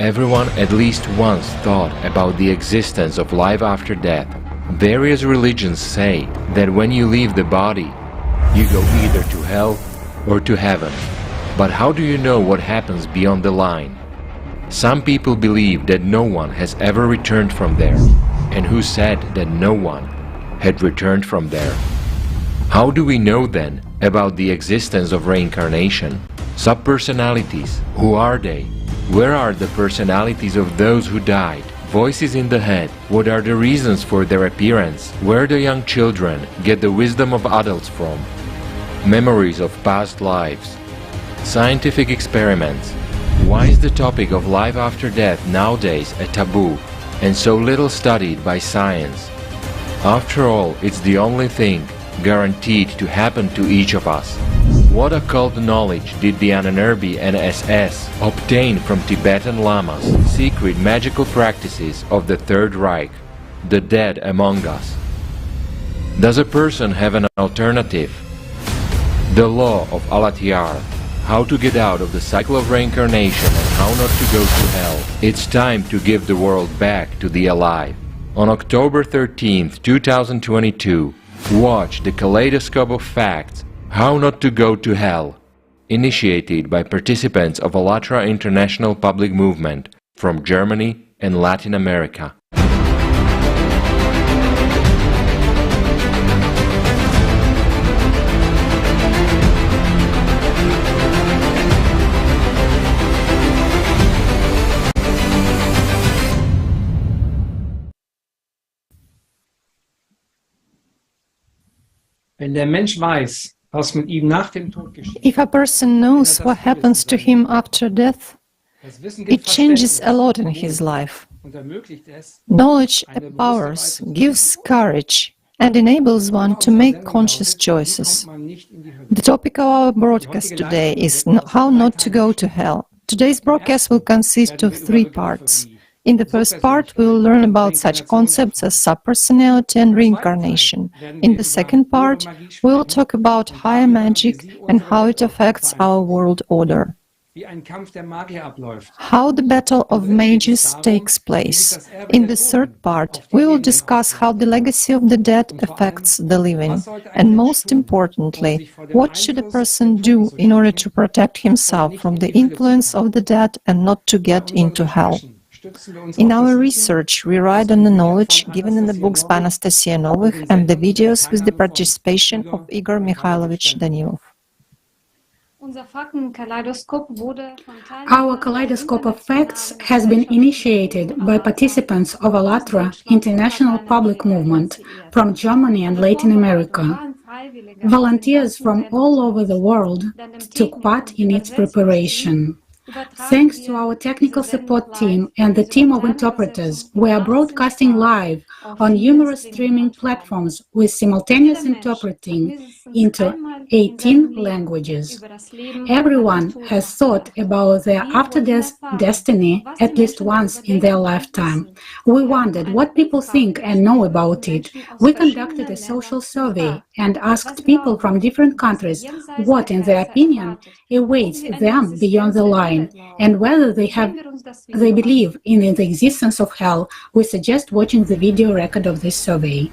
Everyone at least once thought about the existence of life after death. Various religions say that when you leave the body, you go either to hell or to heaven. But how do you know what happens beyond the line? Some people believe that no one has ever returned from there, and who said that no one had returned from there. How do we know then about the existence of reincarnation? Subpersonalities, who are they? Where are the personalities of those who died? Voices in the head, what are the reasons for their appearance? Where do young children get the wisdom of adults from? Memories of past lives. Scientific experiments. Why is the topic of life after death nowadays a taboo and so little studied by science? After all, it's the only thing guaranteed to happen to each of us. What occult knowledge did the Ahnenerbe and SS obtain from Tibetan lamas, secret magical practices of the Third Reich, the dead among us? Does a person have an alternative? The law of Allathyar, how to get out of the cycle of reincarnation and how not to go to hell. It's time to give the world back to the alive. On October 13th, 2022, watch the Kaleidoscope of Facts, How Not to Go to Hell, initiated by participants of Allathyar International Public Movement from Germany and Latin America. If a person knows what happens to him after death, it changes a lot in his life. Knowledge empowers, gives courage, and enables one to make conscious choices. The topic of our broadcast today is how not to go to hell. Today's broadcast will consist of 3 parts. In the first part, we will learn about such concepts as subpersonality and reincarnation. In the second part, we will talk about higher magic and how it affects our world order. How the battle of mages takes place. In the third part, we will discuss how the legacy of the dead affects the living. And most importantly, what should a person do in order to protect himself from the influence of the dead and not to get into hell. In our research, we rely on the knowledge given in the books by Anastasia Novych and the videos with the participation of Igor Mikhailovich Danilov. Our Kaleidoscope of Facts has been initiated by participants of Allathyar International Public Movement from Germany and Latin America. Volunteers from all over the world took part in its preparation. Thanks to our technical support team and the team of interpreters, we are broadcasting live on numerous streaming platforms with simultaneous interpreting into 18 languages. Everyone has thought about their after-death destiny at least once in their lifetime. We wondered what people think and know about it. We conducted a social survey and asked people from different countries what, in their opinion, awaits them beyond the line, and whether they believe in the existence of hell. We suggest watching the video record of this survey.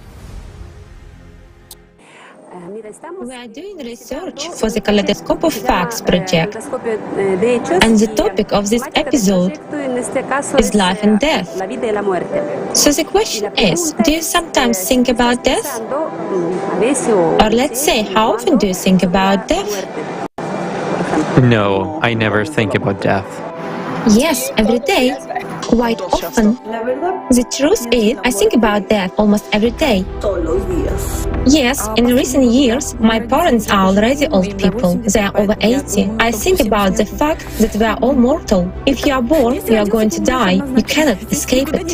We are doing research for the Kaleidoscope of Facts project, and the topic of this episode is life and death. So the question is, do you sometimes think about death? Or let's say, how often do you think about death? No, I never think about death. Yes, every day, quite often. The truth is, I think about death almost every day. Yes, in recent years, my parents are already old people. They are over 80. I think about the fact that we are all mortal. If you are born, you are going to die. You cannot escape it.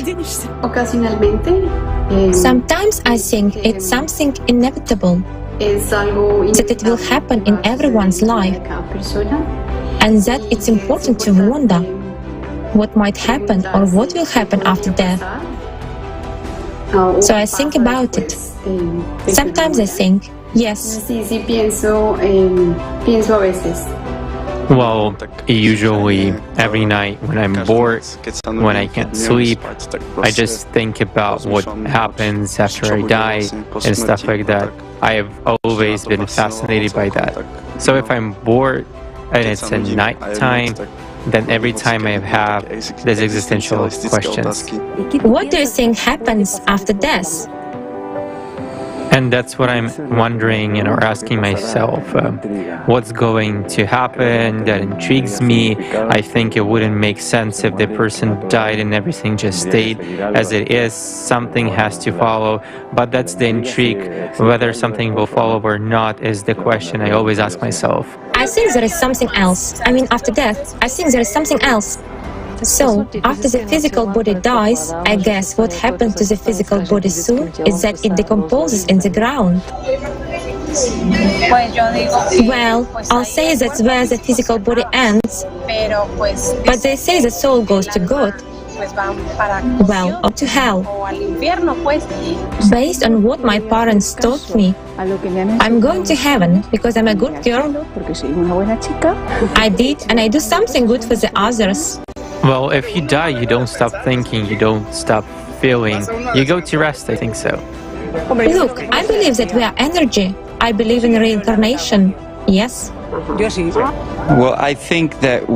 Sometimes I think it's something inevitable, that it will happen in everyone's life, and that it's important to wonder what might happen or what will happen after death. So I think about it. Sometimes I think, yes. Well, usually every night when I'm bored, when I can't sleep, I just think about what happens after I die and stuff like that. I have always been fascinated by that. So if I'm bored and it's at night time, then every time I have these existential questions. What do you think happens after death? And that's what I'm wondering, or asking myself, what's going to happen? That intrigues me. I think it wouldn't make sense if the person died and everything just stayed as it is. Something has to follow, but that's the intrigue. Whether something will follow or not is the question I always ask myself. I think there is something else. I mean, after death, I think there is something else. So, after the physical body dies, I guess what happens to the physical body soon is that it decomposes in the ground. Well, I'll say that's where the physical body ends, but they say the soul goes to God. Well, or to hell. Based on what my parents taught me, I'm going to heaven because I'm a good girl. I did, and I do something good for the others. Well, if you die, you don't stop thinking, you don't stop feeling. You go to rest, I think so. Look, I believe that we are energy. I believe in reincarnation. Yes? Well, I think that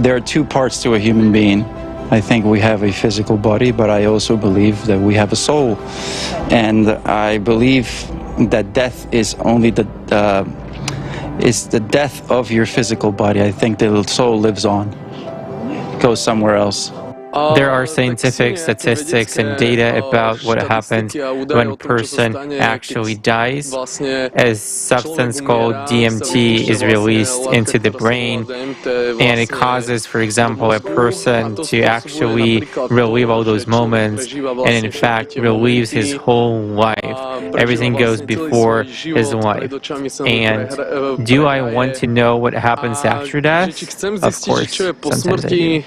there are two parts to a human being. I think we have a physical body, but I also believe that we have a soul. And I believe that death is only the death of your physical body. I think the soul lives on. Goes somewhere else. There are scientific statistics and data about what happens when a person actually dies. A substance called DMT is released into the brain, and it causes, for example, a person to actually relive all those moments, and in fact relieves his whole life. Everything goes before his life. And do I want to know what happens after death? Of course, sometimes I do.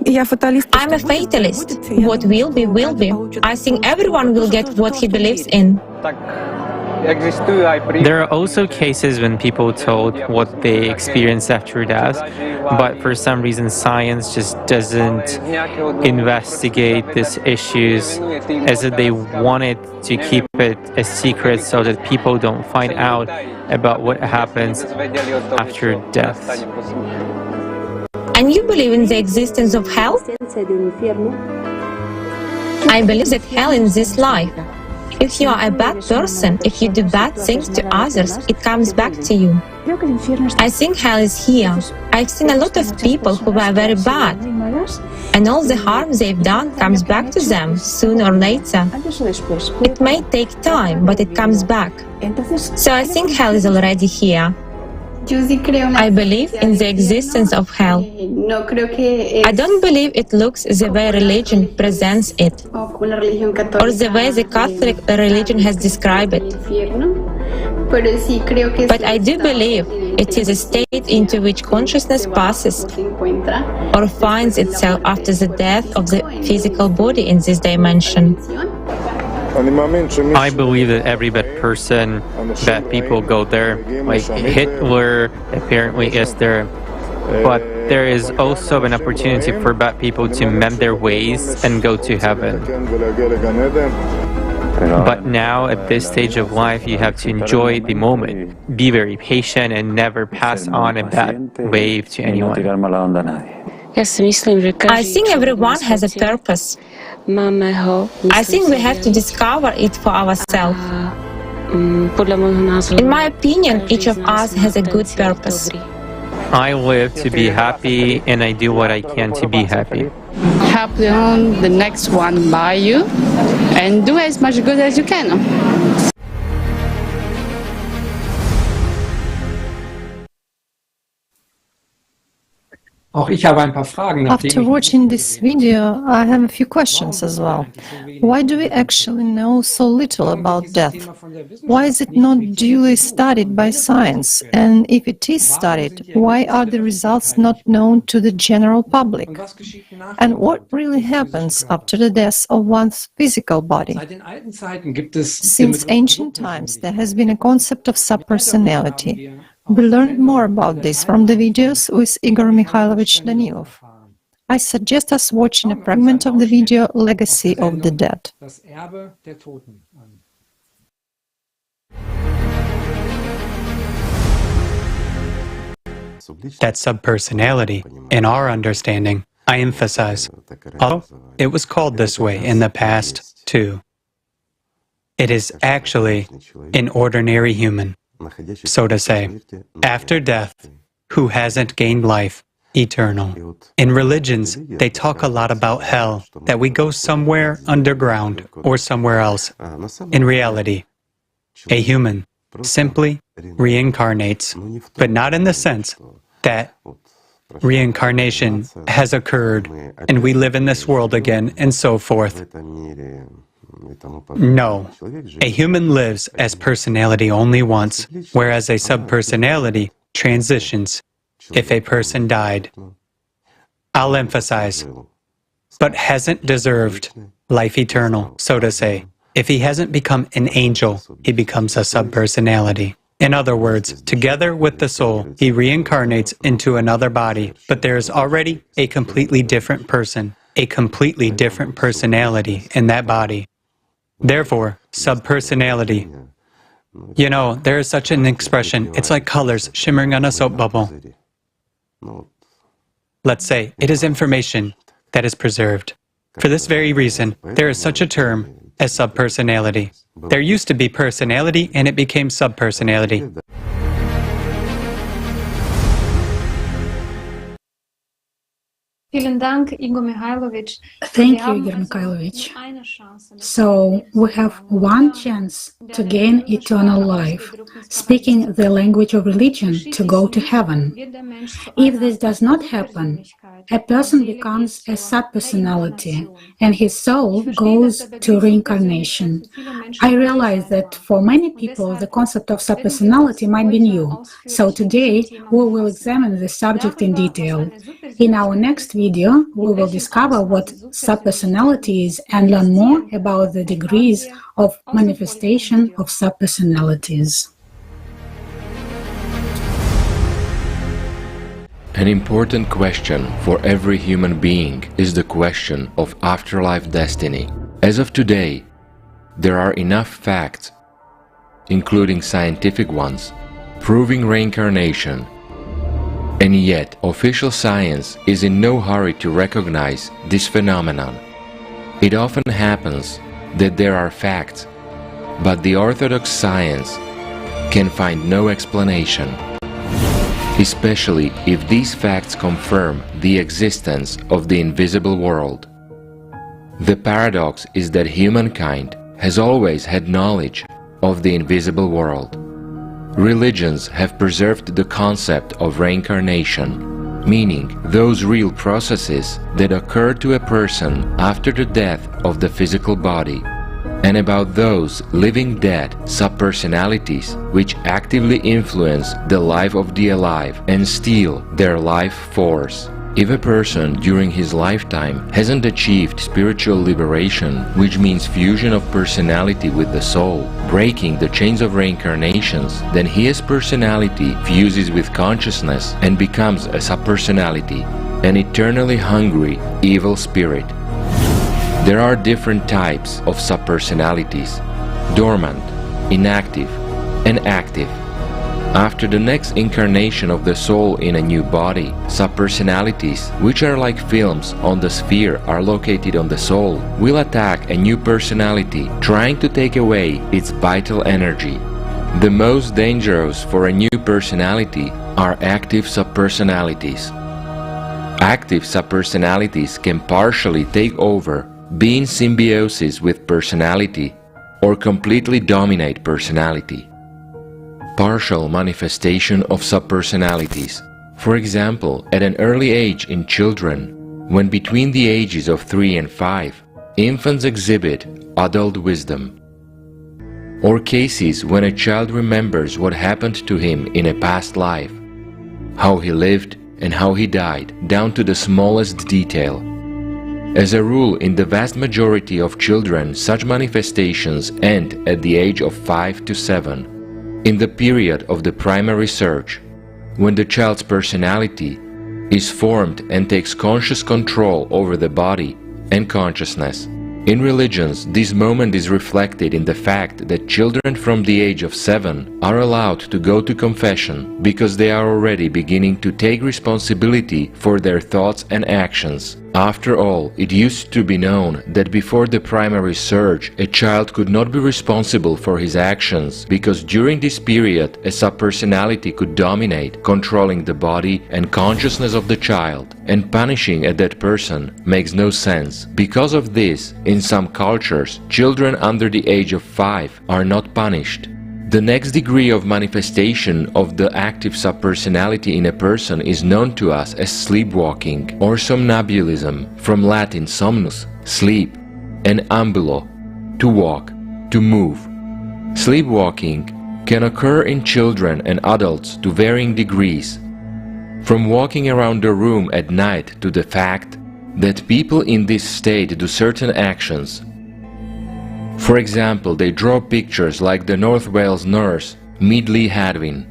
I'm a fatalist. What will be, will be. I think everyone will get what he believes in. There are also cases when people told what they experience after death, but for some reason science just doesn't investigate these issues, as if they wanted to keep it a secret so that people don't find out about what happens after death. And you believe in the existence of hell? I believe that hell in this life. If you are a bad person, if you do bad things to others, it comes back to you. I think hell is here. I've seen a lot of people who were very bad, and all the harm they've done comes back to them sooner or later. It may take time, but it comes back. So I think hell is already here. I believe in the existence of hell. I don't believe it looks the way religion presents it, or the way the Catholic religion has described it. But I do believe it is a state into which consciousness passes or finds itself after the death of the physical body in this dimension. I believe that every bad person, bad people go there, like Hitler apparently is there, but there is also an opportunity for bad people to mend their ways and go to heaven. But now, at this stage of life, you have to enjoy the moment, be very patient and never pass on a bad wave to anyone. I think everyone has a purpose. I think we have to discover it for ourselves. In my opinion, each of us has a good purpose. I live to be happy, and I do what I can to be happy. Help the next one by you, and do as much good as you can. After watching this video, I have a few questions as well. Why do we actually know so little about death? Why is it not duly studied by science? And if it is studied, why are the results not known to the general public? And what really happens after the death of one's physical body? Since ancient times, there has been a concept of subpersonality. We learned more about this from the videos with Igor Mikhailovich Danilov. I suggest us watching a fragment of the video Legacy of the Dead. That subpersonality, in our understanding, I emphasize, although it was called this way in the past, too. It is actually an ordinary human, so to say, after death, who hasn't gained life, eternal. In religions, they talk a lot about hell, that we go somewhere underground or somewhere else. In reality, a human simply reincarnates, but not in the sense that reincarnation has occurred and we live in this world again and so forth. No, a human lives as personality only once, whereas a subpersonality transitions if a person died. I'll emphasize, but hasn't deserved life eternal, so to say. If he hasn't become an angel, he becomes a subpersonality. In other words, together with the soul, he reincarnates into another body, but there is already a completely different person, a completely different personality in that body. Therefore, subpersonality. You know, there is such an expression, it's like colors shimmering on a soap bubble. Let's say it is information that is preserved. For this very reason, there is such a term as subpersonality. There used to be personality and it became subpersonality. Thank you, Igor Mikhailovich. So, we have one chance to gain eternal life, speaking the language of religion, to go to heaven. If this does not happen, a person becomes a subpersonality, and his soul goes to reincarnation. I realize that for many people, the concept of subpersonality might be new, so today we will examine the subject in detail. In our next video, we will discover what subpersonality is and learn more about the degrees of manifestation of subpersonalities. An important question for every human being is the question of afterlife destiny. As of today, there are enough facts, including scientific ones, proving reincarnation. And yet, official science is in no hurry to recognize this phenomenon. It often happens that there are facts, but the orthodox science can find no explanation, especially if these facts confirm the existence of the invisible world. The paradox is that humankind has always had knowledge of the invisible world. Religions have preserved the concept of reincarnation, meaning those real processes that occur to a person after the death of the physical body, and about those living dead subpersonalities which actively influence the life of the alive and steal their life force. If a person during his lifetime hasn't achieved spiritual liberation, which means fusion of personality with the soul, breaking the chains of reincarnations, then his personality fuses with consciousness and becomes a subpersonality, an eternally hungry evil spirit. There are different types of subpersonalities: dormant, inactive, and active. After the next incarnation of the soul in a new body, subpersonalities, which are like films on the sphere are located on the soul, will attack a new personality, trying to take away its vital energy. The most dangerous for a new personality are active subpersonalities. Active subpersonalities can partially take over, be in symbiosis with personality, or completely dominate personality. Partial manifestation of subpersonalities. For example, at an early age in children, when between the ages of 3 and 5, infants exhibit adult wisdom. Or cases when a child remembers what happened to him in a past life, how he lived and how he died, down to the smallest detail. As a rule, in the vast majority of children, such manifestations end at the age of 5 to 7. In the period of the primary surge, when the child's personality is formed and takes conscious control over the body and consciousness. In religions, this moment is reflected in the fact that children from the age of 7 are allowed to go to confession because they are already beginning to take responsibility for their thoughts and actions. After all, it used to be known that before the primary surge, a child could not be responsible for his actions because during this period, a subpersonality could dominate, controlling the body and consciousness of the child, and punishing a dead person makes no sense. Because of this, in some cultures, children under the age of 5 are not punished. The next degree of manifestation of the active subpersonality in a person is known to us as sleepwalking or somnambulism, from Latin somnus, sleep, and ambulo, to walk, to move. Sleepwalking can occur in children and adults to varying degrees, from walking around the room at night to the fact that people in this state do certain actions. For example, they draw pictures like the North Wales nurse Meadley Hadwin,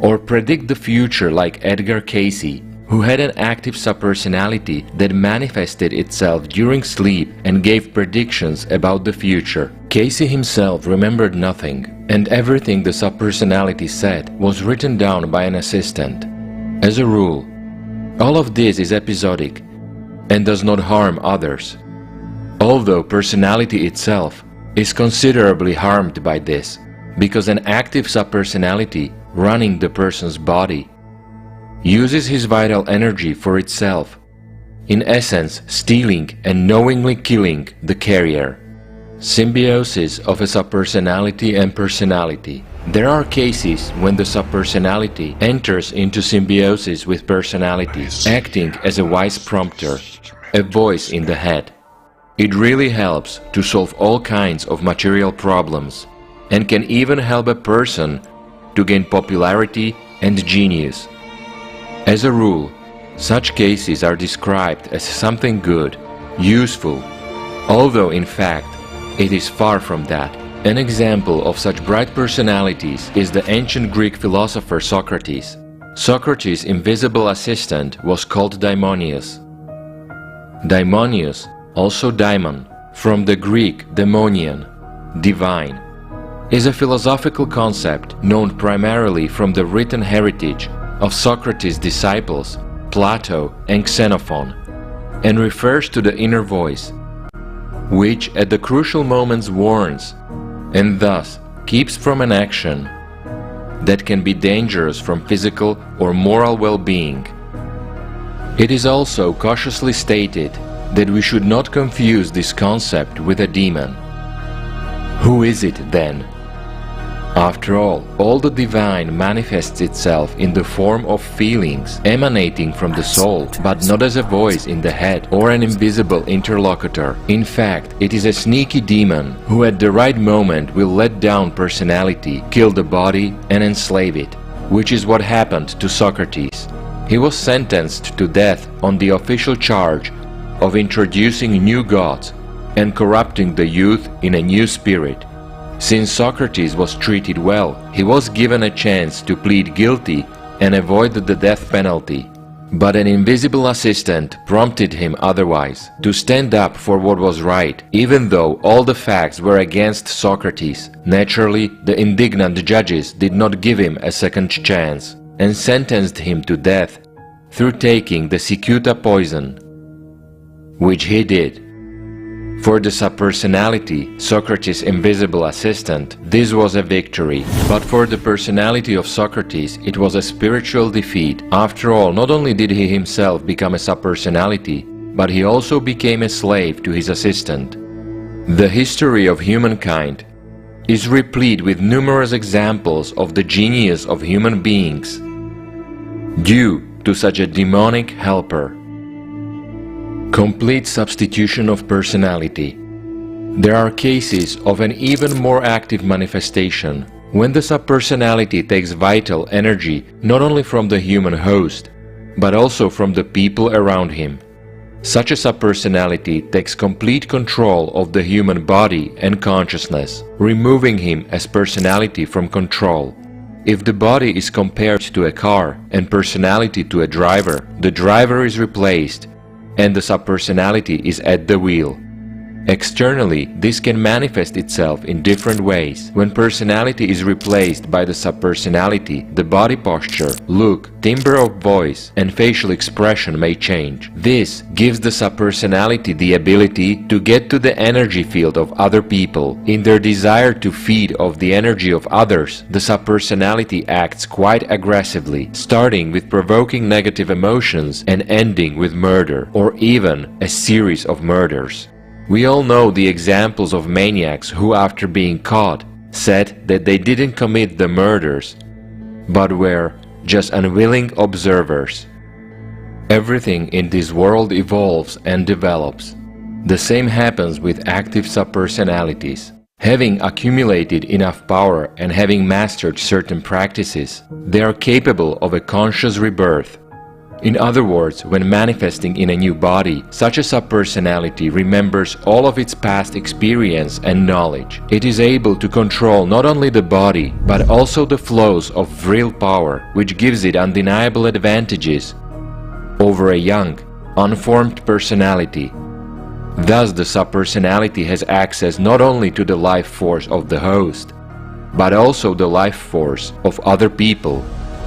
or predict the future like Edgar Cayce, who had an active subpersonality that manifested itself during sleep and gave predictions about the future. Cayce himself remembered nothing, and everything the subpersonality said was written down by an assistant. As a rule, all of this is episodic and does not harm others, although personality itself is considerably harmed by this, because an active subpersonality running the person's body uses his vital energy for itself, in essence stealing and knowingly killing the carrier. Symbiosis of a subpersonality and personality. There are cases when the subpersonality enters into symbiosis with personality, acting as a wise prompter, a voice in the head. It really helps to solve all kinds of material problems and can even help a person to gain popularity and genius. As a rule, such cases are described as something good, useful, although in fact it is far from that. An example of such bright personalities is the ancient Greek philosopher Socrates. Socrates' invisible assistant was called Daimonius. Daimonius, also daimon, from the Greek daimonion, divine, is a philosophical concept known primarily from the written heritage of Socrates' disciples, Plato and Xenophon, and refers to the inner voice, which at the crucial moments warns and thus keeps from an action that can be dangerous from physical or moral well-being. It is also cautiously stated that we should not confuse this concept with a demon. Who is it then? After all the divine manifests itself in the form of feelings emanating from the soul, but not as a voice in the head or an invisible interlocutor. In fact, it is a sneaky demon who at the right moment will let down personality, kill the body and enslave it, which is what happened to Socrates. He was sentenced to death on the official charge of introducing new gods and corrupting the youth in a new spirit. Since Socrates was treated well, he was given a chance to plead guilty and avoid the death penalty. But an invisible assistant prompted him otherwise, to stand up for what was right, even though all the facts were against Socrates. Naturally, the indignant judges did not give him a second chance and sentenced him to death through taking the cicuta poison, which he did. For the subpersonality, Socrates' invisible assistant, this was a victory. But for the personality of Socrates, it was a spiritual defeat. After all, not only did he himself become a subpersonality, but he also became a slave to his assistant. The history of humankind is replete with numerous examples of the genius of human beings due to such a demonic helper. Complete substitution of personality. There are cases of an even more active manifestation, when the subpersonality takes vital energy not only from the human host, but also from the people around him. Such a subpersonality takes complete control of the human body and consciousness, removing him as personality from control. If the body is compared to a car and personality to a driver, the driver is replaced and the subpersonality is at the wheel. Externally, this can manifest itself in different ways. When personality is replaced by the subpersonality, the body posture, look, timbre of voice, and facial expression may change. This gives the subpersonality the ability to get to the energy field of other people. In their desire to feed off the energy of others, the subpersonality acts quite aggressively, starting with provoking negative emotions and ending with murder, or even a series of murders. We all know the examples of maniacs who, after being caught, said that they didn't commit the murders, but were just unwilling observers. Everything in this world evolves and develops. The same happens with active subpersonalities. Having accumulated enough power and having mastered certain practices, they are capable of a conscious rebirth. In other words, when manifesting in a new body, such a subpersonality remembers all of its past experience and knowledge. It is able to control not only the body, but also the flows of real power, which gives it undeniable advantages over a young, unformed personality. Thus, the subpersonality has access not only to the life force of the host, but also the life force of other people,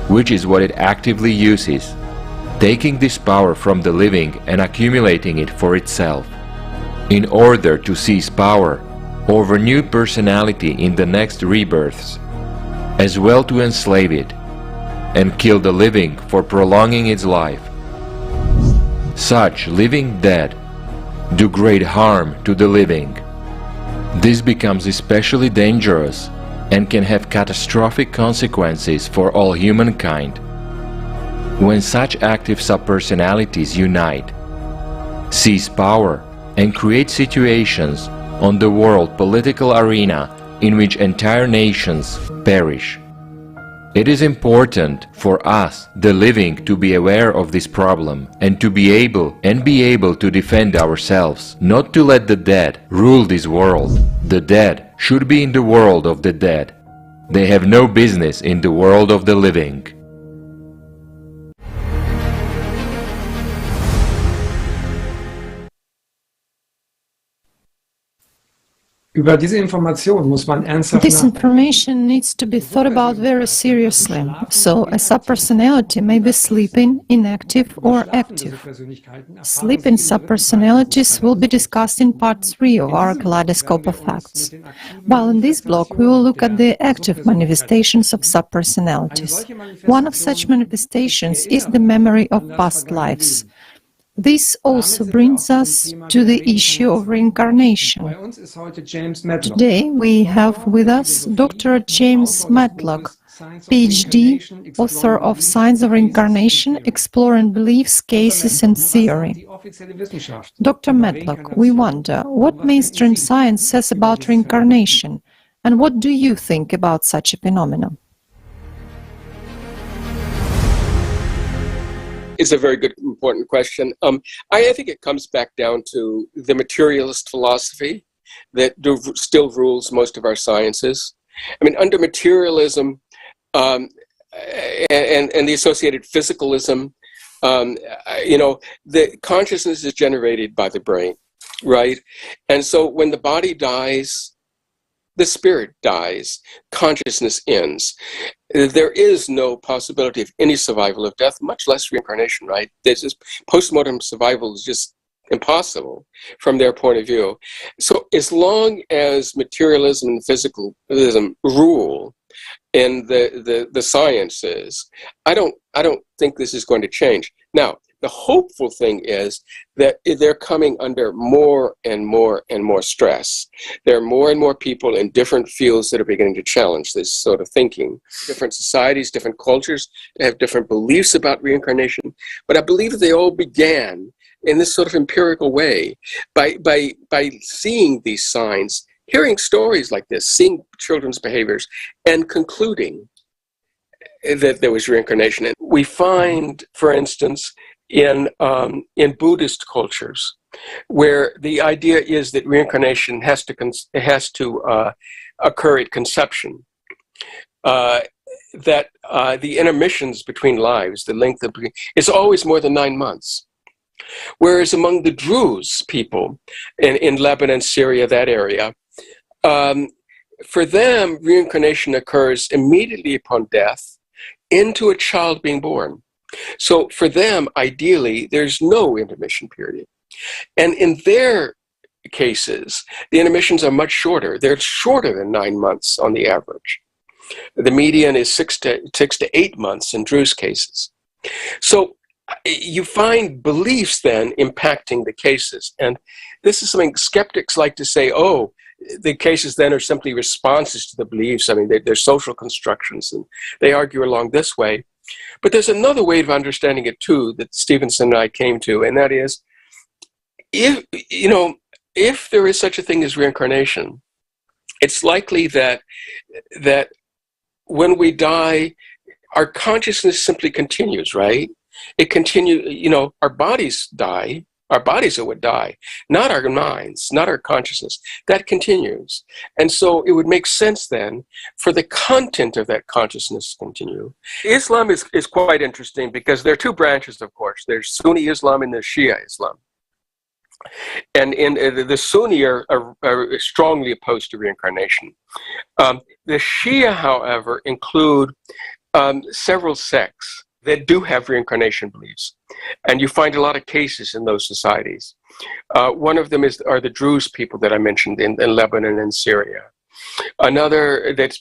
which is what it actively uses, taking this power from the living and accumulating it for itself, in order to seize power over new personality in the next rebirths, as well to enslave it and kill the living for prolonging its life. Such living dead do great harm to the living. This becomes especially dangerous and can have catastrophic consequences for all humankind. When such active subpersonalities unite, seize power, and create situations on the world political arena in which entire nations perish. It is important for us, the living, to be aware of this problem and to be able to defend ourselves, not to let the dead rule this world. The dead should be in the world of the dead. They have no business in the world of the living. This information needs to be thought about very seriously. So, a subpersonality may be sleeping, inactive, or active. Sleeping subpersonalities will be discussed in part 3 of our Kaleidoscope of Facts, while in this block we will look at the active manifestations of subpersonalities. One of such manifestations is the memory of past lives. This also brings us to the issue of reincarnation. Today we have with us Dr. James Matlock, PhD, author of Signs of Reincarnation, Exploring Beliefs, Cases and Theory. Dr. Matlock, we wonder what mainstream science says about reincarnation, and what do you think about such a phenomenon? Is a very good, important question. I think it comes back down to the materialist philosophy that still rules most of our sciences. I mean, under materialism and the associated physicalism, the consciousness is generated by the brain, right? And so when the body dies, the spirit dies, consciousness ends. There is no possibility of any survival of death, much less reincarnation, right? There's this postmortem survival is just impossible from their point of view. So as long as materialism and physicalism rule in the sciences, I don't think this is going to change. Now, the hopeful thing is that they're coming under more and more and more stress. There are more and more people in different fields that are beginning to challenge this sort of thinking. Different societies, different cultures have different beliefs about reincarnation. But I believe that they all began in this sort of empirical way by seeing these signs, hearing stories like this, seeing children's behaviors, and concluding that there was reincarnation. And we find, for instance, in Buddhist cultures, where the idea is that reincarnation has to occur at conception. That the intermissions between lives, the length of, is always more than 9 months. Whereas among the Druze people in Lebanon, Syria, that area, for them, reincarnation occurs immediately upon death into a child being born. So for them, ideally, there's no intermission period. And in their cases, the intermissions are much shorter. They're shorter than 9 months on the average. The median is 6 to 8 months in Druze cases. So you find beliefs then impacting the cases. And this is something skeptics like to say, oh, the cases then are simply responses to the beliefs. I mean, they're social constructions, and they argue along this way. But there's another way of understanding it too that Stevenson and I came to, and that is, if there is such a thing as reincarnation, it's likely that when we die, our consciousness simply continues, right? It continues, our bodies die. Our bodies are what die, not our minds, not our consciousness. That continues. And so it would make sense then for the content of that consciousness to continue. Islam is quite interesting because there are two branches, of course. There's Sunni Islam and there's Shia Islam. And the Sunni are strongly opposed to reincarnation. The Shia, however, include several sects that do have reincarnation beliefs. And you find a lot of cases in those societies. One of them are the Druze people that I mentioned in Lebanon and Syria. Another that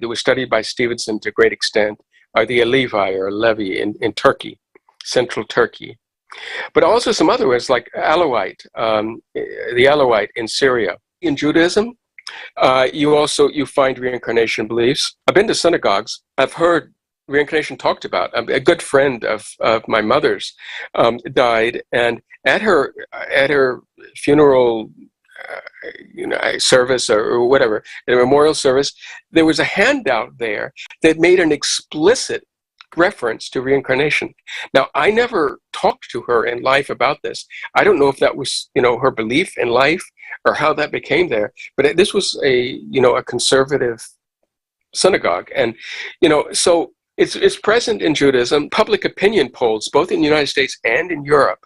was studied by Stevenson to a great extent, are the Alevi in Turkey, central Turkey. But also some other ones like the Alawite in Syria. In Judaism, you find reincarnation beliefs. I've been to synagogues. I've heard reincarnation talked about. A good friend of my mother's died, and at her funeral service or whatever, a memorial service, there was a handout there that made an explicit reference to reincarnation. Now, I never talked to her in life about this. I don't know if that was her belief in life or how that became there, but this was a conservative synagogue, and so it's present in Judaism. Public opinion polls, both in the United States and in Europe,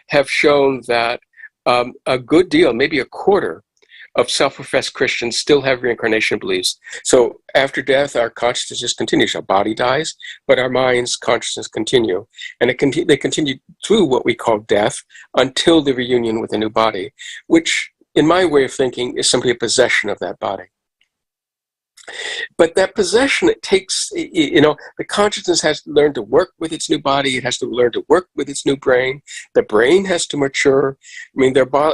have shown that a good deal, maybe a quarter, of self-professed Christians still have reincarnation beliefs. So after death, our consciousness just continues. Our body dies, but our mind's consciousness continue. And they continue through what we call death until the reunion with a new body, which, in my way of thinking, is simply a possession of that body. But that possession, it takes, the consciousness has to learn to work with its new body. It has to learn to work with its new brain. The brain has to mature. I mean,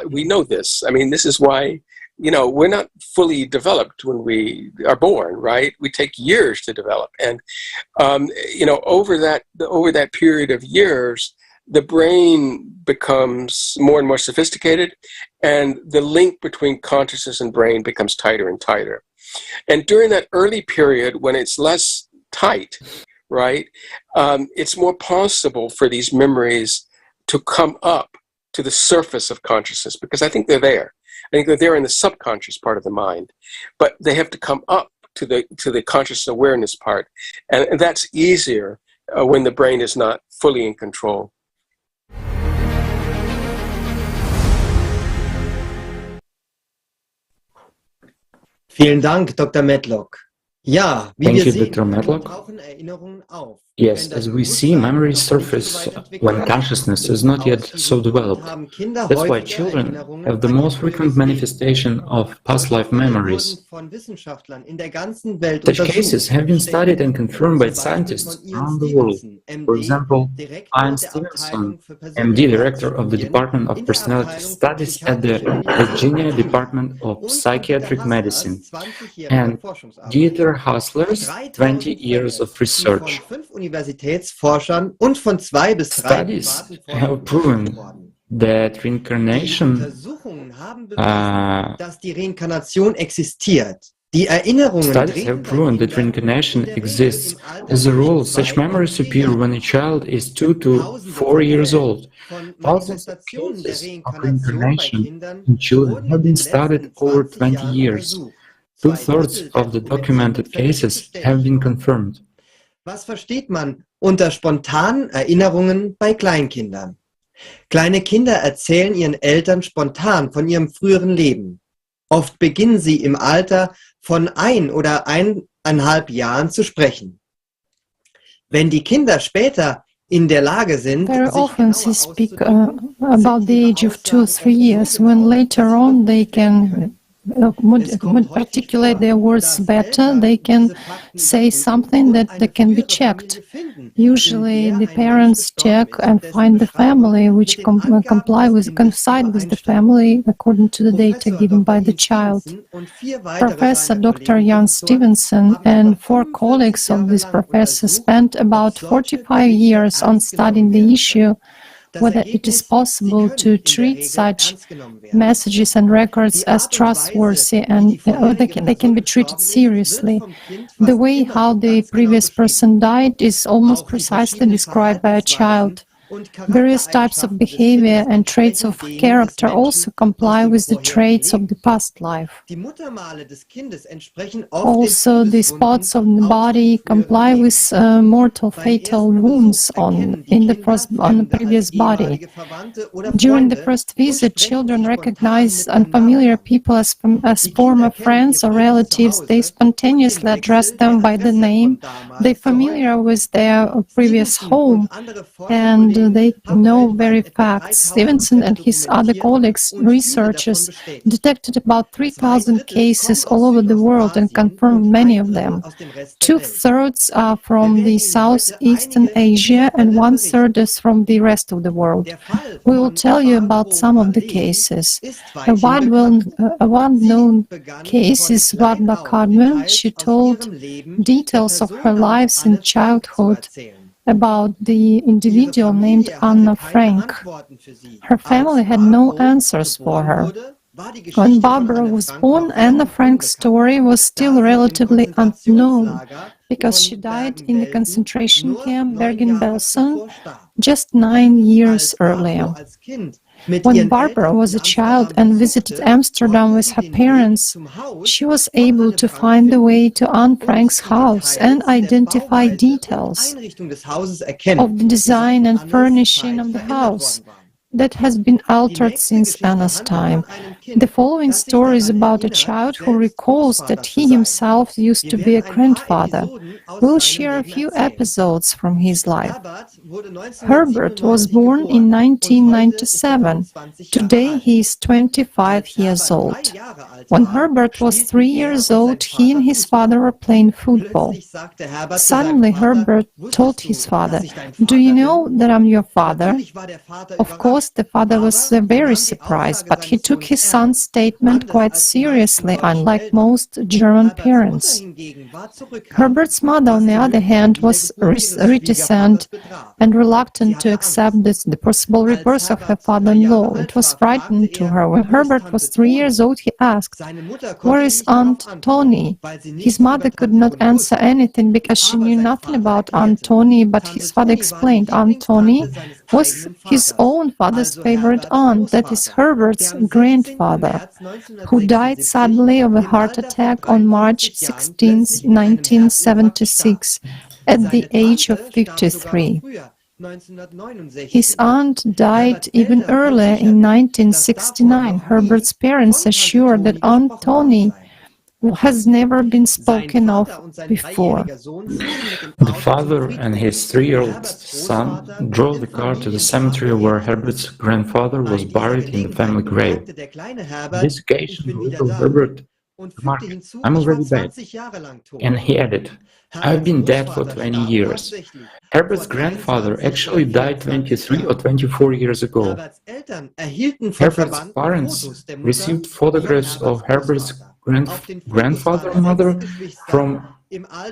we know this. I mean, this is why, we're not fully developed when we are born, right? We take years to develop. And, over that period of years, the brain becomes more and more sophisticated, and the link between consciousness and brain becomes tighter and tighter. And during that early period, when it's less tight, right, it's more possible for these memories to come up to the surface of consciousness, because I think they're there. I think they're there in the subconscious part of the mind, but they have to come up to the conscious awareness part, and that's easier when the brain is not fully in control. Vielen Dank, Dr. Medlock. Ja, Thank you, Dr. Medlock. Yes, as we see, memories surface when consciousness is not yet so developed. That's why children have the most frequent manifestation of past life memories. Such cases have been studied and confirmed by scientists around the world. For example, Ian Stevenson, MD, Director of the Department of Personality Studies at the Virginia Department of Psychiatric Medicine, and Dieter Hassler's 20 years of research. Studies have proven that reincarnation Studies have proven that reincarnation exists. As a rule, such memories appear when a child is 2 to 4 years old. Thousands of cases of reincarnation in children have been studied over 20 years. Two-thirds of the documented cases have been confirmed. Was versteht man unter spontanen Erinnerungen bei Kleinkindern? Kleine Kinder erzählen ihren Eltern spontan von ihrem früheren Leben. Oft beginnen sie im Alter von 1 oder 1,5 Jahren zu sprechen. Wenn die Kinder später in der Lage sind, very often they speak about the age of 2 or 3 years, when later on they can articulate their words better, they can say something that can be checked. Usually the parents check and find the family which coincide with the family according to the data given by the child. Professor Dr. Jan Stevenson and 4 colleagues of this professor spent about 45 years on studying the issue whether it is possible to treat such messages and records as trustworthy and they can be treated seriously. The way how the previous person died is almost precisely described by a child. Various types of behavior and traits of character also comply with the traits of the past life. Also, the spots of the body comply with mortal fatal wounds on the previous body. During the first visit, children recognize unfamiliar people as former friends or relatives. They spontaneously address them by the name. They're familiar with their previous home, and they know very facts. Stevenson and his other colleagues, researchers, detected about 3,000 cases all over the world and confirmed many of them. 2/3 are from the Southeastern Asia and 1/3 is from the rest of the world. We will tell you about some of the cases. One known case is Varda Kadman. She told details of her lives in childhood about the individual named Anna Frank. Her family had no answers for her. When Barbara was born, Anna Frank's story was still relatively unknown because she died in the concentration camp Bergen-Belsen just 9 years earlier. When Barbara was a child and visited Amsterdam with her parents, she was able to find the way to Anne Frank's house and identify details of the design and furnishing of the house that has been altered since Anna's time. The following story is about a child who recalls that he himself used to be a grandfather. We'll share a few episodes from his life. Herbert was born in 1997. Today he is 25 years old. When Herbert was 3 years old, he and his father were playing football. Suddenly Herbert told his father, "Do you know that I'm your father?" Of course, the father was very surprised, but he took his son's statement quite seriously, unlike most German parents. Herbert's mother, on the other hand, was reticent and reluctant to accept the possible rebirth of her father-in-law. It was frightening to her. When Herbert was 3 years old, he asked, "Where is Aunt Tony?" His mother could not answer anything because she knew nothing about Aunt Tony, but his father explained Aunt Tony was his own father's favorite aunt, that is Herbert's grandfather, who died suddenly of a heart attack on March 16, 1976, at the age of 53. His aunt died even earlier in 1969. Herbert's parents assured that Aunt Tony has never been spoken of before. The father and his 3-year-old son drove the car to the cemetery where Herbert's grandfather was buried in the family grave. On this occasion, little Herbert remarked, "I'm already dead." And he added, "I've been dead for 20 years. Herbert's grandfather actually died 23 or 24 years ago. Herbert's parents received photographs of Herbert's grandfather and mother from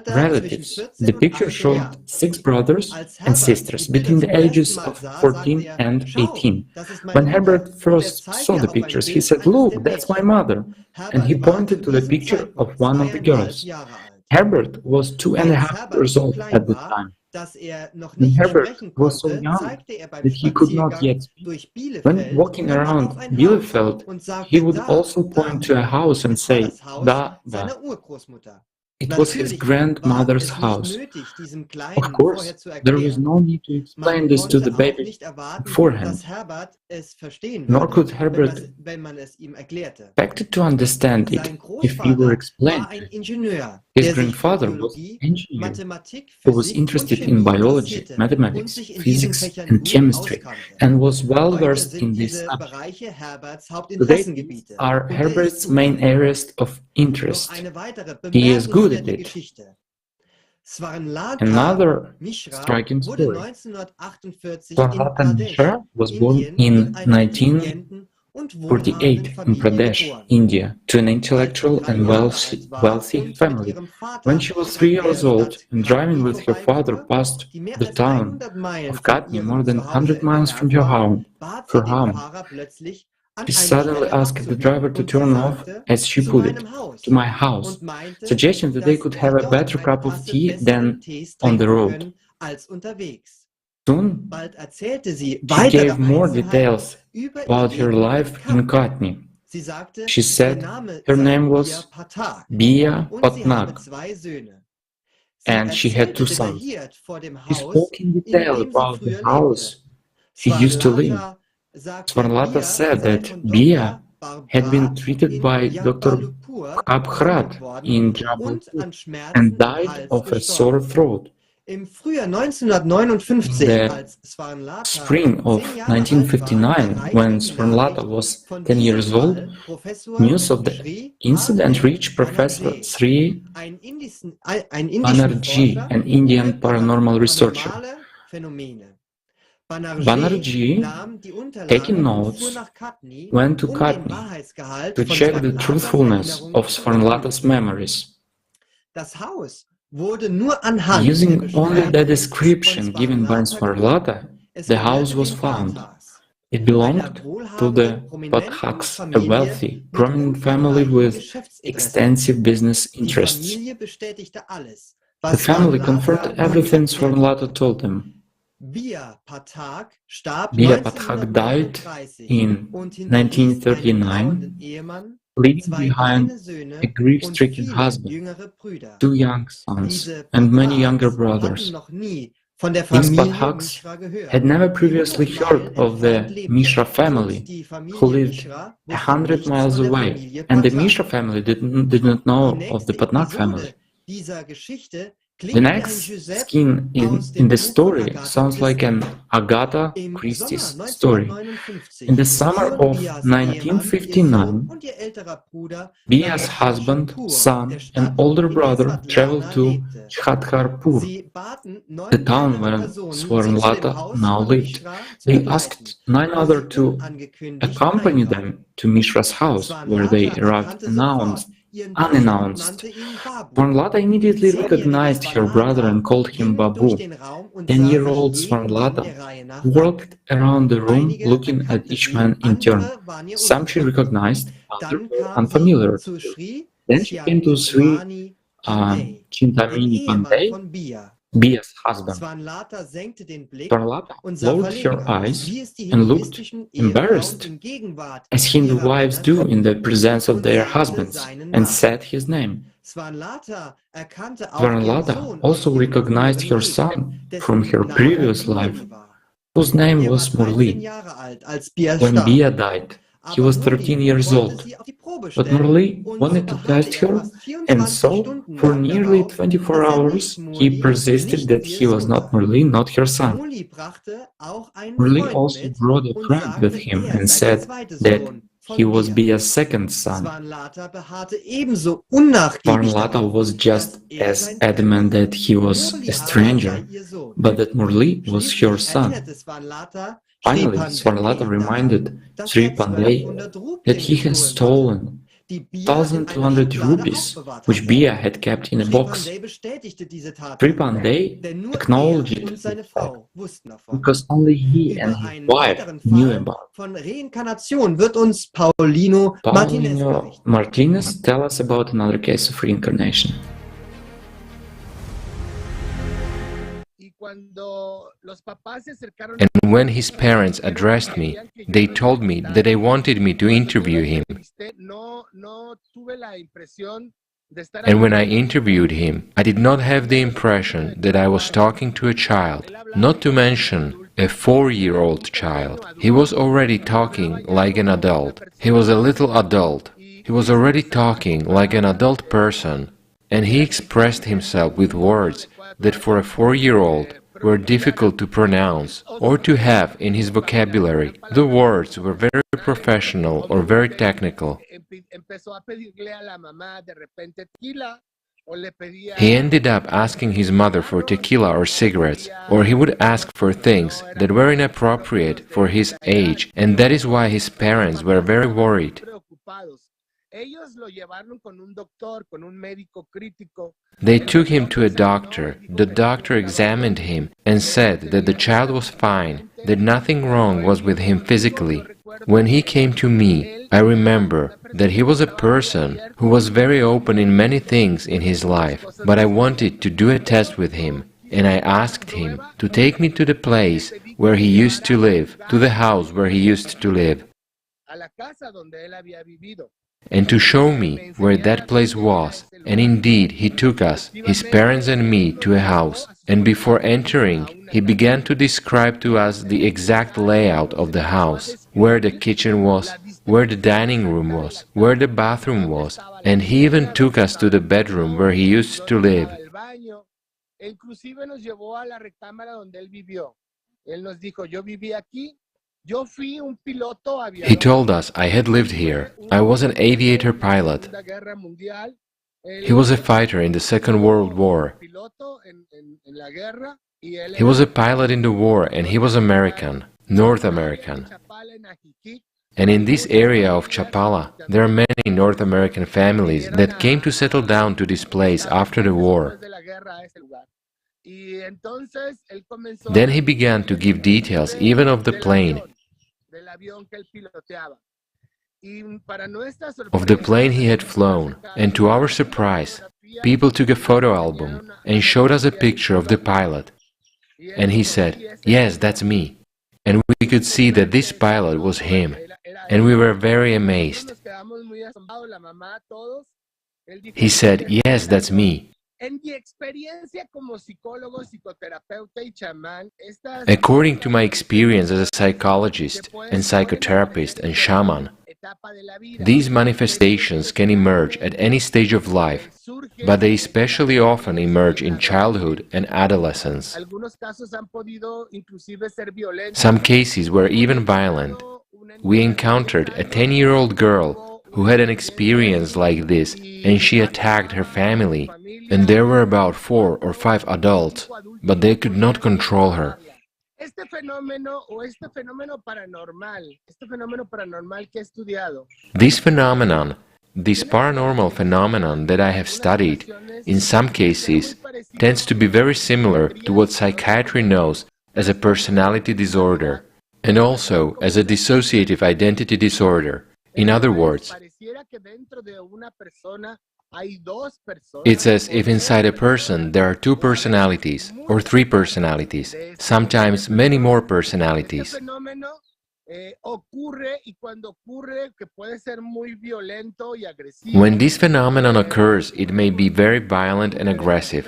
relatives. The picture showed 6 brothers and sisters between the ages of 14 and 18. When Herbert first saw the pictures, he said, "Look, that's my mother," and he pointed to the picture of one of the girls. Herbert was 2.5 years old at the time. When Herbert was so young that he could not yet speak, when walking around Bielefeld, he would also point to a house and say, "Da, da." It was his grandmother's house. Of course, there was no need to explain this to the baby beforehand, nor could Herbert expect to understand it if he were explained to him. His grandfather was an engineer who was interested in biology, mathematics, physics, and chemistry, and was well versed in these subjects. Today, these are Herbert's main areas of interest. He is good at it. Another striking story. Swarnlata Mishra was born in 1948 in Pradesh, India, to an intellectual and wealthy family. When she was 3 years old and driving with her father past the town of Katni, more than 100 miles from her home, she suddenly asked the driver to turn off, as she put it, to my house, suggesting that they could have a better cup of tea than on the road. Soon, she gave more details about her life in Katni. She said her name was Bia Patnak, and she had 2 sons. She spoke in detail about the house she used to live. Swarnlata said that Bia had been treated by Dr. Abhrat in Jabalpur and died of a sore throat. The spring of 1959, when Swarnlata was 10 years old, news of the incident reached Professor Sri Banerjee, an Indian paranormal researcher. Banerjee, taking notes, went to Katni to check the truthfulness of Swarnlata's memories. Using only the description given by Swarnlata, the house was found. It belonged to the Pathaks, a wealthy, prominent family with extensive business interests. The family confirmed everything Swarnlata told them. Bia Pathak died in 1939, leaving behind a grief-stricken husband, 2 young sons, and many younger brothers. These Pathaks had never previously heard of the Mishra family, who lived 100 miles away, and the Mishra family did not know of the Patnak family. The next scene in the story sounds like an Agatha Christie's story. In the summer of 1959, Bia's husband, son, and older brother traveled to Chhatkarpur, the town where Swarnlata now lived. They asked 9 others to accompany them to Mishra's house, where they arrived unannounced. Swarnlata immediately recognized her brother and called him Babu. 10-year-old Swarnlata walked around the room looking at each man in turn. Some she recognized, others were unfamiliar to her. Then she came to Sri Chintamani Pandey, Bia's husband. Swarnlata lowered her eyes and looked embarrassed, as Hindu wives do in the presence of their husbands, and said his name. Swarnlata also recognized her son from her previous life, whose name was Murli. When Bia died, he was 13 years old, but Murli wanted to test her, and so, for nearly 24 hours, he persisted that he was not Murli, not her son. Murli also brought a friend with him and said that he was Bia's second son. Swarnlata was just as adamant that he was a stranger, but that Murli was her son. Finally, Swarnlata reminded Sri Pandey that he has stolen 1,200 rupees, which Bia had kept in a box. Tripandey acknowledged the fact because only he and his wife knew about it. Von Reinkarnation wird uns Paulino Martinez tell us about another case of reincarnation. And when his parents addressed me, they told me that they wanted me to interview him. And when I interviewed him, I did not have the impression that I was talking to a child, not to mention a 4-year-old child. He was already talking like an adult. He was a little adult. He was already talking like an adult person, and he expressed himself with words that for a 4-year-old were difficult to pronounce or to have in his vocabulary. The words were very professional or very technical. He ended up asking his mother for tequila or cigarettes, or he would ask for things that were inappropriate for his age, and that is why his parents were very worried. They took him to a doctor. The doctor examined him and said that the child was fine, that nothing wrong was with him physically. When he came to me, I remember that he was a person who was very open in many things in his life, but I wanted to do a test with him, and I asked him to take me to the place where he used to live, to the house where he used to live, and to show me where that place was. And indeed, he took us, his parents and me, to a house, and before entering, he began to describe to us the exact layout of the house, where the kitchen was, where the dining room was, where the bathroom was, and he even took us to the bedroom where he used to live. He told us I had lived here. I was an aviator pilot. He was a fighter in the Second World War. He was a pilot in the war, and he was American, North American. And in this area of Chapala, there are many North American families that came to settle down to this place after the war. Then he began to give details even of the plane, of the plane he had flown, and to our surprise, people took a photo album and showed us a picture of the pilot. And he said, "Yes, that's me." And we could see that this pilot was him, and we were very amazed. He said, "Yes, that's me." According to my experience as a psychologist and psychotherapist and shaman, these manifestations can emerge at any stage of life, but they especially often emerge in childhood and adolescence. Some cases were even violent. We encountered a 10-year-old girl who had an experience like this, and she attacked her family, and there were about 4 or 5 adults, but they could not control her. This phenomenon, this paranormal phenomenon that I have studied, in some cases, tends to be very similar to what psychiatry knows as a personality disorder, and also as a dissociative identity disorder. In other words, it's as if inside a person there are 2 personalities or 3 personalities, sometimes many more personalities. When this phenomenon occurs, it may be very violent and aggressive.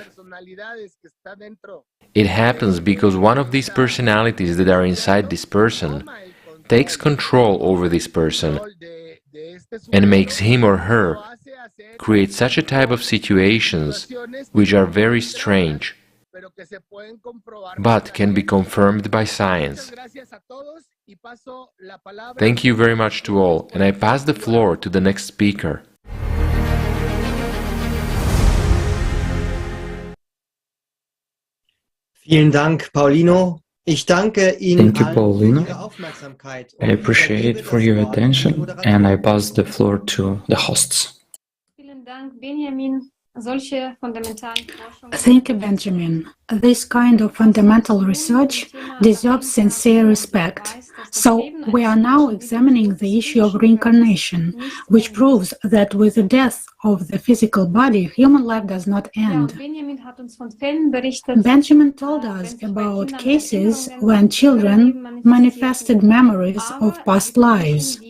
It happens because one of these personalities that are inside this person takes control over this person and makes him or her create such a type of situations which are very strange, but can be confirmed by science. Thank you very much to all, and I pass the floor to the next speaker. Vielen Dank, Paulino, Thank you, Paulino. I appreciate for your attention, and I pass the floor to the hosts. Thank you, Benjamin. This kind of fundamental research deserves sincere respect. So, we are now examining the issue of reincarnation, which proves that with the death of the physical body, human life does not end. Benjamin told us about cases when children manifested memories of past lives.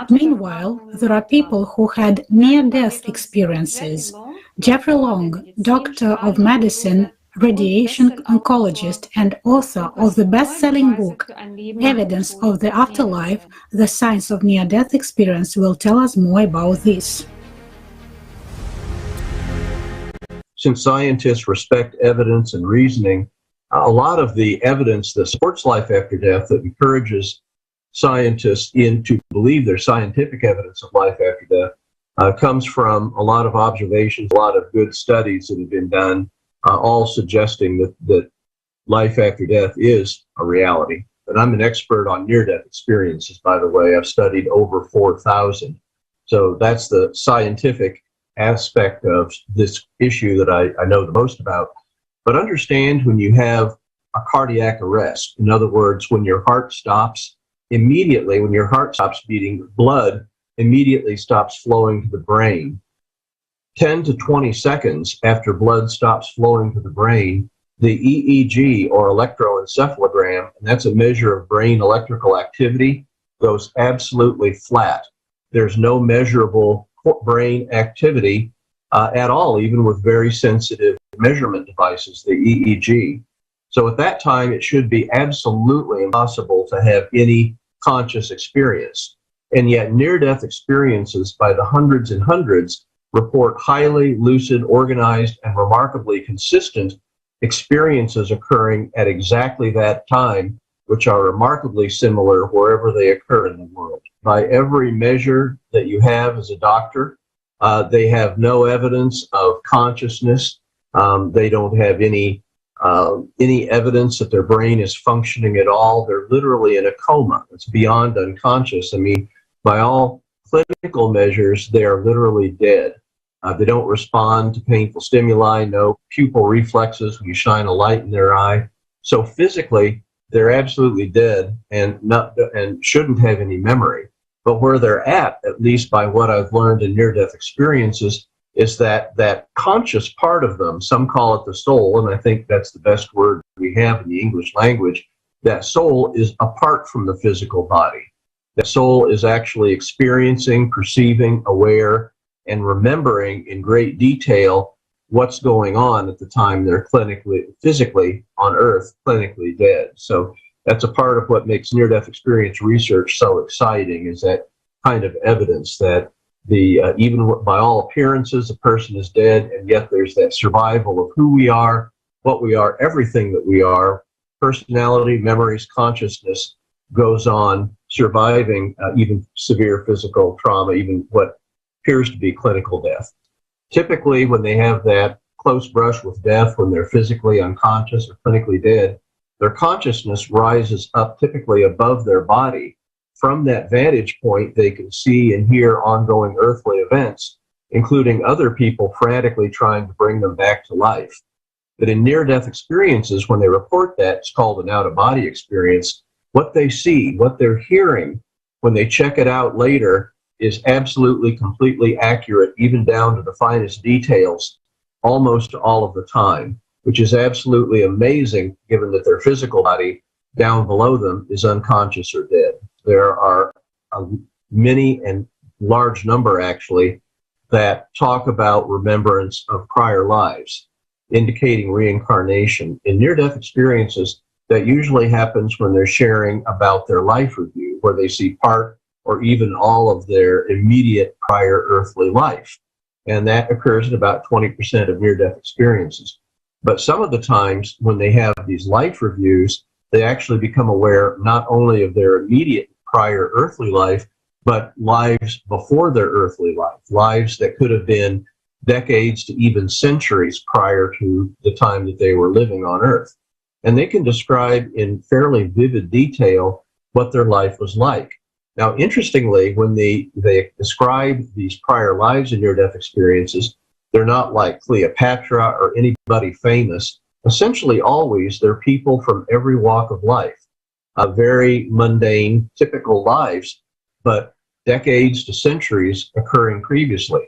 Meanwhile, there are people who had near-death experiences. Jeffrey Long, doctor of medicine, radiation oncologist, and author of the best-selling book, Evidence of the Afterlife, The Science of Near-Death Experience, will tell us more about this. Since scientists respect evidence and reasoning, a lot of the evidence that supports life after death, that encourages scientists to believe there's scientific evidence of life after death, comes from a lot of observations, a lot of good studies that have been done, all suggesting that life after death is a reality. And I'm an expert on near-death experiences, by the way. I've studied over 4,000. So that's the scientific aspect of this issue that I know the most about. But understand, when you have a cardiac arrest, in other words, when your heart stops immediately, when your heart stops beating, blood immediately stops flowing to the brain. 10 to 20 seconds after blood stops flowing to the brain, the EEG, or electroencephalogram, and that's a measure of brain electrical activity, goes absolutely flat. There's no measurable brain activity at all, even with very sensitive measurement devices, the EEG. So at that time, it should be absolutely impossible to have any conscious experience. And yet near-death experiences by the hundreds and hundreds report highly lucid, organized, and remarkably consistent experiences occurring at exactly that time, which are remarkably similar wherever they occur in the world. By every measure that you have as a doctor, they have no evidence of consciousness. They don't have any evidence that their brain is functioning at all. They're literally in a coma. It's beyond unconscious. I mean, by all clinical measures, they are literally dead. They don't respond to painful stimuli, no pupil reflexes when you shine a light in their eye. So physically, they're absolutely dead and shouldn't have any memory. But where they're at least by what I've learned in near-death experiences, is that conscious part of them, some call it the soul, and I think that's the best word we have in the English language. That soul is apart from the physical body. That soul is actually experiencing, perceiving, aware, and remembering in great detail what's going on at the time they're physically on Earth, clinically dead. So that's a part of what makes near-death experience research so exciting, is that kind of evidence that even by all appearances, a person is dead, and yet there's that survival of who we are, what we are, everything that we are, personality, memories, consciousness goes on, surviving even severe physical trauma, even what appears to be clinical death. Typically, when they have that close brush with death, when they're physically unconscious or clinically dead, their consciousness rises up typically above their body. From that vantage point, they can see and hear ongoing earthly events, including other people frantically trying to bring them back to life. But in near-death experiences, when they report that, it's called an out-of-body experience, what they see, what they're hearing, when they check it out later, is absolutely, completely accurate, even down to the finest details, almost all of the time, which is absolutely amazing, given that their physical body down below them is unconscious or dead. There are many and large number, actually, that talk about remembrance of prior lives, indicating reincarnation. In near-death experiences, that usually happens when they're sharing about their life review, where they see part or even all of their immediate prior earthly life. And that occurs in about 20% of near-death experiences. But some of the times when they have these life reviews, they actually become aware not only of their immediate prior earthly life, but lives before their earthly life, lives that could have been decades to even centuries prior to the time that they were living on Earth. and they can describe in fairly vivid detail what their life was like. Now, interestingly, when they describe these prior lives and near-death experiences, they're not like Cleopatra or anybody famous. Essentially, always, they're people from every walk of life, very mundane, typical lives, but decades to centuries occurring previously.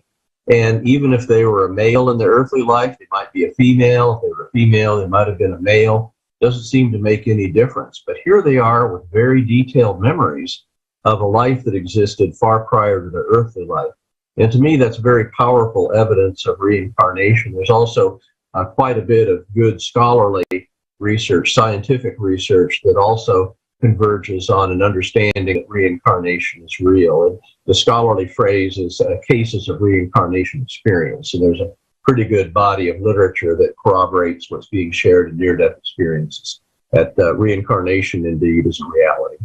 And even if they were a male in their earthly life, they might be a female. If they were a female, they might have been a male. Doesn't seem to make any difference. But here they are with very detailed memories of a life that existed far prior to their earthly life. And to me, that's very powerful evidence of reincarnation. There's also quite a bit of good scholarly research, scientific research, that also converges on an understanding that reincarnation is real. And the scholarly phrase is cases of reincarnation experience. And there's a pretty good body of literature that corroborates what's being shared in near-death experiences, that reincarnation indeed is a reality.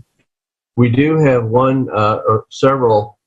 We do have one or several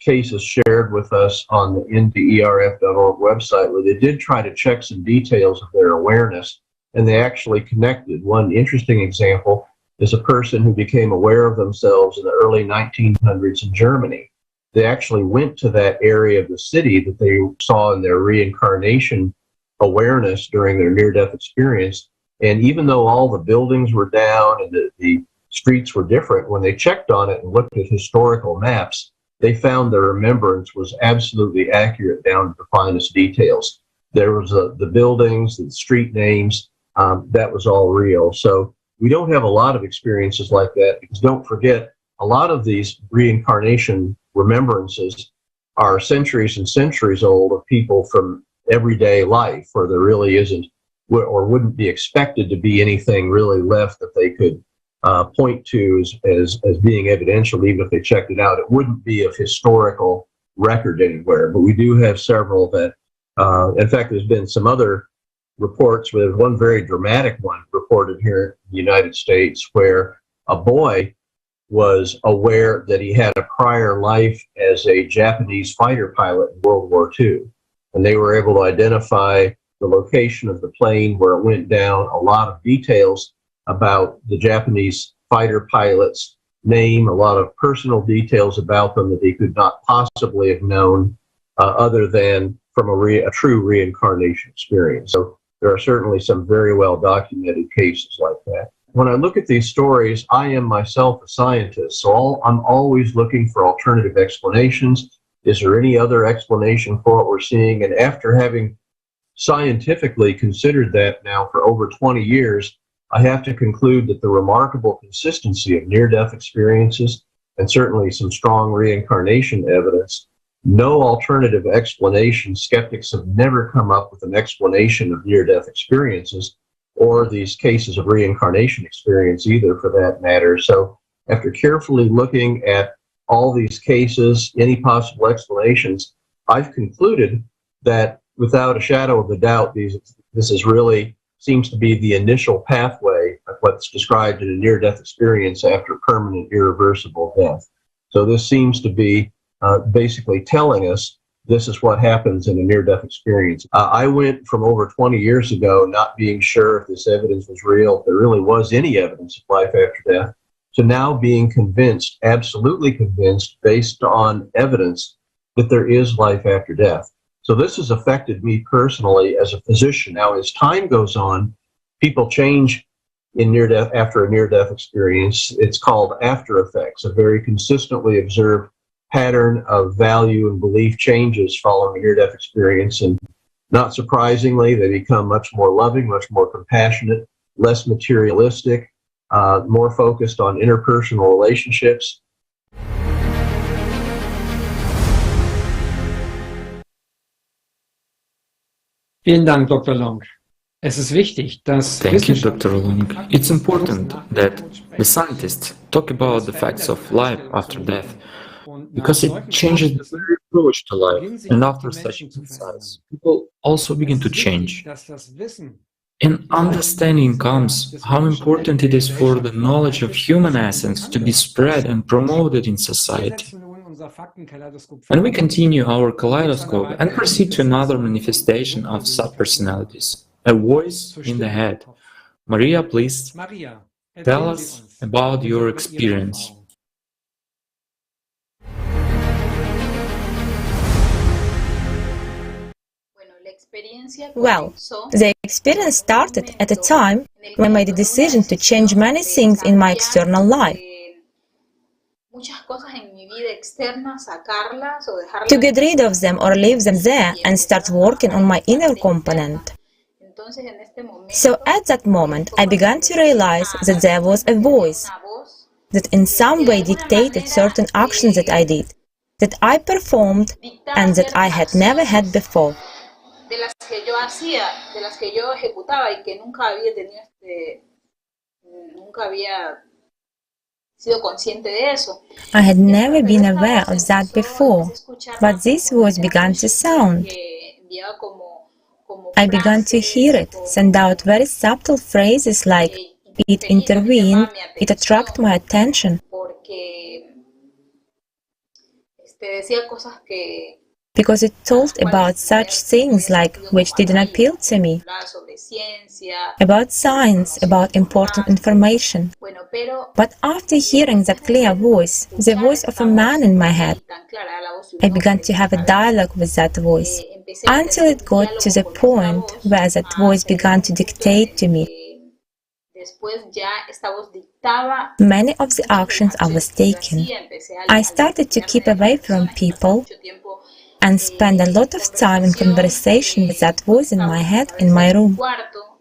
cases shared with us on the nderf.org website where they did try to check some details of their awareness, and they actually connected. One interesting example is a person who became aware of themselves in the early 1900s in Germany. They actually went to that area of the city that they saw in their reincarnation awareness during their near-death experience, and even though all the buildings were down and the streets were different, when they checked on it and looked at historical maps, they found their remembrance was absolutely accurate down to the finest details. There was the buildings, the street names, that was all real. So we don't have a lot of experiences like that, because don't forget, a lot of these reincarnation remembrances are centuries and centuries old of people from everyday life, where there really isn't or wouldn't be expected to be anything really left that they could point to as being evidential. Even if they checked it out, it wouldn't be of historical record anywhere. But we do have several that, in fact, there's been some other reports. There's one very dramatic one reported here in the United States where a boy was aware that he had a prior life as a Japanese fighter pilot in World War II. And they were able to identify the location of the plane where it went down, a lot of details about the Japanese fighter pilot's name, a lot of personal details about them that he could not possibly have known other than from a true reincarnation experience. So there are certainly some very well documented cases like that. When I look at these stories, I am myself a scientist, so I'm always looking for alternative explanations. Is there any other explanation for what we're seeing? And after having scientifically considered that now for over 20 years, I have to conclude that the remarkable consistency of near-death experiences, and certainly some strong reincarnation evidence, no alternative explanation. Skeptics have never come up with an explanation of near-death experiences, or these cases of reincarnation experience either, for that matter. So after carefully looking at all these cases, any possible explanations, I've concluded that without a shadow of a doubt, this is really seems to be the initial pathway of what's described in a near-death experience after permanent irreversible death. So this seems to be basically telling us this is what happens in a near-death experience. I went from over 20 years ago not being sure if this evidence was real, if there really was any evidence of life after death, to now being convinced, absolutely convinced, based on evidence that there is life after death. So this has affected me personally as a physician. Now, as time goes on, people change in near-death after a near-death experience. It's called after effects, a very consistently observed pattern of value and belief changes following a near-death experience. And not surprisingly, they become much more loving, much more compassionate, less materialistic, more focused on interpersonal relationships. Vielen Dank, Dr. Long. Es ist wichtig, dass Thank you, Dr. Long. It's important that the scientists talk about the facts of life after death, because it changes the very approach to life. And after such insights, people also begin to change. And understanding comes how important it is for the knowledge of human essence to be spread and promoted in society. And we continue our kaleidoscope and proceed to another manifestation of subpersonalities, a voice in the head, Maria, please tell us about your experience. Well, the experience started at a time when I made a decision to change many things in my external life. To get rid of them or leave them there and start working on my inner component. So at that moment, I began to realize that there was a voice that in some way dictated certain actions that I did, that I performed, and that I had never had before. I had never been aware of that before, but this voice began to sound. I began to hear it send out very subtle phrases like, it intervened, it attracted my attention. Because it told about such things like which didn't appeal to me, about science, about important information. But after hearing that clear voice, the voice of a man in my head, I began to have a dialogue with that voice, until it got to the point where that voice began to dictate to me many of the actions I was taking. I started to keep away from people and spend a lot of time in conversation with that voice in my head in my room.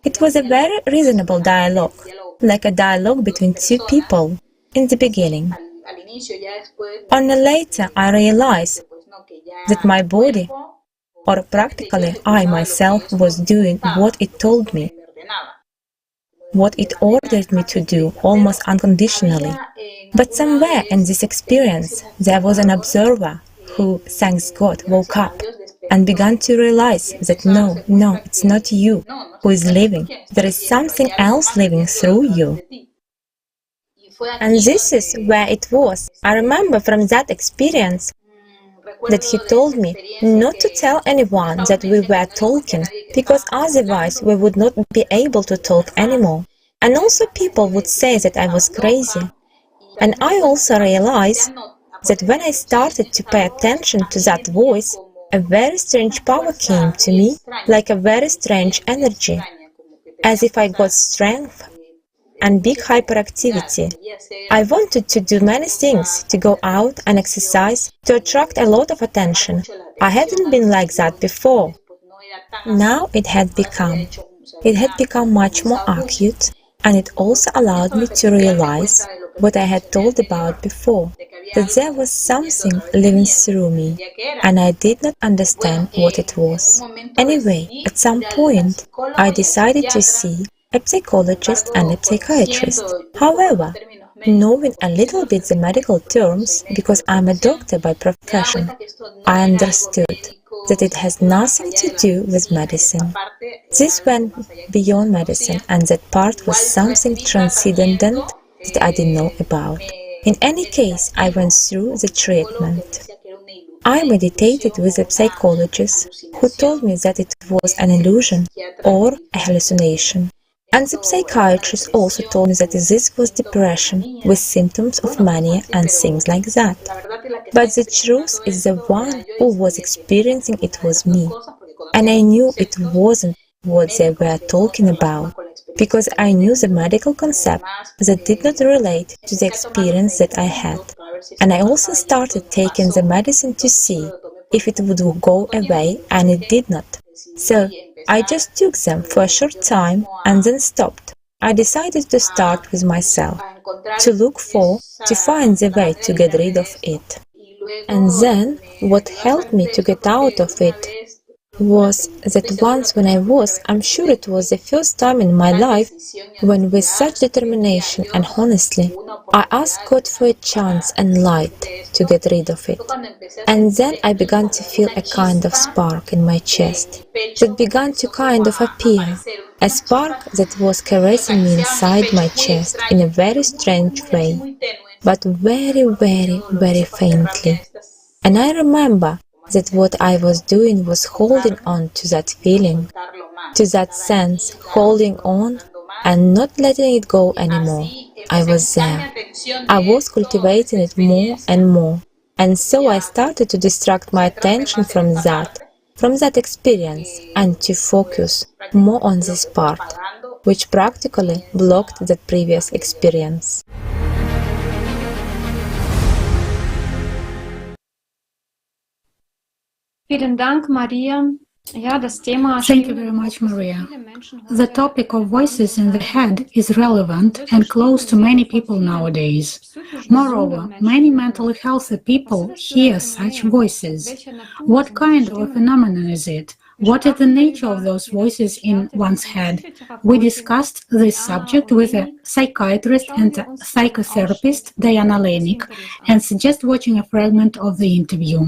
It was a very reasonable dialogue, like a dialogue between two people in the beginning. Only later I realized that my body, or practically I myself, was doing what it told me, what it ordered me to do almost unconditionally. But somewhere in this experience there was an observer who, thanks God, woke up and began to realize that no, it's not you who is living, there is something else living through you. And this is where it was. I remember from that experience that he told me not to tell anyone that we were talking, because otherwise we would not be able to talk anymore. And also people would say that I was crazy. And I also realized that when I started to pay attention to that voice, a very strange power came to me, like a very strange energy, as if I got strength and big hyperactivity. I wanted to do many things, to go out and exercise, to attract a lot of attention. I hadn't been like that before. Now it had become much more acute, and it also allowed me to realize what I had told about before, that there was something living through me, and I did not understand what it was. Anyway, at some point, I decided to see a psychologist and a psychiatrist. However, knowing a little bit the medical terms, because I'm a doctor by profession, I understood that it has nothing to do with medicine. This went beyond medicine, and that part was something transcendent that I didn't know about. In any case, I went through the treatment. I meditated with a psychologist who told me that it was an illusion or a hallucination. And the psychiatrist also told me that this was depression with symptoms of mania and things like that. But the truth is the one who was experiencing it was me. And I knew it wasn't what they were talking about, because I knew the medical concept that did not relate to the experience that I had. And I also started taking the medicine to see if it would go away, and it did not. So I just took them for a short time and then stopped. I decided to start with myself, to look for, to find the way to get rid of it. And then what helped me to get out of it was that once when I'm sure it was the first time in my life, when with such determination and honestly, I asked God for a chance and light to get rid of it. And then I began to feel a kind of spark in my chest that began to kind of appear, a spark that was caressing me inside my chest in a very strange way, but very, very, very faintly. And I remember that what I was doing was holding on to that feeling, to that sense, holding on and not letting it go anymore. I was there. I was cultivating it more and more. And so I started to distract my attention from that experience, and to focus more on this part, which practically blocked that previous experience. Thank you very much, Maria. The topic of voices in the head is relevant and close to many people nowadays. Moreover, many mentally healthy people hear such voices. What kind of a phenomenon is it? What is the nature of those voices in one's head? We discussed this subject with a psychiatrist and a psychotherapist, Diana Leinik, and suggest watching a fragment of the interview.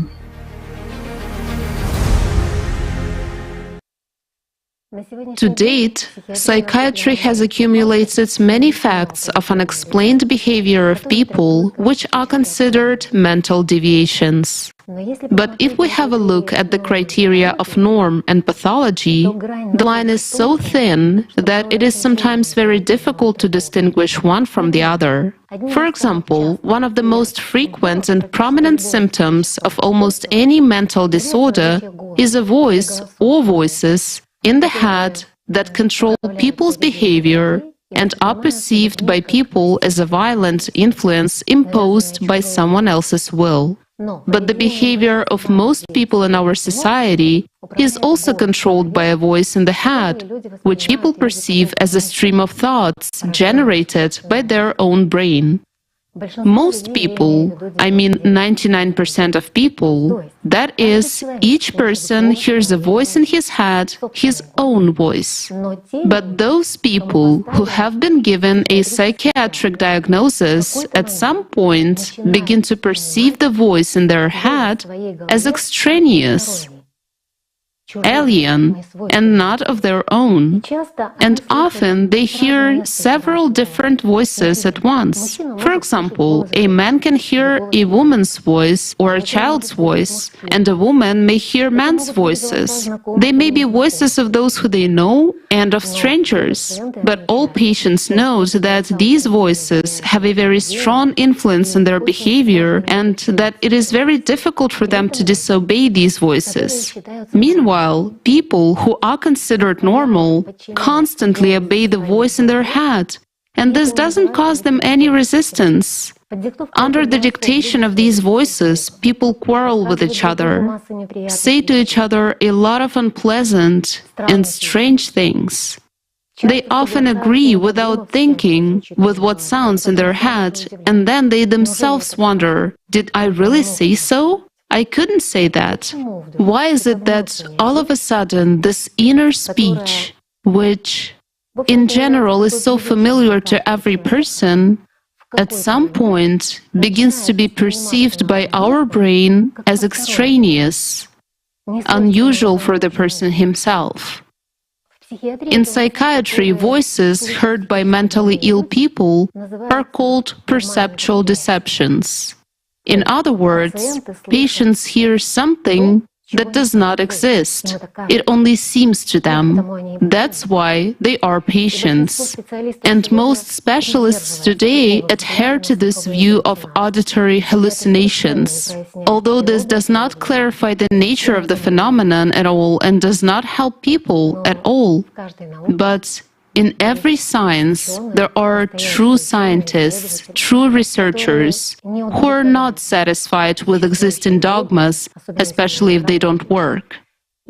To date, psychiatry has accumulated many facts of unexplained behavior of people which are considered mental deviations. But if we have a look at the criteria of norm and pathology, the line is so thin that it is sometimes very difficult to distinguish one from the other. For example, one of the most frequent and prominent symptoms of almost any mental disorder is a voice or voices in the head that control people's behavior and are perceived by people as a violent influence imposed by someone else's will. But the behavior of most people in our society is also controlled by a voice in the head, which people perceive as a stream of thoughts generated by their own brain. Most people, I mean 99% of people, that is, each person hears a voice in his head, his own voice. But those people who have been given a psychiatric diagnosis at some point begin to perceive the voice in their head as extraneous, alien, and not of their own. And often they hear several different voices at once. For example, a man can hear a woman's voice or a child's voice, and a woman may hear men's voices. They may be voices of those who they know and of strangers, but all patients know that these voices have a very strong influence on their behavior and that it is very difficult for them to disobey these voices. Meanwhile, people who are considered normal constantly obey the voice in their head, and this doesn't cause them any resistance. Under the dictation of these voices, people quarrel with each other, say to each other a lot of unpleasant and strange things. They often agree without thinking with what sounds in their head, and then they themselves wonder, did I really say so? I couldn't say that. Why is it that all of a sudden this inner speech, which in general is so familiar to every person, at some point begins to be perceived by our brain as extraneous, unusual for the person himself? In psychiatry, voices heard by mentally ill people are called perceptual deceptions. In other words, patients hear something that does not exist. It only seems to them. That's why they are patients. And most specialists today adhere to this view of auditory hallucinations. Although this does not clarify the nature of the phenomenon at all and does not help people at all, but in every science, there are true scientists, true researchers, who are not satisfied with existing dogmas, especially if they don't work,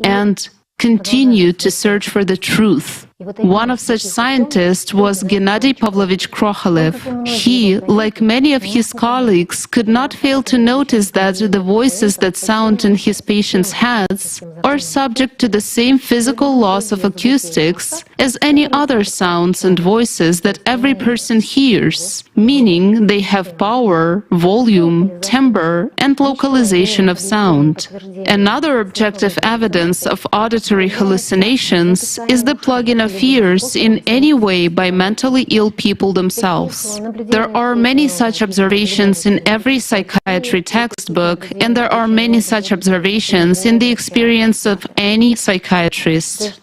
and continue to search for the truth. One of such scientists was Gennady Pavlovich Krokalev. He, like many of his colleagues, could not fail to notice that the voices that sound in his patients' heads are subject to the same physical laws of acoustics as any other sounds and voices that every person hears, meaning they have power, volume, timbre, and localization of sound. Another objective evidence of auditory hallucinations is the plug-in fears in any way by mentally ill people themselves. There are many such observations in every psychiatry textbook, and there are many such observations in the experience of any psychiatrist.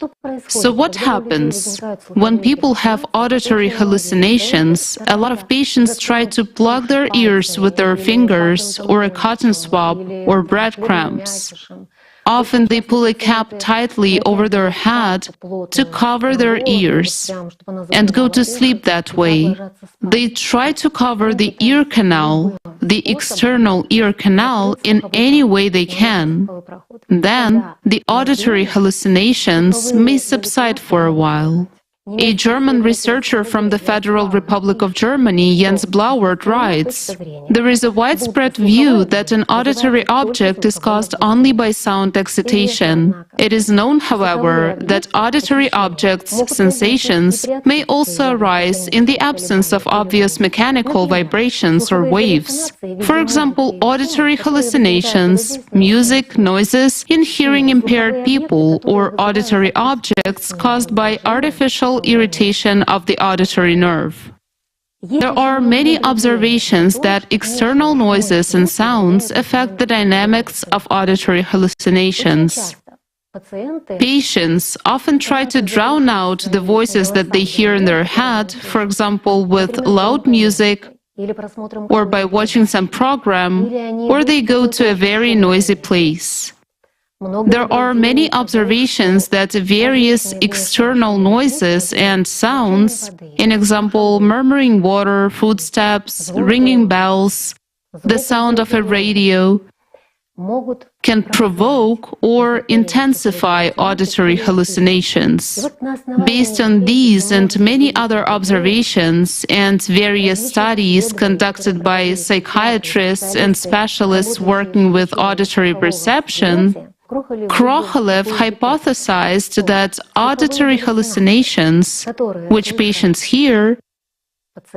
So what happens? When people have auditory hallucinations, a lot of patients try to plug their ears with their fingers or a cotton swab or breadcrumbs. Often they pull a cap tightly over their head to cover their ears and go to sleep that way. They try to cover the ear canal, the external ear canal, in any way they can. Then the auditory hallucinations may subside for a while. A German researcher from the Federal Republic of Germany, Jens Blauert, writes, "There is a widespread view that an auditory object is caused only by sound excitation. It is known, however, that auditory objects' sensations may also arise in the absence of obvious mechanical vibrations or waves. For example, auditory hallucinations, music, noises in hearing-impaired people, or auditory objects caused by artificial irritation of the auditory nerve." There are many observations that external noises and sounds affect the dynamics of auditory hallucinations. Patients often try to drown out the voices that they hear in their head, for example, with loud music, or by watching some program, or they go to a very noisy place. There are many observations that various external noises and sounds, in example, murmuring water, footsteps, ringing bells, the sound of a radio, can provoke or intensify auditory hallucinations. Based on these and many other observations and various studies conducted by psychiatrists and specialists working with auditory perception, Krokalev hypothesized that auditory hallucinations, which patients hear,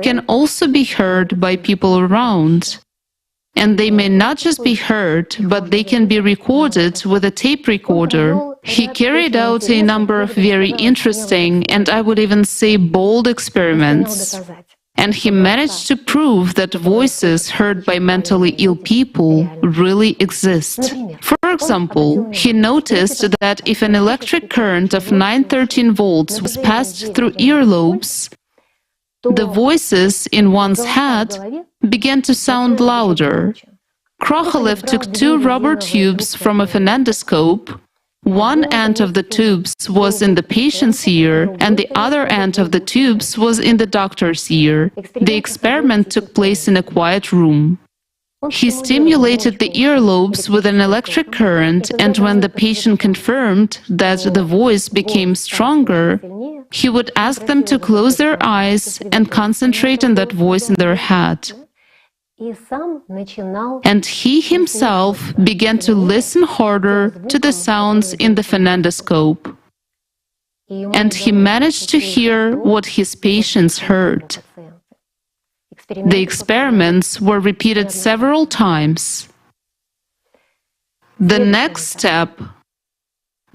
can also be heard by people around. And they may not just be heard, but they can be recorded with a tape recorder. He carried out a number of very interesting, and I would even say bold experiments. And he managed to prove that voices heard by mentally ill people really exist. For example, he noticed that if an electric current of 913 volts was passed through earlobes, the voices in one's head began to sound louder. Krokalev took 2 rubber tubes from a phonendoscope. One end of the tubes was in the patient's ear, and the other end of the tubes was in the doctor's ear. The experiment took place in a quiet room. He stimulated the earlobes with an electric current, and when the patient confirmed that the voice became stronger, he would ask them to close their eyes and concentrate on that voice in their head. And he himself began to listen harder to the sounds in the phonendoscope. And he managed to hear what his patients heard. The experiments were repeated several times. The next step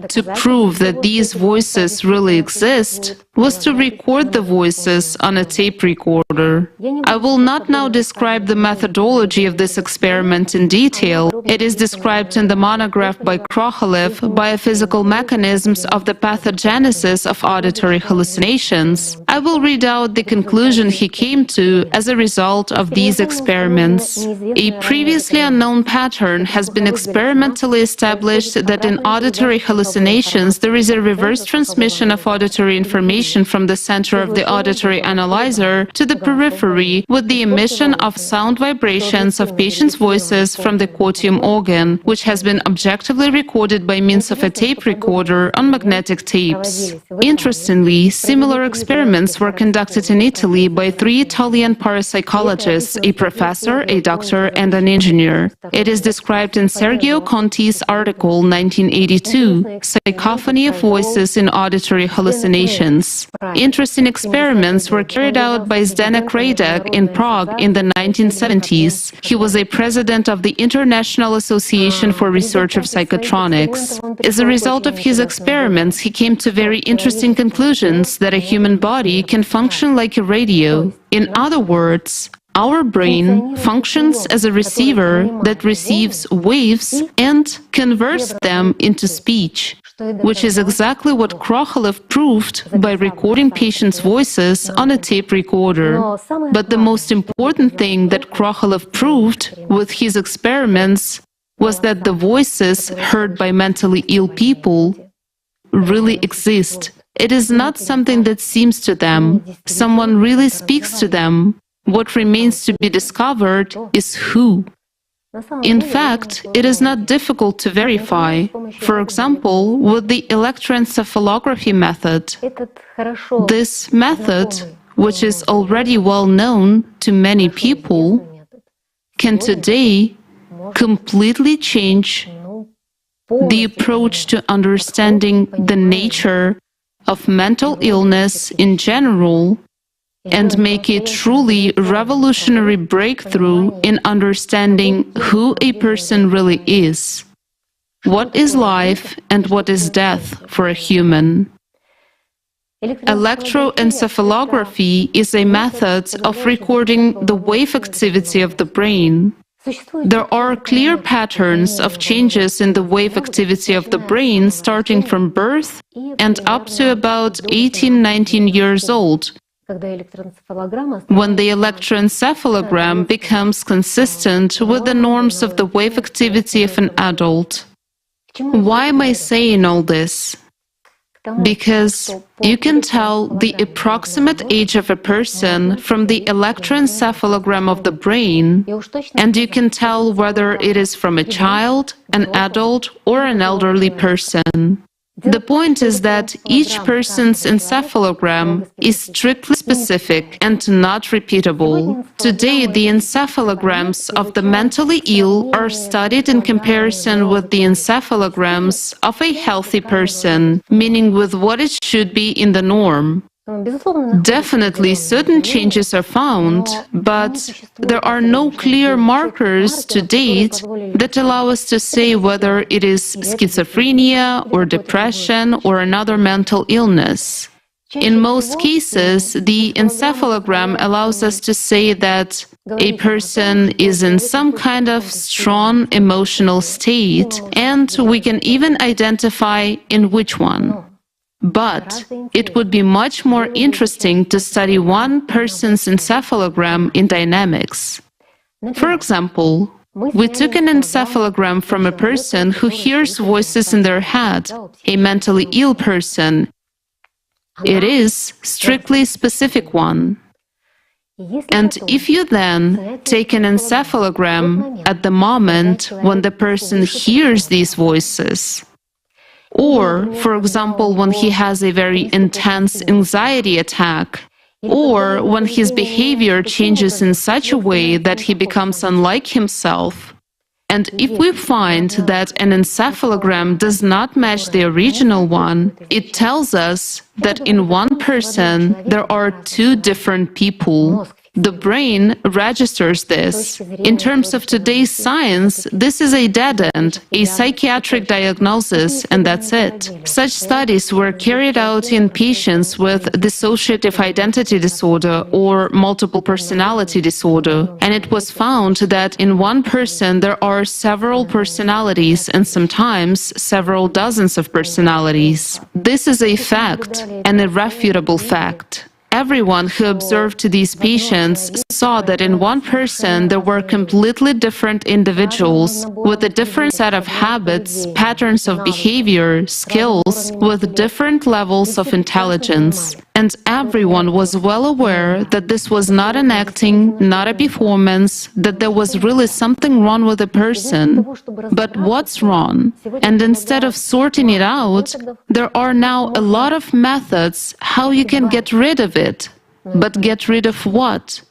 to prove that these voices really exist was to record the voices on a tape recorder. I will not now describe the methodology of this experiment in detail. It is described in the monograph by Krokalev, Biophysical Mechanisms of the Pathogenesis of Auditory Hallucinations. I will read out the conclusion he came to as a result of these experiments. A previously unknown pattern has been experimentally established that in auditory hallucinations there is a reverse transmission of auditory information from the center of the auditory analyzer to the periphery with the emission of sound vibrations of patients' voices from the quotium organ, which has been objectively recorded by means of a tape recorder on magnetic tapes. Interestingly, similar experiments were conducted in Italy by 3 Italian parapsychologists, a professor, a doctor, and an engineer. It is described in Sergio Conti's article 1982. cacophony of voices in auditory hallucinations. Interesting experiments were carried out by Zdeněk Radek in Prague in the 1970s. He was a president of the International Association for Research of Psychotronics. As a result of his experiments, he came to very interesting conclusions that a human body can function like a radio. In other words, our brain functions as a receiver that receives waves and converts them into speech, which is exactly what Krokalev proved by recording patients' voices on a tape recorder. But the most important thing that Krokalev proved with his experiments was that the voices heard by mentally ill people really exist. It is not something that seems to them. Someone really speaks to them. What remains to be discovered is who. In fact, it is not difficult to verify. For example, with the electroencephalography method. This method, which is already well known to many people, can today completely change the approach to understanding the nature of mental illness in general and make a truly revolutionary breakthrough in understanding who a person really is. What is life and what is death for a human? Electroencephalography is a method of recording the wave activity of the brain. There are clear patterns of changes in the wave activity of the brain starting from birth and up to about 18-19 years old, when the electroencephalogram becomes consistent with the norms of the wave activity of an adult. Why am I saying all this? Because you can tell the approximate age of a person from the electroencephalogram of the brain, and you can tell whether it is from a child, an adult, or an elderly person. The point is that each person's encephalogram is strictly specific and not repeatable. Today, the encephalograms of the mentally ill are studied in comparison with the encephalograms of a healthy person, meaning with what it should be in the norm. Definitely, certain changes are found, but there are no clear markers to date that allow us to say whether it is schizophrenia or depression or another mental illness. In most cases, the encephalogram allows us to say that a person is in some kind of strong emotional state, and we can even identify in which one. But it would be much more interesting to study one person's encephalogram in dynamics. For example, we took an encephalogram from a person who hears voices in their head, a mentally ill person. It is strictly a specific one. And if you then take an encephalogram at the moment when the person hears these voices, or, for example, when he has a very intense anxiety attack, or when his behavior changes in such a way that he becomes unlike himself. And if we find that an encephalogram does not match the original one, it tells us that in one person there are two different people. The brain registers this. In terms of today's science, this is a dead end, a psychiatric diagnosis, and that's it. Such studies were carried out in patients with dissociative identity disorder or multiple personality disorder, and it was found that in one person there are several personalities and sometimes several dozens of personalities. This is a fact, an irrefutable fact. Everyone who observed these patients saw that in one person there were completely different individuals with a different set of habits, patterns of behavior, skills, with different levels of intelligence. And everyone was well aware that this was not an acting, not a performance, that there was really something wrong with the person. But what's wrong? And instead of sorting it out, there are now a lot of methods how you can get rid of it. But get rid of what?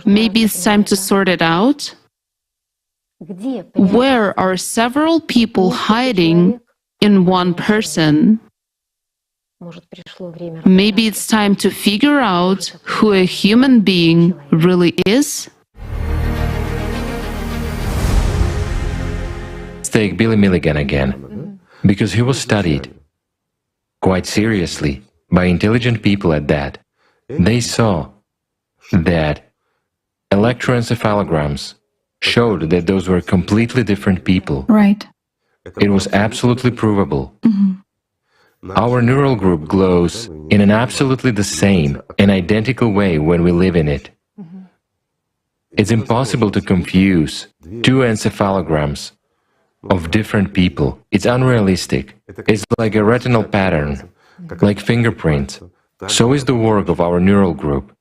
Maybe it's time to sort it out? where are several people hiding in one person? Maybe it's time to figure out who a human being really is? Let's take Billy Milligan again, because he was studied quite seriously by intelligent people at that. They saw that electroencephalograms showed that those were completely different people. Right. It was absolutely provable. Our neural group glows in an absolutely the same and identical way when we live in it. It's impossible to confuse two encephalograms of different people. It's unrealistic. It's like a retinal pattern, like fingerprints. So is the work of our neural group.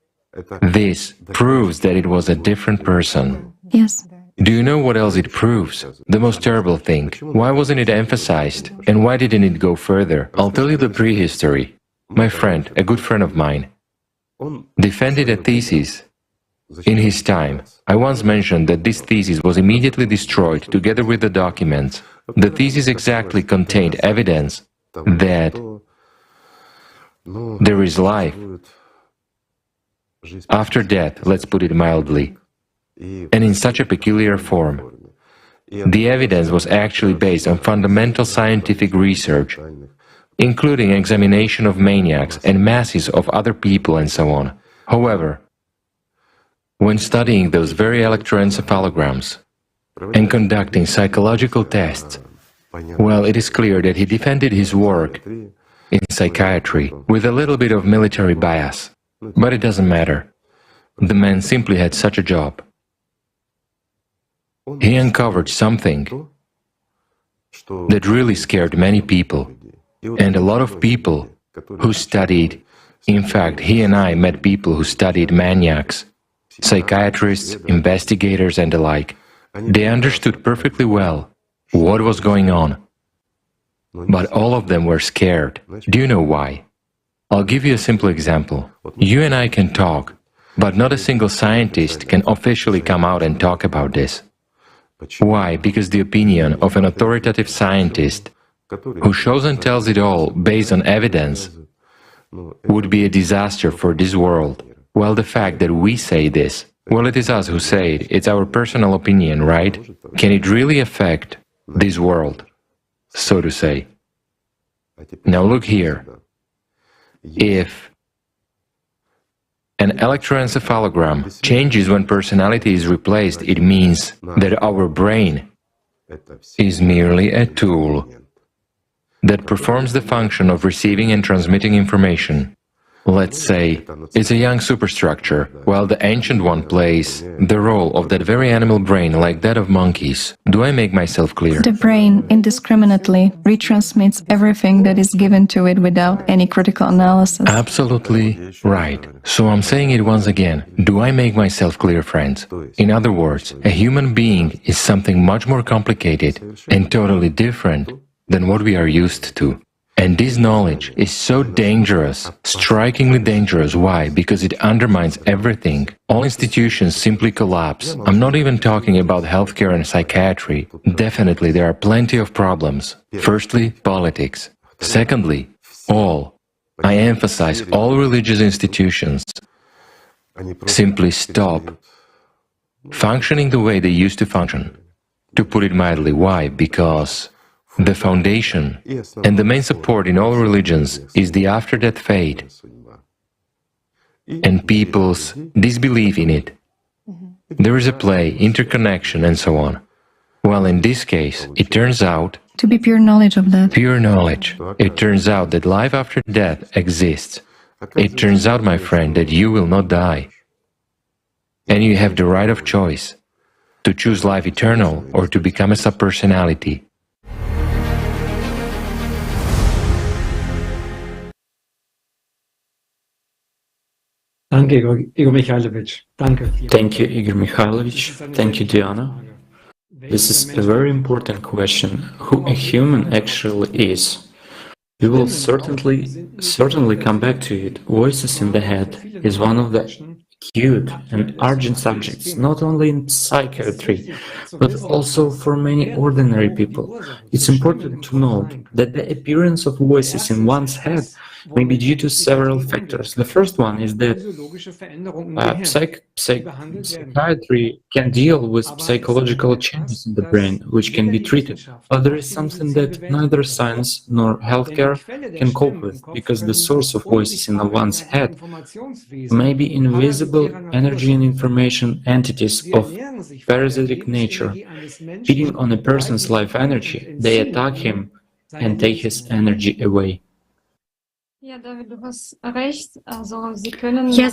This proves that it was a different person. Yes. Do you know what else it proves? The most terrible thing. Why wasn't it emphasized? And why didn't it go further? I'll tell you the prehistory. My friend, a good friend of mine, defended a thesis in his time. I once mentioned that this thesis was immediately destroyed together with the documents. The thesis exactly contained evidence that there is life after death, let's put it mildly, and in such a peculiar form. The evidence was actually based on fundamental scientific research, including examination of maniacs and masses of other people and so on. However, when studying those very electroencephalograms and conducting psychological tests, well, it is clear that he defended his work in psychiatry with a little bit of military bias. But it doesn't matter. The man simply had such a job. He uncovered something that really scared many people, and a lot of people who studied. In fact, he and I met people who studied maniacs, psychiatrists, investigators and the like. They understood perfectly well what was going on, but all of them were scared. Do you know why? I'll give you a simple example. You and I can talk, but not a single scientist can officially come out and talk about this. Why? Because the opinion of an authoritative scientist who shows and tells it all based on evidence would be a disaster for this world. Well, the fact that we say this, well, it is us who say it, it's our personal opinion, right? Can it really affect this world, so to say? Now look here. If an electroencephalogram changes when personality is replaced, it means that our brain is merely a tool that performs the function of receiving and transmitting information. Let's say it's a young superstructure, while the ancient one plays the role of that very animal brain like that of monkeys. Do I make myself clear? The brain indiscriminately retransmits everything that is given to it without any critical analysis. Absolutely right. So I'm saying it once again. Do I make myself clear, friends? In other words, a human being is something much more complicated and totally different than what we are used to. And this knowledge is so dangerous, strikingly dangerous. Why? Because it undermines everything. All institutions simply collapse. I'm not even talking about healthcare and psychiatry. Definitely, there are plenty of problems. Firstly, politics. Secondly, I emphasize all religious institutions simply stop functioning the way they used to function. To put it mildly, why? Because the foundation and the main support in all religions is the after-death fate and people's disbelief in it. There is a play, interconnection and so on. Well, in this case, it turns out to be pure knowledge of that. Pure knowledge. It turns out that life after death exists. It turns out, my friend, that you will not die. And you have the right of choice to choose life eternal or to become a subpersonality. Thank you, Igor Mikhailovich. Thank you, Igor Mikhailovich. Thank you, Diana. This is a very important question, who a human actually is. We will certainly come back to it. Voices in the head is one of the acute and urgent subjects, not only in psychiatry, but also for many ordinary people. It's important to note that the appearance of voices in one's head may be due to several factors. The first one is that psychiatry can deal with psychological changes in the brain, which can be treated. But there is something that neither science nor healthcare can cope with, because the source of voices in one's head may be invisible energy and information entities of parasitic nature. Feeding on a person's life energy, they attack him and take his energy away. Yes,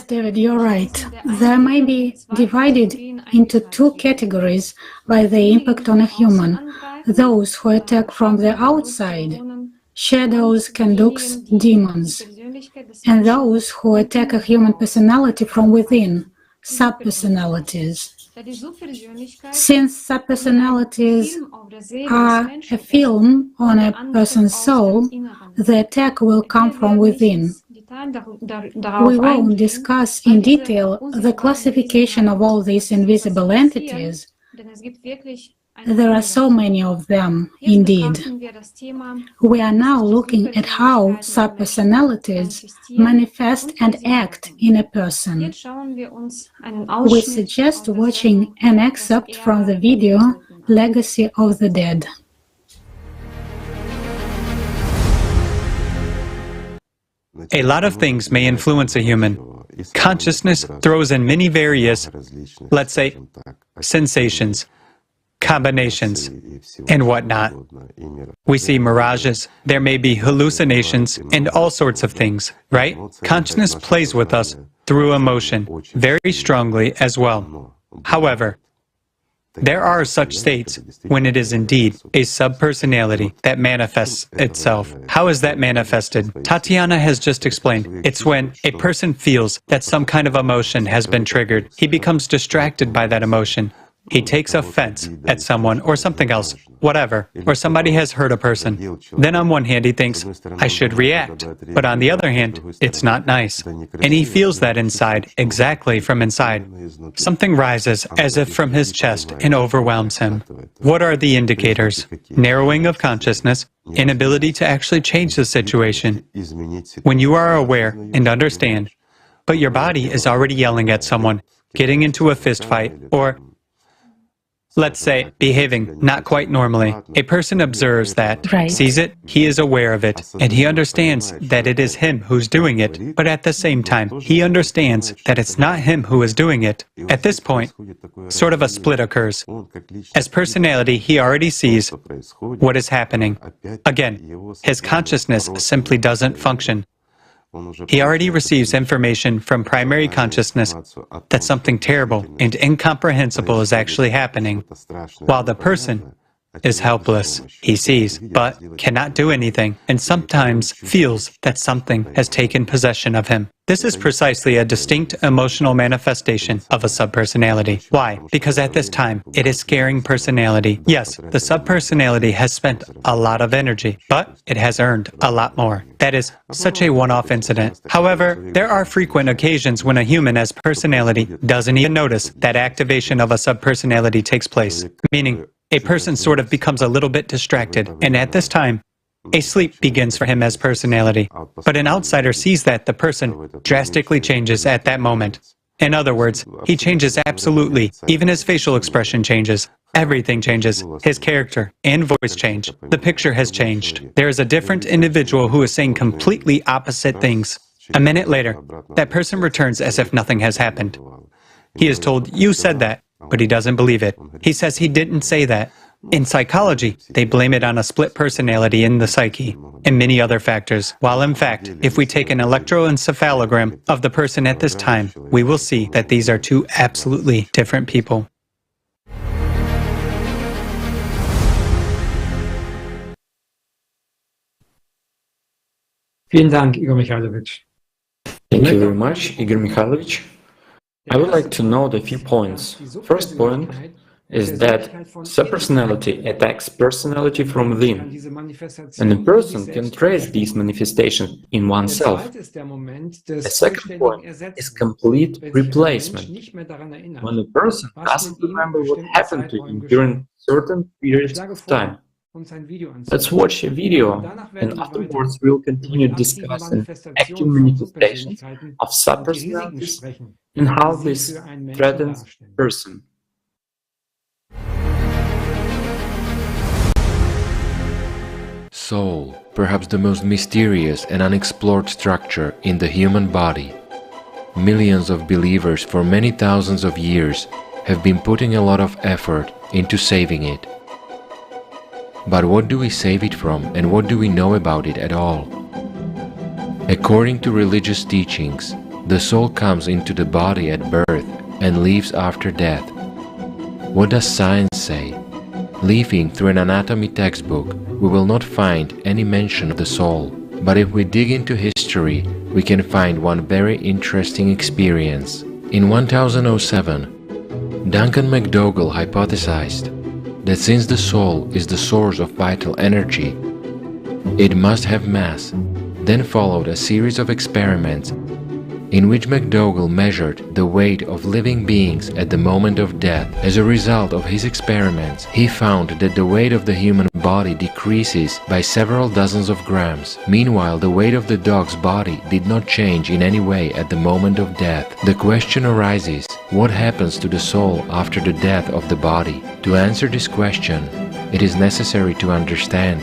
David, you're right. They may be divided into two categories by the impact on a human: those who attack from the outside, shadows, conducts, demons, and those who attack a human personality from within, subpersonalities. Since subpersonalities are a film on a person's soul, the attack will come from within. We won't discuss in detail the classification of all these invisible entities. There are so many of them, indeed. We are now looking at how subpersonalities manifest and act in a person. We suggest watching an excerpt from the video Legacy of the Dead. A lot of things may influence a human. Consciousness throws in many various, let's say, sensations, combinations, and whatnot. We see mirages, there may be hallucinations, and all sorts of things, right? Consciousness plays with us through emotion, very strongly as well. However, there are such states when it is indeed a subpersonality that manifests itself. How is that manifested? Tatiana has just explained. It's when a person feels that some kind of emotion has been triggered. He becomes distracted by that emotion. He takes offense at someone or something else, whatever, or somebody has hurt a person. Then on one hand he thinks, I should react, but on the other hand, it's not nice. And he feels that inside, exactly from inside. Something rises as if from his chest and overwhelms him. What are the indicators? Narrowing of consciousness, inability to actually change the situation. When you are aware and understand, but your body is already yelling at someone, getting into a fist fight, or let's say, behaving not quite normally. A person observes that, sees it, he is aware of it, and he understands that it is him who's doing it, but at the same time, he understands that it's not him who is doing it. At this point, sort of a split occurs. As personality, he already sees what is happening. Again, his consciousness simply doesn't function. He already receives information from primary consciousness that something terrible and incomprehensible is actually happening, while the person is helpless. He sees, but cannot do anything, and sometimes feels that something has taken possession of him. This is precisely a distinct emotional manifestation of a subpersonality. Why? Because at this time, it is scaring personality. Yes, the subpersonality has spent a lot of energy, but it has earned a lot more. That is such a one-off incident. However, there are frequent occasions when a human as personality doesn't even notice that activation of a subpersonality takes place, meaning a person sort of becomes a little bit distracted, and at this time, a sleep begins for him as personality. But an outsider sees that the person drastically changes at that moment. In other words, he changes absolutely, even his facial expression changes. Everything changes. His character and voice change. The picture has changed. There is a different individual who is saying completely opposite things. A minute later, that person returns as if nothing has happened. He is told, "You said that," but he doesn't believe it. He says he didn't say that. In psychology, they blame it on a split personality in the psyche and many other factors, while in fact, if we take an electroencephalogram of the person at this time, we will see that these are two absolutely different people. Vielen Dank, Igor Mikhailovich. Thank you very much, Igor Mikhailovich. I would like to note a few points. First point, is that subpersonality attacks personality from within, and a person can trace these manifestations in oneself. The second point is complete replacement. When a person doesn't remember what happened to him during certain periods of time. Let's watch a video, and afterwards we'll continue discussing active manifestations of subpersonalities and how this threatens a person. Soul, perhaps the most mysterious and unexplored structure in the human body. Millions of believers for many thousands of years have been putting a lot of effort into saving it. But what do we save it from, and what do we know about it at all? According to religious teachings, the soul comes into the body at birth and leaves after death. What does science say? Leafing through an anatomy textbook, we will not find any mention of the soul. But if we dig into history, we can find one very interesting experience. In 1007, Duncan McDougall hypothesized that since the soul is the source of vital energy, it must have mass. Then followed a series of experiments in which McDougall measured the weight of living beings at the moment of death. As a result of his experiments, he found that the weight of the human body decreases by several dozens of grams. Meanwhile, the weight of the dog's body did not change in any way at the moment of death. The question arises, what happens to the soul after the death of the body? To answer this question, it is necessary to understand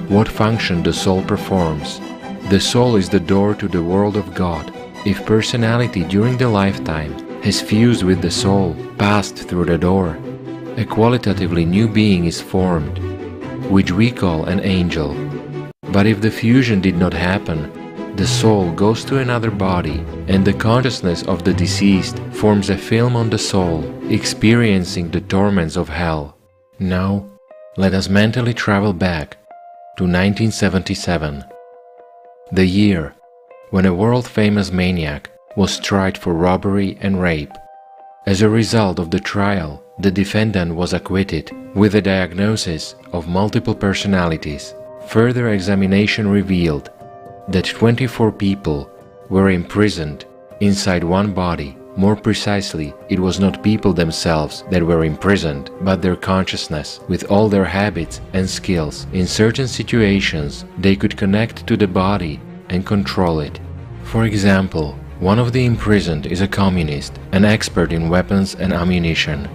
what function the soul performs. The soul is the door to the world of God. If personality during the lifetime has fused with the soul, passed through the door, a qualitatively new being is formed, which we call an angel. But if the fusion did not happen, the soul goes to another body, and the consciousness of the deceased forms a film on the soul, experiencing the torments of hell. Now, let us mentally travel back to 1977, the year when a world-famous maniac was tried for robbery and rape. As a result of the trial, the defendant was acquitted with a diagnosis of multiple personalities. Further examination revealed that 24 people were imprisoned inside one body. More precisely, it was not people themselves that were imprisoned, but their consciousness, with all their habits and skills. In certain situations, they could connect to the body and control it. For example, one of the imprisoned is a communist, an expert in weapons and ammunition,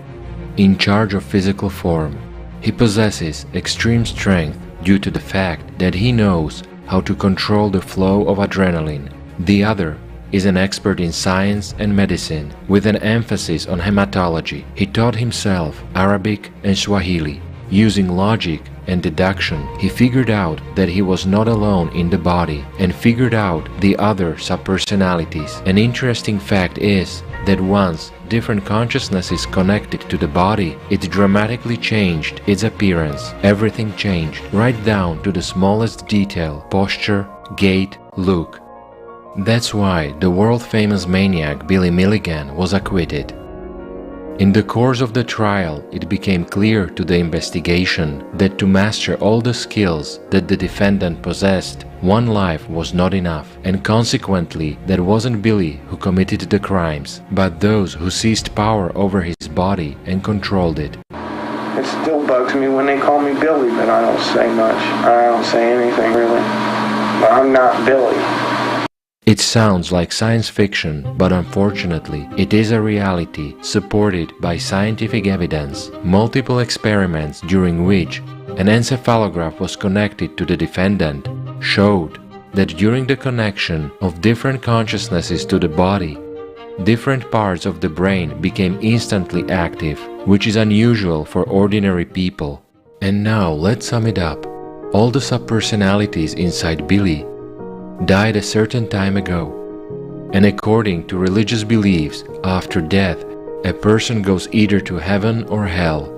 in charge of physical form. He possesses extreme strength due to the fact that he knows how to control the flow of adrenaline. The other is an expert in science and medicine, with an emphasis on hematology. He taught himself Arabic and Swahili. Using logic and deduction, he figured out that he was not alone in the body, and figured out the other subpersonalities. An interesting fact is that once different consciousnesses connected to the body, it dramatically changed its appearance. Everything changed, right down to the smallest detail, posture, gait, look. That's why the world-famous maniac Billy Milligan was acquitted. In the course of the trial, it became clear to the investigation that to master all the skills that the defendant possessed, one life was not enough, and consequently, that wasn't Billy who committed the crimes, but those who seized power over his body and controlled it. It still bugs me when they call me Billy, but I don't say much. I don't say anything really. I'm not Billy. It sounds like science fiction, but unfortunately, it is a reality supported by scientific evidence. Multiple experiments during which an encephalograph was connected to the defendant showed that during the connection of different consciousnesses to the body, different parts of the brain became instantly active, which is unusual for ordinary people. And now let's sum it up. All the subpersonalities inside Billy died a certain time ago, and according to religious beliefs, after death, a person goes either to heaven or hell.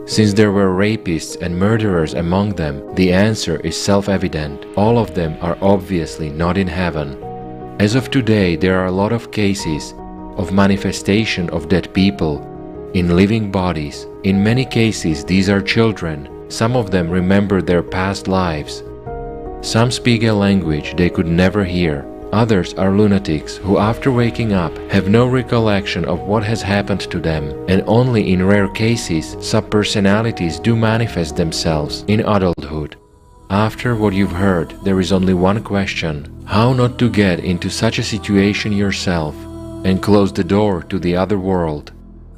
Since there were rapists and murderers among them, the answer is self-evident. All of them are obviously not in heaven. As of today, there are a lot of cases of manifestation of dead people in living bodies. In many cases, these are children. Some of them remember their past lives. Some speak a language they could never hear. Others are lunatics who, after waking up, have no recollection of what has happened to them, and only in rare cases subpersonalities do manifest themselves in adulthood. After what you've heard, there is only one question: how not to get into such a situation yourself and close the door to the other world?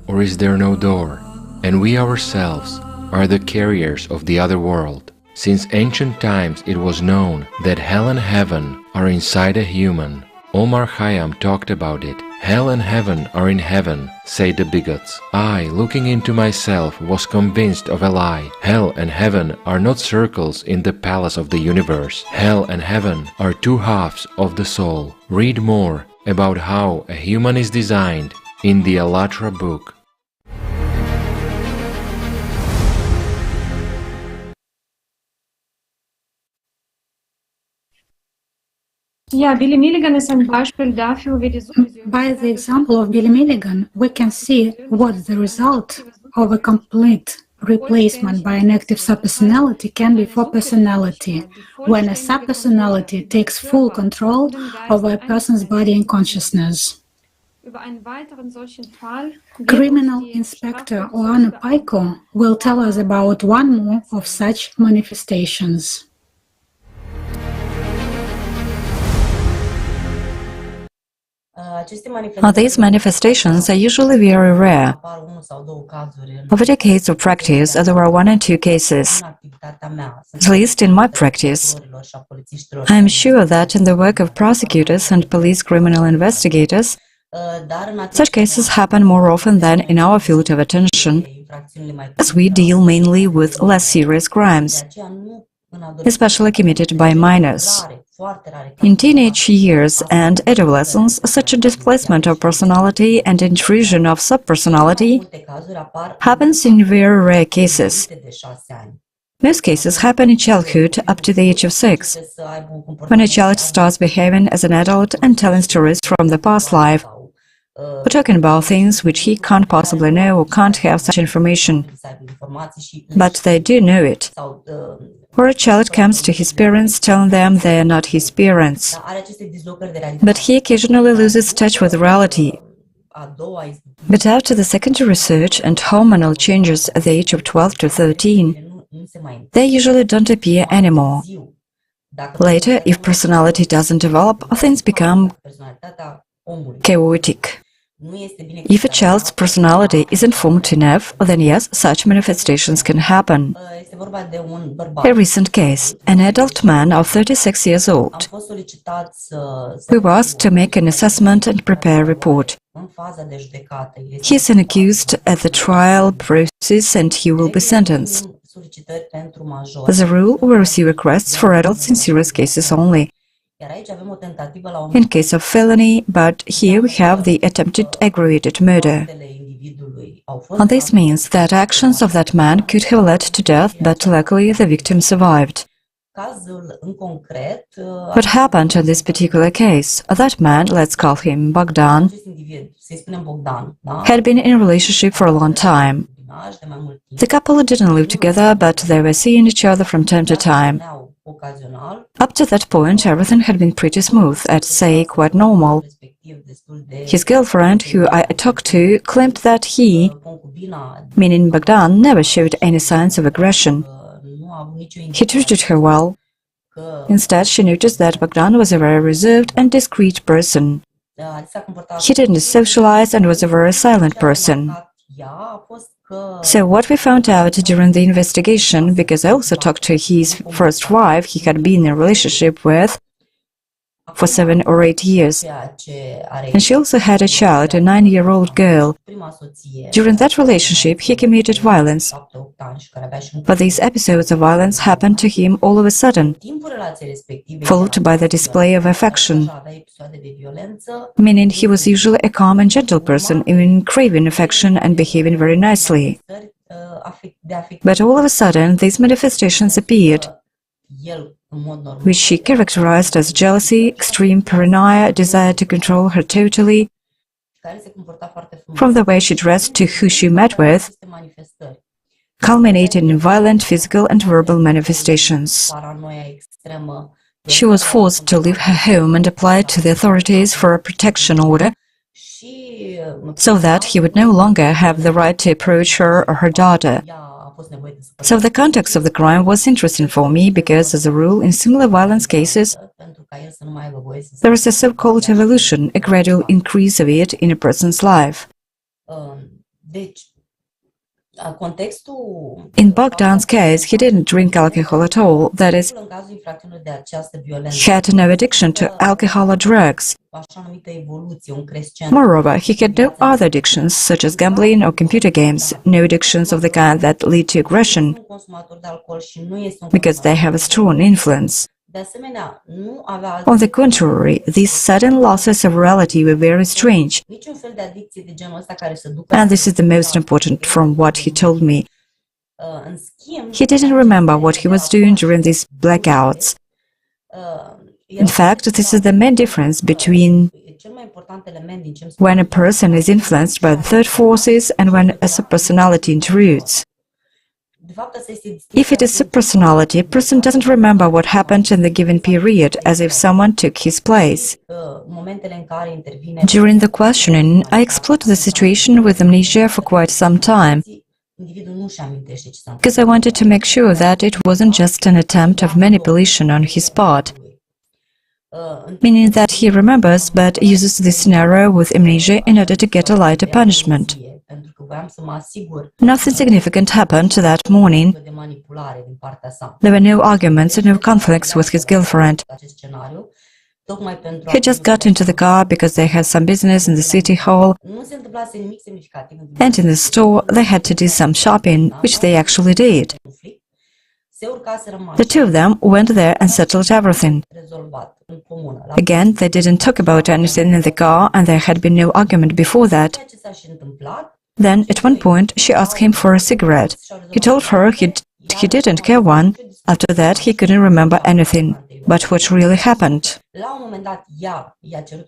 Or is there no door, and we ourselves are the carriers of the other world? Since ancient times it was known that hell and heaven are inside a human. Omar Khayyam talked about it. Hell and heaven are in heaven, say the bigots. I, looking into myself, was convinced of a lie. Hell and heaven are not circles in the palace of the universe. Hell and heaven are two halves of the soul. Read more about how a human is designed in the Allathyar book. By the example of Billy Milligan, we can see what the result of a complete replacement by an active subpersonality can be for personality, when a subpersonality takes full control over a person's body and consciousness. Criminal Inspector Oana Paiko will tell us about one more of such manifestations. These manifestations are usually very rare. Over decades of practice, there were 1 or 2 cases. At least in my practice, I am sure that in the work of prosecutors and police criminal investigators, such cases happen more often than in our field of attention, as we deal mainly with less serious crimes, especially committed by minors. In teenage years and adolescence, such a displacement of personality and intrusion of subpersonality happens in very rare cases. Most cases happen in childhood up to the age of 6, when a child starts behaving as an adult and telling stories from the past life, or talking about things which he can't possibly know or can't have such information, but they do know it. Or a child comes to his parents telling them they are not his parents, but he occasionally loses touch with reality. But after the secondary research and hormonal changes at the age of 12 to 13, they usually don't appear anymore. Later, if personality doesn't develop, things become chaotic. If a child's personality isn't formed enough, then yes, such manifestations can happen. A recent case, an adult man of 36 years old. We were asked to make an assessment and prepare a report. He is an accused at the trial process and he will be sentenced. As a rule, we receive requests for adults in serious cases only. In case of felony, but here we have the attempted aggravated murder. And this means that actions of that man could have led to death, but luckily the victim survived. What happened in this particular case? That man, let's call him Bogdan, had been in a relationship for a long time. The couple didn't live together, but they were seeing each other from time to time. Up to that point, everything had been pretty smooth, I'd say quite normal. His girlfriend, who I talked to, claimed that he, meaning Bogdan, never showed any signs of aggression. He treated her well. Instead, she noticed that Bogdan was a very reserved and discreet person. He didn't socialize and was a very silent person. So what we found out during the investigation, because I also talked to his first wife he had been in a relationship with for 7 or 8 years, and she also had a child, a 9-year-old girl. During that relationship, he committed violence, but these episodes of violence happened to him all of a sudden, followed by the display of affection, meaning he was usually a calm and gentle person, even craving affection and behaving very nicely. But all of a sudden, these manifestations appeared, which she characterized as jealousy, extreme paranoia, desire to control her totally, from the way she dressed to who she met with, culminating in violent physical and verbal manifestations. She was forced to leave her home and apply to the authorities for a protection order so that he would no longer have the right to approach her or her daughter. So the context of the crime was interesting for me because, as a rule, in similar violence cases, there is a so-called evolution, a gradual increase of it in a person's life. In Bogdan's case, he didn't drink alcohol at all, that is, he had no addiction to alcohol or drugs. Moreover, he had no other addictions, such as gambling or computer games, no addictions of the kind that lead to aggression, because they have a strong influence. On the contrary, these sudden losses of reality were very strange, and this is the most important from what he told me. He didn't remember what he was doing during these blackouts. In fact, this is the main difference between when a person is influenced by the third forces and when a subpersonality intrudes. If it is subpersonality, a person doesn't remember what happened in the given period, as if someone took his place. During the questioning, I explored the situation with amnesia for quite some time, because I wanted to make sure that it wasn't just an attempt of manipulation on his part, meaning that he remembers but uses this scenario with amnesia in order to get a lighter punishment. Nothing significant happened that morning. There were no arguments and no conflicts with his girlfriend. He just got into the car because they had some business in the city hall, and in the store they had to do some shopping, which they actually did. The two of them went there and settled everything. Again, they didn't talk about anything in the car, and there had been no argument before that. Then, at one point, she asked him for a cigarette. He told her he didn't care one. After that, he couldn't remember anything. But what really happened?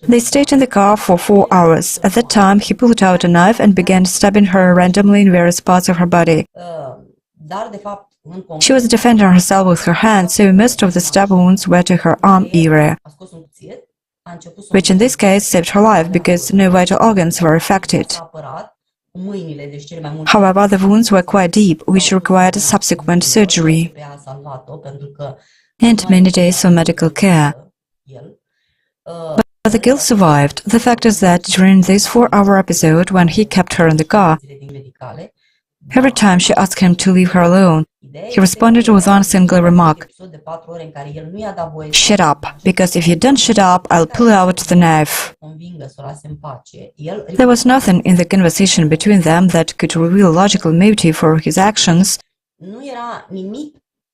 They stayed in the car for 4 hours. At that time, he pulled out a knife and began stabbing her randomly in various parts of her body. She was defending herself with her hands, so most of the stab wounds were to her arm area, which in this case saved her life because no vital organs were affected. However, the wounds were quite deep, which required subsequent surgery and many days of medical care. But the girl survived. The fact is that during this 4-hour episode, when he kept her in the car, every time she asked him to leave her alone, he responded with one single remark: "Shut up, because if you don't shut up, I'll pull out the knife." There was nothing in the conversation between them that could reveal logical motive for his actions.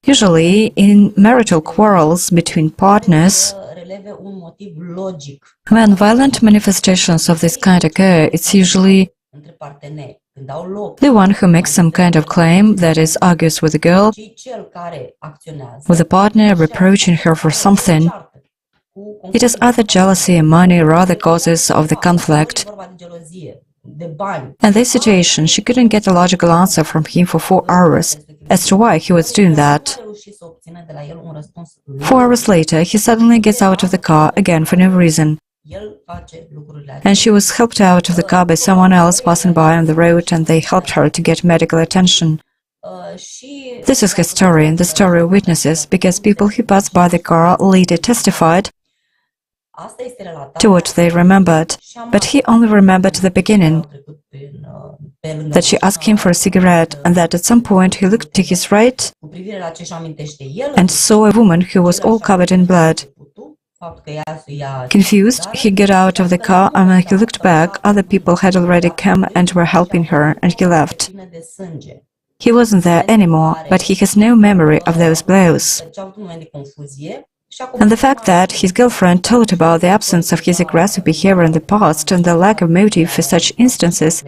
Usually, in marital quarrels between partners, when violent manifestations of this kind occur, it's usually the one who makes some kind of claim, that is, argues with the girl, with the partner reproaching her for something. It is either jealousy, money, or other causes of the conflict. In this situation, she couldn't get a logical answer from him for 4 hours as to why he was doing that. 4 hours later, he suddenly gets out of the car, again for no reason, and she was helped out of the car by someone else passing by on the road, and they helped her to get medical attention. This is her story and the story of witnesses, because people who passed by the car later testified to what they remembered, but he only remembered the beginning, that she asked him for a cigarette, and that at some point he looked to his right and saw a woman who was all covered in blood. Confused, he got out of the car, and when he looked back, other people had already come and were helping her, and he left. He wasn't there anymore, but he has no memory of those blows. And the fact that his girlfriend told about the absence of his aggressive behavior in the past and the lack of motive for such instances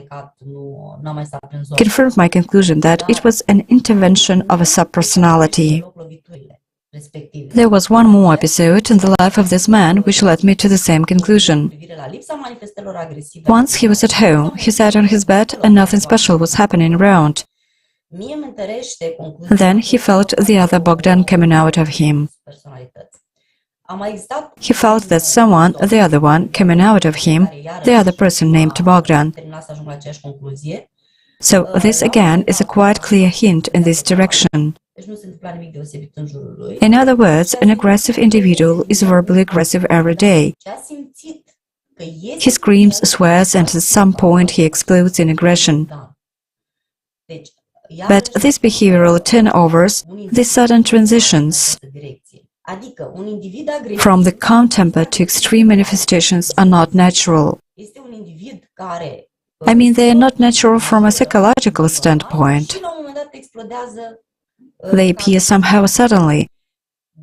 confirmed my conclusion that it was an intervention of a subpersonality. There was one more episode in the life of this man which led me to the same conclusion. Once he was at home, he sat on his bed and nothing special was happening around. Then he felt the other Bogdan coming out of him. He felt that someone, the other one, coming out of him, the other person named Bogdan. So this again is a quite clear hint in this direction. In other words, an aggressive individual is verbally aggressive every day. He screams, swears, and at some point he explodes in aggression. But these behavioral turnovers, these sudden transitions from the calm temper to extreme manifestations are not natural. I mean, they are not natural from a psychological standpoint. They appear somehow suddenly.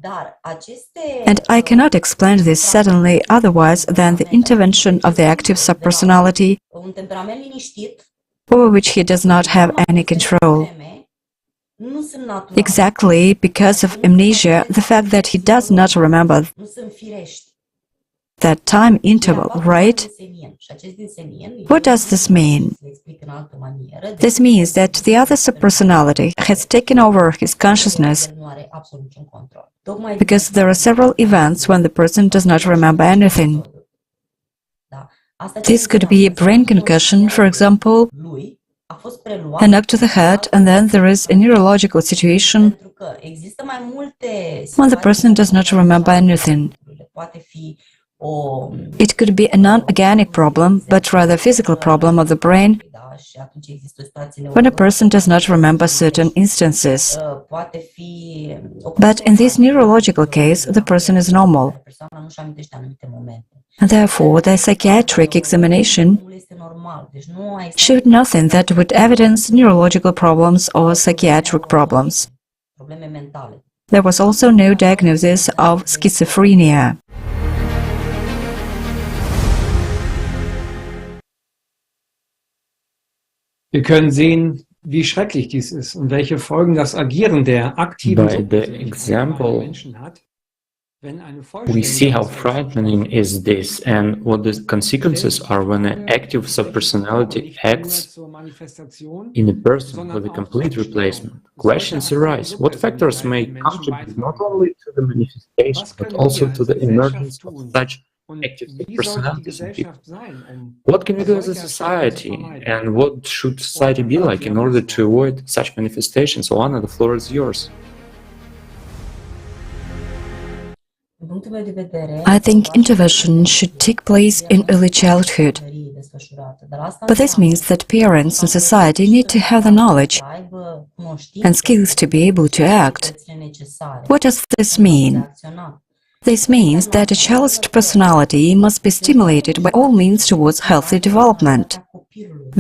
And I cannot explain this suddenly otherwise than the intervention of the active subpersonality, over which he does not have any control. Exactly because of amnesia, the fact that he does not remember that time interval, right? What does this mean? This means that the other subpersonality has taken over his consciousness because there are several events when the person does not remember anything. This could be a brain concussion, for example, a knock to the head, and then there is a neurological situation when the person does not remember anything. It could be a non-organic problem, but rather a physical problem of the brain when a person does not remember certain instances. But in this neurological case, the person is normal. Therefore, the psychiatric examination showed nothing that would evidence neurological problems or psychiatric problems. There was also no diagnosis of schizophrenia. Wir können sehen, wie schrecklich dies ist und welche Folgen das Agieren der aktiven Menschen hat. We see how frightening is this and what the consequences are when an active subpersonality acts in a person with a complete replacement. Questions arise. What factors may contribute not only to the manifestation but also to the emergence of such active subpersonalities in people? What can we do as a society, and what should society be like in order to avoid such manifestations? Oana, the floor is yours. I think intervention should take place in early childhood. But this means that parents and society need to have the knowledge and skills to be able to act. What does this mean? This means that a child's personality must be stimulated by all means towards healthy development.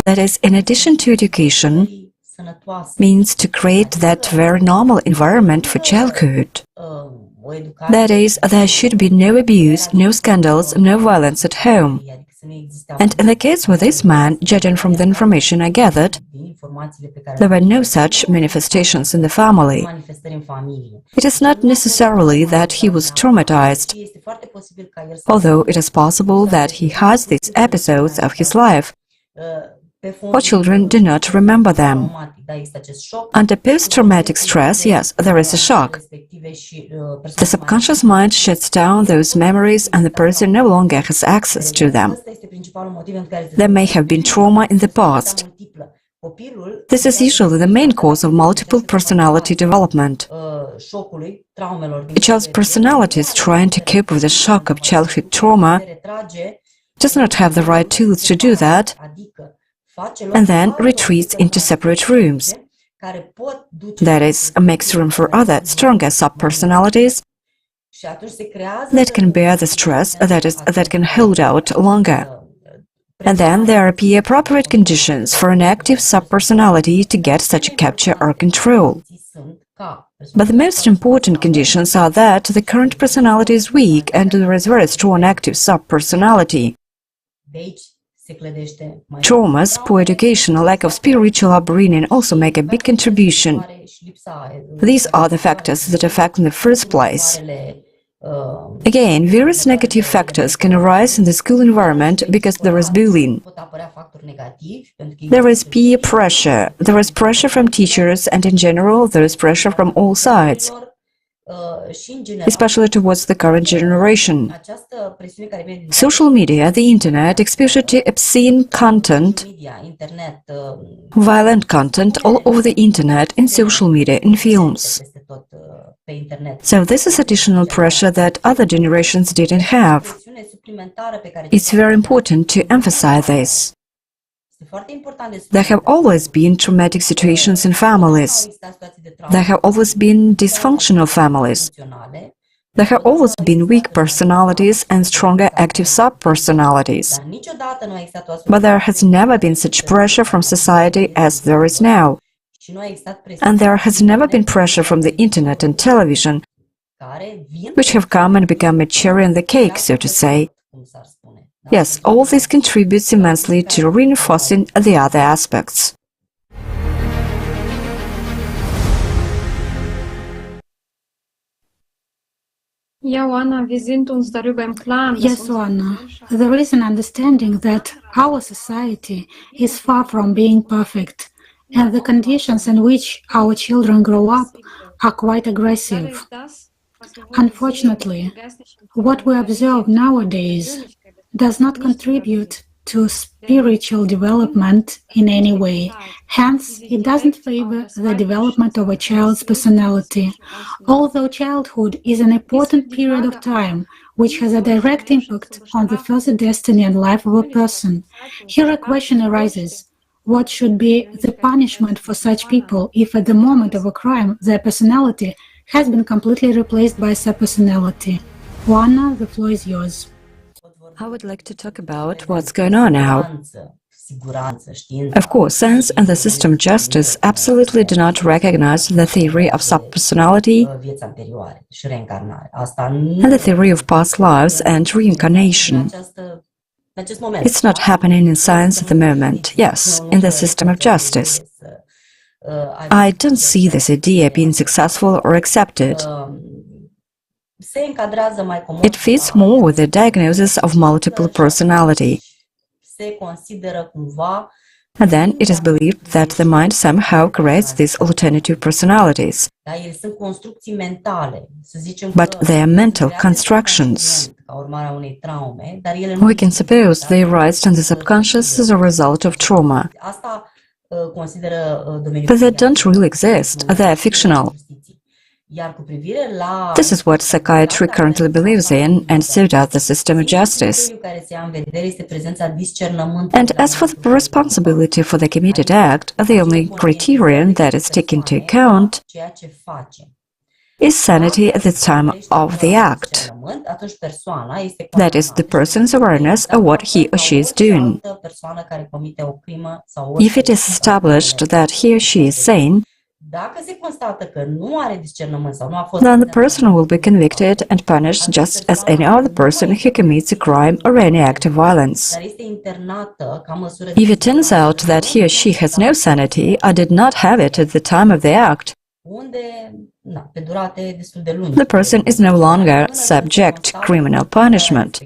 That is, in addition to education, means to create that very normal environment for childhood. That is, there should be no abuse, no scandals, no violence at home. And in the case with this man, judging from the information I gathered, there were no such manifestations in the family. It is not necessarily that he was traumatized, although it is possible that he has these episodes of his life, or children do not remember them. Under post-traumatic stress, yes, there is a shock. The subconscious mind shuts down those memories and the person no longer has access to them. There may have been trauma in the past. This is usually the main cause of multiple personality development. A child's personality is trying to cope with the shock of childhood trauma, does not have the right tools to do that, and then retreats into separate rooms. That is, makes room for other, stronger subpersonalities that can bear the stress, that can hold out longer. And then there appear appropriate conditions for an active subpersonality to get such a capture or control. But the most important conditions are that the current personality is weak and there is very strong active subpersonality. Traumas, poor education, a lack of spiritual upbringing also make a big contribution. These are the factors that affect in the first place. Again, various negative factors can arise in the school environment because there is bullying. There is peer pressure, there is pressure from teachers, and in general there is pressure from all sides, especially towards the current generation. Social media, the internet, exposure to obscene content, violent content all over the internet, in social media, in films. So this is additional pressure that other generations didn't have. It's very important to emphasize this. There have always been traumatic situations in families. There have always been dysfunctional families. There have always been weak personalities and stronger active subpersonalities. But there has never been such pressure from society as there is now. And there has never been pressure from the internet and television, which have come and become a cherry on the cake, so to say. Yes, all this contributes immensely to reinforcing the other aspects. Yes, Oana, there is an understanding that our society is far from being perfect, and the conditions in which our children grow up are quite aggressive. Unfortunately, what we observe nowadays does not contribute to spiritual development in any way. Hence, it doesn't favor the development of a child's personality, although childhood is an important period of time which has a direct impact on the further destiny and life of a person. Here a question arises: what should be the punishment for such people if at the moment of a crime their personality has been completely replaced by a subpersonality? Oana, the floor is yours. I would like to talk about what's going on now. Of course, science and the system of justice absolutely do not recognize the theory of subpersonality and the theory of past lives and reincarnation. It's not happening in science at the moment, yes, in the system of justice. I don't see this idea being successful or accepted. It fits more with the diagnosis of multiple personality. And then it is believed that the mind somehow creates these alternative personalities. But they are mental constructions. We can suppose they arise in the subconscious as a result of trauma. But they don't really exist, they are fictional. This is what psychiatry currently believes in, and so does the system of justice. And as for the responsibility for the committed act, the only criterion that is taken into account is sanity at the time of the act. That is, the person's awareness of what he or she is doing. If it is established that he or she is sane, then the person will be convicted and punished just as any other person who commits a crime or any act of violence. If it turns out that he or she has no sanity or did not have it at the time of the act, the person is no longer subject to criminal punishment,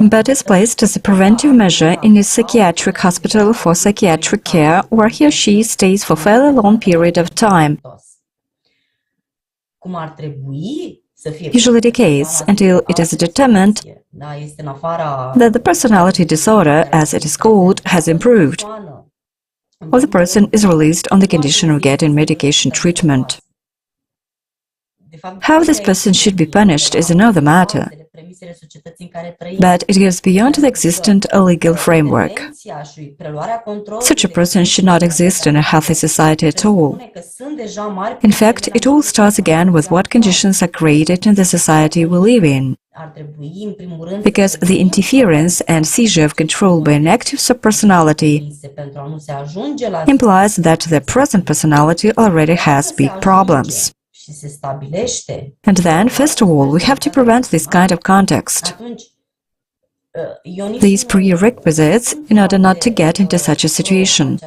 but is placed as a preventive measure in a psychiatric hospital for psychiatric care, where he or she stays for a fairly long period of time. Usually the case, until it is determined that the personality disorder, as it is called, has improved, or the person is released on the condition of getting medication treatment. How this person should be punished is another matter, but it goes beyond the existent legal framework. Such a person should not exist in a healthy society at all. In fact, it all starts again with what conditions are created in the society we live in. Because the interference and seizure of control by an active subpersonality implies that the present personality already has big problems. And then, first of all, we have to prevent this kind of context. these prerequisites in order not to get into such a situation.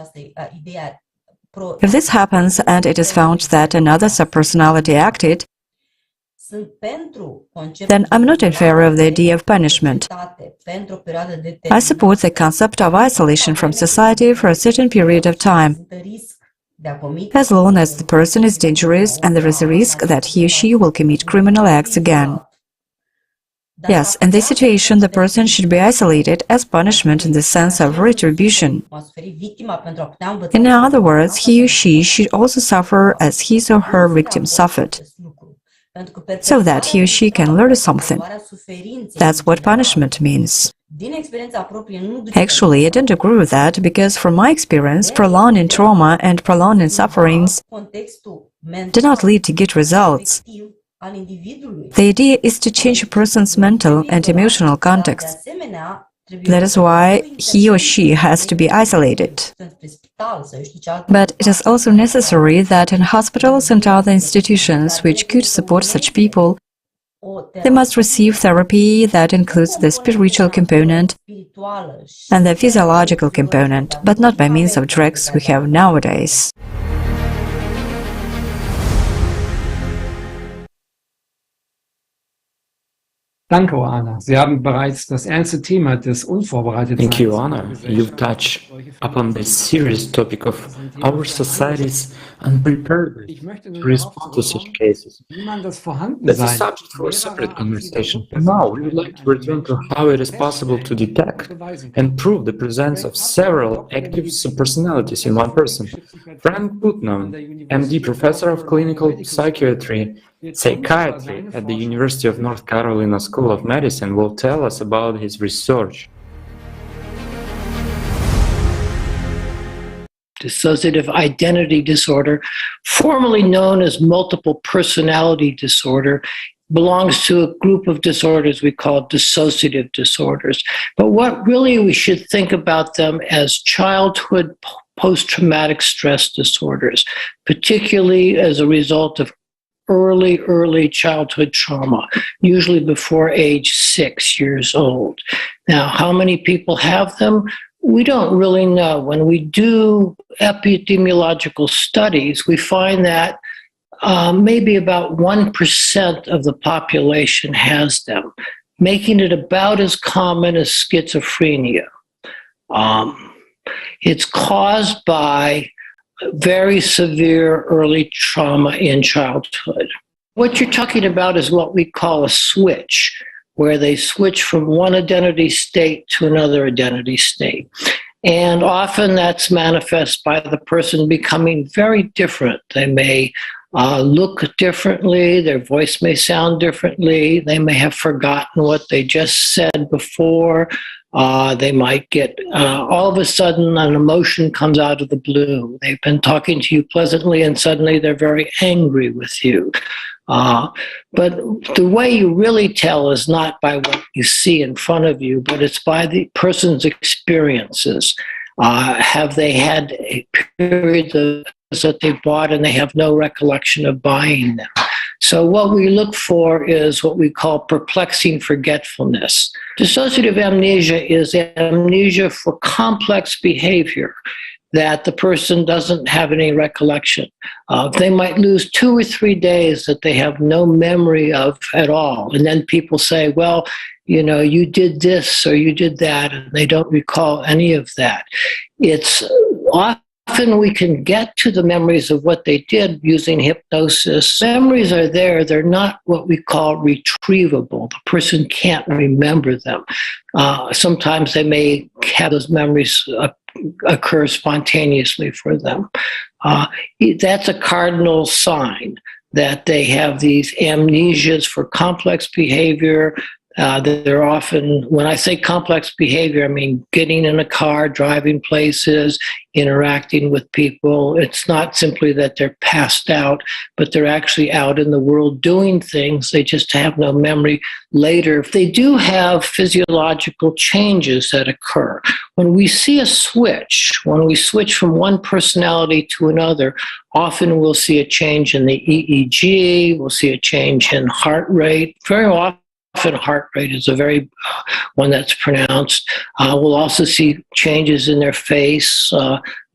If this happens and it is found that another subpersonality acted, then I'm not in favor of the idea of punishment. I support the concept of isolation from society for a certain period of time, as long as the person is dangerous and there is a risk that he or she will commit criminal acts again. Yes, in this situation, the person should be isolated as punishment in the sense of retribution. In other words, he or she should also suffer as his or her victim suffered, so that he or she can learn something. That's what punishment means. Actually, I don't agree with that because, from my experience, prolonging trauma and prolonging sufferings do not lead to good results. The idea is to change a person's mental and emotional context. That is why he or she has to be isolated. But it is also necessary that in hospitals and other institutions which could support such people, they must receive therapy that includes the spiritual component and the physiological component, but not by means of drugs we have nowadays. Danke, Anna. Sie haben bereits das ernste Thema des Unvorbereitetseins. Thank you, Anna. You've touched upon the serious topic of our society's unpreparedness to respond to such cases. That's a subject for a separate conversation. For now, we would like to return to how it is possible to detect and prove the presence of several active subpersonalities in one person. Frank Putnam, MD, Professor of Clinical Psychiatry, Psychiatry at the University of North Carolina School of Medicine, will tell us about his research. Dissociative identity disorder, formerly known as multiple personality disorder, belongs to a group of disorders we call dissociative disorders. But what really we should think about them as childhood post-traumatic stress disorders, particularly as a result of early childhood trauma, usually before age 6 years old. Now, how many people have them? We don't really know. When we do epidemiological studies, we find that maybe about 1% of the population has them, making it about as common as schizophrenia. It's caused by very severe early trauma in childhood. What you're talking about is what we call a switch, where they switch from one identity state to another identity state. And often that's manifest by the person becoming very different. They may look differently, their voice may sound differently, they may have forgotten what they just said before. They might get, all of a sudden, an emotion comes out of the blue. They've been talking to you pleasantly and suddenly they're very angry with you. But the way you really tell is not by what you see in front of you, but it's by the person's experiences. Have they had a period that they bought and they have no recollection of buying them? So what we look for is what we call perplexing forgetfulness. Dissociative amnesia is amnesia for complex behavior that the person doesn't have any recollection. They might lose 2 or 3 days that they have no memory of at all. And then people say, well, you know, you did this or you did that, and they don't recall any of that. It's often we can get to the memories of what they did using hypnosis. Memories are there. They're not what we call retrievable. The person can't remember them. Sometimes they may have those memories occur spontaneously for them. That's a cardinal sign that they have these amnesias for complex behavior. They're often, when I say complex behavior, I mean getting in a car, driving places, interacting with people. It's not simply that they're passed out, but they're actually out in the world doing things. They just have no memory later. If they do have physiological changes that occur, when we see a switch, when we switch from one personality to another, often we'll see a change in the EEG, we'll see a change in heart rate. Very often heart rate is a very one that's pronounced. We'll also see changes in their face.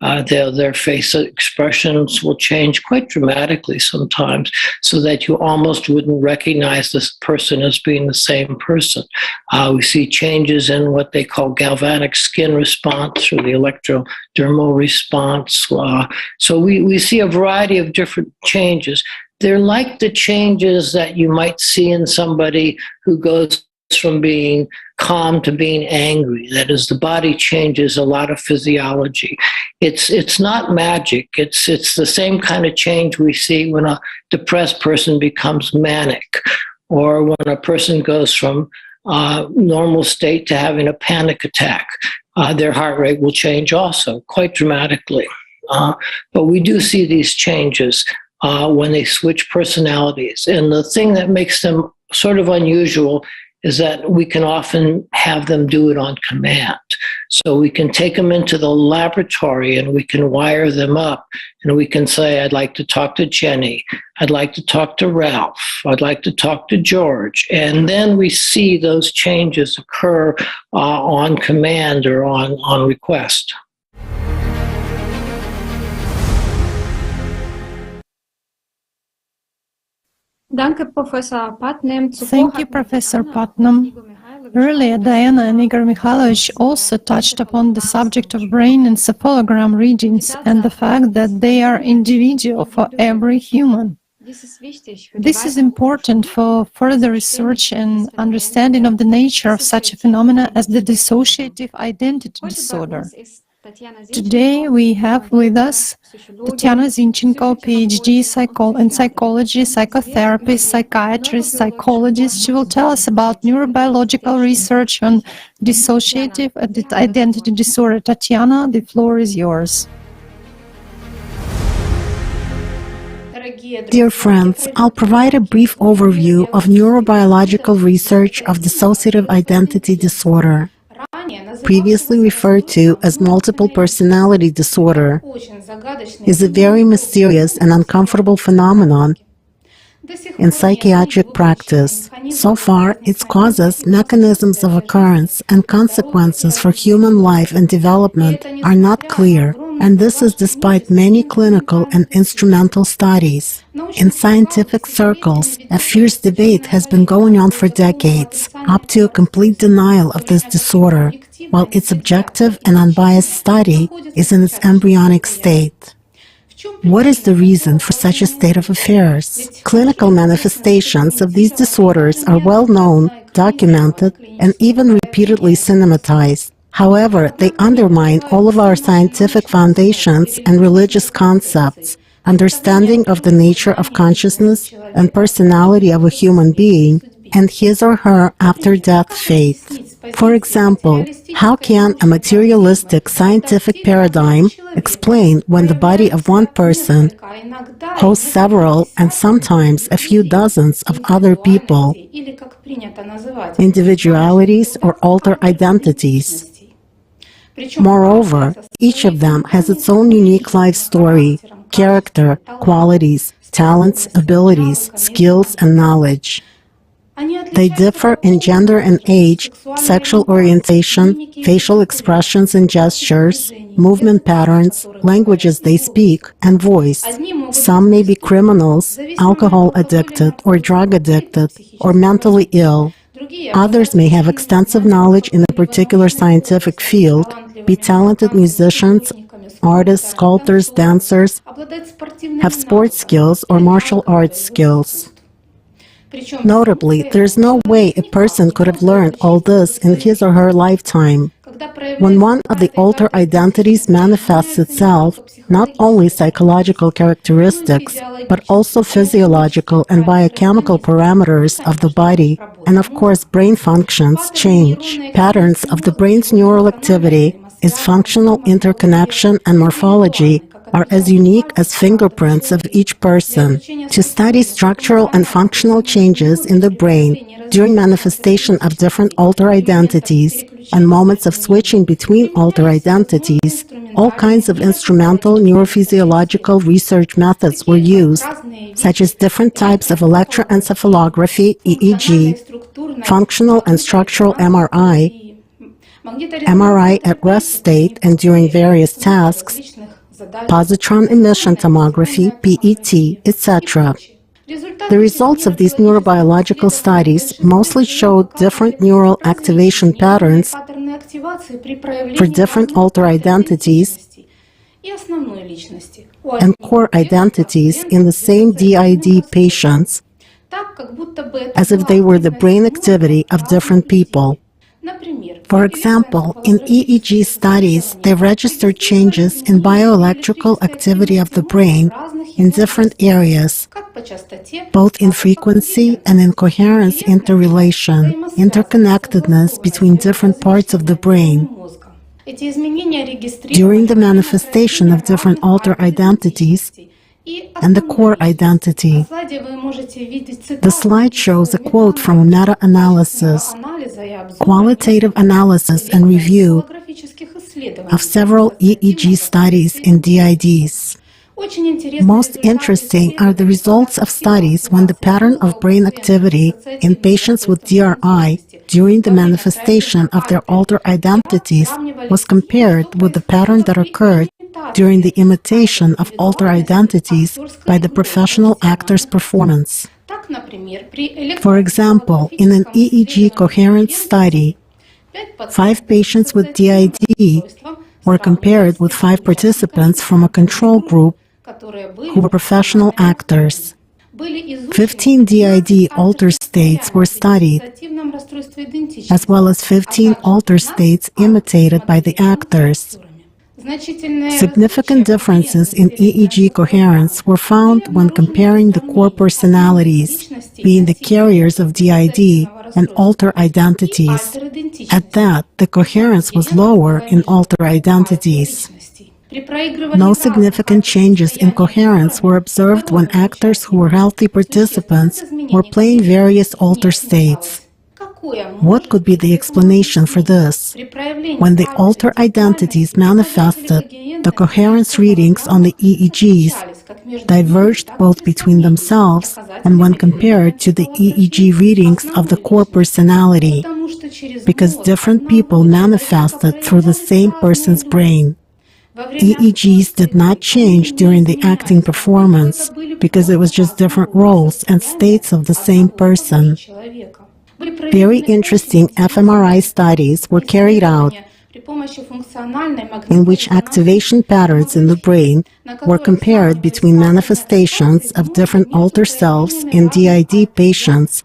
Their face expressions will change quite dramatically sometimes, so that you almost wouldn't recognize this person as being the same person. We see changes in what they call galvanic skin response or the electrodermal response. So we see a variety of different changes. They're like the changes that you might see in somebody who goes from being calm to being angry. That is, the body changes a lot of physiology. It's not magic. It's the same kind of change we see when a depressed person becomes manic, or when a person goes from normal state to having a panic attack. Their heart rate will change also quite dramatically. But we do see these changes when they switch personalities. And the thing that makes them sort of unusual is that we can often have them do it on command. So we can take them into the laboratory and we can wire them up, and we can say, I'd like to talk to Jenny, I'd like to talk to Ralph, I'd like to talk to George. And then we see those changes occur on command or on request. Thank you, Professor Putnam. Earlier, Diana and Igor Mikhailovich also touched upon the subject of brain encephalogram readings and the fact that they are individual for every human. This is important for further research and understanding of the nature of such a phenomena as the dissociative identity disorder. Today we have with us Tatiana Zinchenko, PhD in psychology, psychotherapist, psychiatrist, psychologist. She will tell us about neurobiological research on dissociative identity disorder. Tatiana, the floor is yours. Dear friends, I'll provide a brief overview of neurobiological research of dissociative identity disorder, previously referred to as multiple personality disorder, is a very mysterious and uncomfortable phenomenon in psychiatric practice. So far, its causes, mechanisms of occurrence, and consequences for human life and development are not clear, and this is despite many clinical and instrumental studies. In scientific circles, a fierce debate has been going on for decades, up to a complete denial of this disorder, while its objective and unbiased study is in its embryonic state. What is the reason for such a state of affairs? Clinical manifestations of these disorders are well known, documented, and even repeatedly cinematized. However, they undermine all of our scientific foundations and religious concepts, understanding of the nature of consciousness and personality of a human being, and his or her after-death faith. For example, how can a materialistic scientific paradigm explain when the body of one person hosts several and sometimes a few dozens of other people, individualities or alter identities? Moreover, each of them has its own unique life story, character, qualities, talents, abilities, skills, and knowledge. They differ in gender and age, sexual orientation, facial expressions and gestures, movement patterns, languages they speak, and voice. Some may be criminals, alcohol addicted, or drug addicted, or mentally ill. Others may have extensive knowledge in a particular scientific field, be talented musicians, artists, sculptors, dancers, have sports skills or martial arts skills. Notably, there is no way a person could have learned all this in his or her lifetime. When one of the alter identities manifests itself, not only psychological characteristics, but also physiological and biochemical parameters of the body, and of course brain functions, change. Patterns of the brain's neural activity, its functional interconnection and morphology are as unique as fingerprints of each person. To study structural and functional changes in the brain during manifestation of different alter identities and moments of switching between alter identities, all kinds of instrumental neurophysiological research methods were used, such as different types of electroencephalography, EEG, functional and structural MRI, MRI at rest state and during various tasks, positron emission tomography, PET, etc. The results of these neurobiological studies mostly showed different neural activation patterns for different alter identities and core identities in the same DID patients, as if they were the brain activity of different people. For example, in EEG studies, they registered changes in bioelectrical activity of the brain in different areas, both in frequency and in coherence interrelation, interconnectedness between different parts of the brain. During the manifestation of different alter identities and the core identity. The slide shows a quote from a meta-analysis, qualitative analysis and review of several EEG studies in DIDs. Most interesting are the results of studies when the pattern of brain activity in patients with DRI during the manifestation of their alter identities was compared with the pattern that occurred during the imitation of alter identities by the professional actor's performance. For example, in an EEG coherence study, 5 patients with DID were compared with 5 participants from a control group who were professional actors. 15 DID alter states were studied, as well as 15 alter states imitated by the actors. Significant differences in EEG coherence were found when comparing the core personalities, being the carriers of DID, and alter identities. At that, the coherence was lower in alter identities. No significant changes in coherence were observed when actors who were healthy participants were playing various alter states. What could be the explanation for this? When the alter identities manifested, the coherence readings on the EEGs diverged both between themselves and when compared to the EEG readings of the core personality, because different people manifested through the same person's brain. EEGs did not change during the acting performance because it was just different roles and states of the same person. Very interesting fMRI studies were carried out in which activation patterns in the brain were compared between manifestations of different alter selves in DID patients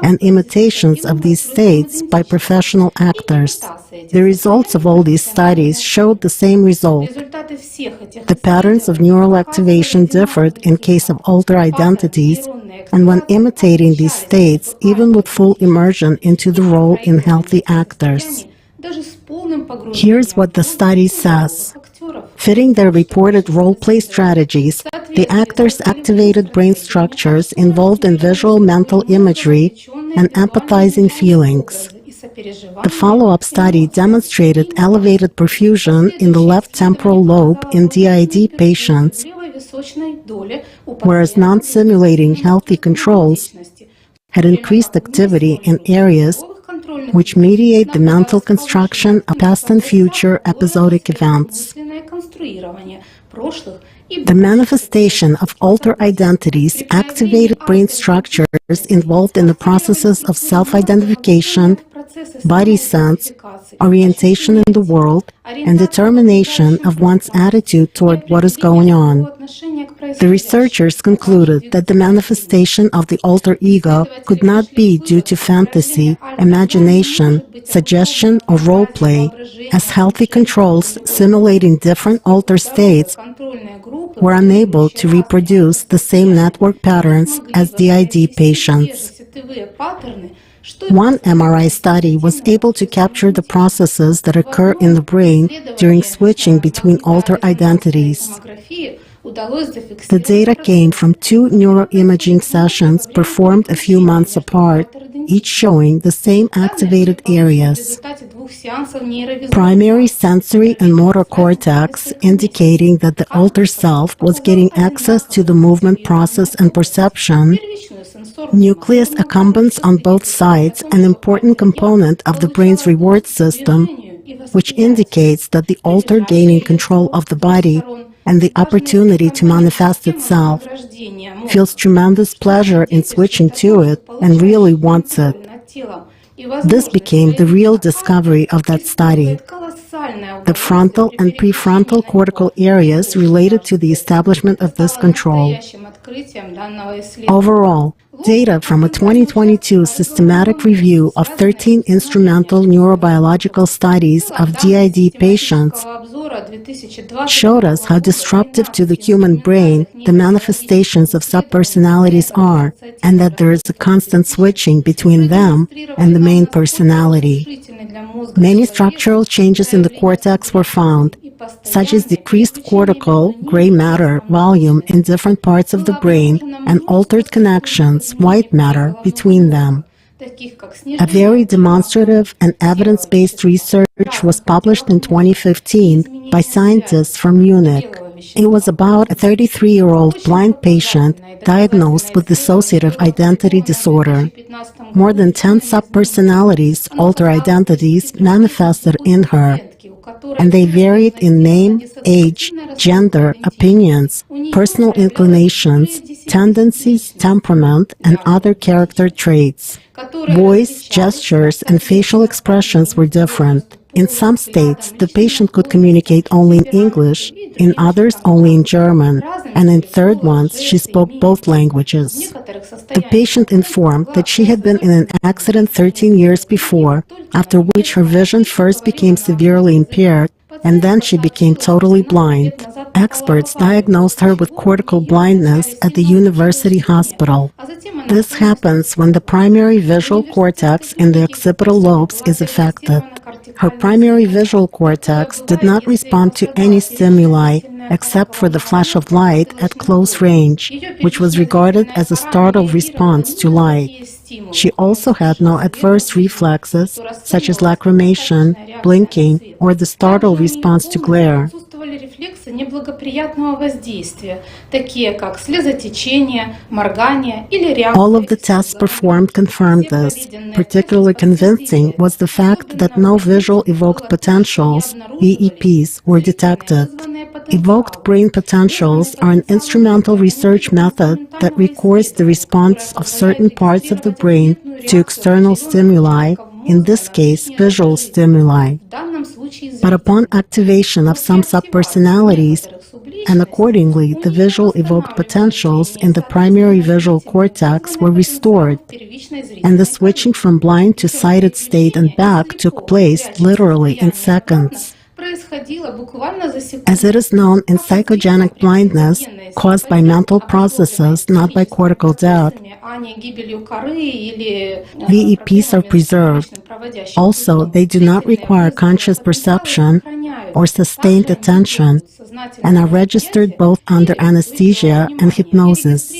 and imitations of these states by professional actors. The results of all these studies showed the same result. The patterns of neural activation differed in case of alter identities and when imitating these states, even with full immersion into the role in healthy actors. Here's what the study says. Fitting their reported role-play strategies, the actors activated brain structures involved in visual mental imagery and empathizing feelings. The follow-up study demonstrated elevated perfusion in the left temporal lobe in DID patients, whereas non-simulating healthy controls had increased activity in areas which mediate the mental construction of past and future episodic events. The manifestation of alter identities activated brain structures involved in the processes of self-identification, body sense, orientation in the world, and determination of one's attitude toward what is going on. The researchers concluded that the manifestation of the alter ego could not be due to fantasy, imagination, suggestion, or role play, as healthy controls simulating different alter states were unable to reproduce the same network patterns as DID patients. One MRI study was able to capture the processes that occur in the brain during switching between alter identities. The data came from 2 neuroimaging sessions performed a few months apart, each showing the same activated areas. Primary sensory and motor cortex, indicating that the alter self was getting access to the movement process and perception, Nucleus accumbens on both sides an important component of the brain's reward system, which indicates that the alter gaining control of the body and the opportunity to manifest itself feels tremendous pleasure in switching to it and really wants it. This became the real discovery of that study. The frontal and prefrontal cortical areas related to the establishment of this control. Overall, data from a 2022 systematic review of 13 instrumental neurobiological studies of DID patients showed us how disruptive to the human brain the manifestations of subpersonalities are, and that there is a constant switching between them and the main personality. Many structural changes in the cortex were found, such as decreased cortical gray matter volume in different parts of the brain and altered connections, white matter, between them. A very demonstrative and evidence-based research was published in 2015 by scientists from Munich. It was about a 33-year-old blind patient diagnosed with dissociative identity disorder. More than 10 subpersonalities, alter identities, manifested in her, and they varied in name, age, gender, opinions, personal inclinations, tendencies, temperament, and other character traits. Voice, gestures, and facial expressions were different. In some states, the patient could communicate only in English, in others only in German, and in third ones she spoke both languages. The patient informed that she had been in an accident 13 years before, after which her vision first became severely impaired, and then she became totally blind. Experts diagnosed her with cortical blindness at the university hospital. This happens when the primary visual cortex in the occipital lobes is affected. Her primary visual cortex did not respond to any stimuli except for the flash of light at close range, which was regarded as a startled response to light. She also had no adverse reflexes, such as lacrimation, blinking, or the startled response to glare. All of the tests performed confirmed this. Particularly convincing was the fact that no visual evoked potentials, VEPs, were detected. Evoked brain potentials are an instrumental research method that records the response of certain parts of the brain to external stimuli, in this case, visual stimuli. But upon activation of some subpersonalities, and accordingly, the visual evoked potentials in the primary visual cortex were restored, and the switching from blind to sighted state and back took place literally in seconds. As it is known in psychogenic blindness, caused by mental processes, not by cortical death, VEPs are preserved. Also, they do not require conscious perception or sustained attention, and are registered both under anesthesia and hypnosis.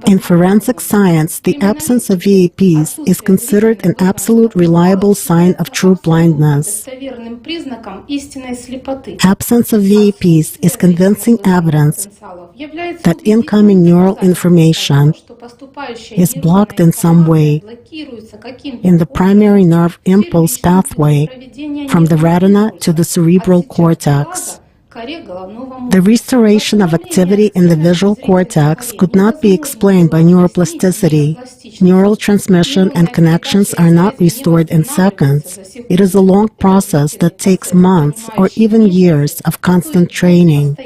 In forensic science, the absence of VEPs is considered an absolute reliable sign of true blindness. Absence of VEPs is convincing evidence that incoming neural information is blocked in some way in the primary nerve impulse pathway from the retina to the cerebral cortex. The restoration of activity in the visual cortex could not be explained by neuroplasticity. Neural transmission and connections are not restored in seconds. It is a long process that takes months or even years of constant training.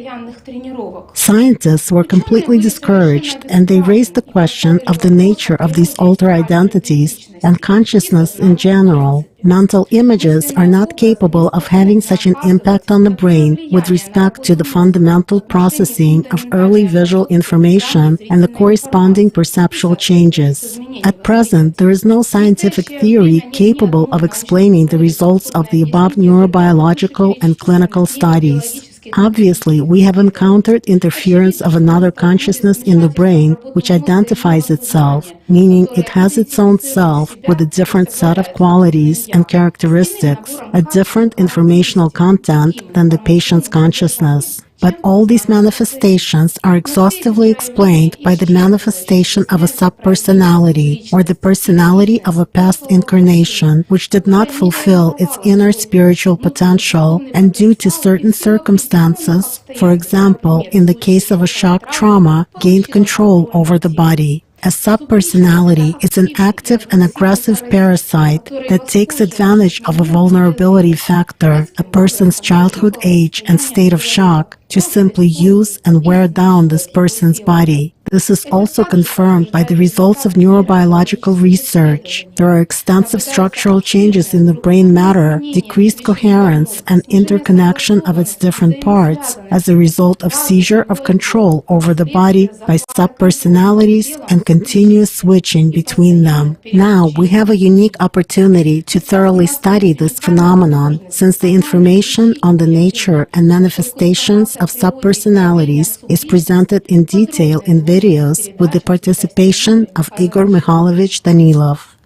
Scientists were completely discouraged, and they raised the question of the nature of these alter identities and consciousness in general. Mental images are not capable of having such an impact on the brain with respect to the fundamental processing of early visual information and the corresponding perceptual changes. At present, there is no scientific theory capable of explaining the results of the above neurobiological and clinical studies. Obviously, we have encountered interference of another consciousness in the brain which identifies itself, meaning it has its own self with a different set of qualities and characteristics, a different informational content than the patient's consciousness. But all these manifestations are exhaustively explained by the manifestation of a subpersonality, or the personality of a past incarnation, which did not fulfill its inner spiritual potential, and due to certain circumstances, for example, in the case of a shock trauma, gained control over the body. A subpersonality is an active and aggressive parasite that takes advantage of a vulnerability factor, a person's childhood age and state of shock, to simply use and wear down this person's body. This is also confirmed by the results of neurobiological research. There are extensive structural changes in the brain matter, decreased coherence and interconnection of its different parts as a result of seizure of control over the body by subpersonalities and continuous switching between them. Now, we have a unique opportunity to thoroughly study this phenomenon, since the information on the nature and manifestations of subpersonalities is presented in detail in videos with the participation of Igor Mikhailovich Danilov.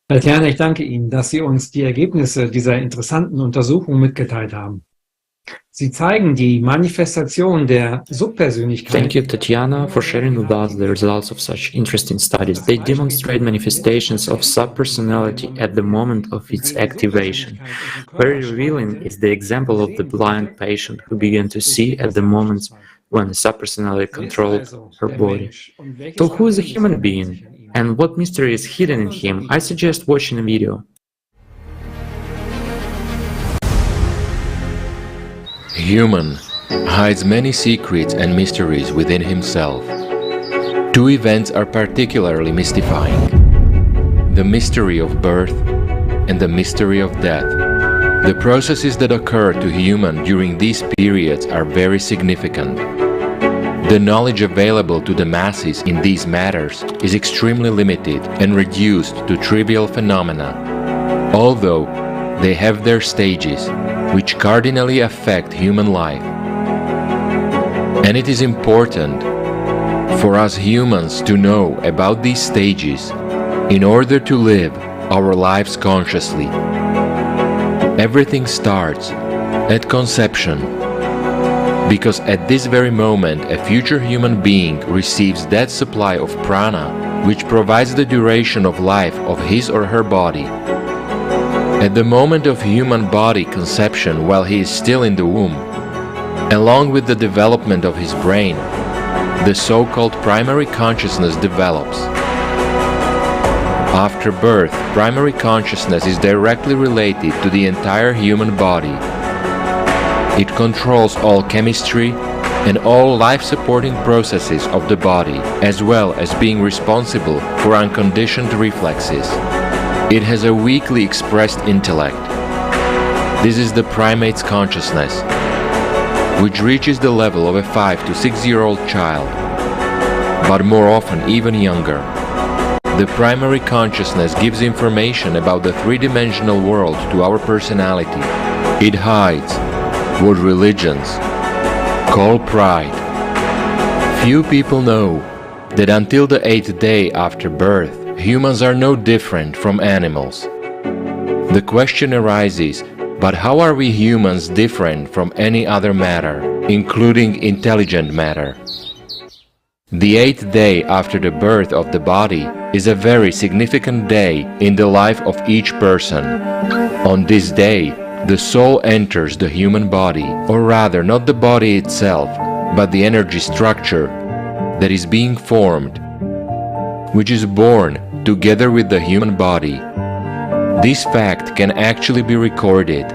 Allathyar, ich danke Ihnen, dass Sie uns die Ergebnisse dieser interessanten Untersuchung mitgeteilt haben. Sie zeigen die Manifestation der Subpersönlichkeit. Thank you, Tatiana, for sharing with us the results of such interesting studies. They demonstrate manifestations of subpersonality at the moment of its activation. Very revealing is the example of the blind patient who began to see at the moments when the subpersonality controlled her body. So who is a human being, and what mystery is hidden in him? I suggest watching a video. Human hides many secrets and mysteries within himself. Two events are particularly mystifying: the mystery of birth and the mystery of death. The processes that occur to human during these periods are very significant. The knowledge available to the masses in these matters is extremely limited and reduced to trivial phenomena, although they have their stages, which cardinally affect human life. And it is important for us humans to know about these stages in order to live our lives consciously. Everything starts at conception, because at this very moment a future human being receives that supply of prana which provides the duration of life of his or her body. At the moment of human body conception, while he is still in the womb, along with the development of his brain, the so-called primary consciousness develops. After birth, primary consciousness is directly related to the entire human body. It controls all chemistry and all life-supporting processes of the body, as well as being responsible for unconditioned reflexes. It has a weakly expressed intellect. This is the primate's consciousness, which reaches the level of a 5 to 6-year-old child, but more often even younger. The primary consciousness gives information about the three-dimensional world to our personality. It hides what religions call pride. Few people know that until the 8th day after birth, humans are no different from animals. The question arises, but how are we humans different from any other matter, including intelligent matter? The 8th day after the birth of the body is a very significant day in the life of each person. On this day, the soul enters the human body, or rather not the body itself, but the energy structure that is being formed, which is born together with the human body. This fact can actually be recorded.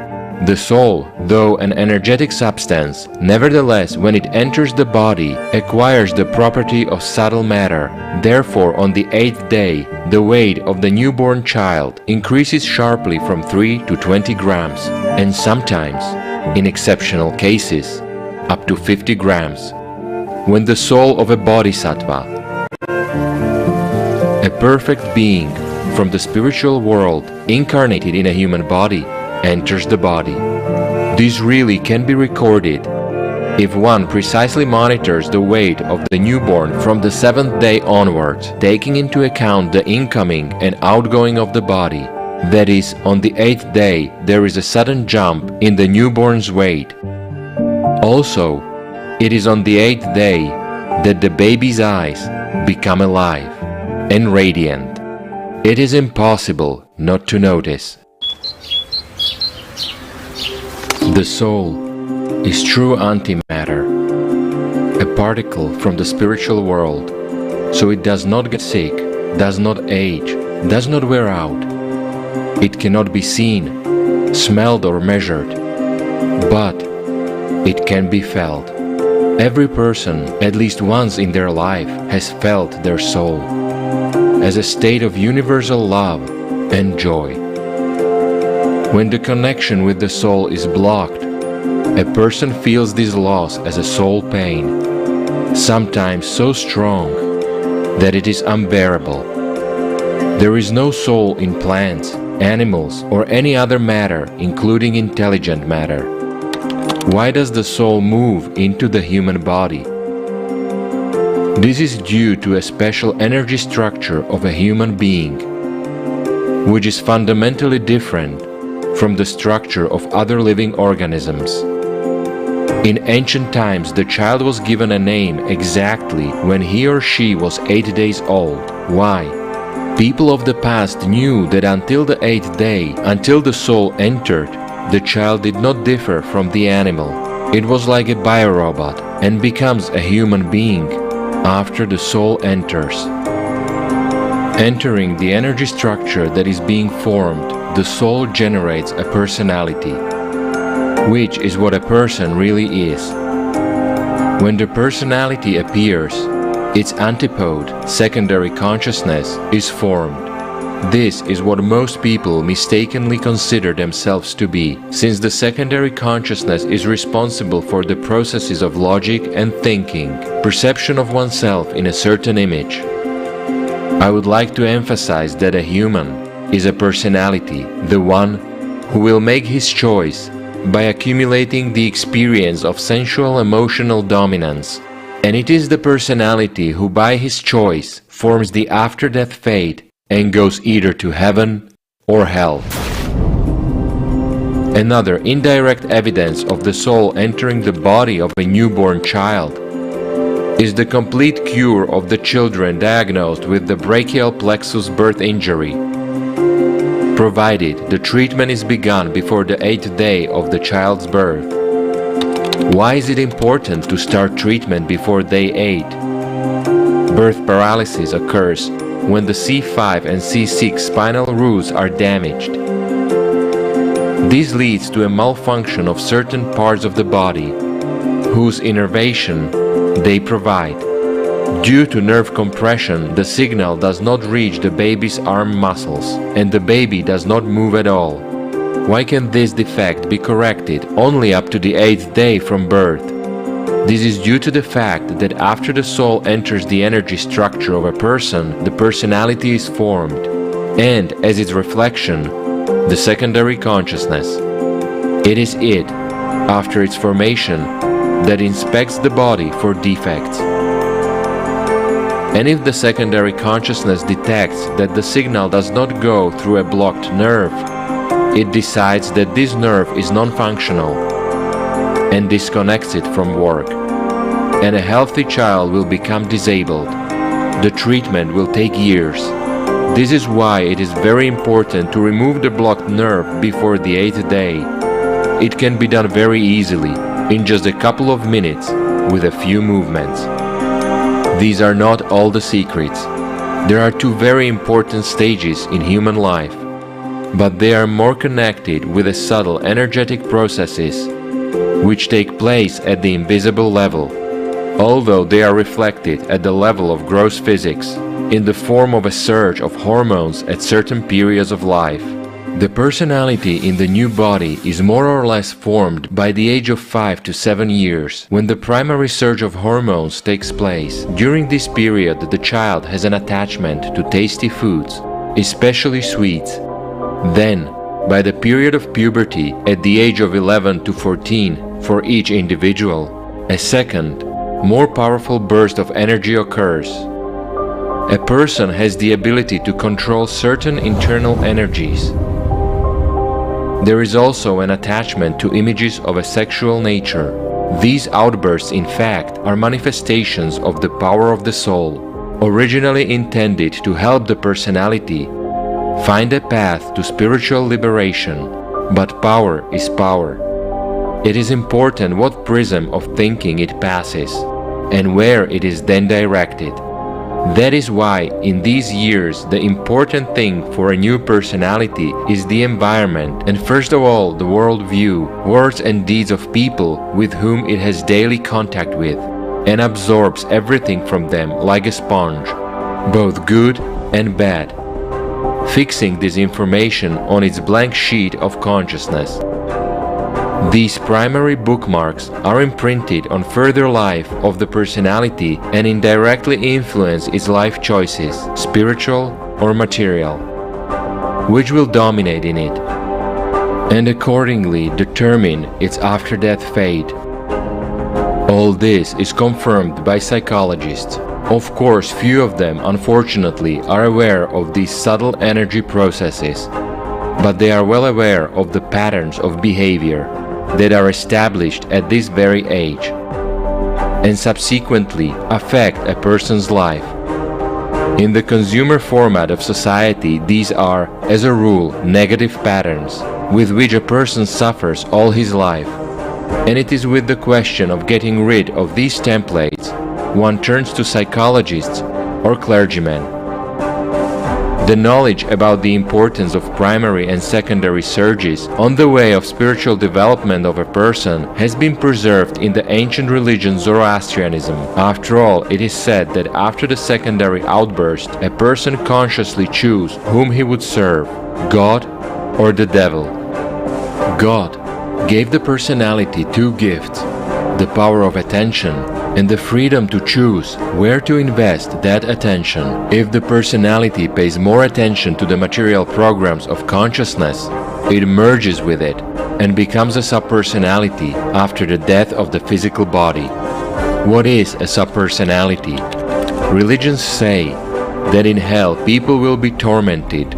The soul, though an energetic substance, nevertheless, when it enters the body, acquires the property of subtle matter. Therefore, on the 8th day, the weight of the newborn child increases sharply from 3 to 20 grams, and sometimes, in exceptional cases, up to 50 grams. When the soul of a bodhisattva, a perfect being from the spiritual world incarnated in a human body, enters the body, this really can be recorded if one precisely monitors the weight of the newborn from the 7th day onwards, taking into account the incoming and outgoing of the body, That is, on the 8th day there is a sudden jump in the newborn's weight. Also, it is on the 8th day that the baby's eyes become alive and radiant. It is impossible not to notice. The soul is true antimatter, a particle from the spiritual world, so it does not get sick, does not age, does not wear out. It cannot be seen, smelled or measured, but it can be felt. Every person, at least once in their life, has felt their soul as a state of universal love and joy. When the connection with the soul is blocked, a person feels this loss as a soul pain, sometimes so strong that it is unbearable. There is no soul in plants, animals, or any other matter, including intelligent matter. Why does the soul move into the human body? This is due to a special energy structure of a human being, which is fundamentally different from the structure of other living organisms. In ancient times, the child was given a name exactly when he or she was 8 days old. Why? People of the past knew that until the 8th day, until the soul entered, the child did not differ from the animal. It was like a biorobot and becomes a human being after the soul enters. Entering the energy structure that is being formed, the soul generates a personality, which is what a person really is. When the personality appears, its antipode, secondary consciousness, is formed. This is what most people mistakenly consider themselves to be, since the secondary consciousness is responsible for the processes of logic and thinking, perception of oneself in a certain image. I would like to emphasize that a human is a personality, the one who will make his choice by accumulating the experience of sensual emotional dominance, and it is the personality who by his choice forms the after-death fate and goes either to heaven or hell. Another indirect evidence of the soul entering the body of a newborn child is the complete cure of the children diagnosed with the brachial plexus birth injury, provided the treatment is begun before the 8th day of the child's birth. Why is it important to start treatment before day 8? Birth paralysis occurs when the C5 and C6 spinal roots are damaged. This leads to a malfunction of certain parts of the body, whose innervation they provide. Due to nerve compression, the signal does not reach the baby's arm muscles, and the baby does not move at all. Why can this defect be corrected only up to the 8th day from birth? This is due to the fact that after the soul enters the energy structure of a person, the personality is formed, and as its reflection, the secondary consciousness. It is it, after its formation, that inspects the body for defects. And if the secondary consciousness detects that the signal does not go through a blocked nerve, it decides that this nerve is non-functional and disconnects it from work, and a healthy child will become disabled. The treatment will take years. This is why it is very important to remove the blocked nerve before the 8th day. It can be done very easily, in just a couple of minutes, with a few movements. These are not all the secrets. There are two very important stages in human life, but they are more connected with the subtle energetic processes which take place at the invisible level, although they are reflected at the level of gross physics, in the form of a surge of hormones at certain periods of life. The personality in the new body is more or less formed by the age of 5 to 7 years, when the primary surge of hormones takes place. During this period, the child has an attachment to tasty foods, especially sweets. Then, by the period of puberty, at the age of 11 to 14, for each individual, a second, more powerful burst of energy occurs. A person has the ability to control certain internal energies, There is also an attachment to images of a sexual nature. These outbursts, in fact, are manifestations of the power of the soul, originally intended to help the personality find a path to spiritual liberation. But power is power. It is important what prism of thinking it passes, and where it is then directed. That is why, in these years, the important thing for a new personality is the environment, and first of all, the worldview, words and deeds of people with whom it has daily contact with, and absorbs everything from them like a sponge, both good and bad, fixing this information on its blank sheet of consciousness. These primary bookmarks are imprinted on further life of the personality and indirectly influence its life choices, spiritual or material, which will dominate in it, and accordingly determine its after-death fate. All this is confirmed by psychologists. Of course, few of them, unfortunately, are aware of these subtle energy processes, but they are well aware of the patterns of behavior that are established at this very age, and subsequently affect a person's life. In the consumer format of society, these are, as a rule, negative patterns, with which a person suffers all his life. And it is with the question of getting rid of these templates one turns to psychologists or clergymen. The knowledge about the importance of primary and secondary surges on the way of spiritual development of a person has been preserved in the ancient religion Zoroastrianism. After all, it is said that after the secondary outburst, a person consciously chooses whom he would serve, God or the devil. God gave the personality two gifts: the power of attention and the freedom to choose where to invest that attention. If the personality pays more attention to the material programs of consciousness, it merges with it and becomes a subpersonality after the death of the physical body. What is a subpersonality? Religions say that in hell people will be tormented,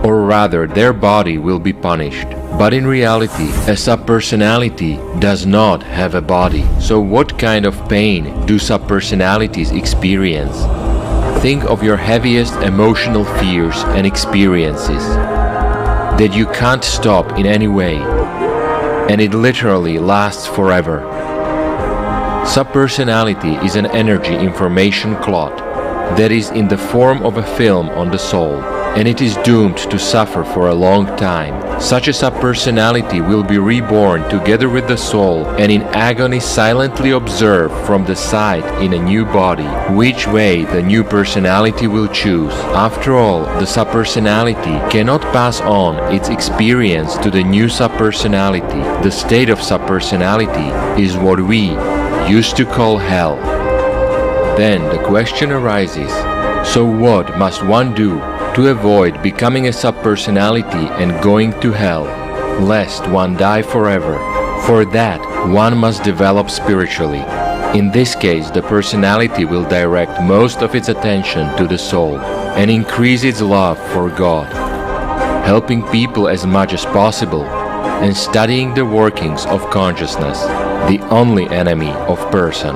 or rather their body will be punished. But in reality, a subpersonality does not have a body. So what kind of pain do subpersonalities experience? Think of your heaviest emotional fears and experiences that you can't stop in any way, and it literally lasts forever. Subpersonality is an energy information clot that is in the form of a film on the soul, and it is doomed to suffer for a long time. Such a subpersonality will be reborn together with the soul and in agony silently observe from the side in a new body which way the new personality will choose. After all, the subpersonality cannot pass on its experience to the new subpersonality. The state of subpersonality is what we used to call hell. Then the question arises, so what must one do to avoid becoming a subpersonality and going to hell, lest one die forever? For that, one must develop spiritually. In this case, the personality will direct most of its attention to the soul and increase its love for God, helping people as much as possible and studying the workings of consciousness, the only enemy of person.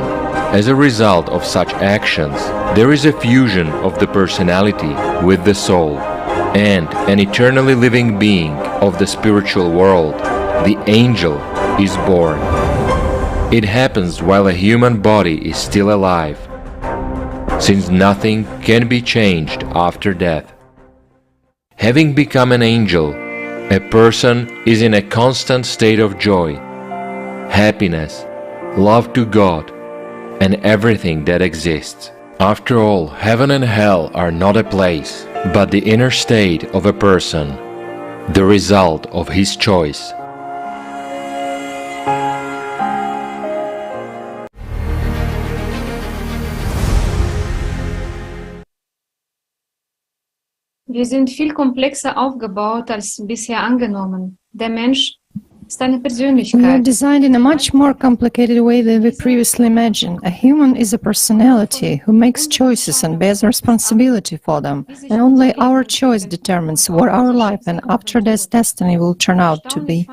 As a result of such actions, there is a fusion of the personality with the soul, and an eternally living being of the spiritual world, the angel, is born. It happens while a human body is still alive, since nothing can be changed after death. Having become an angel, a person is in a constant state of joy, happiness, love to God, and everything that exists. After all, heaven and hell are not a place, but the inner state of a person, the result of his choice. Wir sind viel komplexer aufgebaut als bisher angenommen. Der Mensch We are designed in a much more complicated way than we previously imagined. A human is a personality who makes choices and bears responsibility for them. And only our choice determines what our life and after-death destiny will turn out to be.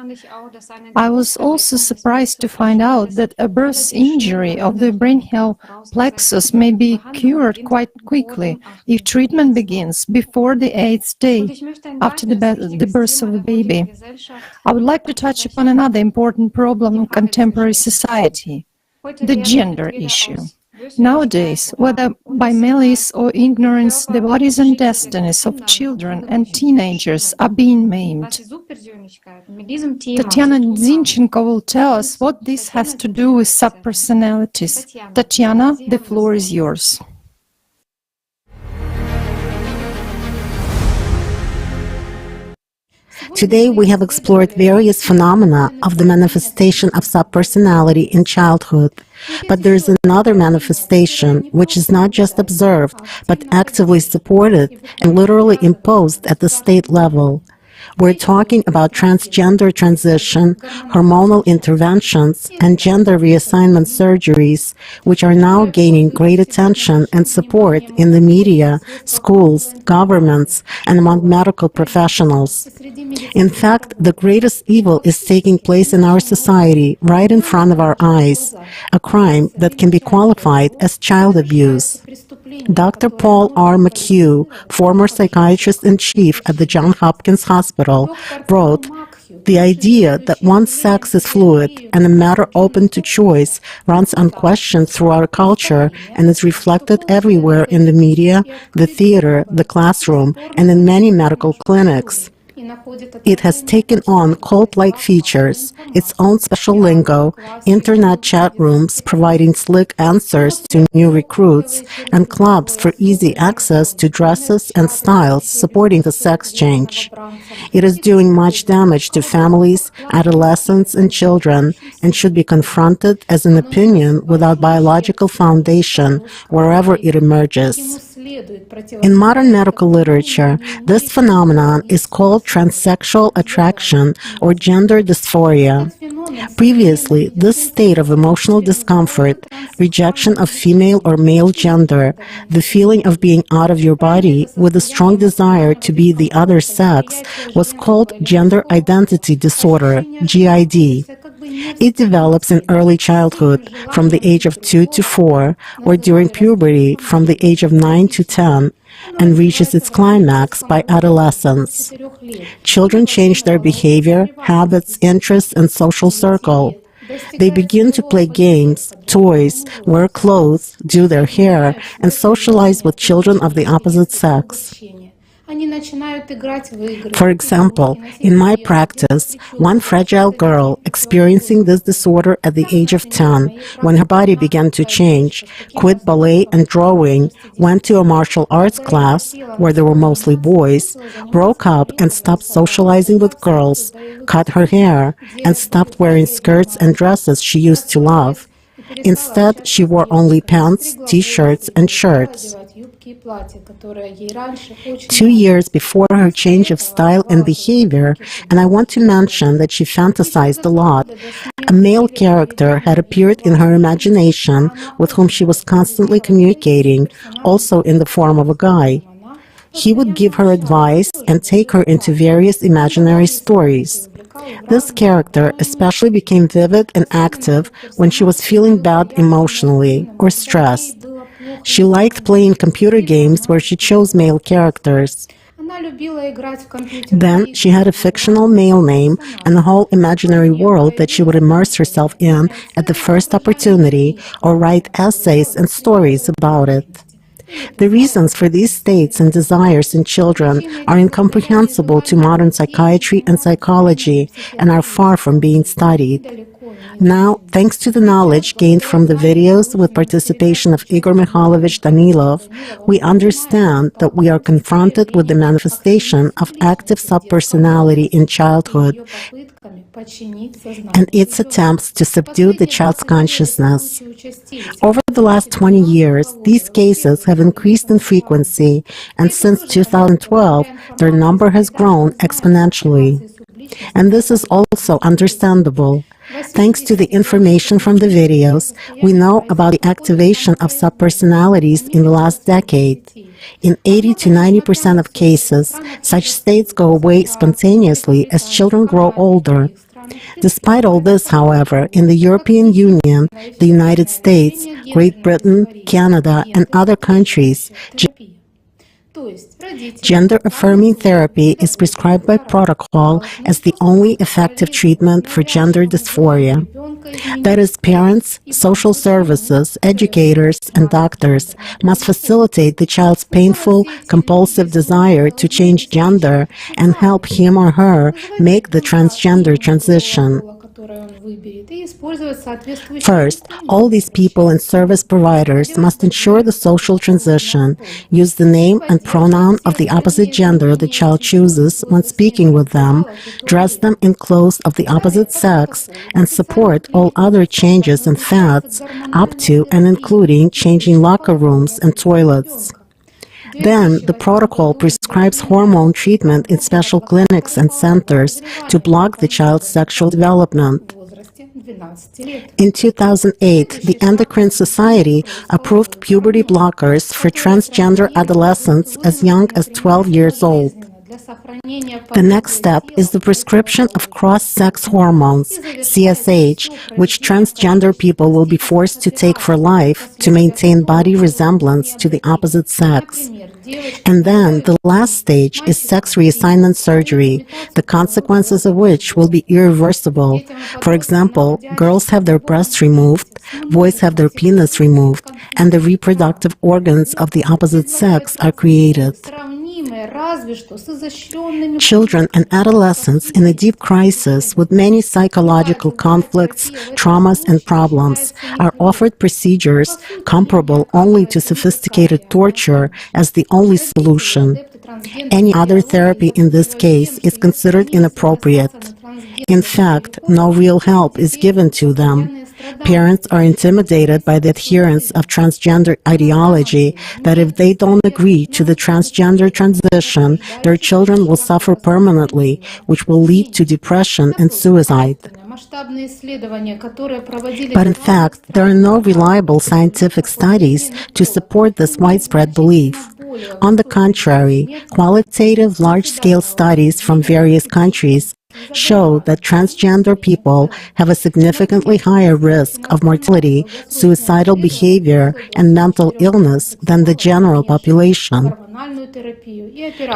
I was also surprised to find out that a birth injury of the brachial plexus may be cured quite quickly if treatment begins before the 8th day after the birth of the baby. I would like to touch upon another important problem in contemporary society, the gender issue. Nowadays, whether by malice or ignorance, the bodies and destinies of children and teenagers are being maimed. Tatiana Zinchenko will tell us what this has to do with subpersonalities. Tatiana, the floor is yours. Today, we have explored various phenomena of the manifestation of subpersonality in childhood. But there is another manifestation which is not just observed, but actively supported and literally imposed at the state level. We're talking about transgender transition, hormonal interventions, and gender reassignment surgeries, which are now gaining great attention and support in the media, schools, governments, and among medical professionals. In fact, the greatest evil is taking place in our society right in front of our eyes, a crime that can be qualified as child abuse. Dr. Paul R. McHugh, former psychiatrist-in-chief at the Johns Hopkins Hospital, wrote, "The idea that one's sex is fluid and a matter open to choice runs unquestioned through our culture and is reflected everywhere in the media, the theater, the classroom, and in many medical clinics. It has taken on cult-like features, its own special lingo, internet chat rooms providing slick answers to new recruits, and clubs for easy access to dresses and styles supporting the sex change. It is doing much damage to families, adolescents, and children, and should be confronted as an opinion without biological foundation wherever it emerges." In modern medical literature, this phenomenon is called transsexual attraction or gender dysphoria. Previously, this state of emotional discomfort, rejection of female or male gender, the feeling of being out of your body with a strong desire to be the other sex, was called gender identity disorder, GID. It develops in early childhood, from the age of 2 to 4, or during puberty, from the age of 9 to 10, and reaches its climax by adolescence. Children change their behavior, habits, interests, and social circle. They begin to play games, toys, wear clothes, do their hair, and socialize with children of the opposite sex. For example, in my practice, one fragile girl experiencing this disorder at the age of 10, when her body began to change, quit ballet and drawing, went to a martial arts class, where there were mostly boys, broke up and stopped socializing with girls, cut her hair, and stopped wearing skirts and dresses she used to love. Instead, she wore only pants, t-shirts, and shirts. 2 years before her change of style and behavior, and I want to mention that she fantasized a lot, a male character had appeared in her imagination with whom she was constantly communicating, also in the form of a guy. He would give her advice and take her into various imaginary stories. This character especially became vivid and active when she was feeling bad emotionally or stressed. She liked playing computer games where she chose male characters. Then she had a fictional male name and a whole imaginary world that she would immerse herself in at the first opportunity or write essays and stories about it. The reasons for these states and desires in children are incomprehensible to modern psychiatry and psychology and are far from being studied. Now, thanks to the knowledge gained from the videos with participation of Igor Mikhailovich Danilov, we understand that we are confronted with the manifestation of active subpersonality in childhood and its attempts to subdue the child's consciousness. Over the last 20 years, these cases have increased in frequency, and since 2012, their number has grown exponentially. And this is also understandable. Thanks to the information from the videos, we know about the activation of subpersonalities in the last decade. In 80 to 90% of cases, such states go away spontaneously as children grow older. Despite all this, however, in the European Union, the United States, Great Britain, Canada, and other countries, gender-affirming therapy is prescribed by protocol as the only effective treatment for gender dysphoria. That is, parents, social services, educators, and doctors must facilitate the child's painful, compulsive desire to change gender and help him or her make the transgender transition. First, all these people and service providers must ensure the social transition, use the name and pronoun of the opposite gender the child chooses when speaking with them, dress them in clothes of the opposite sex, and support all other changes and fads, up to and including changing locker rooms and toilets. Then, the protocol prescribes hormone treatment in special clinics and centers to block the child's sexual development. In 2008, the Endocrine Society approved puberty blockers for transgender adolescents as young as 12 years old. The next step is the prescription of cross-sex hormones, CSH, which transgender people will be forced to take for life to maintain body resemblance to the opposite sex. And then the last stage is sex reassignment surgery, the consequences of which will be irreversible. For example, girls have their breasts removed, boys have their penis removed, and the reproductive organs of the opposite sex are created. Children and adolescents in a deep crisis with many psychological conflicts, traumas, and problems are offered procedures comparable only to sophisticated torture as the only solution. Any other therapy in this case is considered inappropriate. In fact, no real help is given to them. Parents are intimidated by the adherents of transgender ideology that if they don't agree to the transgender transition, their children will suffer permanently, which will lead to depression and suicide. But in fact, there are no reliable scientific studies to support this widespread belief. On the contrary, qualitative large-scale studies from various countries show that transgender people have a significantly higher risk of mortality, suicidal behavior, and mental illness than the general population.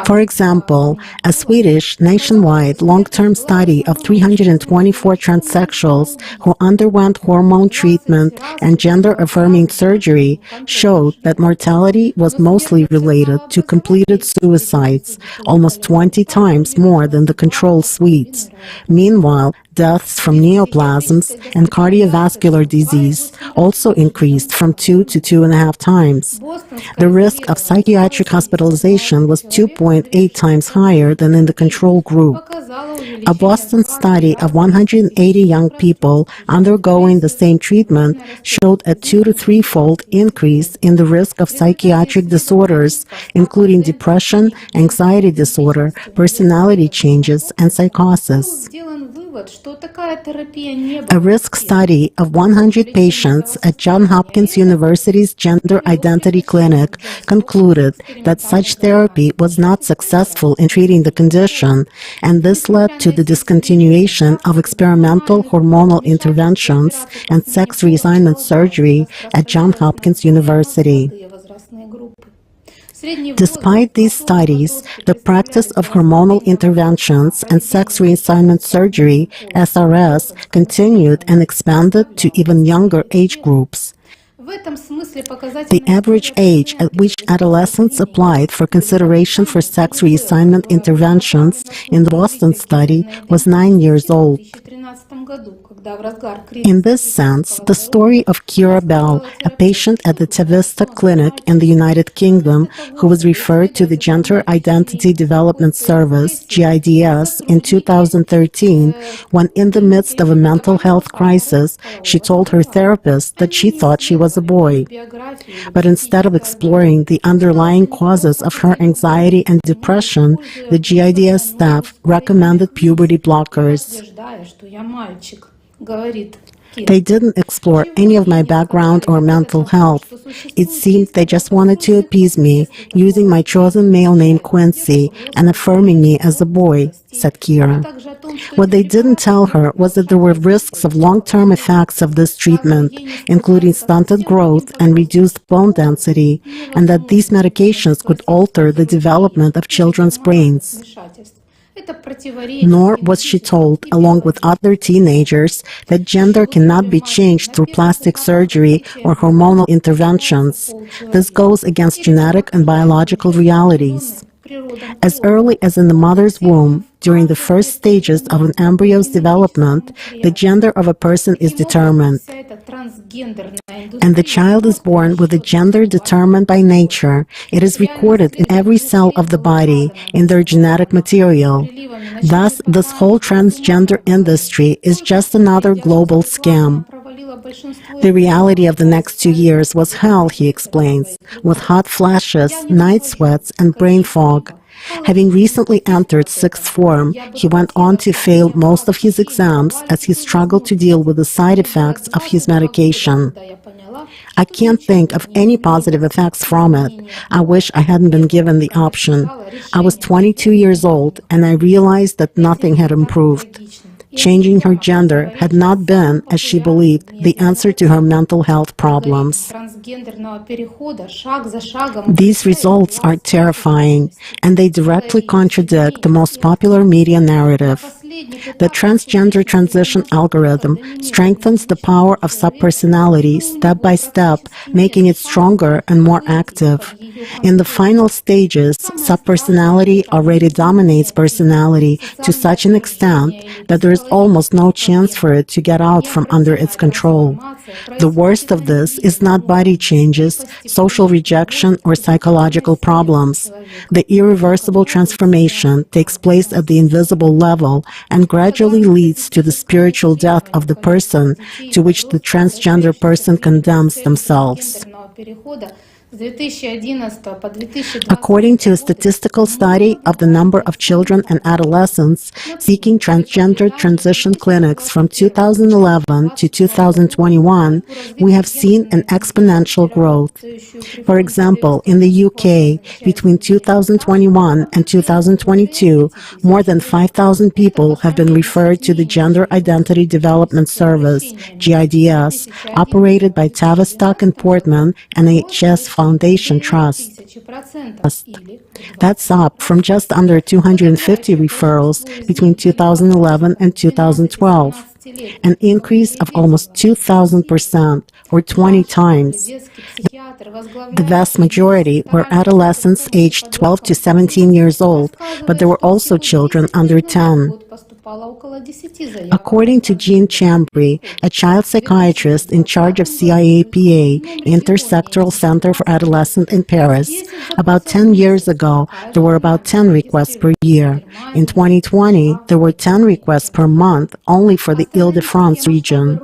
For example, a Swedish nationwide long-term study of 324 transsexuals who underwent hormone treatment and gender-affirming surgery showed that mortality was mostly related to completed suicides, almost 20 times more than the control suites. Meanwhile, deaths from neoplasms and cardiovascular disease also increased from 2 to 2.5 times. The risk of psychiatric hospitalization was 2.8 times higher than in the control group. A Boston study of 180 young people undergoing the same treatment showed a 2 to 3-fold increase in the risk of psychiatric disorders, including depression, anxiety disorder, personality changes, and psychosis. A risk study of 100 patients at Johns Hopkins University's Gender Identity Clinic concluded that such therapy was not successful in treating the condition, and this led to the discontinuation of experimental hormonal interventions and sex reassignment surgery at Johns Hopkins University. Despite these studies, the practice of hormonal interventions and sex reassignment surgery, SRS, continued and expanded to even younger age groups. The average age at which adolescents applied for consideration for sex reassignment interventions in the Boston study was 9 years old. In this sense, the story of Kira Bell, a patient at the Tevista Clinic in the United Kingdom who was referred to the Gender Identity Development Service, GIDS, in 2013, when in the midst of a mental health crisis, she told her therapist that she thought she was a boy. But instead of exploring the underlying causes of her anxiety and depression, the GIDS staff recommended puberty blockers. They didn't explore any of my background or mental health. It seemed they just wanted to appease me, using my chosen male name Quincy and affirming me as a boy, said Kira. What they didn't tell her was that there were risks of long-term effects of this treatment, including stunted growth and reduced bone density, and that these medications could alter the development of children's brains. Nor was she told, along with other teenagers, that gender cannot be changed through plastic surgery or hormonal interventions. This goes against genetic and biological realities. As early as in the mother's womb, during the first stages of an embryo's development, the gender of a person is determined. And the child is born with a gender determined by nature. It is recorded in every cell of the body, in their genetic material. Thus, this whole transgender industry is just another global scam. The reality of the next 2 years was hell, he explains, with hot flashes, night sweats, and brain fog. Having recently entered sixth form, he went on to fail most of his exams as he struggled to deal with the side effects of his medication. I can't think of any positive effects from it. I wish I hadn't been given the option. I was 22 years old and I realized that nothing had improved. Changing her gender had not been, as she believed, the answer to her mental health problems. These results are terrifying, and they directly contradict the most popular media narrative. The transgender transition algorithm strengthens the power of subpersonality step by step, making it stronger and more active. In the final stages, subpersonality already dominates personality to such an extent that there is almost no chance for it to get out from under its control. The worst of this is not body changes, social rejection, or psychological problems. The irreversible transformation takes place at the invisible level and gradually leads to the spiritual death of the person, to which the transgender person condemns themselves. According to a statistical study of the number of children and adolescents seeking transgender transition clinics from 2011 to 2021, we have seen an exponential growth. For example, in the UK, between 2021 and 2022, more than 5,000 people have been referred to the Gender Identity Development Service, GIDS, operated by Tavistock and Portman NHS Foundation Trust. That's up from just under 250 referrals between 2011 and 2012, an increase of almost 2,000% or 20 times. The vast majority were adolescents aged 12 to 17 years old, but there were also children under 10. According to Jean Chambry, a child psychiatrist in charge of CIAPA, Intersectoral Center for Adolescents in Paris, about 10 years ago, there were about 10 requests per year. In 2020, there were 10 requests per month only for the Île-de-France region.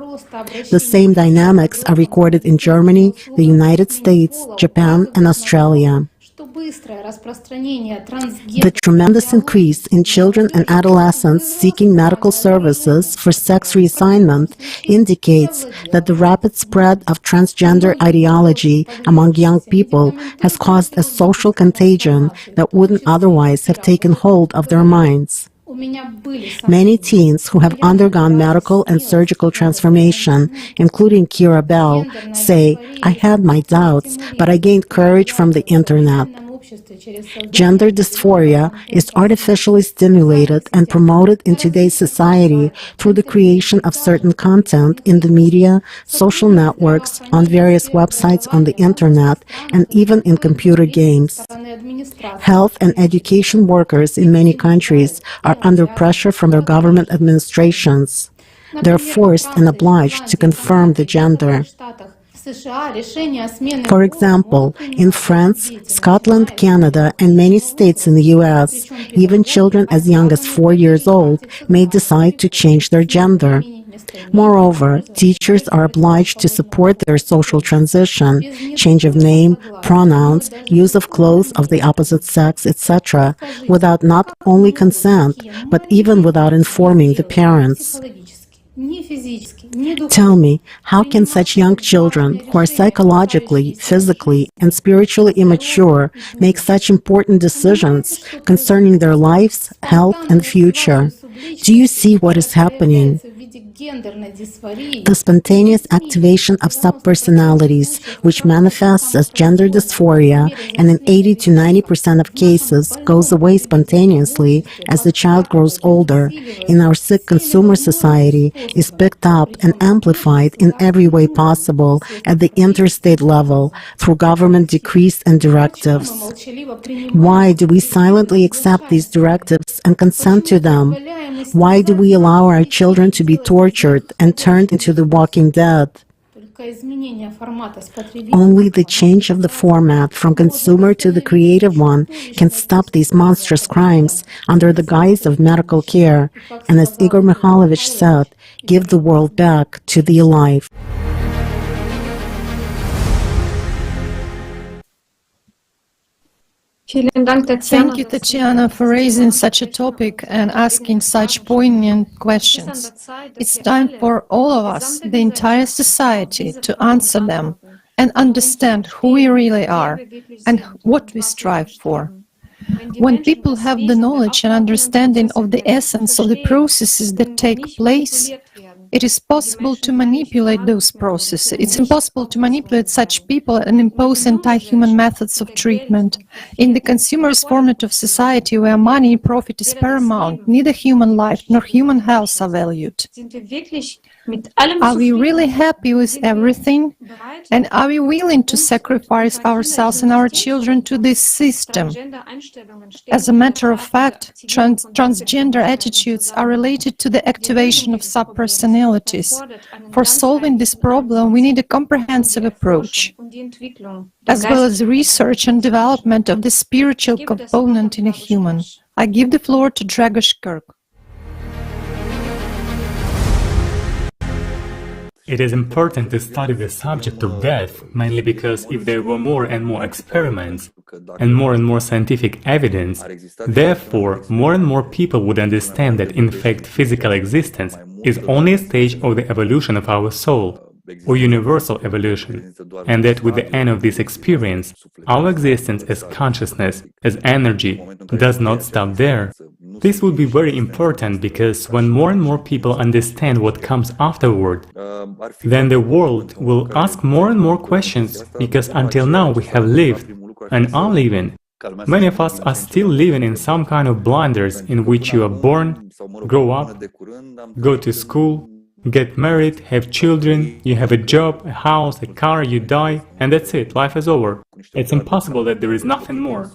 The same dynamics are recorded in Germany, the United States, Japan, and Australia. The tremendous increase in children and adolescents seeking medical services for sex reassignment indicates that the rapid spread of transgender ideology among young people has caused a social contagion that wouldn't otherwise have taken hold of their minds. Many teens who have undergone medical and surgical transformation, including Kira Bell, say, "I had my doubts, but I gained courage from the internet." Gender dysphoria is artificially stimulated and promoted in today's society through the creation of certain content in the media, social networks, on various websites on the internet, and even in computer games. Health and education workers in many countries are under pressure from their government administrations. They're forced and obliged to confirm the gender. For example, in France, Scotland, Canada, and many states in the US, even children as young as 4 years old may decide to change their gender. Moreover, teachers are obliged to support their social transition, change of name, pronouns, use of clothes of the opposite sex, etc., without not only consent, but even without informing the parents. Tell me, how can such young children, who are psychologically, physically, and spiritually immature, make such important decisions concerning their lives, health, and future? Do you see what is happening? The spontaneous activation of subpersonalities, which manifests as gender dysphoria and in 80 to 90% of cases goes away spontaneously as the child grows older, in our sick consumer society is picked up and amplified in every way possible at the interstate level through government decrees and directives. Why do we silently accept these directives and consent to them? Why do we allow our children to be tortured and turned into the walking dead? Only the change of the format from consumer to the creative one can stop these monstrous crimes under the guise of medical care, and as Igor Mikhailovich said, give the world back to the alive. Thank you, Tatiana, for raising such a topic and asking such poignant questions. It's time for all of us, the entire society, to answer them and understand who we really are and what we strive for. When people have the knowledge and understanding of the essence of the processes that take place, it is possible to manipulate those processes. It's impossible to manipulate such people and impose anti-human methods of treatment. In the consumer's format of society where money and profit is paramount, neither human life nor human health are valued. Are we really happy with everything? And are we willing to sacrifice ourselves and our children to this system? As a matter of fact, transgender attitudes are related to the activation of subpersonalities. For solving this problem, we need a comprehensive approach, as well as research and development of the spiritual component in a human. I give the floor to Dragoš Kirk. It is important to study the subject of death, mainly because if there were more and more experiments and more scientific evidence, therefore more and more people would understand that in fact physical existence is only a stage of the evolution of our soul, or universal evolution, and that with the end of this experience, our existence as consciousness, as energy, does not stop there. This would be very important because when more and more people understand what comes afterward, then the world will ask more and more questions, because until now we have lived and are living. Many of us are still living in some kind of blinders in which you are born, grow up, go to school, get married, have children, you have a job, a house, a car, you die, and that's it, life is over. It's impossible that there is nothing more.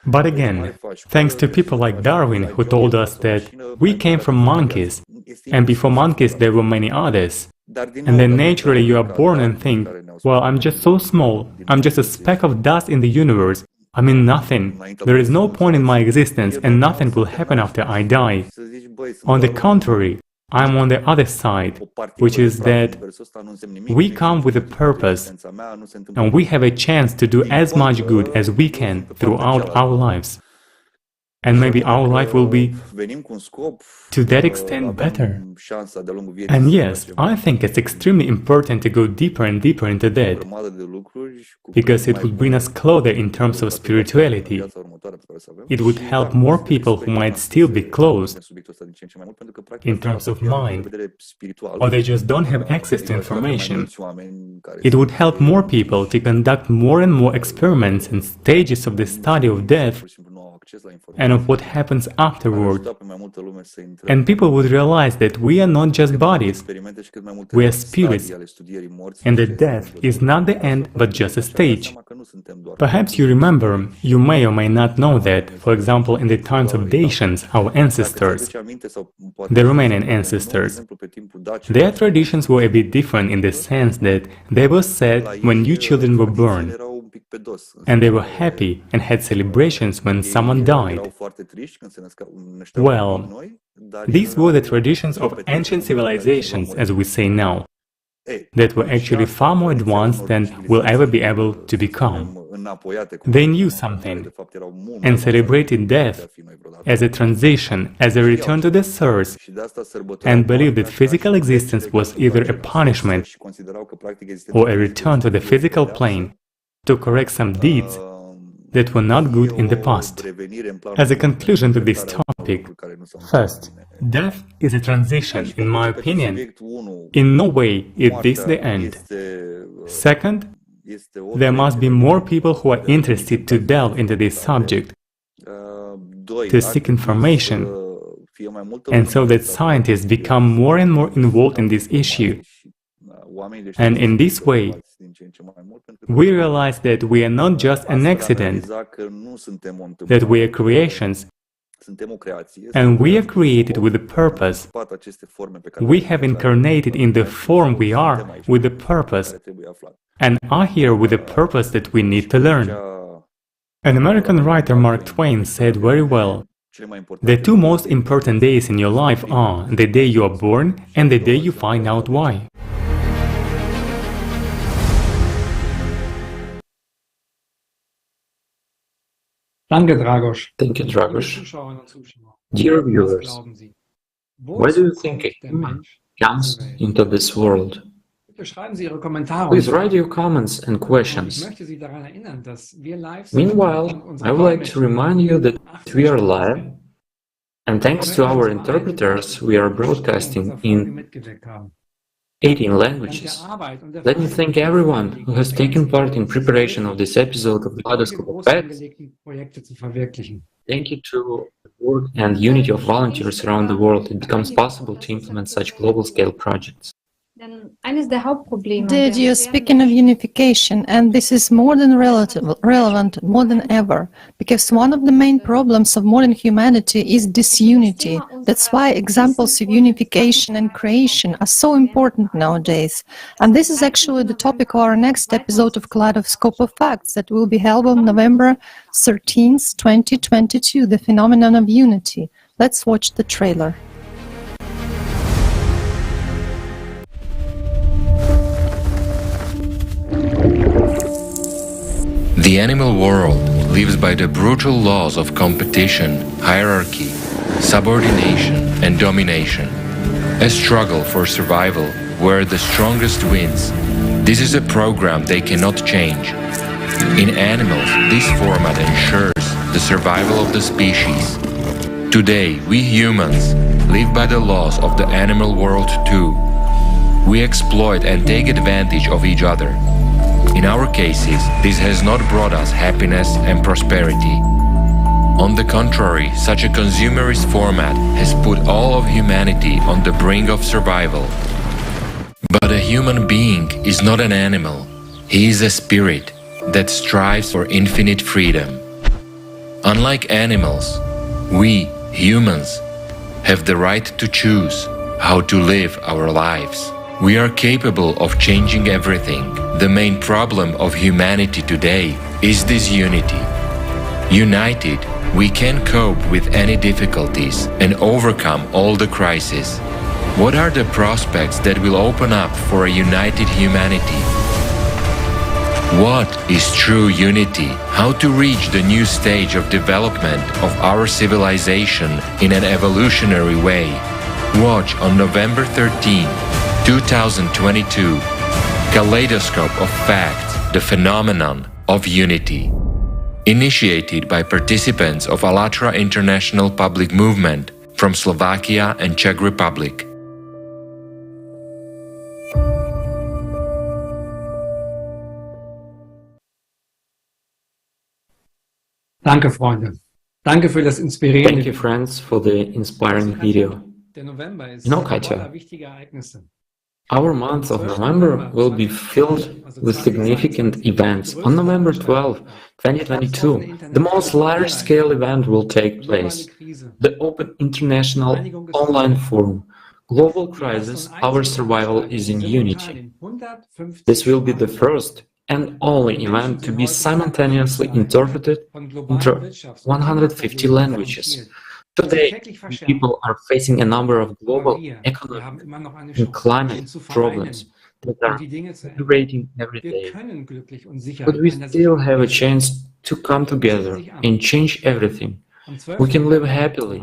But again, thanks to people like Darwin who told us that we came from monkeys, and before monkeys there were many others. And then naturally you are born and think, well, I'm just so small, I'm just a speck of dust in the universe, I mean nothing, there is no point in my existence and nothing will happen after I die. On the contrary, I'm on the other side, which is that we come with a purpose and we have a chance to do as much good as we can throughout our lives. And maybe our life will be, to that extent, better. And yes, I think it's extremely important to go deeper and deeper into that, because it would bring us closer in terms of spirituality. It would help more people who might still be closed in terms of mind, or they just don't have access to information. It would help more people to conduct more and more experiments and stages of the study of death and of what happens afterward. And people would realize that we are not just bodies, we are spirits, and that death is not the end but just a stage. Perhaps you remember, you may or may not know that, for example, in the times of Dacians, our ancestors, the Romanian ancestors, their traditions were a bit different in the sense that they were said when new children were born, and they were happy and had celebrations when someone died. Well, these were the traditions of ancient civilizations, as we say now, that were actually far more advanced than we'll ever be able to become. They knew something, and celebrated death as a transition, as a return to the source, and believed that physical existence was either a punishment or a return to the physical plane to correct some deeds that were not good in the past. As a conclusion to this topic, first, death is a transition, in my opinion. In no way is this the end. Second, there must be more people who are interested to delve into this subject, to seek information, and so that scientists become more and more involved in this issue. And in this way, we realize that we are not just an accident, that we are creations, and we are created with a purpose. We have incarnated in the form we are with a purpose, and are here with a purpose that we need to learn. An American writer, Mark Twain, said very well, "The two most important days in your life are the day you are born and the day you find out why." Thank you, Dragos. Dear viewers, why do you think a human comes into this world? Please write your comments and questions. Meanwhile, I would like to remind you that we are live, and thanks to our interpreters, we are broadcasting in 18 languages. Let me thank everyone who has taken part in preparation of this episode of Kaleidoscope of Facts. Thank you to the work and unity of volunteers around the world. It becomes possible to implement such global-scale projects. Did you speaking of unification, and this is more than relevant, more than ever, because one of the main problems of modern humanity is disunity. That's why examples of unification and creation are so important nowadays. And this is actually the topic of our next episode of Kaleidoscope of Facts that will be held on November 13th, 2022, the phenomenon of unity. Let's watch the trailer. The animal world lives by the brutal laws of competition, hierarchy, subordination, and domination. A struggle for survival where the strongest wins. This is a program they cannot change. In animals, this format ensures the survival of the species. Today, we humans live by the laws of the animal world too. We exploit and take advantage of each other. In our cases, this has not brought us happiness and prosperity. On the contrary, such a consumerist format has put all of humanity on the brink of survival. But a human being is not an animal. He is a spirit that strives for infinite freedom. Unlike animals, we, humans, have the right to choose how to live our lives. We are capable of changing everything. The main problem of humanity today is disunity. United, we can cope with any difficulties and overcome all the crises. What are the prospects that will open up for a united humanity? What is true unity? How to reach the new stage of development of our civilization in an evolutionary way? Watch on November 13, 2022, Kaleidoscope of Facts, the phenomenon of unity. Initiated by participants of Allathyar International Public Movement from Slovakia and Czech Republic. Danke, Freunde. Danke für das inspirierende. Thank you, friends, for the inspiring video. Der November ist Katja, wichtige Ereignisse. Our month of November will be filled with significant events. On November 12, 2022, the most large-scale event will take place. The Open International Online Forum, Global Crisis, Our Survival is in Unity. This will be the first and only event to be simultaneously interpreted into 150 languages. Today, people are facing a number of global economic and climate problems that are migrating every day. But we still have a chance to come together and change everything. We can live happily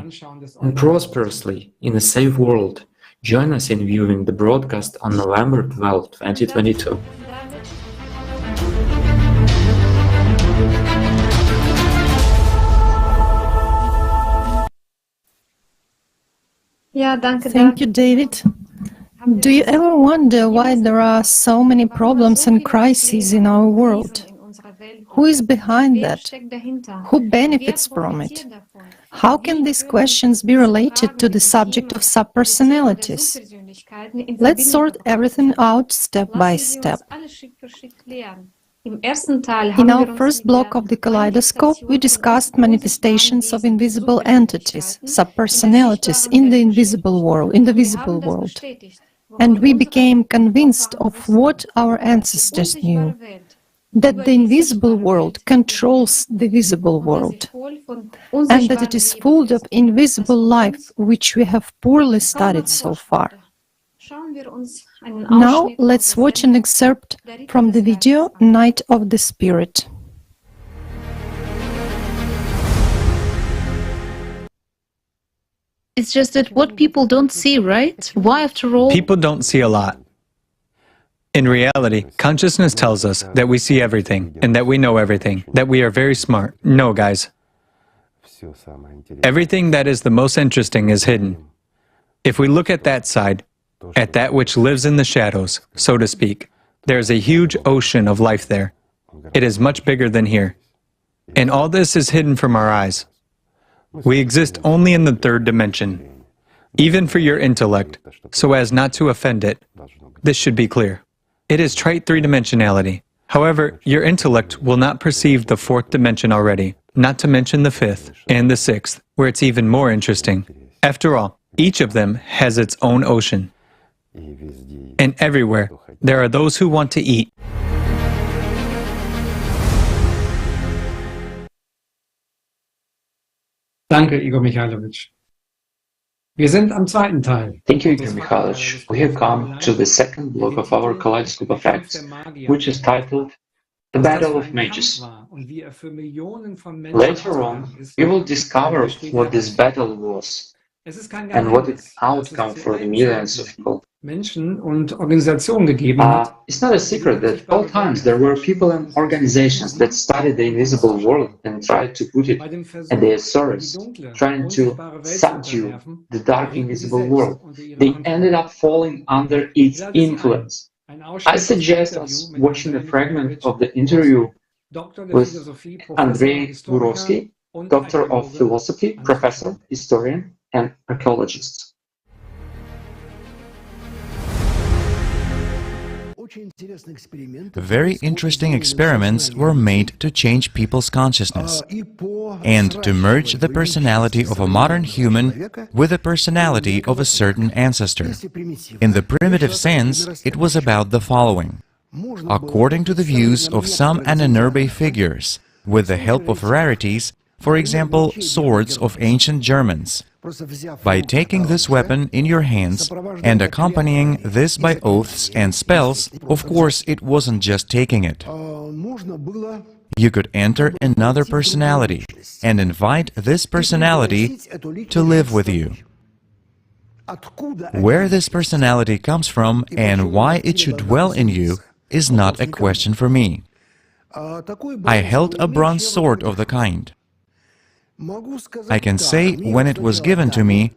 and prosperously in a safe world. Join us in viewing the broadcast on November 12, 2022. Thank you, David. Do you ever wonder why there are so many problems and crises in our world? Who is behind that? Who benefits from it? How can these questions be related to the subject of subpersonalities? Let's sort everything out step by step. In our first block of the Kaleidoscope, we discussed manifestations of invisible entities, subpersonalities in the invisible world, And we became convinced of what our ancestors knew, that the invisible world controls the visible world, and that it is full of invisible life, which we have poorly studied so far. Now, let's watch an excerpt from the video Night of the Spirit. It's just that what people don't see, right? Why, after all? People don't see a lot. In reality, consciousness tells us that we see everything, and that we know everything, that we are very smart. No, guys. Everything that is the most interesting is hidden. If we look at that side, at that which lives in the shadows, so to speak, there is a huge ocean of life there. It is much bigger than here. And all this is hidden from our eyes. We exist only in the third dimension. Even for your intellect, so as not to offend it, this should be clear. It is trite three-dimensionality. However, your intellect will not perceive the fourth dimension already, not to mention the fifth and the sixth, where it's even more interesting. After all, each of them has its own ocean. And everywhere, there are those who want to eat. Danke, Igor Mikhailovich. Wir sind am zweiten Teil. Thank you, Igor Mikhailovich. We have come to the second block of our Kaleidoscope of Facts, which is titled The Battle of Mages. Later on, we will discover what this battle was and what its outcome for the millions of people. It's not a secret that at all times there were people and organizations that studied the invisible world and tried to put it at their service, trying to subdue the dark invisible world. They ended up falling under its influence. I suggest us watching a fragment of the interview with Andrei Gurovsky, Doctor of Philosophy, Professor, Historian, and Archaeologist. Very interesting experiments were made to change people's consciousness and to merge the personality of a modern human with the personality of a certain ancestor. In the primitive sense, it was about the following. According to the views of some Ahnenerbe figures, with the help of rarities, for example, swords of ancient Germans, by taking this weapon in your hands and accompanying this by oaths and spells, of course it wasn't just taking it. You could enter another personality and invite this personality to live with you. Where this personality comes from and why it should dwell in you is not a question for me. I held a bronze sword of the kind. I can say when it was given to me,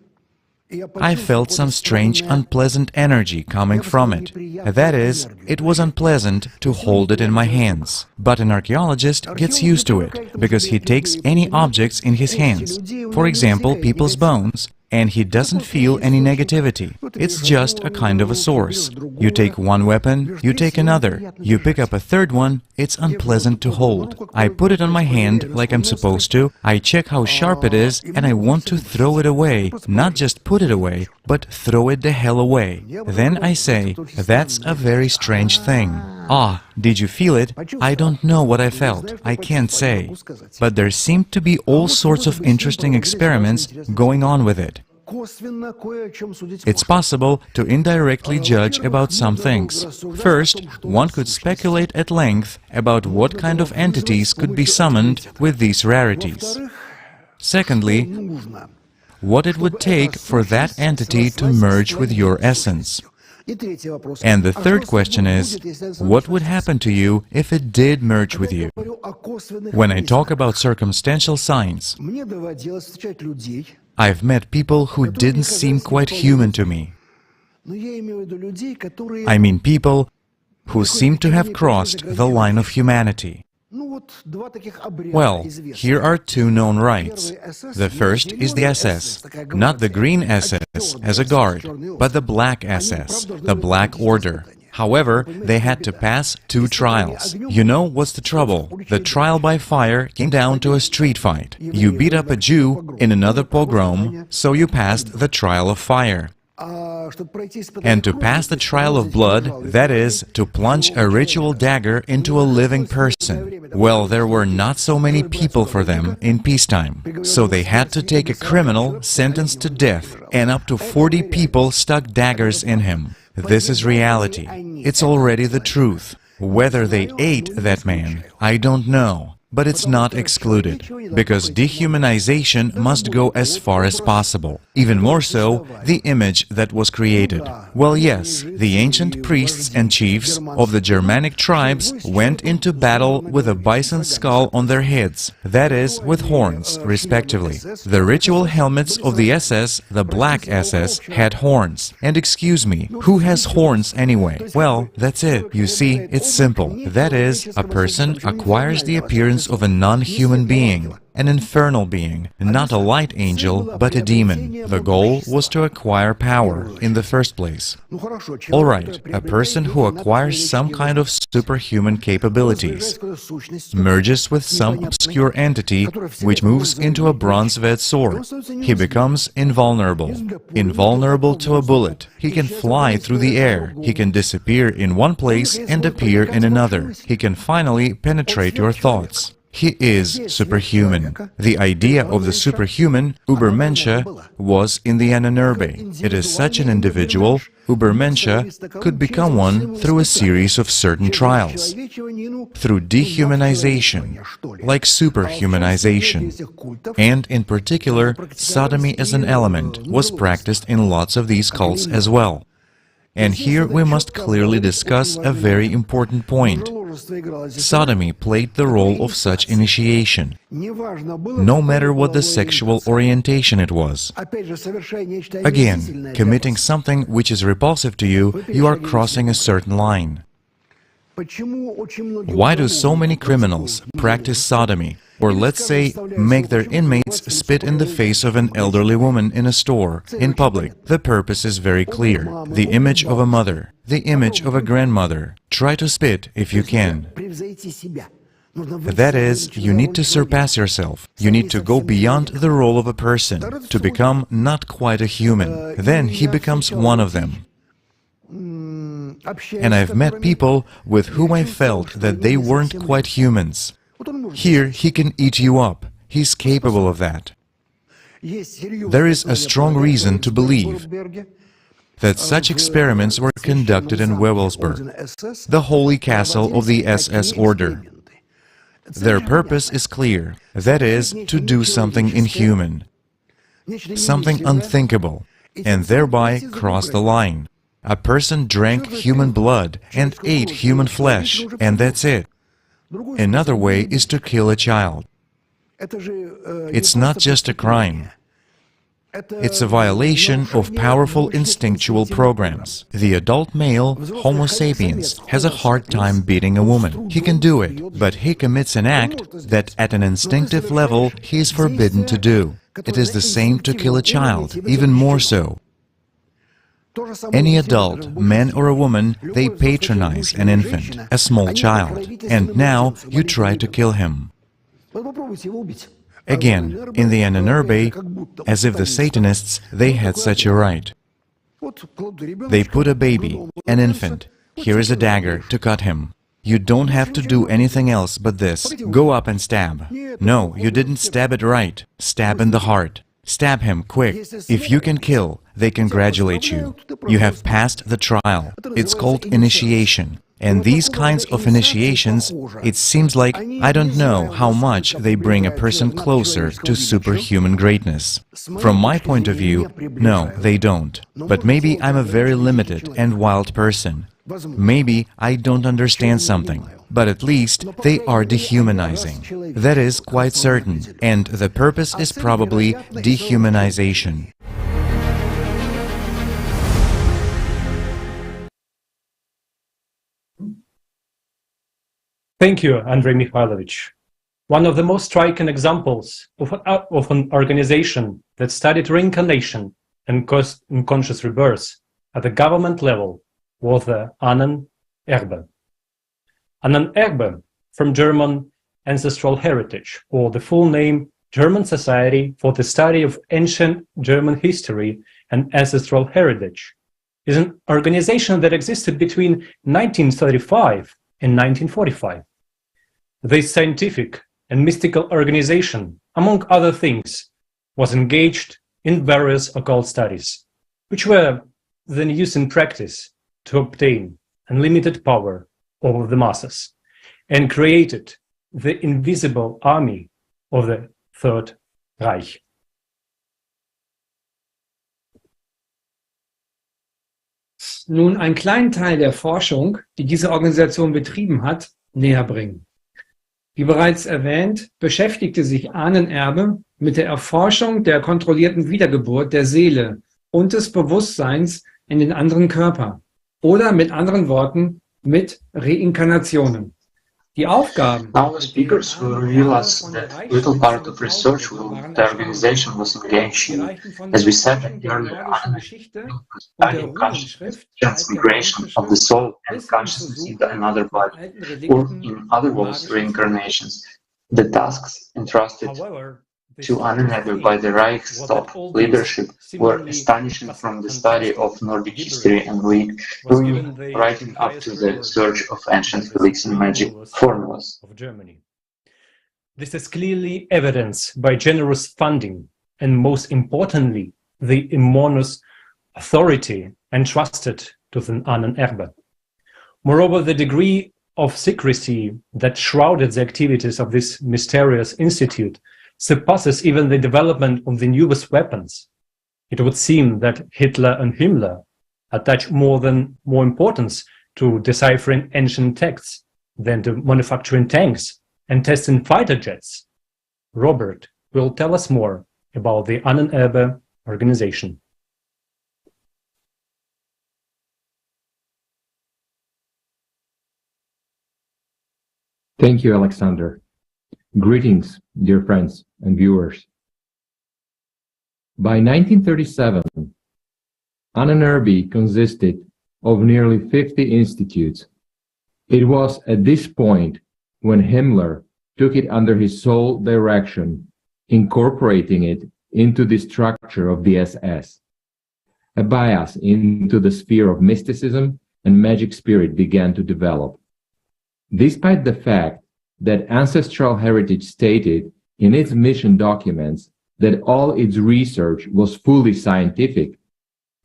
I felt some strange unpleasant energy coming from it. That is, it was unpleasant to hold it in my hands. But an archaeologist gets used to it, because he takes any objects in his hands, for example, people's bones, and he doesn't feel any negativity. It's just a kind of a source. You take one weapon, you take another, you pick up a third one, it's unpleasant to hold. I put it on my hand like I'm supposed to, I check how sharp it is, and I want to throw it away. Not just put it away, but throw it the hell away. Then I say, that's a very strange thing. Ah, did you feel it? I don't know what I felt. I can't say. But there seemed to be all sorts of interesting experiments going on with it. It's possible to indirectly judge about some things. First, one could speculate at length about what kind of entities could be summoned with these rarities. Secondly, what it would take for that entity to merge with your essence. And the third question is, what would happen to you if it did merge with you? When I talk about circumstantial signs, I've met people who didn't seem quite human to me. I mean people who seem to have crossed the line of humanity. Well, here are two known rights. The first is the SS, not the green SS as a guard, but the black SS, the Black Order. However, they had to pass two trials. You know what's the trouble? The trial by fire came down to a street fight. You beat up a Jew in another pogrom, so you passed the trial of fire. And to pass the trial of blood, that is, to plunge a ritual dagger into a living person, well, there were not so many people for them in peacetime. So they had to take a criminal sentenced to death, and up to 40 people stuck daggers in him. This is reality. It's already the truth. Whether they ate that man, I don't know. But it's not excluded, because dehumanization must go as far as possible. Even more so, the image that was created. Well, yes, the ancient priests and chiefs of the Germanic tribes went into battle with a bison skull on their heads, that is, with horns, respectively. The ritual helmets of the SS, the Black SS, had horns. And excuse me, who has horns anyway? Well, that's it. You see, it's simple. That is, a person acquires the appearance of a non-human being, an infernal being, not a light angel, but a demon. The goal was to acquire power in the first place. All right, a person who acquires some kind of superhuman capabilities, merges with some obscure entity which moves into a bronze-red sword. He becomes invulnerable, invulnerable to a bullet. He can fly through the air. He can disappear in one place and appear in another. He can finally penetrate your thoughts. He is superhuman. The idea of the superhuman, Übermensch, was in the Ahnenerbe. It is such an individual, Übermensch, could become one through a series of certain trials, through dehumanization, like superhumanization. And in particular, sodomy as an element was practiced in lots of these cults as well. And here we must clearly discuss a very important point. Sodomy played the role of such initiation, no matter what the sexual orientation it was. Again, committing something which is repulsive to you, you are crossing a certain line. Why do so many criminals practice sodomy, or let's say, make their inmates spit in the face of an elderly woman in a store, in public? The purpose is very clear. The image of a mother, the image of a grandmother. Try to spit if you can. That is, you need to surpass yourself. You need to go beyond the role of a person, to become not quite a human. Then he becomes one of them. And I've met people with whom I felt that they weren't quite humans. Here he can eat you up. He's capable of that. There is a strong reason to believe that such experiments were conducted in Wewelsburg, the holy castle of the SS order. Their purpose is clear, that is, to do something inhuman, something unthinkable, and thereby cross the line. A person drank human blood and ate human flesh, and that's it. Another way is to kill a child. It's not just a crime. It's a violation of powerful instinctual programs. The adult male, Homo sapiens, has a hard time beating a woman. He can do it, but he commits an act that at an instinctive level he is forbidden to do. It is the same to kill a child, even more so. Any adult, man or a woman, they patronize an infant, a small child, and now you try to kill him. Again, in the Ahnenerbe, as if the Satanists, they had such a right. They put a baby, an infant. Here is a dagger to cut him. You don't have to do anything else but this. Go up and stab. No, you didn't stab it right. Stab in the heart. Stab him, quick. If you can kill, they congratulate you. You have passed the trial. It's called initiation. And these kinds of initiations, it seems like, I don't know how much they bring a person closer to superhuman greatness. From my point of view, no, they don't. But maybe I'm a very limited and wild person. Maybe I don't understand something, but at least they are dehumanizing. That is quite certain, and the purpose is probably dehumanization. Thank you, Andrei Mikhailovich. One of the most striking examples of an organization that studied reincarnation and conscious rebirth at the government level was the Ahnenerbe. Ahnenerbe, from German ancestral heritage, or the full name German Society for the Study of Ancient German History and Ancestral Heritage, is an organization that existed between 1935 and 1945. This scientific and mystical organization, among other things, was engaged in various occult studies, which were then used in practice to obtain unlimited power over the masses, and created the invisible army of the Third Reich. Nun einen kleinen Teil der Forschung, die diese Organisation betrieben hat, näher bringen. Wie bereits erwähnt, beschäftigte sich Ahnenerbe mit der Erforschung der kontrollierten Wiedergeburt der Seele und des Bewusstseins in den anderen Körper. Oder mit anderen Worten, mit Reinkarnationen. Die Aufgaben. Now the speakers will reveal us that little part of research the organization was engaged in. As we said earlier, studying consciousness, transmigration of the soul and consciousness into another body, or in other words, reincarnations. The tasks entrusted to Ahnenerbe by the Reich's top leadership were astonishing, from the study of Nordic history and Rune writing up to the search of ancient relics and magic formulas. This is clearly evidenced by generous funding and, most importantly, the enormous authority entrusted to the Ahnenerbe. Moreover, the degree of secrecy that shrouded the activities of this mysterious institute surpasses even the development of the newest weapons. It would seem that Hitler and Himmler attach more importance to deciphering ancient texts than to manufacturing tanks and testing fighter jets. Robert will tell us more about the Ahnenerbe organization. Thank you, Alexander. Greetings, dear friends and viewers. By 1937, Ahnenerbe consisted of nearly 50 institutes. It was at this point when Himmler took it under his sole direction, incorporating it into the structure of the SS. A bias into the sphere of mysticism and magic spirit began to develop. Despite the fact that Ancestral Heritage stated in its mission documents that all its research was fully scientific,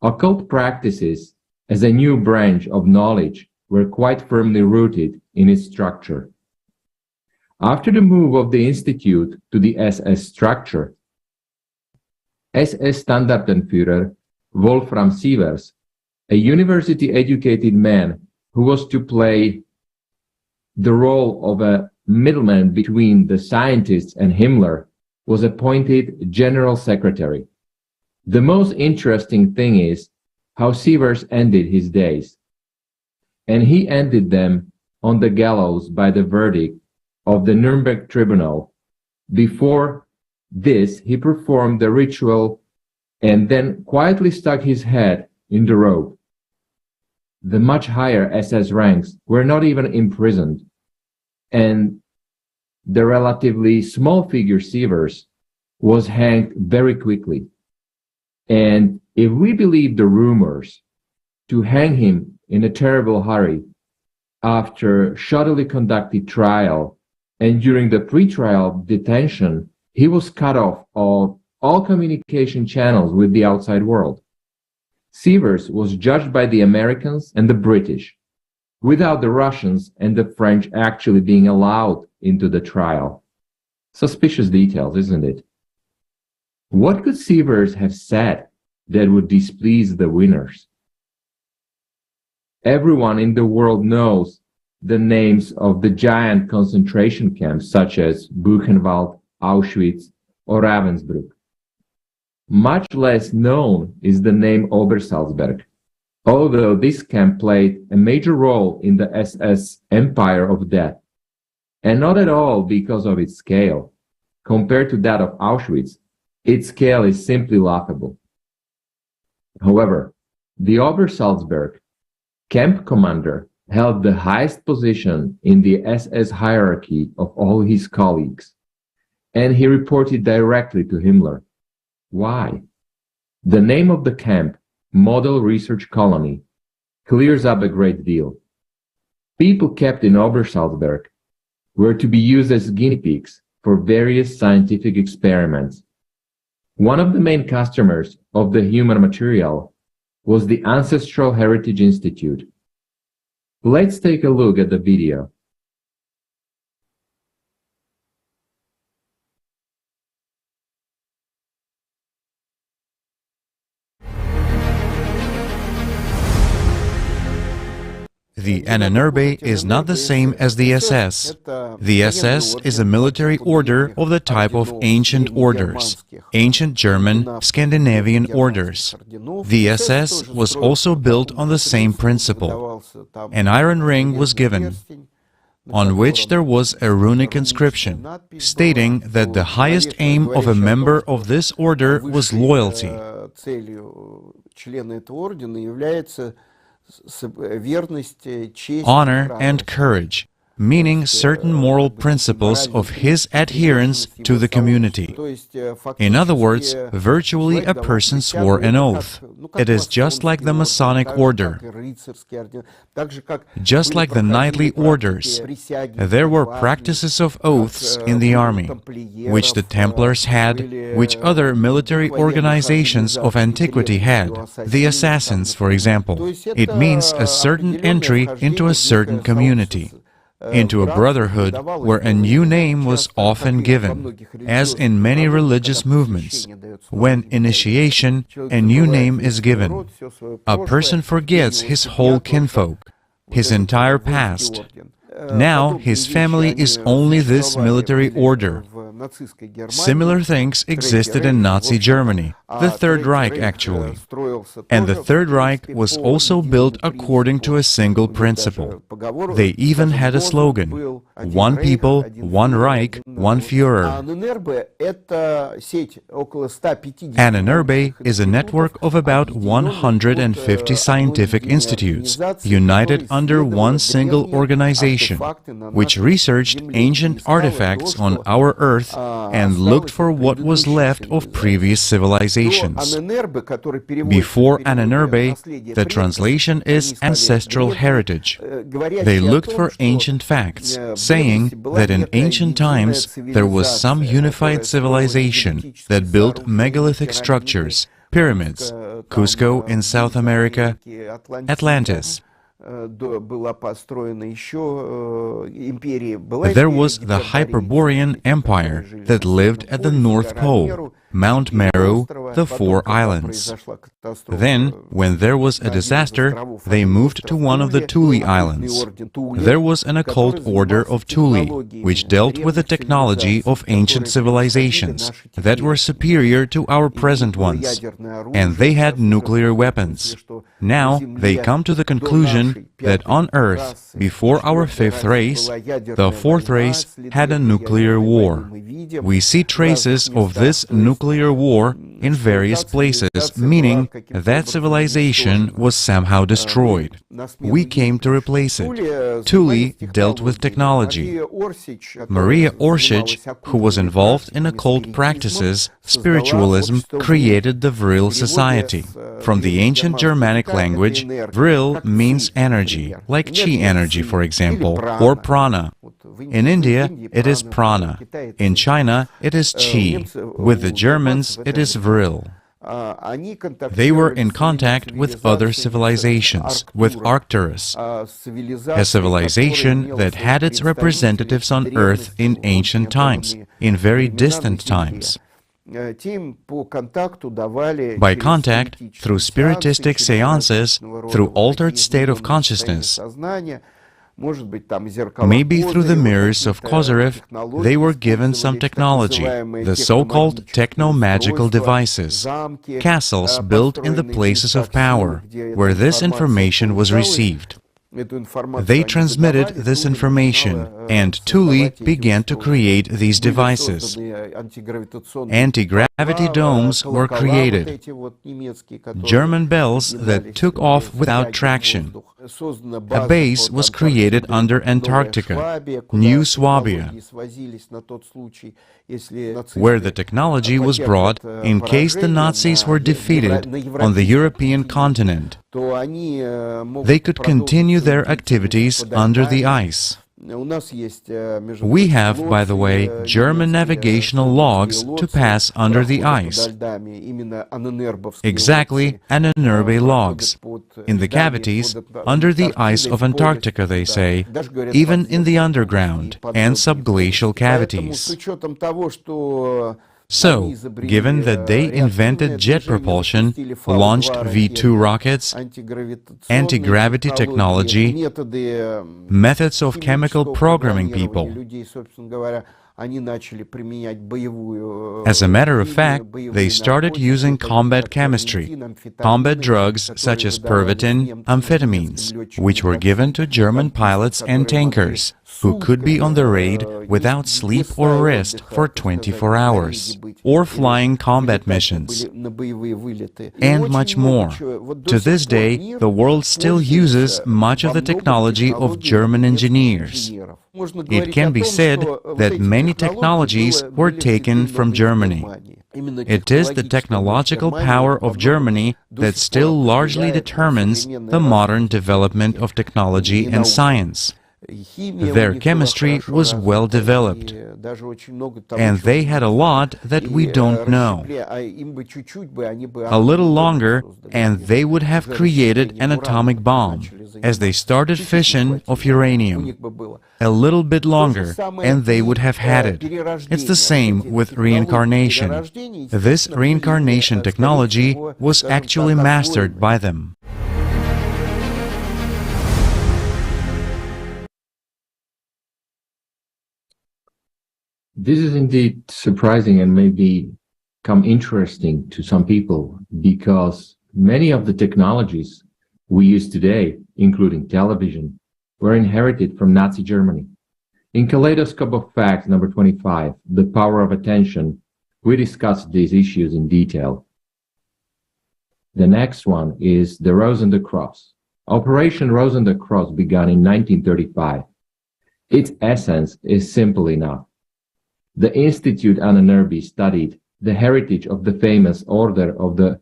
occult practices as a new branch of knowledge were quite firmly rooted in its structure. After the move of the Institute to the SS structure, SS Standartenführer Wolfram Sievers, a university-educated man who was to play the role of a middleman between the scientists and Himmler, was appointed General Secretary. The most interesting thing is how Sievers ended his days. And he ended them on the gallows by the verdict of the Nuremberg Tribunal before this, he performed the ritual and then quietly stuck his head in the rope. The much higher SS ranks were not even imprisoned, and the relatively small figure Sievers was hanged very quickly. And if we believe the rumors, to hang him in a terrible hurry after shoddily conducted trial, and during the pre-trial detention, he was cut off of all communication channels with the outside world. Sievers was judged by the Americans and the British, without the Russians and the French actually being allowed into the trial. Suspicious details, isn't it? What could Sievers have said that would displease the winners? Everyone in the world knows the names of the giant concentration camps such as Buchenwald, Auschwitz, or Ravensbrück. Much less known is the name Obersalzberg, although this camp played a major role in the SS empire of death, and not at all because of its scale. Compared to that of Auschwitz, its scale is simply laughable. However, the Obersalzberg camp commander held the highest position in the SS hierarchy of all his colleagues, and he reported directly to Himmler. Why? The name of the camp, Model Research Colony, clears up a great deal. People kept in Obersalzberg were to be used as guinea pigs for various scientific experiments. One of the main customers of the human material was the Ancestral Heritage Institute. Let's take a look at the video. The Ahnenerbe is not the same as the SS. The SS is a military order of the type of ancient orders, ancient German, Scandinavian orders. The SS was also built on the same principle. An iron ring was given, on which there was a runic inscription, stating that the highest aim of a member of this order was loyalty. Honor and courage, meaning certain moral principles of his adherence to the community. In other words, virtually a person swore an oath. It is just like the Masonic order, just like the knightly orders. There were practices of oaths in the army, which the Templars had, which other military organizations of antiquity had. The assassins, for example. It means a certain entry into a certain community, into a brotherhood where a new name was often given, as in many religious movements. When initiation, a new name is given. A person forgets his whole kinfolk, his entire past. Now his family is only this military order. Similar things existed in Nazi Germany, the Third Reich actually. And the Third Reich was also built according to a single principle. They even had a slogan: one people, one Reich, one Führer. Ahnenerbe is a network of about 150 scientific institutes, united under one single organization, which researched ancient artifacts on our Earth and looked for what was left of previous civilizations. Before Ahnenerbe, the translation is ancestral heritage. They looked for ancient facts, saying that in ancient times there was some unified civilization that built megalithic structures, pyramids, Cusco in South America, Atlantis. There was the Hyperborean Empire that lived at the North Pole, Mount Meru, the 4 islands. Then, when there was a disaster, they moved to one of the Thule Islands. There was an occult order of Thule, which dealt with the technology of ancient civilizations that were superior to our present ones, and they had nuclear weapons. Now, they come to the conclusion that on Earth, before our 5th race, the 4th race had a nuclear war. We see traces of this nuclear war in various places, meaning that civilization was somehow destroyed. We came to replace it. Thule dealt with technology. Maria Orsic, who was involved in occult practices, spiritualism, created the Vril society. From the ancient Germanic language, Vril means energy, like chi energy, for example, or prana. In India, it is prana. In China, it is chi. With the Germans, it is Vril. They were in contact with other civilizations, with Arcturus, a civilization that had its representatives on Earth in ancient times, in very distant times. By contact, through spiritistic seances, through altered state of consciousness, maybe through the mirrors of Kozyrev, they were given some technology, the so-called techno-magical devices, castles built in the places of power, where this information was received. They transmitted this information, and Thule began to create these devices. Anti-gravity domes were created, German bells that took off without traction. A base was created under Antarctica, New Swabia, where the technology was brought in case the Nazis were defeated on the European continent. They could continue their activities under the ice. We have, by the way, German navigational logs to pass under the ice. Exactly, Ahnenerbe logs. In the cavities, under the ice of Antarctica, they say, even in the underground and subglacial cavities. So, given that they invented jet propulsion, launched V-2 rockets, anti-gravity technology, methods of chemical programming people, as a matter of fact, they started using combat chemistry, combat drugs such as Pervitin, amphetamines, which were given to German pilots and tankers, who could be on the raid without sleep or rest for 24 hours, or flying combat missions, and much more. To this day, the world still uses much of the technology of German engineers. It can be said that many technologies were taken from Germany. It is the technological power of Germany that still largely determines the modern development of technology and science. Their chemistry was well developed, and they had a lot that we don't know. A little longer, and they would have created an atomic bomb, as they started fission of uranium. A little bit longer, and they would have had it. It's the same with reincarnation. This reincarnation technology was actually mastered by them. This is indeed surprising and maybe become interesting to some people, because many of the technologies we use today, including television, were inherited from Nazi Germany. In Kaleidoscope of Facts, number 25, The Power of Attention, we discussed these issues in detail. The next one is the Rose and the Cross. Operation Rose and the Cross began in 1935. Its essence is simple enough. The Institute Ahnenerbe studied the heritage of the famous order of the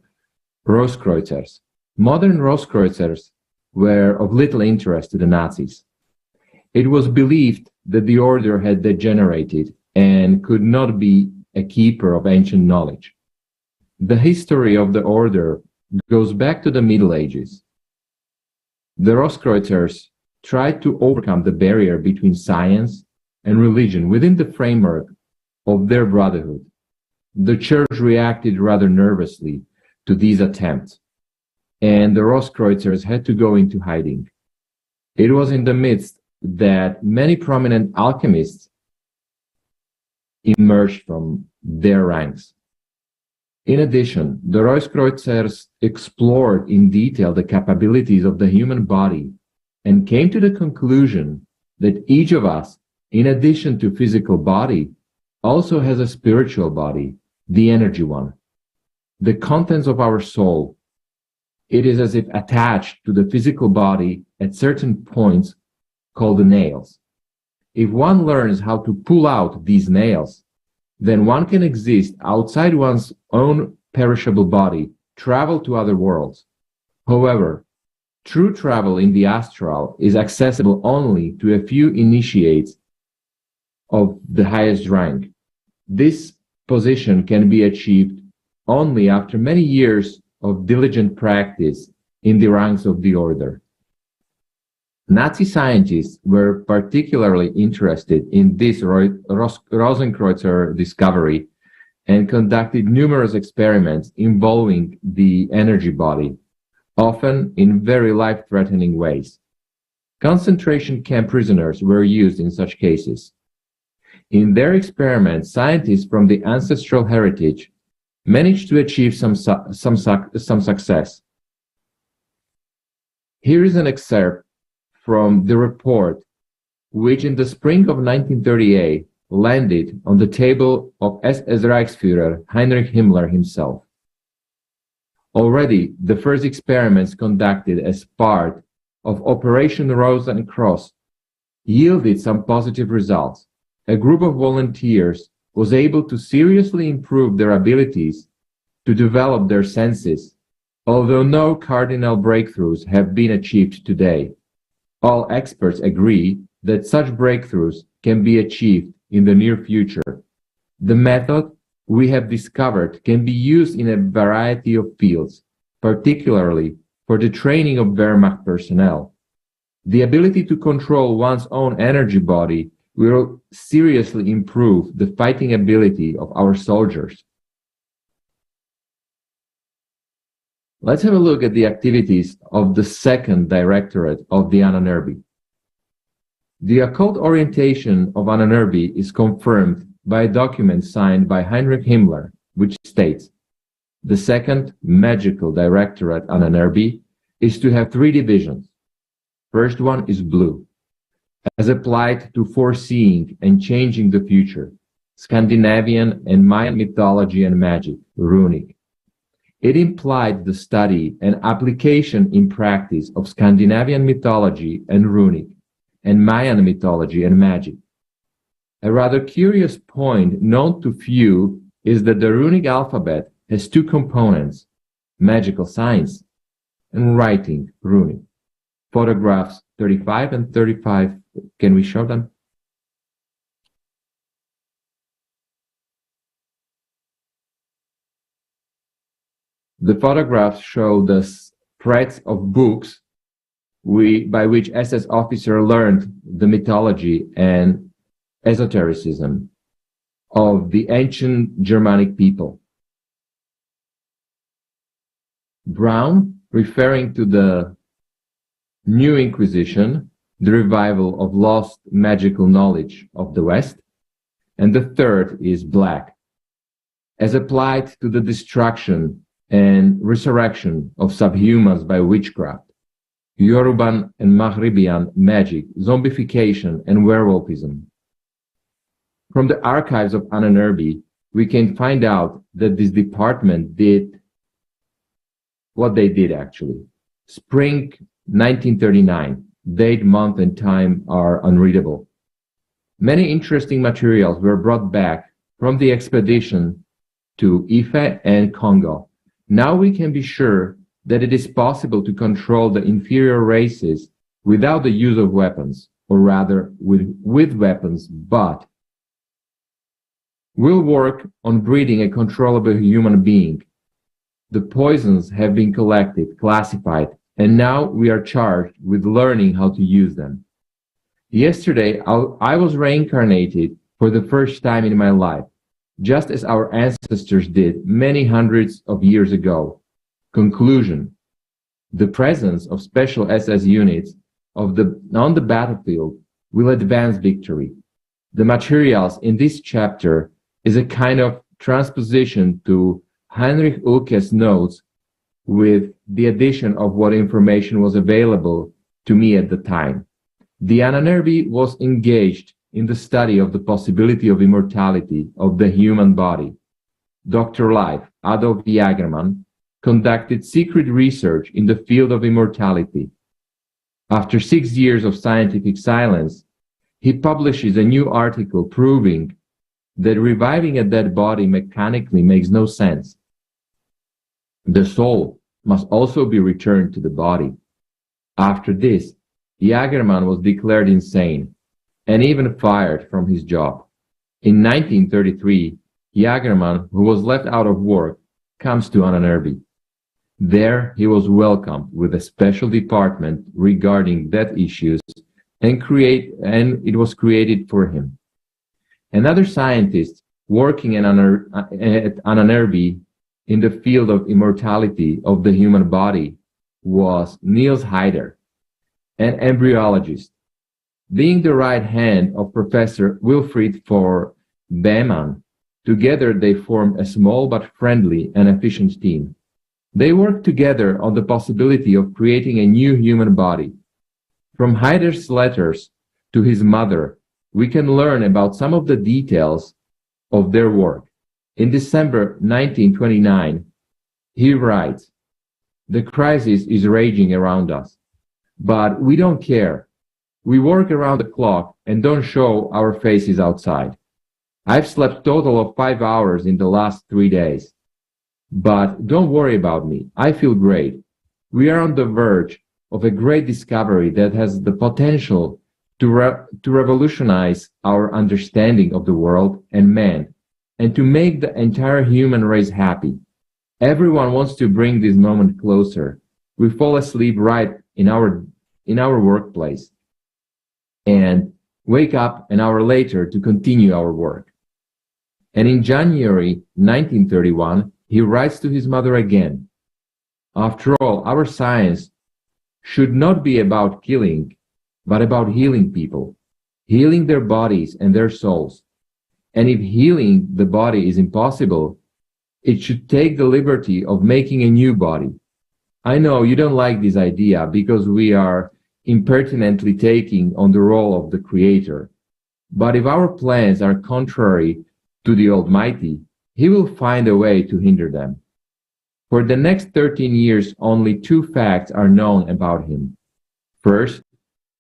Rosekreuzers. Modern Rosekreuzers were of little interest to the Nazis. It was believed that the order had degenerated and could not be a keeper of ancient knowledge. The history of the order goes back to the Middle Ages. The Rosekreuzers tried to overcome the barrier between science and religion within the framework of their brotherhood. the church reacted rather nervously to these attempts, and the Rostkreuzers had to go into hiding. It was in the midst that many prominent alchemists emerged from their ranks. In addition, the Rostkreuzers explored in detail the capabilities of the human body and came to the conclusion that each of us, in addition to physical body, also has a spiritual body, the energy one. The contents of our soul, it is as if attached to the physical body at certain points called the nails. If one learns how to pull out these nails, then one can exist outside one's own perishable body, travel to other worlds. However, true travel in the astral is accessible only to a few initiates of the highest rank. This position can be achieved only after many years of diligent practice in the ranks of the order. Nazi scientists were particularly interested in this Rosenkreutzer discovery and conducted numerous experiments involving the energy body, often in very life-threatening ways. Concentration camp prisoners were used in such cases. In their experiments, scientists from the ancestral heritage managed to achieve some success. Here is an excerpt from the report, which in the spring of 1938 landed on the table of SS Reichsführer Heinrich Himmler himself. Already, the first experiments conducted as part of Operation Rose and Cross yielded some positive results. A group of volunteers was able to seriously improve their abilities to develop their senses, although no cardinal breakthroughs have been achieved today. All experts agree that such breakthroughs can be achieved in the near future. The method we have discovered can be used in a variety of fields, particularly for the training of Wehrmacht personnel. The ability to control one's own energy body will seriously improve the fighting ability of our soldiers. Let's have a look at the activities of the second directorate of the Ahnenerbe. The occult orientation of Ahnenerbe is confirmed by a document signed by Heinrich Himmler, which states, the second magical directorate Ahnenerbe is to have 3 divisions. First one is blue, as applied to foreseeing and changing the future, Scandinavian and Mayan mythology and magic, runic. It implied the study and application in practice of Scandinavian mythology and runic, and Mayan mythology and magic. A rather curious point known to few is that the runic alphabet has 2 components, magical signs and writing, runic. Photographs 35 and 35, can we show them? The photographs show the spreads of books by which SS officer learned the mythology and esotericism of the ancient Germanic people. Brown, referring to the New Inquisition, the revival of lost magical knowledge of the West, and the third is black, as applied to the destruction and resurrection of subhumans by witchcraft, Yoruban and Maghribian magic, zombification, and werewolfism. From the archives of Ahnenerbe, we can find out that this department did what they did actually. Spring 1939, date, month, and time are unreadable. Many interesting materials were brought back from the expedition to Ife and Congo. Now we can be sure that it is possible to control the inferior races without the use of weapons, or rather with weapons, but we'll work on breeding a controllable human being. The poisons have been collected, classified, and now we are charged with learning how to use them. Yesterday, I was reincarnated for the first time in my life. just as our ancestors did many hundreds of years ago. Conclusion: the presence of special SS units on the battlefield will advance victory. The materials in this chapter is a kind of transposition to Heinrich Uhlke's notes with the addition of what information was available to me at the time. The Ahnenerbe was engaged in the study of the possibility of immortality of the human body. Dr. Life, Adolf Jagerman, conducted secret research in the field of immortality. After 6 years of scientific silence, he publishes a new article proving that reviving a dead body mechanically makes no sense. The soul must also be returned to the body. After this, Jagerman was declared insane and even fired from his job. In 1933, Jagerman, who was left out of work, comes to Ahnenerbe. There he was welcomed with a special department regarding death issues and it was created for him. Another scientist working at Ahnenerbe in the field of immortality of the human body was Niels Heider, an embryologist. Being the right hand of Professor Wilfried von Beeman, together they formed a small but friendly and efficient team. They worked together on the possibility of creating a new human body. From Heider's letters to his mother, we can learn about some of the details of their work. In December 1929, he writes, "The crisis is raging around us, but we don't care. We work around the clock and don't show our faces outside. I've slept a total of 5 hours in the last 3 days. But don't worry about me. I feel great. We are on the verge of a great discovery that has the potential to revolutionize our understanding of the world and man, and to make the entire human race happy. Everyone wants to bring this moment closer. We fall asleep right in our workplace and wake up an hour later to continue our work." And in January 1931, he writes to his mother again, "After all, our science should not be about killing, but about healing people, healing their bodies and their souls. And if healing the body is impossible, it should take the liberty of making a new body. I know you don't like this idea because we are impertinently taking on the role of the Creator. But if our plans are contrary to the Almighty, He will find a way to hinder them." For the next 13 years, only 2 facts are known about him. First,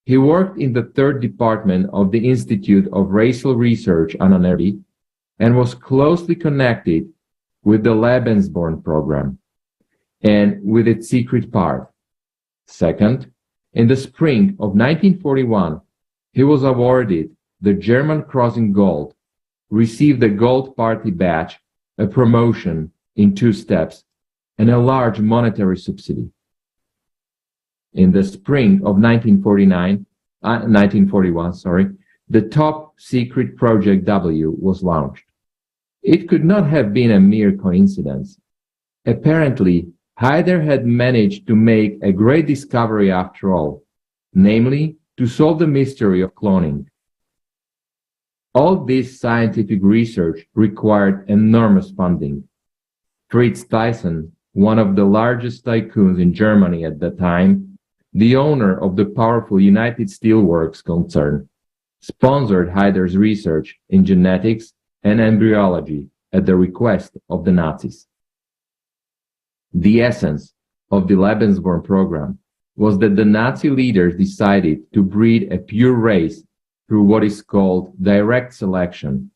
he worked in the 3rd department of the Institute of Racial Research on Ahnenerbe and was closely connected with the Lebensborn program and with its secret part. Second, in the spring of 1941, he was awarded the German Cross in Gold, received the Gold Party badge, a promotion in 2 steps, and a large monetary subsidy. In the spring of 1941, the top secret Project W was launched. It could not have been a mere coincidence. Apparently, Heider had managed to make a great discovery after all, namely, to solve the mystery of cloning. All this scientific research required enormous funding. Fritz Thyssen, one of the largest tycoons in Germany at the time, the owner of the powerful United Steelworks concern, sponsored Heider's research in genetics and embryology at the request of the Nazis. The essence of the Lebensborn program was that the Nazi leaders decided to breed a pure race through what is called direct selection.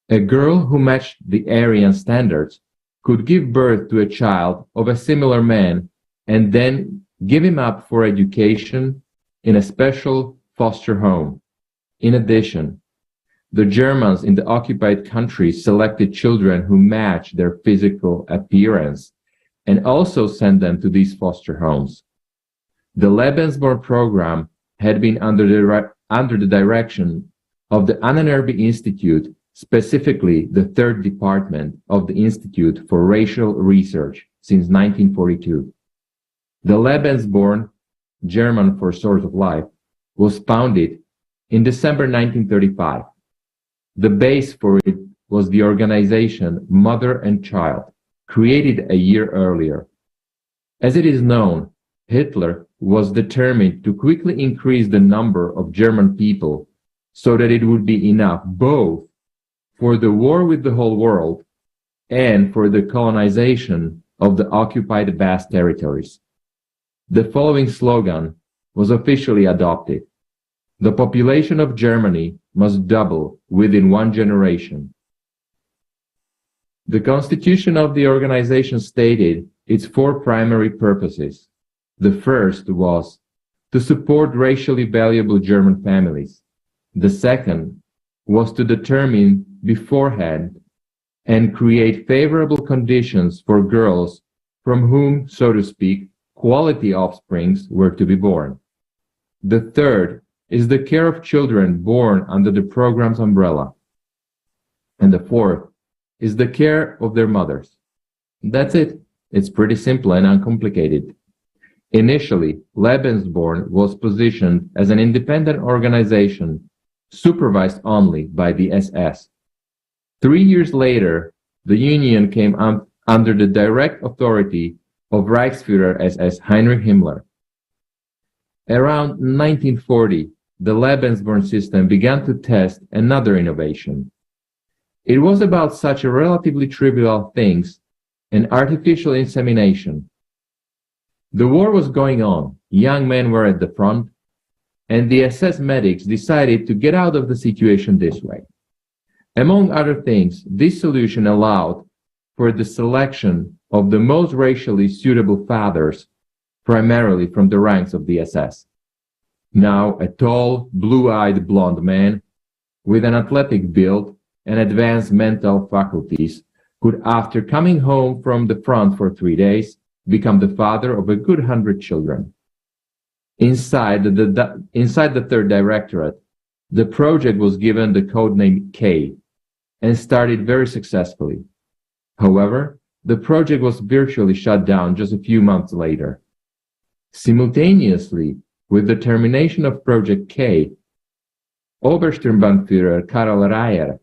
A girl who matched the Aryan standards could give birth to a child of a similar man and then give him up for education in a special foster home. In addition, the Germans in the occupied countries selected children who matched their physical appearance and also sent them to these foster homes. The Lebensborn program had been under the direction of the Ahnenerbe Institute specifically the third department of the Institute for Racial Research since 1942. The Lebensborn, German for Source of Life, was founded in December 1935. The base for it was the organization Mother and Child, created a year earlier. As it is known, Hitler was determined to quickly increase the number of German people so that it would be enough both for the war with the whole world and for the colonization of the occupied vast territories. The following slogan was officially adopted: the population of Germany must double within 1 generation. The constitution of the organization stated its 4 primary purposes. The first was to support racially valuable German families. The second was to determine beforehand and create favorable conditions for girls from whom, so to speak, quality offsprings were to be born. The third is the care of children born under the program's umbrella. And the fourth is the care of their mothers. That's it. It's pretty simple and uncomplicated. Initially, Lebensborn was positioned as an independent organization supervised only by the SS. 3 years later, the union came under the direct authority of Reichsführer SS Heinrich Himmler. Around 1940, the Lebensborn system began to test another innovation. It was about such a relatively trivial things, an artificial insemination. The war was going on, young men were at the front, and the SS medics decided to get out of the situation this way. Among other things, this solution allowed for the selection of the most racially suitable fathers, primarily from the ranks of the SS. Now, a tall, blue-eyed blonde man with an athletic build and advanced mental faculties could, after coming home from the front for 3 days, become the father of a good 100 children. Inside the third directorate, the project was given the codename K and started very successfully. However, the project was virtually shut down just a few months later. Simultaneously with the termination of Project K, Obersturmbannführer Karl Reyer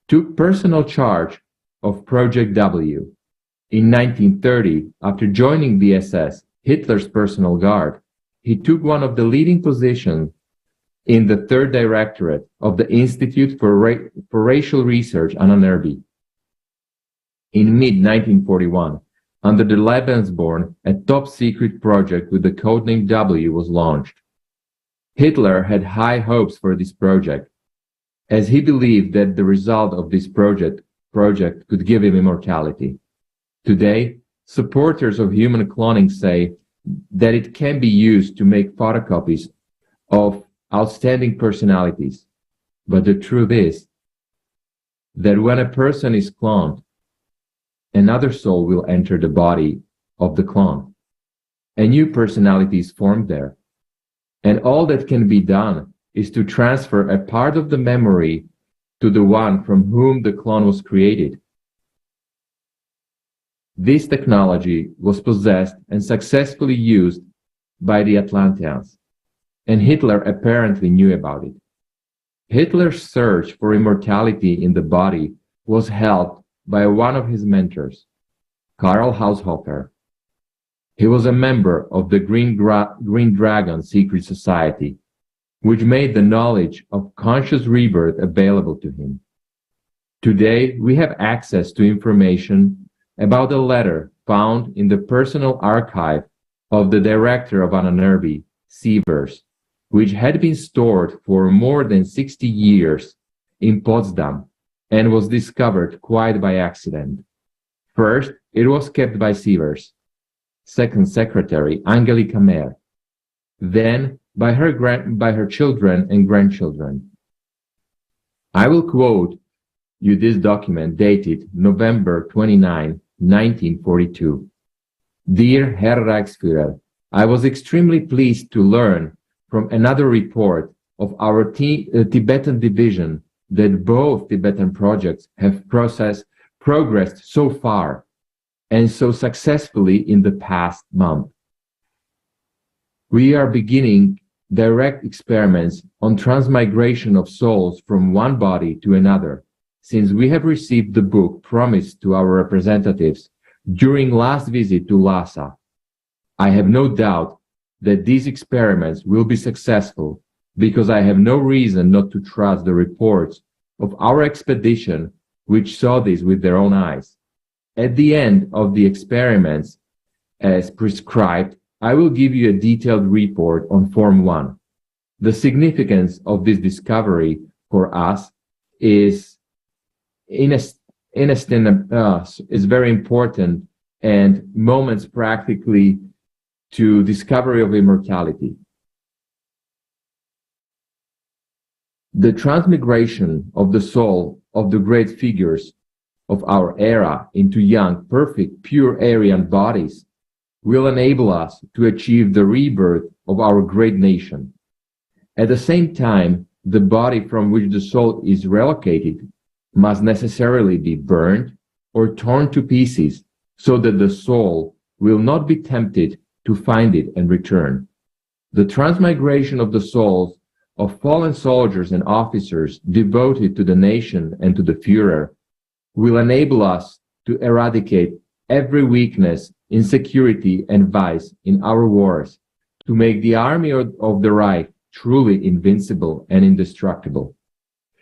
took personal charge of Project W. In 1930, after joining the SS, Hitler's personal guard, he took one of the leading positions in the third directorate of the Institute for Racial Research, Ahnenerbe. In mid-1941, under the Lebensborn, a top-secret project with the codename W was launched. Hitler had high hopes for this project, as he believed that the result of this project could give him immortality. Today, supporters of human cloning say that it can be used to make photocopies of outstanding personalities. But the truth is that when a person is cloned, another soul will enter the body of the clone. A new personality is formed there. And all that can be done is to transfer a part of the memory to the one from whom the clone was created. This technology was possessed and successfully used by the Atlanteans, and Hitler apparently knew about it. Hitler's search for immortality in the body was helped by one of his mentors, Karl Haushofer. He was a member of the Green Dragon secret society, which made the knowledge of conscious rebirth available to him. Today, we have access to information about a letter found in the personal archive of the director of Ahnenerbe, Sievers, which had been stored for more than 60 years in Potsdam and was discovered quite by accident. First, it was kept by Sievers' second secretary, Angelika Mehr, then by her children and grandchildren. I will quote you this document dated November 29, 1942. Dear Herr Reichsführer, I was extremely pleased to learn from another report of our Tibetan division that both Tibetan projects have progressed so far and so successfully in the past month. We are beginning direct experiments on transmigration of souls from one body to another, since we have received the book promised to our representatives during last visit to Lhasa. I have no doubt that these experiments will be successful, because I have no reason not to trust the reports of our expedition, which saw this with their own eyes. At the end of the experiments, as prescribed, I will give you a detailed report on Form 1. The significance of this discovery for us is very important, and moments practically to discovery of immortality. The transmigration of the soul of the great figures of our era into young, perfect, pure Aryan bodies will enable us to achieve the rebirth of our great nation. At the same time, the body from which the soul is relocated must necessarily be burned or torn to pieces so that the soul will not be tempted to find it and return. The transmigration of the souls of fallen soldiers and officers devoted to the nation and to the Führer will enable us to eradicate every weakness, insecurity, and vice in our wars, to make the army of the Reich truly invincible and indestructible.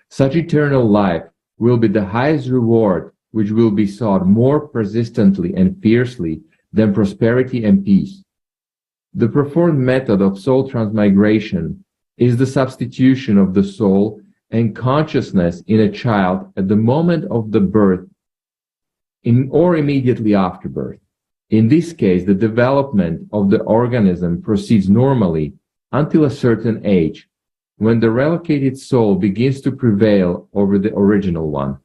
Such eternal life will be the highest reward, which will be sought more persistently and fiercely than prosperity and peace. The performed method of soul transmigration is the substitution of the soul and consciousness in a child at the moment of the birth or immediately after birth. In this case, the development of the organism proceeds normally until a certain age, when the relocated soul begins to prevail over the original one.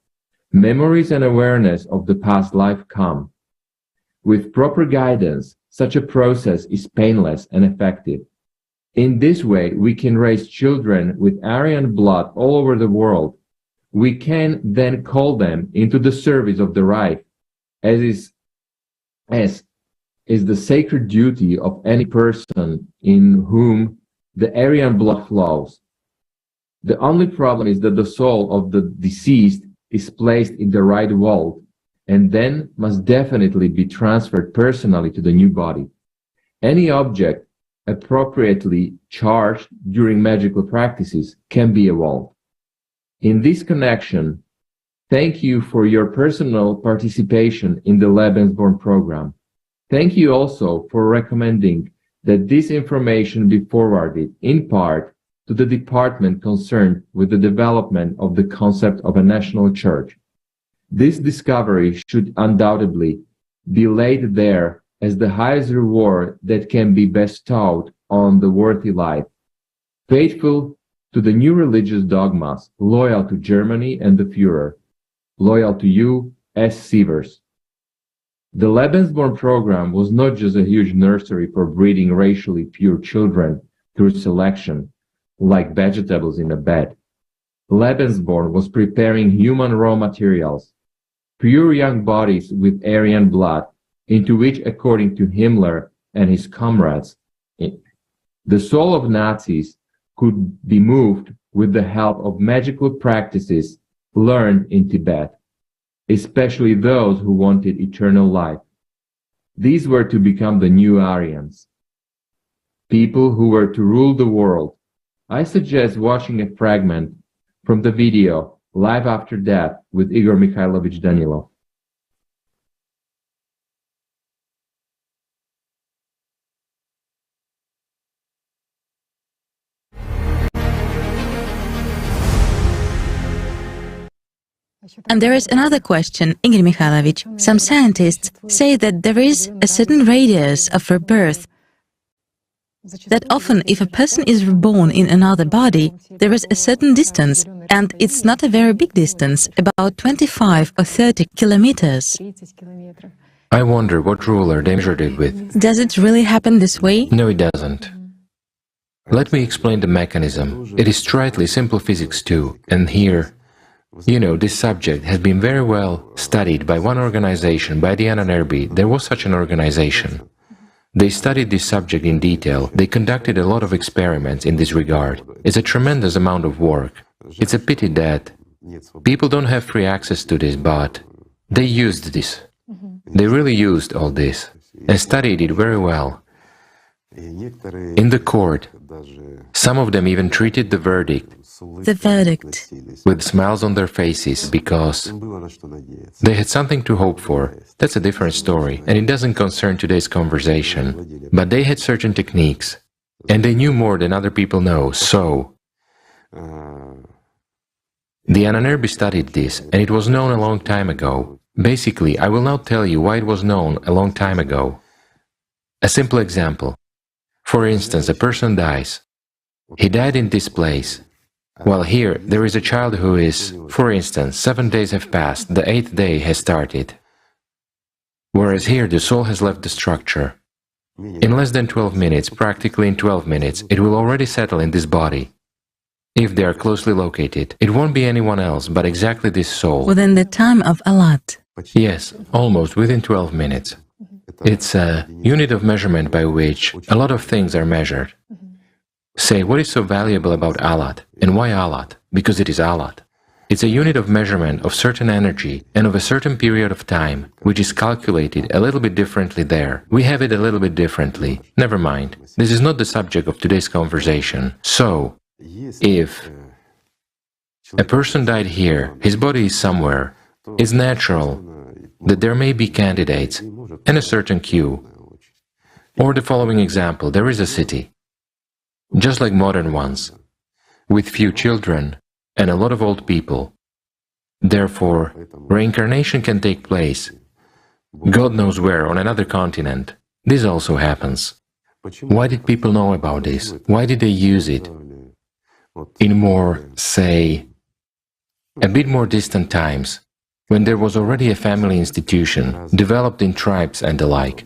Memories and awareness of the past life come. With proper guidance, such a process is painless and effective. In this way, we can raise children with Aryan blood all over the world. We can then call them into the service of the Reich, as is the sacred duty of any person in whom the Aryan blood flows. The only problem is that the soul of the deceased is placed in the right vault and then must definitely be transferred personally to the new body. Any object appropriately charged during magical practices can be evolved. In this connection, thank you for your personal participation in the Lebensborn program. Thank you also for recommending that this information be forwarded in part to the department concerned with the development of the concept of a national church. This discovery should undoubtedly be laid there as the highest reward that can be bestowed on the worthy life, faithful to the new religious dogmas, loyal to Germany and the Führer, loyal to you, S. Sievers. The Lebensborn program was not just a huge nursery for breeding racially pure children through selection, like vegetables in a bed. Lebensborn was preparing human raw materials, pure young bodies with Aryan blood, into which, according to Himmler and his comrades, the soul of Nazis could be moved with the help of magical practices learned in Tibet, especially those who wanted eternal life. These were to become the new Aryans, people who were to rule the world. I suggest watching a fragment from the video Life After Death with Igor Mikhailovich Danilov. And there is another question, Igor Mikhailovich. Some scientists say that there is a certain radius of rebirth, that often if a person is reborn in another body, there is a certain distance, and it's not a very big distance, about 25 or 30 kilometers. I wonder what ruler they measured it with. Does it really happen this way? No, it doesn't. Let me explain the mechanism. It is strictly simple physics too, and here You know, this subject has been very well studied by one organization, by the Ahnenerbe. There was such an organization. They studied this subject in detail. They conducted a lot of experiments in this regard. It's a tremendous amount of work. It's a pity that people don't have free access to this, but they used this. They really used all this and studied it very well. In the court, some of them even treated the verdict with smiles on their faces because they had something to hope for. That's a different story, and it doesn't concern today's conversation. But they had certain techniques, and they knew more than other people know, so the Ahnenerbe studied this, and it was known a long time ago. Basically, I will now tell you why it was known a long time ago. A simple example. For instance, a person dies. He died in this place. While here, there is a child who is, for instance, 7 days have passed, the 8th day has started. Whereas here, the soul has left the structure. In less than 12 minutes, practically in 12 minutes, it will already settle in this body. If they are closely located, it won't be anyone else but exactly this soul. Within the time of Allat. Yes, almost within 12 minutes. It's a unit of measurement by which a lot of things are measured. Say, what is so valuable about Allat? And why Allat? Because it is Allat. It's a unit of measurement of certain energy and of a certain period of time, which is calculated a little bit differently there. We have it a little bit differently. Never mind. This is not the subject of today's conversation. So, if a person died here, his body is somewhere, it's natural that there may be candidates and a certain queue. Or the following example, there is a city, just like modern ones, with few children and a lot of old people. Therefore, reincarnation can take place, God knows where, on another continent. This also happens. Why did people know about this? Why did they use it? In more, say, a bit more distant times, when there was already a family institution, developed in tribes and the like.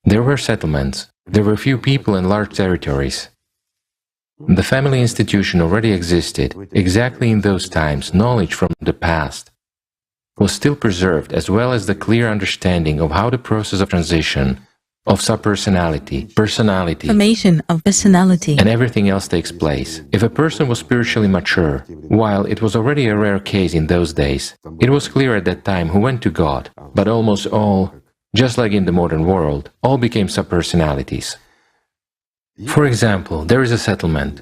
There were settlements, there were few people and large territories. The family institution already existed. Exactly in those times, knowledge from the past was still preserved, as well as the clear understanding of how the process of transition, of subpersonality, personality, Formation of personality. and everything else takes place. If a person was spiritually mature, while it was already a rare case in those days, it was clear at that time who went to God, but almost all, just like in the modern world, all became subpersonalities. For example, there is a settlement,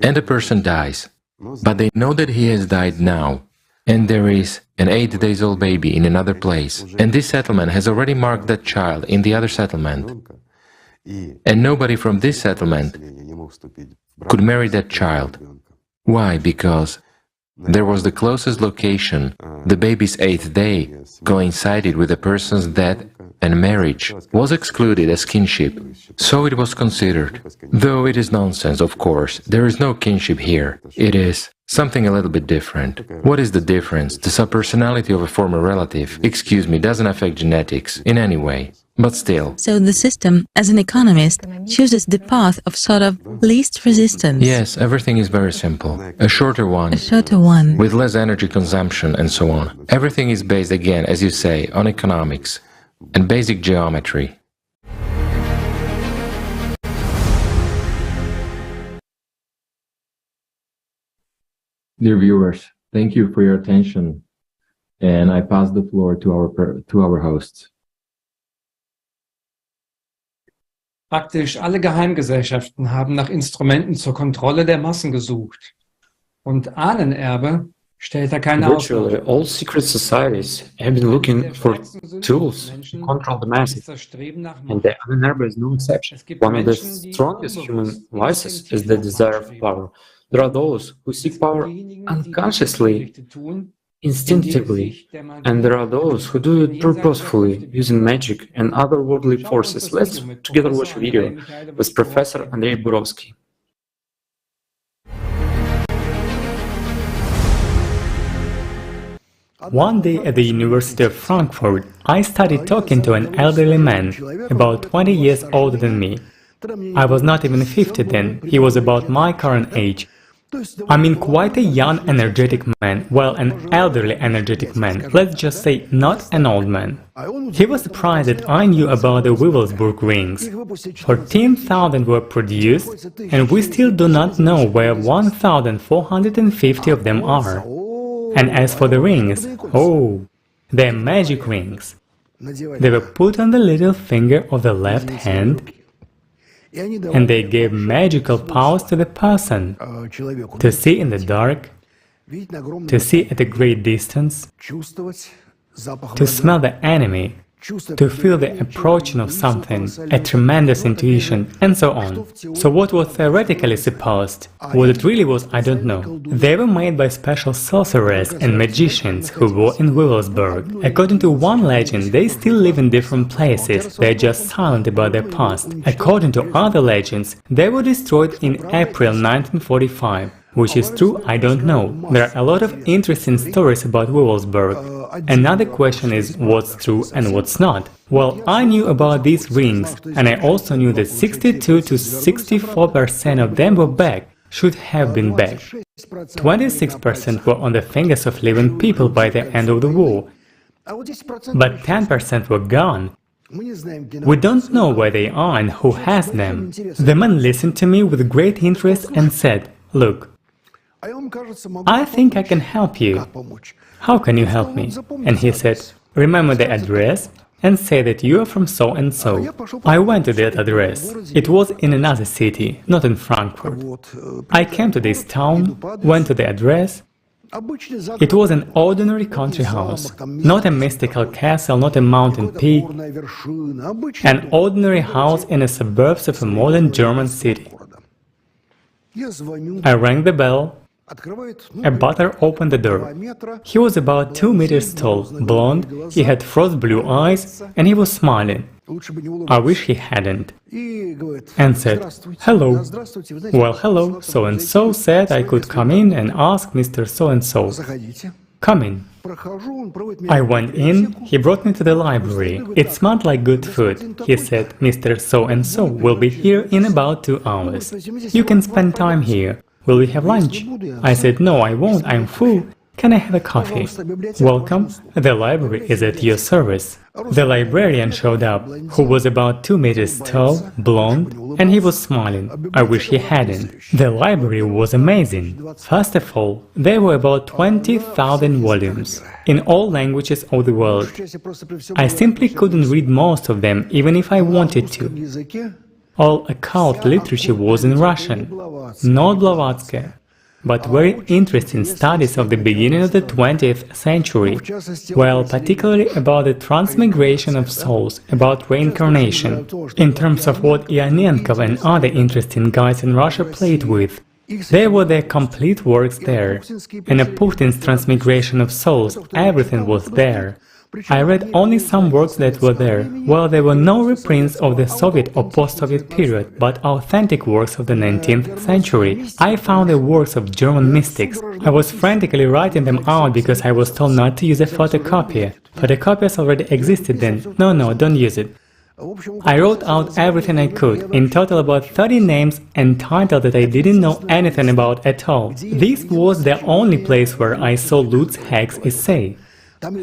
and a person dies, but they know that he has died now, and there is an 8-day-old baby in another place, and this settlement has already marked that child in the other settlement, and nobody from this settlement could marry that child. Why? Because there was the closest location, the baby's 8th day, coincided with the person's death, and marriage was excluded as kinship, so it was considered. Though it is nonsense, of course, there is no kinship here. It is something a little bit different. What is the difference? The subpersonality of a former relative, doesn't affect genetics in any way. But still. So the system, as an economist, chooses the path of sort of least resistance. Yes, everything is very simple. A shorter one. A shorter one. With less energy consumption and so on. Everything is based, again, as you say, on economics and basic geometry. Dear viewers, thank you for your attention, and I pass the floor to our hosts. Praktisch alle Geheimgesellschaften haben nach Instrumenten zur Kontrolle der Massen gesucht. Und Ahnenerbe stellt da keine Virtually Ausnahme. all secret societies have been looking for tools to control the masses, and the Ahnenerbe is no exception. One of the strongest human vices is the desire of power. There are those who seek power unconsciously, instinctively, and there are those who do it purposefully, using magic and otherworldly forces. Let's together watch a video with Professor Andrei Burovsky. One day at the University of Frankfurt, I started talking to an elderly man, about 20 years older than me. I was not even 50 then, he was about my current age. I mean, quite a young, energetic man, well, an elderly, energetic man, let's just say not an old man. He was surprised that I knew about the Wewelsburg rings. 14,000 were produced, and we still do not know where 1,450 of them are. And as for the rings, oh, they're magic rings. They were put on the little finger of the left hand, and they gave magical powers to the person to see in the dark, to see at a great distance, to smell the enemy, to feel the approaching of something, a tremendous intuition, and so on. So what was theoretically supposed? What it really was, I don't know. They were made by special sorcerers and magicians who were in Wewelsburg. According to one legend, they still live in different places, they're just silent about their past. According to other legends, they were destroyed in April 1945. Which is true, I don't know. There are a lot of interesting stories about Wewelsburg. Another question is what's true and what's not. Well, I knew about these rings, and I also knew that 62 to 64% of them were back, should have been back. 26% were on the fingers of living people by the end of the war, but 10% were gone. We don't know where they are and who has them. The man listened to me with great interest and said, "Look, I think I can help you. How can you help me?" And he said, "Remember the address and say that you are from so-and-so." I went to that address. It was in another city, not in Frankfurt. I came to this town, went to the address. It was an ordinary country house, not a mystical castle, not a mountain peak, an ordinary house in the suburbs of a modern German city. I rang the bell. A butler opened the door. He was about 2 meters tall, blonde, he had frost blue eyes, and he was smiling. I wish he hadn't. And said, "Hello." Well, hello, so-and-so said I could come in and ask Mr. So-and-so. Come in. I went in, he brought me to the library. It smelled like good food. He said, "Mr. So-and-so will be here in about 2 hours. You can spend time here. Will we have lunch?" I said, "No, I won't, I'm full. Can I have a coffee?" "Welcome, the library is at your service." The librarian showed up, who was about 2 meters tall, blonde, and he was smiling. I wish he hadn't. The library was amazing. First of all, there were about 20,000 volumes, in all languages of the world. I simply couldn't read most of them, even if I wanted to. All occult literature was in Russian, not Blavatsky, but very interesting studies of the beginning of the 20th century, well, particularly about the transmigration of souls, about reincarnation, in terms of what Ahnenerbe and other interesting guys in Russia played with. There were their complete works there, and a Putin's transmigration of souls, everything was there. I read only some works that were there. Well, there were no reprints of the Soviet or post-Soviet period, but authentic works of the 19th century. I found the works of German mystics. I was frantically writing them out because I was told not to use a photocopier. Photocopiers already existed then. No, don't use it. I wrote out everything I could, in total about 30 names and titles that I didn't know anything about at all. This was the only place where I saw Lutz Heck's essay.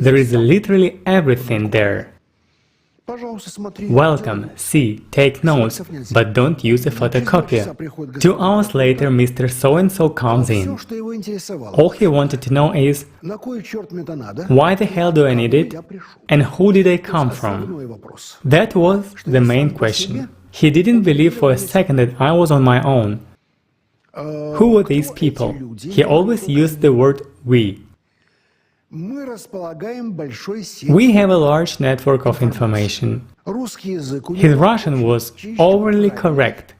There is literally everything there. Welcome, see, take notes, but don't use a photocopier. 2 hours later, Mr. So-and-so comes in. All he wanted to know is, why the hell do I need it, and who did I come from? That was the main question. He didn't believe for a second that I was on my own. Who were these people? He always used the word "we." We have a large network of information. His Russian was overly correct,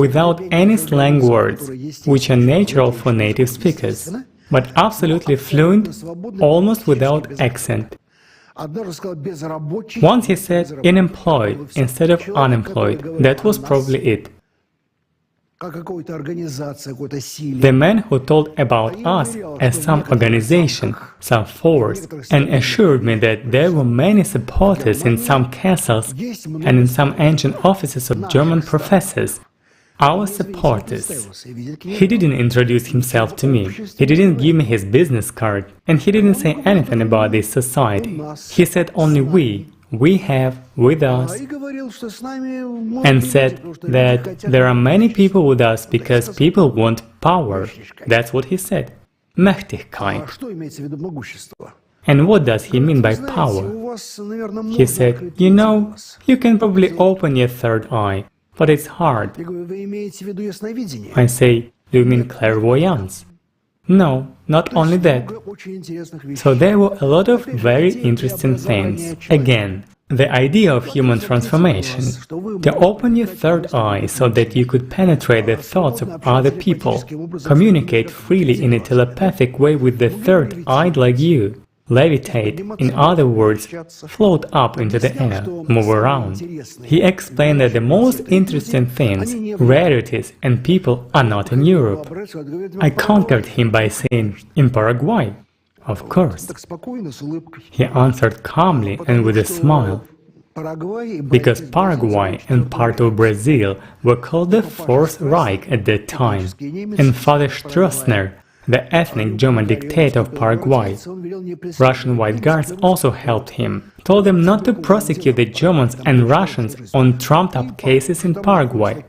without any slang words, which are natural for native speakers, but absolutely fluent, almost without accent. Once he said "unemployed" instead of "unemployed." That was probably it. The man who told about us as some organization, some force, and assured me that there were many supporters in some castles and in some ancient offices of German professors. our supporters. He didn't introduce himself to me, he didn't give me his business card, and he didn't say anything about this society. He said only we have, with us, and said that there are many people with us because people want power. That's what he said. Mächtigkeit. And what does he mean by power? He said, you know, you can probably open your third eye, but it's hard. I say, do you mean clairvoyance? No, not only that. So there were a lot of very interesting things. Again, the idea of human transformation, to open your third eye so that you could penetrate the thoughts of other people, communicate freely in a telepathic way with the third eye like you, levitate, in other words, float up into the air, move around. He explained that the most interesting things, rarities and people are not in Europe. I countered him by saying, in Paraguay. Of course. He answered calmly and with a smile. Because Paraguay and part of Brazil were called the Fourth Reich at that time, and Father Stroessner, the ethnic German dictator of Paraguay. Russian white guards also helped him, told them not to prosecute the Germans and Russians on trumped-up cases in Paraguay.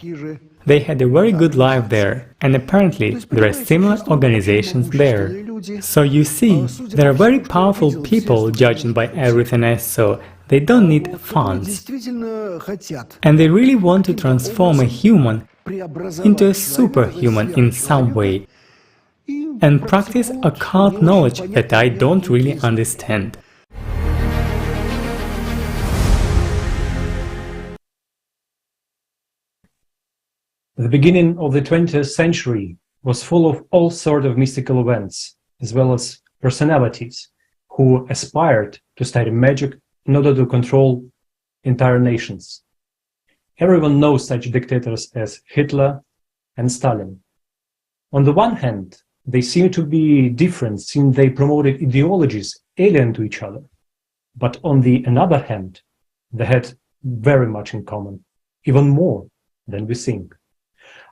They had a very good life there, and apparently there are similar organizations there. So you see, there are very powerful people judging by everything I saw. They don't need funds. And they really want to transform a human into a superhuman in some way, and practice occult knowledge that I don't really understand. The beginning of the 20th century was full of all sorts of mystical events, as well as personalities who aspired to study magic in order to control entire nations. Everyone knows such dictators as Hitler and Stalin. On the one hand, they seem to be different since they promoted ideologies alien to each other. But on the other hand, they had very much in common, even more than we think.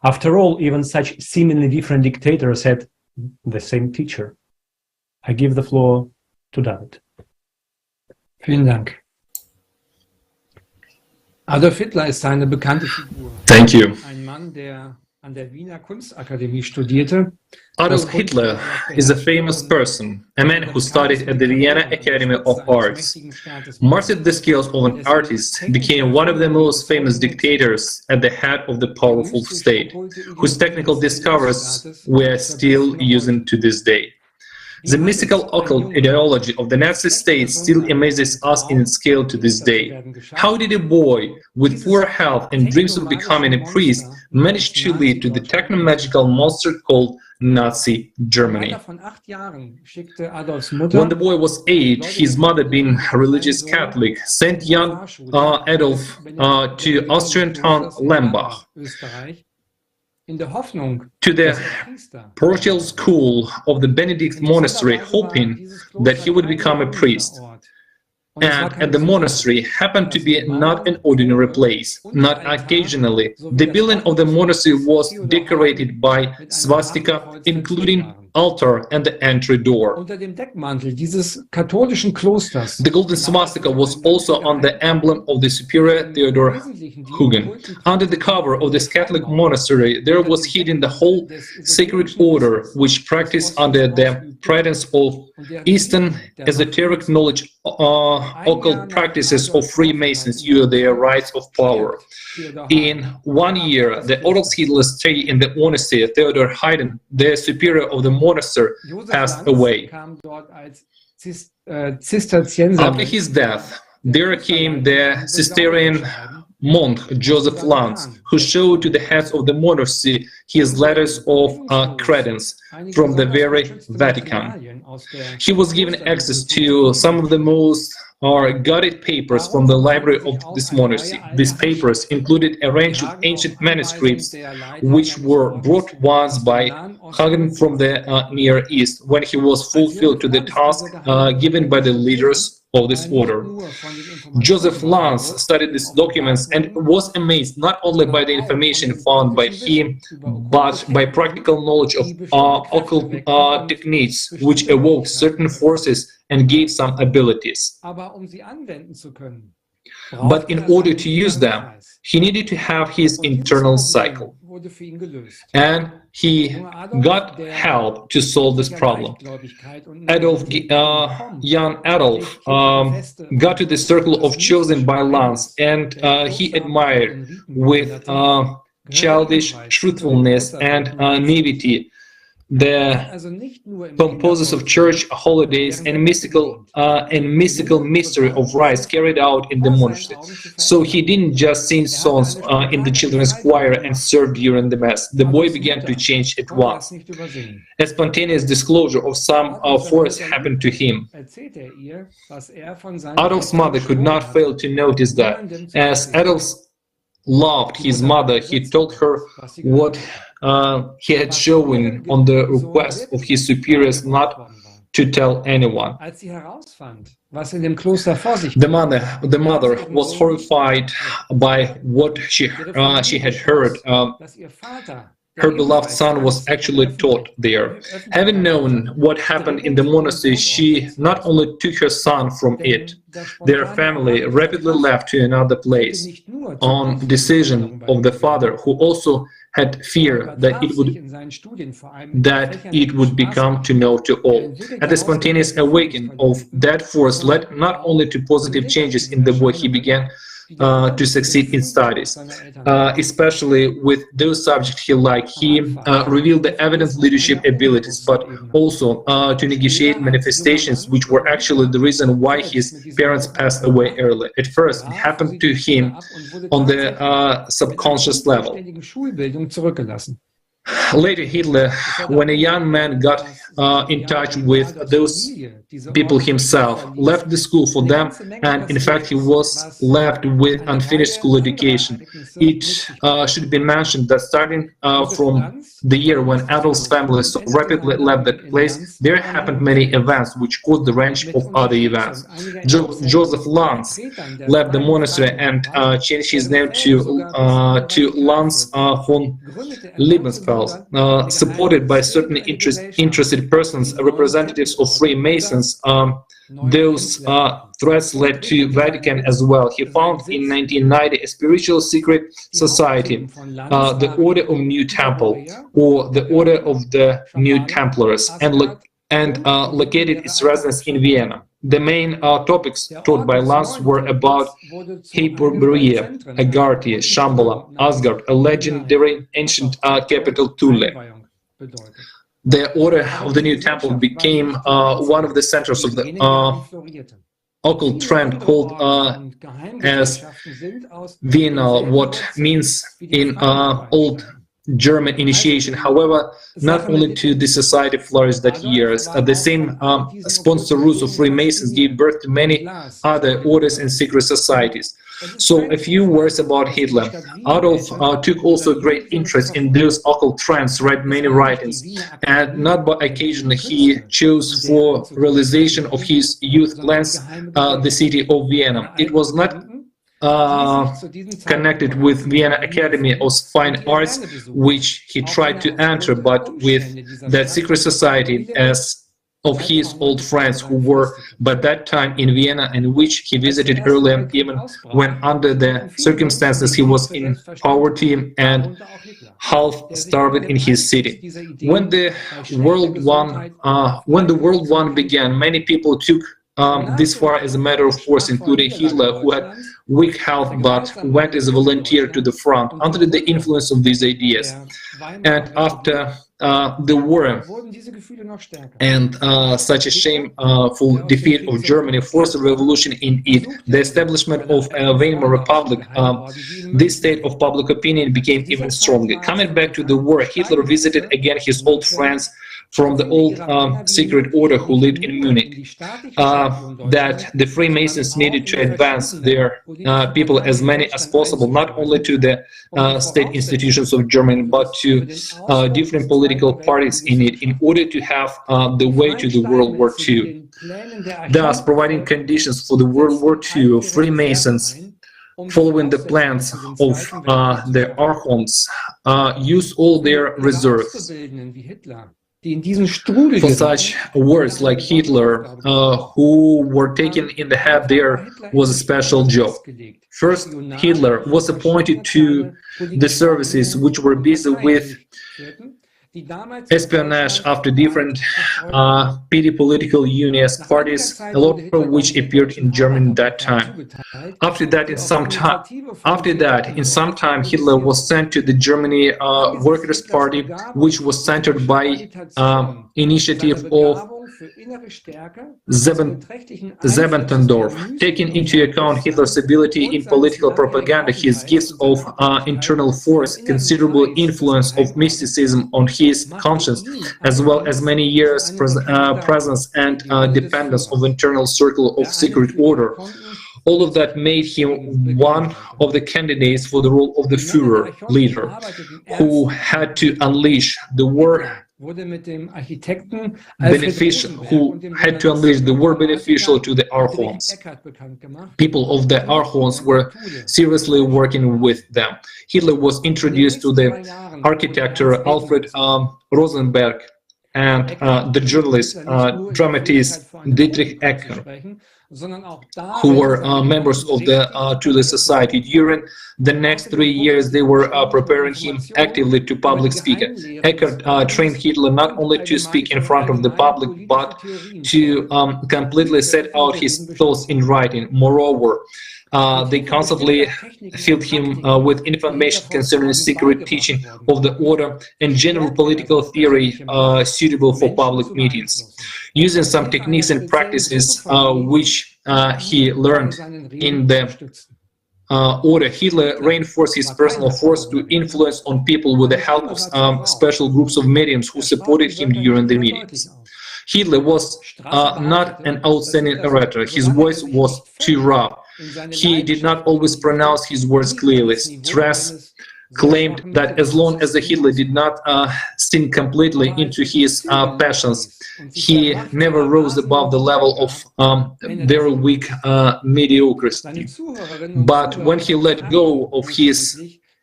After all, even such seemingly different dictators had the same teacher. I give the floor to David. Vielen Dank. Adolf Hitler ist eine bekannte Figur. Thank you. Ein Mann, der an der Wiener Kunstakademie studierte. Adolf Hitler is a famous person, a man who studied at the Vienna Academy of Arts. Mastered the skills of an artist, became one of the most famous dictators at the head of the powerful state, whose technical discoveries we are still using to this day. The mystical occult ideology of the Nazi state still amazes us in its scale to this day. How did a boy with poor health and dreams of becoming a priest manage to lead to the techno-magical monster called Nazi Germany? When the boy was 8, his mother, being a religious Catholic, sent young Adolf to Austrian town Lambach, to the parochial school of the Benedict monastery, hoping that he would become a priest. And at the monastery happened to be not an ordinary place, not occasionally. The building of the monastery was decorated by swastika, including altar and the entry door. The golden swastika was also on the emblem of the superior Theodor Hugen. Under the cover of this Catholic monastery, there was hidden the whole sacred order, which practiced under the guidance of Eastern esoteric knowledge, occult practices of Freemasons use their rights of power. In 1 year, the Adolf Hitler stay in the monastery. Theodor Haydn, the superior of the monastery, passed away. After his death, there came the Cistercian monk Joseph Lanz, who showed to the heads of the monastery his letters of credence from the very Vatican. He was given access to some of the most guarded papers from the library of this monastery. These papers included a range of ancient manuscripts which were brought once by Hagen from the Near East when he was fulfilled to the task given by the leaders of this order. Joseph Lance studied these documents and was amazed not only by the information found by him, but by practical knowledge of occult techniques, which evoked certain forces and gave some abilities. But in order to use them, he needed to have his internal cycle. And he got help to solve this problem. Young Adolf got to the circle of chosen by Lance, and he admired with childish truthfulness and naivety the composers of church holidays and mystical mystery of rites carried out in the monastery. So he didn't just sing songs in the children's choir and serve during the mass. The boy began to change at once. A spontaneous disclosure of some force happened to him. Adolf's mother could not fail to notice that. As Adolf loved his mother, he told her what he had shown on the request of his superiors not to tell anyone. The mother was horrified by what she had heard. Her beloved son was actually taught there. Having known what happened in the monastery, she not only took her son from it, their family rapidly left to another place, on decision of the father, who also had fear that it would become to know to all. And the spontaneous awakening of that force led not only to positive changes in the boy, he began to succeed in studies, especially with those subjects he liked. He revealed the evident leadership abilities, but also to negotiate manifestations which were actually the reason why his parents passed away early. At first, it happened to him on the subconscious level. Later, Hitler, when a young man got in touch with those people himself, left the school for them, and in fact he was left with unfinished school education. It should be mentioned that starting from the year when Adolf's family so rapidly left that place, there happened many events which caused the range of other events. Joseph Lance left the monastery and changed his name to Lance von Lebensfeld. Supported by certain interested persons, representatives of Freemasons, those threats led to Vatican as well. He founded in 1990 a spiritual secret society, the Order of New Temple, or the Order of the New Templars, and located its residence in Vienna. The main topics taught by Lance were about Hyperborea, Agartha, Shambhala, Asgard, a legendary ancient capital Thule. The Order of the New Temple became one of the centers of the occult trend called as Vienna, what means in Old German initiation. However, not only to the society flourished that years, the same sponsor roots of Freemasons gave birth to many other orders and secret societies. So a few words about Hitler. Adolf took also great interest in those occult trends, read many writings, and not by occasion he chose for realization of his youth plans the city of Vienna. It was not connected with Vienna Academy of Fine Arts, which he tried to enter, but with that secret society as of his old friends who were by that time in Vienna, and which he visited earlier, even when under the circumstances he was in poverty and half starved in his city. When the World War began, many people took this far as a matter of course, including Hitler, who had weak health but went as a volunteer to the front under the influence of these ideas. And after the war and such a shameful defeat of Germany forced a revolution in it, the establishment of a Weimar Republic, this state of public opinion became even stronger. Coming back to the war, Hitler visited again his old friends from the old secret order who lived in Munich, that the Freemasons needed to advance their people as many as possible, not only to the state institutions of Germany, but to different political parties in it, in order to have the way to the World War II. thus providing conditions for the World War II. Freemasons, following the plans of the Archons, use all their reserves. For such words like Hitler, who were taken in the head, there was a special job. First, Hitler was appointed to the services which were busy with espionage after different petty political unionist parties, a lot of which appeared in Germany at that time. After that, in some time, Hitler was sent to the Germany Workers' Party, which was centered by initiative of Zebentendorf. Taking into account Hitler's ability in political propaganda, his gifts of internal force, considerable influence of mysticism on his conscience, as well as many years' presence and dependence of internal circle of secret order. All of that made him one of the candidates for the role of the Führer leader, who had to unleash the war beneficial to the Archons. People of the Archons were seriously working with them. Hitler was introduced to the architect Alfred Rosenberg and the journalist, dramatist Dietrich Ecker, who were members of the Tudor Society. During the next 3 years, they were preparing him actively to public speaking. Eckert trained Hitler not only to speak in front of the public, but to completely set out his thoughts in writing. Moreover, they constantly filled him with information concerning secret teaching of the order and general political theory suitable for public meetings. Using some techniques and practices which he learned in the order, Hitler reinforced his personal force to influence on people with the help of special groups of mediums who supported him during the meetings. Hitler was not an outstanding orator. His voice was too raw. He did not always pronounce his words clearly. Strauss claimed that as long as the Hitler did not sink completely into his passions, he never rose above the level of very weak mediocrity. But when he let go of his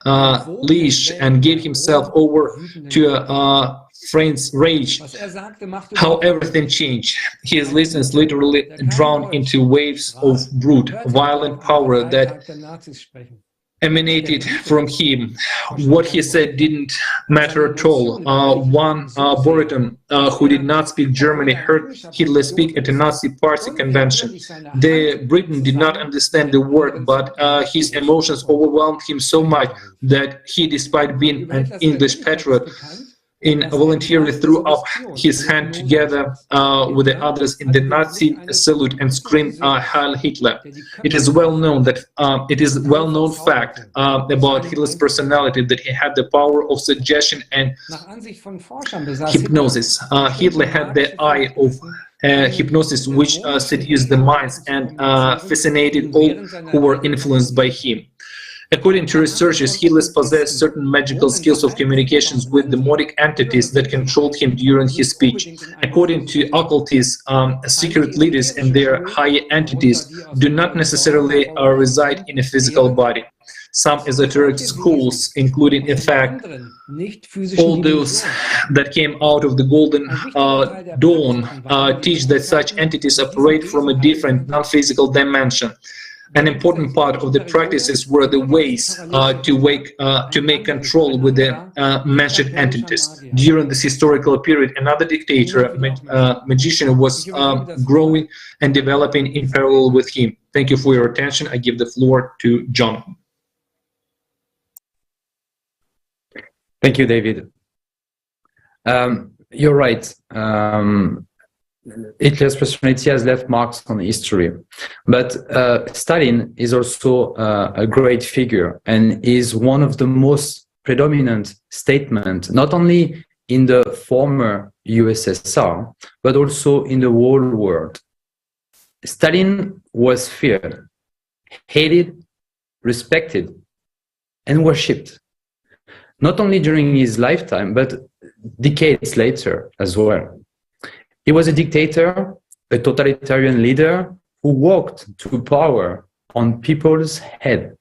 leash and gave himself over to a friend's rage, how everything changed. His listeners literally drowned into waves of brute, violent power that emanated from him. What he said didn't matter at all. One Boreton, who did not speak German, heard Hitler speak at a Nazi party convention. The Briton did not understand the word, but his emotions overwhelmed him so much that he, despite being an English patriot, voluntarily threw up his hand together with the others in the Nazi salute and screamed Heil Hitler. It is well known that well-known fact about Hitler's personality that he had the power of suggestion and hypnosis. Hitler had the eye of hypnosis which seduced the minds and fascinated all who were influenced by him. According to researchers, Hitler possessed certain magical skills of communications with demonic entities that controlled him during his speech. According to occultists, secret leaders and their higher entities do not necessarily reside in a physical body. Some esoteric schools, including, in fact, all those that came out of the Golden Dawn, teach that such entities operate from a different, non-physical dimension. An important part of the practices were the ways to make control with the mentioned entities. During this historical period, another dictator, magician, was growing and developing in parallel with him. Thank you for your attention. I give the floor to John. Thank you, David. You're right. Hitler's personality has left marks on history, but Stalin is also a great figure and is one of the most predominant statements, not only in the former USSR, but also in the whole world. Stalin was feared, hated, respected, and worshipped, not only during his lifetime, but decades later as well. He was a dictator a totalitarian leader who walked to power on people's head,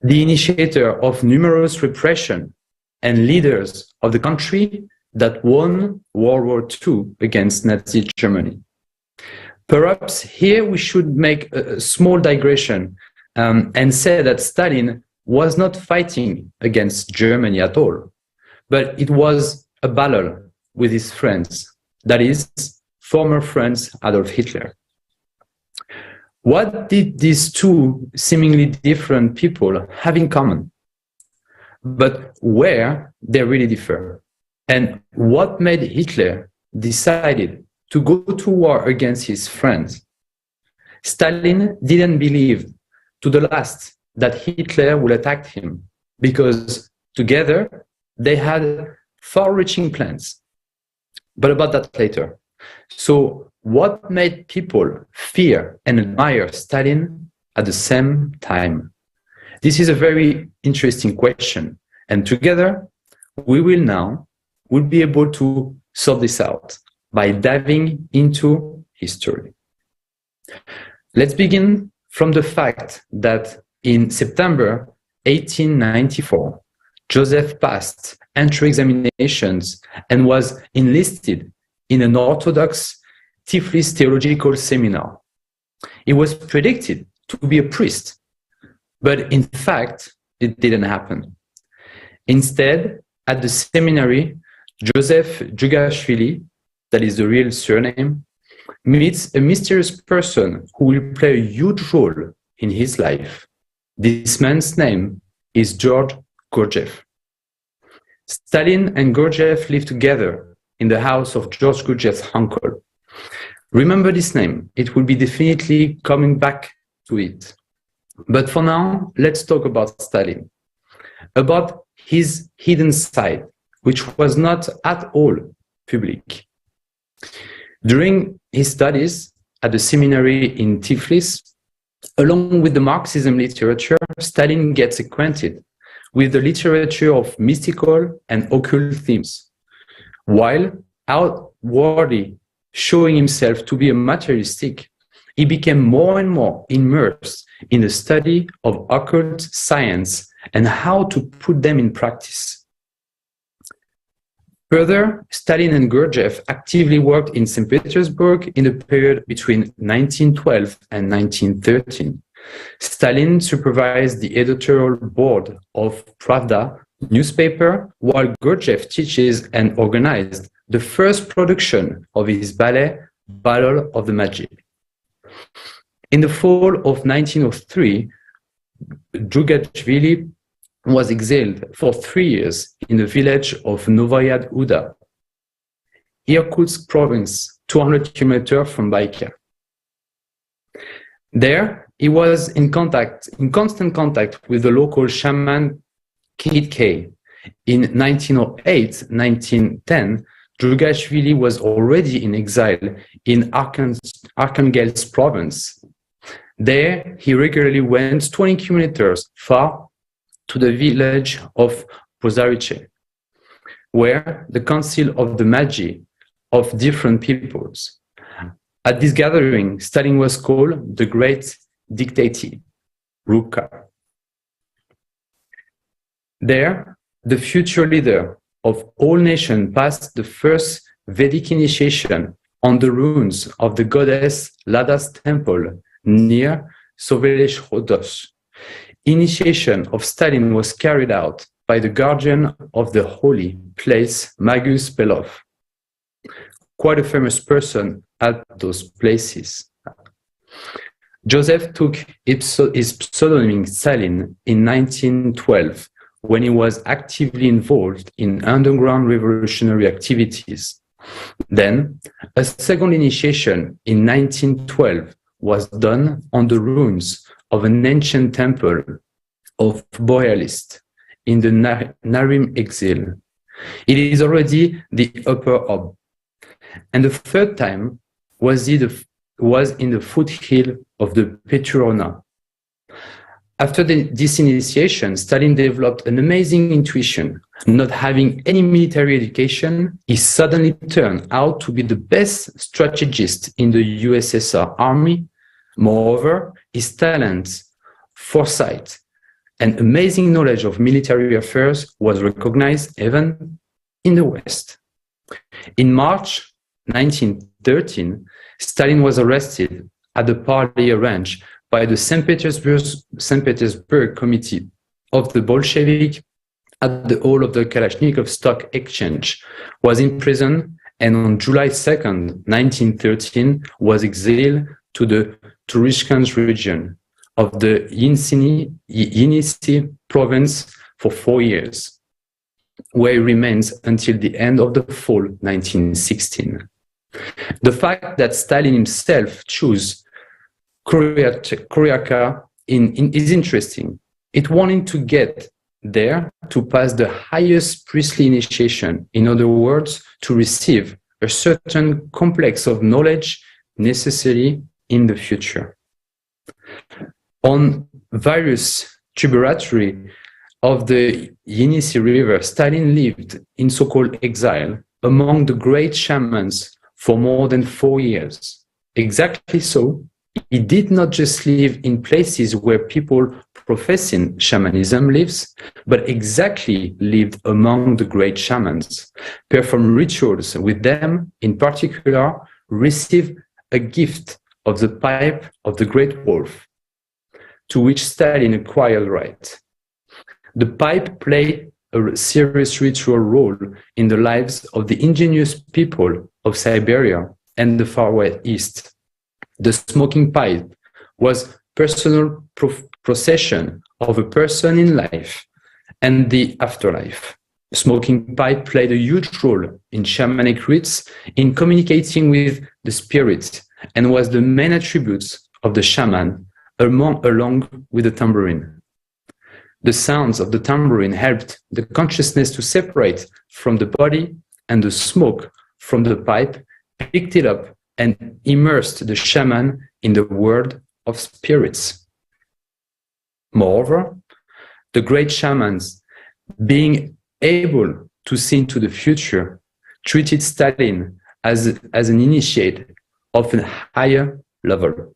the initiator of numerous repression and leaders of the country that won World War II against Nazi Germany. Perhaps here we should make a small digression and say that Stalin was not fighting against Germany at all, but it was a battle with his friends, that is, former friends Adolf Hitler. What did these two seemingly different people have in common? But where they really differ? And what made Hitler decided to go to war against his friends? Stalin didn't believe to the last that Hitler would attack him, because together they had far-reaching plans. But about that later. So what made people fear and admire Stalin at the same time? This is a very interesting question, and together we will be able to sort this out by diving into history. Let's begin from the fact that in September 1894, Joseph passed entry examinations and was enlisted in an Orthodox Tiflis theological seminar. He was predicted to be a priest, but in fact, it didn't happen. Instead, at the seminary, Joseph Jugashvili, that is the real surname, meets a mysterious person who will play a huge role in his life. This man's name is George Gurdjieff. Stalin and Gurdjieff lived together in the house of George Gurdjieff's uncle. Remember this name, it will be definitely coming back to it. But for now, let's talk about Stalin, about his hidden side, which was not at all public. During his studies at the seminary in Tiflis, along with the Marxism literature, Stalin gets acquainted with the literature of mystical and occult themes, while outwardly showing himself to be a materialistic. He became more and more immersed in the study of occult science and how to put them in practice. Further, Stalin and Gurdjieff actively worked in St. Petersburg in the period between 1912 and 1913. Stalin supervised the editorial board of Pravda newspaper, while Gurdjieff teaches and organized the first production of his ballet, Battle of the Magi. In the fall of 1903, Jugashvili was exiled for 3 years in the village of Novaya Uda, Irkutsk province, 200 kilometers from Baikal. There, he was in constant contact with the local shaman Kid K. In 1908-1910, Jugashvili was already in exile in Arkhangelsk province. There, he regularly went 20 kilometers far to the village of Pozariche, where the Council of the Magi of different peoples. At this gathering, Stalin was called the Great Dictator, Ruka. There, the future leader of all nations passed the first Vedic initiation on the ruins of the goddess Lada's temple near Sovelezhhodsk. Initiation of Stalin was carried out by the guardian of the holy place, Magus Belov, quite a famous person at those places. Joseph took his pseudonym Stalin in 1912 when he was actively involved in underground revolutionary activities. Then, a second initiation in 1912 was done on the ruins of an ancient temple of Borealist in the Narim exile. It is already the upper Ob. And the third time was in the foothill of the Peturona. After this initiation, Stalin developed an amazing intuition. Not having any military education, he suddenly turned out to be the best strategist in the USSR army. Moreover, his talent, foresight, and amazing knowledge of military affairs was recognized even in the West. In March 1913, Stalin was arrested at the party arranged by the St. Petersburg Committee of the Bolshevik at the hall of the Kalashnikov Stock Exchange, was imprisoned, and on July 2nd, 1913, was exiled to the Turkestan region of the Yenisei province for 4 years, where he remains until the end of the fall 1916. The fact that Stalin himself chose Koryaka is interesting. It wanted to get there to pass the highest priestly initiation, in other words, to receive a certain complex of knowledge necessary in the future. On various tributaries of the Yenisei River, Stalin lived in so-called exile among the great shamans for more than 4 years. Exactly so, he did not just live in places where people professing shamanism lives, but exactly lived among the great shamans, performed rituals with them, in particular, received a gift of the pipe of the great wolf, to which Stalin acquired right. The pipe played a serious ritual role in the lives of the indigenous people of Siberia and the far East. The smoking pipe was personal procession of a person in life and the afterlife. Smoking pipe played a huge role in shamanic rites in communicating with the spirits and was the main attribute of the shaman along with the tambourine. The sounds of the tambourine helped the consciousness to separate from the body, and the smoke from the pipe picked it up and immersed the shaman in the world of spirits. Moreover, the great shamans, being able to see into the future, treated Stalin as an initiate of a higher level.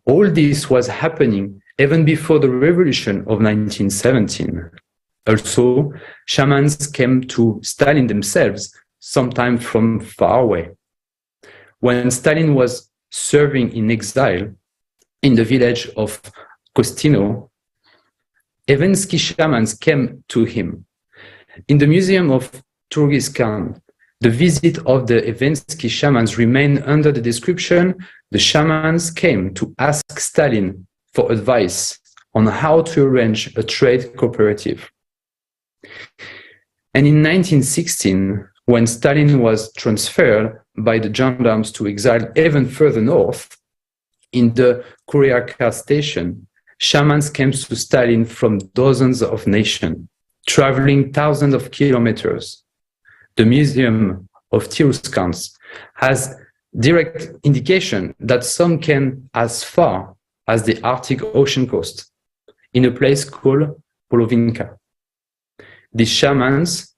All this was happening even before the revolution of 1917. Also, shamans came to Stalin themselves, sometimes from far away. When Stalin was serving in exile in the village of Kostino, Evensky shamans came to him. In the Museum of Turkestan, the visit of the Evensky shamans remained under the description, the shamans came to ask Stalin for advice on how to arrange a trade cooperative. And in 1916, when Stalin was transferred by the gendarmes to exile even further north, in the Koryaka station, shamans came to Stalin from dozens of nations, traveling thousands of kilometers. The Museum of Tiruskansk has direct indication that some came as far as the Arctic Ocean coast, in a place called Polovinka. These shamans,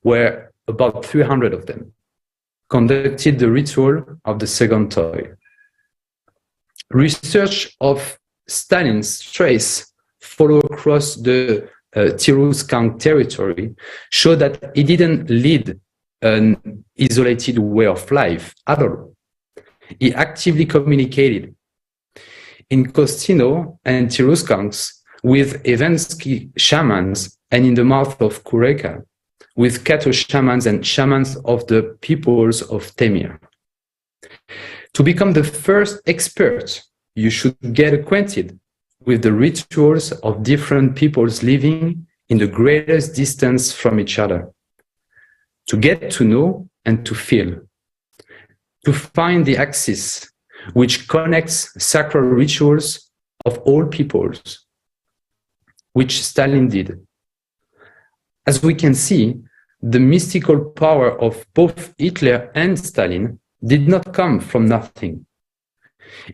were about 300 of them, conducted the ritual of the second toy. Research of Stalin's trace follow across the Tiruskansk territory show that he didn't lead an isolated way of life at all. He actively communicated in Kostino and Tiruskansk with Evensky shamans, and in the mouth of Kureka with Kato shamans and shamans of the peoples of Temir. To become the first expert, you should get acquainted with the rituals of different peoples living in the greatest distance from each other, to get to know and to feel, to find the axis which connects sacred rituals of all peoples, which Stalin did. As we can see, the mystical power of both Hitler and Stalin did not come from nothing.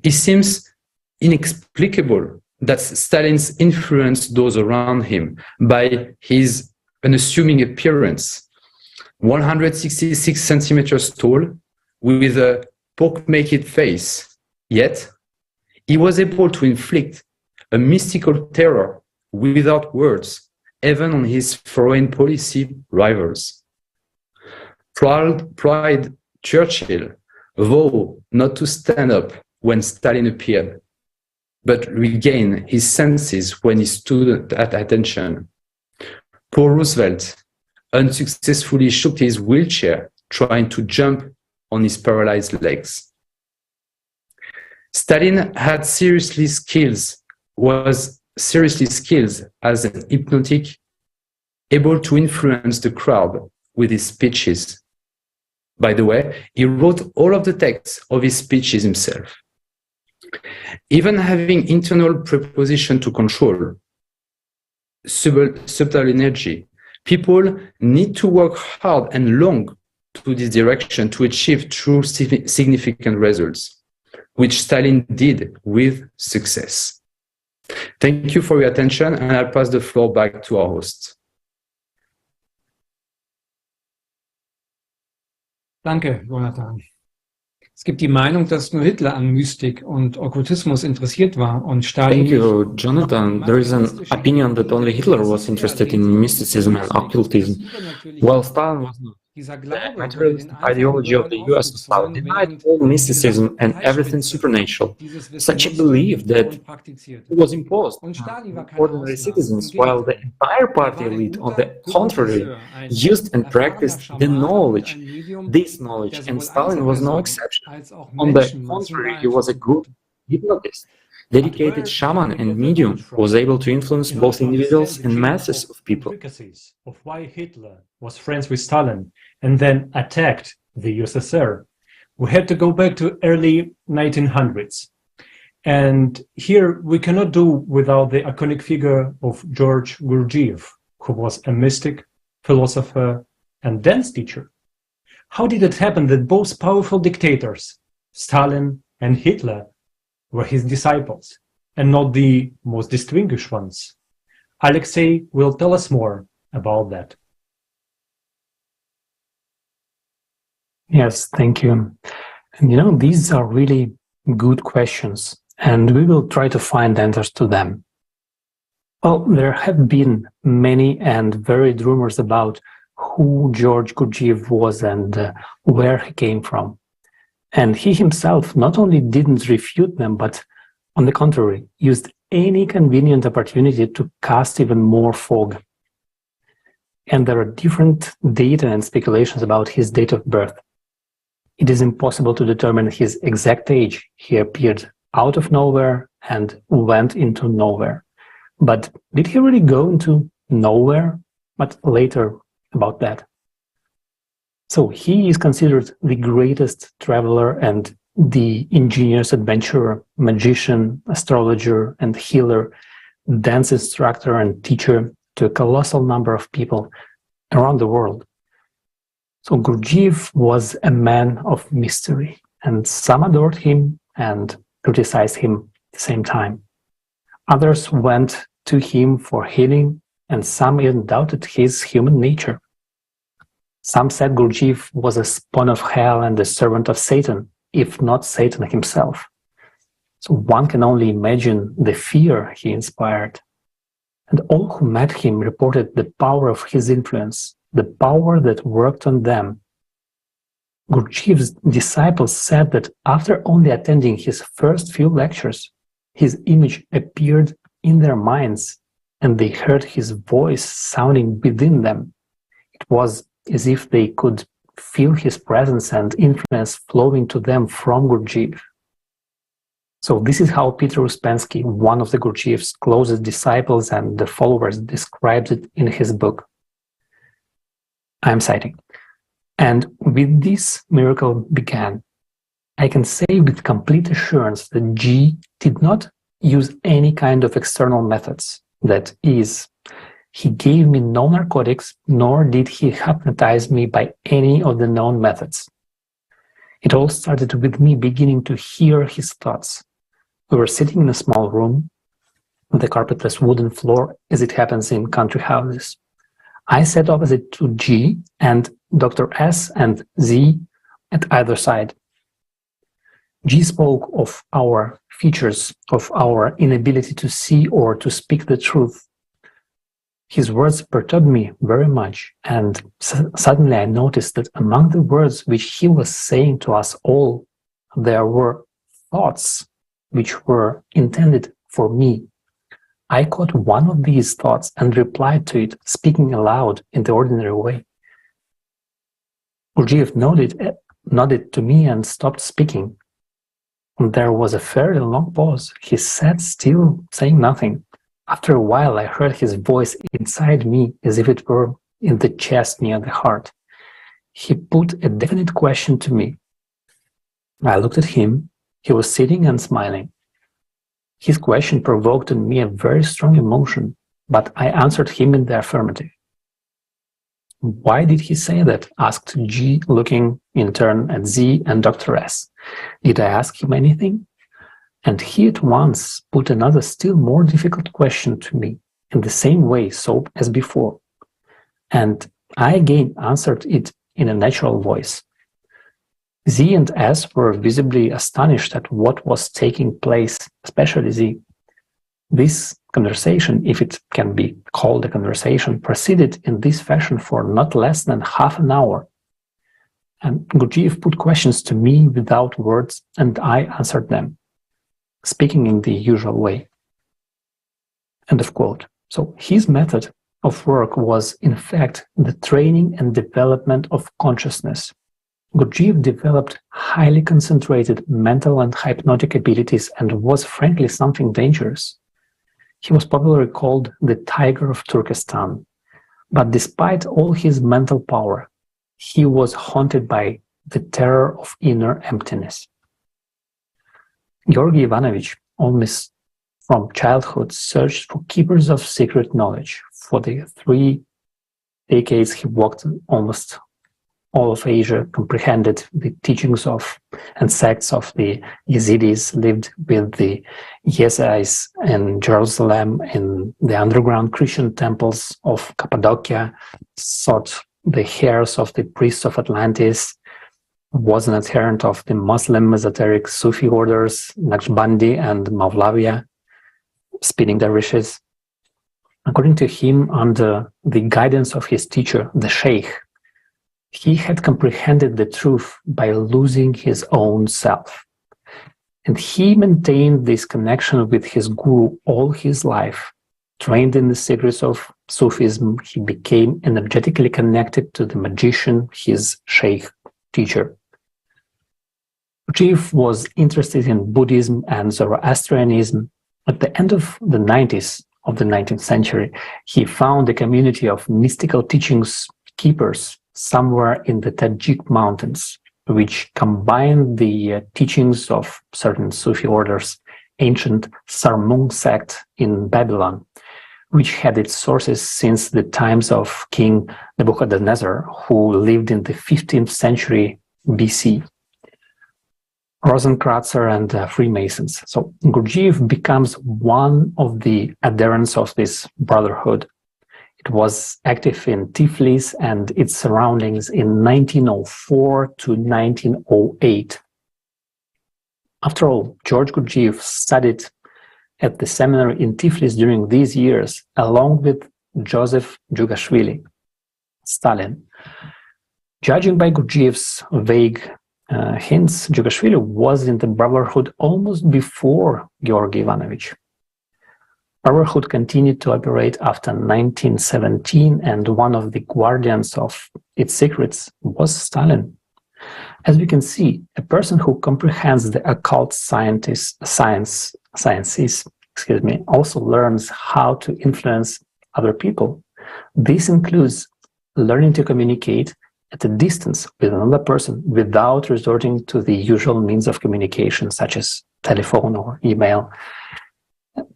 It seems inexplicable that Stalin's influenced those around him by his unassuming appearance, 166 centimeters tall, with a pock-naked face. Yet, he was able to inflict a mystical terror without words, even on his foreign policy rivals. Proud Churchill vowed not to stand up when Stalin appeared, but regain his senses when he stood at attention. Poor Roosevelt unsuccessfully shook his wheelchair trying to jump on his paralyzed legs. Stalin had was seriously skilled as an hypnotic, able to influence the crowd with his speeches. By the way, he wrote all of the texts of his speeches himself. Even having internal preposition to control, subtle energy, people need to work hard and long to this direction to achieve true significant results, which Stalin did with success. Thank you for your attention, and I'll pass the floor back to our host. Danke, Jonathan. Es gibt die Meinung, dass nur Hitler an Mystik und Okkultismus interessiert war und Stalin. Thank you, Jonathan. There is an opinion that only Hitler was interested in mysticism and occultism, while Stalin was not. The materialist ideology of the USSR denied all mysticism and everything supernatural, such a belief that was imposed on ordinary citizens, while the entire party elite, on the contrary, used and practiced the knowledge, this knowledge, and Stalin was no exception. On the contrary, he was a good hypnotist, dedicated shaman and medium who was able to influence both individuals and masses of people. Of why Hitler was friends with Stalin and then attacked the USSR, we had to go back to early 1900s. And here we cannot do without the iconic figure of George Gurdjieff, who was a mystic, philosopher, and dance teacher. How did it happen that both powerful dictators, Stalin and Hitler, were his disciples, and not the most distinguished ones? Alexei will tell us more about that. Yes, thank you. And these are really good questions, and we will try to find answers to them. Well, there have been many and varied rumors about who George Gurdjieff was and where he came from. And he himself not only didn't refute them, but on the contrary, used any convenient opportunity to cast even more fog. And there are different data and speculations about his date of birth. It is impossible to determine his exact age. He appeared out of nowhere and went into nowhere. But did he really go into nowhere? But later about that. So he is considered the greatest traveler and the ingenious adventurer, magician, astrologer, and healer, dance instructor and teacher to a colossal number of people around the world. So Gurdjieff was a man of mystery, and some adored him and criticized him at the same time. Others went to him for healing, and some even doubted his human nature. Some said Gurdjieff was a spawn of hell and a servant of Satan, if not Satan himself. So one can only imagine the fear he inspired. And all who met him reported the power of his influence, the power that worked on them. Gurdjieff's disciples said that after only attending his first few lectures, his image appeared in their minds and they heard his voice sounding within them. It was as if they could feel his presence and influence flowing to them from Gurdjieff. So this is how Peter Uspensky, one of the Gurdjieff's closest disciples and the followers, describes it in his book. I'm citing. And with this miracle began. I can say with complete assurance that G did not use any kind of external methods. That is, he gave me no narcotics, nor did he hypnotize me by any of the known methods. It all started with me beginning to hear his thoughts. We were sitting in a small room with a carpetless wooden floor, as it happens in country houses. I sat opposite to G and Dr. S and Z at either side. G spoke of our features, of our inability to see or to speak the truth. His words perturbed me very much, and suddenly I noticed that among the words which he was saying to us all, there were thoughts which were intended for me. I caught one of these thoughts and replied to it, speaking aloud in the ordinary way. Gurdjieff nodded to me and stopped speaking. There was a fairly long pause. He sat still, saying nothing. After a while, I heard his voice inside me, as if it were in the chest near the heart. He put a definite question to me. I looked at him. He was sitting and smiling. His question provoked in me a very strong emotion, but I answered him in the affirmative. Why did he say that? Asked G, looking in turn at Z and Dr. S. Did I ask him anything? And he at once put another still more difficult question to me, in the same way as before. And I again answered it in a natural voice. Z and S were visibly astonished at what was taking place, especially Z. This conversation, if it can be called a conversation, proceeded in this fashion for not less than half an hour. And Gurdjieff put questions to me without words, and I answered them, speaking in the usual way. End of quote. So his method of work was, in fact, the training and development of consciousness. Gurdjieff developed highly concentrated mental and hypnotic abilities and was frankly something dangerous. He was popularly called the Tiger of Turkestan, but despite all his mental power, he was haunted by the terror of inner emptiness. Georgy Ivanovich, almost from childhood, searched for keepers of secret knowledge. For the 3 decades he walked almost all of Asia, comprehended the teachings of and sects of the Yazidis, lived with the Yesais in Jerusalem, in the underground Christian temples of Cappadocia, sought the hairs of the priests of Atlantis, was an adherent of the Muslim esoteric Sufi orders, Naqshbandi and Mawlaviya, spinning dervishes. According to him, under the guidance of his teacher, the Sheikh, he had comprehended the truth by losing his own self. And he maintained this connection with his guru all his life. Trained in the secrets of Sufism, he became energetically connected to the magician, his Sheikh teacher. Gurdjieff was interested in Buddhism and Zoroastrianism. At the end of the 90s of the 19th century, he found a community of mystical teachings keepers somewhere in the Tajik mountains, which combined the teachings of certain Sufi orders, ancient Sarmung sect in Babylon, which had its sources since the times of King Nebuchadnezzar, who lived in the 15th century BC. Rosenkranzer and Freemasons. So Gurdjieff becomes one of the adherents of this brotherhood. It was active in Tiflis and its surroundings in 1904 to 1908. After all, George Gurdjieff studied at the seminary in Tiflis during these years, along with Joseph Jugashvili, Stalin. Judging by Gurdjieff's vague hints, Jugashvili was in the brotherhood almost before Georgy Ivanovich. Brotherhood continued to operate after 1917, and one of the guardians of its secrets was Stalin. As we can see, a person who comprehends the occult sciences also learns how to influence other people. This includes learning to communicate at a distance with another person without resorting to the usual means of communication, such as telephone or email.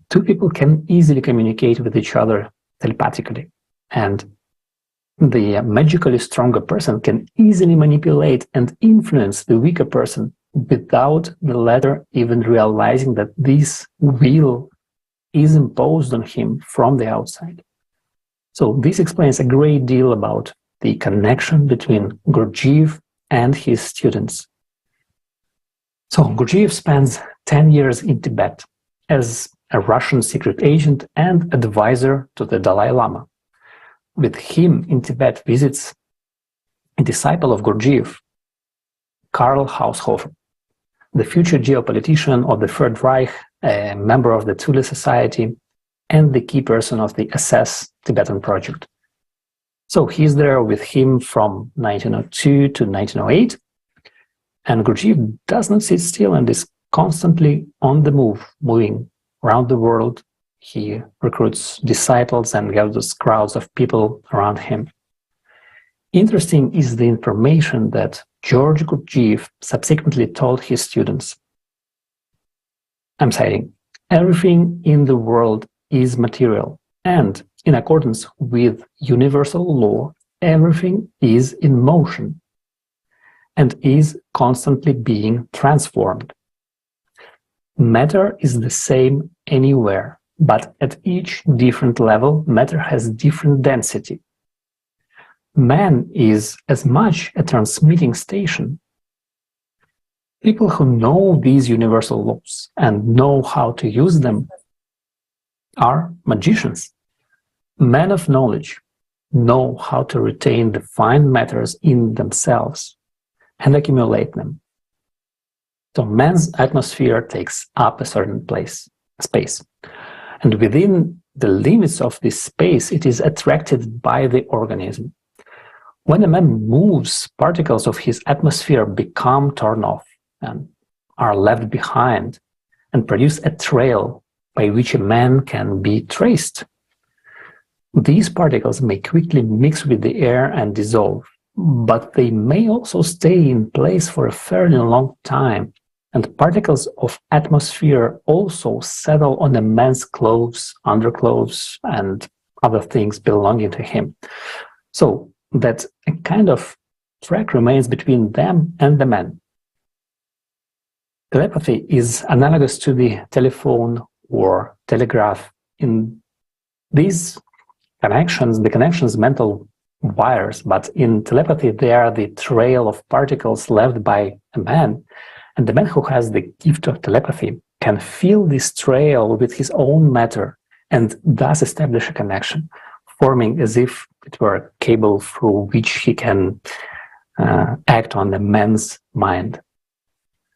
Two people can easily communicate with each other telepathically, and the magically stronger person can easily manipulate and influence the weaker person without the latter even realizing that this will is imposed on him from the outside. So this explains a great deal about the connection between Gurdjieff and his students. So Gurdjieff spends 10 years in Tibet as a Russian secret agent and advisor to the Dalai Lama. With him in Tibet visits a disciple of Gurdjieff, Karl Haushofer, the future geopolitician of the Third Reich, a member of the Thule Society, and the key person of the SS Tibetan project. So he's there with him from 1902 to 1908, and Gurdjieff does not sit still and is constantly on the move, moving around the world. He recruits disciples and gathers crowds of people around him. Interesting is the information that George Gurdjieff subsequently told his students. I'm citing, "Everything in the world is material, and in accordance with universal law, everything is in motion and is constantly being transformed. Matter is the same anywhere, but at each different level, matter has different density. Man is as much a transmitting station. People who know these universal laws and know how to use them are magicians. Men of knowledge know how to retain the fine matters in themselves and accumulate them. So man's atmosphere takes up a certain space. And within the limits of this space, it is attracted by the organism. When a man moves, particles of his atmosphere become torn off and are left behind and produce a trail by which a man can be traced. These particles may quickly mix with the air and dissolve, but they may also stay in place for a fairly long time, and particles of atmosphere also settle on a man's clothes, underclothes, and other things belonging to him. So that a kind of track remains between them and the man. Telepathy is analogous to the telephone or telegraph. In these connections, the connections mental wires, but in telepathy they are the trail of particles left by a man, and the man who has the gift of telepathy can feel this trail with his own matter and thus establish a connection, forming as if it were a cable through which he can act on the man's mind.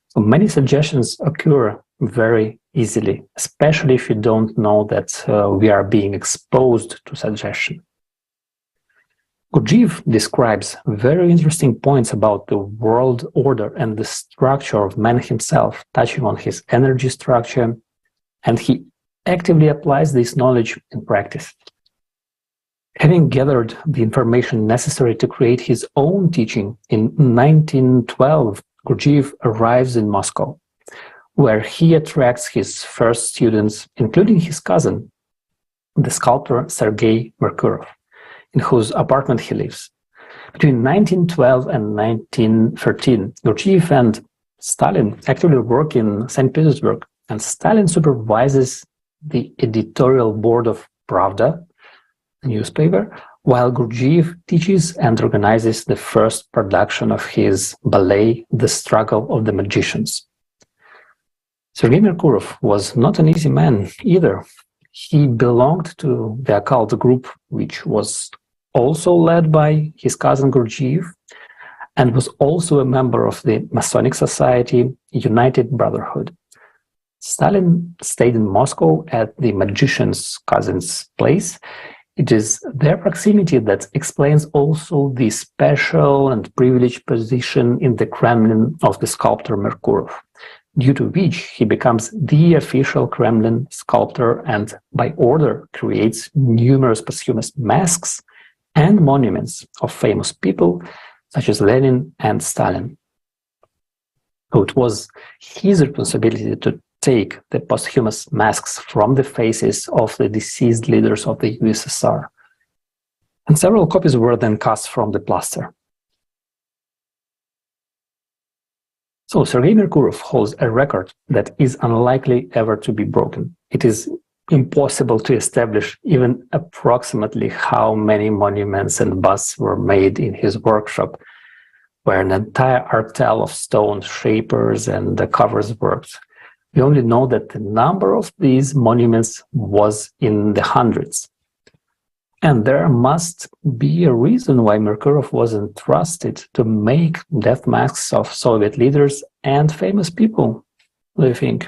So many suggestions occur very easily, especially if you don't know that we are being exposed to suggestion. Gurdjieff describes very interesting points about the world order and the structure of man himself, touching on his energy structure, and he actively applies this knowledge in practice. Having gathered the information necessary to create his own teaching, in 1912, Gurdjieff arrives in Moscow, where he attracts his first students, including his cousin, the sculptor Sergei Merkurov, in whose apartment he lives. Between 1912 and 1913, Gurdjieff and Stalin actively work in St. Petersburg, and Stalin supervises the editorial board of Pravda, a newspaper, while Gurdjieff teaches and organizes the first production of his ballet, The Struggle of the Magicians. Sergei Merkurov was not an easy man either. He belonged to the occult group, which was also led by his cousin Gurdjieff, and was also a member of the Masonic Society, United Brotherhood. Stalin stayed in Moscow at the magician's cousin's place. It is their proximity that explains also the special and privileged position in the Kremlin of the sculptor Merkurov, due to which he becomes the official Kremlin sculptor and, by order, creates numerous posthumous masks and monuments of famous people such as Lenin and Stalin. So it was his responsibility to take the posthumous masks from the faces of the deceased leaders of the USSR. And several copies were then cast from the plaster. So Sergei Merkurov holds a record that is unlikely ever to be broken. It is impossible to establish even approximately how many monuments and busts were made in his workshop, where an entire artel of stone shapers and the covers worked. We only know that the number of these monuments was in the hundreds. And there must be a reason why Merkurov was entrusted to make death masks of Soviet leaders and famous people, do you think?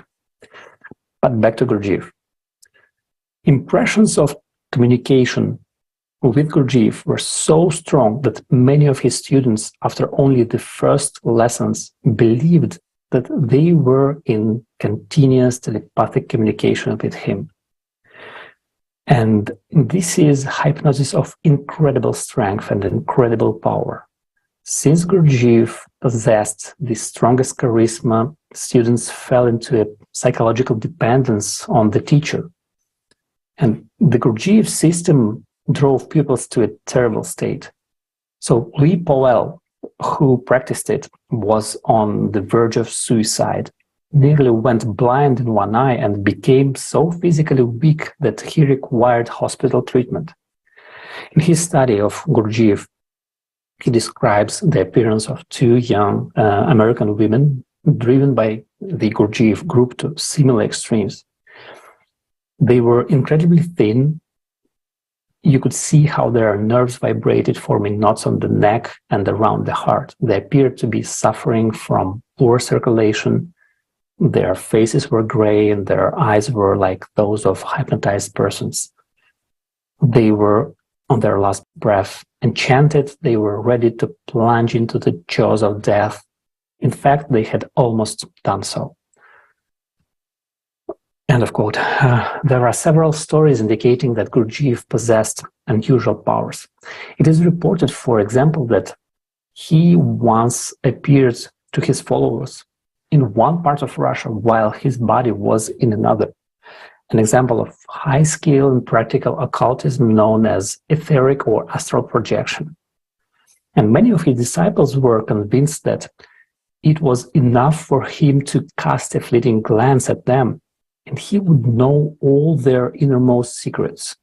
But back to Gurdjieff. Impressions of communication with Gurdjieff were so strong that many of his students, after only the first lessons, believed that they were in continuous telepathic communication with him. And this is hypnosis of incredible strength and incredible power. Since Gurdjieff possessed the strongest charisma, students fell into a psychological dependence on the teacher. And the Gurdjieff system drove pupils to a terrible state. So Louis Powell, who practiced it, was on the verge of suicide, nearly went blind in one eye and became so physically weak that he required hospital treatment. In his study of Gurdjieff, he describes the appearance of two young American women driven by the Gurdjieff group to similar extremes. They were incredibly thin. You could see how their nerves vibrated, forming knots on the neck and around the heart. They appeared to be suffering from poor circulation. Their faces were gray and their eyes were like those of hypnotized persons. They were on their last breath, enchanted. They were ready to plunge into the jaws of death. In fact, they had almost done so. End of quote. There are several stories indicating that Gurdjieff possessed unusual powers. It is reported, for example, that he once appeared to his followers in one part of Russia while his body was in another. An example of high-scale and practical occultism known as etheric or astral projection. And many of his disciples were convinced that it was enough for him to cast a fleeting glance at them, and he would know all their innermost secrets.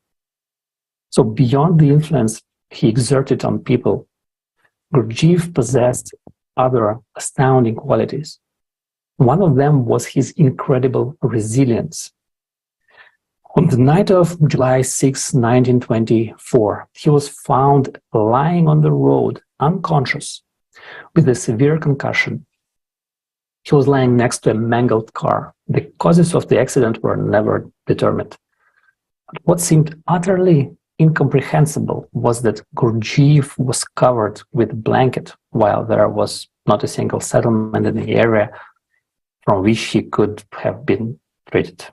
So beyond the influence he exerted on people, Gurdjieff possessed other astounding qualities. One of them was his incredible resilience. On the night of July 6, 1924, he was found lying on the road, unconscious, with a severe concussion. He was lying next to a mangled car. The causes of the accident were never determined. But what seemed utterly incomprehensible was that Gurdjieff was covered with a blanket, while there was not a single settlement in the area from which he could have been treated.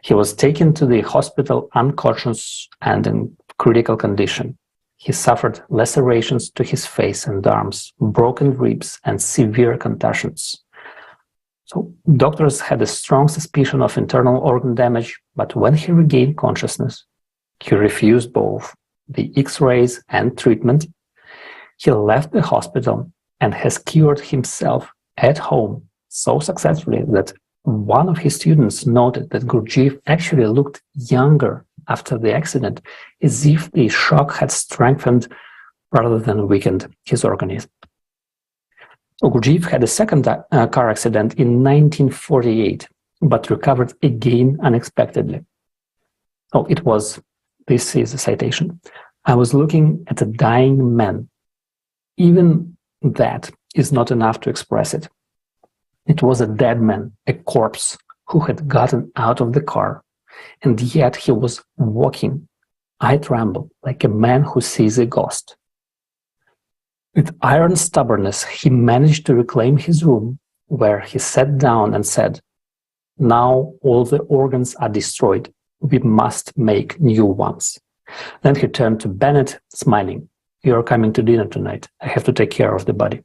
He was taken to the hospital unconscious and in critical condition. He suffered lacerations to his face and arms, broken ribs, and severe contusions. So doctors had a strong suspicion of internal organ damage, but when he regained consciousness, he refused both the X-rays and treatment. He left the hospital and has cured himself at home so successfully that one of his students noted that Gurdjieff actually looked younger after the accident, as if the shock had strengthened rather than weakened his organism. So Gurdjieff had a second car accident in 1948, but recovered again unexpectedly. Oh, it was, this is a citation, "I was looking at a dying man." Even that is not enough to express it. It was a dead man, a corpse, who had gotten out of the car, and yet he was walking, eye tremble, like a man who sees a ghost. With iron stubbornness, he managed to reclaim his room, where he sat down and said, "Now all the organs are destroyed. We must make new ones." Then he turned to Bennett, smiling. "You're coming to dinner tonight. I have to take care of the body."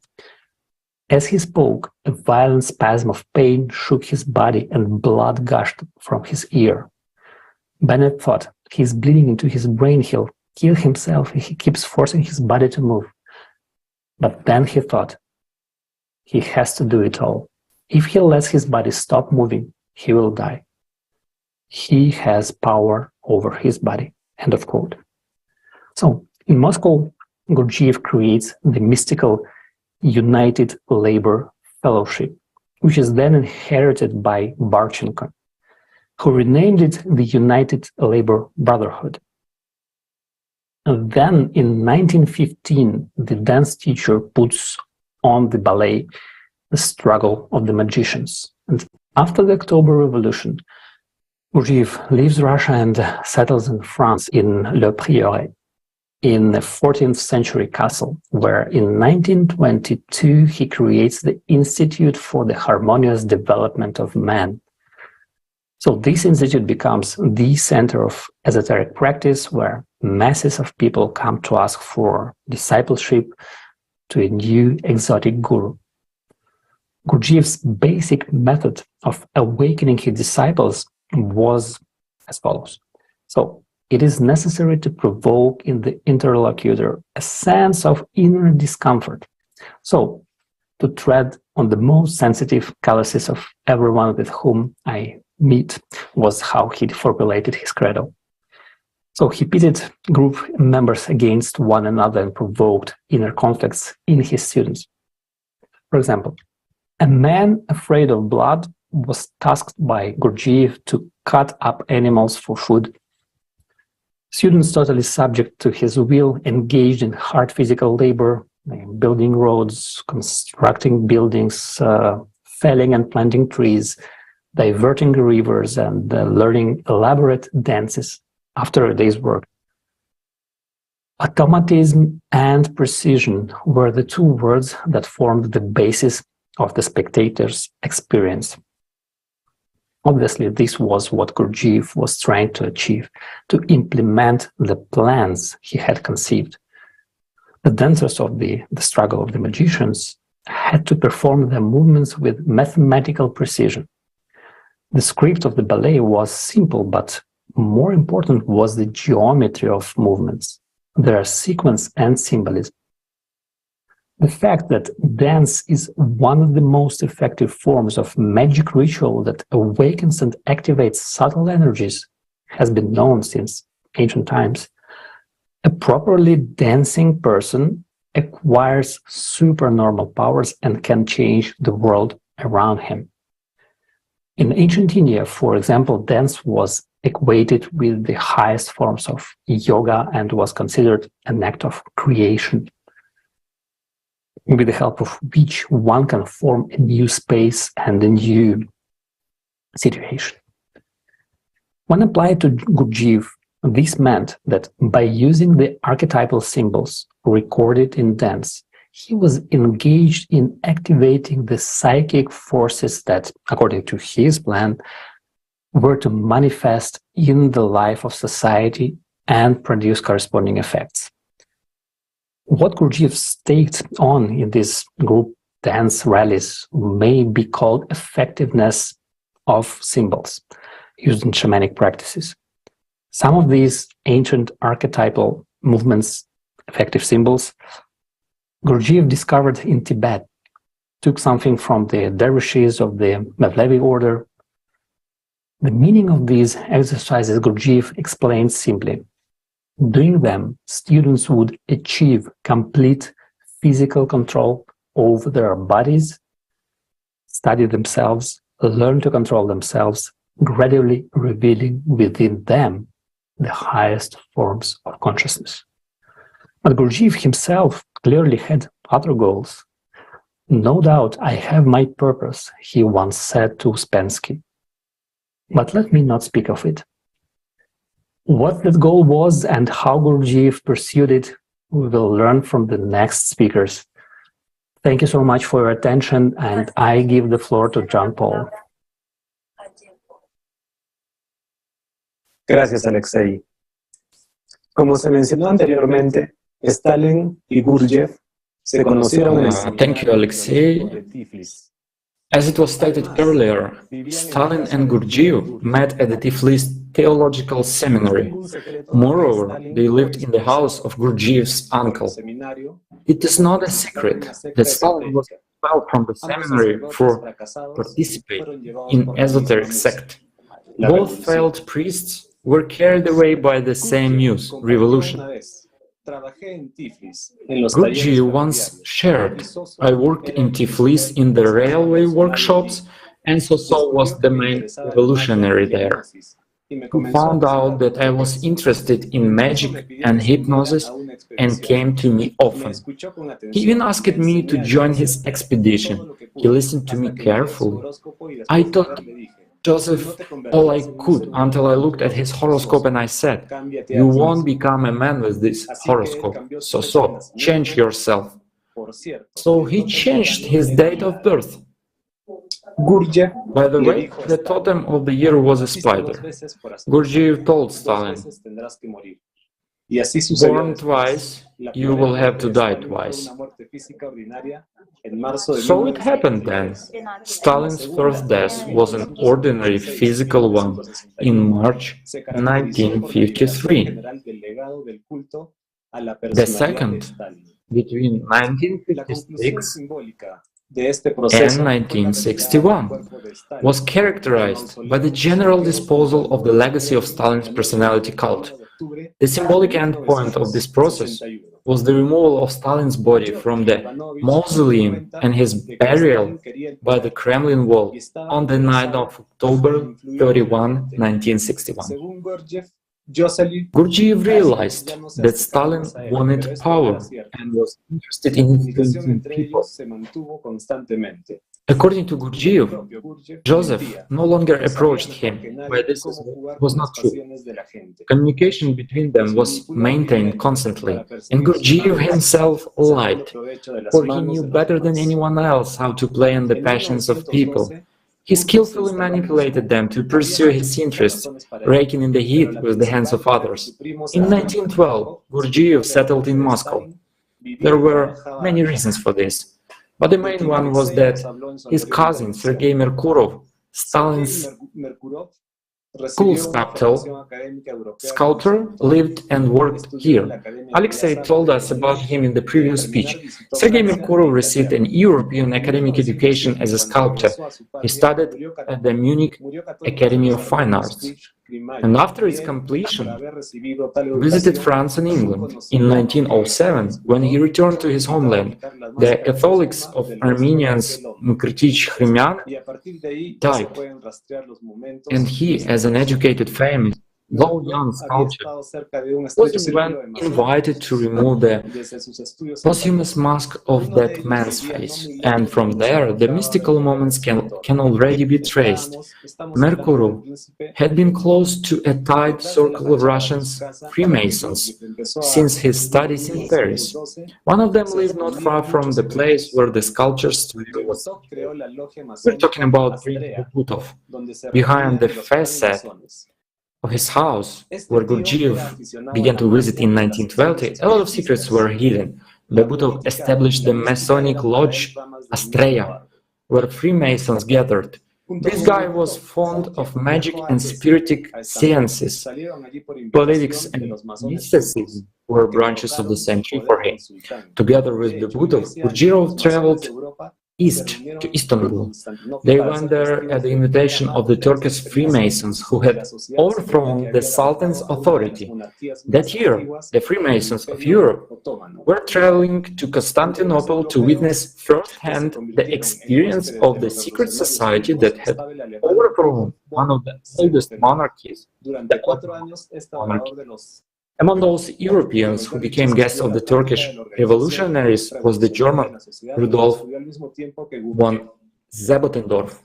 As he spoke, a violent spasm of pain shook his body and blood gushed from his ear. Bennett thought, "He's bleeding into his brain. He'll kill himself if he keeps forcing his body to move." But then he thought, "He has to do it all. if he lets his body stop moving, he will die. He has power over his body. End of quote. So, in Moscow, Gurdjieff creates the mystical United Labor Fellowship, which is then inherited by Barchenko, who renamed it the United Labor Brotherhood. And then in 1915, the dance teacher puts on the ballet The Struggle of the Magicians. And after the October Revolution, Gurdjieff leaves Russia and settles in France in Le Prieuré, in a 14th century castle, where in 1922 he creates the Institute for the Harmonious Development of Man. So this institute becomes the center of esoteric practice, where masses of people come to ask for discipleship to a new exotic guru. Gurdjieff's basic method of awakening his disciples was as follows. So, it is necessary to provoke in the interlocutor a sense of inner discomfort. So, to tread on the most sensitive calluses of everyone with whom I meet was how he formulated his credo. So he pitted group members against one another and provoked inner conflicts in his students. For example, a man afraid of blood was tasked by Gurdjieff to cut up animals for food. Students totally subject to his will engaged in hard physical labor, building roads, constructing buildings, felling and planting trees, diverting rivers, and learning elaborate dances after a day's work. Automatism and precision were the two words that formed the basis of the spectator's experience. Obviously, this was what Gurdjieff was trying to achieve, to implement the plans he had conceived. The dancers of the Struggle of the Magicians had to perform their movements with mathematical precision. The script of the ballet was simple, but more important was the geometry of movements, their sequence and symbolism. The fact that dance is one of the most effective forms of magic ritual that awakens and activates subtle energies has been known since ancient times. A properly dancing person acquires supernormal powers and can change the world around him. In ancient India, for example, dance was equated with the highest forms of yoga and was considered an act of creation, with the help of which one can form a new space and a new situation. When applied to Gurdjieff, this meant that by using the archetypal symbols recorded in dance, he was engaged in activating the psychic forces that, according to his plan, were to manifest in the life of society and produce corresponding effects. What Gurdjieff staked on in these group dance rallies may be called effectiveness of symbols used in shamanic practices. Some of these ancient archetypal movements, effective symbols, Gurdjieff discovered in Tibet, took something from the dervishes of the Mevlevi order. The meaning of these exercises Gurdjieff explains simply. Doing them, students would achieve complete physical control over their bodies, study themselves, learn to control themselves, gradually revealing within them the highest forms of consciousness. But Gurdjieff himself clearly had other goals. No doubt I have my purpose, he once said to Ouspensky. But let me not speak of it. What that goal was and how Gurdjieff pursued it, we will learn from the next speakers. Thank you so much for your attention, and I give the floor to John Paul. Gracias, Alexei. Como se mencionó anteriormente, Stalin y Gurdjieff se conocieron en el Thank you, Alexei. As it was stated earlier, Stalin and Gurdjieff met at the Tiflis Theological Seminary. Moreover, they lived in the house of Gurdjieff's uncle. It is not a secret that Stalin was expelled from the seminary for participating in esoteric sect. Both failed priests were carried away by the same muse, revolution. Gurdjieff once shared, I worked in Tiflis in the railway workshops, and Soso was the main revolutionary there. He found out that I was interested in magic and hypnosis and came to me often. He even asked me to join his expedition. He listened to me carefully. I told Joseph all I could until I looked at his horoscope and I said, you won't become a man with this horoscope, so change yourself. So he changed his date of birth. By the way, the totem of the year was a spider. Gurdjieff told Stalin, born twice, you will have to die twice. So it happened then. Stalin's first death was an ordinary physical one in March 1953. The second, between 1956 and 1961, was characterized by the general disposal of the legacy of Stalin's personality cult. The symbolic endpoint of this process was the removal of Stalin's body from the mausoleum and his burial by the Kremlin wall on the night of October 31, 1961. Gurdjieff realized that Stalin wanted power and was interested in influencing people. According to Gurdjieff, Joseph no longer approached him, but this was not true. Communication between them was maintained constantly, and Gurdjieff himself lied, for he knew better than anyone else how to play on the passions of people. He skillfully manipulated them to pursue his interests, raking in the heat with the hands of others. In 1912, Gurdjieff settled in Moscow. There were many reasons for this, but the main one was that his cousin Sergei Merkurov, Stalin's school sculptor, lived and worked here. Alexei told us about him in the previous speech. Sergei Merkurov received an European academic education as a sculptor. He studied at the Munich Academy of Fine Arts, and after its completion, visited France and England. In 1907, when he returned to his homeland, the Catholics of Armenians Mkrtich Hremyan died, and he, as an educated, famous, though young sculptor, was invited to remove the posthumous mask of that man's face, and from there the mystical moments can already be traced. Merkurov had been close to a tight circle of Russians, Freemasons, since his studies in Paris. One of them lived not far from the place where the sculpture's studio was. We're talking about Prince Bebutov, behind the facade of his house, where Gurdjieff began to visit in 1920, a lot of secrets were hidden. Bebutov established the Masonic lodge Astreya, where Freemasons gathered. This guy was fond of magic and spiritic sciences. Politics and mysticism were branches of the same tree for him. Together with Bebutov, Gurdjieff traveled east to Istanbul. They went there at the invitation of the Turkish Freemasons who had overthrown the Sultan's authority. That year, the Freemasons of Europe were traveling to Constantinople to witness firsthand the experience of the secret society that had overthrown one of the oldest monarchies, the Ottoman monarchy. Among those Europeans who became guests of the Turkish revolutionaries was the German Rudolf von Zebotendorf.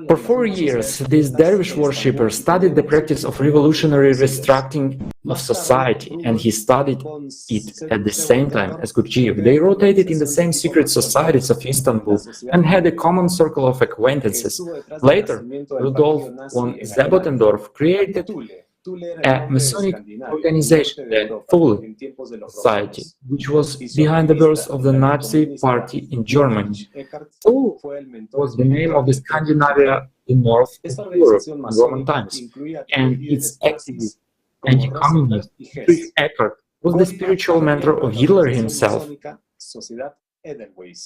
For 4 years, this dervish worshipper studied the practice of revolutionary restructuring of society, and he studied it at the same time as Gurdjieff. They rotated in the same secret societies of Istanbul and had a common circle of acquaintances. Later, Rudolf von Zebotendorf created a Masonic organization, the Thule Society, which was behind the birth of the Nazi Party in Germany. Thule was the name of the Scandinavia in North Europe in Roman times, and its activist anti-communist Friedrich Eckart was the spiritual mentor of Hitler himself.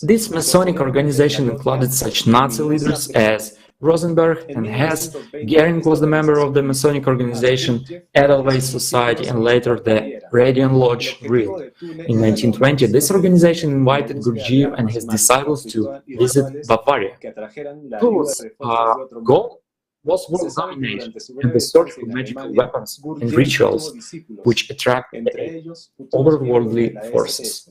This Masonic organization included such Nazi leaders as Rosenberg and Hess. Goering was the member of the Masonic organization, Edelweiss Society, and later the Radiant Lodge Guild. In 1920, this organization invited Gurdjieff and his disciples to visit Bavaria, whose goal was world domination and the search for magical weapons and rituals which attract otherworldly forces.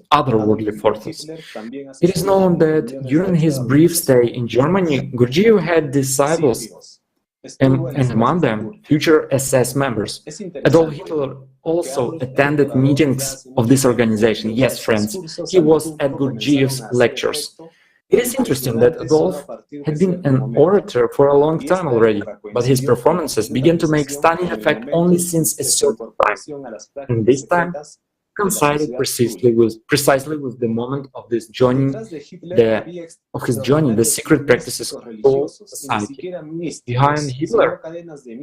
It is known that during his brief stay in Germany, Gurdjieff had disciples, and among them future SS members. Adolf Hitler also attended meetings of this organization. Yes, friends, he was at Gurdjieff's lectures. It is interesting that Adolf had been an orator for a long time already, but his performances began to make stunning effect only since a certain time. And this time coincided precisely with the moment of his joining the secret practices of Occult society. Behind Hitler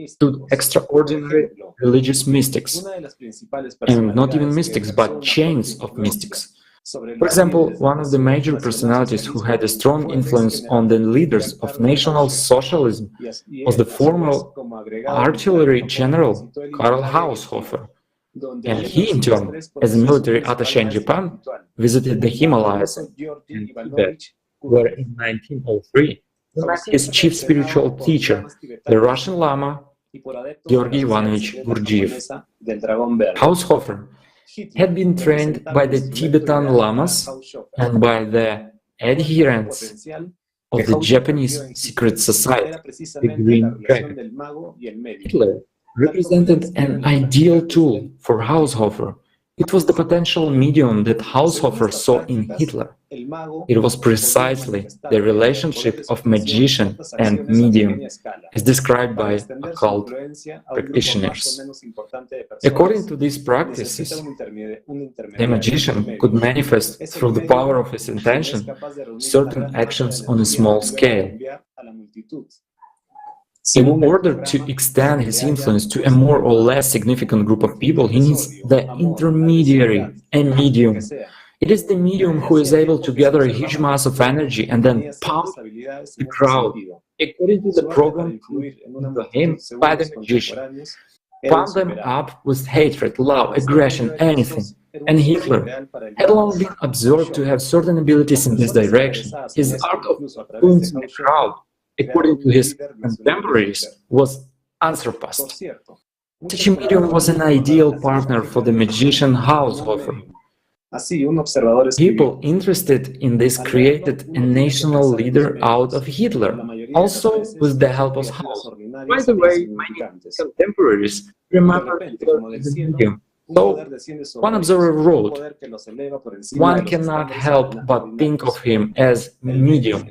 stood extraordinary religious mystics, and not even mystics, but chains of mystics. For example, one of the major personalities who had a strong influence on the leaders of National Socialism was the former artillery general Karl Haushofer, and he, in turn, as a military attaché in Japan, visited the Himalayas and Tibet, where in 1903 he met his chief spiritual teacher, the Russian Lama Georgy Ivanovich Gurdjieff. Haushofer had been trained by the Tibetan Lamas and by the adherents of the Japanese secret society, the Green Dragon. Hitler represented an ideal tool for Haushofer. It was the potential medium that Haushofer saw in Hitler. It was precisely the relationship of magician and medium, as described by occult practitioners. According to these practices, the magician could manifest through the power of his intention certain actions on a small scale. In order to extend his influence to a more or less significant group of people, he needs the intermediary, a medium. It is the medium who is able to gather a huge mass of energy and then pump the crowd, according to the program into him by the magician. Pump them up with hatred, love, aggression, anything. And Hitler had long been observed to have certain abilities in this direction. His art of influencing the crowd, according to his contemporaries, was unsurpassed. Such a medium was an ideal partner for the magician Haushofer. People interested in this created a national leader out of Hitler, also with the help of Haushofer. By the way, many contemporaries remember Hitler as a medium. So, one observer wrote, one cannot help but think of him as medium.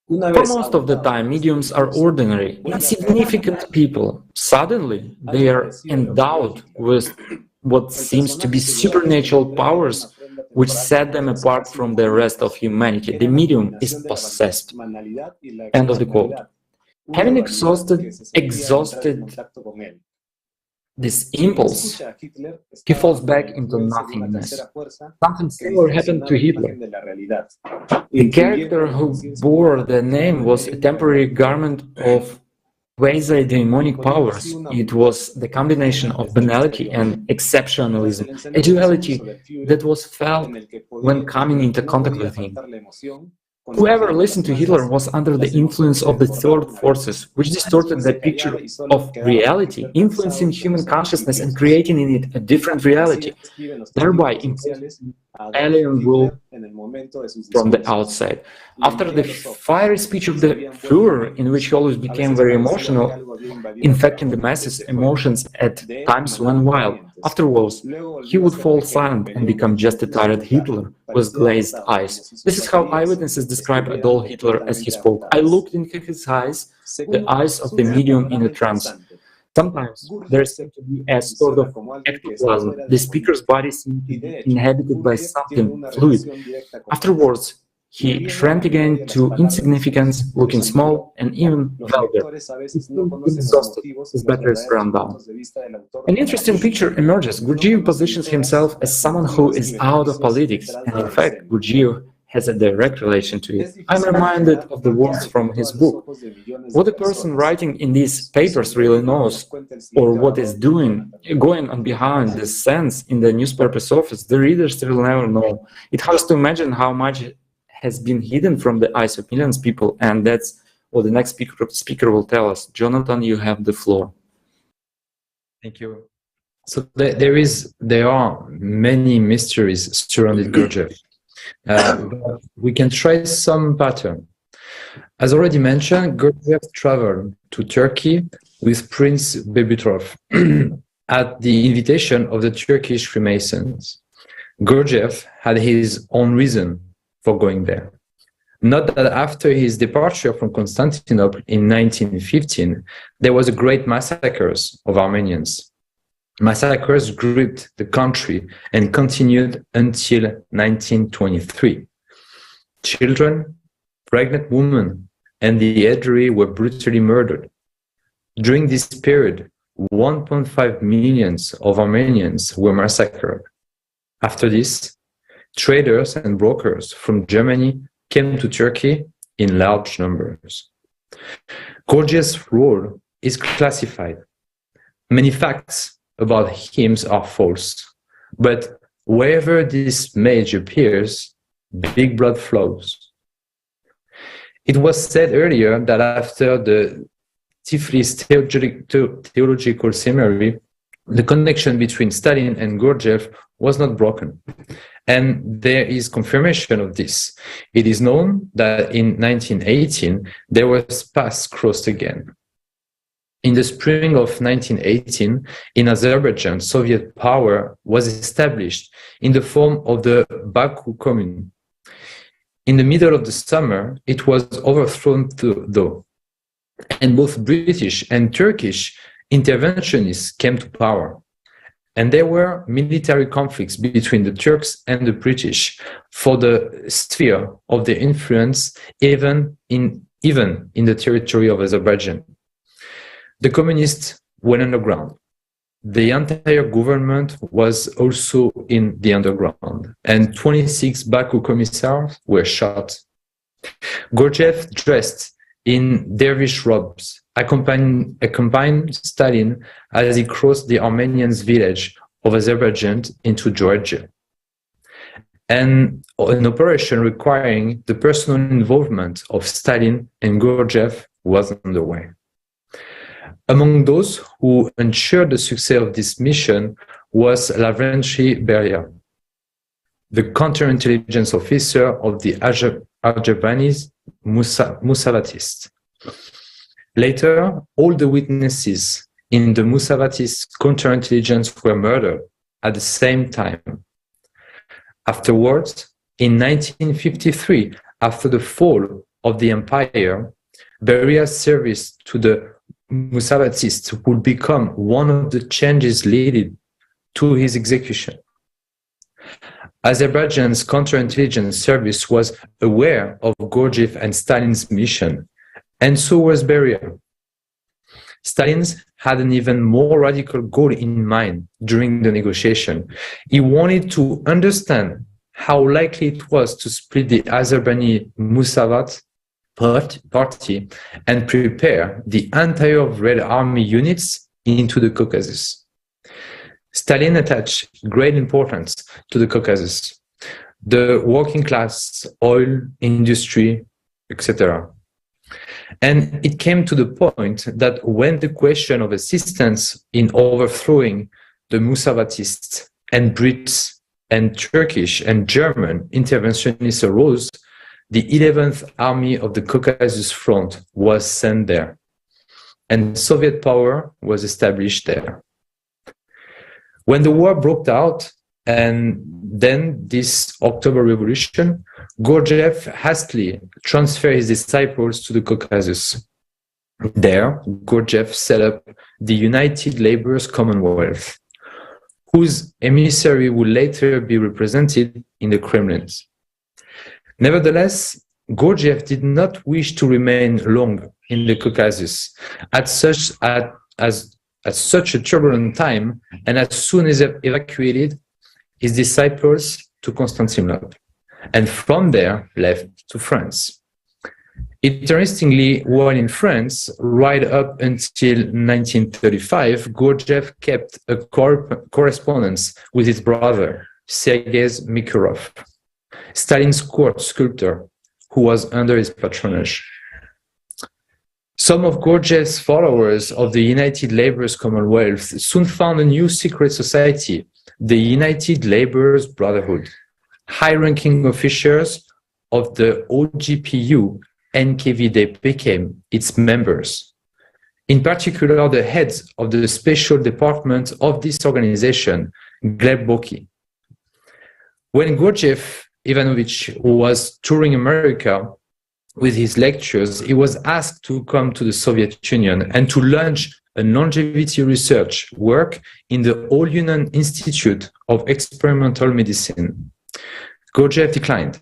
For most of the time, mediums are ordinary, insignificant people. Suddenly, they are endowed with what seems to be supernatural powers which set them apart from the rest of humanity. The medium is possessed. End of the quote. Having exhausted this impulse, he falls back into nothingness. Something similar happened to Hitler. The character who bore the name was a temporary garment of quasi-demonic powers. It was the combination of banality and exceptionalism, a duality that was felt when coming into contact with him. Whoever listened to Hitler was under the influence of the third forces, which distorted the picture of reality, influencing human consciousness and creating in it a different reality, thereby imposing alien rule from the outside. After the fiery speech of the Führer, in which he always became very emotional, infecting the masses, emotions at times went wild. Afterwards, he would fall silent and become just a tired Hitler with glazed eyes. This is how eyewitnesses describe Adolf Hitler as he spoke. I looked into his eyes, the eyes of the medium in a trance. Sometimes there seemed to be a sort of ectoplasm. The speaker's body seemed to be inhabited by something fluid. Afterwards, he shrank again to insignificance, looking small and even vulgar. He seemed exhausted, his batteries ran down. An interesting picture emerges. Gurdjieff positions himself as someone who is out of politics, and in fact, Gurdjieff has a direct relation to it. I'm reminded of the words from his book. What the person writing in these papers really knows, or what is going on behind the scenes in the newspaper's office, the readers will never know. It hurts to imagine how much has been hidden from the eyes of millions of people, and that's what the next speaker will tell us. Jonathan, you have the floor. Thank you. So there are many mysteries surrounding Gurdjieff. We can trace some pattern. As already mentioned, Gurdjieff traveled to Turkey with Prince Beybutrov at the invitation of the Turkish Freemasons. Gurdjieff had his own reason for going there. Not that after his departure from Constantinople in 1915, there was a great massacres of Armenians. Massacres gripped the country and continued until 1923. Children, pregnant women, and the elderly were brutally murdered. During this period, 1.5 million of Armenians were massacred. After this, traders and brokers from Germany came to Turkey in large numbers. Gurdjieff's role is classified. Many facts about him are false, but wherever this mage appears, big blood flows. It was said earlier that after the Tiflis Theological Seminary, the connection between Stalin and Gurdjieff was not broken. And there is confirmation of this. It is known that in 1918, there was paths crossed again. In the spring of 1918, in Azerbaijan, Soviet power was established in the form of the Baku Commune. In the middle of the summer, it was overthrown though, and both British and Turkish interventionists came to power. And there were military conflicts between the Turks and the British for the sphere of their influence, even in the territory of Azerbaijan. The communists went underground. The entire government was also in the underground, and 26 Baku commissars were shot. Gurdjieff, dressed in dervish robes, accompanied Stalin as he crossed the Armenian village of Azerbaijan into Georgia. And an operation requiring the personal involvement of Stalin and Gurdjieff was underway. Among those who ensured the success of this mission was Lavrentiy Beria, the counterintelligence officer of the Azerbaijani Musavatists. Later, all the witnesses in the Musavatist counterintelligence were murdered at the same time. Afterwards, in 1953, after the fall of the empire, Beria's service to the Musavatists would become one of the changes leading to his execution. Azerbaijan's counterintelligence service was aware of Gurdjieff and Stalin's mission, and so was Beria. Stalin had an even more radical goal in mind during the negotiation. He wanted to understand how likely it was to split the Azerbaijani Musavat party and prepare the entire Red Army units into the Caucasus. Stalin attached great importance to the Caucasus, the working class, oil industry, etc. And it came to the point that when the question of assistance in overthrowing the Musavatists and Brits and Turkish and German interventionists arose, the 11th Army of the Caucasus Front was sent there, and Soviet power was established there. When the war broke out, and then this October Revolution, Gurdjieff hastily transferred his disciples to the Caucasus. There, Gurdjieff set up the United Labour's Commonwealth, whose emissary would later be represented in the Kremlin. Nevertheless, Gurdjieff did not wish to remain long in the Caucasus at such a turbulent time, and as soon as evacuated his disciples to Constantinople, and from there left to France. Interestingly, while in France, right up until 1935, Gurdjieff kept a correspondence with his brother, Sergei Mikurov, Stalin's court sculptor, who was under his patronage. Some of Gurdjieff's followers of the United Labourers Commonwealth soon found a new secret society, the United Labourers Brotherhood. High-ranking officials of the OGPU NKVD became its members. In particular, the heads of the special department of this organization, Gleb Boki. When Gurdjieff Ivanovich was touring America with his lectures, he was asked to come to the Soviet Union and to launch a longevity research work in the All-Union Institute of Experimental Medicine. Gurdjieff declined.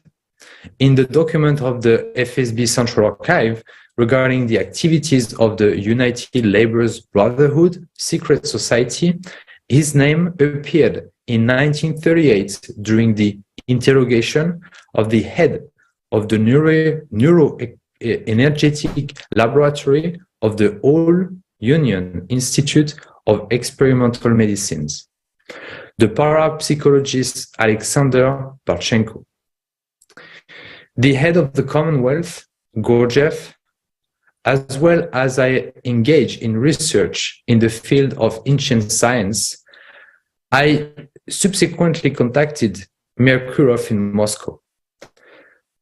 In the document of the FSB Central Archive regarding the activities of the United Labourers Brotherhood Secret Society, his name appeared in 1938 during the interrogation of the head of the neuroenergetic laboratory of the All-Union Institute of Experimental Medicines, the parapsychologist Alexander Barchenko. The head of the Commonwealth, Gurdjieff, as well as I engage in research in the field of ancient science, I subsequently contacted Merkurov in Moscow.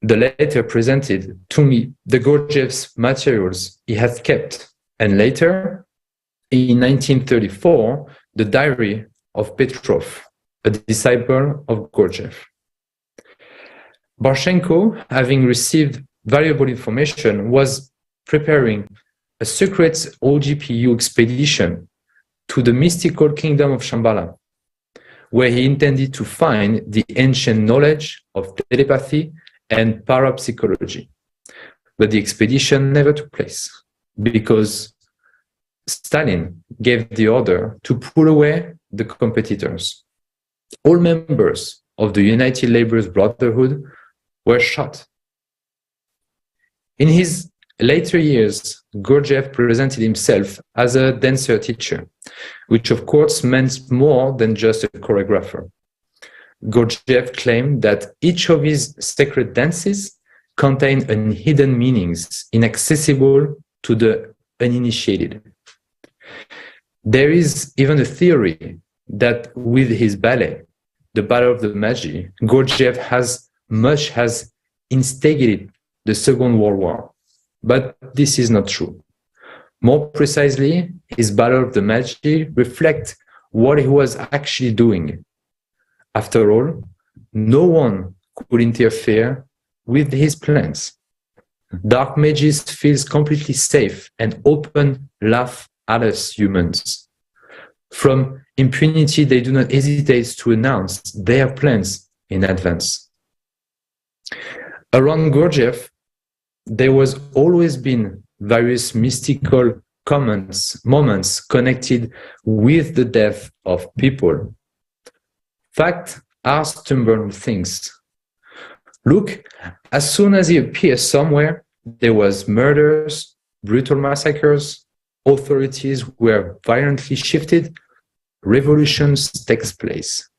The latter presented to me the Gurdjieff's materials he had kept, and later, in 1934, the diary of Petrov, a disciple of Gurdjieff. Barchenko, having received valuable information, was preparing a secret OGPU expedition to the mystical kingdom of Shambhala, where he intended to find the ancient knowledge of telepathy and parapsychology. But the expedition never took place because Stalin gave the order to pull away the competitors. All members of the United Labourers Brotherhood were shot. In his later years, Gurdjieff presented himself as a dancer teacher, which of course meant more than just a choreographer. Gurdjieff claimed that each of his sacred dances contained hidden meanings inaccessible to the uninitiated. There is even a theory that with his ballet, the Battle of the Magi, Gurdjieff has instigated the Second World War. But this is not true. More precisely, his Battle of the Magi reflects what he was actually doing. After all, no one could interfere with his plans. Dark mages feel completely safe and open laugh at us humans. From impunity, they do not hesitate to announce their plans in advance. Around Gurdjieff, there was always been various mystical moments connected with the death of people. Facts are stubborn things. Look, as soon as he appears somewhere, there was murders, brutal massacres, authorities were violently shifted, revolutions takes place.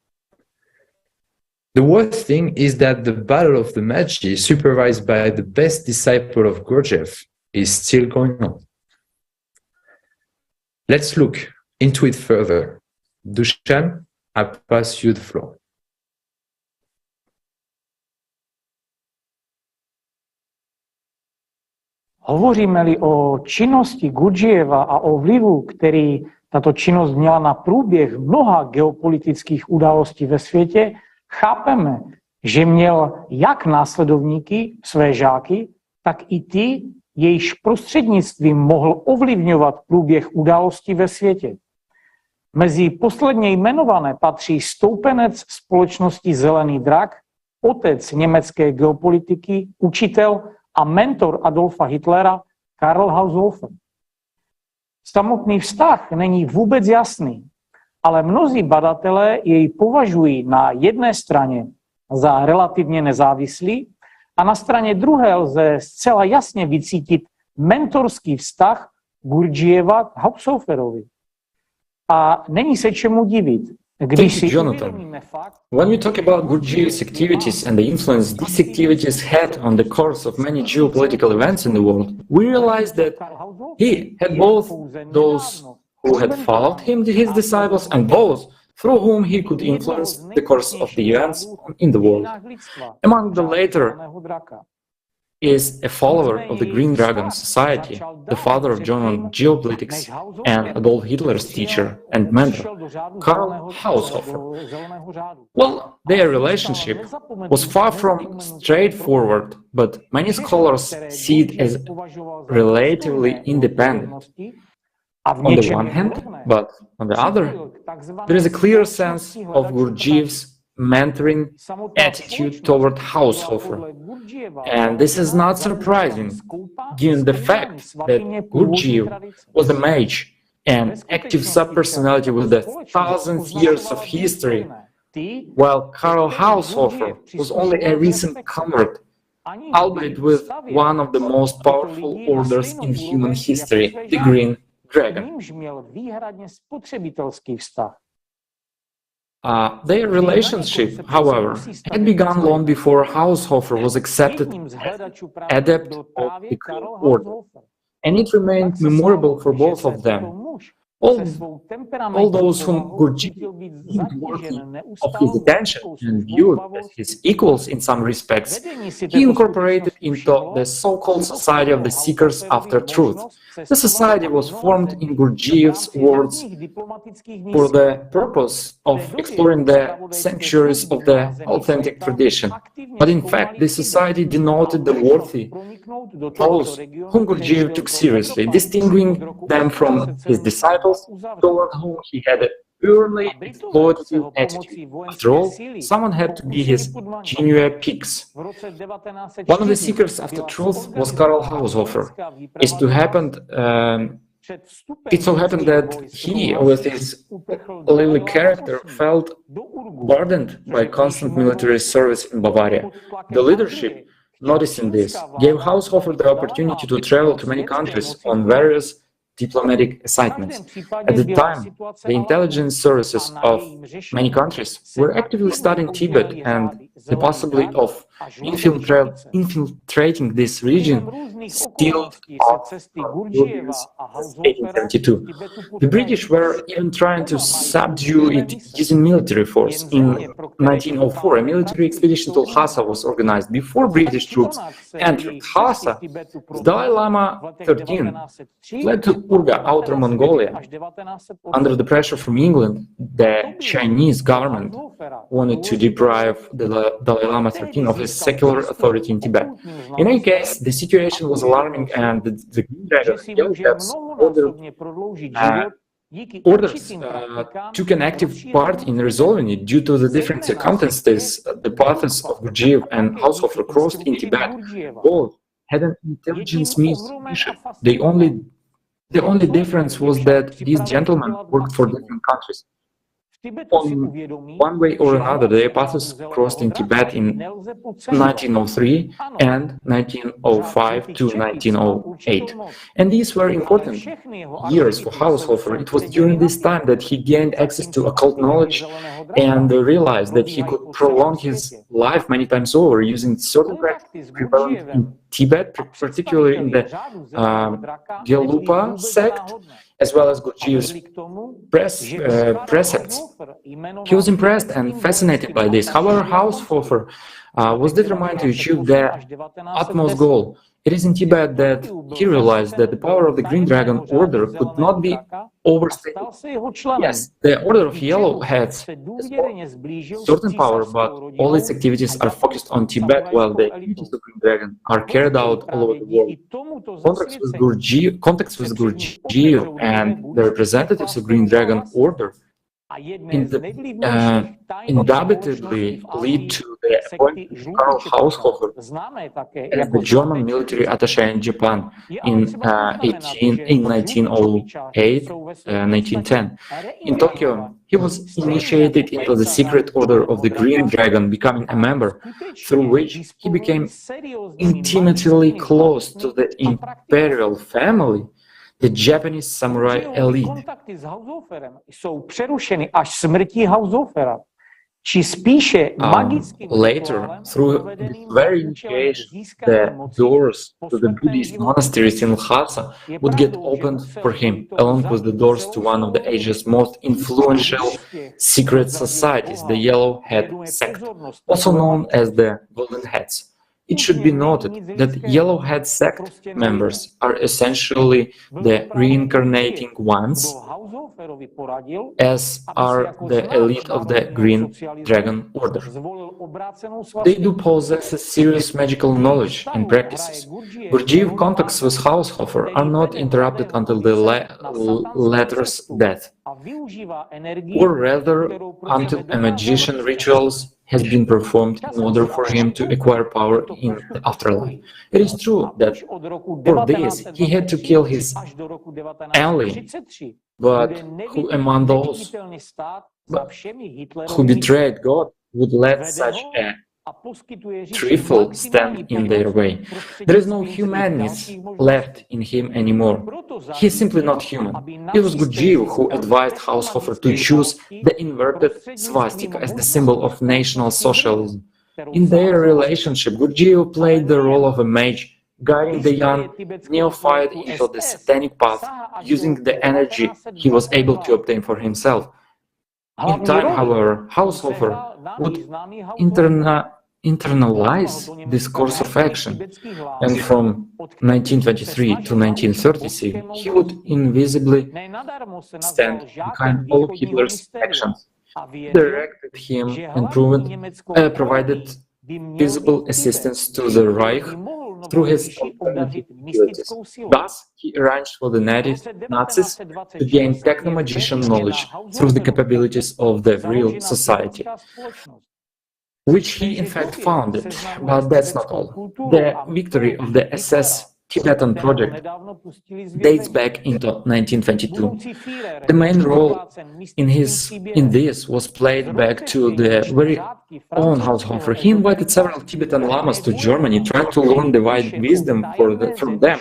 The worst thing is that the Battle of the Magi, supervised by the best disciple of Gurdjieff, is still going on. Let's look into it further. Dushan, I pass you the floor. Hovoříme-li o činnosti Gurdjieffa a o vlivu, který tato činnost měla na průběh mnoha geopolitických událostí ve světě, chápeme, že měl jak následovníky, své žáky, tak i ty, jejichž prostřednictvím mohl ovlivňovat průběh událostí ve světě. Mezi posledně jmenované patří stoupenec společnosti Zelený drak, otec německé geopolitiky, učitel a mentor Adolfa Hitlera Karl Haushofer. Samotný vztah není vůbec jasný, ale mnozí badatelé jej považují na jedné straně za relativně nezávislý a na straně druhé lze zcela jasně vycítit mentorský vztah Gurdjieva k Haushoferovi. A není se čemu divit. Thank you, Jonathan. When we talk about Gurdjieff's activities and the influence these activities had on the course of many geopolitical events in the world, we realize that he had both those who had followed him, his disciples, and those through whom he could influence the course of the events in the world. Among the latter is a follower of the Green Dragon Society, the father of German geopolitics, and Adolf Hitler's teacher and mentor, Karl Haushofer. Well, their relationship was far from straightforward, but many scholars see it as relatively independent. On the one hand, but on the other, there is a clear sense of Gurdjieff's mentoring attitude toward Haushofer. And this is not surprising, given the fact that Gurdjieff was a mage, an active subpersonality with 1,000 years of history, while Karl Haushofer was only a recent convert, albeit with one of the most powerful orders in human history, the Green Dragon. Their relationship, however, had begun long before Haushofer was accepted as adept of the Green Order, and it remained memorable for both of them. All those whom Gurdjieff deemed worthy of his attention and viewed as his equals in some respects, he incorporated into the so-called Society of the Seekers After Truth. The society was formed, in Gurdjieff's words, for the purpose of exploring the sanctuaries of the authentic tradition. But in fact, this society denoted the worthy, those whom Gurdjieff took seriously, distinguishing them from his disciples, toward whom he had an early exploitative attitude. After all, someone had to be his genuine pigs. One of the seekers after truth was Karl Haushofer. It so happened that he, with his lively character, felt burdened by constant military service in Bavaria. The leadership, noticing this, gave Haushofer the opportunity to travel to many countries on various diplomatic assignments. At the time, the intelligence services of many countries were actively studying Tibet, and the possibility of infiltrating this region still of 1872. The British were even trying to subdue it using military force. In 1904, a military expedition to Lhasa was organized. Before British troops entered Lhasa, Dalai Lama XIII fled to Urga, Outer Mongolia. Under the pressure from England, the Chinese government wanted to deprive the Dalai Lama XIII of his secular authority in Tibet. In any case, the situation was alarming, and the Green Dragon orders took an active part in resolving it. Due to the different circumstances, the paths of Gurdjieff and Haushofer crossed in Tibet. Both had an intelligence mission. The only difference was that these gentlemen worked for different countries. On one way or another, their paths crossed in Tibet in 1903 and 1905 to 1908. And these were important years for Haushofer. It was during this time that he gained access to occult knowledge and realized that he could prolong his life many times over using certain practices prevalent in Tibet, particularly in the Gelugpa sect, as well as Gurdjieff's precepts. He was impressed and fascinated by this. However, Haushofer was determined to achieve the utmost goal. It is in Tibet that he realized that the power of the Green Dragon Order could not be overstated. Yes, the Order of Yellow has certain power, but all its activities are focused on Tibet, while the activities of Green Dragon are carried out all over the world. Contacts with Gurdjieff and the representatives of Green Dragon Order undoubtedly lead to the appointment of Karl Haushofer as the German military attaché in Japan in 1908, 1910. In Tokyo, he was initiated into the secret order of the Green Dragon, becoming a member, through which he became intimately close to the imperial family, the Japanese samurai elite. Kontakty s Haushoferem jsou přerušeny až smrtí Haushofera. Či spíše magickým Later, through this very initiation, the doors to the Buddhist monasteries in Lhasa would get opened for him, along with the doors to one of the Asia's most influential secret societies, the Yellow Hat sect, also known as the Golden Hats. It should be noted that Yellow Hat sect members are essentially the reincarnating ones, as are the elite of the Green Dragon Order. They do possess a serious magical knowledge and practices. Gurdjieff contacts with Haushofer are not interrupted until the latter's death, or rather until a magician rituals has been performed in order for him to acquire power in the afterlife. It is true that for this he had to kill his ally, but who among those who betrayed God would let such a trifle stand in their way? There is no humanity left in him anymore. He is simply not human. It was Gurdjieff who advised Haushofer to choose the inverted swastika as the symbol of National Socialism. In their relationship, Gurdjieff played the role of a mage, guiding the young neophyte into the satanic path, using the energy he was able to obtain for himself. In time, however, Haushofer would internalize this course of action, and from 1923 to 1936, he would invisibly stand behind all Hitler's actions, directed him and provided visible assistance to the Reich through his alternative activities. Thus, he arranged for the Nazis to gain techno-magician knowledge through the capabilities of the real society, which he in fact founded. But that's not all. The victory of the SS Tibetan project dates back into 1922. The main role in this was played back to the very own Haushofer. He invited several Tibetan lamas to Germany, trying to learn divine wisdom from them.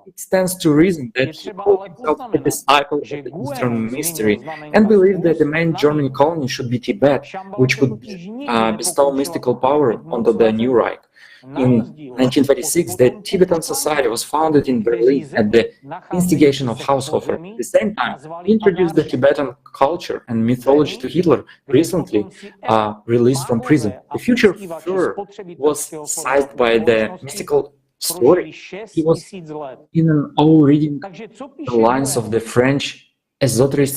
It stands to reason that he called himself a disciple of the Eastern mystery and believed that the main German colony should be Tibet, which would bestow mystical power onto the new Reich. In 1926, the Tibetan Society was founded in Berlin at the instigation of Haushofer. At the same time, he introduced the Tibetan culture and mythology to Hitler, recently released from prison. The future Führer was seized by the mystical story. He was in an awe reading the lines of the French esoteric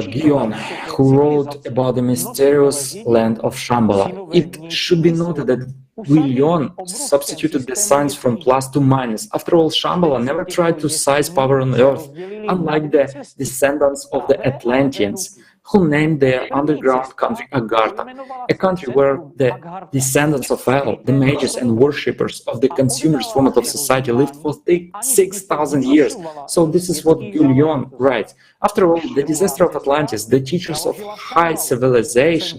Guillaume, who wrote about the mysterious land of Shambhala. It should be noted that Guillaume substituted the signs from plus to minus. After all, Shambhala never tried to seize power on earth, unlike the descendants of the Atlanteans, who named their underground country Agartha, a country where the descendants of El, the mages and worshippers of the consumers format of society, lived for 6,000 years. So this is what Guillaume writes. After all, the disaster of Atlantis, the teachers of high civilization,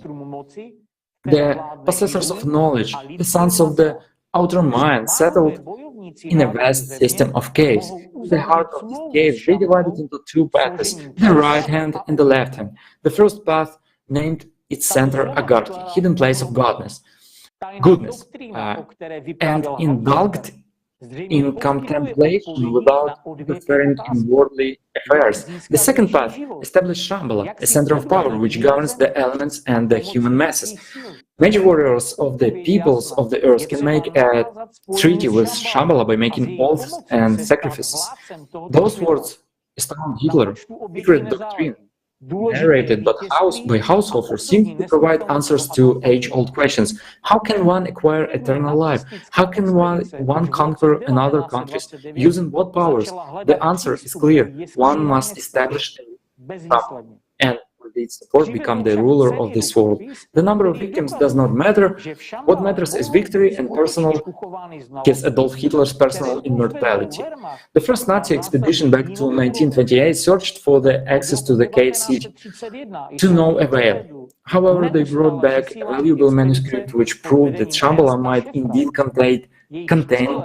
the possessors of knowledge, the sons of the outer mind, settled in a vast system of caves. In the heart of this cave, they divided into two paths, the right hand and the left hand. The first path named its center Agartha, hidden place of goodness, and indulged in contemplation without interfering in worldly affairs. The second path established Shambhala, a center of power which governs the elements and the human masses. Major warriors of the peoples of the earth can make a treaty with Shambhala by making oaths and sacrifices. Those words astound Hitler. Secret doctrine, narrated by Haushofer, seems to provide answers to age-old questions. How can one acquire eternal life? How can one conquer another country? Using what powers? The answer is clear. One must establish a and with its support become the ruler of this world. The number of victims does not matter. What matters is victory and Adolf Hitler's personal immortality. The first Nazi expedition back to 1928 searched for the access to the cave city, to no avail. However, they brought back a valuable manuscript which proved that Shambhala might indeed contain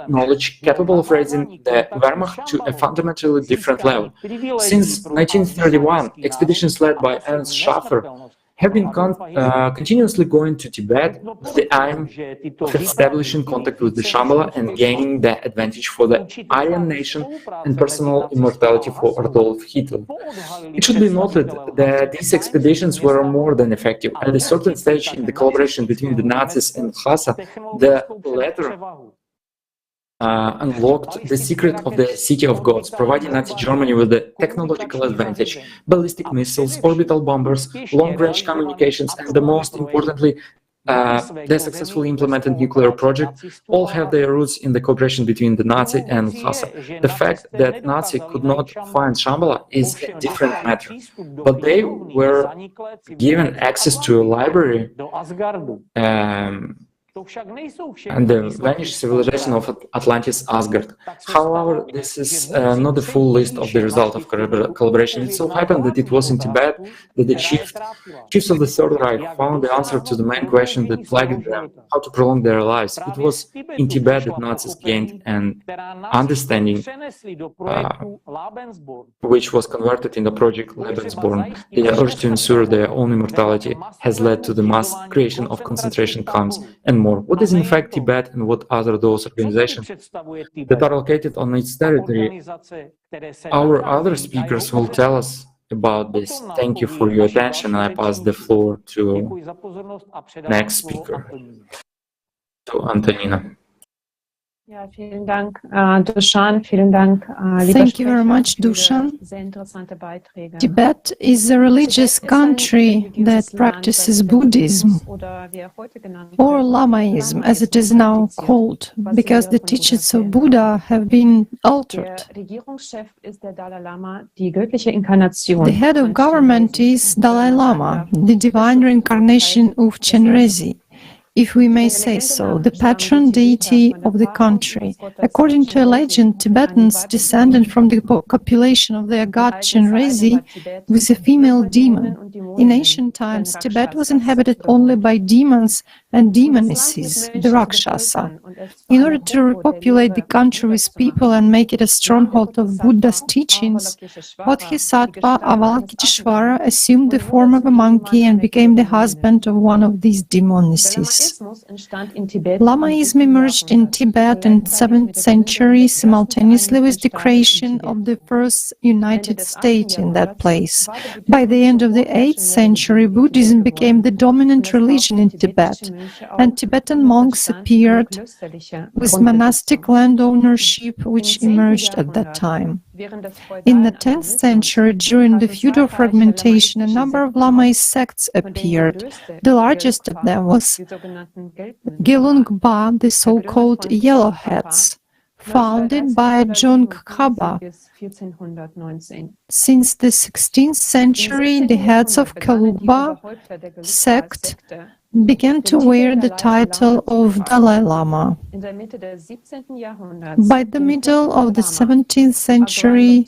knowledge capable of raising the Wehrmacht to a fundamentally different level. Since 1931, expeditions led by Ernst Schaffer have been continuously going to Tibet with the aim of establishing contact with the Shambhala and gaining the advantage for the Aryan nation and personal immortality for Adolf Hitler. It should be noted that these expeditions were more than effective. At a certain stage in the collaboration between the Nazis and Lhasa, the latter unlocked the secret of the City of Gods, providing Nazi Germany with a technological advantage: ballistic missiles, orbital bombers, long-range communications, and the most importantly, the successfully implemented nuclear project all have their roots in the cooperation between the Nazi and Lhasa. The fact that Nazi could not find Shambhala is a different matter, but they were given access to a library and the vanished civilization of Atlantis, Asgard. However, this is not the full list of the result of collaboration. It so happened that it was in Tibet that the chiefs of the Third Reich found the answer to the main question that plagued them: how to prolong their lives. It was in Tibet that Nazis gained an understanding which was converted in the project Lebensborn. The urge to ensure their own immortality has led to the mass creation of concentration camps and more. What is in fact Tibet and what are those organizations that are located on its territory? Our other speakers will tell us about this. Thank you for your attention, and I pass the floor to next speaker, to Antonina. Thank you very much, Dushan. Tibet is a religious country that practices Buddhism, or Lamaism as it is now called, because the teachings of Buddha have been altered. The head of government is Dalai Lama, the divine reincarnation of Chenrezi, if we may say so, the patron deity of the country. According to a legend, Tibetans descended from the population of their god Chenrezi with a female demon. In ancient times, Tibet was inhabited only by demons and demonesses, the Rakshasa. In order to repopulate the country with people and make it a stronghold of Buddha's teachings, Bodhisattva Avalokiteshvara assumed the form of a monkey and became the husband of one of these demonesses. Lamaism emerged in Tibet in the 7th century simultaneously with the creation of the first United States in that place. By the end of the 8th century, Buddhism became the dominant religion in Tibet, and Tibetan monks appeared with monastic land ownership, which emerged at that time. In the 10th century, during the feudal fragmentation, a number of Lamaist sects appeared. The largest of them was Gelungpa, the so-called Yellowheads, founded by John Khaba. Since the 16th century, the heads of Gelungpa sect began to wear the title of Dalai Lama. By the middle of the 17th century,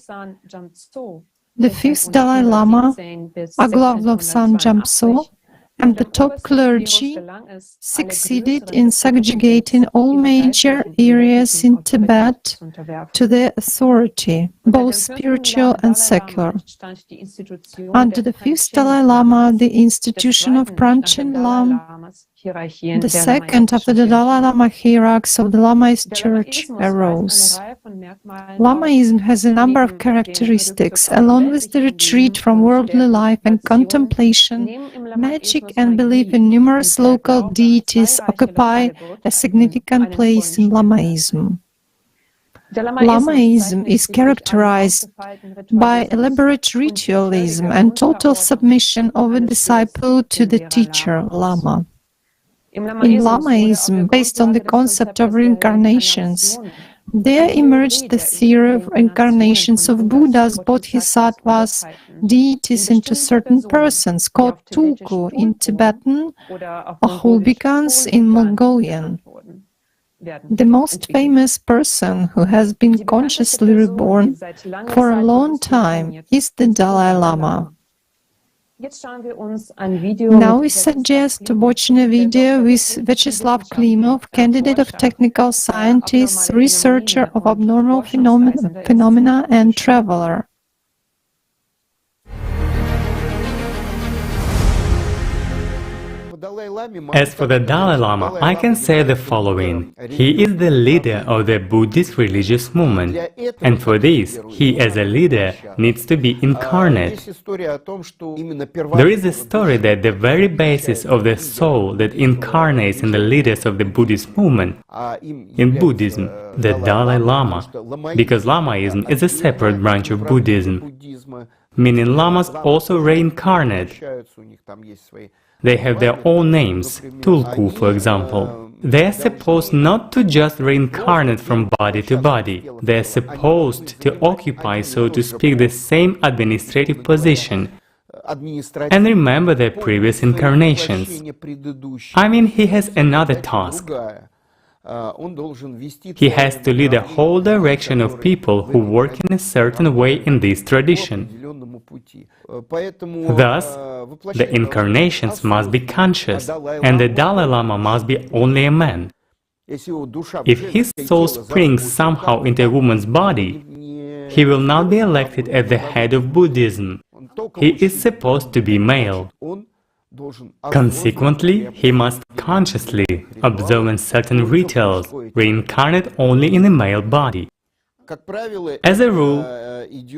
the fifth Dalai Lama, Aglov Lobsang Jamso, and the top clergy succeeded in subjugating all major areas in Tibet to their authority, both spiritual and secular. Under the fifth Dalai Lama, the institution of Panchen Lam, the second after the Dalai Lama hierarchs of the Lamaist Church, arose. Lamaism has a number of characteristics. Along with the retreat from worldly life and contemplation, magic and belief in numerous local deities occupy a significant place in Lamaism. Lamaism is characterized by elaborate ritualism and total submission of a disciple to the teacher, Lama. In Lamaism, based on the concept of reincarnations, There emerged the theory of reincarnations of Buddhas, Bodhisattvas, deities into certain persons, called tulku in Tibetan or hulbikans in Mongolian. The most famous person who has been consciously reborn for a long time is the Dalai Lama. Now we suggest watching a video with Vyacheslav Klimov, candidate of technical scientist, researcher of abnormal phenomena and traveler. As for the Dalai Lama, I can say the following. He is the leader of the Buddhist religious movement, and for this, he as a leader needs to be incarnate. There is a story that the very basis of the soul that incarnates in the leaders of the Buddhist movement, in Buddhism, the Dalai Lama, because Lamaism is a separate branch of Buddhism, meaning Lamas also reincarnate. They have their own names, Tulku, for example. They are supposed not to just reincarnate from body to body. They are supposed to occupy, so to speak, the same administrative position and remember their previous incarnations. I mean, he has another task. He has to lead a whole direction of people who work in a certain way in this tradition. Thus, the incarnations must be conscious, and the Dalai Lama must be only a man. If his soul springs somehow into a woman's body, he will not be elected as the head of Buddhism. He is supposed to be male. Consequently, he must consciously, observing certain rituals, reincarnate only in a male body. As a rule,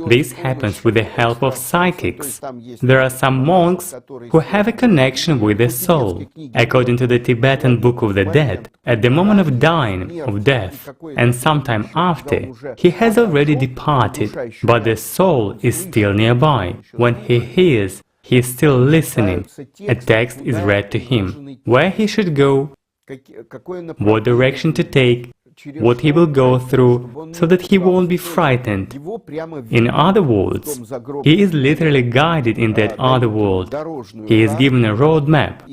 this happens with the help of psychics. There are some monks who have a connection with the soul. According to the Tibetan Book of the Dead, at the moment of dying, of death, and sometime after, he has already departed, but the soul is still nearby. When he hears, he is still listening. A text is read to him, where he should go, what direction to take, what he will go through, so that he won't be frightened. In other words, he is literally guided in that other world. He is given a road map,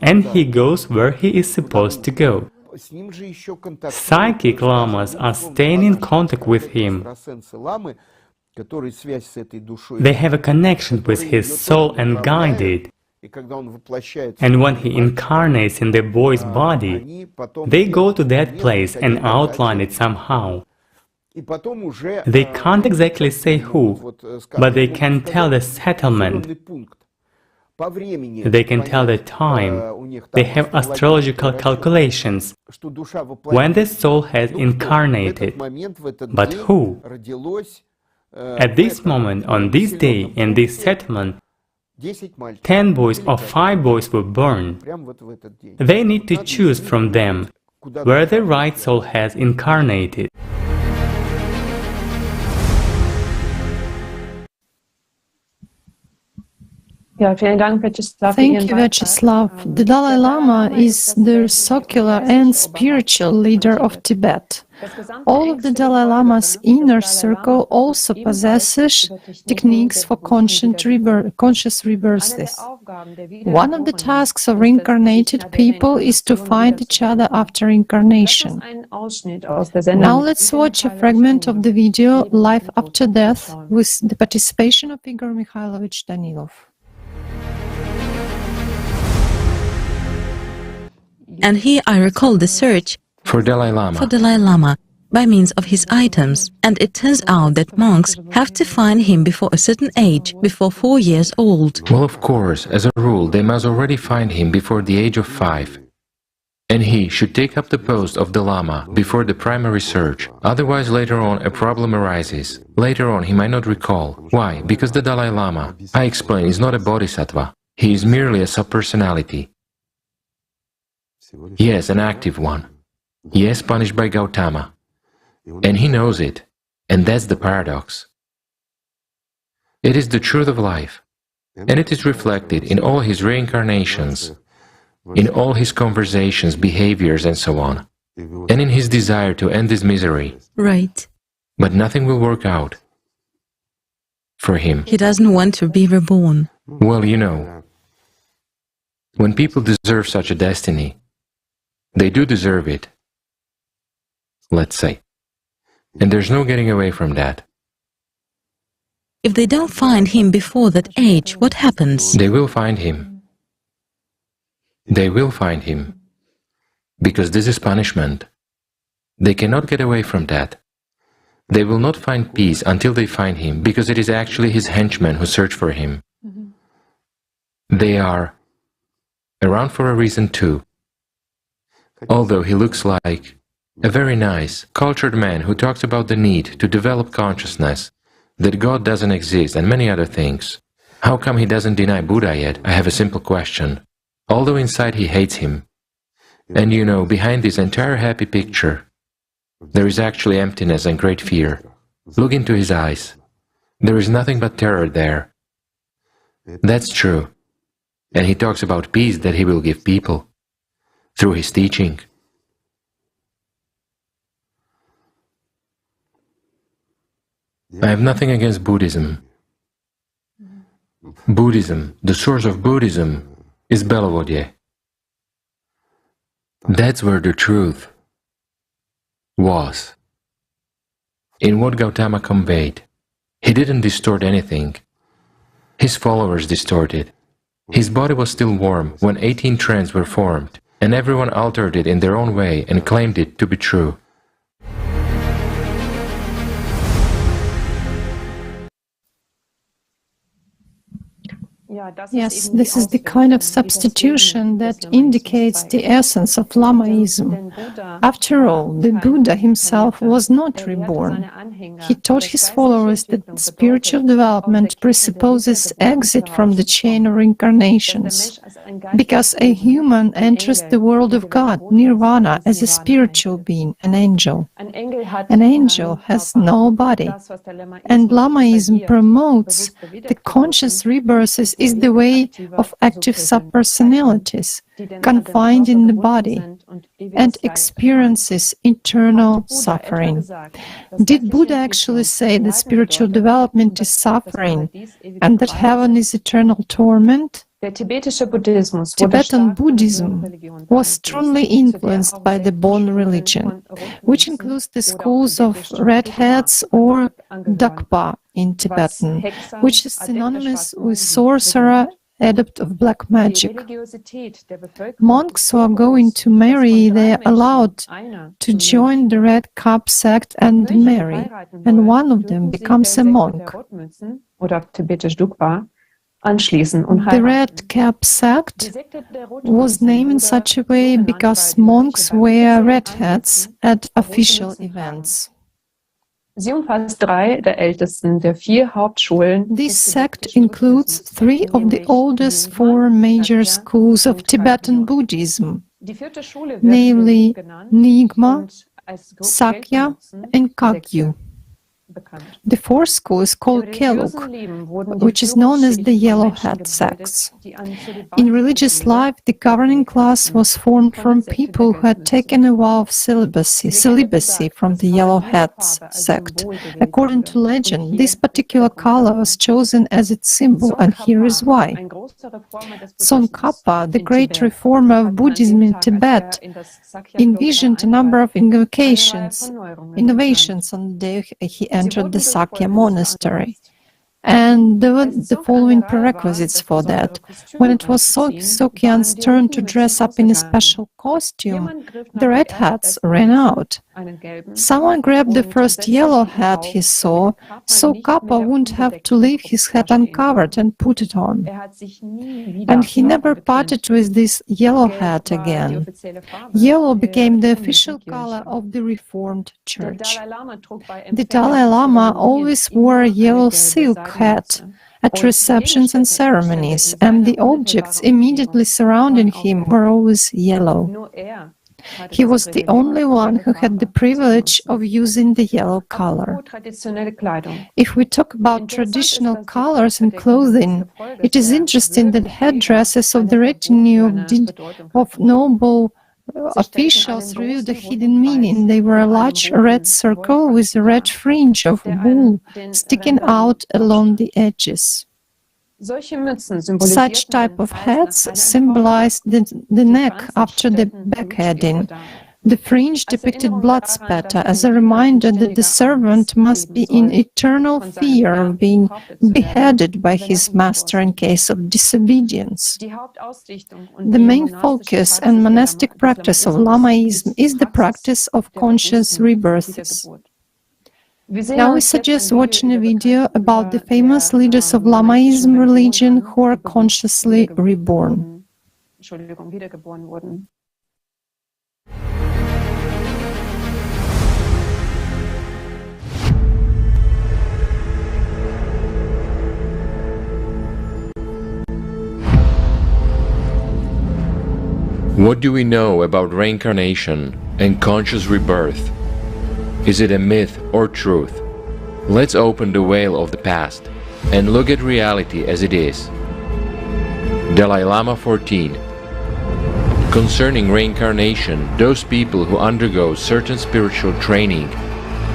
and he goes where he is supposed to go. Psychic lamas are staying in contact with him. They have a connection with his soul and guide it. And when he incarnates in the boy's body, they go to that place and outline it somehow. They can't exactly say who, but they can tell the settlement. They can tell the time. They have astrological calculations when the soul has incarnated. But who? At this moment, on this day, in this settlement, 10 boys or 5 boys were born. They need to choose from them where the right soul has incarnated. Thank you, Vyacheslav. The Dalai Lama is the secular and spiritual leader of Tibet. All of the Dalai Lama's inner circle also possesses techniques for conscious rebirths. One of the tasks of reincarnated people is to find each other after incarnation. Now let's watch a fragment of the video Life After Death with the participation of Igor Mikhailovich Danilov. And here I recall the search for Dalai Lama by means of his items, and it turns out that monks have to find him before a certain age, before 4 years old. Well, of course, as a rule, they must already find him before the age of 5. And he should take up the post of the Lama before the primary search, otherwise later on a problem arises. Later on he might not recall. Why? Because the Dalai Lama, I explain, is not a bodhisattva. He is merely a subpersonality. Yes, an active one. Yes, punished by Gautama. And he knows it. And that's the paradox. It is the truth of life. And it is reflected in all his reincarnations, in all his conversations, behaviors, and so on. and in his desire to end this misery. Right. But nothing will work out for him. He doesn't want to be reborn. Well, you know, when people deserve such a destiny, they do deserve it, let's say. And there's no getting away from that. If they don't find him before that age, what happens? They will find him. They will find him. Because this is punishment. They cannot get away from that. They will not find peace until they find him, because it is actually his henchmen who search for him. They are around for a reason too. Although he looks like a very nice, cultured man who talks about the need to develop consciousness, that God doesn't exist and many other things. How come he doesn't deny Buddha yet? I have a simple question. Although inside he hates him. And you know, behind this entire happy picture, there is actually emptiness and great fear. Look into his eyes. There is nothing but terror there. That's true. And he talks about peace that he will give people through his teaching. I have nothing against Buddhism. Buddhism, the source of Buddhism, is Belovodje. That's where the truth was. In what Gautama conveyed, he didn't distort anything. His followers distorted. His body was still warm when 18 trends were formed, and everyone altered it in their own way and claimed it to be true. Yes, this is the kind of substitution that indicates the essence of Lamaism. After all, the Buddha himself was not reborn. He taught his followers that spiritual development presupposes exit from the chain of reincarnations, because a human enters the world of God, nirvana, as a spiritual being, an angel. An angel has no body, and Lamaism promotes the conscious rebirth is the way of active subpersonalities, confined in the body, and experiences eternal suffering. Did Buddha actually say that spiritual development is suffering, and that heaven is eternal torment? Tibetan Buddhism was strongly influenced by the Bon religion, which includes the schools of Red Hats or Dakpa in Tibetan, which is synonymous with sorcerer, adept of black magic. Monks who are going to marry, they are allowed to join the Red Cap sect and marry, and one of them becomes a monk. The Red Cap sect was named in such a way because monks wear red hats at official events. This sect includes 3 of the oldest 4 major schools of Tibetan Buddhism, namely Nyingma, Sakya, and Kagyu. The 4th school is called Gelug, which is known as the Yellow Hat sects. In religious life, the governing class was formed from people who had taken a vow of celibacy from the Yellow Hats sect. According to legend, this particular color was chosen as its symbol, and here is why. Tsongkhapa, the great reformer of Buddhism in Tibet, envisioned a number of innovations on the day he entered the Sakya monastery. And there were the following prerequisites for that. When it was Sokyan's turn to dress up in a special costume, the red hats ran out. Someone grabbed the first yellow hat he saw, so Kappa wouldn't have to leave his hat uncovered and put it on. And he never parted with this yellow hat again. Yellow became the official color of the Reformed Church. The Dalai Lama always wore a yellow silk hat at receptions and ceremonies, and the objects immediately surrounding him were always yellow. He was the only one who had the privilege of using the yellow color. If we talk about traditional colors and clothing, it is interesting that headdresses of the retinue of noble Officials revealed a hidden meaning. They were a large red circle with a red fringe of wool sticking out along the edges. Such type of hats symbolized the neck after the beheading. The fringe depicted blood spatter as a reminder that the servant must be in eternal fear of being beheaded by his master in case of disobedience. The main focus and monastic practice of Lamaism is the practice of conscious rebirths. Now we suggest watching a video about the famous leaders of Lamaism religion who are consciously reborn. What do we know about reincarnation and conscious rebirth? Is it a myth or truth? Let's open the veil of the past and look at reality as it is. Dalai Lama 14. Concerning reincarnation, those people who undergo certain spiritual training,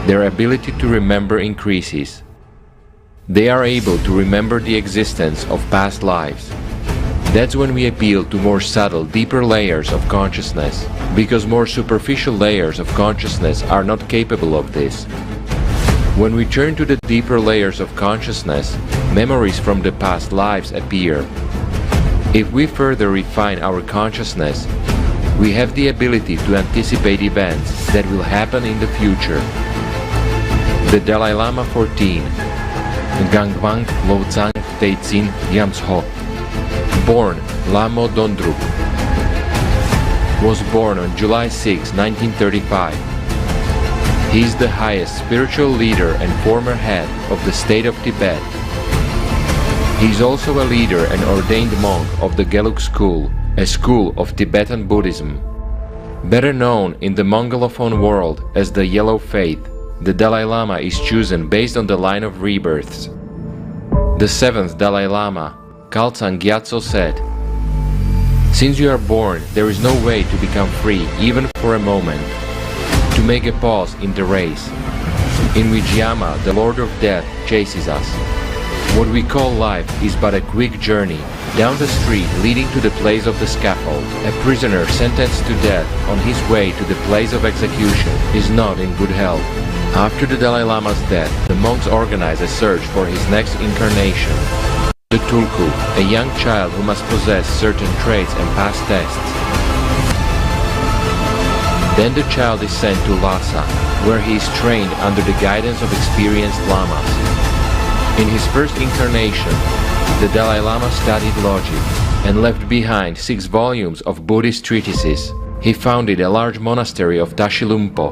their ability to remember increases. They are able to remember the existence of past lives. That's when we appeal to more subtle, deeper layers of consciousness, because more superficial layers of consciousness are not capable of this. When we turn to the deeper layers of consciousness, memories from the past lives appear. If we further refine our consciousness, we have the ability to anticipate events that will happen in the future. The Dalai Lama 14, Gangwang Lobzang Teitsin Yamsho, born Lamo Dondrup, was born on July 6, 1935. He is the highest spiritual leader and former head of the state of Tibet. He is also a leader and ordained monk of the Gelug school, a school of Tibetan Buddhism. Better known in the Mongolophone world as the Yellow Faith, the Dalai Lama is chosen based on the line of rebirths. The seventh Dalai Lama, Khaltsang Gyatso said, "Since you are born, there is no way to become free, even for a moment, to make a pause in the race, in which Yama, the Lord of Death, chases us. What we call life is but a quick journey, down the street leading to the place of the scaffold. A prisoner sentenced to death on his way to the place of execution is not in good health." After the Dalai Lama's death, the monks organized a search for his next incarnation. The Tulku, a young child who must possess certain traits and pass tests. Then the child is sent to Lhasa, where he is trained under the guidance of experienced lamas. In his first incarnation, the Dalai Lama studied logic and left behind 6 volumes of Buddhist treatises. He founded a large monastery of Tashilumpo,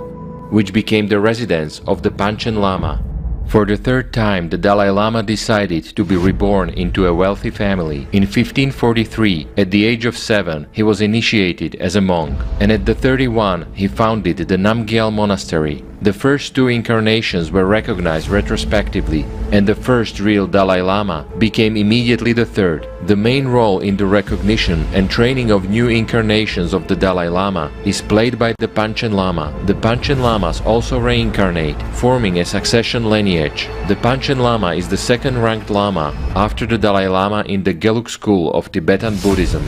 which became the residence of the Panchen Lama. For the third time, the Dalai Lama decided to be reborn into a wealthy family. In 1543, at the age of 7, he was initiated as a monk, and at the 31, he founded the Namgyal Monastery. The first 2 incarnations were recognized retrospectively, and the first real Dalai Lama became immediately the third. The main role in the recognition and training of new incarnations of the Dalai Lama is played by the Panchen Lama. The Panchen Lamas also reincarnate, forming a succession lineage. The Panchen Lama is the second-ranked Lama after the Dalai Lama in the Gelug school of Tibetan Buddhism.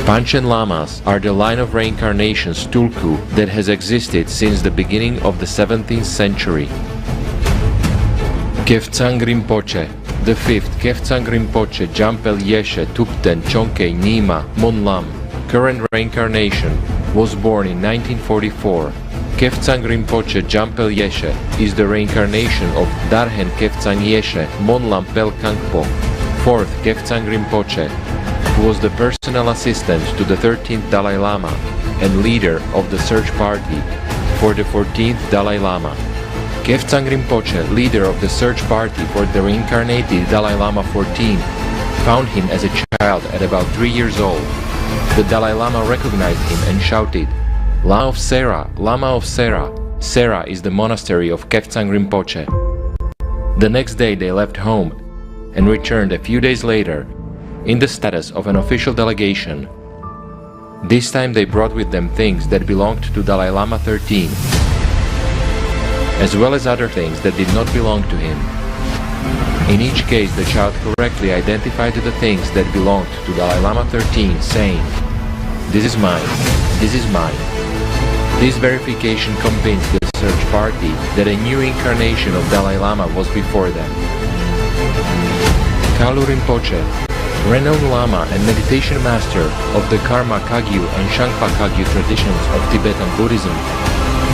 Panchen Lamas are the line of reincarnations Tulku that has existed since the beginning of the 17th century. Kevtsang Rinpoche, the fifth Kevtsang Rinpoche Jampel Yeshe Tupten Chonke Nima Monlam, current reincarnation, was born in 1944. Kevtsang Rinpoche Jampel Yeshe is the reincarnation of Darhen Kevtsang Yeshe Monlam Pel Kangpo, fourth Kevtsang Rinpoche, who was the personal assistant to the 13th Dalai Lama and leader of the search party for the 14th Dalai Lama. Kevtsang Rinpoche, leader of the search party for the reincarnated Dalai Lama 14, found him as a child at about 3 years old. The Dalai Lama recognized him and shouted, "Lama of Sera, Lama of Sera." Sera is the monastery of Kevtsang Rinpoche. The next day they left home and returned a few days later in the status of an official delegation. This time they brought with them things that belonged to Dalai Lama 13, as well as other things that did not belong to him. In each case, the child correctly identified the things that belonged to Dalai Lama 13, saying, "This is mine, this is mine." This verification convinced the search party that a new incarnation of Dalai Lama was before them. Kalu Rinpoche, renowned Lama and meditation master of the Karma Kagyu and Shangpa Kagyu traditions of Tibetan Buddhism.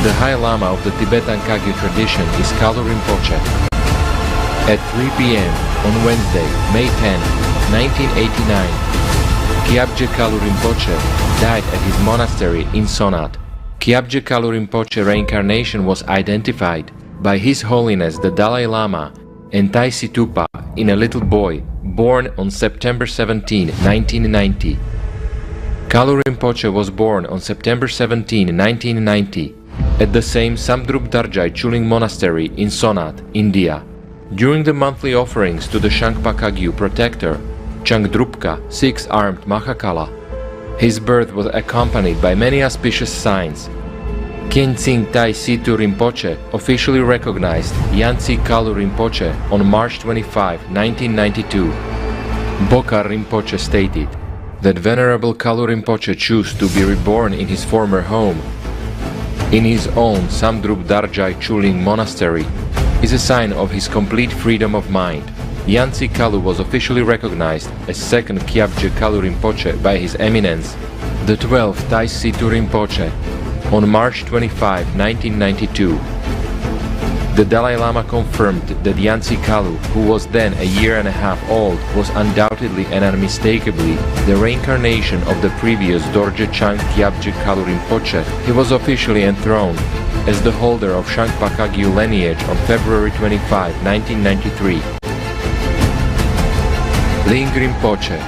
The High Lama of the Tibetan Kagyu tradition is Kalu Rinpoche. At 3 p.m. on Wednesday, May 10, 1989, Kyabje Kalu Rinpoche died at his monastery in Sonat. Kyabje Kalu Rinpoche reincarnation was identified by His Holiness the Dalai Lama and Taisi Tupa in a little boy born on September 17, 1990. Kalu Rinpoche was born on September 17, 1990 at the same Samdrup Darjai Chuling Monastery in Sonat, India. During the monthly offerings to the Shangpa Kagyu protector, Changdrupka, six-armed Mahakala, his birth was accompanied by many auspicious signs. Khyentse Tai Situ Rinpoche officially recognized Yansi Kalu Rinpoche on March 25, 1992. Bokar Rinpoche stated that Venerable Kalu Rinpoche chose to be reborn in his former home, in his own Samdrup Darjai Chuling Monastery, is a sign of his complete freedom of mind. Yansi Kalu was officially recognized as second Kyabje Kalu Rinpoche by His Eminence, the 12th Tai Situ Rinpoche, on March 25, 1992. The Dalai Lama confirmed that Yansi Kalu, who was then a year and a half old, was undoubtedly and unmistakably the reincarnation of the previous Dorje Chang Kyabje Kalu Rinpoche. He was officially enthroned as the holder of Shangpa Kagyu lineage on February 25, 1993. Ling Rinpoche.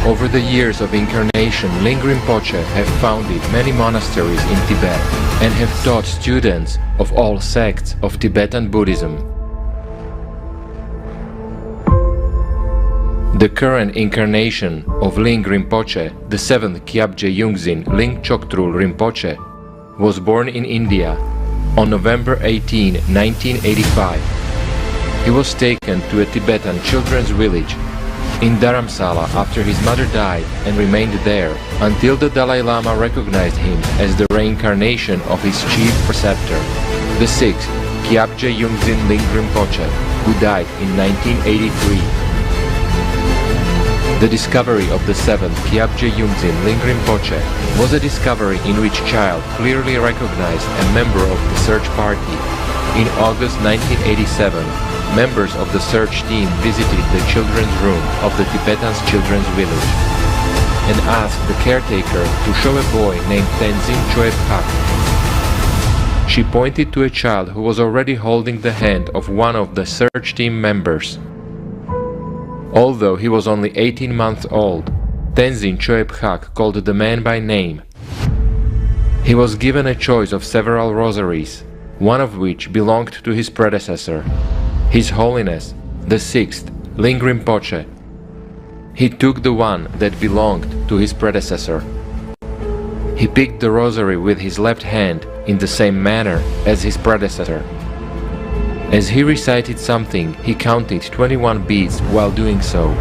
Over the years of incarnation, Ling Rinpoche have founded many monasteries in Tibet and have taught students of all sects of Tibetan Buddhism. The current incarnation of Ling Rinpoche, the 7th Kyabje Yungzin Ling Choktrul Rinpoche, was born in India on November 18, 1985. He was taken to a Tibetan children's village in Dharamsala after his mother died and remained there until the Dalai Lama recognized him as the reincarnation of his chief preceptor, the 6th Kyabje Yungzin Ling Rinpoche, who died in 1983. The discovery of the 7th Kyabje Yungzin Ling Rinpoche was a discovery in which child clearly recognized a member of the search party. In August 1987, members of the search team visited the children's room of the Tibetan's children's village and asked the caretaker to show a boy named Tenzin Choephak. She pointed to a child who was already holding the hand of one of the search team members. Although he was only 18 months old, Tenzin Choephak called the man by name. He was given a choice of several rosaries, one of which belonged to his predecessor, His Holiness, the 6th Ling Rinpoche. He took the one that belonged to his predecessor. He picked the rosary with his left hand in the same manner as his predecessor. As he recited something, he counted 21 beads while doing so.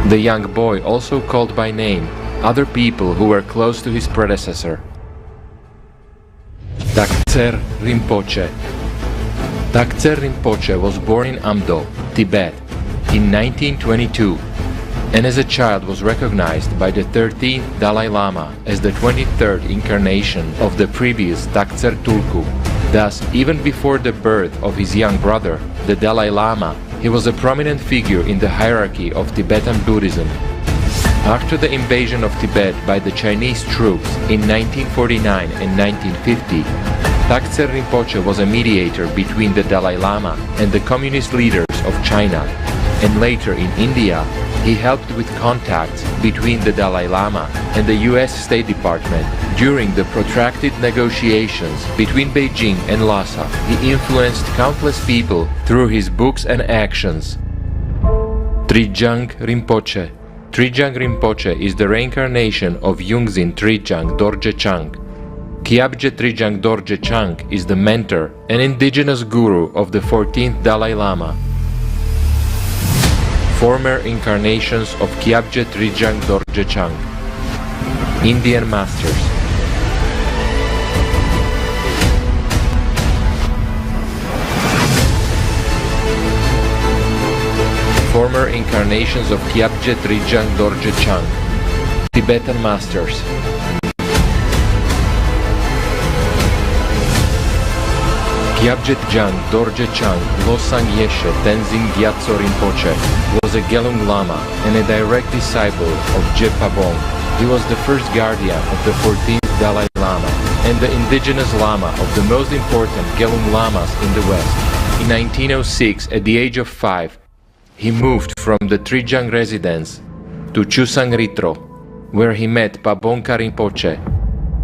The young boy also called by name other people who were close to his predecessor. Taktser Rinpoche. Taktser Rinpoche was born in Amdo, Tibet, in 1922, and as a child was recognized by the 13th Dalai Lama as the 23rd incarnation of the previous Taktser Tulku. Thus, even before the birth of his young brother, the Dalai Lama, he was a prominent figure in the hierarchy of Tibetan Buddhism. After the invasion of Tibet by the Chinese troops in 1949 and 1950, Taktser Rinpoche was a mediator between the Dalai Lama and the communist leaders of China, and later in India, he helped with contacts between the Dalai Lama and the US State Department. During the protracted negotiations between Beijing and Lhasa, he influenced countless people through his books and actions. Trijang Rinpoche. Trijang Rinpoche is the reincarnation of Yungzin Trijang Dorje Chang. Kyabje Trijang Dorje Chang is the mentor and indigenous guru of the 14th Dalai Lama. Former incarnations of Kyabje Trijang Dorje Chang. Indian Masters. Former incarnations of Kyabje Trijang Dorje Chang. Tibetan Masters. Kyabje Trijang Dorje Chang Losang Yeshe Tenzin Gyatso Rinpoche was a Gelung Lama and a direct disciple of Je Pabong. He was the first guardian of the 14th Dalai Lama and the indigenous Lama of the most important Gelung Lamas in the West. In 1906, at the age of 5, he moved from the Trijang residence to Chusang Ritro, where he met Pabongka Rinpoche.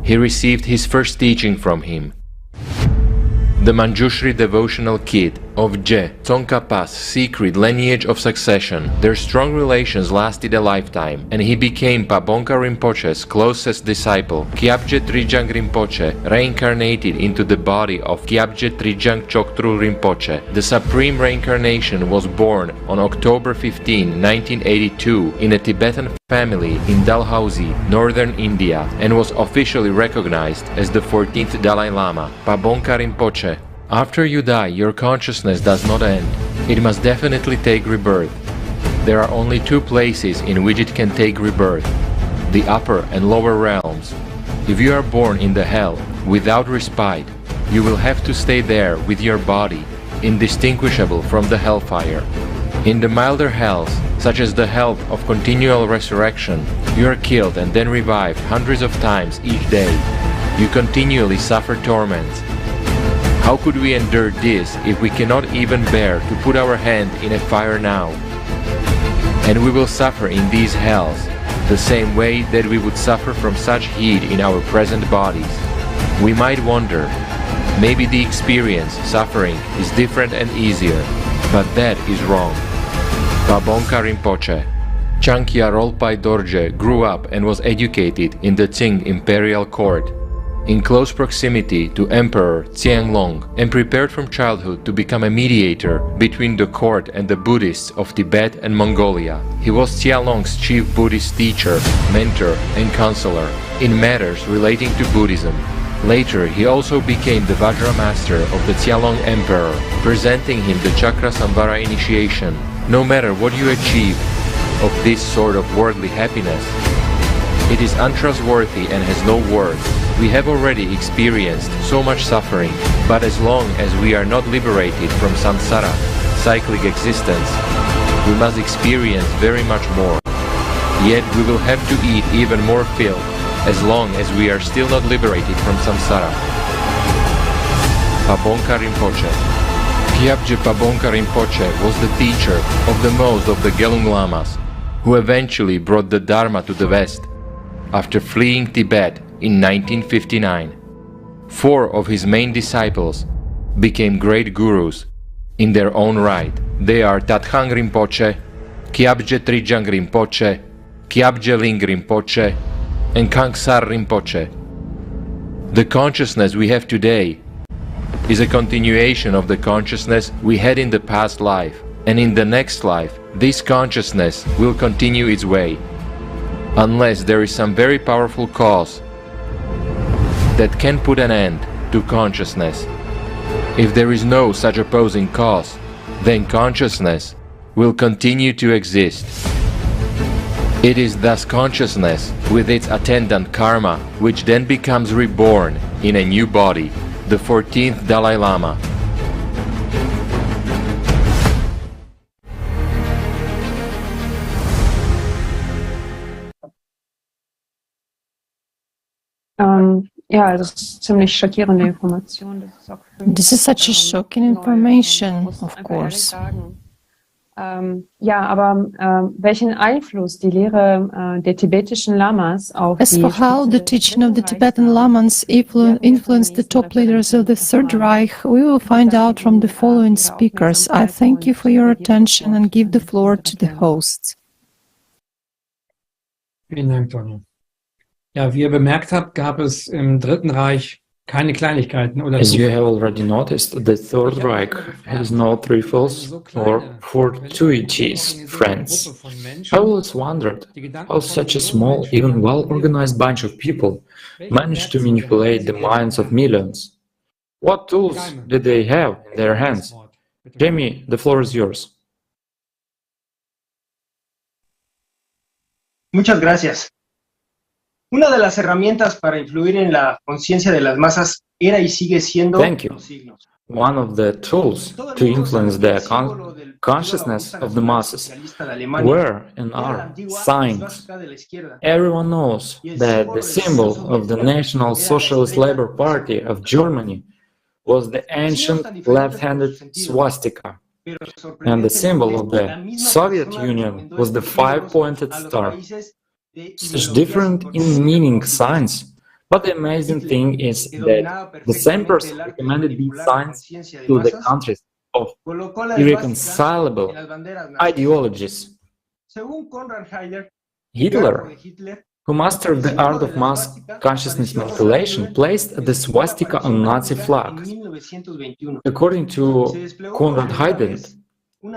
He received his first teaching from him. The Manjushri devotional kid of Je Tsongkhapa's secret lineage of succession. Their strong relations lasted a lifetime, and he became Pabongka Rinpoche's closest disciple. Kyabje Trijang Rinpoche reincarnated into the body of Kyabje Trijang Choktru Rinpoche. The supreme reincarnation was born on October 15, 1982 in a Tibetan family in Dalhousie, northern India, and was officially recognized as the 14th Dalai Lama, Pabongka Rinpoche. After you die, your consciousness does not end. It must definitely take rebirth. There are only two places in which it can take rebirth: the upper and lower realms. If you are born in the hell without respite, you will have to stay there with your body, indistinguishable from the hellfire. In the milder hells, such as the hell of continual resurrection, you are killed and then revived hundreds of times each day. You continually suffer torments. How could we endure this if we cannot even bear to put our hand in a fire now? And we will suffer in these hells the same way that we would suffer from such heat in our present bodies. We might wonder, maybe the experience, suffering, is different and easier, but that is wrong. Pabongka Rinpoche. Chankya Rolpai Dorje grew up and was educated in the Qing imperial court, in close proximity to Emperor Qianlong, and prepared from childhood to become a mediator between the court and the Buddhists of Tibet and Mongolia. He was Qianlong's chief Buddhist teacher, mentor, and counselor in matters relating to Buddhism. Later, he also became the Vajra master of the Qianlong Emperor, presenting him the Chakra Samvara initiation. No matter what you achieve of this sort of worldly happiness, it is untrustworthy and has no worth. We have already experienced so much suffering, but as long as we are not liberated from samsara, cyclic existence, we must experience very much more. Yet we will have to eat even more filth, as long as we are still not liberated from samsara. Pabongka Rinpoche. Kyabje Pabongka Rinpoche was the teacher of the most of the Gelung Lamas, who eventually brought the Dharma to the West, after fleeing Tibet in 1959. 4 of his main disciples became great gurus in their own right. They are Tathang Rinpoche, Kyabje Trijang Rinpoche, Kyabje Ling Rinpoche, and Khangsar Rinpoche. The consciousness we have today is a continuation of the consciousness we had in the past life, and in the next life, this consciousness will continue its way, unless there is some very powerful cause that can put an end to consciousness. If there is no such opposing cause, then consciousness will continue to exist. It is thus consciousness with its attendant karma which then becomes reborn in a new body, the 14th Dalai Lama. Ja, das ist ziemlich schockierende Information. This is such a shocking information, of course. Ja, aber welchen Einfluss die Lehre der tibetischen Lamas auf As for how the teaching of the Tibetan Lamas influenced the top leaders of the Third Reich, we will find out from the following speakers. I thank you for your attention and give the floor to the hosts. Vielen Dank, Tonja. Ja, wie ihr bemerkt habt, gab es im Dritten Reich keine Kleinigkeiten oder As you have already noticed, the Third Reich has no trifles or fortuities, friends. I always wondered how such a small, even well-organized bunch of people managed to manipulate the minds of millions. What tools did they have in their hands? Jamie, the floor is yours. Muchas gracias. Una de las herramientas para influir en la conciencia de las masas era y sigue siendo los signos. One of the tools to influence the consciousness of the masses were and are signs. Everyone knows that the symbol of the National Socialist Labour Party of Germany was the ancient left-handed swastika, and the symbol of the Soviet Union was the five-pointed star. Such different in meaning signs, but the amazing thing is that the same person recommended these signs to the countries of irreconcilable ideologies. Hitler, who mastered the art of mass consciousness manipulation, placed the swastika on Nazi flags. According to Konrad Heident,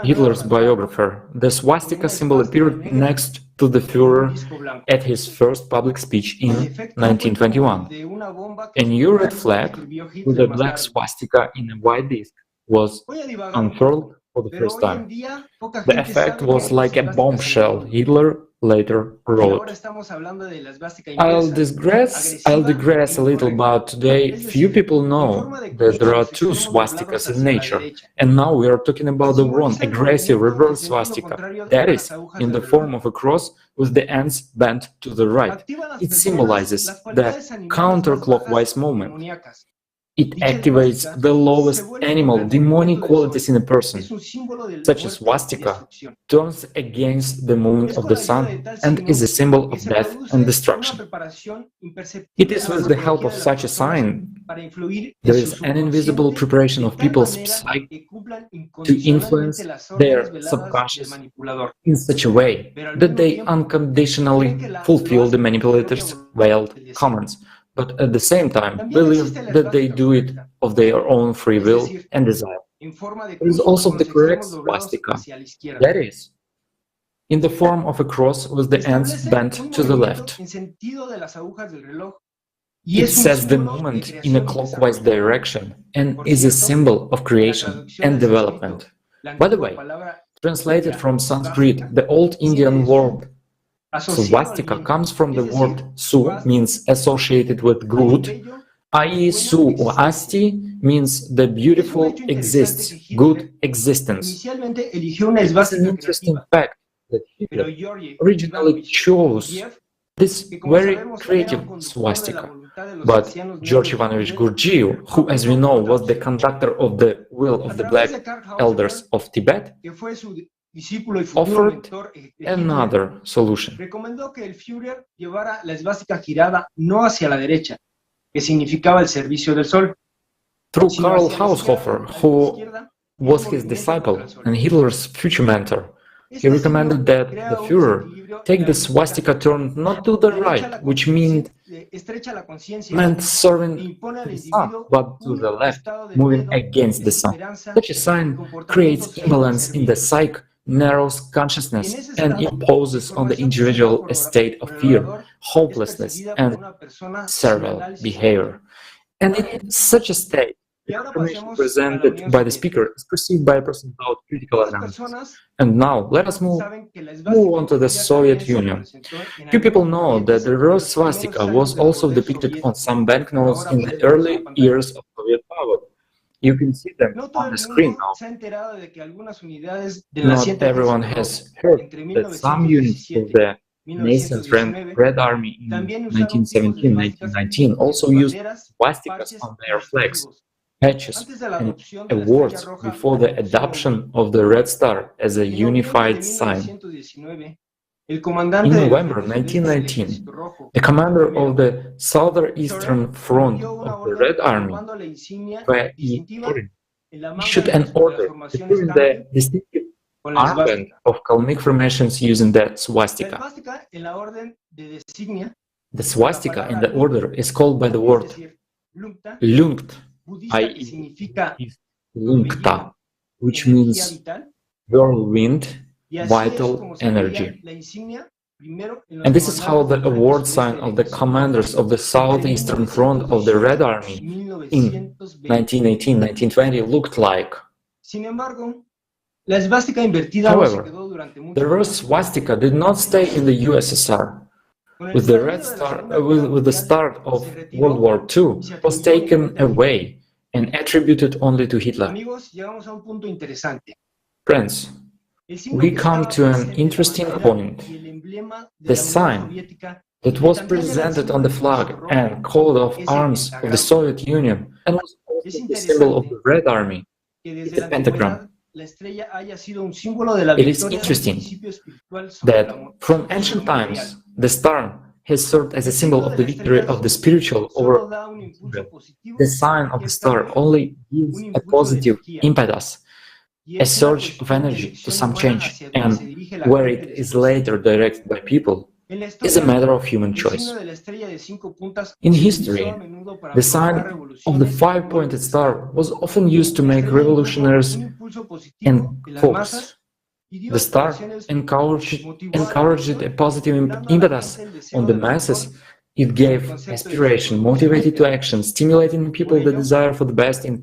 Hitler's biographer, the swastika symbol appeared next to the Führer at his first public speech in 1921. A new red flag with a black swastika in a white disc was unfurled for the first time. The effect was like a bombshell, Hitler later wrote. I'll digress a little, but today few people know that there are two swastikas in nature, and now we are talking about the one aggressive reverse swastika, that is, in the form of a cross with the ends bent to the right. It symbolizes the counterclockwise movement. It activates the lowest animal demonic qualities in a person, such as swastika, turns against the movement of the sun and is a symbol of death and destruction. It is with the help of such a sign there is an invisible preparation of people's psyche to influence their subconscious in such a way that they unconditionally fulfill the manipulator's veiled commands, but at the same time believe that they do it of their own free will and desire. There is also the correct swastika, that is, in the form of a cross with the ends bent to the left. It sets the movement in a clockwise direction and is a symbol of creation and development. By the way, translated from Sanskrit, the old Indian word swastika comes from the word su, means associated with good, i.e. su or asti means the beautiful exists, good existence. It's an interesting fact that Hitler originally chose this very creative swastika, but George Ivanovich Gurdjieff, who as we know was the conductor of the will of the Black Elders of Tibet, offered another solution. Recomendó que el Führer llevara la esvástica girada no hacia la derecha, que significaba el servicio del sol. Through Karl Haushofer, who was his disciple and Hitler's future mentor, he recommended that the Führer take the swastika turned not to the right, which meant serving the sun, but to the left, moving against the sun. Such a sign creates imbalance in the psyche, narrows consciousness, and imposes on the individual a state of fear, hopelessness, and servile behavior. And in such a state, the information presented by the speaker is perceived by a person without critical analysis. And now, let us move on to the Soviet Union. Few people know that the reverse swastika was also depicted on some banknotes in the early years of Soviet power. You can see them on the screen now. Not everyone has heard that some units of the nascent Red Army in 1917-1919 also used swastikas on their flags, patches, and awards before the adoption of the Red Star as a unified sign. In November 1919, the commander of the Southeastern Front of the Red Army, issued an order declaring the distinctive armband of Kalmyk formations using the swastika. The swastika in the order is called by the word lungt, i.e. lungta, which means whirlwind, vital energy. And this is how the award sign of the commanders of the southeastern front of the Red Army in 1918-1920 looked like. However, the reverse swastika did not stay in the USSR. With the Red Star, with the start of World War II, it was taken away and attributed only to Hitler. Friends, we come to an interesting point. The sign that was presented on the flag and coat of arms of the Soviet Union and was also the symbol of the Red Army is the pentagram. It is interesting that from ancient times, the star has served as a symbol of the victory of the spiritual over evil. The sign of the star only gives a positive impetus, a surge of energy to some change, and where it is later directed by people is a matter of human choice. In history, the sign of the five-pointed star was often used to make revolutionaries and quotes. The star encouraged a positive impetus on the masses. It gave aspiration, motivated to action, stimulating people the desire for the best in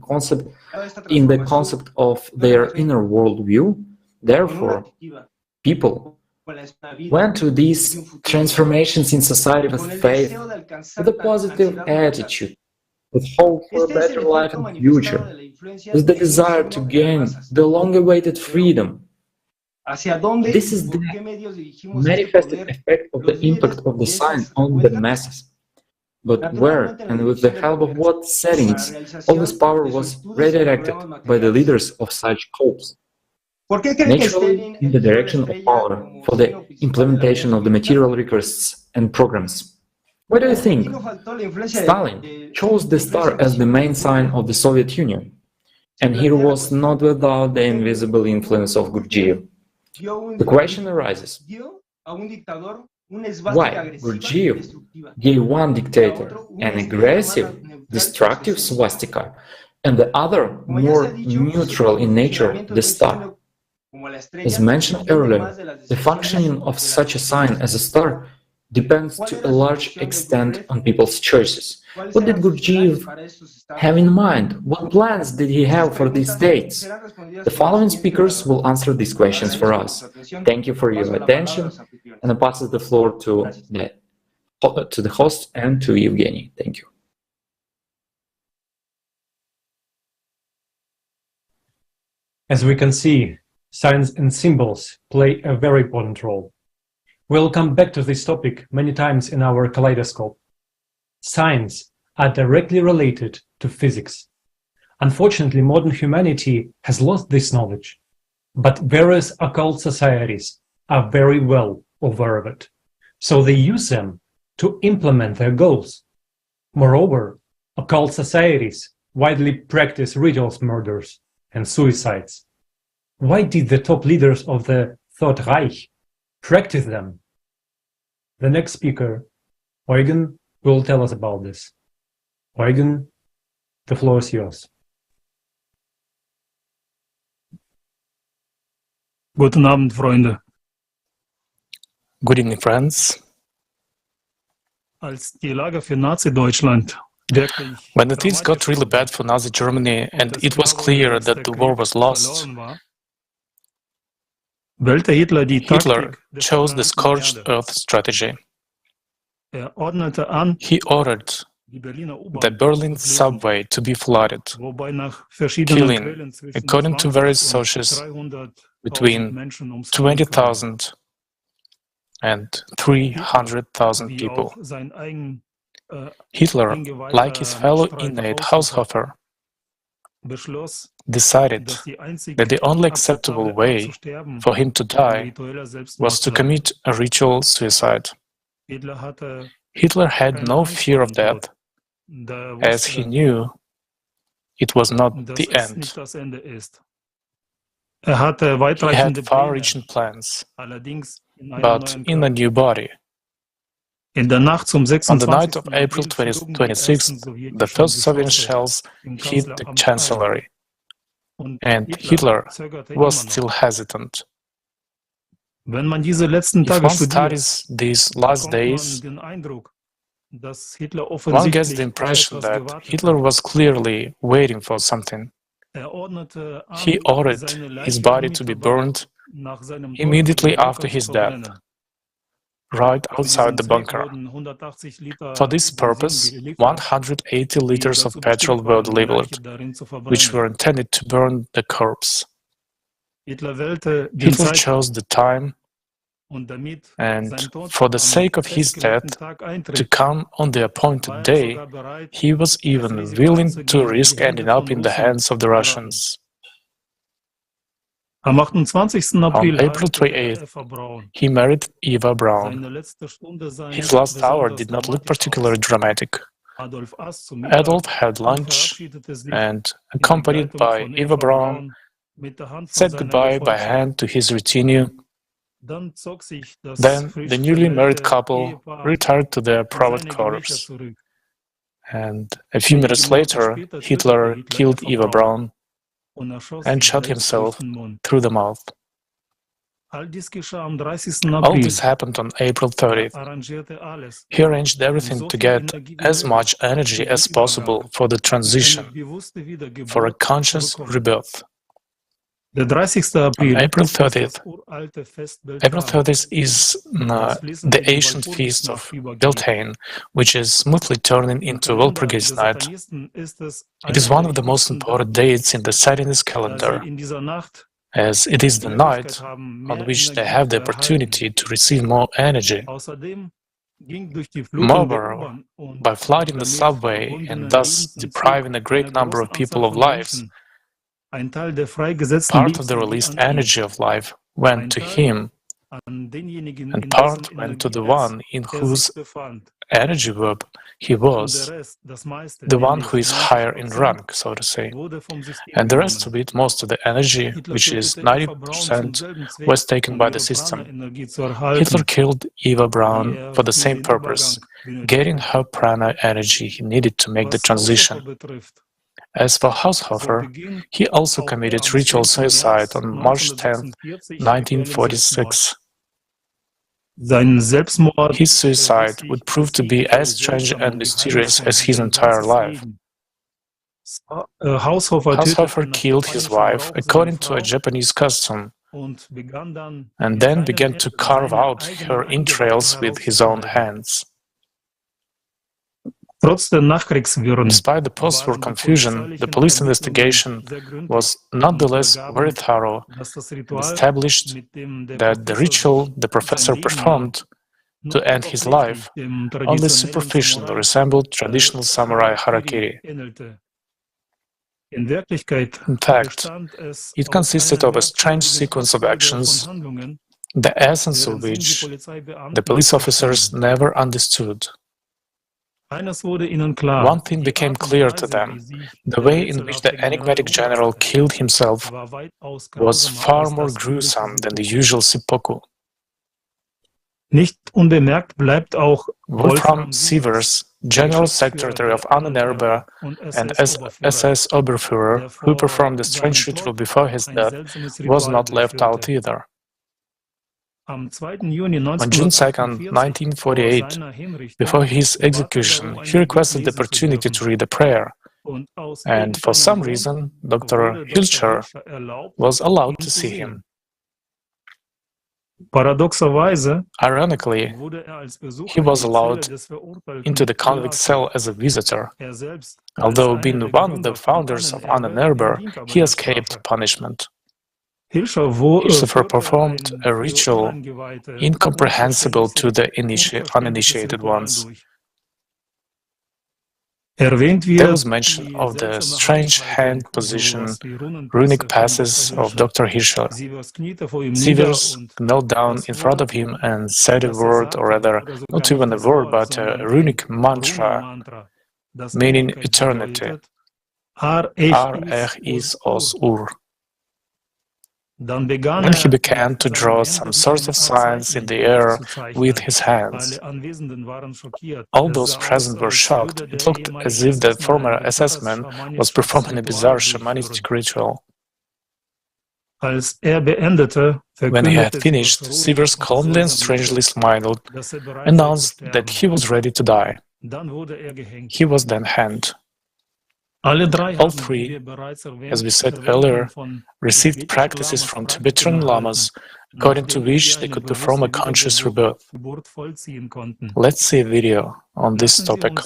the concept of their inner worldview. Therefore, people went through these transformations in society with faith, with a positive attitude, with hope for a better life and future, with the desire to gain the long-awaited freedom. This is the manifested effect of the impact of the sign on the masses. But where and with the help of what settings all this power was redirected by the leaders of such cults? Naturally, in the direction of power for the implementation of the material requests and programs. What do you think? Stalin chose the star as the main sign of the Soviet Union, and he was not without the invisible influence of Gurdjieff. The question arises, why Gurdjieff gave one dictator an aggressive, destructive swastika, and the other, more neutral in nature, the star? As mentioned earlier, the functioning of such a sign as a star depends to a large extent on people's choices. What did Gurdjieff have in mind? What plans did he have for these dates? The following speakers will answer these questions for us. Thank you for your attention, and I pass the floor to the host and to Evgeny. Thank you. As we can see, signs and symbols play a very important role. We'll come back to this topic many times in our Kaleidoscope. Signs are directly related to physics. Unfortunately, modern humanity has lost this knowledge, but various occult societies are very well aware of it, so they use them to implement their goals. Moreover, occult societies widely practice rituals, murders, and suicides. Why did the top leaders of the Third Reich practice them? The next speaker, Eugen, will tell us about this. Eugen, the floor is yours. Guten Abend, Freunde. Good evening, friends. Als die Lage für Nazi-Deutschland When the things got really bad for Nazi Germany and it was clear that the war was lost, Hitler chose the scorched earth strategy. He ordered the Berlin subway to be flooded, killing, according to various sources, between 20,000 and 300,000 people. Hitler, like his fellow inmate Haushofer, decided that the only acceptable way for him to die was to commit a ritual suicide. Hitler had no fear of death, as he knew it was not the end. He had far-reaching plans, but in a new body. On the night of April 26, the first Soviet shells hit the Chancellery, and Hitler was still hesitant. If one studies these last days, one gets the impression that Hitler was clearly waiting for something. He ordered his body to be burned immediately after his death, right outside the bunker. For this purpose, 180 liters of petrol were delivered, which were intended to burn the corpse. Hitler chose the time and, for the sake of his death, to come on the appointed day. He was even willing to risk ending up in the hands of the Russians. On April 28th, he married Eva Braun. His last hour did not look particularly dramatic. Adolf had lunch and, accompanied by Eva Braun, said goodbye by hand to his retinue. Then the newly married couple retired to their private quarters. And a few minutes later, Hitler killed Eva Braun and shot himself through the mouth. All this happened on April 30th. He arranged everything to get as much energy as possible for the transition, for a conscious rebirth. On April 30th is the ancient feast of Beltane, which is smoothly turning into Walpurgis night. It is one of the most important dates in the Satanist calendar, as it is the night on which they have the opportunity to receive more energy. Moreover, by flooding the subway and thus depriving a great number of people of lives, part of the released energy of life went to him, and part went to the one in whose energy verb he was, the one who is higher in rank, so to say. And the rest of it, most of the energy, which is 90%, was taken by the system. Hitler killed Eva Braun for the same purpose, getting her prana energy he needed to make the transition. As for Haushofer, he also committed ritual suicide on March 10, 1946. His suicide would prove to be as strange and mysterious as his entire life. Haushofer killed his wife according to a Japanese custom, and then began to carve out her entrails with his own hands. Despite the post-war confusion, the police investigation was nonetheless very thorough and established that the ritual the professor performed to end his life only superficially resembled traditional samurai harakiri. In fact, it consisted of a strange sequence of actions, the essence of which the police officers never understood. One thing became clear to them: the way in which the enigmatic general killed himself was far more gruesome than the usual seppuku. Wolfram Sievers, General Secretary of Ahnenerbe and SS Oberführer, who performed the strange ritual before his death, was not left out either. On June 2, 1948, before his execution, he requested the opportunity to read a prayer, and for some reason, Dr. Hilscher was allowed to see him. Ironically, he was allowed into the convict cell as a visitor. Although being one of the founders of Ahnenerbe, he escaped punishment. Hilscher performed a ritual incomprehensible to the uninitiated ones. There was mention of the strange hand position, runic passes of Dr. Hilscher. Sievers knelt down in front of him and said a word, or rather, not even a word, but a runic mantra, meaning eternity. Ar is os ur. Then he began to draw some sorts of signs in the air with his hands. All those present were shocked. It looked as if the former SS man was performing a bizarre shamanistic ritual. When he had finished, Sivers calmly and strangely smiled, announced that he was ready to die. He was then hanged. All three, as we said earlier, received practices from Tibetan lamas, according to which they could perform a conscious rebirth. Let's see a video on this topic.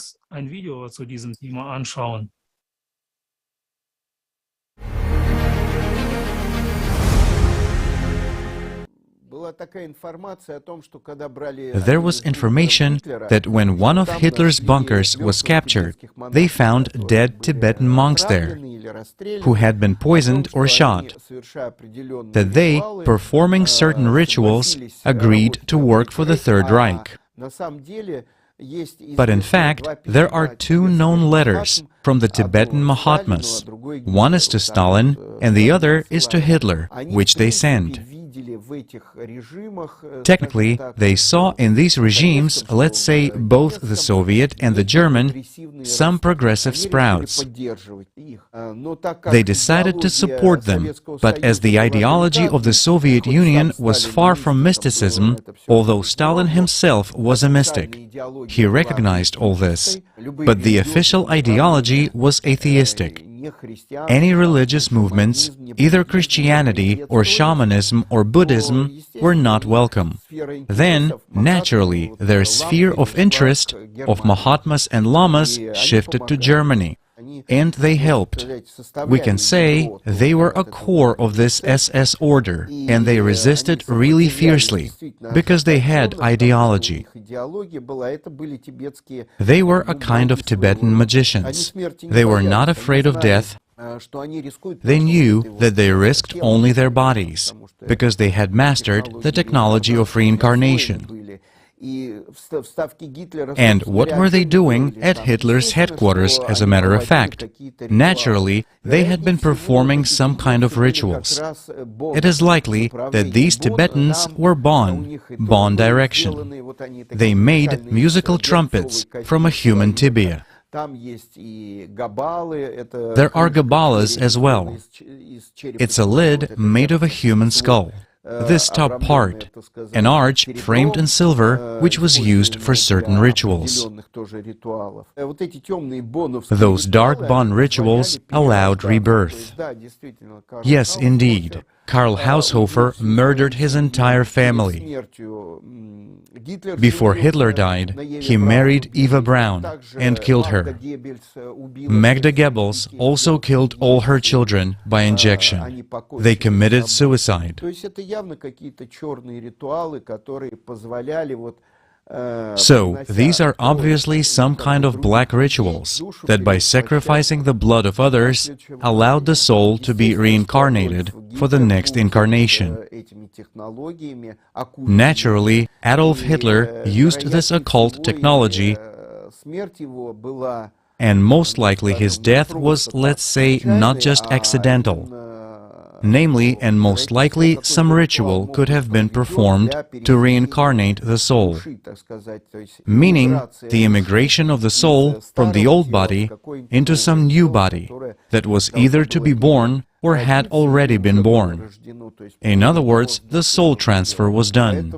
There was information that when one of Hitler's bunkers was captured, they found dead Tibetan monks there, who had been poisoned or shot, that they, performing certain rituals, agreed to work for the Third Reich. But in fact, there are two known letters from the Tibetan Mahatmas. One is to Stalin, and the other is to Hitler, which they send. Technically, they saw in these regimes, let's say both the Soviet and the German, some progressive sprouts. They decided to support them, but as the ideology of the Soviet Union was far from mysticism, although Stalin himself was a mystic, he recognized all this, but the official ideology was atheistic. Any religious movements, either Christianity or shamanism or Buddhism, were not welcome. Then, naturally, their sphere of interest of Mahatmas and Lamas shifted to Germany, and they helped. We can say they were a core of this SS order, and they resisted really fiercely, because they had ideology. They were a kind of Tibetan magicians. They were not afraid of death. They knew that they risked only their bodies, because they had mastered the technology of reincarnation. And what were they doing at Hitler's headquarters, as a matter of fact? Naturally, they had been performing some kind of rituals. It is likely that these Tibetans were Bon direction. They made musical trumpets from a human tibia. There are Gabalas as well. It's a lid made of a human skull. This top part, an arch framed in silver, which was used for certain rituals. Those dark Bon rituals allowed rebirth. Yes, indeed. Karl Haushofer murdered his entire family. Before Hitler died, he married Eva Braun and killed her. Magda Goebbels also killed all her children by injection. They committed suicide. So, these are obviously some kind of black rituals that by sacrificing the blood of others allowed the soul to be reincarnated for the next incarnation. Naturally, Adolf Hitler used this occult technology, and most likely his death was, let's say, not just accidental. Namely, and most likely, some ritual could have been performed to reincarnate the soul, meaning the immigration of the soul from the old body into some new body that was either to be born or had already been born. In other words, the soul transfer was done.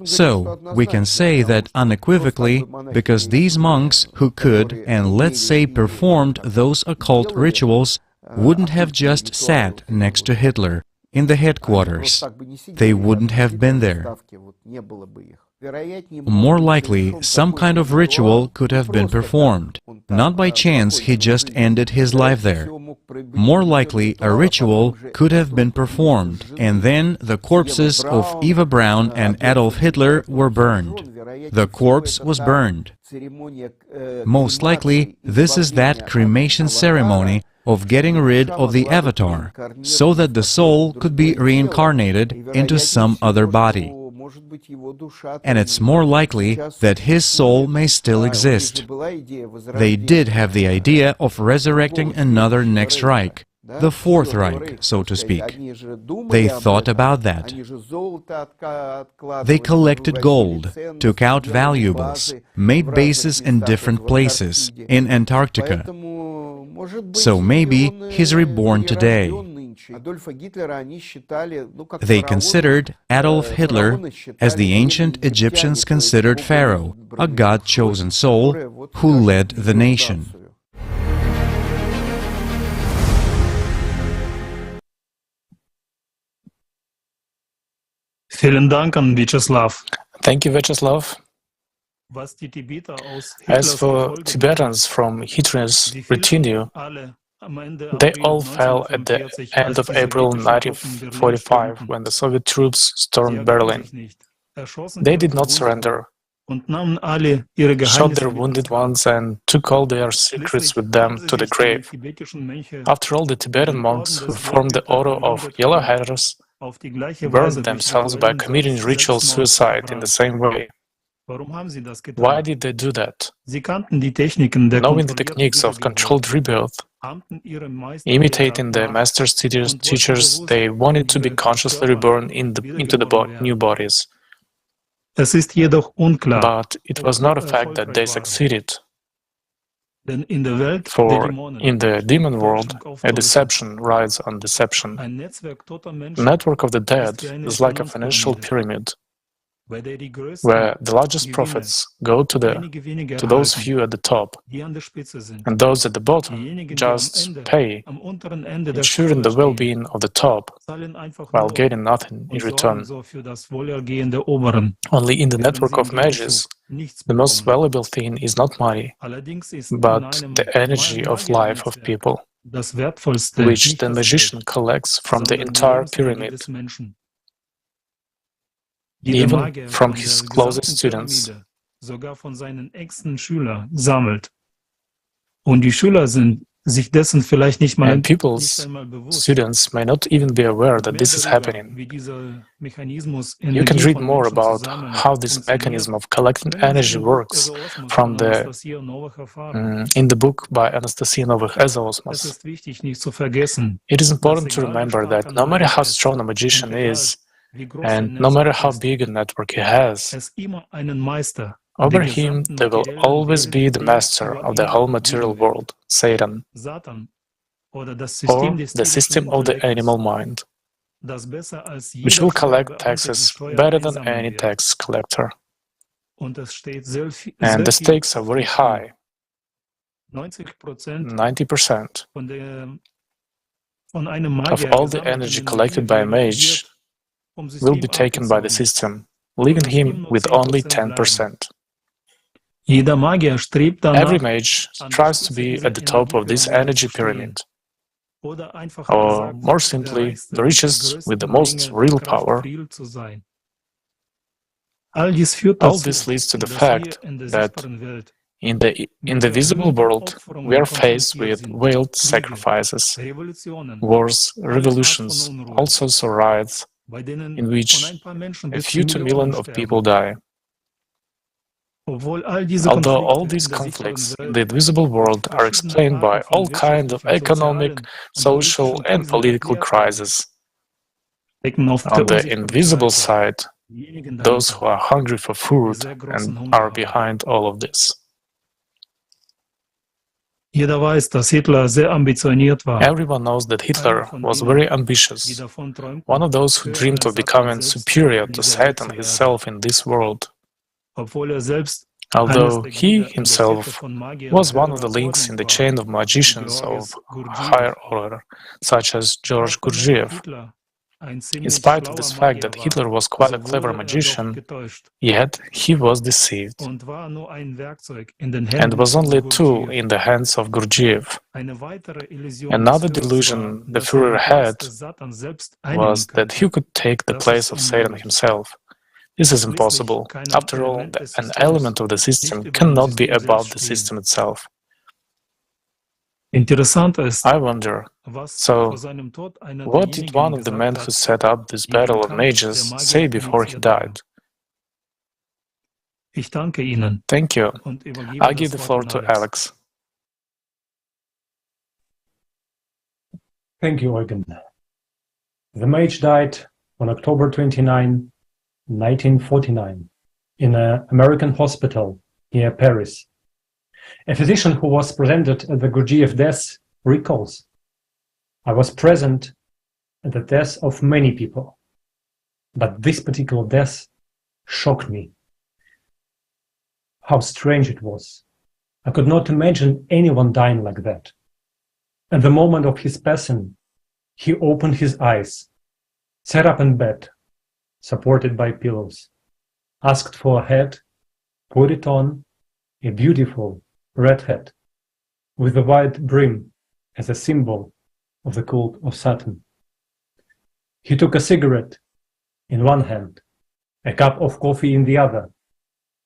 So, we can say that unequivocally, because these monks who could, and let's say performed those occult rituals, wouldn't have just sat next to Hitler in the headquarters. They wouldn't have been there. More likely, some kind of ritual could have been performed. Not by chance he just ended his life there. More likely, a ritual could have been performed, and then the corpses of Eva Braun and Adolf Hitler were burned. The corpse was burned. Most likely, this is that cremation ceremony of getting rid of the avatar, so that the soul could be reincarnated into some other body. And it's more likely that his soul may still exist. They did have the idea of resurrecting another next Reich, the Fourth Reich, so to speak. They thought about that. They collected gold, took out valuables, made bases in different places, in Antarctica. So maybe he's reborn today. They considered Adolf Hitler as the ancient Egyptians considered Pharaoh, a God-chosen soul who led the nation. Thank you, Vyacheslav. As for Tibetans from Hitler's retinue, they all fell at the end of April 1945 when the Soviet troops stormed Berlin. They did not surrender, shot their wounded ones and took all their secrets with them to the grave. After all, the Tibetan monks who formed the Order of Yellow Hatters burned themselves by committing ritual suicide in the same way. Why did they do that? Knowing the techniques of controlled rebirth, imitating the master's teachers, they wanted to be consciously reborn into the new bodies. But it was not a fact that they succeeded. For in the demon world, a deception rides on deception. The network of the dead is like a financial pyramid, where the largest profits go to those few at the top, and those at the bottom just pay, ensuring the well-being of the top, while getting nothing in return. Only in the network of mages, the most valuable thing is not money, but the energy of life of people, which the magician collects from the entire pyramid, even from his closest students. And people's students may not even be aware that this is happening. You can read more about how this mechanism of collecting energy works from in the book by Anastasia Novych Ezoosmos. It is important to remember that no matter how strong a magician is, and no matter how big a network he has, over him there will always be the master of the whole material world, Satan, or the system of the animal mind, which will collect taxes better than any tax collector. And the stakes are very high. 90% of all the energy collected by a mage will be taken by the system, leaving him with only 10%. Every mage strives to be at the top of this energy pyramid, or more simply, the richest with the most real power. All this leads to the fact that in the visible world, we are faced with veiled sacrifices, wars, revolutions, all sorts of riots, in which a few 2 million of people die. Although all these conflicts in the invisible world are explained by all kinds of economic, social and political crises, on the invisible side, those who are hungry for food and are behind all of this. Everyone knows that Hitler was very ambitious, one of those who dreamed of becoming superior to Satan himself in this world. Although he himself was one of the links in the chain of magicians of higher order, such as George Gurdjieff. In spite of this fact that Hitler was quite a clever magician, yet he was deceived, and was only a tool in the hands of Gurdjieff. Another delusion the Führer had was that he could take the place of Satan himself. This is impossible. After all, an element of the system cannot be above the system itself. I wonder, so what did one of the men who set up this battle of mages say before he died? Thank you. I'll give the floor to Alex. Thank you, Eugen. The mage died on October 29, 1949, in an American hospital near Paris. A physician who was presented at the Gurdjieff death recalls, "I was present at the death of many people, but this particular death shocked me. How strange it was. I could not imagine anyone dying like that. At the moment of his passing, he opened his eyes, sat up in bed, supported by pillows, asked for a hat, put it on, a beautiful red hat with a white brim as a symbol of the cult of Saturn. He took a cigarette in one hand, a cup of coffee in the other,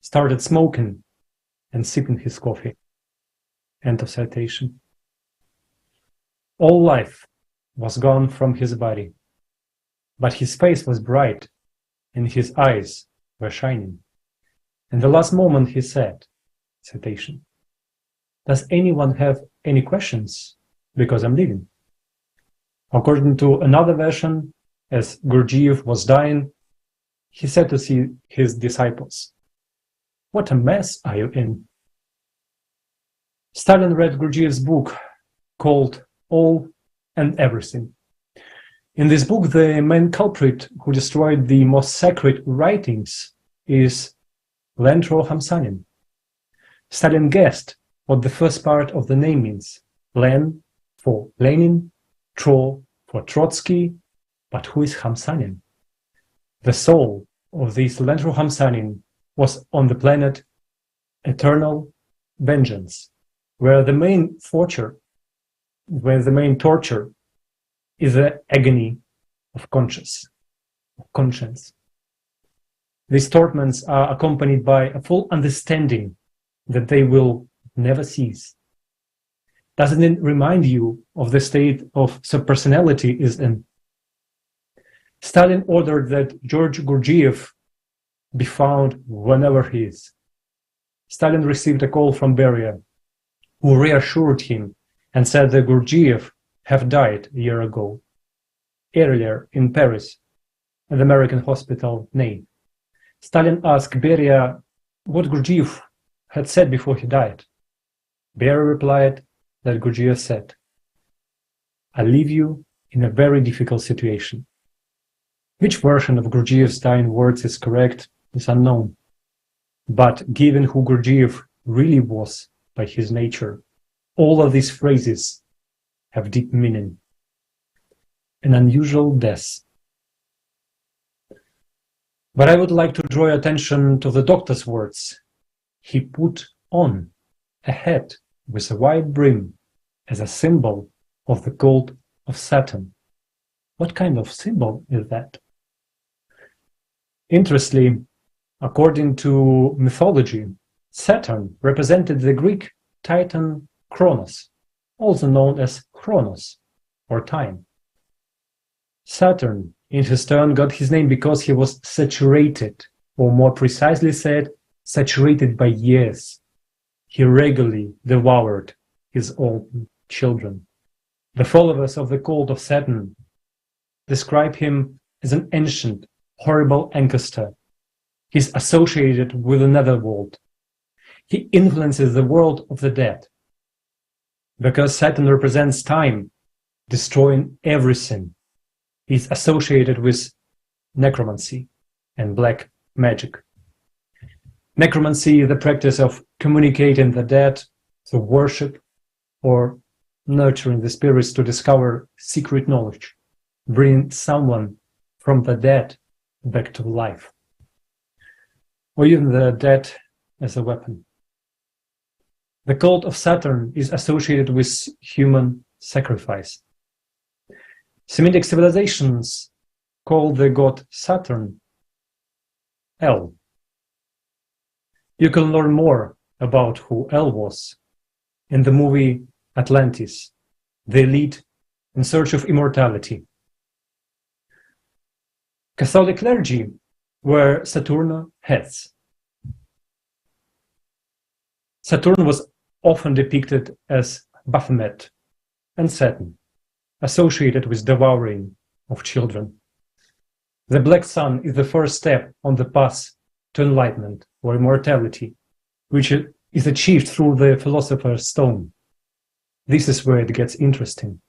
started smoking and sipping his coffee." End of citation. All life was gone from his body, but his face was bright and his eyes were shining. In the last moment he said, citation, "Does anyone have any questions? Because I'm leaving." According to another version, as Gurdjieff was dying, he said to his disciples, "What a mess are you in?" Stalin read Gurdjieff's book called All and Everything. In this book, the main culprit who destroyed the most sacred writings is Len Hamsanin. Stalin guessed what the first part of the name means. Len for Lenin, Tro for Trotsky, but who is Hamsanin? The soul of this Len Hamsanin was on the planet Eternal Vengeance, where the main torture is the agony of conscience. These torments are accompanied by a full understanding that they will never cease. Doesn't it remind you of the state of subpersonality is in? Stalin ordered that George Gurdjieff be found whenever he is. Stalin received a call from Beria, who reassured him and said that Gurdjieff had died a year ago, earlier in Paris, at the American hospital Ney. Stalin asked Beria what Gurdjieff had said before he died. Beria replied that Gurdjieff said, "I leave you in a very difficult situation." Which version of Gurdjieff's dying words is correct is unknown. But given who Gurdjieff really was by his nature, all of these phrases have deep meaning. An unusual death. But I would like to draw your attention to the doctor's words. He put on a hat with a white brim as a symbol of the cult of Saturn. What kind of symbol is that? Interestingly, according to mythology, Saturn represented the Greek titan Kronos, also known as Chronos, or time. Saturn, in his turn, got his name because he was saturated, or more precisely said, saturated by years. He regularly devoured his own children. The followers of the cult of Saturn describe him as an ancient, horrible ancestor. He's associated with another world. He influences the world of the dead. Because Saturn represents time, destroying everything, he's associated with necromancy and black magic. Necromancy is the practice of communicating the dead through worship or nurturing the spirits to discover secret knowledge, bringing someone from the dead back to life, or even the dead as a weapon. The cult of Saturn is associated with human sacrifice. Semitic civilizations call the god Saturn El. You can learn more about who El was in the movie Atlantis, the elite in search of immortality. Catholic clergy wear Saturn hats. Saturn was often depicted as Baphomet and Satan. associated with devouring of children. The black sun is the first step on the path to enlightenment or immortality, which is achieved through the philosopher's stone. This is where it gets interesting.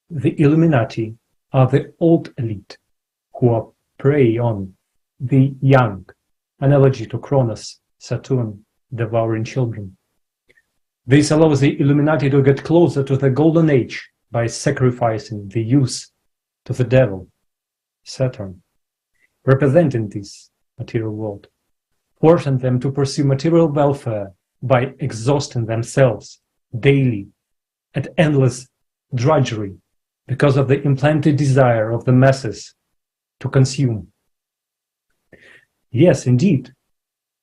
The Illuminati are the old elite who are prey on the young, analogy to Cronus, Saturn, devouring children. This allows the Illuminati to get closer to the golden age by sacrificing the youth to the devil, Saturn, representing this material world, forcing them to pursue material welfare by exhausting themselves daily at endless drudgery because of the implanted desire of the masses to consume. Yes, indeed,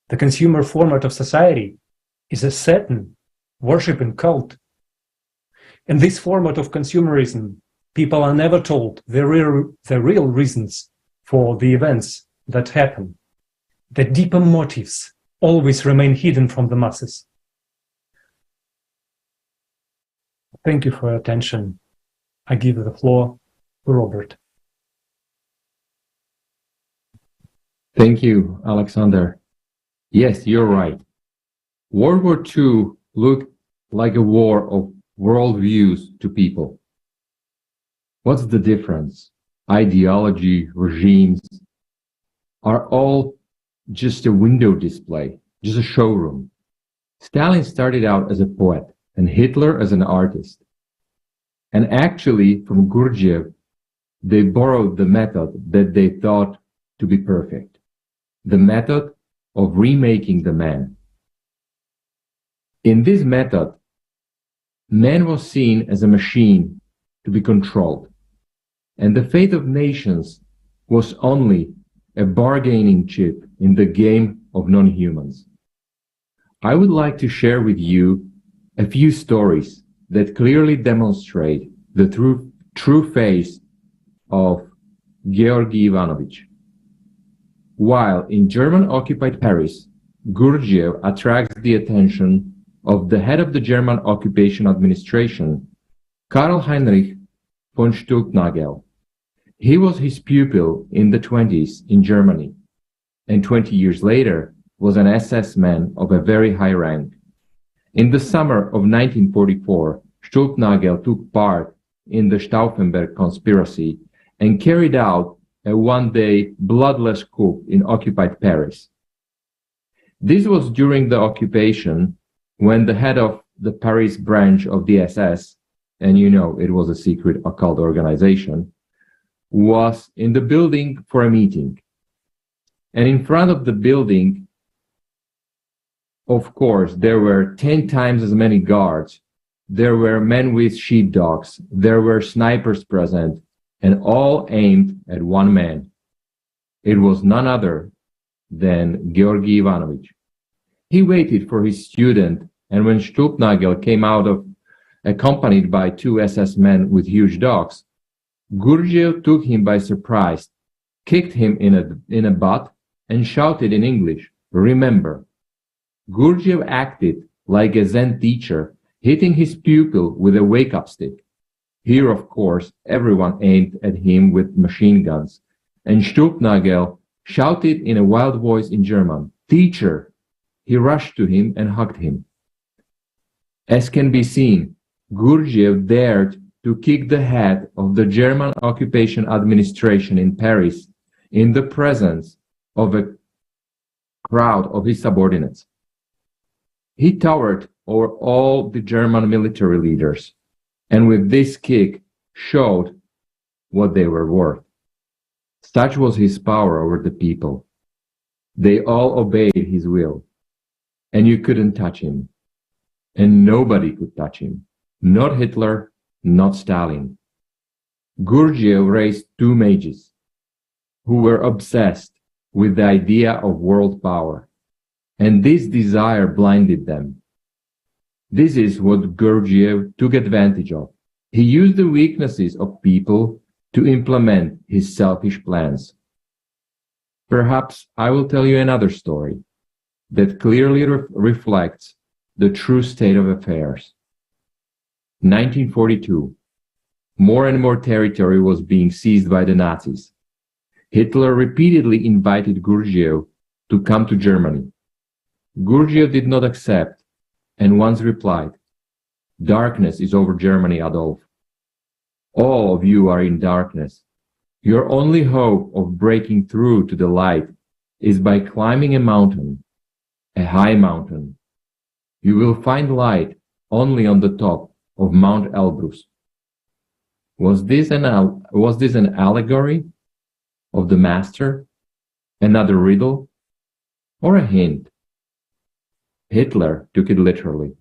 the consumer format of society is a Satan worshipping cult. In this format of consumerism, people are never told the real reasons for the events that happen. The deeper motives always remain hidden from the masses. Thank you for your attention. I give the floor to Robert. Thank you, Alexander. Yes, you're right. World War II looked like a war of worldviews to people. What's the difference? Ideology, regimes are all just a window display, just a showroom. Stalin started out as a poet and Hitler as an artist. And actually, from Gurdjieff, they borrowed the method that they thought to be perfect. The method of remaking the man. In this method, man was seen as a machine to be controlled, and the fate of nations was only a bargaining chip in the game of non-humans. I would like to share with you a few stories that clearly demonstrate the true face of Georgy Ivanovich. While in German-occupied Paris, Gurdjieff attracts the attention of the head of the German occupation administration, Karl Heinrich von Stülpnagel. He was his pupil in the 20s in Germany, and 20 years later was an SS man of a very high rank. In the summer of 1944, Stülpnagel took part in the Stauffenberg conspiracy and carried out a one-day bloodless coup in occupied Paris. This was during the occupation when the head of the Paris branch of the SS, and you know it was a secret occult organization, was in the building for a meeting. And in front of the building, of course, there were 10 times as many guards. There were men with sheepdogs. There were snipers present, and all aimed at one man. It was none other than Georgy Ivanovich. He waited for his student, and when Stülpnagel came out accompanied by 2 SS men with huge dogs, Gurdjieff took him by surprise, kicked him in a butt, and shouted in English, "Remember." Gurdjieff acted like a Zen teacher, hitting his pupil with a wake-up stick. Here, of course, everyone aimed at him with machine guns, and Stülpnagel shouted in a wild voice in German, "Teacher!" He rushed to him and hugged him. As can be seen, Gurdjieff dared to kick the head of the German occupation administration in Paris in the presence of a crowd of his subordinates. He towered over all the German military leaders, and with this kick showed what they were worth. Such was his power over the people. They all obeyed his will, and you couldn't touch him. And nobody could touch him. Not Hitler, not Stalin. Gurdjieff raised 2 mages who were obsessed with the idea of world power, and this desire blinded them. This is what Gurdjieff took advantage of. He used the weaknesses of people to implement his selfish plans. Perhaps I will tell you another story that clearly reflects the true state of affairs. 1942. more and more territory was being seized by the Nazis. Hitler repeatedly invited Gurdjieff to come to Germany. Gurdjieff did not accept, and once replied, "Darkness is over Germany, Adolf. All of you are in darkness. Your only hope of breaking through to the light is by climbing a mountain, a high mountain. You will find light only on the top of Mount Elbrus." Was this an allegory of the master, another riddle, or a hint? Hitler took it literally.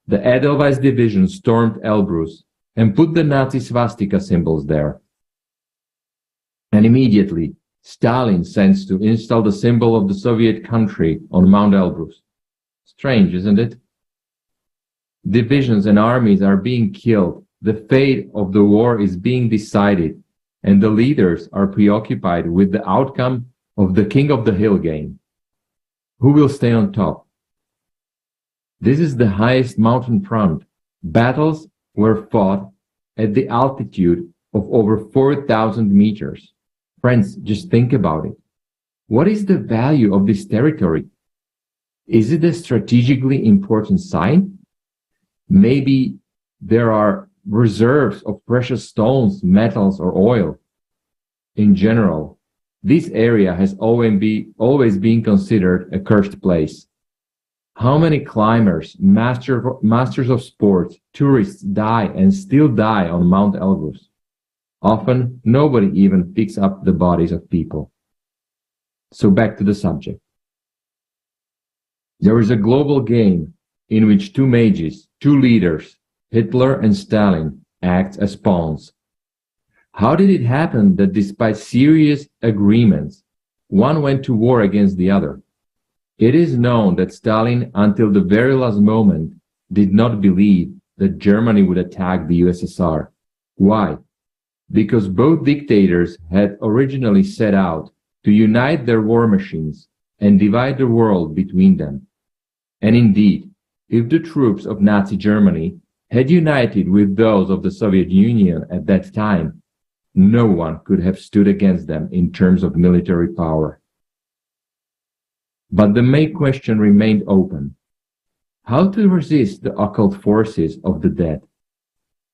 The Edelweiss division stormed Elbrus and put the Nazi swastika symbols there. And immediately, Stalin sends to install the symbol of the Soviet country on Mount Elbrus. Strange, isn't it? Divisions and armies are being killed, the fate of the war is being decided, and the leaders are preoccupied with the outcome of the King of the Hill game. Who will stay on top? This is the highest mountain front. Battles were fought at the altitude of over 4,000 meters. Friends, just think about it. What is the value of this territory? Is it a strategically important site? Maybe there are reserves of precious stones, metals, or oil. In general, this area has always been considered a cursed place. How many climbers, masters of sports, tourists die and still die on Mount Elbrus? Often, nobody even picks up the bodies of people. So back to the subject. There is a global game in which two mages, two leaders, Hitler and Stalin, act as pawns. How did it happen that despite serious agreements, one went to war against the other? It is known that Stalin, until the very last moment, did not believe that Germany would attack the USSR. Why? Because both dictators had originally set out to unite their war machines and divide the world between them. And indeed, if the troops of Nazi Germany had united with those of the Soviet Union at that time, no one could have stood against them in terms of military power. But the main question remained open. How to resist the occult forces of the dead?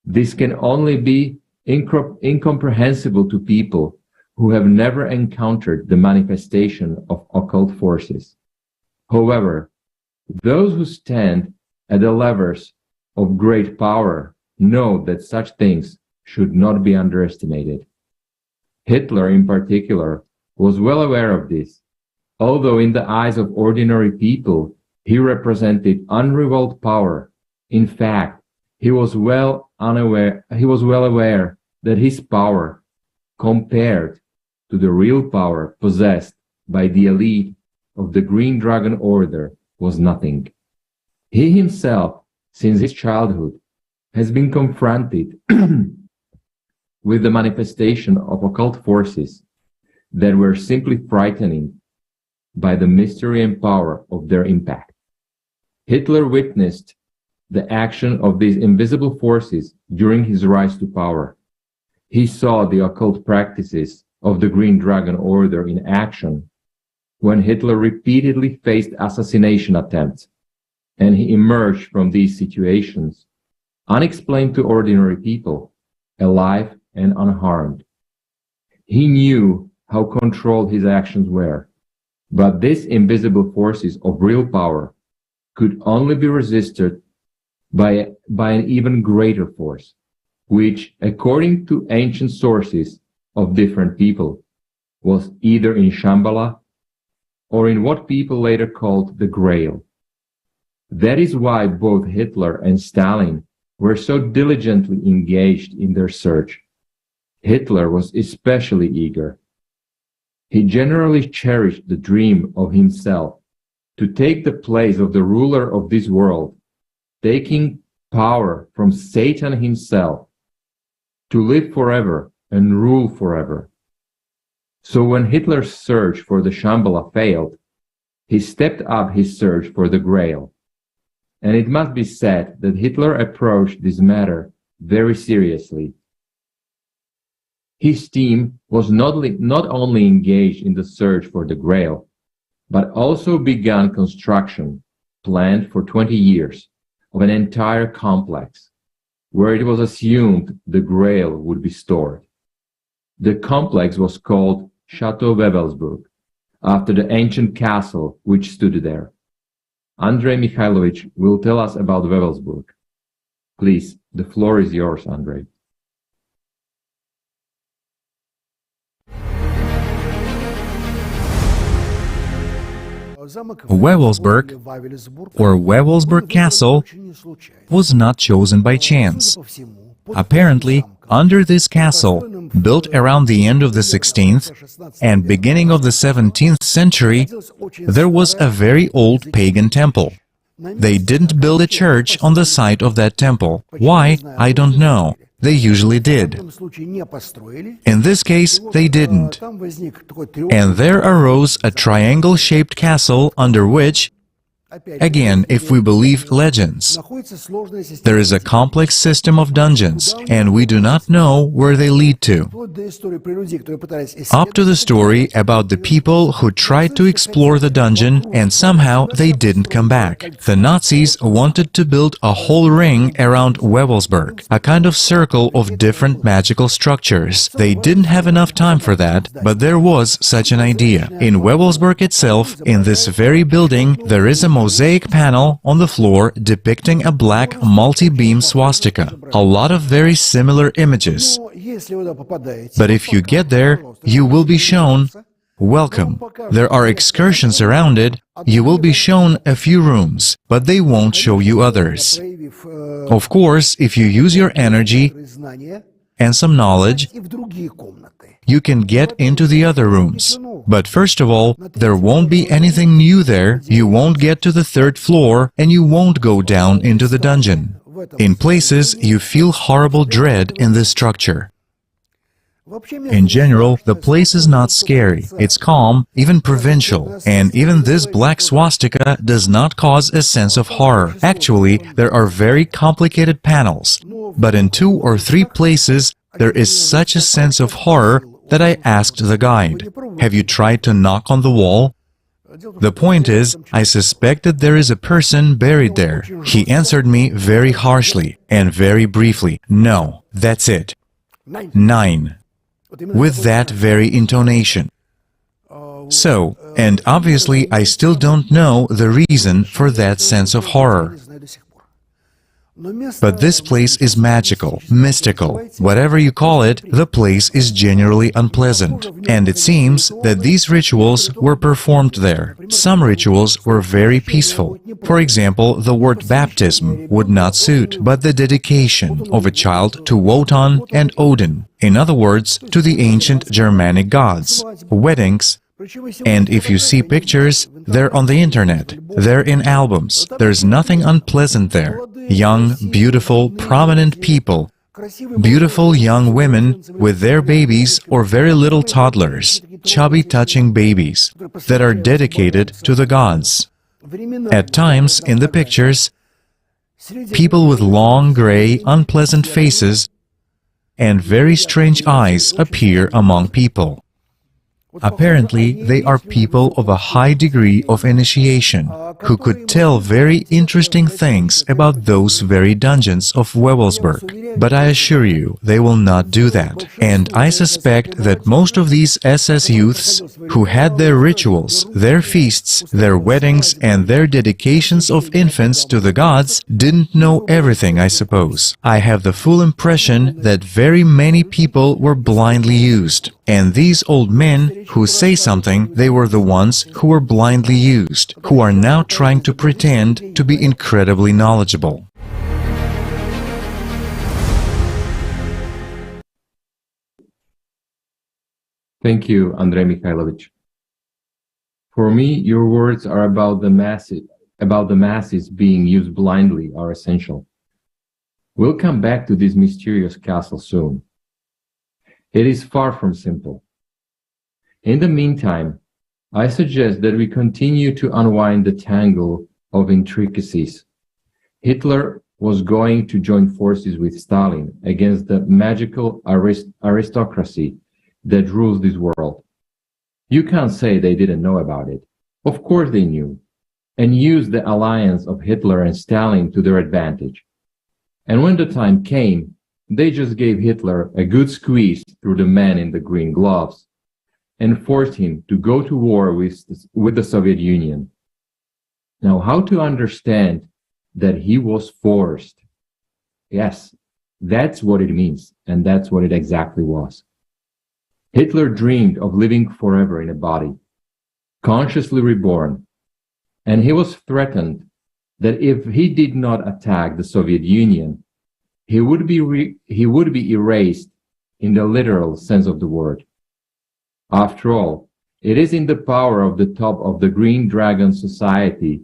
This can only be incomprehensible to people who have never encountered the manifestation of occult forces. However, those who stand at the levers of great power know that such things should not be underestimated. Hitler, in particular, was well aware of this, although in the eyes of ordinary people, he represented unrivaled power. In fact, he was well aware that his power, compared to the real power possessed by the elite of the Green Dragon Order, was nothing. He himself, since his childhood, has been confronted with the manifestation of occult forces that were simply frightening by the mystery and power of their impact. Hitler witnessed the action of these invisible forces during his rise to power. He saw the occult practices of the Green Dragon Order in action when Hitler repeatedly faced assassination attempts, and he emerged from these situations unexplained to ordinary people, alive and unharmed. He knew how controlled his actions were, but these invisible forces of real power could only be resisted by an even greater force, which, according to ancient sources of different people, was either in Shambhala or in what people later called the Grail. That is why both Hitler and Stalin were so diligently engaged in their search. Hitler was especially eager. He generally cherished the dream of himself to take the place of the ruler of this world, taking power from Satan himself, to live forever and rule forever. So when Hitler's search for the Shambhala failed, he stepped up his search for the Grail. And it must be said that Hitler approached this matter very seriously His team was not only engaged in the search for the Grail, but also began construction, planned for 20 years, of an entire complex, where it was assumed the Grail would be stored. The complex was called Chateau Wewelsburg, after the ancient castle which stood there. Andrei Mikhailovich will tell us about Wewelsburg. Please, the floor is yours, Andrei. Wewelsburg, or Wewelsburg Castle, was not chosen by chance. Apparently, under this castle, built around the end of the 16th and beginning of the 17th century, there was a very old pagan temple. They didn't build a church on the site of that temple. Why? I don't know. They usually did. In this case, they didn't. And there arose a triangle-shaped castle under which, again, if we believe legends, there is a complex system of dungeons, and we do not know where they lead to. Up to the story about the people who tried to explore the dungeon and somehow they didn't come back. The Nazis wanted to build a whole ring around Wewelsburg, a kind of circle of different magical structures. They didn't have enough time for that, but there was such an idea. In Wewelsburg itself, in this very building, there is a mosaic panel on the floor depicting a black multi-beam swastika. A lot of very similar images. But if you get there, you will be shown, welcome. There are excursions around it, you will be shown a few rooms, but they won't show you others. Of course, if you use your energy and some knowledge, you can get into the other rooms. But first of all, there won't be anything new there, you won't get to the third floor, and you won't go down into the dungeon. In places, you feel horrible dread in this structure. In general, the place is not scary. It's calm, even provincial, and even this black swastika does not cause a sense of horror. Actually, there are very complicated panels, but in 2 or 3 places, there is such a sense of horror that I asked the guide, "Have you tried to knock on the wall?" The point is, I suspected there is a person buried there. He answered me very harshly and very briefly, "No, that's it. 9. With that very intonation. So, and obviously I still don't know the reason for that sense of horror. But this place is magical, mystical, whatever you call it, the place is generally unpleasant. And it seems that these rituals were performed there. Some rituals were very peaceful. For example, the word baptism would not suit, but the dedication of a child to Wotan and Odin, in other words, to the ancient Germanic gods, weddings, and if you see pictures, they're on the internet, they're in albums, there's nothing unpleasant there. Young, beautiful, prominent people, beautiful young women with their babies or very little toddlers, chubby touching babies, that are dedicated to the gods. At times, in the pictures, people with long, gray, unpleasant faces and very strange eyes appear among people. Apparently, they are people of a high degree of initiation, who could tell very interesting things about those very dungeons of Wewelsburg. But I assure you, they will not do that. And I suspect that most of these SS youths, who had their rituals, their feasts, their weddings, and their dedications of infants to the gods, didn't know everything, I suppose. I have the full impression that very many people were blindly used. And these old men who say something, they were the ones who were blindly used, who are now trying to pretend to be incredibly knowledgeable. Thank you, Andrei Mikhailovich. For me, your words are about the masses being used blindly are essential. We'll come back to this mysterious castle soon. It is far from simple. In the meantime, I suggest that we continue to unwind the tangle of intricacies. Hitler was going to join forces with Stalin against the magical aristocracy that rules this world. You can't say they didn't know about it. Of course they knew, and used the alliance of Hitler and Stalin to their advantage. And when the time came, they just gave Hitler a good squeeze through the man in the green gloves and forced him to go to war with the Soviet Union. Now, how to understand that he was forced? Yes, that's what it means, and that's what it exactly was. Hitler dreamed of living forever in a body, consciously reborn, and he was threatened that if he did not attack the Soviet Union, he would be erased in the literal sense of the word. After all, it is in the power of the top of the Green Dragon Society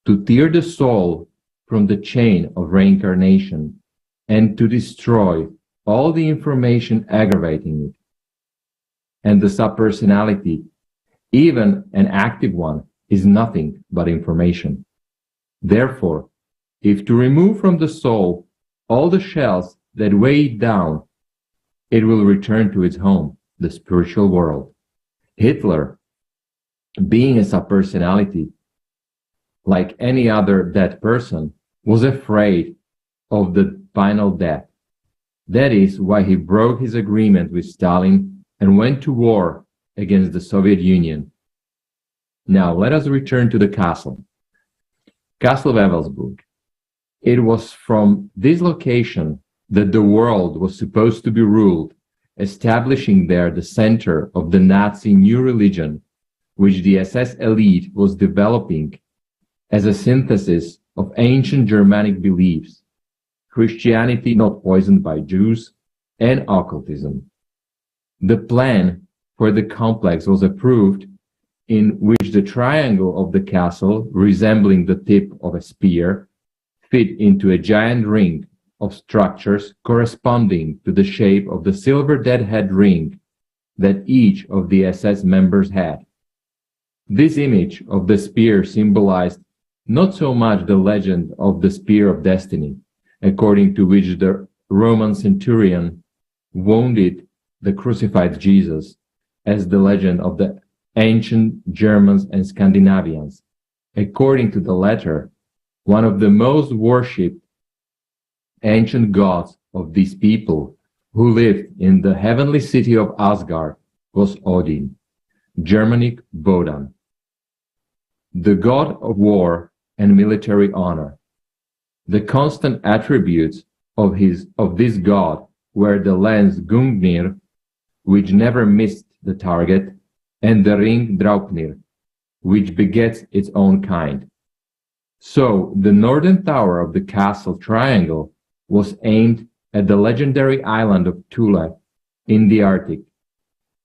to tear the soul from the chain of reincarnation and to destroy all the information aggravating it. And the subpersonality, even an active one, is nothing but information. Therefore, if to remove from the soul all the shells that weigh it down, it will return to its home, the spiritual world. Hitler, being a subpersonality, like any other dead person, was afraid of the final death. That is why he broke his agreement with Stalin and went to war against the Soviet Union. Now let us return to the castle. Castle Wewelsburg. It was from this location that the world was supposed to be ruled, establishing there the center of the Nazi new religion, which the SS elite was developing as a synthesis of ancient Germanic beliefs, Christianity not poisoned by Jews, and occultism. The plan for the complex was approved, in which the triangle of the castle, resembling the tip of a spear, fit into a giant ring of structures corresponding to the shape of the silver deadhead ring that each of the SS members had. This image of the spear symbolized not so much the legend of the spear of destiny, according to which the Roman centurion wounded the crucified Jesus, as the legend of the ancient Germans and Scandinavians. According to the latter, one of the most worshipped ancient gods of these people who lived in the heavenly city of Asgard was Odin, Germanic Wodan, the god of war and military honor. The constant attributes of this god were the lance Gungnir, which never missed the target, and the ring Draupnir, which begets its own kind. So the northern tower of the castle triangle was aimed at the legendary island of Thule in the Arctic.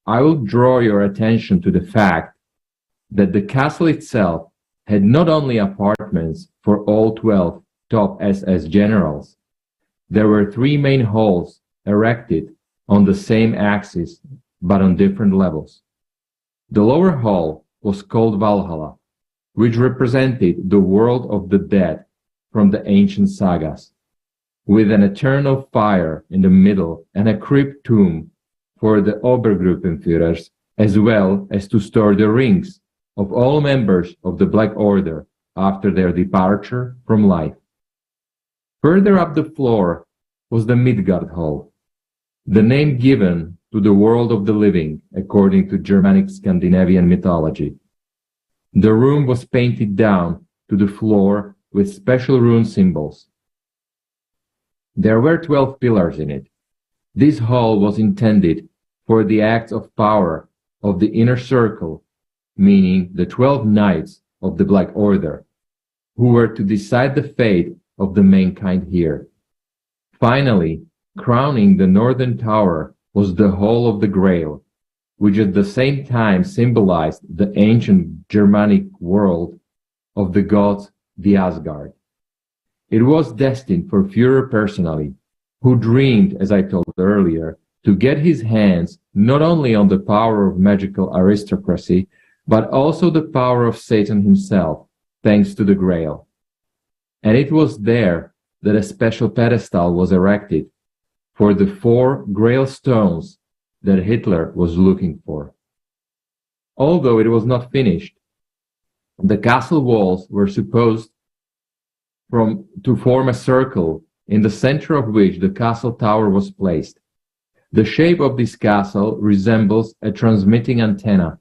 I will draw your attention to the fact that the castle itself had not only apartments for all 12 top SS generals. There were 3 main halls erected on the same axis but on different levels. The lower hall was called Valhalla, which represented the world of the dead from the ancient sagas, with an eternal fire in the middle and a crypt tomb for the Obergruppenführers, as well as to store the rings of all members of the Black Order after their departure from life. Further up the floor was the Midgard Hall, the name given to the world of the living according to Germanic Scandinavian mythology. The room was painted down to the floor with special rune symbols. There were 12 pillars in it. This hall was intended for the acts of power of the inner circle, meaning the 12 knights of the Black Order, who were to decide the fate of the mankind here. Finally, crowning the northern tower was the Hall of the Grail, which at the same time symbolized the ancient Germanic world of the gods, the Asgard. It was destined for Führer personally, who dreamed, as I told earlier, to get his hands not only on the power of magical aristocracy, but also the power of Satan himself, thanks to the Grail. And it was there that a special pedestal was erected for the 4 grail stones that Hitler was looking for. Although it was not finished, the castle walls were supposed to form a circle in the center of which the castle tower was placed. The shape of this castle resembles a transmitting antenna,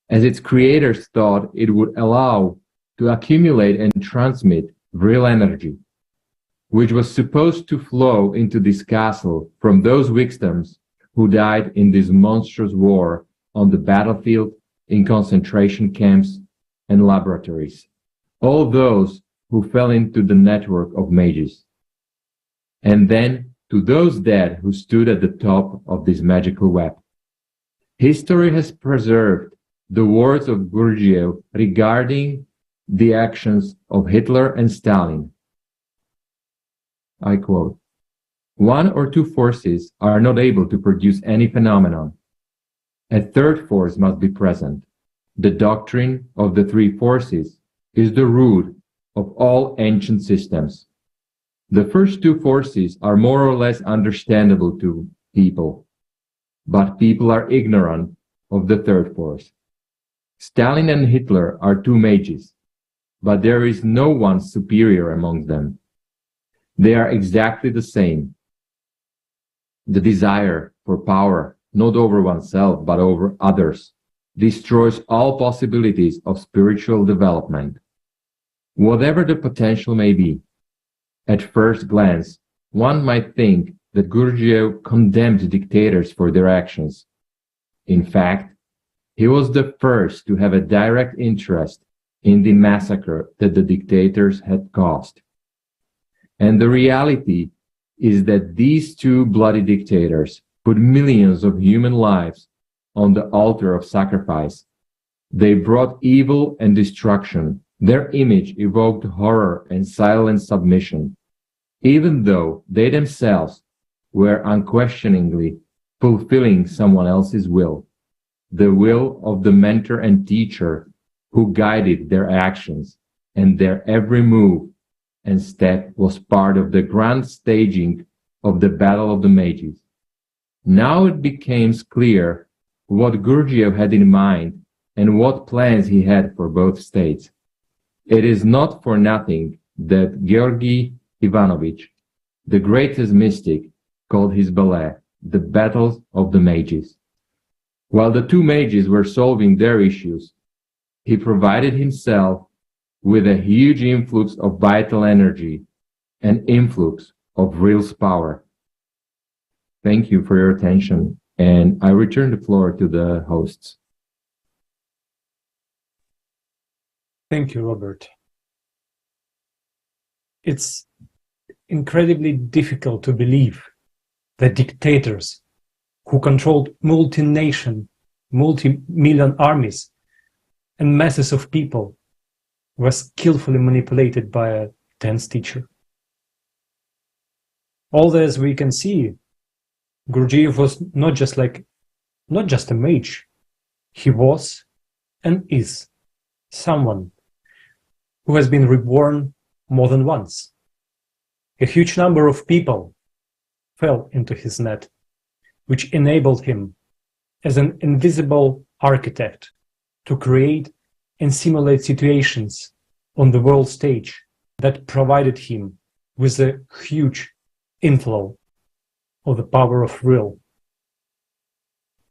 as its creators thought it would allow to accumulate and transmit real energy, which was supposed to flow into this castle from those victims who died in this monstrous war on the battlefield, in concentration camps and laboratories, all those who fell into the network of mages. And then to those dead who stood at the top of this magical web. History has preserved the words of Gurdjieff regarding the actions of Hitler and Stalin. I quote, "One or two forces are not able to produce any phenomenon. A third force must be present. The doctrine of the 3 forces is the root of all ancient systems. The first 2 forces are more or less understandable to people, but people are ignorant of the third force. Stalin and Hitler are 2 mages, but there is no one superior among them. They are exactly the same. The desire for power, not over oneself but over others, destroys all possibilities of spiritual development. Whatever the potential may be, at first glance, one might think that Gurdjieff condemned dictators for their actions. In fact, he was the first to have a direct interest in the massacre that the dictators had caused. And the reality is that these 2 bloody dictators put millions of human lives on the altar of sacrifice. They brought evil and destruction. Their image evoked horror and silent submission, even though they themselves were unquestioningly fulfilling someone else's will, the will of the mentor and teacher who guided their actions, and their every move and step was part of the grand staging of the Battle of the Mages. Now it becomes clear what Gurdjieff had in mind and what plans he had for both states. It is not for nothing that Georgy Ivanovich, the greatest mystic, called his ballet the Battles of the Mages. While the 2 mages were solving their issues, he provided himself with a huge influx of vital energy and influx of real power. Thank you for your attention, and I return the floor to the hosts. Thank you, Robert. It's incredibly difficult to believe that dictators who controlled multi-million armies and masses of people were skillfully manipulated by a dense teacher. Although, as we can see, Gurdjieff was not just a mage. He was and is someone who has been reborn more than once. A huge number of people fell into his net, which enabled him as an invisible architect to create and simulate situations on the world stage that provided him with a huge inflow of the power of will.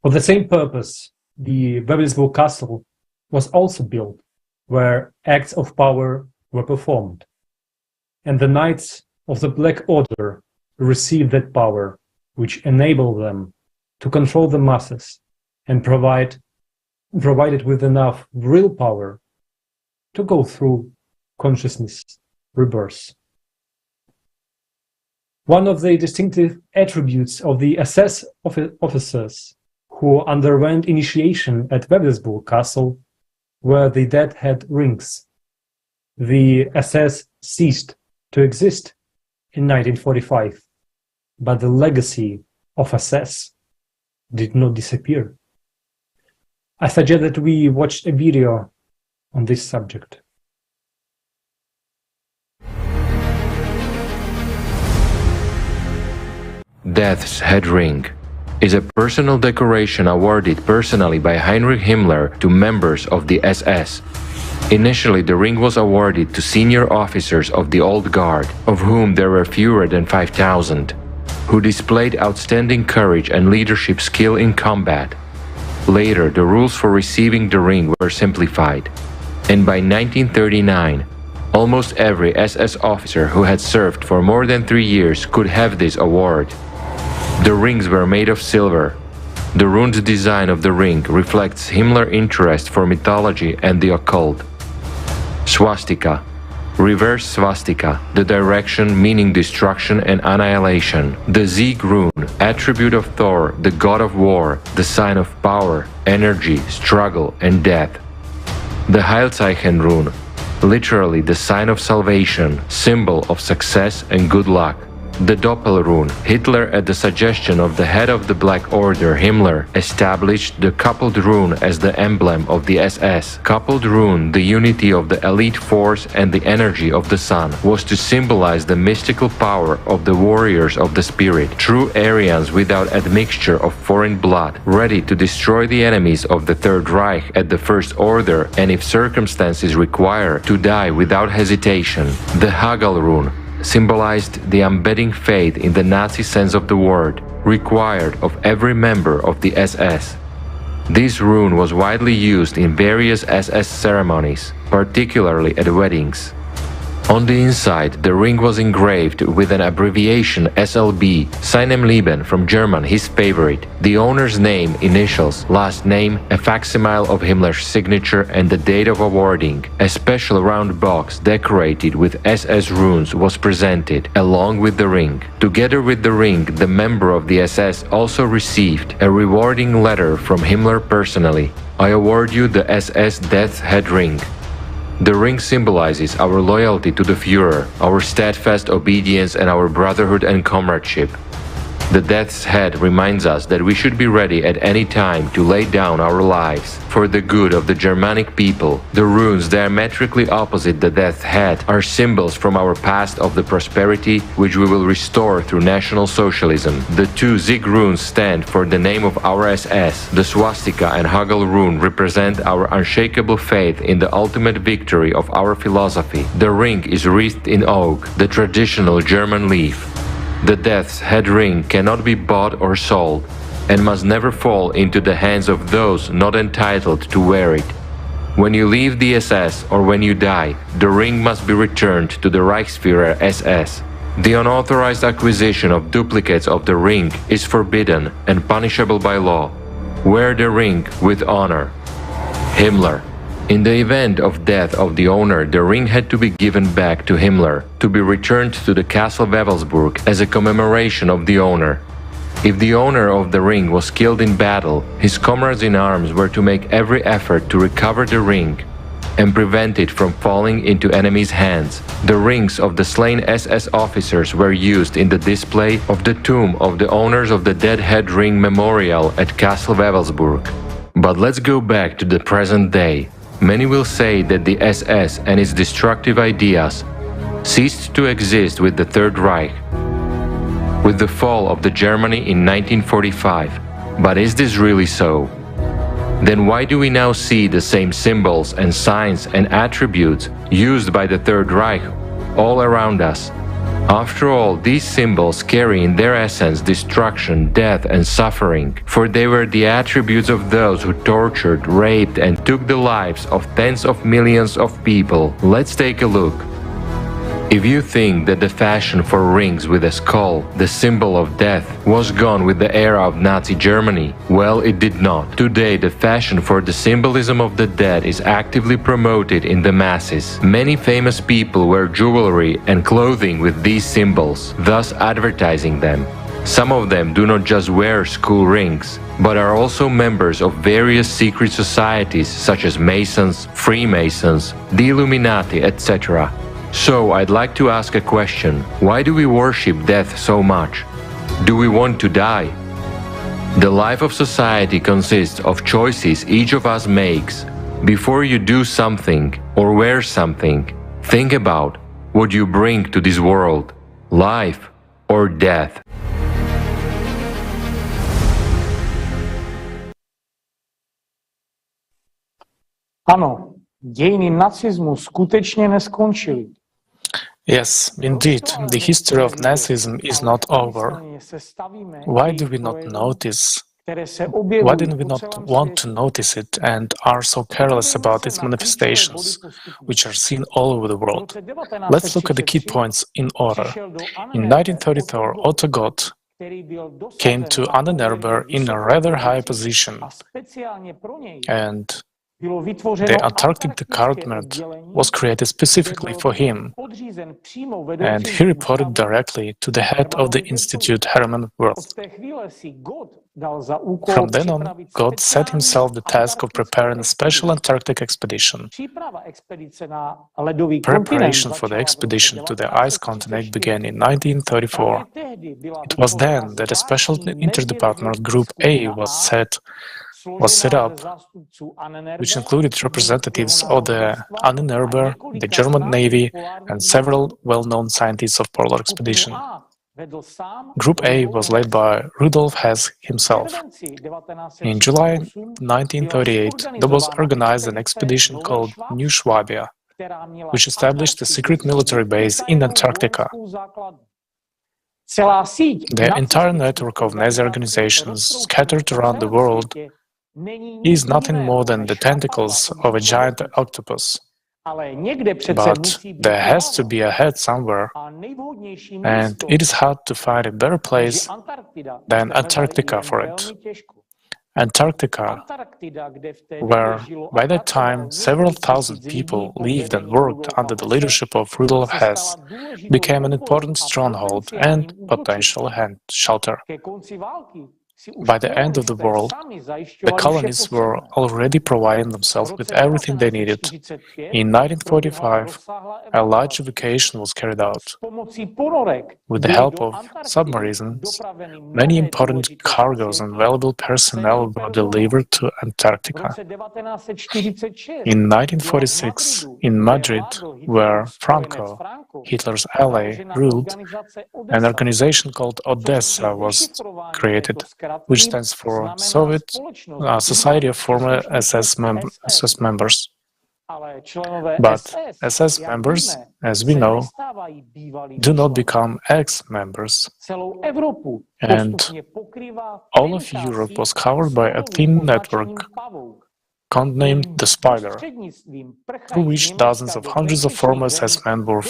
For the same purpose, the Wewelsburg Castle was also built, where acts of power were performed, and the Knights of the Black Order received that power, which enabled them to control the masses and provided with enough real power to go through consciousness rebirth. One of the distinctive attributes of the SS officers who underwent initiation at Wewelsburg Castle were the dead head rings. The SS ceased to exist in 1945, but the legacy of SS did not disappear. I suggest that we watch a video on this subject. Death's Head Ring is a personal decoration awarded personally by Heinrich Himmler to members of the SS. Initially, the ring was awarded to senior officers of the Old Guard, of whom there were fewer than 5,000, who displayed outstanding courage and leadership skill in combat. Later, the rules for receiving the ring were simplified, and by 1939, almost every SS officer who had served for more than 3 years could have this award. The rings were made of silver. The ruined design of the ring reflects Himmler's interest for mythology and the occult. Swastika. Reverse swastika, the direction meaning destruction and annihilation. The Sieg rune, attribute of Thor, the god of war, the sign of power, energy, struggle, and death. The Heilzeichen rune, literally the sign of salvation, symbol of success and good luck. The Doppelrune. Hitler, at the suggestion of the head of the Black Order, Himmler, established the coupled rune as the emblem of the SS. Coupled rune, the unity of the elite force and the energy of the sun, was to symbolize the mystical power of the warriors of the spirit, true Aryans without admixture of foreign blood, ready to destroy the enemies of the Third Reich at the First Order, and if circumstances require, to die without hesitation. The Hagel rune symbolized the embedding faith in the Nazi sense of the word, required of every member of the SS. This rune was widely used in various SS ceremonies, particularly at weddings. On the inside, the ring was engraved with an abbreviation SLB, Seinem Leben, from German, his favorite, the owner's name, initials, last name, a facsimile of Himmler's signature, and the date of awarding. A special round box decorated with SS runes was presented, along with the ring. Together with the ring, the member of the SS also received a rewarding letter from Himmler personally. I award you the SS Death's Head Ring. The ring symbolizes our loyalty to the Führer, our steadfast obedience, and our brotherhood and comradeship. The Death's Head reminds us that we should be ready at any time to lay down our lives for the good of the Germanic people. The runes diametrically opposite the Death's Head are symbols from our past of the prosperity which we will restore through National Socialism. The two Sieg runes stand for the name of our SS. The swastika and Hagel rune represent our unshakable faith in the ultimate victory of our philosophy. The ring is wreathed in oak, the traditional German leaf. The Death's Head ring cannot be bought or sold, and must never fall into the hands of those not entitled to wear it. When you leave the SS or when you die, the ring must be returned to the Reichsführer SS. The unauthorized acquisition of duplicates of the ring is forbidden and punishable by law. Wear the ring with honor. Himmler. In the event of death of the owner, the ring had to be given back to Himmler, to be returned to the Castle Wewelsburg as a commemoration of the owner. If the owner of the ring was killed in battle, his comrades in arms were to make every effort to recover the ring and prevent it from falling into enemies' hands. The rings of the slain SS officers were used in the display of the tomb of the owners of the Dead Head Ring Memorial at Castle Wewelsburg. But let's go back to the present day. Many will say that the SS and its destructive ideas ceased to exist with the Third Reich, with the fall of the Germany in 1945. But is this really so? Then why do we now see the same symbols and signs and attributes used by the Third Reich all around us? After all, these symbols carry in their essence destruction, death, and suffering, for they were the attributes of those who tortured, raped, and took the lives of tens of millions of people. Let's take a look. If you think that the fashion for rings with a skull, the symbol of death, was gone with the era of Nazi Germany, well, it did not. Today, the fashion for the symbolism of the dead is actively promoted in the masses. Many famous people wear jewelry and clothing with these symbols, thus advertising them. Some of them do not just wear skull rings, but are also members of various secret societies such as Masons, Freemasons, the Illuminati, etc. So, I'd like to ask a question. Why do we worship death so much? Do we want to die? The life of society consists of choices each of us makes. Before you do something or wear something, think about what you bring to this world, life or death. Ano, dějiny nacismu skutečně neskončily. Yes, indeed, the history of Nazism is not over. Why do we not notice? Why do we not want to notice it and are so careless about its manifestations, which are seen all over the world? Let's look at the key points in order. In 1934, Otto Gott came to Ahnenerbe in a rather high position, and the Antarctic Department was created specifically for him, and he reported directly to the head of the institute, Hermann Wirth. From then on, God set himself the task of preparing a special Antarctic expedition. Preparation for the expedition to the ice continent began in 1934. It was then that a special interdepartmental Group A was set up, which included representatives of the Ahnenerbe, the German Navy, and several well-known scientists of polar expedition. Group A was led by Rudolf Hess himself. In July 1938, there was organized an expedition called New Schwabia, which established a secret military base in Antarctica. The entire network of Nazi organizations scattered around the world is nothing more than the tentacles of a giant octopus. But there has to be a head somewhere, and it is hard to find a better place than Antarctica for it. Antarctica, where by that time several thousand people lived and worked under the leadership of Rudolf Hess, became an important stronghold and potential shelter. By the end of the war, the colonists were already providing themselves with everything they needed. In 1945, a large evacuation was carried out. With the help of submarines, many important cargoes and valuable personnel were delivered to Antarctica. In 1946, in Madrid, where Franco, Hitler's ally, ruled, an organization called Odessa was created, which stands for Soviet Society of Former SS Members. But SS members, as we know, do not become ex-members. And all of Europe was covered by a thin network codenamed the Spider, through which dozens of hundreds of former SS men were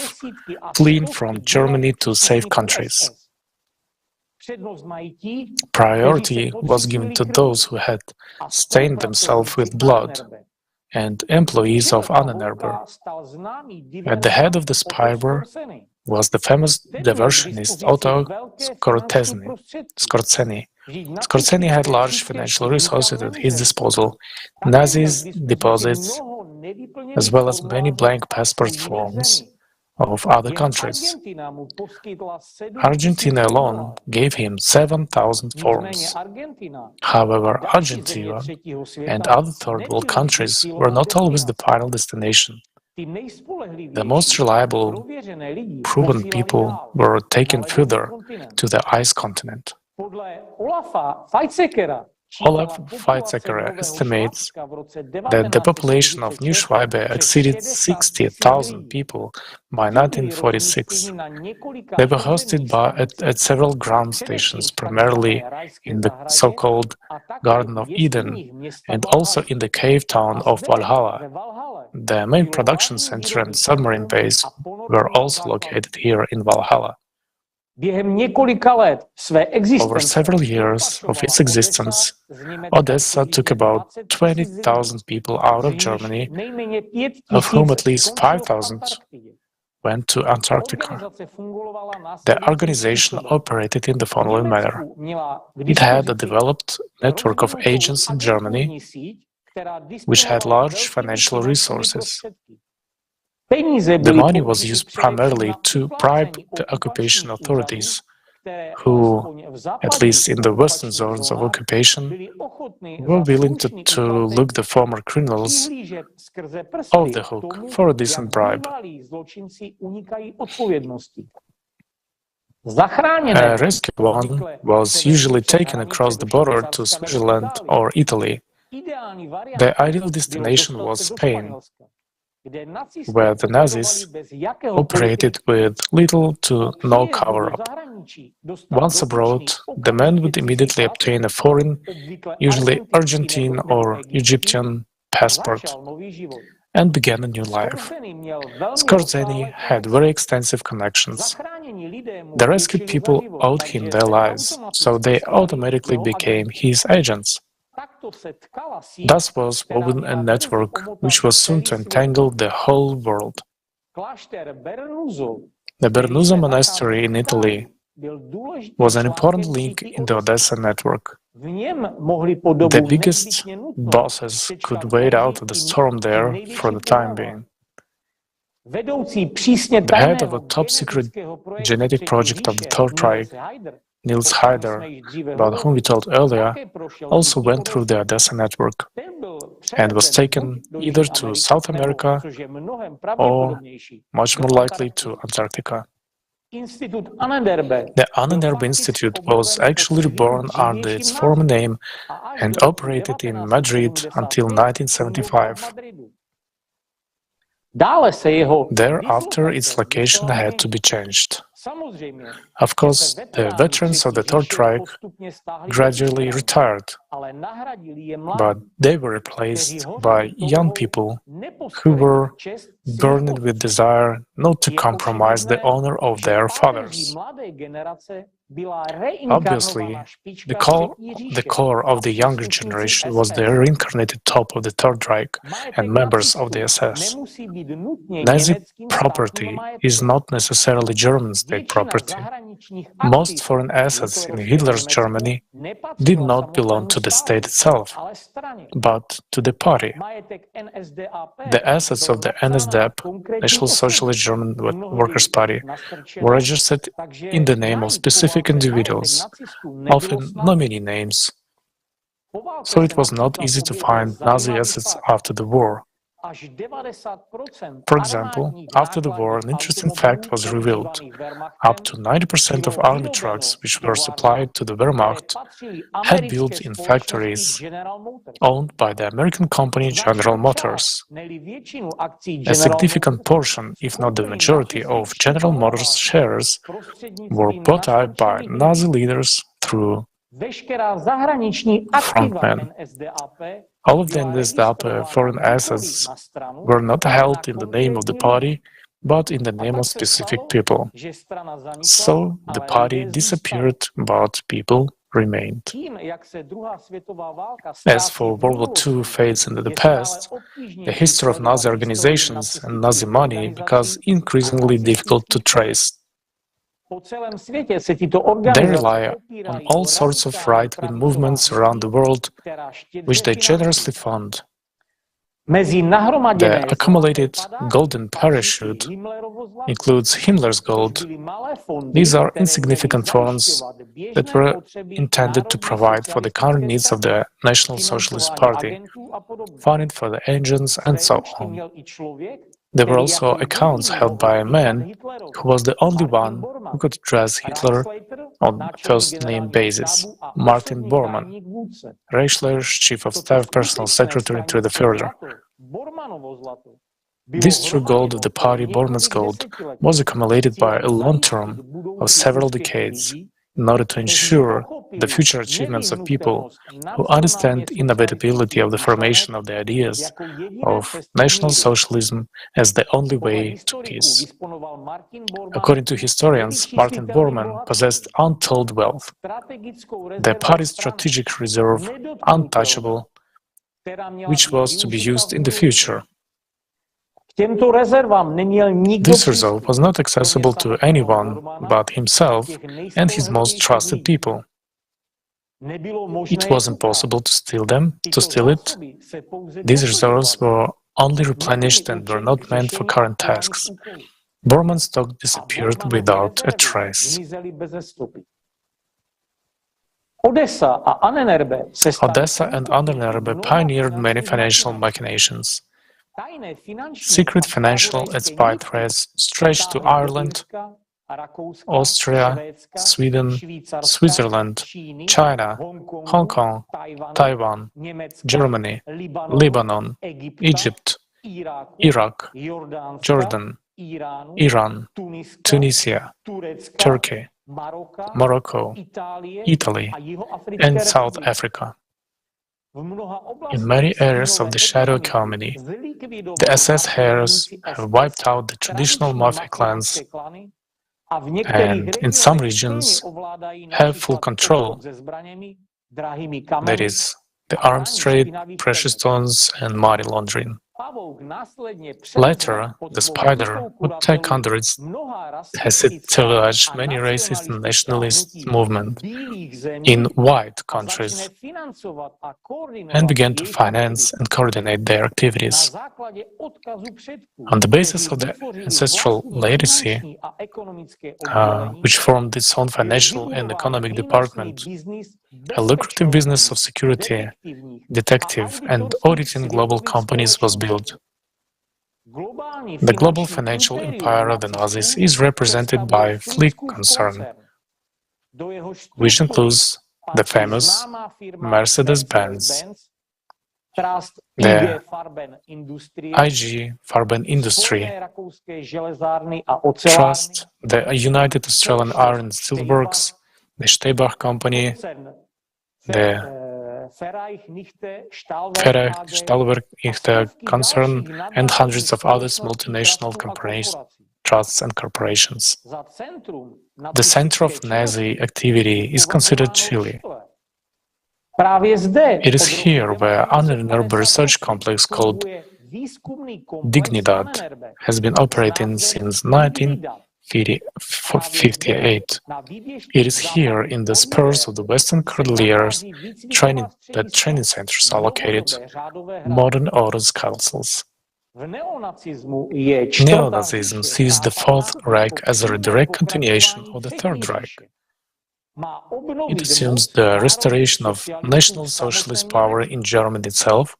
fleeing from Germany to safe countries. Priority was given to those who had stained themselves with blood and employees of Ahnenerbe. At the head of the Spider was the famous diversionist Otto Skorzeny. Skorzeny had large financial resources at his disposal, Nazis' deposits, as well as many blank passport forms of other countries. Argentina alone gave him 7,000 forms. However, Argentina and other third world countries were not always the final destination. The most reliable, proven people were taken further to the ice continent. Olaf Weizsäcker estimates that the population of New Schwabia exceeded 60,000 people by 1946. They were hosted at several ground stations, primarily in the so-called Garden of Eden and also in the cave town of Valhalla. The main production center and submarine base were also located here in Valhalla. Over several years of its existence, Odessa took about 20,000 people out of Germany, of whom at least 5,000 went to Antarctica. The organization operated in the following manner. It had a developed network of agents in Germany, which had large financial resources. The money was used primarily to bribe the occupation authorities, who, at least in the western zones of occupation, were willing to look the former criminals off the hook for a decent bribe. A rescued one was usually taken across the border to Switzerland or Italy, The ideal destination was Spain, where the Nazis operated with little to no cover-up. Once abroad, the man would immediately obtain a foreign, usually Argentine or Egyptian, passport and began a new life. Skorzeny had very extensive connections. The rescued people owed him their lives, so they automatically became his agents. Thus was woven a network which was soon to entangle the whole world. The Bernuso monastery in Italy was an important link in the Odessa network. The biggest bosses could wade out of the storm there for the time being. The head of a top-secret genetic project of the Third Reich, Niels Haider, about whom we told earlier, also went through the Odessa network and was taken either to South America or, much more likely, to Antarctica. The Ahnenerbe Institute was actually reborn under its former name and operated in Madrid until 1975. Thereafter, its location had to be changed. Of course, the veterans of the Third Reich gradually retired, but they were replaced by young people who were burned with desire not to compromise the honor of their fathers. Obviously, the core of the younger generation was the reincarnated top of the Third Reich and members of the SS. Nazi property is not necessarily German state property. Most foreign assets in Hitler's Germany did not belong to the state itself, but to the party. The assets of the NSDAP, National Socialist German Workers' Party, were registered in the name of specific individuals, often nominee names. So it was not easy to find Nazi assets after the war. For example, after the war, an interesting fact was revealed. Up to 90% of army trucks which were supplied to the Wehrmacht had built in factories owned by the American company General Motors. A significant portion, if not the majority, of General Motors shares were bought out by Nazi leaders through frontmen. All of the NSDAP foreign assets were not held in the name of the party, but in the name of specific people. So the party disappeared, but people remained. As for World War II fades into the past, the history of Nazi organizations and Nazi money becomes increasingly difficult to trace. They rely on all sorts of right-wing movements around the world, which they generously fund. The accumulated golden parachute includes Himmler's gold. These are insignificant funds that were intended to provide for the current needs of the National Socialist Party, funded for the engines and so on. There were also accounts held by a man who was the only one who could address Hitler on first-name basis, Martin Bormann, Reichler's chief of staff, personal secretary to the Führer. This true gold of the party, Bormann's gold, was accumulated by a long term of several decades in order to ensure the future achievements of people who understand the inevitability of the formation of the ideas of National Socialism as the only way to peace. According to historians, Martin Bormann possessed untold wealth, the party's strategic reserve untouchable, which was to be used in the future. This reserve was not accessible to anyone but himself and his most trusted people. It was impossible to steal it. These reserves were only replenished and were not meant for current tasks. Bormann's stock disappeared without a trace. Odessa and Ahnenerbe pioneered many financial machinations. Secret financial and spy threads stretched to Ireland, Austria, Sweden, Switzerland, China, Hong Kong, Taiwan, Germany, Lebanon, Egypt, Iraq, Jordan, Iran, Tunisia, Turkey, Morocco, Italy, and South Africa. In many areas of the shadow economy, the SS heirs have wiped out the traditional mafia clans and, in some regions, have full control. That is, the arms trade, precious stones, and money laundering. Later, the spider would take under its tutelage many racist and nationalist movements in white countries and began to finance and coordinate their activities. On the basis of the ancestral legacy, which formed its own financial and economic department, a lucrative business of security, detective, and auditing global companies was built. The global financial empire of the Nazis is represented by Flick concern, which includes the famous Mercedes-Benz, the IG Farben industry, Trust, the United Australian Iron and Steel Works, the Stebach Company, the Ferreich Stahlwerk concern, and hundreds of other multinational corporations, trusts and corporations. The center of Nazi activity is considered Chile. It is here where Ahnenerbe research complex called Dignidad has been operating since 1958. It is here in the spurs of the Western Cordilleras that training centers are located, modern orders councils. Neo-Nazism sees the Fourth Reich as a direct continuation of the Third Reich. It assumes the restoration of National Socialist power in Germany itself,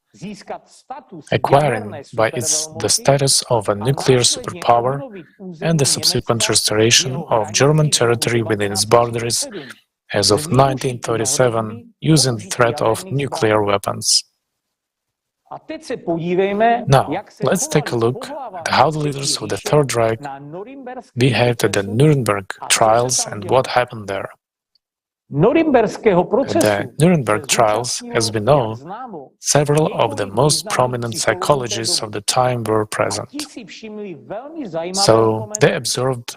acquiring by its the status of a nuclear superpower and the subsequent restoration of German territory within its boundaries as of 1937, using the threat of nuclear weapons. Now, let's take a look at how the leaders of the Third Reich behaved at the Nuremberg trials and what happened there. At the Nuremberg trials, as we know, several of the most prominent psychologists of the time were present. So they observed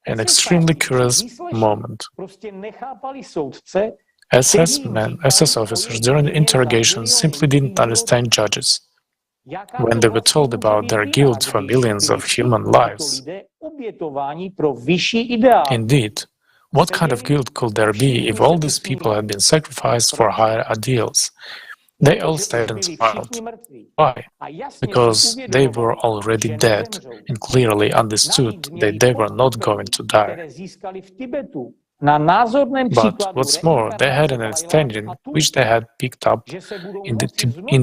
an extremely curious moment. SS officers during the interrogations simply didn't understand judges when they were told about their guilt for millions of human lives. Indeed, what kind of guilt could there be if all these people had been sacrificed for higher ideals? They all stayed and smiled. Why? Because they were already dead and clearly understood that they were not going to die. But what's more, they had an understanding which they had picked up in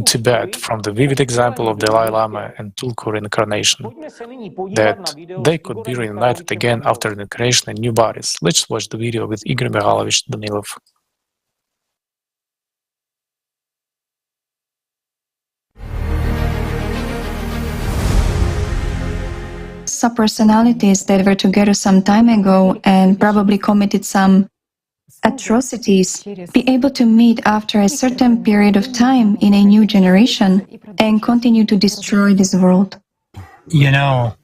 Tibet from the vivid example of Dalai Lama and Tulku reincarnation, that they could be reunited again after reincarnation in new bodies. Let's watch the video with Igor Mikhailovich Danilov. Subpersonalities that were together some time ago and probably committed some atrocities be able to meet after a certain period of time in a new generation and continue to destroy this world? You know,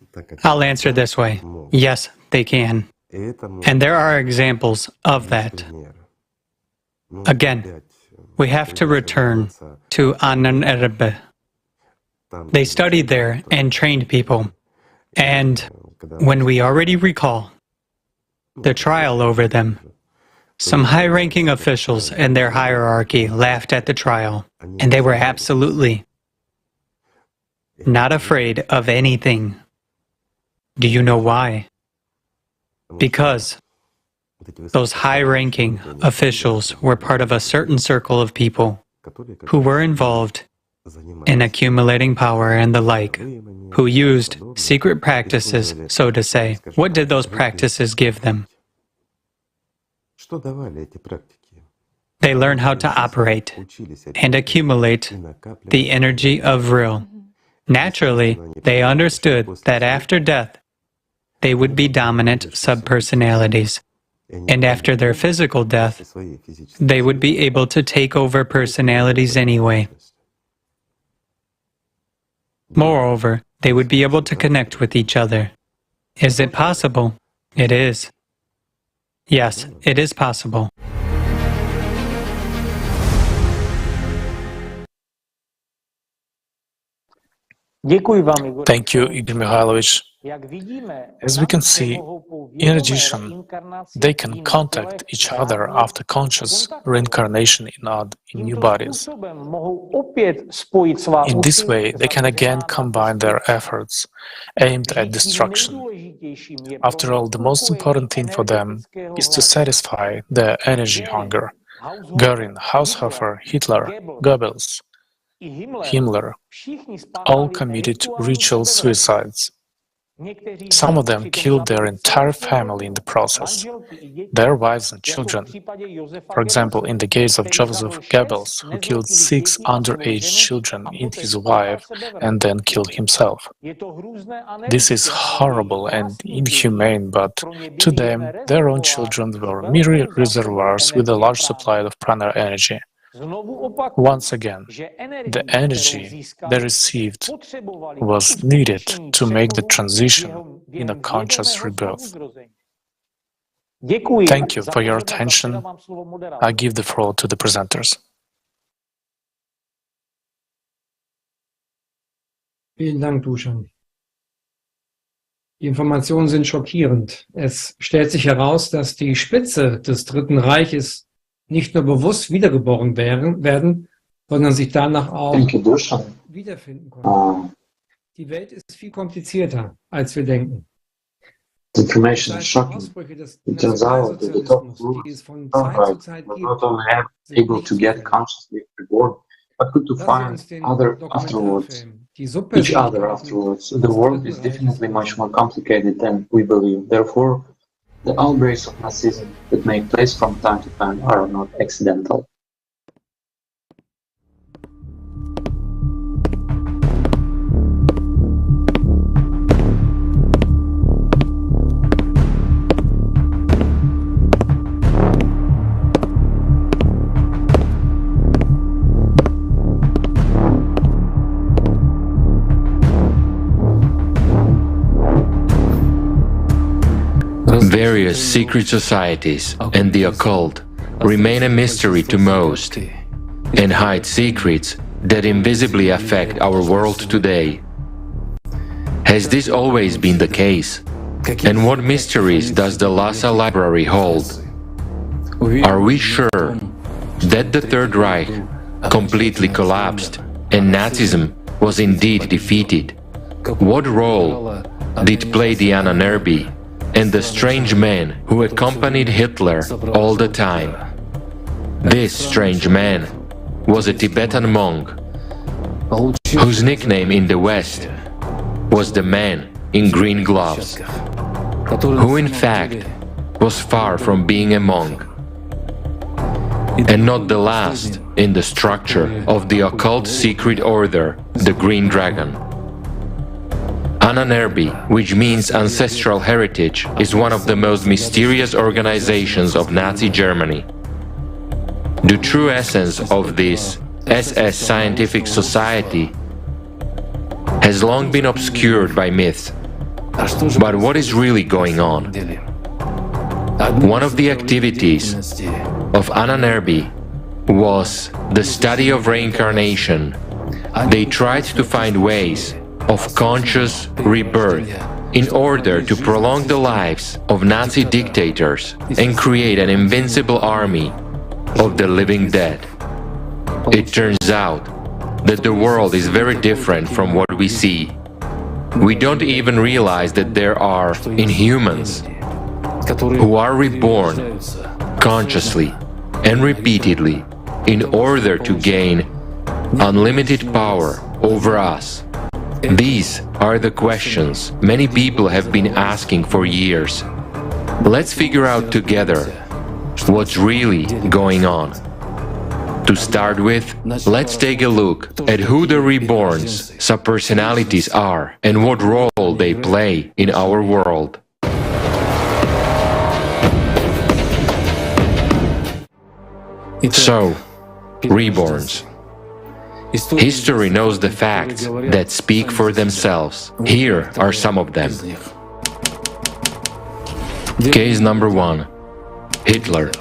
I'll answer this way. Yes, they can. And there are examples of that. Again, we have to return to Ahnenerbe. They studied there and trained people. And when we already recall the trial over them, some high-ranking officials in their hierarchy laughed at the trial, and they were absolutely not afraid of anything. Do you know why? Because those high-ranking officials were part of a certain circle of people who were involved in accumulating power and the like, who used secret practices, so to say. What did those practices give them? They learn how to operate and accumulate the energy of Vril. Naturally, they understood that after death, they would be dominant subpersonalities, and after their physical death, they would be able to take over personalities anyway. Moreover, they would be able to connect with each other. Is it possible? It is. Yes, it is possible. Thank you, Igor Mikhailovich. As we can see, in addition, they can contact each other after conscious reincarnation in new bodies. In this way, they can again combine their efforts aimed at destruction. After all, the most important thing for them is to satisfy their energy hunger. Göring, Haushofer, Hitler, Goebbels, Himmler all committed ritual suicides. Some of them killed their entire family in the process, their wives and children. For example, in the case of Joseph Goebbels, who killed 6 underage children and his wife and then killed himself. This is horrible and inhumane, but to them, their own children were mere reservoirs with a large supply of prana energy. Once again, the energy they received was needed to make the transition in a conscious rebirth. Thank you for your attention. I give the floor to the presenters. Vielen Dank, Dusan. Die Informationen sind schockierend. Es stellt sich heraus, dass die Spitze des Dritten Reiches nicht nur bewusst wiedergeboren werden, sondern sich danach auch wiederfinden konnten. Die Welt ist viel komplizierter, als wir denken. The information is shocking. It turns out that the top rulers were not only able to get consciously reborn, but could to find each other afterwards. The world is definitely much more complicated than we believe. Therefore, the outbreaks of Nazism that make place from time to time are not accidental. Various secret societies and the occult remain a mystery to most and hide secrets that invisibly affect our world today. Has this always been the case? And what mysteries does the Lhasa library hold? Are we sure that the Third Reich completely collapsed and Nazism was indeed defeated? What role did play the Ahnenerbe and the strange man who accompanied Hitler all the time? This strange man was a Tibetan monk, whose nickname in the West was the man in green gloves, who in fact was far from being a monk, and not the last in the structure of the occult secret order, the Green Dragon. Ahnenerbe, which means ancestral heritage, is one of the most mysterious organizations of Nazi Germany. The true essence of this SS scientific society has long been obscured by myths. But what is really going on? One of the activities of Ahnenerbe was the study of reincarnation. They tried to find ways of conscious rebirth in order to prolong the lives of Nazi dictators and create an invincible army of the living dead. It turns out that the world is very different from what we see. We don't even realize that there are inhumans who are reborn consciously and repeatedly in order to gain unlimited power over us? These are the questions many people have been asking for years. Let's figure out together what's really going on. To start with, let's take a look at who the reborns, subpersonalities are and what role they play in our world. So, reborns. History knows the facts that speak for themselves. Here are some of them. Case number 1. Hitler.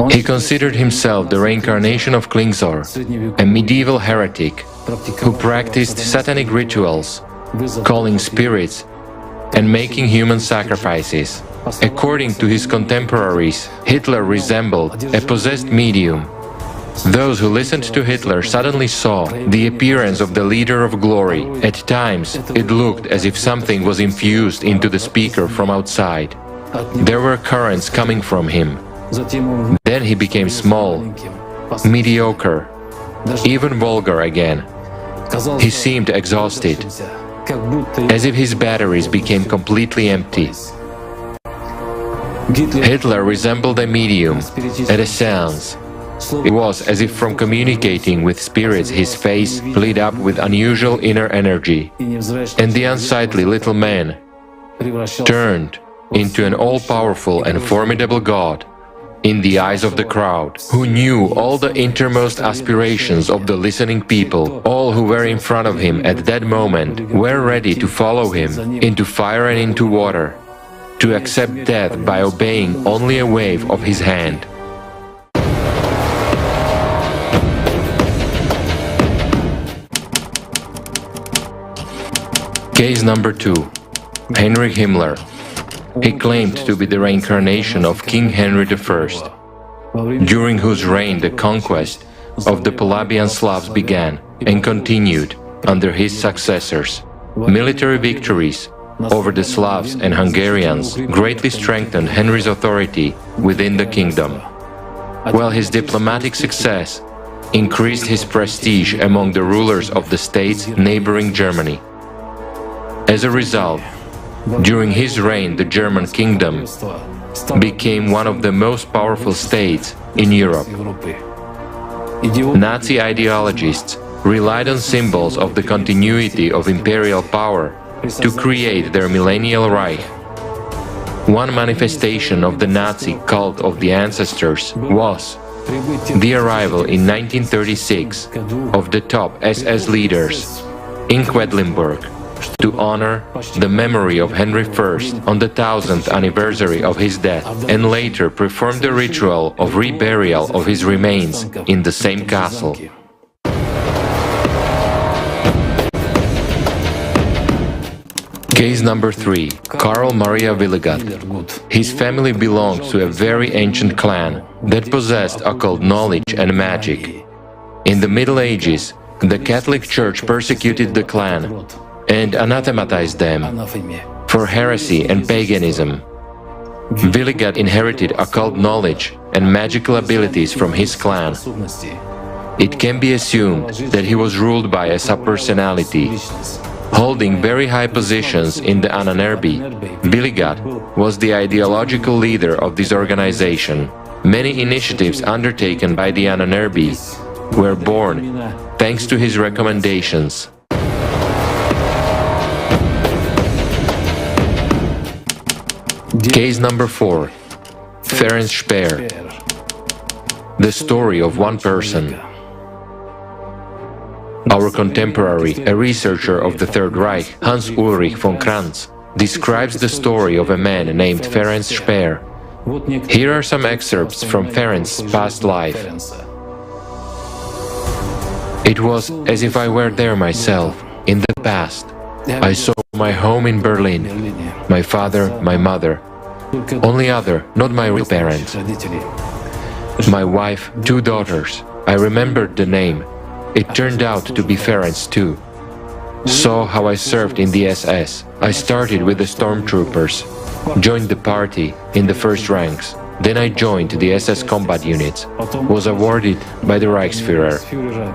He considered himself the reincarnation of Klingsor, a medieval heretic who practiced satanic rituals, calling spirits and making human sacrifices. According to his contemporaries, Hitler resembled a possessed medium. Those who listened to Hitler suddenly saw the appearance of the leader of glory. At times, it looked as if something was infused into the speaker from outside. There were currents coming from him. Then he became small, mediocre, even vulgar again. He seemed exhausted, as if his batteries became completely empty. Hitler resembled a medium at a seance. It was as if from communicating with spirits his face lit up with unusual inner energy, and the unsightly little man turned into an all-powerful and formidable god in the eyes of the crowd, who knew all the innermost aspirations of the listening people. All who were in front of him at that moment were ready to follow him into fire and into water, to accept death by obeying only a wave of his hand. Case number 2. Heinrich Himmler. He claimed to be the reincarnation of King Henry I, during whose reign the conquest of the Polabian Slavs began and continued under his successors. Military victories over the Slavs and Hungarians greatly strengthened Henry's authority within the kingdom, while his diplomatic success increased his prestige among the rulers of the states neighboring Germany. As a result, during his reign, the German kingdom became one of the most powerful states in Europe. Nazi ideologists relied on symbols of the continuity of imperial power to create their millennial Reich. One manifestation of the Nazi cult of the ancestors was the arrival in 1936 of the top SS leaders in Quedlinburg to honor the memory of Henry I on the 1000th anniversary of his death, and later performed the ritual of reburial of his remains in the same castle. Case number 3. Karl Maria Willigat. His family belonged to a very ancient clan that possessed occult knowledge and magic. In the Middle Ages, the Catholic Church persecuted the clan and anathematized them for heresy and paganism. Willigat inherited occult knowledge and magical abilities from his clan. It can be assumed that he was ruled by a subpersonality. Holding very high positions in the Ahnenerbe, Willigat was the ideological leader of this organization. Many initiatives undertaken by the Ahnenerbe were born thanks to his recommendations. Case number 4. Ferenc Speer. The story of one person. Our contemporary, a researcher of the Third Reich, Hans Ulrich von Kranz, describes the story of a man named Ferenc Speer. Here are some excerpts from Ferenc's past life. It was as if I were there myself, in the past. I saw my home in Berlin, my father, my mother, only other, not my real parents, my wife, 2 daughters. I remembered the name. It turned out to be Ferenc too. Saw how I served in the SS. I started with the stormtroopers, joined the party in the first ranks. Then I joined the SS combat units, was awarded by the Reichsführer,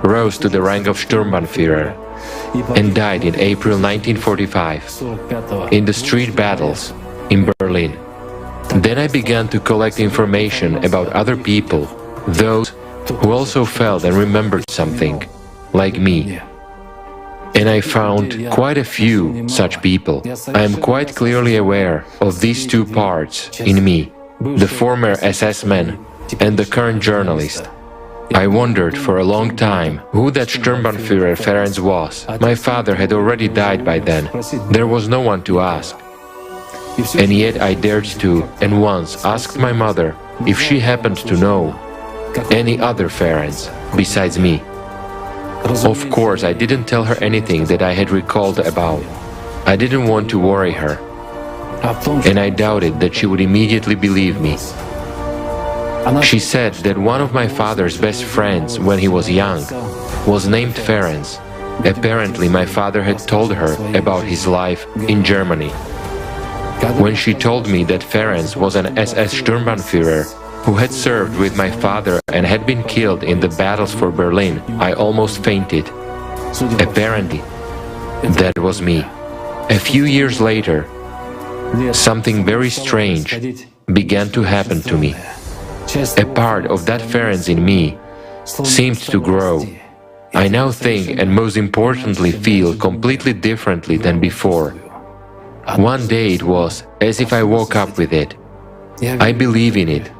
rose to the rank of Sturmbannführer, and died in April 1945 in the street battles in Berlin. Then I began to collect information about other people, those who also felt and remembered something, like me. And I found quite a few such people. I am quite clearly aware of these two parts in me, the former SS man and the current journalist. I wondered for a long time who that Sturmbannführer Ferenc was. My father had already died by then. There was no one to ask. And yet I dared to, and once asked my mother if she happened to know any other Ferenc besides me. Of course, I didn't tell her anything that I had recalled about. I didn't want to worry her, and I doubted that she would immediately believe me. She said that one of my father's best friends when he was young was named Ferenc. Apparently, my father had told her about his life in Germany. When she told me that Ferenc was an SS Sturmbannführer who had served with my father and had been killed in the battles for Berlin, I almost fainted. Apparently, that was me. A few years later, something very strange began to happen to me. A part of that Ferenc in me seemed to grow. I now think and most importantly feel completely differently than before. One day it was as if I woke up with it. I believe in it,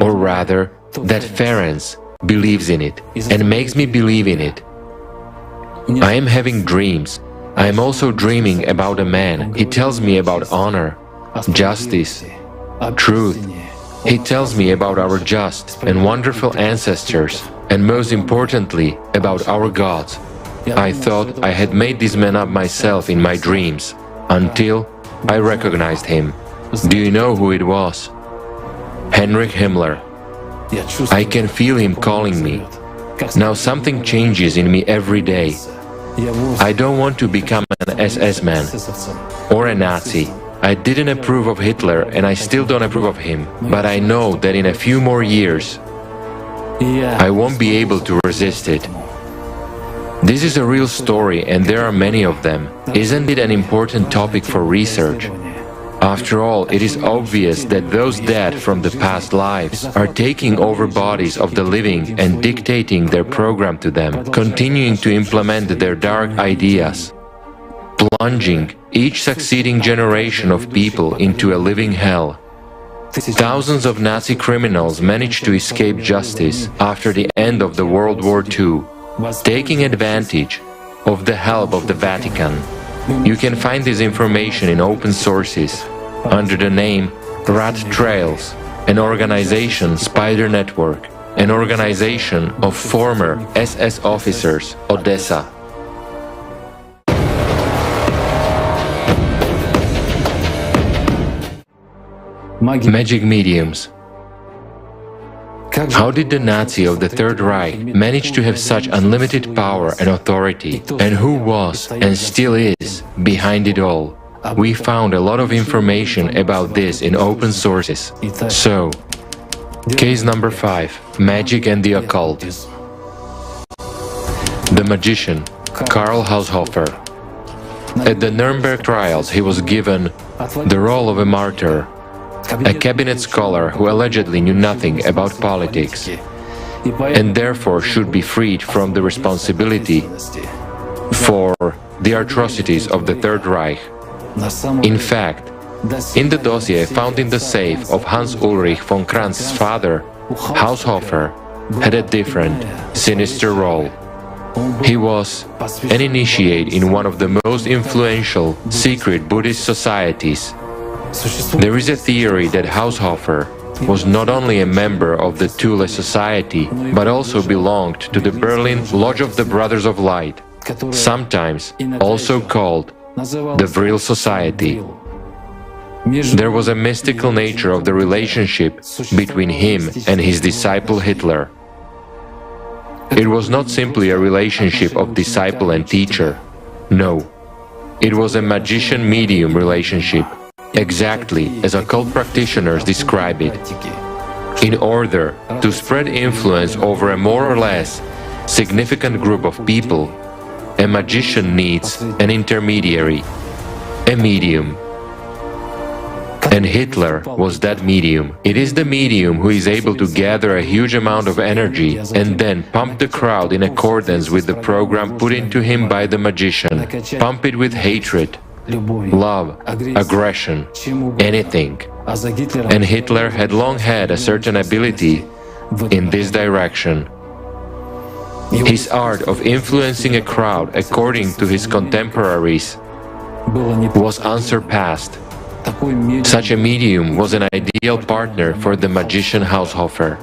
or rather, that Ferenc believes in it and makes me believe in it. I am having dreams. I am also dreaming about a man. He tells me about honor, justice, truth. He tells me about our just and wonderful ancestors, and most importantly, about our gods. I thought I had made this man up myself in my dreams, until I recognized him. Do you know who it was? Heinrich Himmler. I can feel him calling me. Now something changes in me every day. I don't want to become an SS man or a Nazi. I didn't approve of Hitler and I still don't approve of him, but I know that in a few more years I won't be able to resist it. This is a real story and there are many of them. Isn't it an important topic for research? After all, it is obvious that those dead from the past lives are taking over bodies of the living and dictating their program to them, continuing to implement their dark ideas, plunging each succeeding generation of people into a living hell. Thousands of Nazi criminals managed to escape justice after the end of the World War II, taking advantage of the help of the Vatican. You can find this information in open sources under the name Rat Trails, an organization Spider Network, an organization of former SS officers, Odessa. Magic mediums. How did the Nazi of the Third Reich manage to have such unlimited power and authority? And who was, and still is, behind it all? We found a lot of information about this in open sources. So, case number 5, Magic and the Occult. The magician, Karl Haushofer. At the Nuremberg trials, he was given the role of a martyr, a cabinet scholar who allegedly knew nothing about politics, and therefore should be freed from the responsibility for the atrocities of the Third Reich. In fact, in the dossier found in the safe of Hans Ulrich von Kranz's father, Haushofer had a different, sinister role. He was an initiate in one of the most influential secret Buddhist societies. There is a theory that Haushofer was not only a member of the Thule Society, but also belonged to the Berlin Lodge of the Brothers of Light, sometimes also called the Vril Society. There was a mystical nature of the relationship between him and his disciple Hitler. It was not simply a relationship of disciple and teacher. No, it was a magician-medium relationship, exactly as occult practitioners describe it. In order to spread influence over a more or less significant group of people, a magician needs an intermediary, a medium. And Hitler was that medium. It is the medium who is able to gather a huge amount of energy and then pump the crowd in accordance with the program put into him by the magician. Pump it with hatred, love, aggression, anything. And Hitler had long had a certain ability in this direction. His art of influencing a crowd according to his contemporaries was unsurpassed. Such a medium was an ideal partner for the magician Haushofer.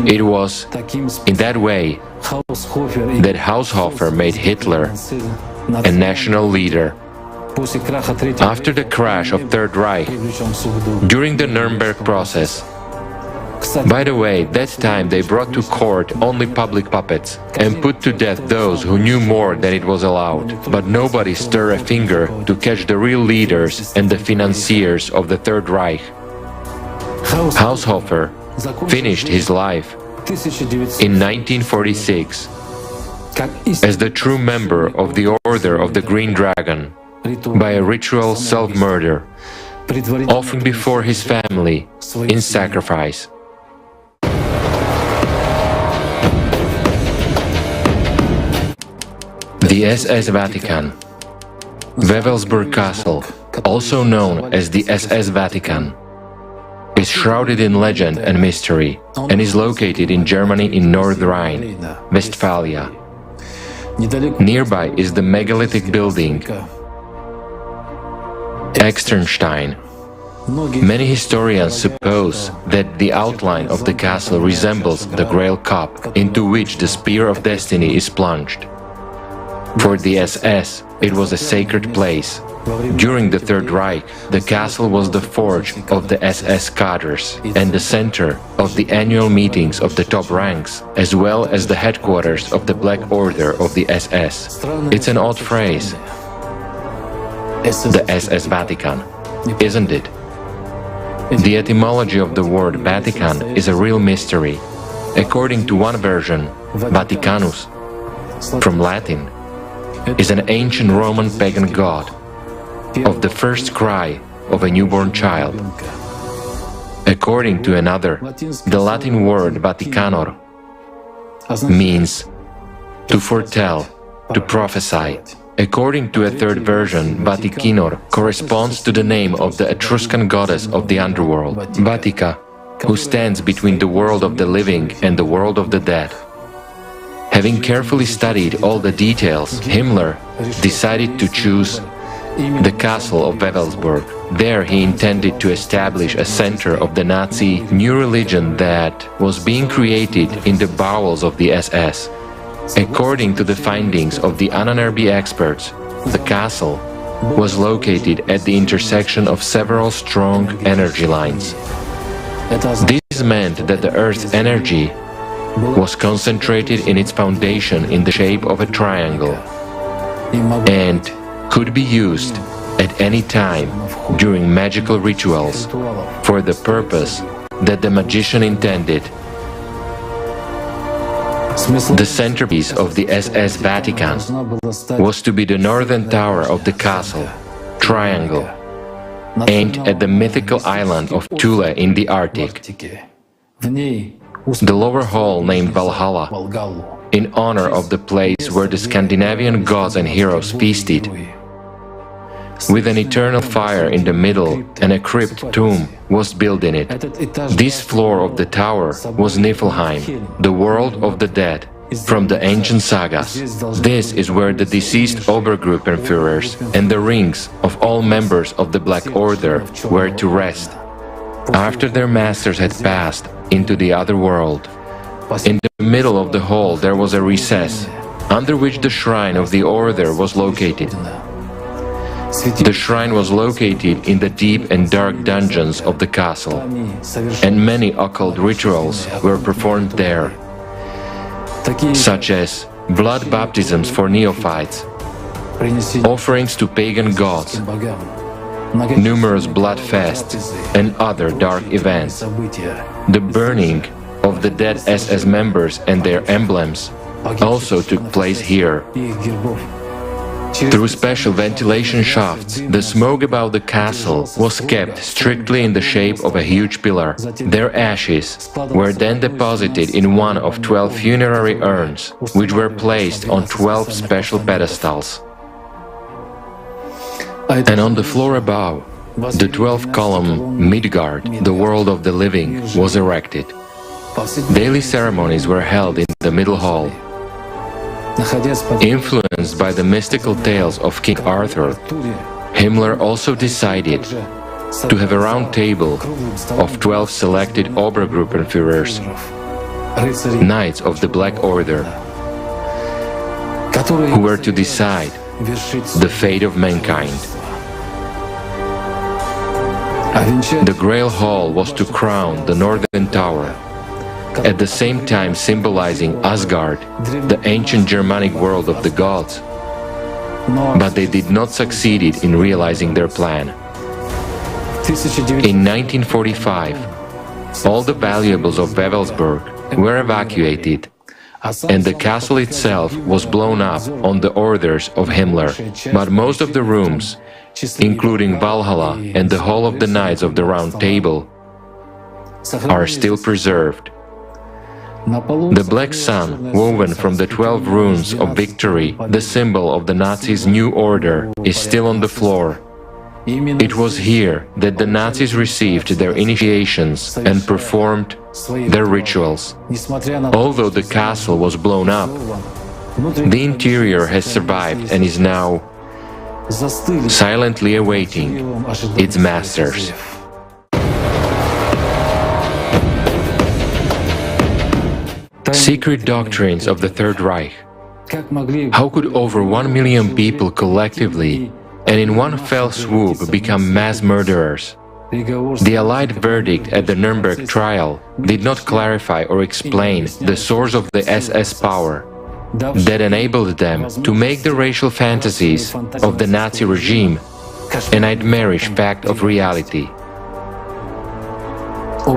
It was in that way that Haushofer made Hitler a national leader. After the crash of Third Reich, during the Nuremberg process, by the way, that time they brought to court only public puppets and put to death those who knew more than it was allowed. But nobody stirred a finger to catch the real leaders and the financiers of the Third Reich. Haushofer finished his life in 1946 as the true member of the Order of the Green Dragon by a ritual self-murder, often before his family in sacrifice. The SS Vatican. Wewelsburg Castle, also known as the SS Vatican, is shrouded in legend and mystery and is located in Germany in North Rhine, Westphalia. Nearby is the megalithic building Externstein. Many historians suppose that the outline of the castle resembles the Grail cup into which the Spear of Destiny is plunged. For the SS, it was a sacred place. During the Third Reich, the castle was the forge of the SS cadres and the center of the annual meetings of the top ranks, as well as the headquarters of the Black Order of the SS. It's an odd phrase, the SS Vatican, isn't it? The etymology of the word Vatican is a real mystery. According to one version, Vaticanus, from Latin, is an ancient Roman pagan god of the first cry of a newborn child. According to another, the Latin word Vaticanor means to foretell, to prophesy. According to a third version, Vaticinor corresponds to the name of the Etruscan goddess of the underworld, Vatica, who stands between the world of the living and the world of the dead. Having carefully studied all the details, Himmler decided to choose the castle of Wewelsburg. There he intended to establish a center of the Nazi new religion that was being created in the bowels of the SS. According to the findings of the Ahnenerbe experts, the castle was located at the intersection of several strong energy lines. This meant that the Earth's energy was concentrated in its foundation in the shape of a triangle and could be used at any time during magical rituals for the purpose that the magician intended. The centerpiece of the SS Vatican was to be the northern tower of the castle, triangle, aimed at the mythical island of Thule in the Arctic. The lower hall named Valhalla, in honor of the place where the Scandinavian gods and heroes feasted, with an eternal fire in the middle and a crypt tomb was built in it. This floor of the tower was Niflheim, the world of the dead, from the ancient sagas. This is where the deceased Obergruppenführers and the rings of all members of the Black Order were to rest, after their masters had passed into the other world. In the middle of the hall there was a recess, under which the shrine of the Order was located. The shrine was located in the deep and dark dungeons of the castle, and many occult rituals were performed there, such as blood baptisms for neophytes, offerings to pagan gods, numerous blood fests, and other dark events. The burning of the dead SS members and their emblems also took place here. Through special ventilation shafts, the smoke about the castle was kept strictly in the shape of a huge pillar. Their ashes were then deposited in one of 12 funerary urns, which were placed on 12 special pedestals. And on the floor above, the 12-column Midgard, the world of the living, was erected. Daily ceremonies were held in the middle hall. Influenced by the mystical tales of King Arthur, Himmler also decided to have a round table of 12 selected Obergruppenführers, Knights of the Black Order, who were to decide the fate of mankind. The Grail Hall was to crown the Northern Tower, at the same time symbolizing Asgard, the ancient Germanic world of the gods. But they did not succeed in realizing their plan. In 1945, all the valuables of Wewelsburg were evacuated, and the castle itself was blown up on the orders of Himmler. But most of the rooms, including Valhalla and the Hall of the Knights of the Round Table, are still preserved. The black sun, woven from the 12 runes of victory, the symbol of the Nazis' new order, is still on the floor. It was here that the Nazis received their initiations and performed their rituals. Although the castle was blown up, the interior has survived and is now silently awaiting its masters. Secret doctrines of the Third Reich. How could over 1 million people collectively and in one fell swoop become mass murderers? The Allied verdict at the Nuremberg trial did not clarify or explain the source of the SS power that enabled them to make the racial fantasies of the Nazi regime a nightmarish fact of reality.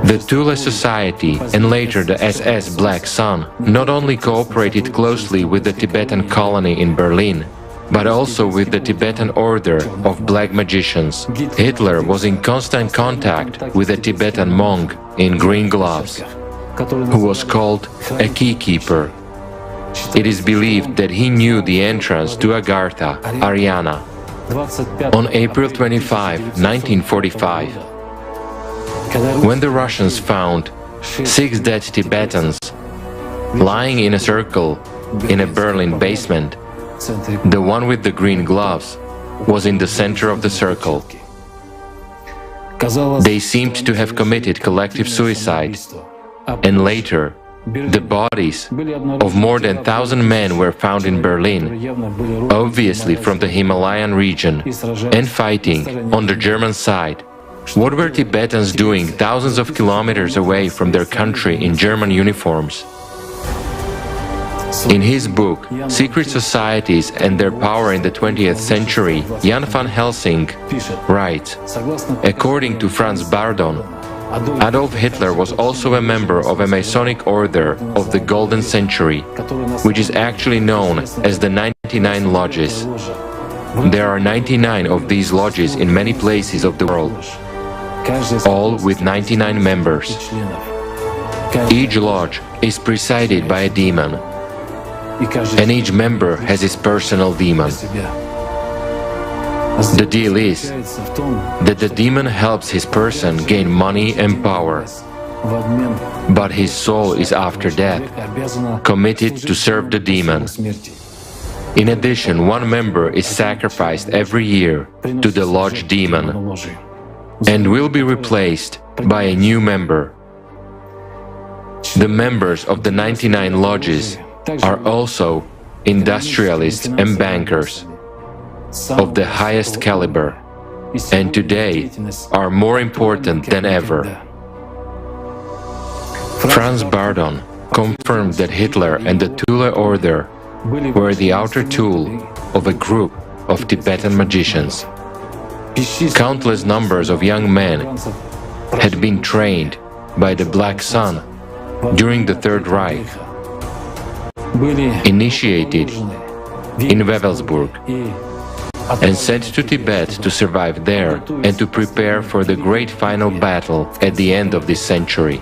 The Thule Society and later the SS Black Sun not only cooperated closely with the Tibetan colony in Berlin, but also with the Tibetan Order of Black Magicians. Hitler was in constant contact with a Tibetan monk in green gloves, who was called a key-keeper. It is believed that he knew the entrance to Agartha, Ariana. On April 25, 1945, when the Russians found 6 dead Tibetans lying in a circle in a Berlin basement, the one with the green gloves was in the center of the circle. They seemed to have committed collective suicide, and later the bodies of more than 1,000 men were found in Berlin, obviously from the Himalayan region, and fighting on the German side. What were Tibetans doing thousands of kilometers away from their country in German uniforms? In his book, Secret Societies and Their Power in the 20th Century, Jan van Helsing writes, according to Franz Bardon, Adolf Hitler was also a member of a Masonic order of the Golden Century, which is actually known as the 99 Lodges. There are 99 of these lodges in many places of the world, all with 99 members. Each lodge is presided by a demon, and each member has his personal demon. The deal is that the demon helps his person gain money and power, but his soul is after death committed to serve the demon. In addition, one member is sacrificed every year to the lodge demon and will be replaced by a new member. The members of the 99 lodges are also industrialists and bankers of the highest caliber, and today are more important than ever. Franz Bardon confirmed that Hitler and the Thule Order were the outer tool of a group of Tibetan magicians. Countless numbers of young men had been trained by the Black Sun during the Third Reich, initiated in Wewelsburg, and sent to Tibet to survive there and to prepare for the great final battle at the end of this century.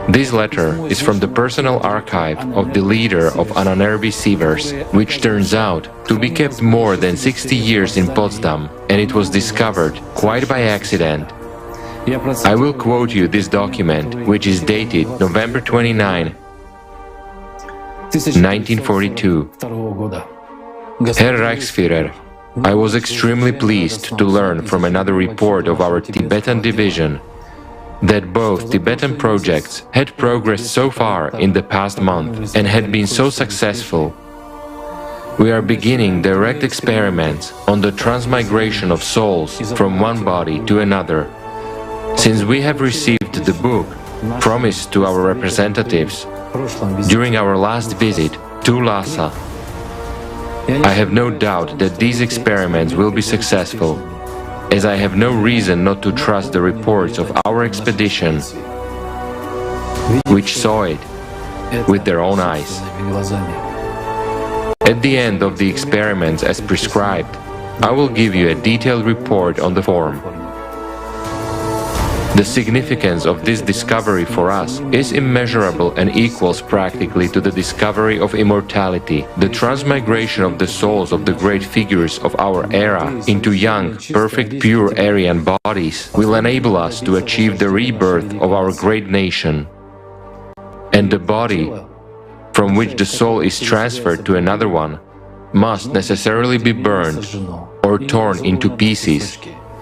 This letter is from the personal archive of the leader of Ahnenerbe Sievers, which turns out to be kept more than 60 years in Potsdam, and it was discovered quite by accident. I will quote you this document, which is dated November 29, 1942. Herr Reichsführer, I was extremely pleased to learn from another report of our Tibetan division that both Tibetan projects had progressed so far in the past month and had been so successful. We are beginning direct experiments on the transmigration of souls from one body to another. Since we have received the book promised to our representatives during our last visit to Lhasa, I have no doubt that these experiments will be successful, as I have no reason not to trust the reports of our expedition, which saw it with their own eyes. At the end of the experiments as prescribed, I will give you a detailed report on the form. The significance of this discovery for us is immeasurable and equals practically to the discovery of immortality. The transmigration of the souls of the great figures of our era into young, perfect, pure Aryan bodies will enable us to achieve the rebirth of our great nation. And the body, from which the soul is transferred to another one, must necessarily be burned or torn into pieces,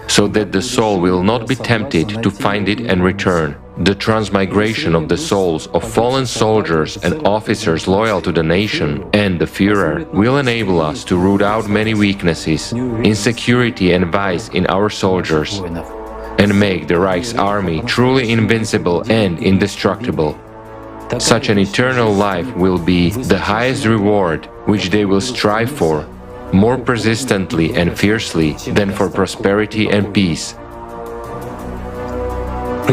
so that the soul will not be tempted to find it and return. The transmigration of the souls of fallen soldiers and officers loyal to the nation and the Führer will enable us to root out many weaknesses, insecurity and vice in our soldiers, and make the Reich's army truly invincible and indestructible. Such an eternal life will be the highest reward which they will strive for, more persistently and fiercely than for prosperity and peace.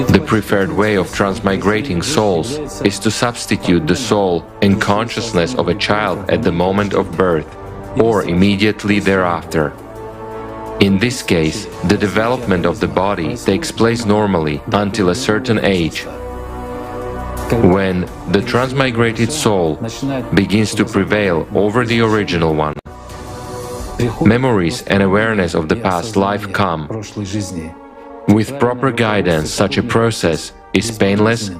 The preferred way of transmigrating souls is to substitute the soul and consciousness of a child at the moment of birth, or immediately thereafter. In this case, the development of the body takes place normally until a certain age, when the transmigrated soul begins to prevail over the original one. Memories and awareness of the past life come. With proper guidance, such a process is painless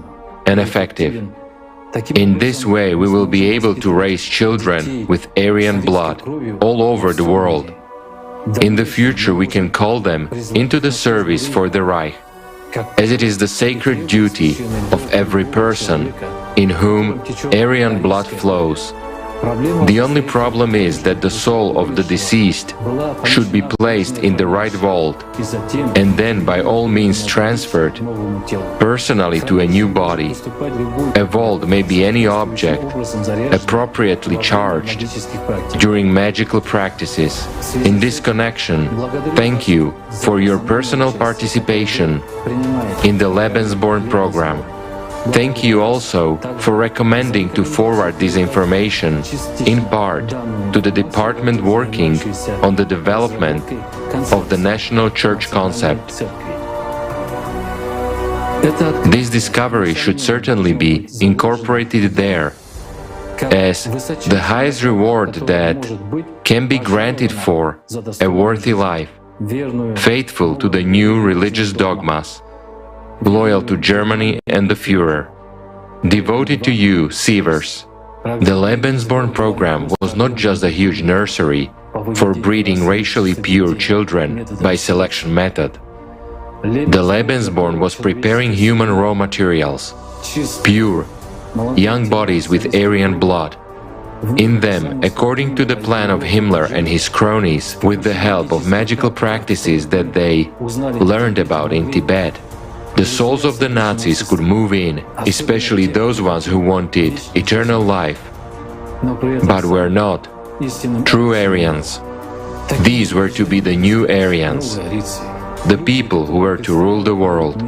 and effective. In this way, we will be able to raise children with Aryan blood all over the world. In the future, we can call them into the service for the Reich, as it is the sacred duty of every person in whom Aryan blood flows. The only problem is that the soul of the deceased should be placed in the right vault and then by all means transferred personally to a new body. A vault may be any object appropriately charged during magical practices. In this connection, thank you for your personal participation in the Lebensborn program. Thank you also for recommending to forward this information, in part, to the department working on the development of the national church concept. This discovery should certainly be incorporated there, as the highest reward that can be granted for a worthy life, faithful to the new religious dogmas, loyal to Germany and the Führer. Devoted to you, Sievers. The Lebensborn program was not just a huge nursery for breeding racially pure children by selection method. The Lebensborn was preparing human raw materials, pure, young bodies with Aryan blood. In them, according to the plan of Himmler and his cronies, with the help of magical practices that they learned about in Tibet, the souls of the Nazis could move in, especially those ones who wanted eternal life, but were not true Aryans. These were to be the new Aryans, the people who were to rule the world.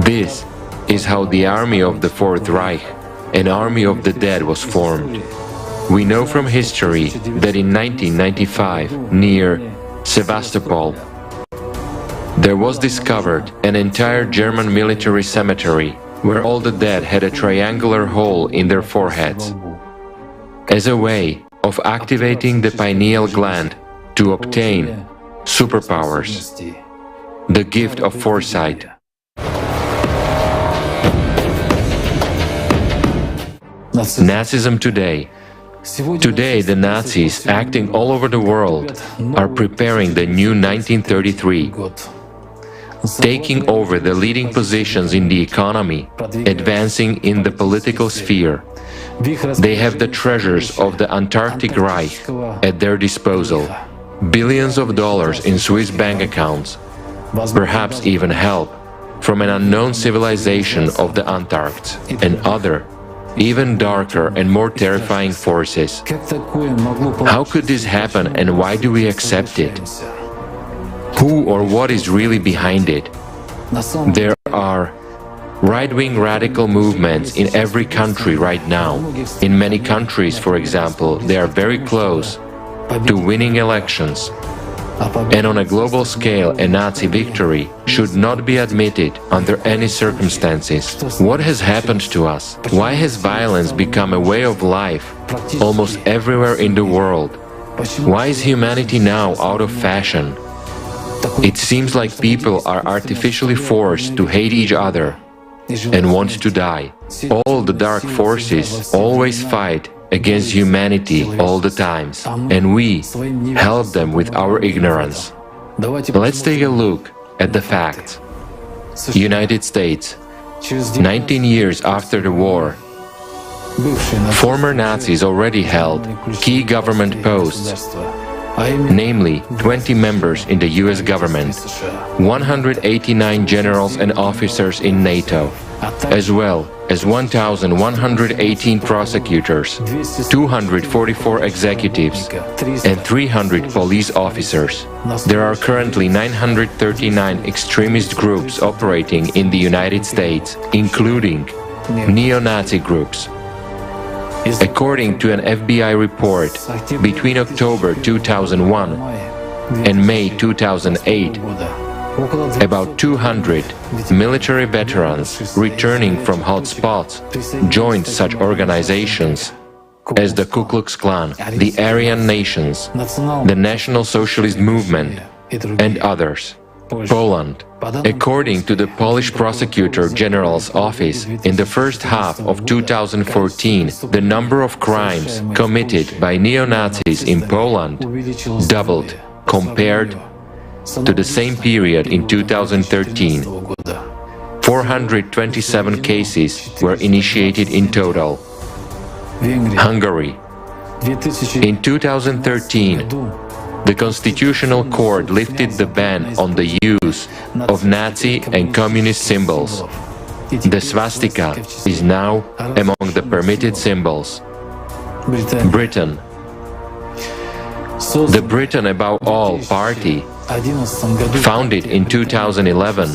This is how the army of the Fourth Reich, an army of the dead, was formed. We know from history that in 1995, near Sevastopol, there was discovered an entire German military cemetery where all the dead had a triangular hole in their foreheads, as a way of activating the pineal gland to obtain superpowers, the gift of foresight. Nazism today. Today, the Nazis, acting all over the world, are preparing the new 1933, taking over the leading positions in the economy, advancing in the political sphere. They have the treasures of the Antarctic Reich at their disposal, billions of dollars in Swiss bank accounts, perhaps even help from an unknown civilization of the Antarctic and other, even darker and more terrifying forces. How could this happen and why do we accept it? Who or what is really behind it? There are right-wing radical movements in every country right now. In many countries, for example, they are very close to winning elections. And on a global scale, a Nazi victory should not be admitted under any circumstances. What has happened to us? Why has violence become a way of life almost everywhere in the world? Why is humanity now out of fashion? It seems like people are artificially forced to hate each other and want to die. All the dark forces always fight against humanity all the times, and we help them with our ignorance. Let's take a look at the facts. United States, 19 years after the war, former Nazis already held key government posts, namely 20 members in the US government, 189 generals and officers in NATO, as well as 1,118 prosecutors, 244 executives, and 300 police officers. There are currently 939 extremist groups operating in the United States, including neo-Nazi groups. According to an FBI report, between October 2001 and May 2008, about 200 military veterans returning from hot spots joined such organizations as the Ku Klux Klan, the Aryan Nations, the National Socialist Movement, and others. Poland. According to the Polish Prosecutor General's office, in the first half of 2014, the number of crimes committed by neo-Nazis in Poland doubled compared to the same period in 2013. 427 cases were initiated in total. Hungary. In 2013, the Constitutional Court lifted the ban on the use of Nazi and communist symbols. The swastika is now among the permitted symbols. Britain. The Britain Above All party, founded in 2011,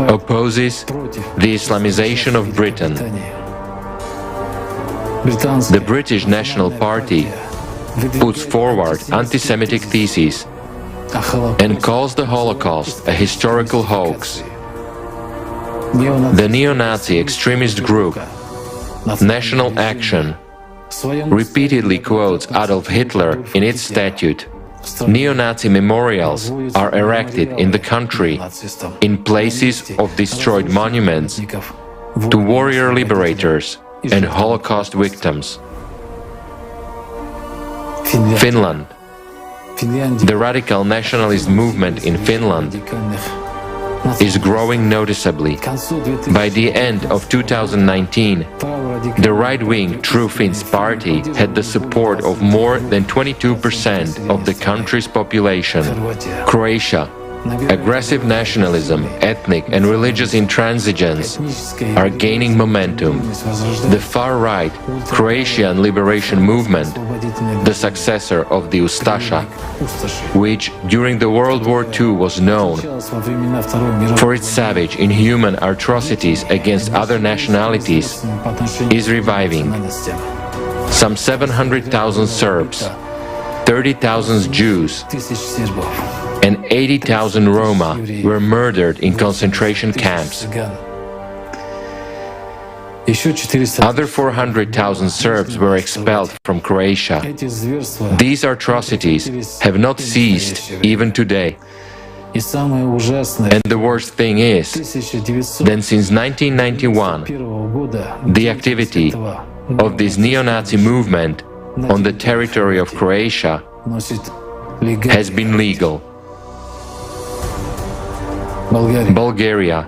opposes the Islamization of Britain. The British National Party puts forward anti-Semitic theses and calls the Holocaust a historical hoax. The neo-Nazi extremist group National Action repeatedly quotes Adolf Hitler in its statute. Neo-Nazi memorials are erected in the country in places of destroyed monuments to warrior liberators and Holocaust victims. Finland. The radical nationalist movement in Finland is growing noticeably. By the end of 2019, the right-wing True Finns party had the support of more than 22% of the country's population. Croatia. aggressive nationalism, ethnic and religious intransigence are gaining momentum. The far-right Croatian liberation movement, the successor of the Ustasha, which during the World War II was known for its savage, inhuman atrocities against other nationalities, is reviving. Some 700,000 Serbs, 30,000 Jews, and 80,000 Roma were murdered in concentration camps. Other 400,000 Serbs were expelled from Croatia. These atrocities have not ceased even today. And the worst thing is that since 1991, the activity of this neo-Nazi movement on the territory of Croatia has been legal. Bulgaria.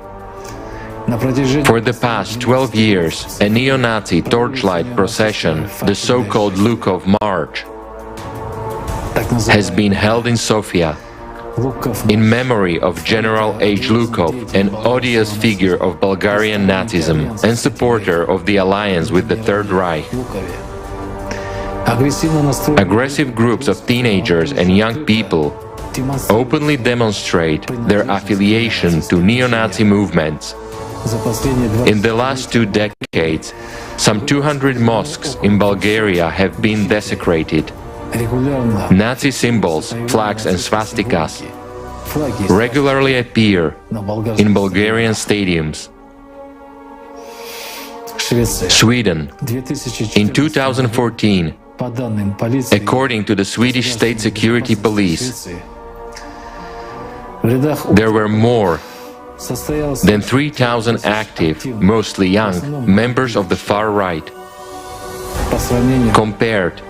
For the past 12 years, a neo-Nazi torchlight procession, the so-called Lukov March, has been held in Sofia in memory of General H. Lukov, an odious figure of Bulgarian Nazism and supporter of the alliance with the Third Reich. Aggressive groups of teenagers and young people openly demonstrate their affiliation to neo-Nazi movements. In the last 2 decades, some 200 mosques in Bulgaria have been desecrated. Nazi symbols, flags and swastikas regularly appear in Bulgarian stadiums. Sweden. In 2014, according to the Swedish State Security Police, there were more than 3,000 active, mostly young, members of the far right. Compared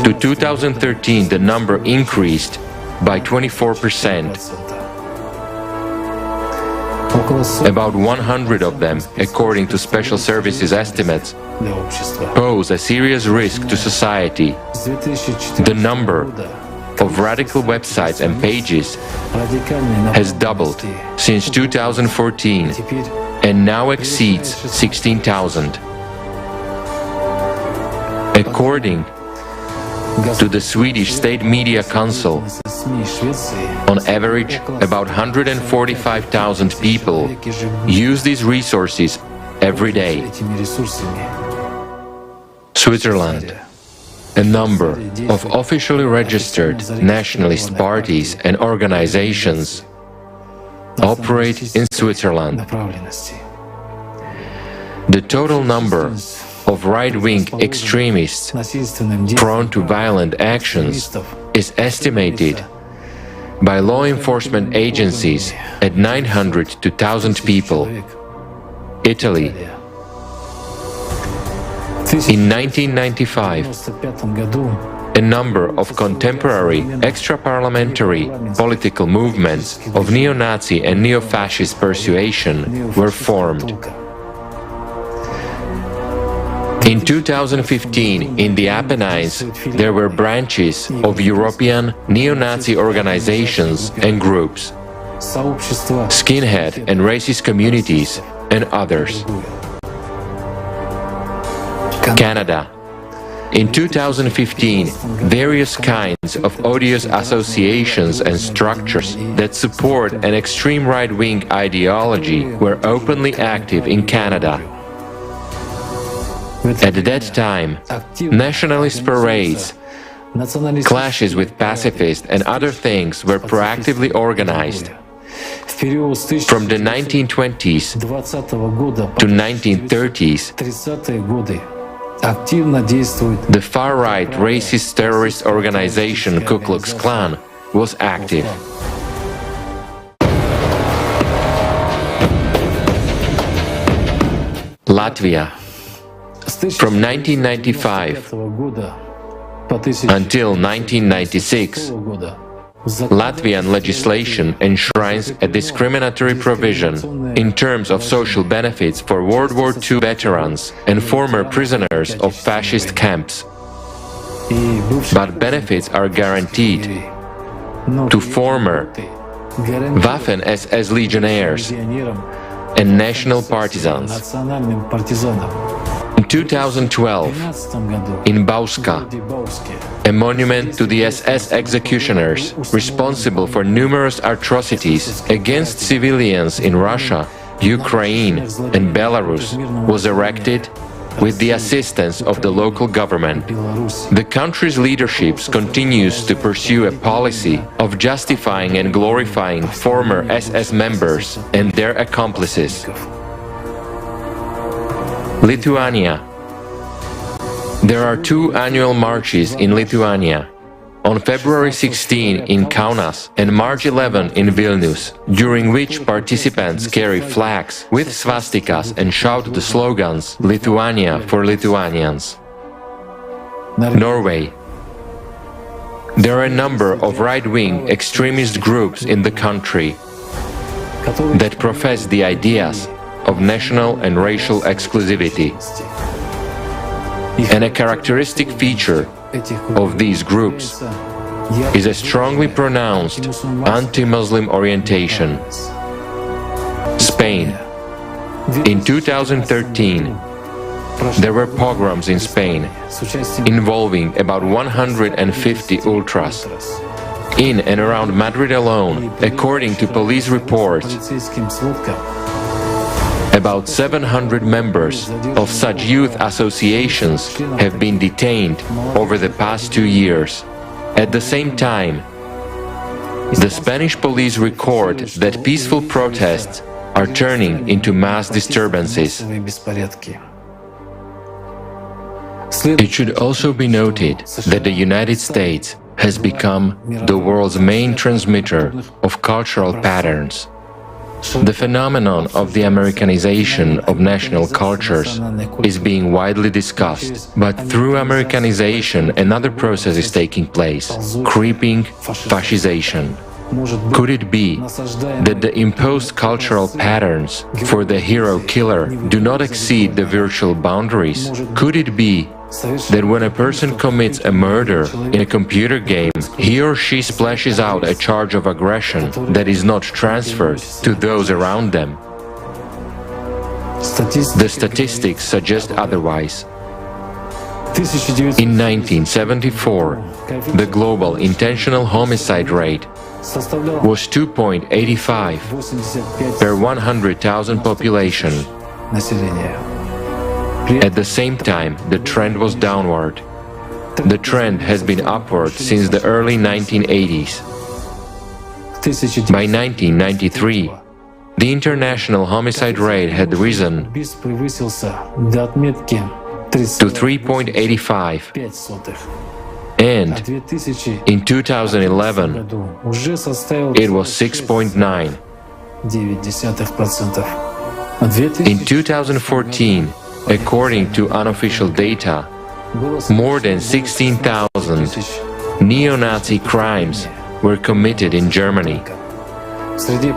to 2013, the number increased by 24%. About 100 of them, according to special services estimates, pose a serious risk to society. The number of radical websites and pages has doubled since 2014 and now exceeds 16,000. According to the Swedish State Media Council, on average, about 145,000 people use these resources every day. Switzerland. A number of officially registered nationalist parties and organizations operate in Switzerland. The total number of right-wing extremists prone to violent actions is estimated by law enforcement agencies at 900 to 1,000 people. Italy. In 1995, a number of contemporary extra-parliamentary political movements of neo-Nazi and neo-fascist persuasion were formed. In 2015, in the Apennines, there were branches of European neo-Nazi organizations and groups, skinhead and racist communities, and others. Canada. In 2015, various kinds of odious associations and structures that support an extreme right-wing ideology were openly active in Canada. At that time, nationalist parades, clashes with pacifists and other things were proactively organized. From the 1920s to 1930s, the far-right racist terrorist organization Ku Klux Klan was active. Latvia. From 1995 until 1996, Latvian legislation enshrines a discriminatory provision in terms of social benefits for World War II veterans and former prisoners of fascist camps. But benefits are guaranteed to former Waffen-SS legionnaires and national partisans. In 2012, in Bauska, a monument to the SS executioners responsible for numerous atrocities against civilians in Russia, Ukraine and Belarus was erected with the assistance of the local government. The country's leadership continues to pursue a policy of justifying and glorifying former SS members and their accomplices. Lithuania. There are 2 annual marches in Lithuania. On February 16 in Kaunas and March 11 in Vilnius, during which participants carry flags with swastikas and shout the slogans "Lithuania for Lithuanians." Norway. There are a number of right-wing extremist groups in the country that profess the ideas of national and racial exclusivity. And a characteristic feature of these groups is a strongly pronounced anti-Muslim orientation. Spain. In 2013, there were pogroms in Spain involving about 150 ultras. In and around Madrid alone, according to police reports, about 700 members of such youth associations have been detained over the past 2 years. At the same time, the Spanish police record that peaceful protests are turning into mass disturbances. It should also be noted that the United States has become the world's main transmitter of cultural patterns. The phenomenon of the Americanization of national cultures is being widely discussed, but through Americanization another process is taking place, creeping fascization. Could it be that the imposed cultural patterns for the hero-killer do not exceed the virtual boundaries? Could it be that when a person commits a murder in a computer game, he or she splashes out a charge of aggression that is not transferred to those around them? The statistics suggest otherwise. In 1974, the global intentional homicide rate was 2.85 per 100,000 population. At the same time, the trend was downward. The trend has been upward since the early 1980s. By 1993, the international homicide rate had risen to 3.85, and in 2011, it was 6.9. In 2014, according to unofficial data, more than 16,000 neo-Nazi crimes were committed in Germany.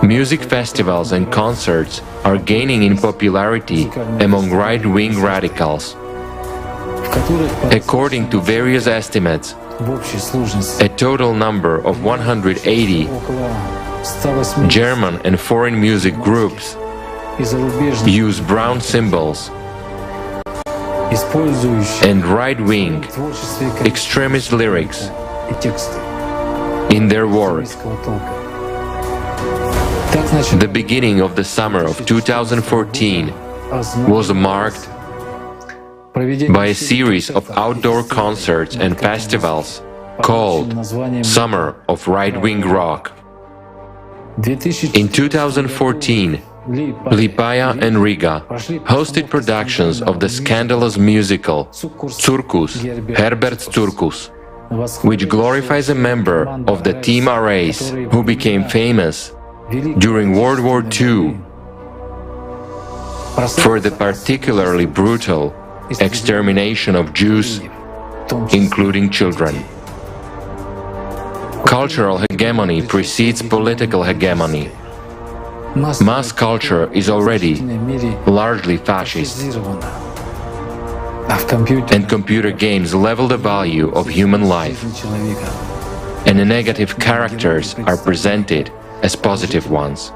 Music festivals and concerts are gaining in popularity among right-wing radicals. According to various estimates, a total number of 180 German and foreign music groups use brown symbols and right-wing extremist lyrics in their work. The beginning of the summer of 2014 was marked by a series of outdoor concerts and festivals called Summer of Right-Wing Rock. In 2014, Liepāja and Riga hosted productions of the scandalous musical Circus, Herberts Circus, which glorifies a member of the Team Arrays who became famous during World War II for the particularly brutal extermination of Jews, including children. Cultural hegemony precedes political hegemony. Mass culture is already largely fascist, and computer games level the value of human life and the negative characters are presented as positive ones,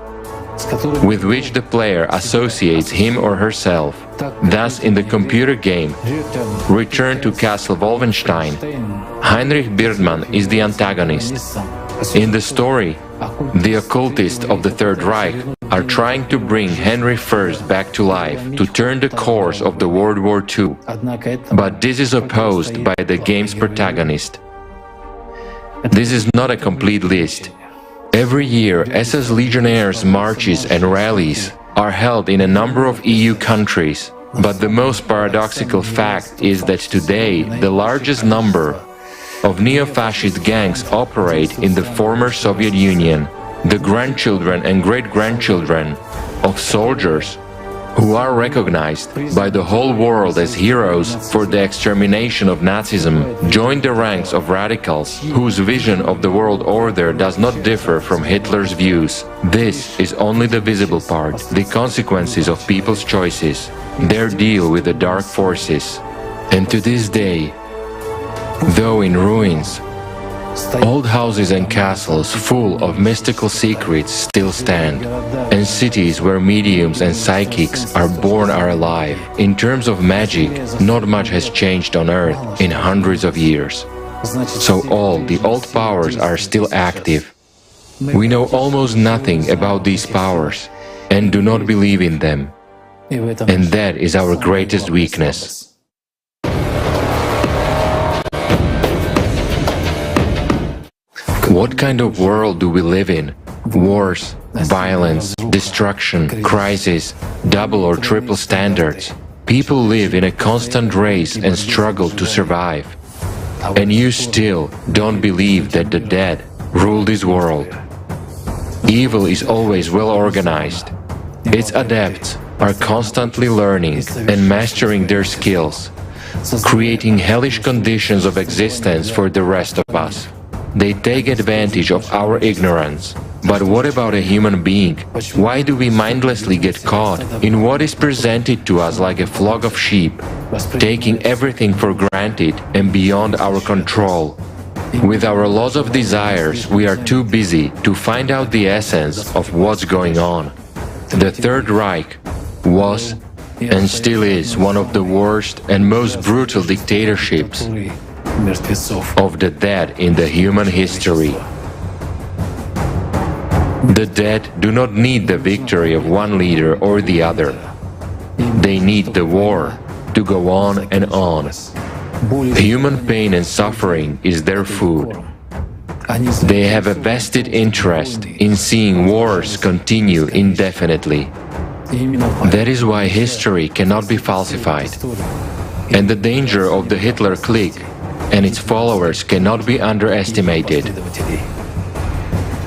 with which the player associates him or herself. Thus, in the computer game Return to Castle Wolfenstein, Heinrich Birdman is the antagonist. In the story, the occultists of the Third Reich are trying to bring Henry I back to life to turn the course of the World War II, but this is opposed by the game's protagonist. This is not a complete list. Every year, SS Legionnaires' marches and rallies are held in a number of EU countries, but the most paradoxical fact is that today the largest number of neo-fascist gangs operate in the former Soviet Union, the grandchildren and great-grandchildren of soldiers who are recognized by the whole world as heroes for the extermination of Nazism, join the ranks of radicals whose vision of the world order does not differ from Hitler's views. This is only the visible part, the consequences of people's choices, their deal with the dark forces. And to this day, though in ruins, old houses and castles full of mystical secrets still stand, and cities where mediums and psychics are born are alive. In terms of magic, not much has changed on Earth in hundreds of years. So all the old powers are still active. We know almost nothing about these powers and do not believe in them. And that is our greatest weakness. What kind of world do we live in? Wars, violence, destruction, crisis, double or triple standards. People live in a constant race and struggle to survive. And you still don't believe that the dead rule this world. Evil is always well organized. Its adepts are constantly learning and mastering their skills, creating hellish conditions of existence for the rest of us. They take advantage of our ignorance. But what about a human being? Why do we mindlessly get caught in what is presented to us like a flock of sheep, taking everything for granted and beyond our control? With our laws of desires, we are too busy to find out the essence of what's going on. The Third Reich was and still is one of the worst and most brutal dictatorships of the dead in the human history. The dead do not need the victory of one leader or the other. They need the war to go on and on. Human pain and suffering is their food. They have a vested interest in seeing wars continue indefinitely. That is why history cannot be falsified. And the danger of the Hitler clique and its followers cannot be underestimated.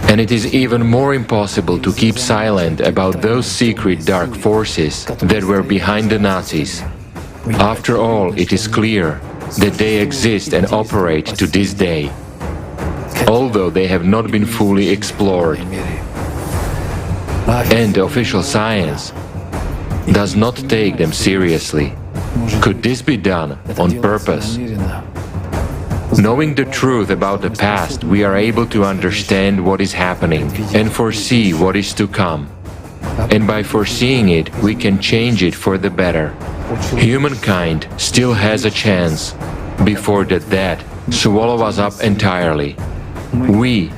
And it is even more impossible to keep silent about those secret dark forces that were behind the Nazis. After all, it is clear that they exist and operate to this day, although they have not been fully explored. And official science does not take them seriously. Could this be done on purpose? Knowing the truth about the past, we are able to understand what is happening and foresee what is to come. And by foreseeing it, we can change it for the better. Humankind still has a chance before the dead swallow us up entirely. We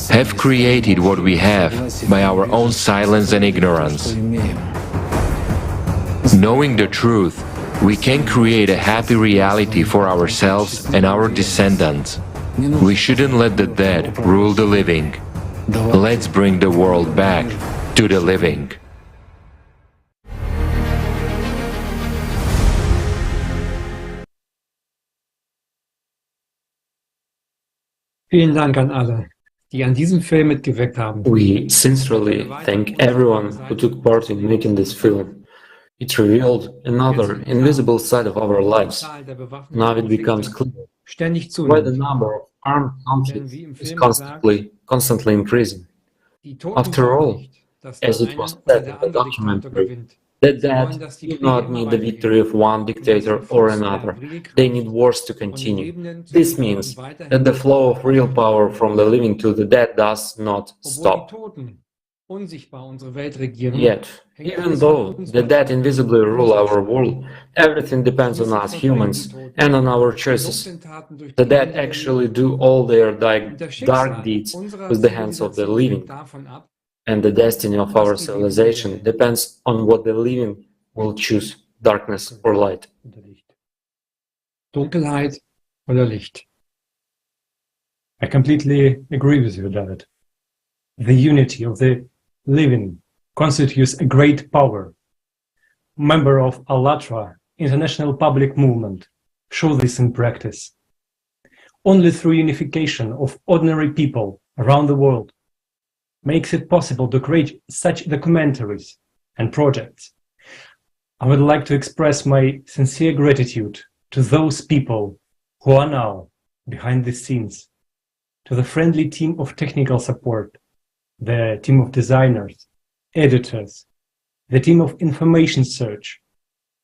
have created what we have by our own silence and ignorance. Knowing the truth, we can create a happy reality for ourselves and our descendants. We shouldn't let the dead rule the living. Let's bring the world back to the living. Vielen Dank an alle, die an diesem Film mitgewirkt haben. We sincerely thank everyone who took part in making this film. It revealed another invisible side of our lives. Now it becomes clear why the number of armed conflicts is constantly increasing. After all, as it was said in the documentary, The dead do not need the victory of one dictator or another. They need wars to continue. This means that the flow of real power from the living to the dead does not stop. Yet, even though the dead invisibly rule our world, everything depends on us humans and on our choices. The dead actually do all their dark deeds with the hands of the living. And the destiny of our civilization depends on what the living will choose, darkness or light. Dunkelheit oder Licht. I completely agree with you, David. The unity of the living constitutes a great power. Member of Allathyar International Public Movement show this in practice. Only through unification of ordinary people around the world makes it possible to create such documentaries and projects. I would like to express my sincere gratitude to those people who are now behind the scenes, to the friendly team of technical support, the team of designers, editors, the team of information search,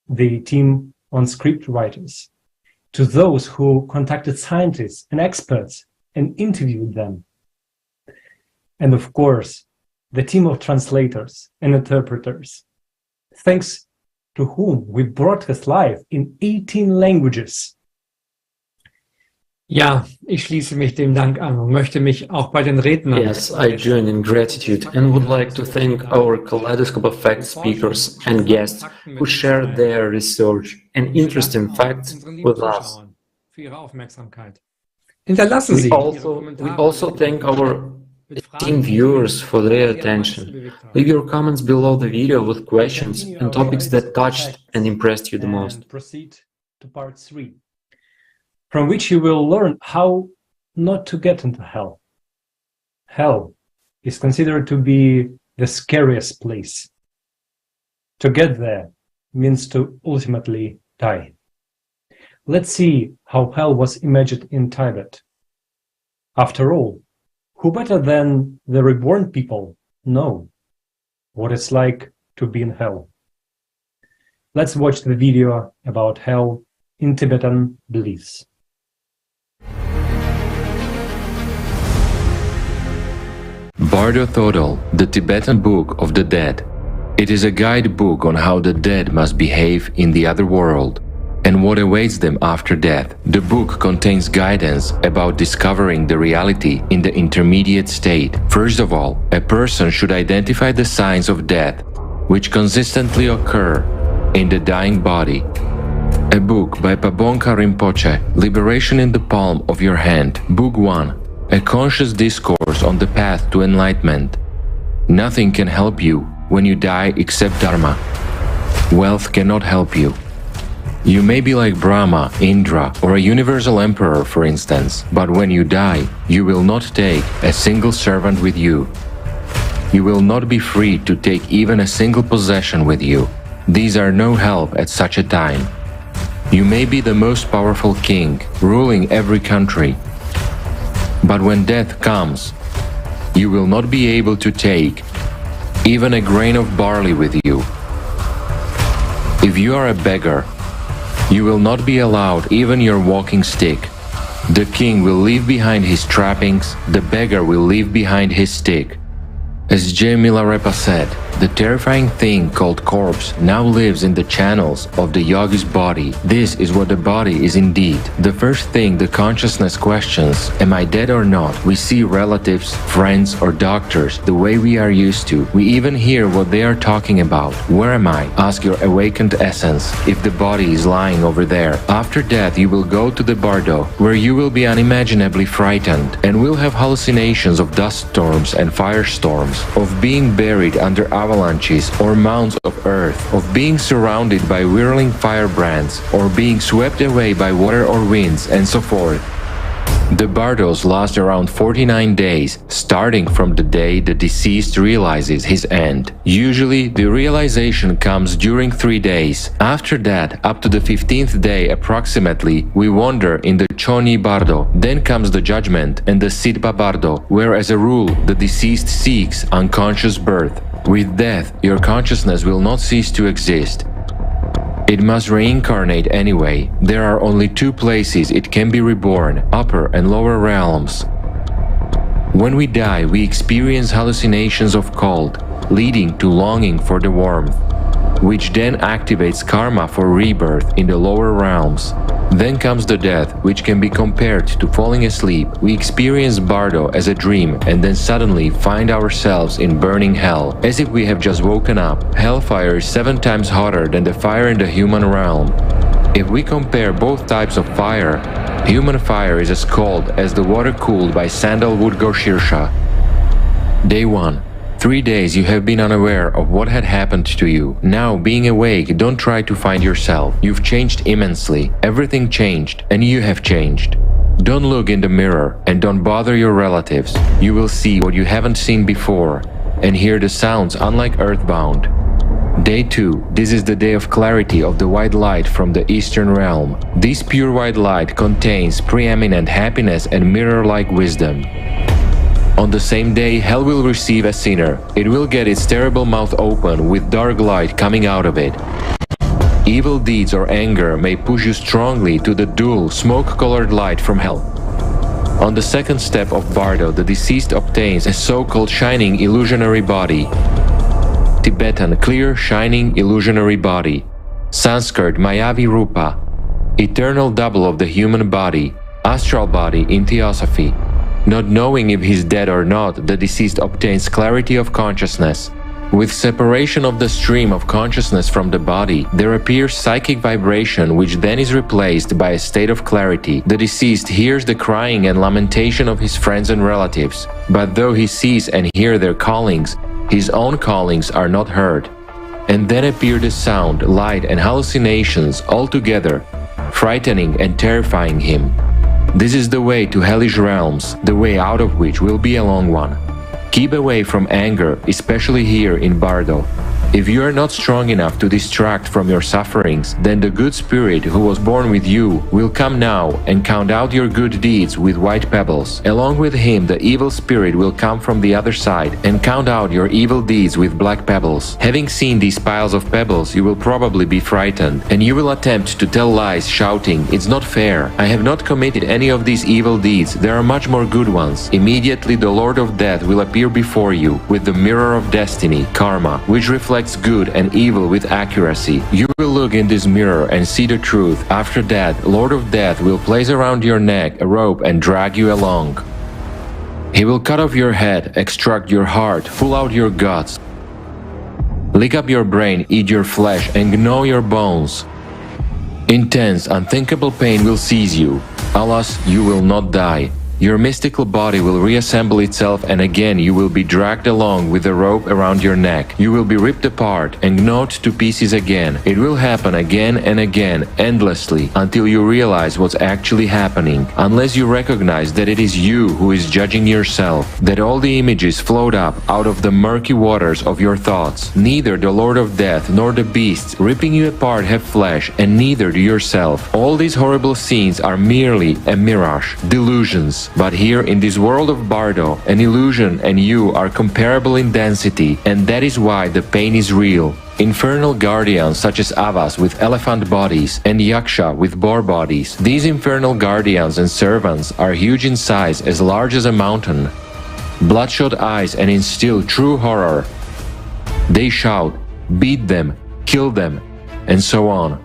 the team on script writers, to those who contacted scientists and experts and interviewed them, and of course, the team of translators and interpreters, thanks to whom we broadcast live in 18 languages. Ja, ich schließe mich dem Dank an und möchte mich auch bei den Rednern. Yes, I join in gratitude and would like to thank our Kaleidoscope of Facts speakers and guests who shared their research and interesting facts with us. Hinterlassen Sie. We also thank our esteemed viewers for their attention. Leave your comments below the video with questions and topics that touched and impressed you the most. Proceed to part 3, from which you will learn how not to get into hell. Hell is considered to be the scariest place. To get there means to ultimately die. Let's see how hell was imagined in Tibet. After all, who better than the reborn people know what it's like to be in hell? Let's watch the video about hell in Tibetan beliefs. Bardo Thodol, the Tibetan Book of the Dead. It is a guidebook on how the dead must behave in the other world and what awaits them after death. The book contains guidance about discovering the reality in the intermediate state. First of all, a person should identify the signs of death, which consistently occur in the dying body. A book by Pabonka Rinpoche, Liberation in the Palm of Your Hand. Book 1. A conscious discourse on the path to enlightenment. Nothing can help you when you die except Dharma. Wealth cannot help you. You may be like Brahma, Indra, or a universal emperor, for instance, but when you die, you will not take a single servant with you. You will not be free to take even a single possession with you. These are no help at such a time. You may be the most powerful king, ruling every country, but when death comes, you will not be able to take even a grain of barley with you. If you are a beggar, you will not be allowed even your walking stick. The king will leave behind his trappings, the beggar will leave behind his stick. As J. Milarepa said, the terrifying thing called corpse now lives in the channels of the yogi's body. This is what the body is indeed. The first thing the consciousness questions, am I dead or not? We see relatives, friends or doctors the way we are used to. We even hear what they are talking about. Where am I? Ask your awakened essence if the body is lying over there. After death you will go to the bardo, where you will be unimaginably frightened and will have hallucinations of dust storms and firestorms, of being buried under avalanches or mounds of earth, of being surrounded by whirling firebrands, or being swept away by water or winds, and so forth. The bardos last around 49 days, starting from the day the deceased realizes his end. Usually, the realization comes during 3 days. After that, up to the 15th day approximately, we wander in the Choni bardo. Then comes the judgment and the Sidba bardo, where as a rule, the deceased seeks unconscious birth. With death, your consciousness will not cease to exist. It must reincarnate anyway. There are only two places it can be reborn, upper and lower realms. When we die, we experience hallucinations of cold, leading to longing for the warmth, which then activates karma for rebirth in the lower realms. Then comes the death, which can be compared to falling asleep. We experience bardo as a dream and then suddenly find ourselves in burning hell, as if we have just woken up. Hellfire is 7 times hotter than the fire in the human realm. If we compare both types of fire, human fire is as cold as the water cooled by sandalwood Goshirsha. Day 1. 3 days you have been unaware of what had happened to you. Now, being awake, don't try to find yourself. You've changed immensely. Everything changed, and you have changed. Don't look in the mirror, and don't bother your relatives. You will see what you haven't seen before, and hear the sounds unlike earthbound. Day 2. This is the day of clarity of the white light from the Eastern realm. This pure white light contains preeminent happiness and mirror-like wisdom. On the same day, hell will receive a sinner. It will get its terrible mouth open with dark light coming out of it. Evil deeds or anger may push you strongly to the dual, smoke-colored light from hell. On the second step of Bardo, the deceased obtains a so-called shining illusionary body. Tibetan, clear, shining, illusionary body. Sanskrit, Mayavi Rupa, eternal double of the human body, astral body in Theosophy. Not knowing if he's dead or not, the deceased obtains clarity of consciousness. With separation of the stream of consciousness from the body, there appears psychic vibration which then is replaced by a state of clarity. The deceased hears the crying and lamentation of his friends and relatives, but though he sees and hears their callings, his own callings are not heard. And then appear the sound, light and hallucinations all together, frightening and terrifying him. This is the way to hellish realms, the way out of which will be a long one. Keep away from anger, especially here in Bardo. If you are not strong enough to distract from your sufferings, then the good spirit who was born with you will come now and count out your good deeds with white pebbles. Along with him, the evil spirit will come from the other side and count out your evil deeds with black pebbles. Having seen these piles of pebbles, you will probably be frightened, and you will attempt to tell lies, shouting, "It's not fair. I have not committed any of these evil deeds. There are much more good ones." Immediately, the Lord of Death will appear before you with the mirror of destiny, karma, which reflects good and evil with accuracy. You will look in this mirror and see the truth. After that, Lord of Death will place around your neck a rope and drag you along. He will cut off your head, extract your heart, pull out your guts, lick up your brain, eat your flesh, and gnaw your bones. Intense, unthinkable pain will seize you. Alas, you will not die. Your mystical body will reassemble itself, and again you will be dragged along with a rope around your neck. You will be ripped apart and gnawed to pieces again. It will happen again and again, endlessly, until you realize what's actually happening. Unless you recognize that it is you who is judging yourself, that all the images float up out of the murky waters of your thoughts. Neither the Lord of Death nor the beasts ripping you apart have flesh, and neither do yourself. All these horrible scenes are merely a mirage, delusions. But here in this world of Bardo, an illusion and you are comparable in density, and that is why the pain is real. Infernal guardians such as Avas with elephant bodies and Yaksha with boar bodies. These infernal guardians and servants are huge in size, as large as a mountain. Bloodshot eyes and instill true horror. They shout, beat them, kill them, and so on.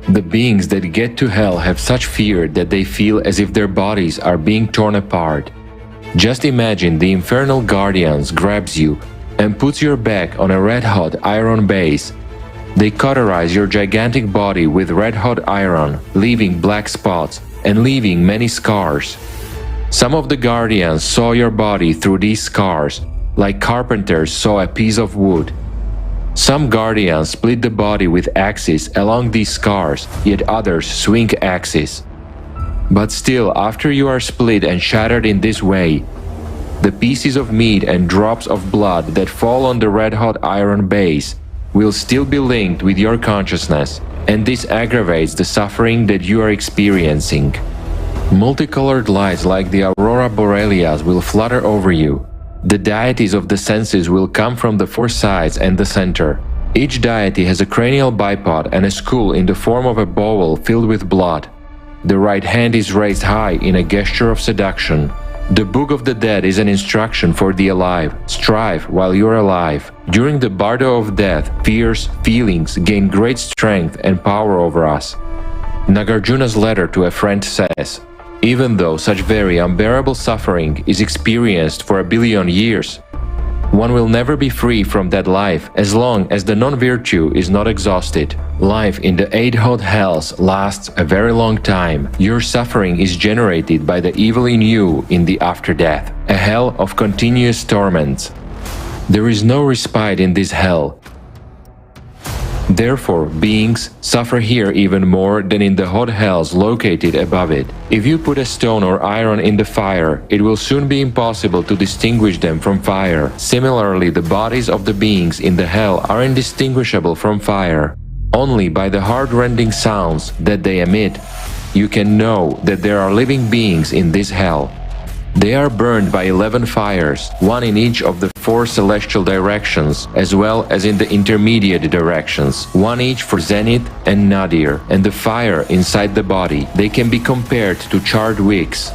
The beings that get to hell have such fear that they feel as if their bodies are being torn apart. Just imagine the infernal guardians grabs you and puts your back on a red-hot iron base. They cauterize your gigantic body with red-hot iron, leaving black spots and leaving many scars. Some of the guardians saw your body through these scars, like carpenters saw a piece of wood. Some guardians split the body with axes along these scars, yet others swing axes. But still, after you are split and shattered in this way, the pieces of meat and drops of blood that fall on the red-hot iron base will still be linked with your consciousness, and this aggravates the suffering that you are experiencing. Multicolored lights like the aurora borealis will flutter over you. The deities of the senses will come from the four sides and the center. Each deity has a cranial bipod and a skull in the form of a bowl filled with blood. The right hand is raised high in a gesture of seduction. The Book of the Dead is an instruction for the alive. Strive while you're alive. During the bardo of death, fears, feelings gain great strength and power over us. Nagarjuna's letter to a friend says, even though such very unbearable suffering is experienced for 1 billion years, one will never be free from that life as long as the non-virtue is not exhausted. Life in the 8 hot hells lasts a very long time. Your suffering is generated by the evil in you in the after-death, a hell of continuous torments. There is no respite in this hell. Therefore, beings suffer here even more than in the hot hells located above it. If you put a stone or iron in the fire, it will soon be impossible to distinguish them from fire. Similarly, the bodies of the beings in the hell are indistinguishable from fire. Only by the heart-rending sounds that they emit, you can know that there are living beings in this hell. They are burned by 11 fires, one in each of the 4 celestial directions, as well as in the intermediate directions, one each for zenith and nadir, and the fire inside the body. They can be compared to charred wicks.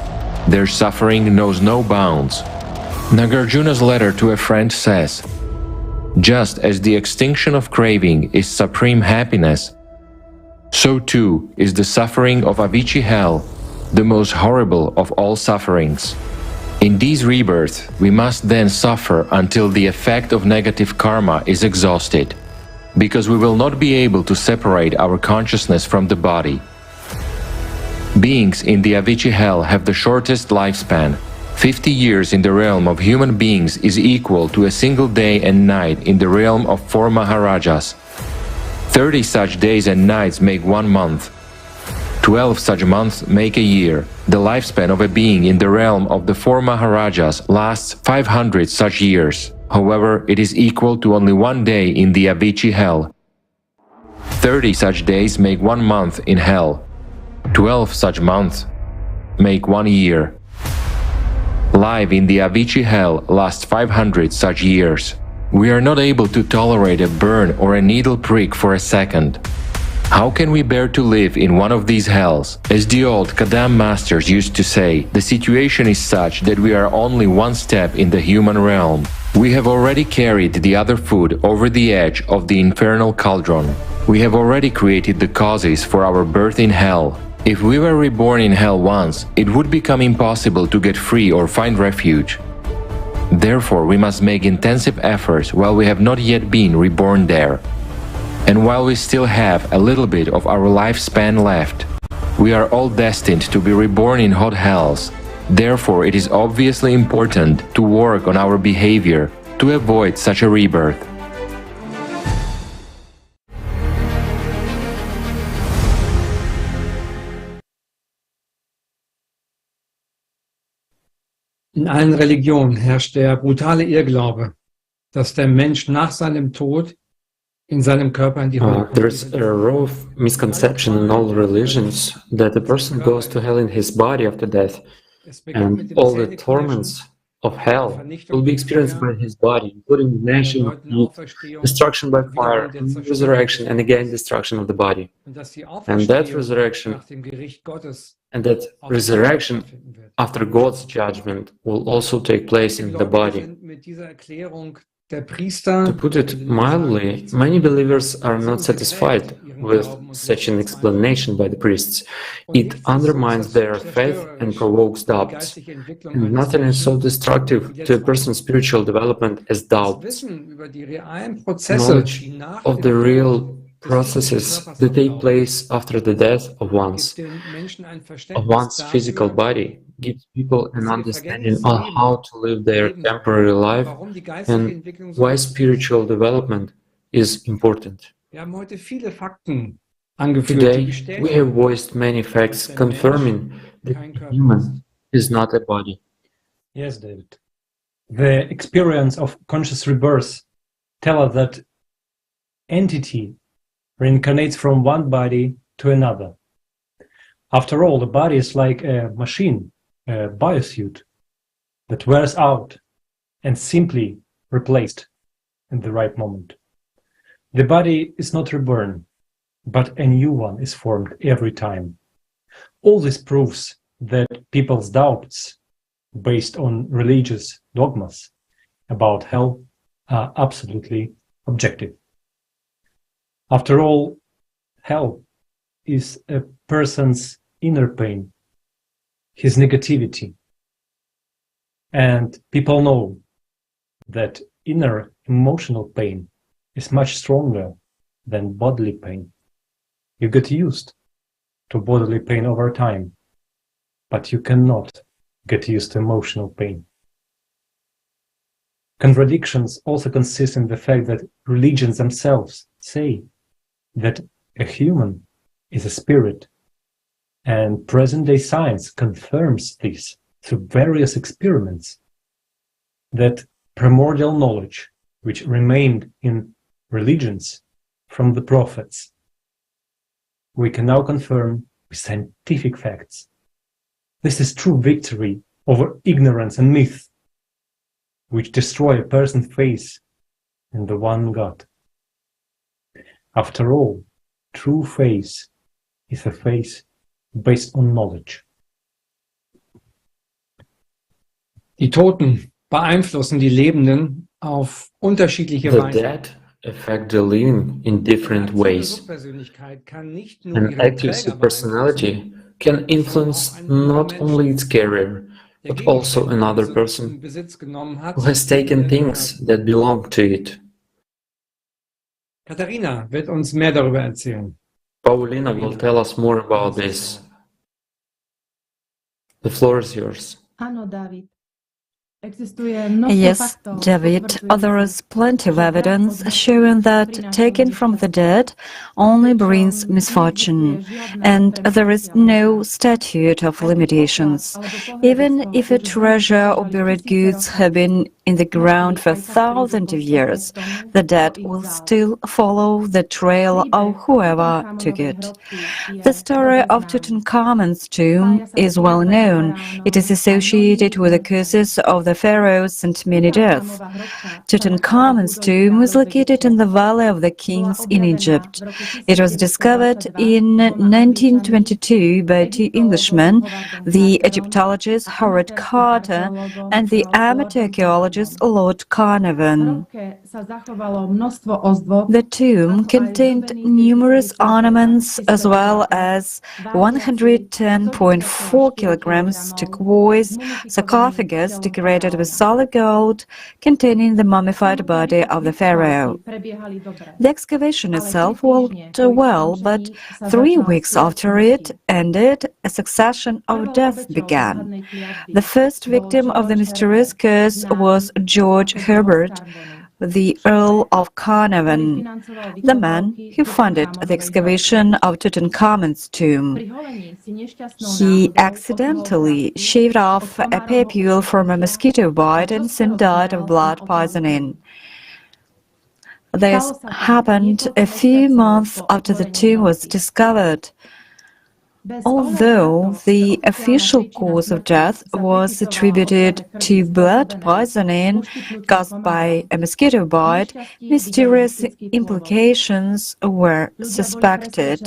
Their suffering knows no bounds. Nagarjuna's letter to a friend says, just as the extinction of craving is supreme happiness, so too is the suffering of Avicii hell, the most horrible of all sufferings. In these rebirths, we must then suffer until the effect of negative karma is exhausted, because we will not be able to separate our consciousness from the body. Beings in the Avicii hell have the shortest lifespan. 50 years in the realm of human beings is equal to a single day and night in the realm of 4 Maharajas. 30 such days and nights make 1 month. 12 such months make a year. The lifespan of a being in the realm of the 4 Maharajas lasts 500 such years. However, it is equal to only 1 day in the Avicii hell. 30 such days make 1 month in hell. 12 such months make 1 year. Life in the Avicii hell lasts 500 such years. We are not able to tolerate a burn or a needle prick for a second. How can we bear to live in one of these hells? As the old Kadam masters used to say, the situation is such that we are only 1 step in the human realm. We have already carried the other foot over the edge of the infernal cauldron. We have already created the causes for our birth in hell. If we were reborn in hell once, it would become impossible to get free or find refuge. Therefore, we must make intensive efforts while we have not yet been reborn there. And while we still have a little bit of our lifespan left, we are all destined to be reborn in hot hells. Therefore, it is obviously important to work on our behavior to avoid such a rebirth. In allen Religionen herrscht der brutale Irrglaube, dass der Mensch nach seinem Tod in seinem Körper in die Hölle kommt. There's a raw misconception in all religions that a person goes to hell in his body after death, and all the torments of hell will be experienced by his body, including gnashing of teeth, destruction by fire, and resurrection, and again destruction of the body. And that resurrection after God's judgment will also take place in the body. To put it mildly, many believers are not satisfied with such an explanation by the priests. It undermines their faith and provokes doubts. And nothing is so destructive to a person's spiritual development as doubts. Knowledge of the real processes that take place after the death of one's physical body gives people an understanding of how to live their temporary life and why spiritual development is important. Today, we have voiced many facts confirming that a human is not a body. Yes, David. The experience of conscious rebirth tells us that entity reincarnates from one body to another. After all, the body is like a machine, a biosuit that wears out and simply replaced in the right moment. The body is not reborn, but a new one is formed every time. All this proves that people's doubts based on religious dogmas about hell are absolutely objective. After all, hell is a person's inner pain, his negativity. And people know that inner emotional pain is much stronger than bodily pain. You get used to bodily pain over time, but you cannot get used to emotional pain. Contradictions also consist in the fact that religions themselves say that a human is a spirit, and present-day science confirms this through various experiments, that primordial knowledge which remained in religions from the prophets, we can now confirm with scientific facts. This is true victory over ignorance and myth, which destroy a person's faith in the one God. After all, true faith is a faith based on knowledge. Die Toten beeinflussen die Lebenden auf unterschiedliche The Weise. dead affect the living in different ways. An active subpersonality can influence not only its carrier, but also another person who has taken things that belong to it. Katharina wird uns mehr darüber erzählen. Paulina will tell us more about this. The floor is yours. Yes, David, there is plenty of evidence showing that taking from the dead only brings misfortune, and there is no statute of limitations. Even if a treasure or buried goods have been in the ground for thousands of years, the dead will still follow the trail of whoever took it. The story of Tutankhamun's tomb is well known. It is associated with the curses of the pharaohs and many deaths. Tutankhamun's tomb was located in the Valley of the Kings in Egypt. It was discovered in 1922 by two Englishmen, the Egyptologist Howard Carter and the amateur archaeologist Lord Carnarvon. The tomb contained numerous ornaments as well as 110.4 kilograms turquoise sarcophagus decorated with solid gold containing the mummified body of the pharaoh. The excavation itself went well, but 3 weeks after it ended, a succession of deaths began. The first victim of the mysterious curse was George Herbert, the Earl of Carnarvon, the man who funded the excavation of Tutankhamun's tomb. He accidentally shaved off a papule from a mosquito bite and soon died of blood poisoning. This happened a few months after the tomb was discovered. Although the official cause of death was attributed to blood poisoning caused by a mosquito bite, mysterious implications were suspected.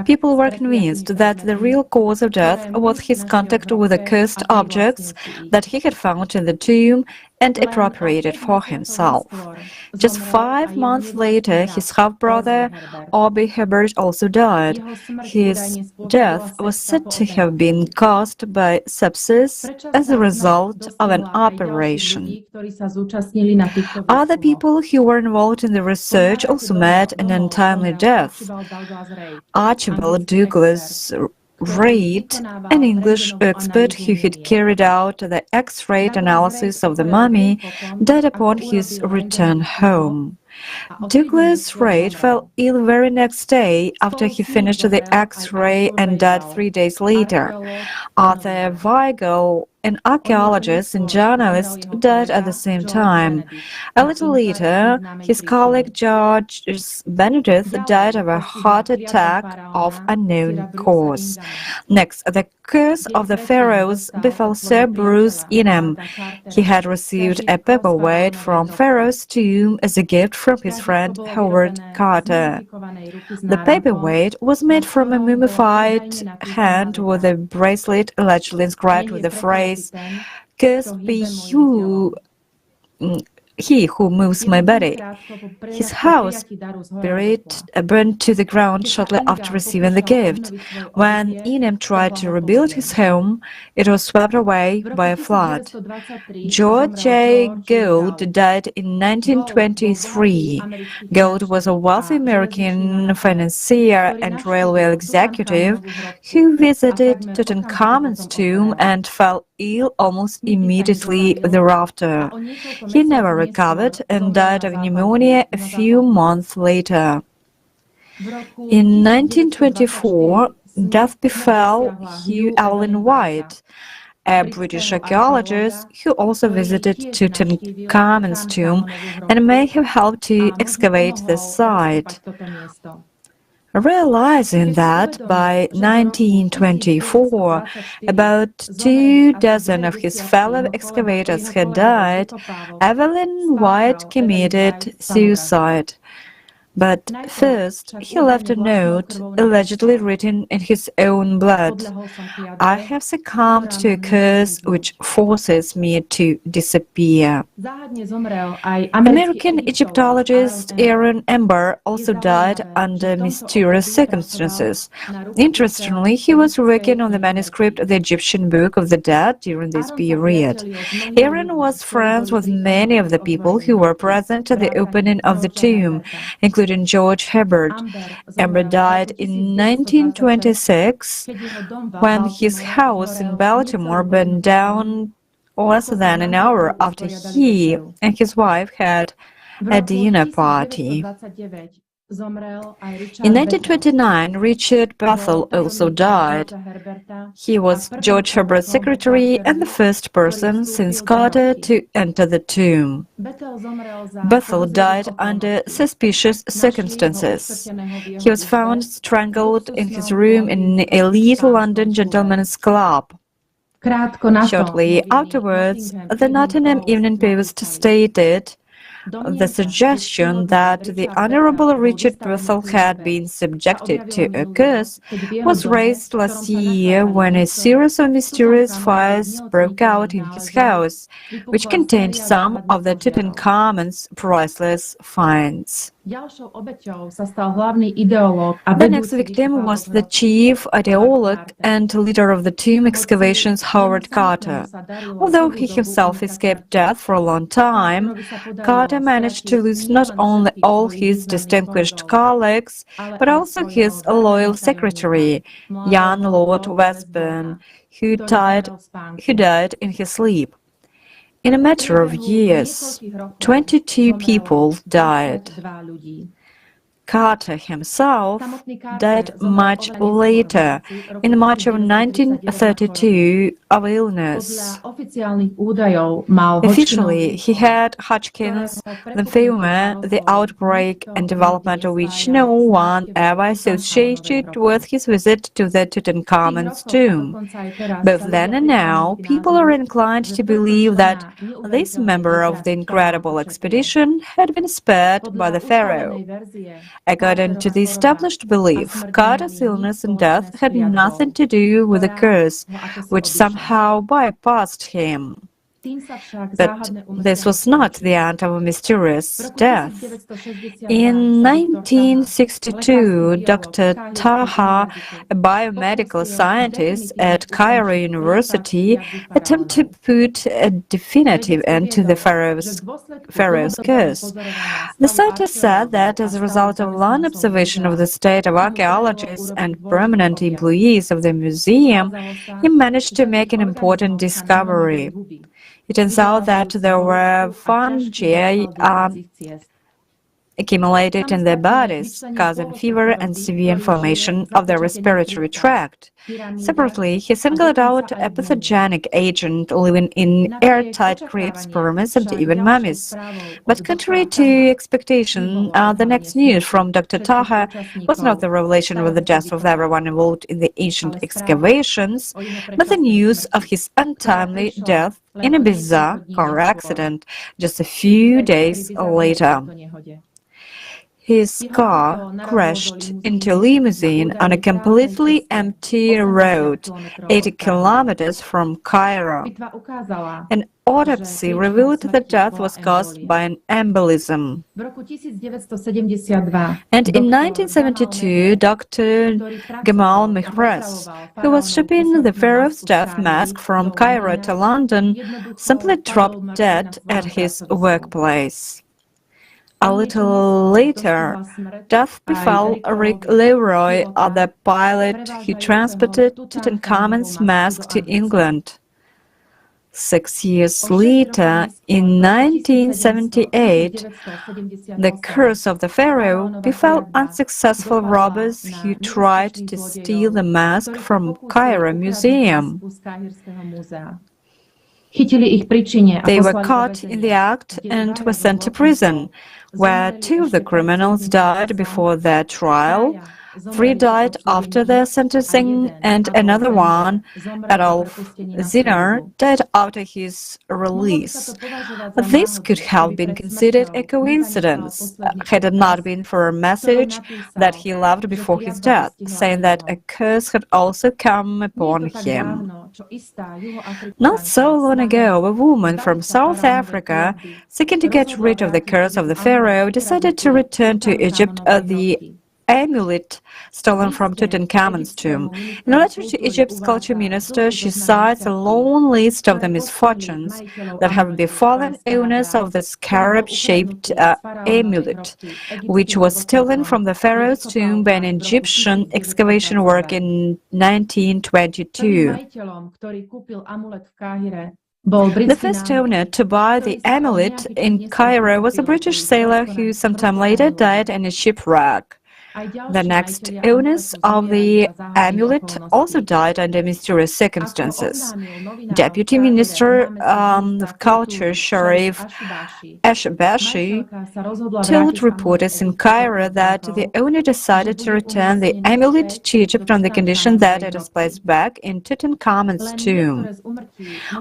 People were convinced that the real cause of death was his contact with the cursed objects that he had found in the tomb and appropriated for himself. Just 5 months later, his half-brother, Obi Herbert, also died. His death was said to have been caused by sepsis as a result of an operation. Other people who were involved in the research also met an untimely death. Archibald Douglas Reid, an English expert who had carried out the X-ray analysis of the mummy, died upon his return home. Douglas Reid fell ill the very next day after he finished the X-ray and died 3 days later. Arthur Weigel an archaeologist and journalist, died at the same time. A little later, his colleague George Benedict died of a heart attack of unknown cause. Next, the curse of the pharaohs befell Sir Bruce Inem. He had received a paperweight from Pharaoh's tomb as a gift from his friend Howard Carter. The paperweight was made from a mummified hand with a bracelet allegedly inscribed with the phrase, "Cursed be he who moves my body." His house burned to the ground shortly after receiving the gift. When Inem tried to rebuild his home, it was swept away by a flood. George J. Gould died in 1923. Gould was a wealthy American financier and railway executive who visited Tutankhamun's tomb and fell ill almost immediately thereafter. He never recovered and died of pneumonia a few months later. In 1924, death befell Hugh Allen White, a British archaeologist who also visited Tutankhamun's tomb and may have helped to excavate the site. Realizing that by 1924 about 24 of his fellow excavators had died, Evelyn White committed suicide. But first, he left a note, allegedly written in his own blood. "I have succumbed to a curse which forces me to disappear." American Egyptologist Aaron Ember also died under mysterious circumstances. Interestingly, he was working on the manuscript of the Egyptian Book of the Dead during this period. Aaron was friends with many of the people who were present at the opening of the tomb, including George Herbert. Ember died in 1926 when his house in Baltimore burned down less than an hour after he and his wife had a dinner party. In 1929, Richard Bethel also died. He was George Herbert's secretary and the first person since Carter to enter the tomb. Bethel died under suspicious circumstances. He was found strangled in his room in an elite London gentleman's club. Shortly afterwards, the Nottingham Evening Post stated, "The suggestion that the Honorable Richard Bethel had been subjected to a curse was raised last year when a series of mysterious fires broke out in his house, which contained some of the Tutankhamun's priceless finds." The next victim was the chief ideologue and leader of the tomb excavations, Howard Carter. Although he himself escaped death for a long time, Carter managed to lose not only all his distinguished colleagues, but also his loyal secretary, young Lord Westbourne, who died in his sleep. In a matter of years, 22 people died. Carter himself died much later, in March of 1932, of illness. Officially, he had Hodgkin's lymphoma, the outbreak and development of which no one ever associated with his visit to the Tutankhamun's tomb. Both then and now, people are inclined to believe that this member of the incredible expedition had been spared by the pharaoh. According to the established belief, Carter's illness and death had nothing to do with the curse, which somehow bypassed him. But this was not the end of a mysterious death. In 1962, Dr. Taha, a biomedical scientist at Cairo University, attempted to put a definitive end to the pharaoh's curse. The scientist said that as a result of long observation of the state of archaeologists and prominent employees of the museum, he managed to make an important discovery. It turns out that there were fungi accumulated in their bodies, causing fever and severe inflammation of the respiratory tract. Separately, he singled out a pathogenic agent living in airtight crypts, pyramids, and even mummies. But contrary to expectation, the next news from Dr. Taha was not the revelation of the death of everyone involved in the ancient excavations, but the news of his untimely death in a bizarre car accident just a few days later. His car crashed into a limousine on a completely empty road 80 kilometers from Cairo. An autopsy revealed that death was caused by an embolism. And in 1972, Dr. Gamal Mihraz, who was shipping the pharaoh's death mask from Cairo to London, simply dropped dead at his workplace. A little later, death befell Rick Leroy, the pilot who transported Tutankhamun's mask to England. 6 years later, in 1978, the curse of the pharaoh befell unsuccessful robbers who tried to steal the mask from Cairo Museum. They were caught in the act and were sent to prison, where 2 of the criminals died before their trial, 3 died after their sentencing, and another one, Adolf Zinner, died after his release. This could have been considered a coincidence, had it not been for a message that he left before his death, saying that a curse had also come upon him. Not so long ago, a woman from South Africa, seeking to get rid of the curse of the pharaoh, decided to return to Egypt the amulet stolen from Tutankhamun's tomb. In a letter to Egypt's culture minister, she cites a long list of the misfortunes that have befallen owners of the scarab-shaped amulet, which was stolen from the pharaoh's tomb by an Egyptian excavation work in 1922. The first owner to buy the amulet in Cairo was a British sailor who sometime later died in a shipwreck. The next owners of the amulet also died under mysterious circumstances. Deputy Minister of Culture Sharif Ashbashi told reporters in Cairo that the owner decided to return the amulet to Egypt on the condition that it is placed back in Tutankhamun's tomb.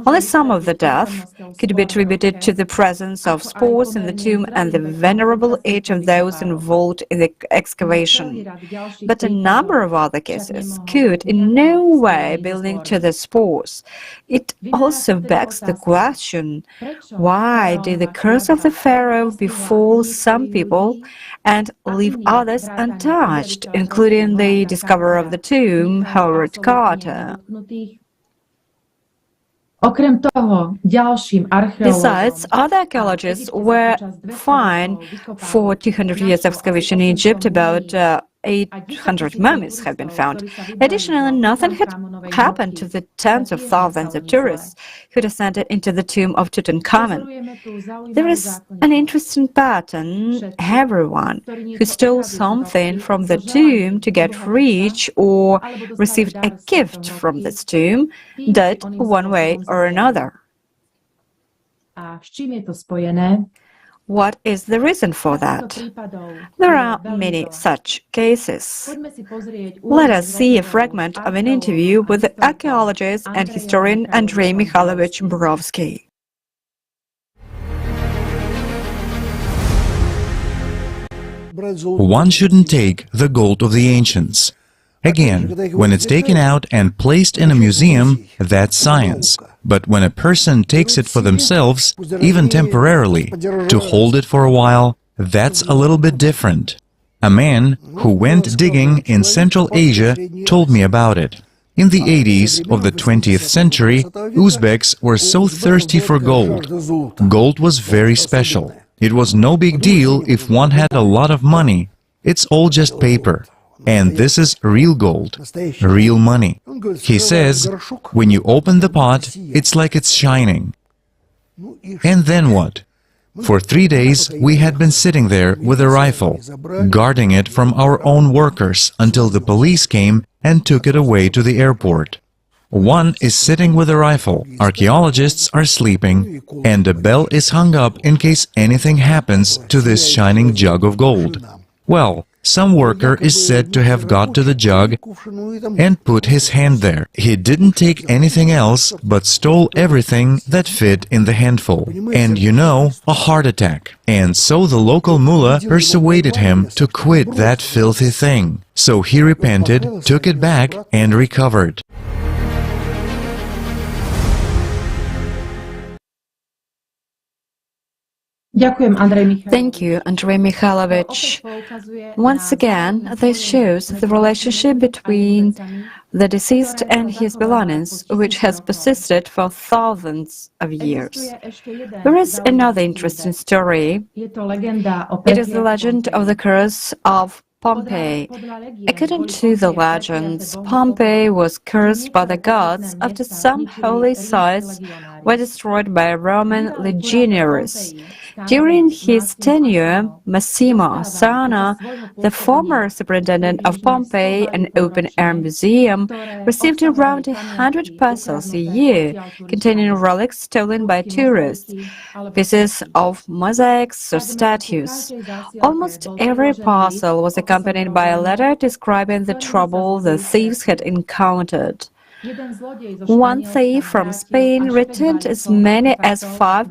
Only some of the death could be attributed to the presence of spores in the tomb and the venerable age of those involved in the excavation. But a number of other cases could in no way be linked to the spores. It also begs the question, why did the curse of the pharaoh befall some people and leave others untouched, including the discoverer of the tomb, Howard Carter? Besides, other archaeologists were fined for 200 years of excavation in Egypt. About 800 mummies have been found. Additionally, nothing had happened to the tens of thousands of tourists who descended into the tomb of Tutankhamun. There is an interesting pattern. Everyone who stole something from the tomb to get rich or received a gift from this tomb died one way or another. What is the reason for that? There are many such cases. Let us see a fragment of an interview with the archaeologist and historian Andrei Mikhailovich Borovsky. One shouldn't take the gold of the ancients. Again, when it's taken out and placed in a museum, that's science. But when a person takes it for themselves, even temporarily, to hold it for a while, that's a little bit different. A man who went digging in Central Asia told me about it. In the 80s of the 20th century, Uzbeks were so thirsty for gold. Gold was very special. It was no big deal if one had a lot of money. It's all just paper. And this is real gold, real money. He says, when you open the pot, it's like it's shining. And then what? For 3 days, we had been sitting there with a rifle, guarding it from our own workers until the police came and took it away to the airport. One is sitting with a rifle, archaeologists are sleeping, and a bell is hung up in case anything happens to this shining jug of gold. Well, some worker is said to have got to the jug and put his hand there. He didn't take anything else, but stole everything that fit in the handful. And you know, a heart attack. And so the local mullah persuaded him to quit that filthy thing. So he repented, took it back, and recovered. Thank you, Andrei Mikhailovich. Once again, this shows the relationship between the deceased and his belongings, which has persisted for thousands of years. There is another interesting story. It is the legend of the curse of Pompeii. According to the legends, Pompeii was cursed by the gods after some holy sites were destroyed by Roman legionaries. During his tenure, Massimo Sana, the former superintendent of Pompeii, an open-air museum, received around 100 parcels a year containing relics stolen by tourists, pieces of mosaics or statues. Almost every parcel was accompanied by a letter describing the trouble the thieves had encountered. One thief from Spain returned as many as 5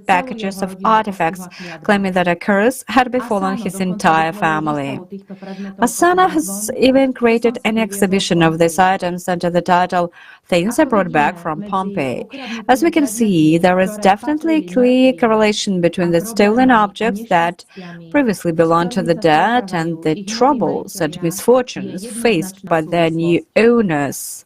packages of artifacts, claiming that a curse had befallen his entire family. Asana has even created an exhibition of these items under the title "Things I Brought Back from Pompeii." As we can see, there is definitely a clear correlation between the stolen objects that previously belonged to the dead and the troubles and misfortunes faced by their new owners.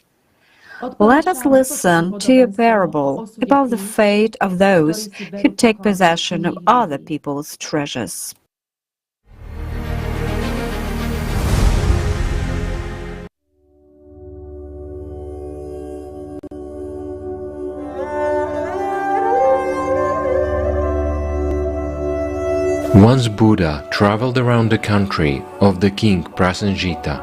Let us listen to a parable about the fate of those who take possession of other people's treasures. Once Buddha traveled around the country of the king Prasenjita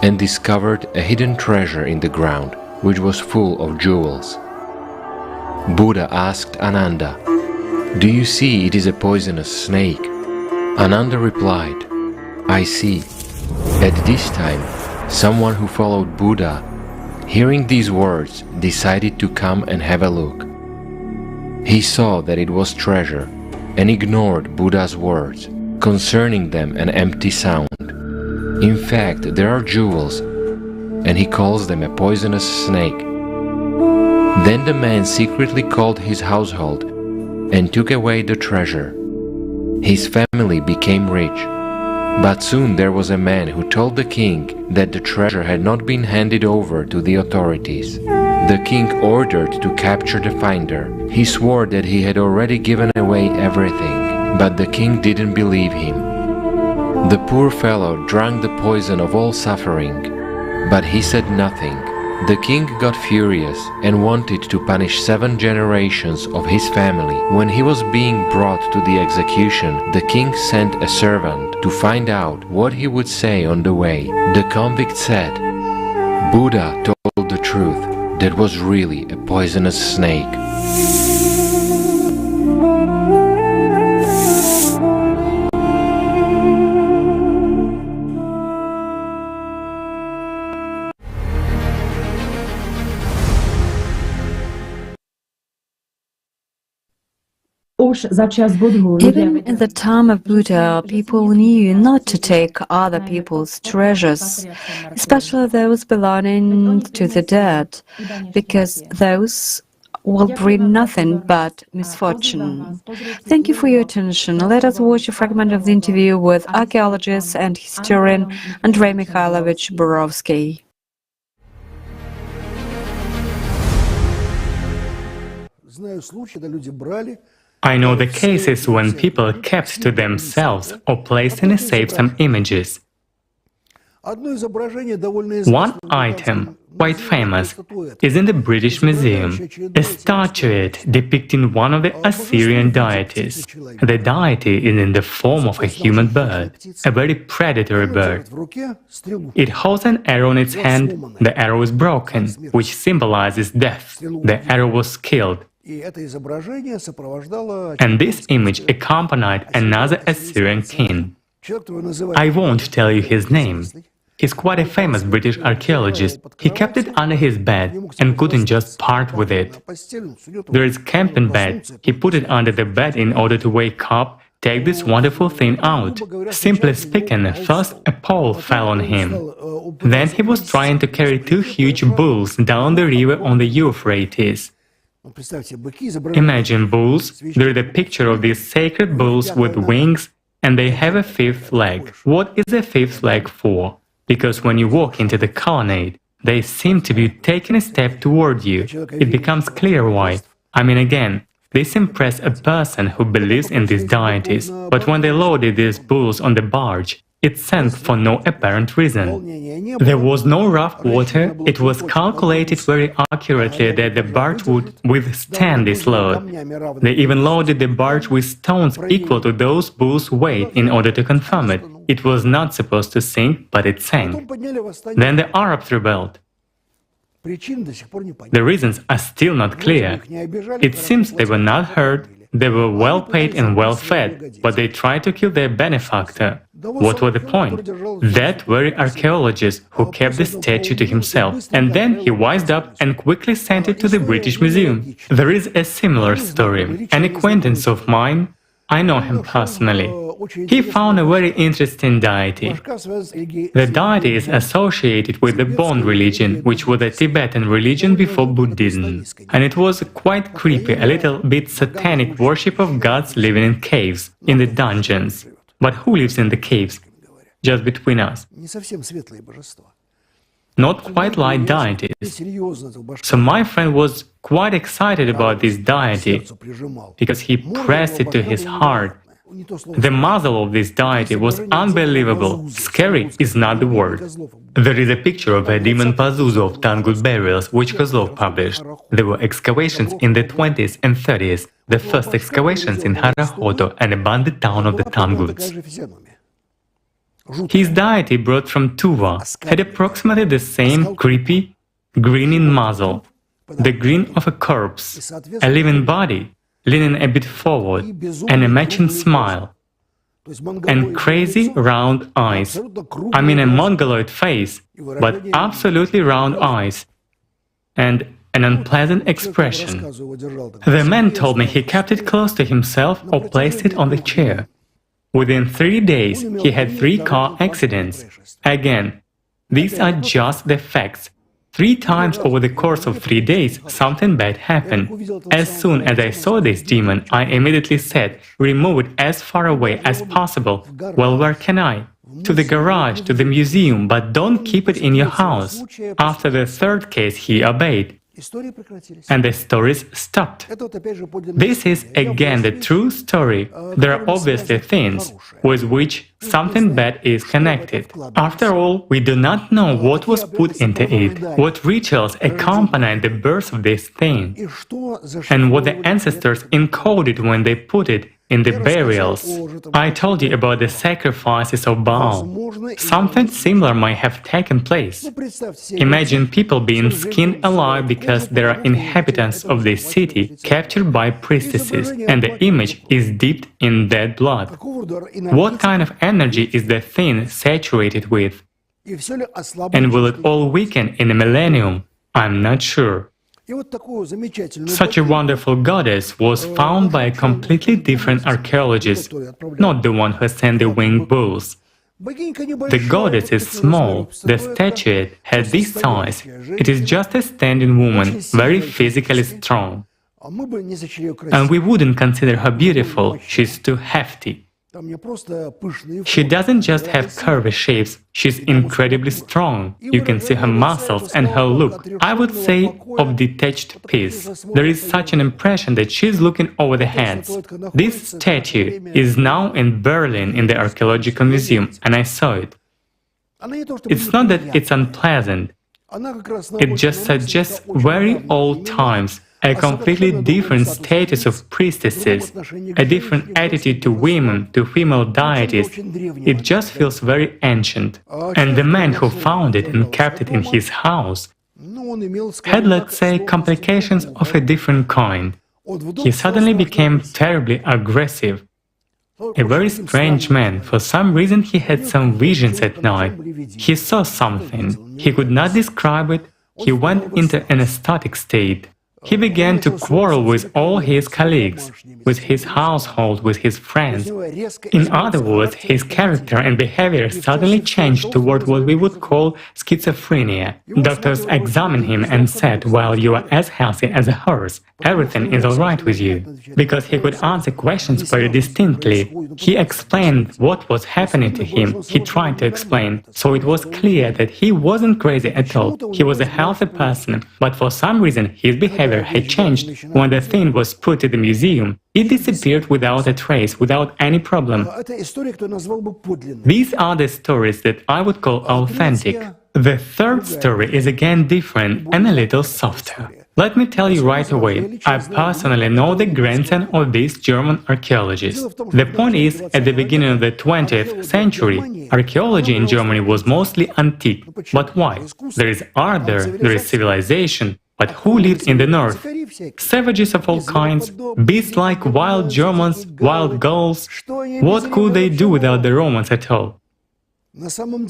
and discovered a hidden treasure in the ground, which was full of jewels. Buddha asked Ananda, "Do you see it is a poisonous snake?" Ananda replied, "I see." At this time, someone who followed Buddha, hearing these words, decided to come and have a look. He saw that it was treasure and ignored Buddha's words, concerning them an empty sound. In fact, there are jewels, and he calls them a poisonous snake. Then the man secretly called his household and took away the treasure. His family became rich, but soon there was a man who told the king that the treasure had not been handed over to the authorities. The king ordered to capture the finder. He swore that he had already given away everything, but the king didn't believe him. The poor fellow drank the poison of all suffering, but he said nothing. The king got furious and wanted to punish 7 generations of his family. When he was being brought to the execution, the king sent a servant to find out what he would say on the way. The convict said, "Buddha told the truth. That was really a poisonous snake." Even in the time of Buddha, people knew not to take other people's treasures, especially those belonging to the dead, because those will bring nothing but misfortune. Thank you for your attention. Let us watch a fragment of the interview with archaeologist and historian Andrei Mikhailovich Borovsky. I know the cases when people kept to themselves or placed in a safe some images. One item quite famous, is in the British Museum, a statuette depicting one of the Assyrian deities. The deity is in the form of a human bird, a very predatory bird. It holds an arrow in its hand, the arrow is broken, which symbolizes death. The arrow was killed. And this image accompanied another Assyrian king. I won't tell you his name. He's quite a famous British archaeologist. He kept it under his bed and couldn't just part with it. There is camping bed. He put it under the bed in order to wake up, take this wonderful thing out. Simply speaking, first a pole fell on him. Then he was trying to carry two huge bulls down the river on the Euphrates. Imagine bulls. There is a picture of these sacred bulls with wings, and they have a fifth leg. What is a fifth leg for? Because when you walk into the colonnade, they seem to be taking a step toward you. It becomes clear why. I mean, again, this impressed a person who believes in these deities, but when they loaded these bulls on the barge, it sank for no apparent reason. There was no rough water. It was calculated very accurately that the barge would withstand this load. They even loaded the barge with stones equal to those bulls' weight in order to confirm it. It was not supposed to sink, but it sank. Then the Arabs rebelled. The reasons are still not clear. It seems they were not hurt, they were well paid and well fed, but they tried to kill their benefactor. What was the point? That very archaeologist who kept the statue to himself, and then he wised up and quickly sent it to the British Museum. There is a similar story. An acquaintance of mine, I know him personally. He found a very interesting deity. The deity is associated with the Bon religion, which was a Tibetan religion before Buddhism. And it was quite creepy, a little bit satanic worship of gods living in caves, in the dungeons. But who lives in the caves? Just between us. Not quite light deities. So my friend was quite excited about this deity, because he pressed it to his heart. The muzzle of this deity was unbelievable. Scary is not the word. There is a picture of a demon Pazuzu of Tangut burials, which Kozlov published. There were excavations in the 20s and 30s, the first excavations in Harahoto, an abandoned town of the Tanguts. His deity, brought from Tuva, had approximately the same creepy, grinning muzzle, the grin of a corpse, a living body, leaning a bit forward, and a matching smile, and crazy round eyes. I mean a mongoloid face, but absolutely round eyes, and an unpleasant expression. The man told me he kept it close to himself or placed it on the chair. Within 3 days, he had 3 car accidents. Again, these are just the facts. 3 times over the course of 3 days, something bad happened. As soon as I saw this demon, I immediately said, remove it as far away as possible. Well, where can I? To the garage, to the museum, but don't keep it in your house. After the 3rd case, he obeyed. And the stories stopped. This is again the true story. There are obviously things with which something bad is connected. After all, we do not know what was put into it, what rituals accompanied the birth of this thing, and what the ancestors encoded when they put it in the burials. I told you about the sacrifices of Baal. Something similar might have taken place. Imagine people being skinned alive because there are inhabitants of this city captured by priestesses, and the image is dipped in dead blood. What kind of energy is the thing saturated with? And will it all weaken in a millennium? I'm not sure. Such a wonderful goddess was found by a completely different archaeologist, not the one who sent the winged bulls. The goddess is small, the statuette has this size, it is just a standing woman, very physically strong. And we wouldn't consider her beautiful, she's too hefty. She doesn't just have curvy shapes, she's incredibly strong. You can see her muscles and her look, I would say, of detached piece. There is such an impression that she's looking over the heads. This statue is now in Berlin in the Archaeological Museum, and I saw it. It's not that it's unpleasant. It just suggests very old times, a completely different status of priestesses, a different attitude to women, to female deities. It just feels very ancient. And the man who found it and kept it in his house had, let's say, complications of a different kind. He suddenly became terribly aggressive. A very strange man. For some reason he had some visions at night. He saw something. He could not describe it. He went into an ecstatic state. He began to quarrel with all his colleagues, with his household, with his friends. In other words, his character and behavior suddenly changed toward what we would call schizophrenia. Doctors examined him and said, "Well, you are as healthy as a horse. Everything is all right with you." Because he could answer questions very distinctly. He explained what was happening to him. He tried to explain. So it was clear that he wasn't crazy at all. He was a healthy person, but for some reason his behavior had changed. When the thing was put in the museum, it disappeared without a trace, without any problem. These are the stories that I would call authentic. The third story is again different and a little softer. Let me tell you right away, I personally know the grandson of this German archaeologist. The point is, at the beginning of the 20th century, archaeology in Germany was mostly antique. But why? There is art there is civilization. But who lived in the north? Savages of all kinds, beasts like wild Germans, wild Gauls. What could they do without the Romans at all?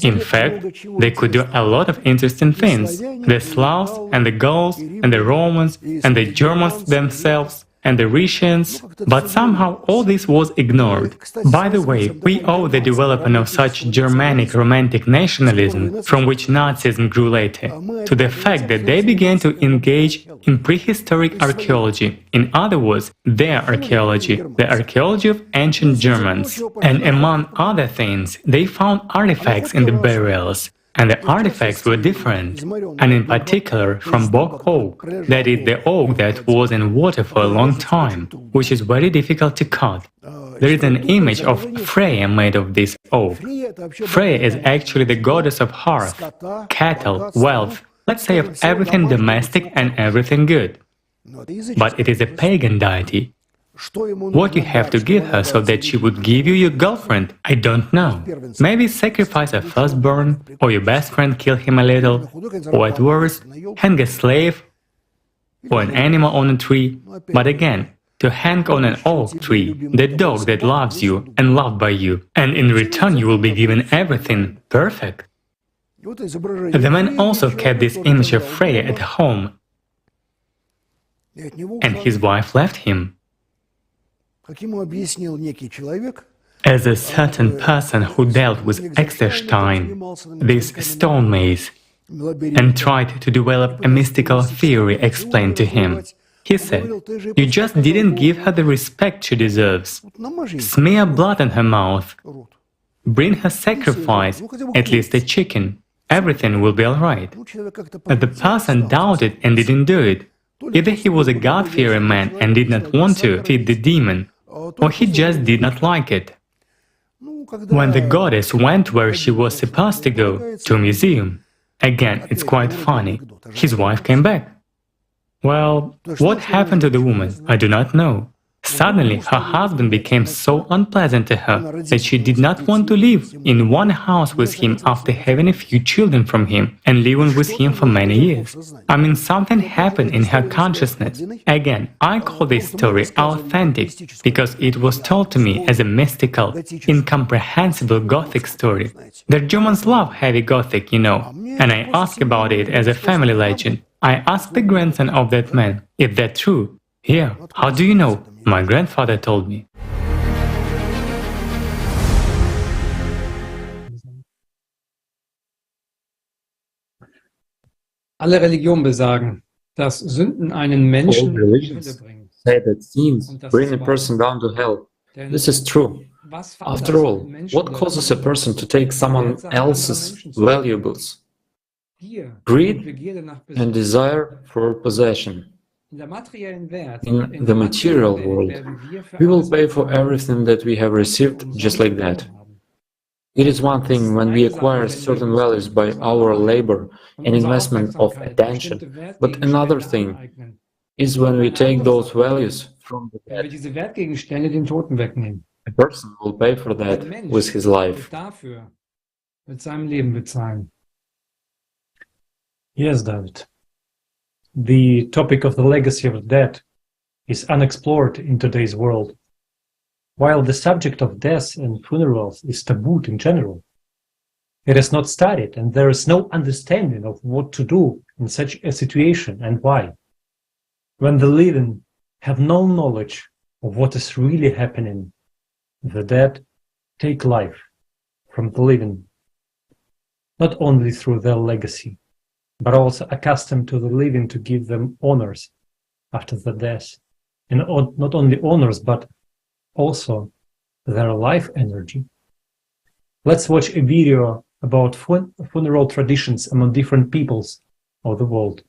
In fact, they could do a lot of interesting things. The Slavs and the Gauls and the Romans and the Germans themselves and the Rhetians, but somehow all this was ignored. By the way, we owe the development of such Germanic romantic nationalism, from which Nazism grew later, to the fact that they began to engage in prehistoric archaeology, in other words, their archaeology, the archaeology of ancient Germans. And among other things, they found artifacts in the burials. And the artifacts were different, and in particular from bog oak, that is the oak that was in water for a long time, which is very difficult to cut. There is an image of Freya made of this oak. Freya is actually the goddess of hearth, cattle, wealth, let's say of everything domestic and everything good. But it is a pagan deity. What you have to give her so that she would give you your girlfriend, I don't know. Maybe sacrifice a firstborn, or your best friend kill him a little, or at worst, hang a slave, or an animal on a tree. But again, to hang on an oak tree, the dog that loves you and loved by you, and in return you will be given everything perfect. The man also kept this image of Freya at home, and his wife left him. As a certain person who dealt with Exerstein, this stone maze, and tried to develop a mystical theory explained to him, he said, "You just didn't give her the respect she deserves. Smear blood on her mouth. Bring her sacrifice, at least a chicken. Everything will be all right." But the person doubted and didn't do it. Either he was a God-fearing man and did not want to feed the demon, or he just did not like it. When the goddess went where she was supposed to go, to a museum, again, it's quite funny, his wife came back. Well, what happened to the woman, I do not know. Suddenly, her husband became so unpleasant to her that she did not want to live in one house with him after having a few children from him and living with him for many years. I mean, something happened in her consciousness. Again, I call this story authentic because it was told to me as a mystical, incomprehensible Gothic story. The Germans love heavy Gothic, you know, and I asked about it as a family legend. I asked the grandson of that man, "Is that true?" "Yeah, how do you know?" My grandfather told me. Alle Religionen besagen, dass Sünden einen Menschen All religions say that sins bring a person down to hell. This is true. After all, what causes a person to take someone else's valuables? Greed and desire for possession. In the material world, we will pay for everything that we have received just like that. It is one thing when we acquire certain values by our labor and investment of attention, but another thing is when we take those values from the dead. A person will pay for that with his life. Yes, David. The topic of the legacy of the dead is unexplored in today's world. While the subject of death and funerals is tabooed in general, it is not studied and there is no understanding of what to do in such a situation and why. When the living have no knowledge of what is really happening, the dead take life from the living, not only through their legacy, but also accustomed to the living to give them honors after the death. And not only honors, but also their life energy. Let's watch a video about funeral traditions among different peoples of the world.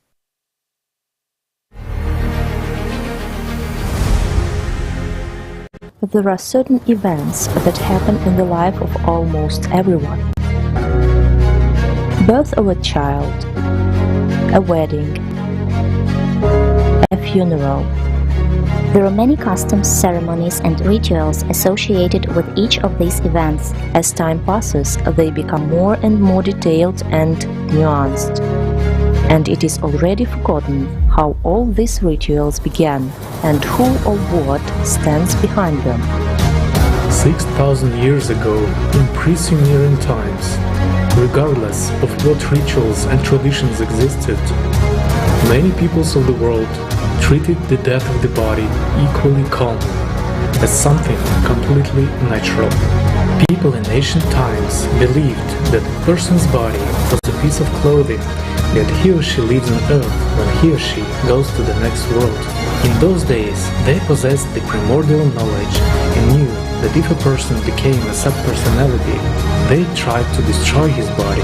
There are certain events that happen in the life of almost everyone. Birth of a child, a wedding, a funeral. There are many customs, ceremonies and rituals associated with each of these events. As time passes, they become more and more detailed and nuanced. And it is already forgotten how all these rituals began and who or what stands behind them. 6,000 years ago, in pre-Sumerian times, regardless of what rituals and traditions existed, many peoples of the world treated the death of the body equally calmly, as something completely natural. People in ancient times believed that a person's body was a piece of clothing, that he or she lives on earth when he or she goes to the next world. In those days, they possessed the primordial knowledge and knew that if a person became a subpersonality, they tried to destroy his body,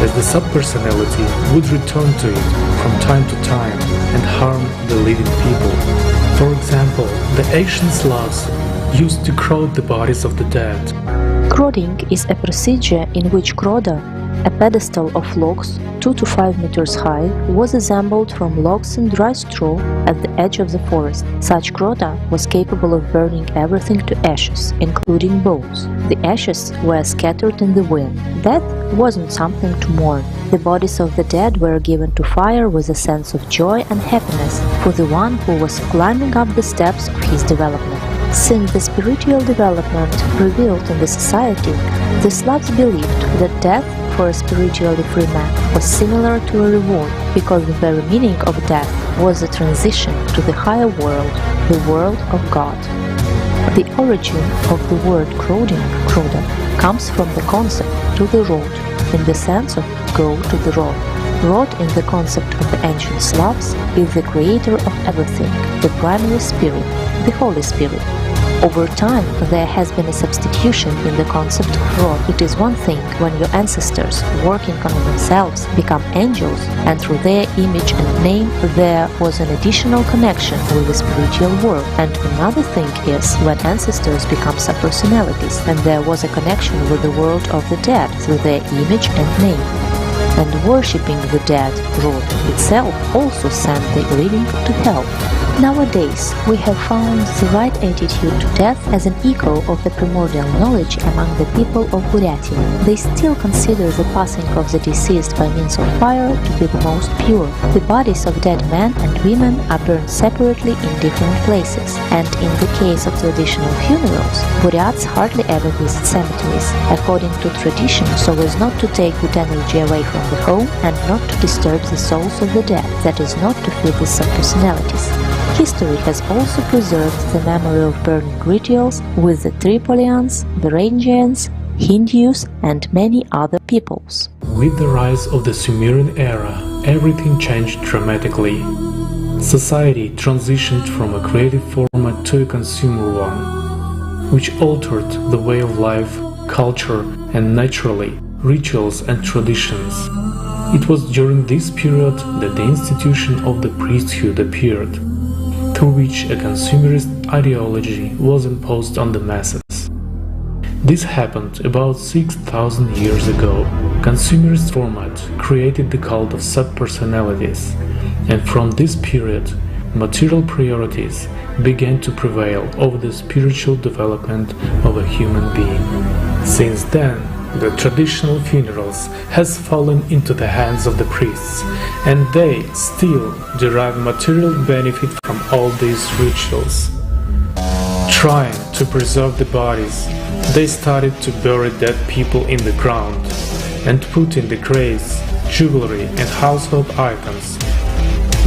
as the subpersonality would return to it from time to time and harm the living people. For example, the ancient Slavs used to crowd the bodies of the dead. Crowding is a procedure in which Kroda, a pedestal of logs 2 to 5 meters high, was assembled from logs and dry straw at the edge of the forest. Such Kroda was capable of burning everything to ashes, including bones. The ashes were scattered in the wind. Death wasn't something to mourn. The bodies of the dead were given to fire with a sense of joy and happiness for the one who was climbing up the steps of his development. Since the spiritual development prevailed in the society, the Slavs believed that death for a spiritually free man was similar to a reward, because the very meaning of death was a transition to the higher world, the world of God. The origin of the word crowding, kroda, comes from the concept to the road, in the sense of go to the road. Rod, in the concept of the ancient Slavs, is the creator of everything, the primary spirit, the Holy Spirit. Over time, there has been a substitution in the concept of Rod. It is one thing when your ancestors, working on themselves, become angels, and through their image and name there was an additional connection with the spiritual world. And another thing is when ancestors become subpersonalities, and there was a connection with the world of the dead through their image and name. And worshipping the dead, Rod itself also sent the living to hell. Nowadays, we have found the right attitude to death as an echo of the primordial knowledge among the people of Buryatia. They still consider the passing of the deceased by means of fire to be the most pure. The bodies of dead men and women are burned separately in different places, and in the case of traditional funerals, Buryats hardly ever visit cemeteries, according to tradition, so as not to take good energy away from the home and not to disturb the souls of the dead, that is, not to feed the subpersonalities. History has also preserved the memory of burning rituals with the Tripolians, Varangians, Hindus and many other peoples. With the rise of the Sumerian era, everything changed dramatically. Society transitioned from a creative format to a consumer one, which altered the way of life, culture and naturally rituals and traditions. It was during this period that the institution of the priesthood appeared, through which a consumerist ideology was imposed on the masses. This happened about 6,000 years ago. Consumerist format created the cult of subpersonalities, and from this period, material priorities began to prevail over the spiritual development of a human being. Since then, the traditional funerals has fallen into the hands of the priests, and they still derive material benefit from all these rituals. Trying to preserve the bodies, they started to bury dead people in the ground and put in the graves jewelry and household items,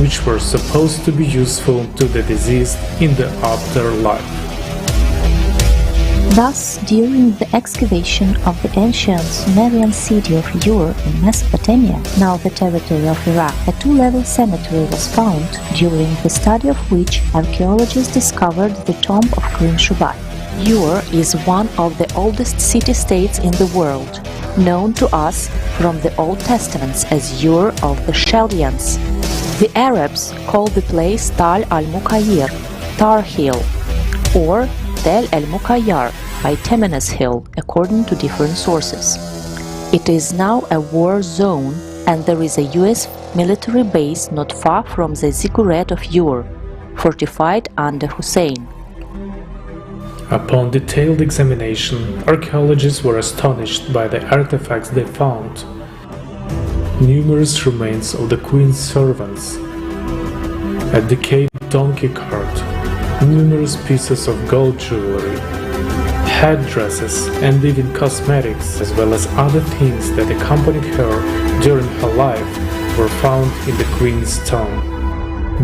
which were supposed to be useful to the deceased in the afterlife. Thus, during the excavation of the ancient Sumerian city of Ur in Mesopotamia, now the territory of Iraq, a two-level cemetery was found, during the study of which archaeologists discovered the tomb of Queen Shubai. Ur is one of the oldest city-states in the world, known to us from the Old Testaments as Ur of the Chaldeans. The Arabs call the place Tal al-Mukayyir, Tar Hill, or Tel el-Mukayyar, by Temenes Hill, according to different sources. It is now a war zone, and there is a US military base not far from the ziggurat of Ur, fortified under Hussein. Upon detailed examination, archaeologists were astonished by the artifacts they found. Numerous remains of the queen's servants, a decayed donkey cart, numerous pieces of gold jewelry, headdresses, and even cosmetics, as well as other things that accompanied her during her life, were found in the queen's tomb.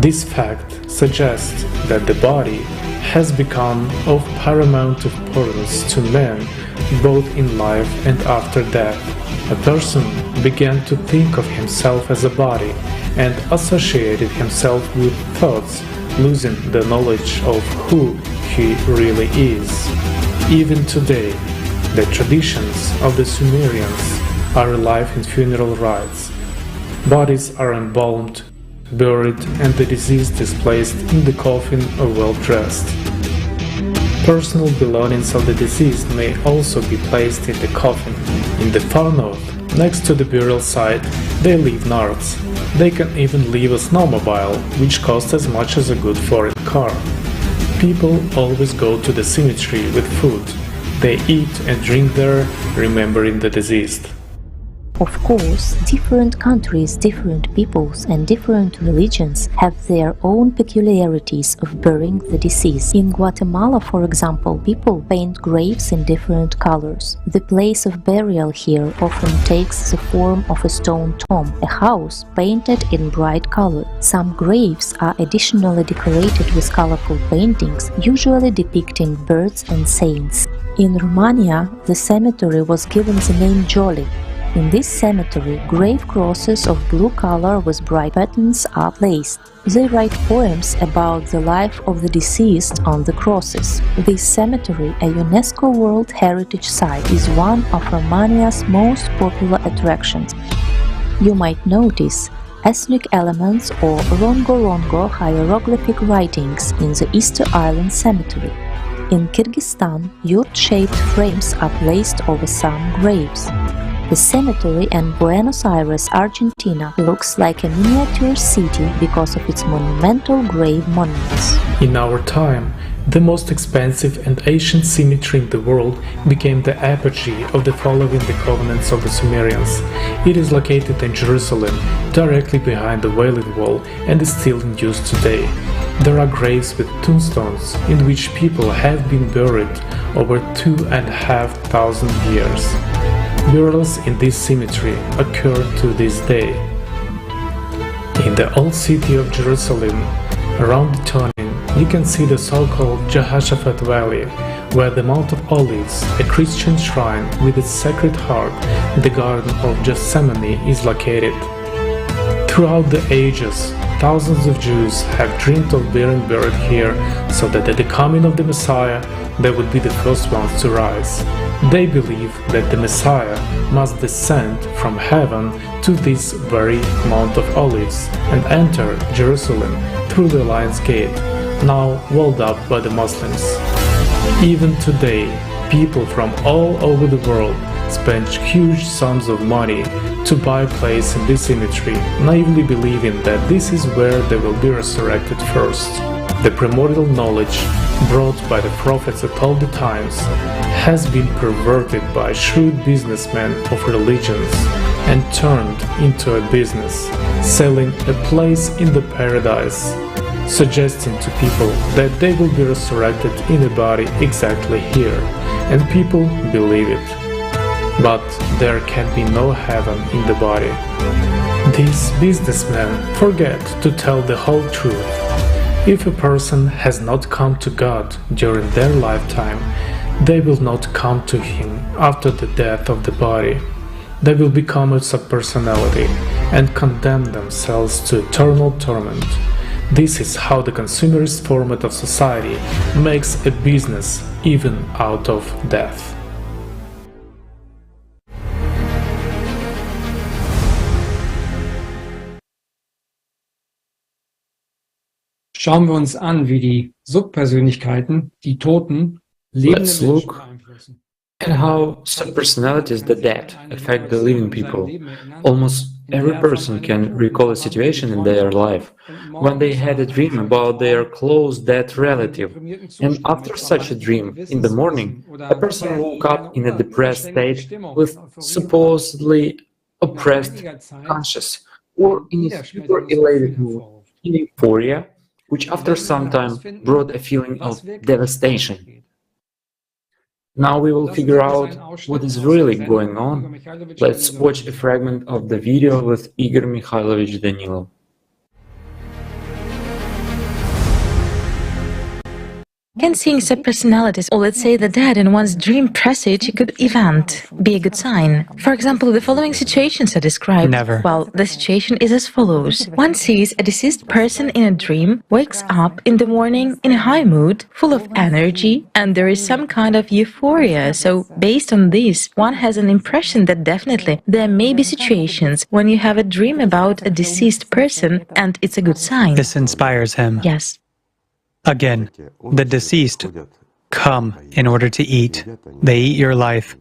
This fact suggests that the body has become of paramount importance to men, both in life and after death. A person began to think of himself as a body and associated himself with thoughts, losing the knowledge of who he really is. Even today, the traditions of the Sumerians are alive in funeral rites. Bodies are embalmed, buried, and the deceased is placed in the coffin or well-dressed. Personal belongings of the deceased may also be placed in the coffin. In the far north, next to the burial site, they leave nards. They can even leave a snowmobile, which costs as much as a good foreign car. People always go to the cemetery with food. They eat and drink there, remembering the deceased. Of course, different countries, different peoples, and different religions have their own peculiarities of burying the deceased. In Guatemala, for example, people paint graves in different colors. The place of burial here often takes the form of a stone tomb, a house painted in bright color. Some graves are additionally decorated with colorful paintings, usually depicting birds and saints. In Romania, the cemetery was given the name Joli. In this cemetery, grave crosses of blue color with bright patterns are placed. They write poems about the life of the deceased on the crosses. This cemetery, a UNESCO World Heritage Site, is one of Romania's most popular attractions. You might notice ethnic elements or rongo-rongo hieroglyphic writings in the Easter Island Cemetery. In Kyrgyzstan, yurt-shaped frames are placed over some graves. The cemetery in Buenos Aires, Argentina, looks like a miniature city because of its monumental grave monuments. In our time, the most expensive and ancient cemetery in the world became the apogee of the following the covenants of the Sumerians. It is located in Jerusalem, directly behind the Wailing Wall, and is still in use today. There are graves with tombstones in which people have been buried over 2,500 years. Burials in this cemetery occur to this day. In the old city of Jerusalem, around the turning, you can see the so-called Jehoshaphat Valley, where the Mount of Olives, a Christian shrine with its Sacred Heart, the Garden of Gethsemane, is located. Throughout the ages, thousands of Jews have dreamed of being buried here, so that at the coming of the Messiah, they would be the first ones to rise. They believe that the Messiah must descend from heaven to this very Mount of Olives and enter Jerusalem through the Lion's Gate, now walled up by the Muslims. Even today, People from all over the world spend huge sums of money to buy a place in this cemetery, naively believing that this is where they will be resurrected first. The primordial knowledge brought by the prophets at all the times has been perverted by shrewd businessmen of religions and turned into a business, selling a place in the paradise, suggesting to people that they will be resurrected in a body exactly here, and people believe it. But there can be no heaven in the body. These businessmen forget to tell the whole truth. If a person has not come to God during their lifetime, they will not come to Him after the death of the body. They will become a subpersonality and condemn themselves to eternal torment. This is how the consumerist format of society makes a business even out of death. Schauen wir uns an, wie die Subpersönlichkeiten, die Toten, lebende Let's Menschen look beeinflussen. at how subpersonalities, the dead, affect the living people. Almost every person can recall a situation in their life when they had a dream about their close dead relative, and after such a dream, in the morning, a person woke up in a depressed state with supposedly oppressed conscience, or in a super elated mood, in euphoria, which after some time brought a feeling of devastation. Now we will figure out what is really going on. Let's watch a fragment of the video with Igor Mikhailovich Danilov. Can seeing subpersonalities, or let's say the dead in one's dream presage a good event, be a good sign? For example, the following situations are described. Never. Well, the situation is as follows. One sees a deceased person in a dream, wakes up in the morning in a high mood, full of energy, and there is some kind of euphoria. So, based on this, one has an impression that definitely there may be situations when you have a dream about a deceased person and it's a good sign. This inspires him. Yes. Again, the deceased come in order to eat. They eat your life.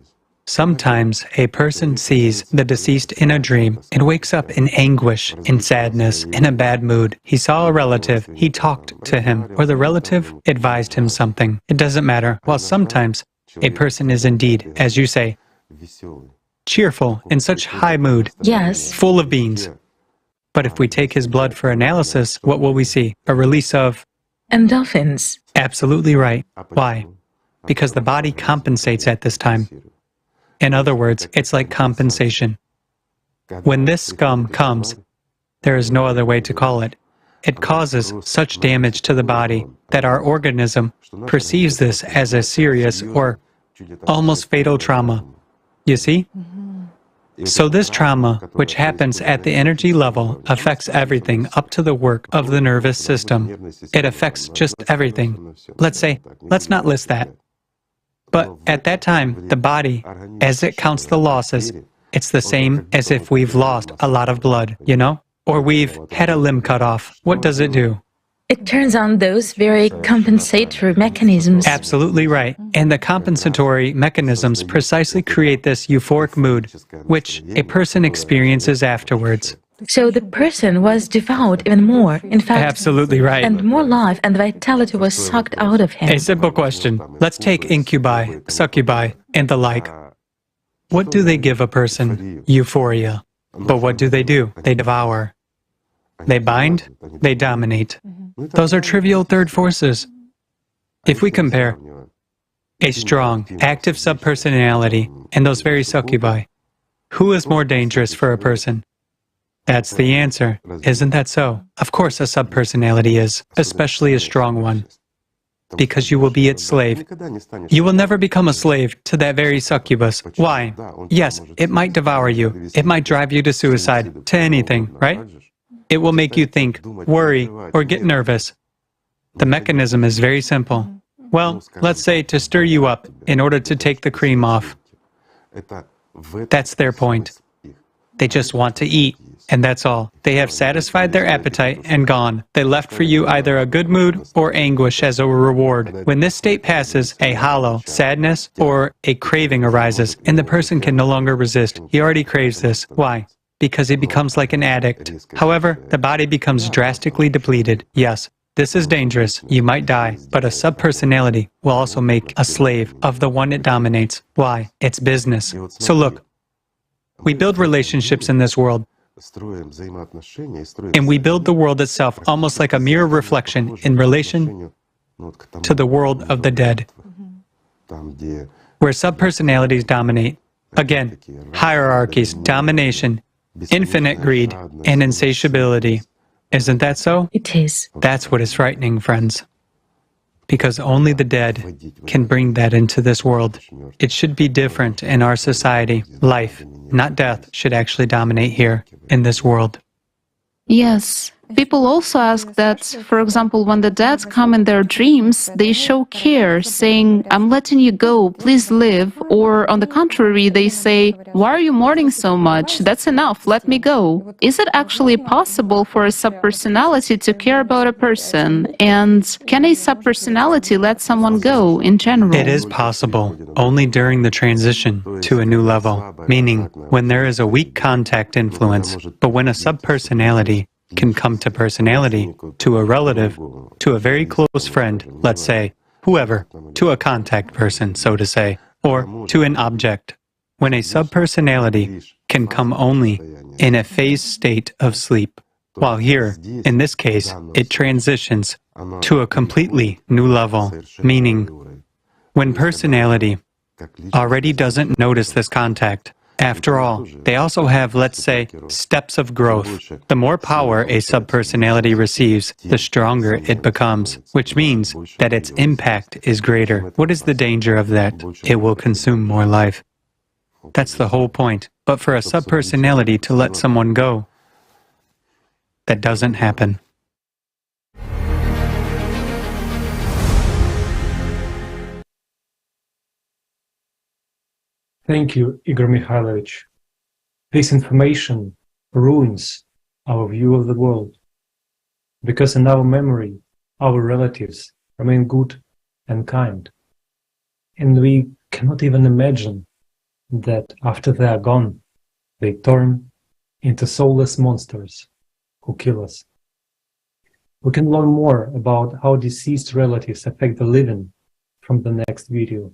Sometimes a person sees the deceased in a dream and wakes up in anguish, in sadness, in a bad mood. He saw a relative, he talked to him, or the relative advised him something. It doesn't matter. While sometimes a person is indeed, as you say, cheerful, in such high mood, Yes. full of beans. But if we take his blood for analysis, what will we see? A release of Endorphins. Absolutely right. Why? Because the body compensates at this time. In other words, it's like compensation. When this scum comes, there is no other way to call it. It causes such damage to the body that our organism perceives this as a serious or almost fatal trauma. You see? So this trauma, which happens at the energy level, affects everything up to the work of the nervous system. It affects just everything. Let's say, let's not list that. But at that time, the body, as it counts the losses, it's the same as if we've lost a lot of blood, you know? Or we've had a limb cut off. What does it do? It turns on those very compensatory mechanisms. Absolutely right. And the compensatory mechanisms precisely create this euphoric mood, which a person experiences afterwards. So the person was devoured even more, in fact. Absolutely right. And more life and vitality was sucked out of him. A simple question. Let's take incubi, succubi, and the like. What do they give a person? Euphoria. But what do? They devour. They bind, they dominate. Those are trivial third forces. If we compare a strong, active subpersonality and those very succubi, who is more dangerous for a person? That's the answer. Isn't that so? Of course a subpersonality is, especially a strong one, because you will be its slave. You will never become a slave to that very succubus. Why? Yes, it might devour you. It might drive you to suicide, to anything, right? It will make you think, worry, or get nervous. The mechanism is very simple. Well, let's say to stir you up in order to take the cream off. That's their point. They just want to eat. And that's all. They have satisfied their appetite and gone. They left for you either a good mood or anguish as a reward. When this state passes, a hollow, sadness, or a craving arises, and the person can no longer resist. He already craves this. Why? Because he becomes like an addict. However, the body becomes drastically depleted. Yes, this is dangerous. You might die, but a subpersonality will also make a slave of the one it dominates. Why? It's business. So look, we build relationships in this world, and we build the world itself almost like a mirror reflection in relation to the world of the dead, where subpersonalities dominate. Again, hierarchies, domination, infinite greed, and insatiability. Isn't that so? It is. That's what is frightening, friends. Because only the dead can bring that into this world. It should be different in our society. Life, not death, should actually dominate here in this world. Yes. People also ask that, for example, when the dead come in their dreams, they show care, saying, "I'm letting you go, please live." Or on the contrary, they say, "Why are you mourning so much? That's enough, let me go." Is it actually possible for a subpersonality to care about a person? And can a subpersonality let someone go in general? It is possible, only during the transition to a new level, meaning when there is a weak contact influence. But when a subpersonality can come to personality, to a relative, to a very close friend, let's say, whoever, to a contact person, so to say, or to an object. When a subpersonality can come only in a phase state of sleep, while here, in this case, it transitions to a completely new level, meaning when personality already doesn't notice this contact. After all, they also have, let's say, steps of growth. The more power a subpersonality receives, the stronger it becomes, which means that its impact is greater. What is the danger of that? It will consume more life. That's the whole point. But for a subpersonality to let someone go, that doesn't happen. Thank you, Igor Mikhailovich. This information ruins our view of the world, because in our memory, our relatives remain good and kind. And we cannot even imagine that after they are gone, they turn into soulless monsters who kill us. We can learn more about how deceased relatives affect the living from the next video.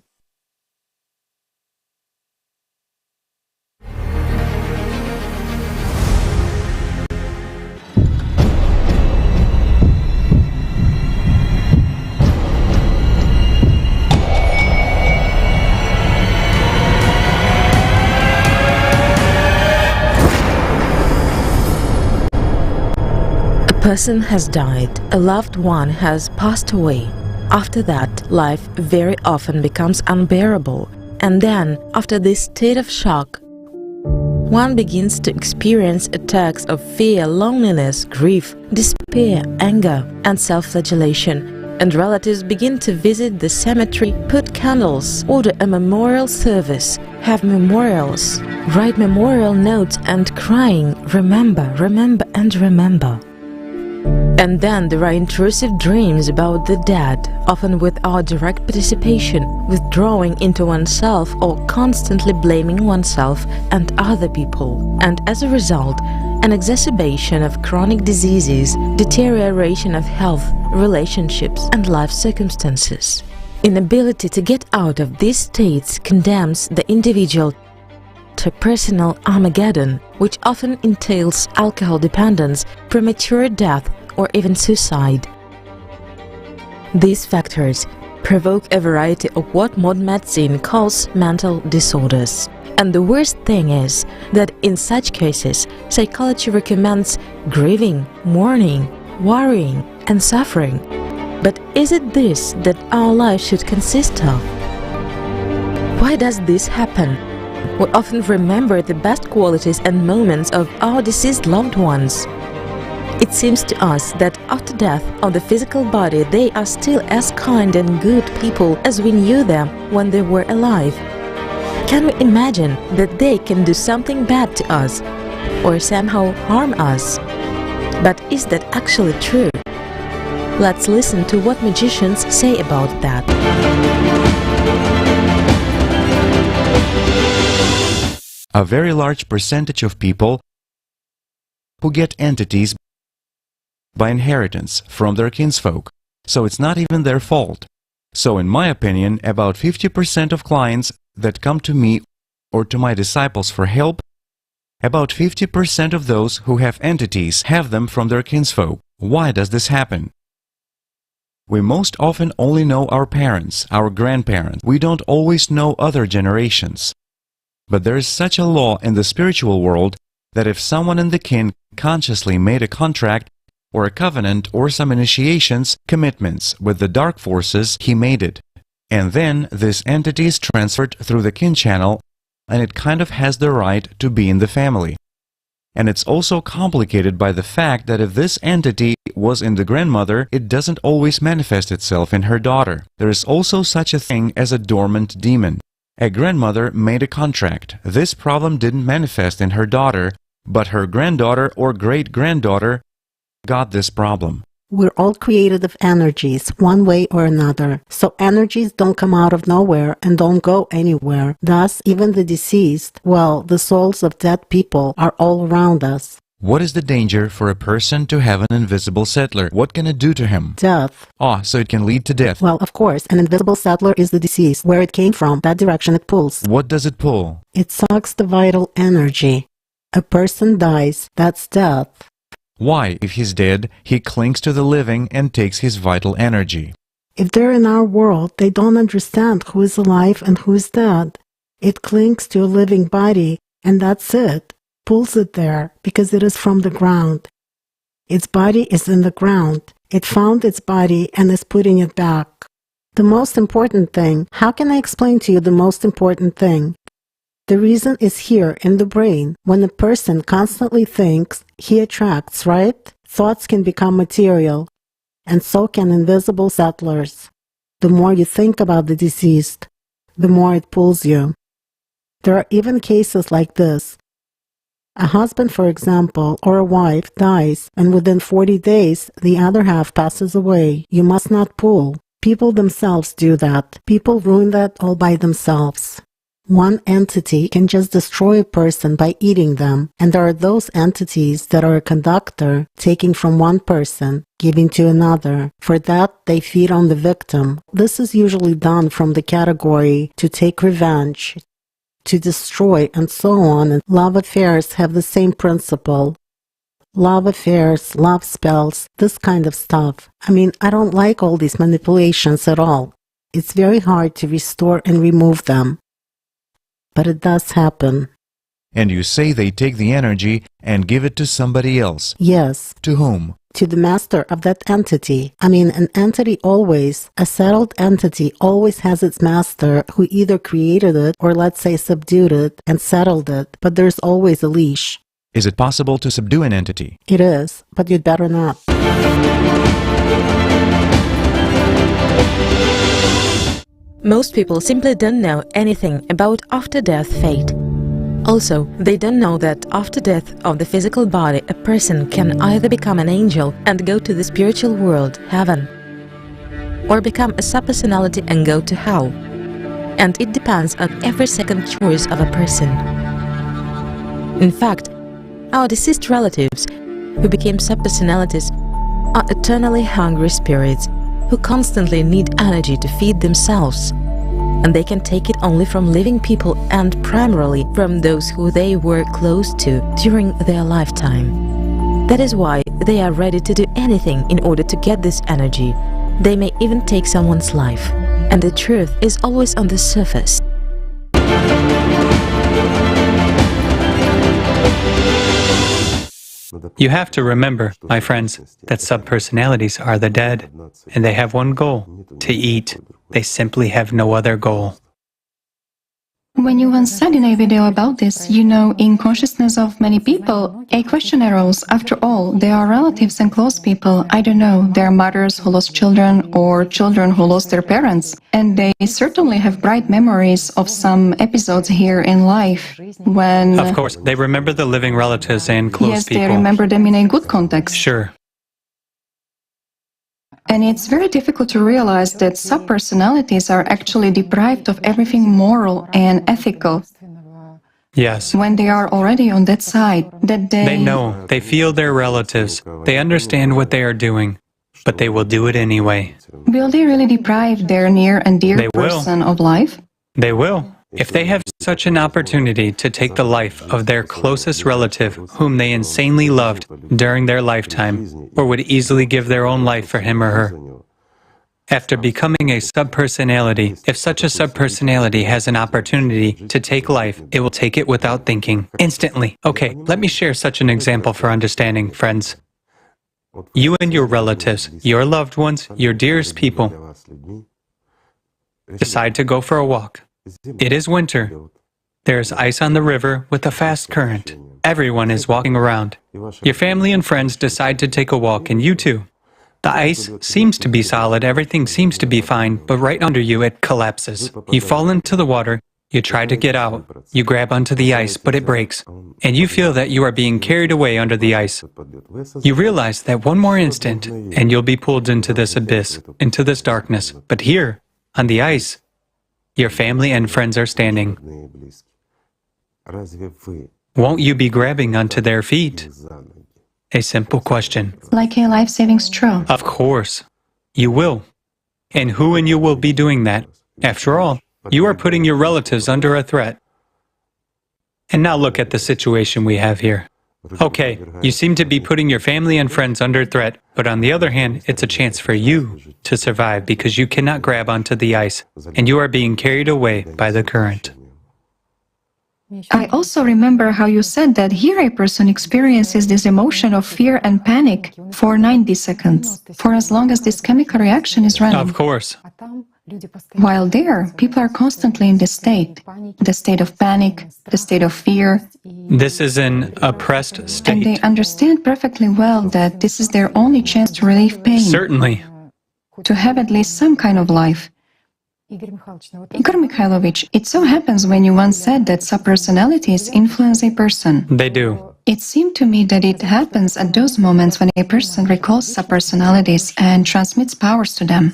A person has died, a loved one has passed away. After that, life very often becomes unbearable, and then, after this state of shock, one begins to experience attacks of fear, loneliness, grief, despair, anger, and self-flagellation, and relatives begin to visit the cemetery, put candles, order a memorial service, have memorials, write memorial notes and crying, "Remember, remember, and remember." And then there are intrusive dreams about the dead, often without direct participation, withdrawing into oneself or constantly blaming oneself and other people. And as a result, an exacerbation of chronic diseases, deterioration of health, relationships, and life circumstances. Inability to get out of these states condemns the individual to personal Armageddon, which often entails alcohol dependence, premature death, or even suicide. These factors provoke a variety of what modern medicine calls mental disorders. And the worst thing is that in such cases, psychology recommends grieving, mourning, worrying, and suffering. But is it this that our life should consist of? Why does this happen? We often remember the best qualities and moments of our deceased loved ones. It seems to us that after death of the physical body, they are still as kind and good people as we knew them when they were alive. Can we imagine that they can do something bad to us? or somehow harm us. But is that actually true? Let's listen to what magicians say about that. A very large percentage of people who get entities by inheritance from their kinsfolk, so it's not even their fault. So in my opinion, about 50% of clients that come to me or to my disciples for help, about 50% of those who have entities have them from their kinsfolk. Why does this happen? We most often only know our parents, our grandparents. We don't always know other generations. But there is such a law in the spiritual world that if someone in the kin consciously made a contract or a covenant or some initiations, commitments with the dark forces, he made it. And then this entity is transferred through the kin channel, and it kind of has the right to be in the family. And it's also complicated by the fact that if this entity was in the grandmother, it doesn't always manifest itself in her daughter. There is also such a thing as a dormant demon. A grandmother made a contract. This problem didn't manifest in her daughter, but her granddaughter or great-granddaughter got this problem. We're all created of energies, one way or another. So energies don't come out of nowhere and don't go anywhere. Thus, even the deceased, well, the souls of dead people are all around us. What is the danger for a person to have an invisible settler? What can it do to him? Death. Ah, so it can lead to death. Well, of course, an invisible settler is the deceased. Where it came from, that direction it pulls. What does it pull? It sucks the vital energy. A person dies, that's death. Why, if he's dead, he clings to the living and takes his vital energy? If they're in our world, they don't understand who is alive and who is dead. It clings to a living body, and that's it. Pulls it there, because it is from the ground. Its body is in the ground. It found its body and is putting it back. The most important thing, how can I explain to you the most important thing? The reason is here in the brain. When a person constantly thinks, he attracts, right? Thoughts can become material, and so can invisible settlers. The more you think about the deceased, the more it pulls you. There are even cases like this. A husband, for example, or a wife dies, and within 40 days, the other half passes away. You must not pull. People themselves do that. People ruin that all by themselves. One entity can just destroy a person by eating them, and there are those entities that are a conductor, taking from one person, giving to another. For that, they feed on the victim. This is usually done from the category to take revenge, to destroy, and so on. And love affairs have the same principle. Love affairs, love spells, this kind of stuff. I mean, I don't like all these manipulations at all. It's very hard to restore and remove them. But it does happen. And you say they take the energy and give it to somebody else? Yes. To whom? To the master of that entity. I mean, an entity always, a settled entity always has its master who either created it or, let's say, subdued it and settled it, but there's always a leash. Is it possible to subdue an entity? It is, but you'd better not. Most people simply don't know anything about after-death fate. Also, they don't know that after death of the physical body, a person can either become an angel and go to the spiritual world, heaven, or become a subpersonality and go to hell. And it depends on every second choice of a person. In fact, our deceased relatives, who became subpersonalities, are eternally hungry spirits who constantly need energy to feed themselves, and they can take it only from living people and primarily from those who they were close to during their lifetime. That is why they are ready to do anything in order to get this energy. They may even take someone's life, and the truth is always on the surface. You have to remember, my friends, that subpersonalities are the dead, and they have one goal: to eat. They simply have no other goal. When you once said in a video about this, in consciousness of many people, a question arose. After all, they are relatives and close people. I don't know, they are mothers who lost children or children who lost their parents. And they certainly have bright memories of some episodes here in life when... Of course, they remember the living relatives and close people. Yes, they remember them in a good context. Sure. And it's very difficult to realize that subpersonalities are actually deprived of everything moral and ethical. Yes. When they are already on that side, that They know, they feel their relatives, they understand what they are doing, but they will do it anyway. Will they really deprive their near and dear person of life? They will. If they have such an opportunity to take the life of their closest relative, whom they insanely loved during their lifetime, or would easily give their own life for him or her, after becoming a subpersonality, if such a subpersonality has an opportunity to take life, it will take it without thinking, instantly. Okay, let me share such an example for understanding, friends. You and your relatives, your loved ones, your dearest people, decide to go for a walk. It is winter. There is ice on the river with a fast current. Everyone is walking around. Your family and friends decide to take a walk, and you too. The ice seems to be solid, everything seems to be fine, but right under you it collapses. You fall into the water, you try to get out, you grab onto the ice, but it breaks, and you feel that you are being carried away under the ice. You realize that one more instant, and you'll be pulled into this abyss, into this darkness. But here, on the ice, your family and friends are standing. Won't you be grabbing onto their feet? A simple question. Like a life-saving straw. Of course. You will. And who and you will be doing that? After all, you are putting your relatives under a threat. And now look at the situation we have here. Okay, you seem to be putting your family and friends under threat, but on the other hand, it's a chance for you to survive because you cannot grab onto the ice, and you are being carried away by the current. I also remember how you said that here a person experiences this emotion of fear and panic for 90 seconds, for as long as this chemical reaction is running. Of course. While there, people are constantly in this state, the state of panic, the state of fear. This is an oppressed state. And they understand perfectly well that this is their only chance to relieve pain. Certainly. To have at least some kind of life. Igor Mikhailovich, it so happens when you once said that subpersonalities influence a person. They do. It seemed to me that it happens at those moments when a person recalls subpersonalities and transmits powers to them.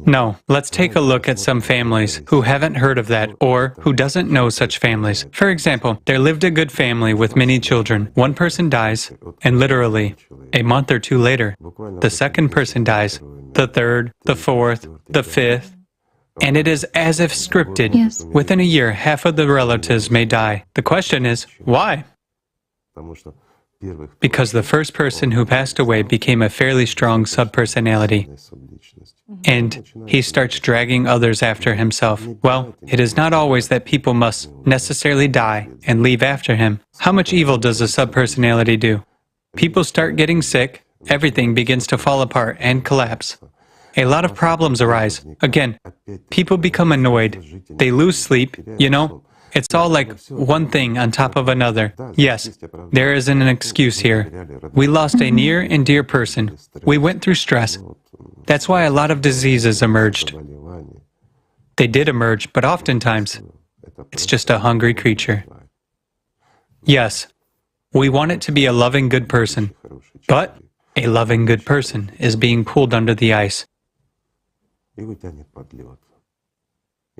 No, let's take a look at some families who haven't heard of that or who doesn't know such families. For example, there lived a good family with many children. One person dies, and literally, a month or two later, the second person dies, the third, the fourth, the fifth, and it is as if scripted. Yes. Within a year, half of the relatives may die. The question is, why? Because the first person who passed away became a fairly strong subpersonality, and he starts dragging others after himself. Well, it is not always that people must necessarily die and leave after him. How much evil does a subpersonality do? People start getting sick, everything begins to fall apart and collapse. A lot of problems arise. Again, people become annoyed, they lose sleep, It's all like one thing on top of another. Yes, there isn't an excuse here. We lost a near and dear person. We went through stress. That's why a lot of diseases emerged. They did emerge, but oftentimes, it's just a hungry creature. Yes, we want it to be a loving, good person, but a loving, good person is being pulled under the ice.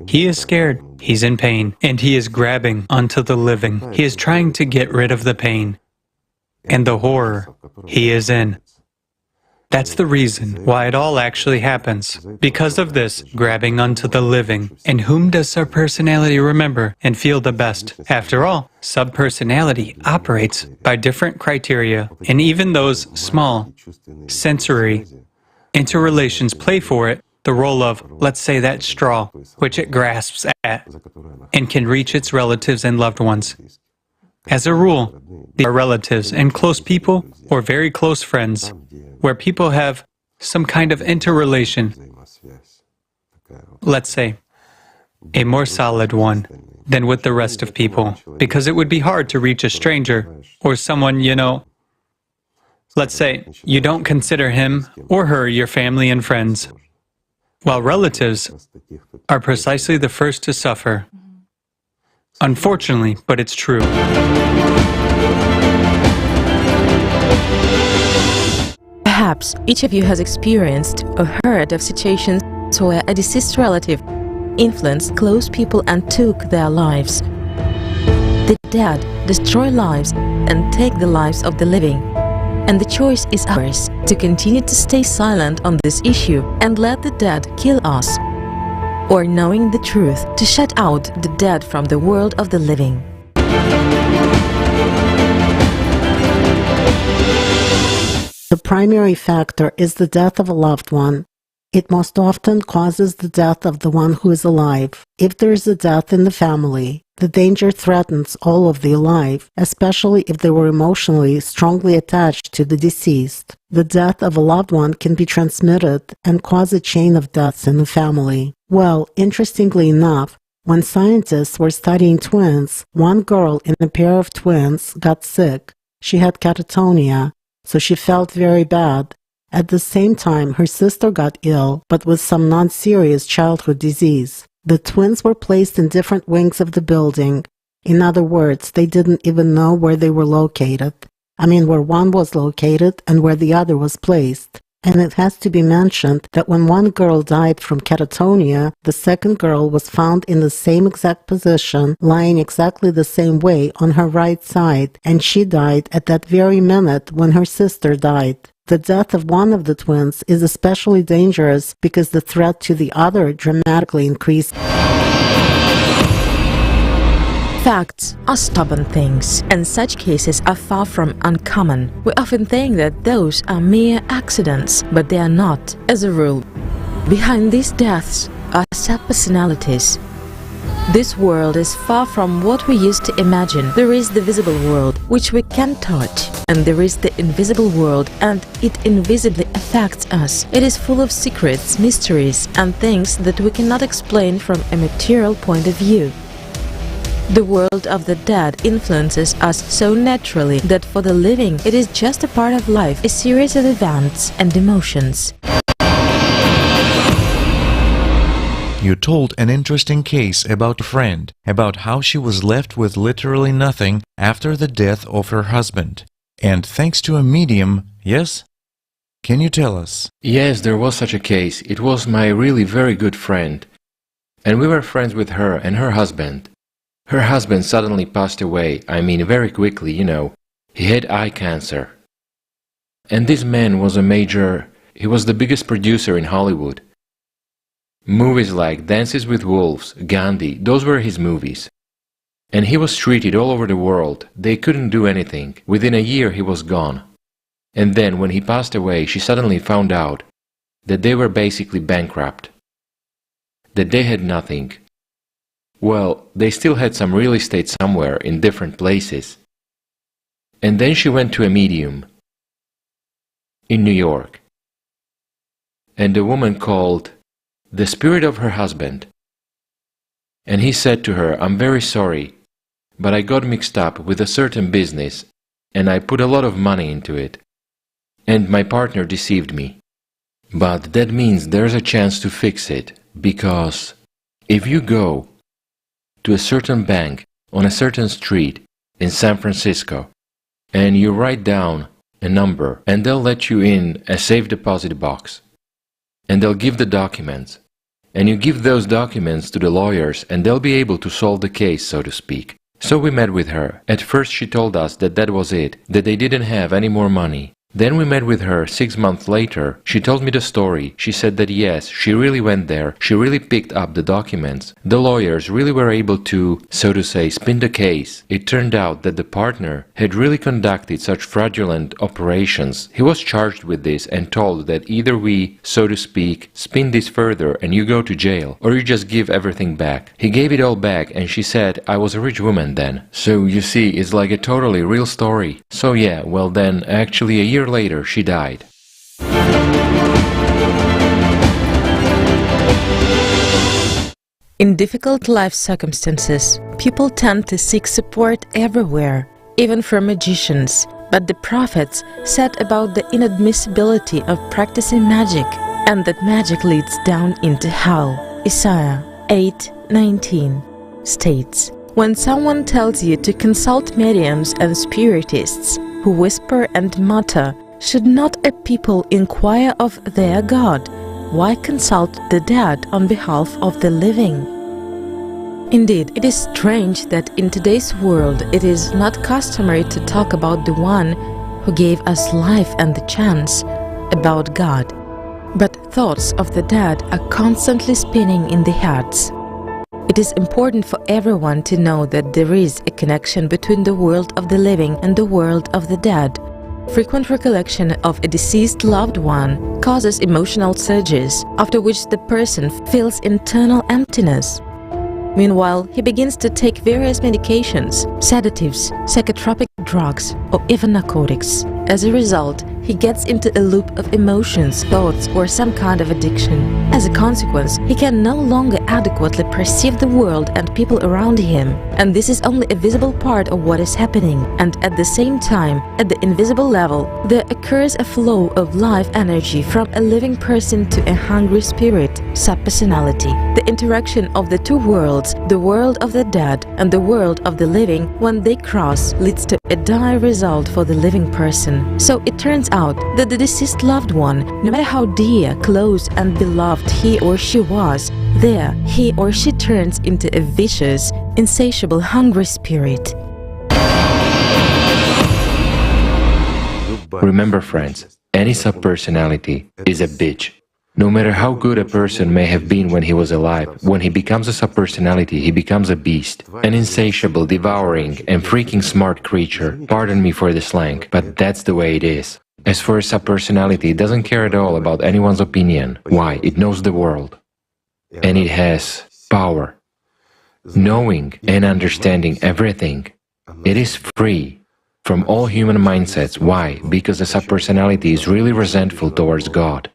He is scared, he's in pain, and he is grabbing onto the living. He is trying to get rid of the pain and the horror he is in. That's the reason why it all actually happens. Because of this, grabbing onto the living. And whom does subpersonality remember and feel the best? After all, subpersonality operates by different criteria, and even those small, sensory interrelations play for it the role of, let's say, that straw, which it grasps at, and can reach its relatives and loved ones. As a rule, they are relatives and close people or very close friends, where people have some kind of interrelation, let's say, a more solid one. than with the rest of people, because it would be hard to reach a stranger or someone, let's say, you don't consider him or her your family and friends, while relatives are precisely the first to suffer. Unfortunately, but it's true. Perhaps each of you has experienced or heard of situations where a deceased relative influenced close people and took their lives. The dead destroy lives and take the lives of the living. And the choice is ours to continue to stay silent on this issue and let the dead kill us, or knowing the truth, to shut out the dead from the world of the living. The primary factor is the death of a loved one. It most often causes the death of the one who is alive. If there is a death in the family, the danger threatens all of the alive, especially if they were emotionally strongly attached to the deceased. The death of a loved one can be transmitted and cause a chain of deaths in the family. Well, interestingly enough, when scientists were studying twins, one girl in a pair of twins got sick. She had catatonia, so she felt very bad. At the same time, her sister got ill, but with some non-serious childhood disease. The twins were placed in different wings of the building. In other words, they didn't even know where they were located. Where one was located and where the other was placed. And it has to be mentioned that when one girl died from catatonia, the second girl was found in the same exact position, lying exactly the same way on her right side, and she died at that very minute when her sister died. The death of one of the twins is especially dangerous because the threat to the other dramatically increased. Facts are stubborn things, and such cases are far from uncommon. We often think that those are mere accidents, but they are not, as a rule. Behind these deaths are subpersonalities. This world is far from what we used to imagine. There is the visible world, which we can touch, and there is the invisible world, and it invisibly affects us. It is full of secrets, mysteries, and things that we cannot explain from a material point of view. The world of the dead influences us so naturally that for the living it is just a part of life, a series of events and emotions. You told an interesting case about a friend, about how she was left with literally nothing after the death of her husband. And thanks to a medium, yes? Can you tell us? Yes, there was such a case. It was my really very good friend. And we were friends with her and her husband. Her husband suddenly passed away, very quickly, He had eye cancer. And this man was he was the biggest producer in Hollywood. Movies like Dances with Wolves, Gandhi, those were his movies. And he was treated all over the world. They couldn't do anything. Within a year he was gone. And then when he passed away, she suddenly found out that they were basically bankrupt. That they had nothing. Well, they still had some real estate somewhere in different places. And then she went to a medium in New York. And the woman called the spirit of her husband. And he said to her, "I'm very sorry, but I got mixed up with a certain business and I put a lot of money into it. And my partner deceived me. But that means there's a chance to fix it, because if you go to a certain bank on a certain street in San Francisco and you write down a number and they'll let you in a safe deposit box and they'll give the documents and you give those documents to the lawyers and they'll be able to solve the case, so to speak." So we met with her. At first she told us that that was it, that they didn't have any more money. Then we met with her 6 months later. She told me the story. She said that yes, she really went there, she really picked up the documents. The lawyers really were able to, so to say, spin the case. It turned out that the partner had really conducted such fraudulent operations. He was charged with this and told that either we, so to speak, spin this further and you go to jail, or you just give everything back. He gave it all back and she said I was a rich woman then. So you see, it's like a totally real story. So yeah, well then, actually a year later she died. In difficult life circumstances, people tend to seek support everywhere, even from magicians. But the prophets said about the inadmissibility of practicing magic, and that magic leads down into hell. Isaiah 8:19 states, "When someone tells you to consult mediums and spiritists who whisper and mutter, should not a people inquire of their God? Why consult the dead on behalf of the living?" Indeed, it is strange that in today's world it is not customary to talk about the one who gave us life and the chance, about God. But thoughts of the dead are constantly spinning in the heads. It is important for everyone to know that there is a connection between the world of the living and the world of the dead. Frequent recollection of a deceased loved one causes emotional surges, after which the person feels internal emptiness. Meanwhile, he begins to take various medications, sedatives, psychotropic drugs, or even narcotics. As a result, he gets into a loop of emotions, thoughts, or some kind of addiction. As a consequence, he can no longer adequately perceive the world and people around him. And this is only a visible part of what is happening. And at the same time, at the invisible level, there occurs a flow of life energy from a living person to a hungry spirit, subpersonality. The interaction of the two worlds, the world of the dead and the world of the living, when they cross, leads to a dire result for the living person. So it turns out that the deceased loved one, no matter how dear, close and beloved he or she was, there he or she turns into a vicious, insatiable, hungry spirit. Remember, friends, any subpersonality is a bitch. No matter how good a person may have been when he was alive, when he becomes a subpersonality, he becomes a beast. An insatiable, devouring, and freaking smart creature. Pardon me for the slang, but that's the way it is. As for a subpersonality, it doesn't care at all about anyone's opinion. Why? It knows the world. And it has power. Knowing and understanding everything. It is free from all human mindsets. Why? Because the subpersonality is really resentful towards God.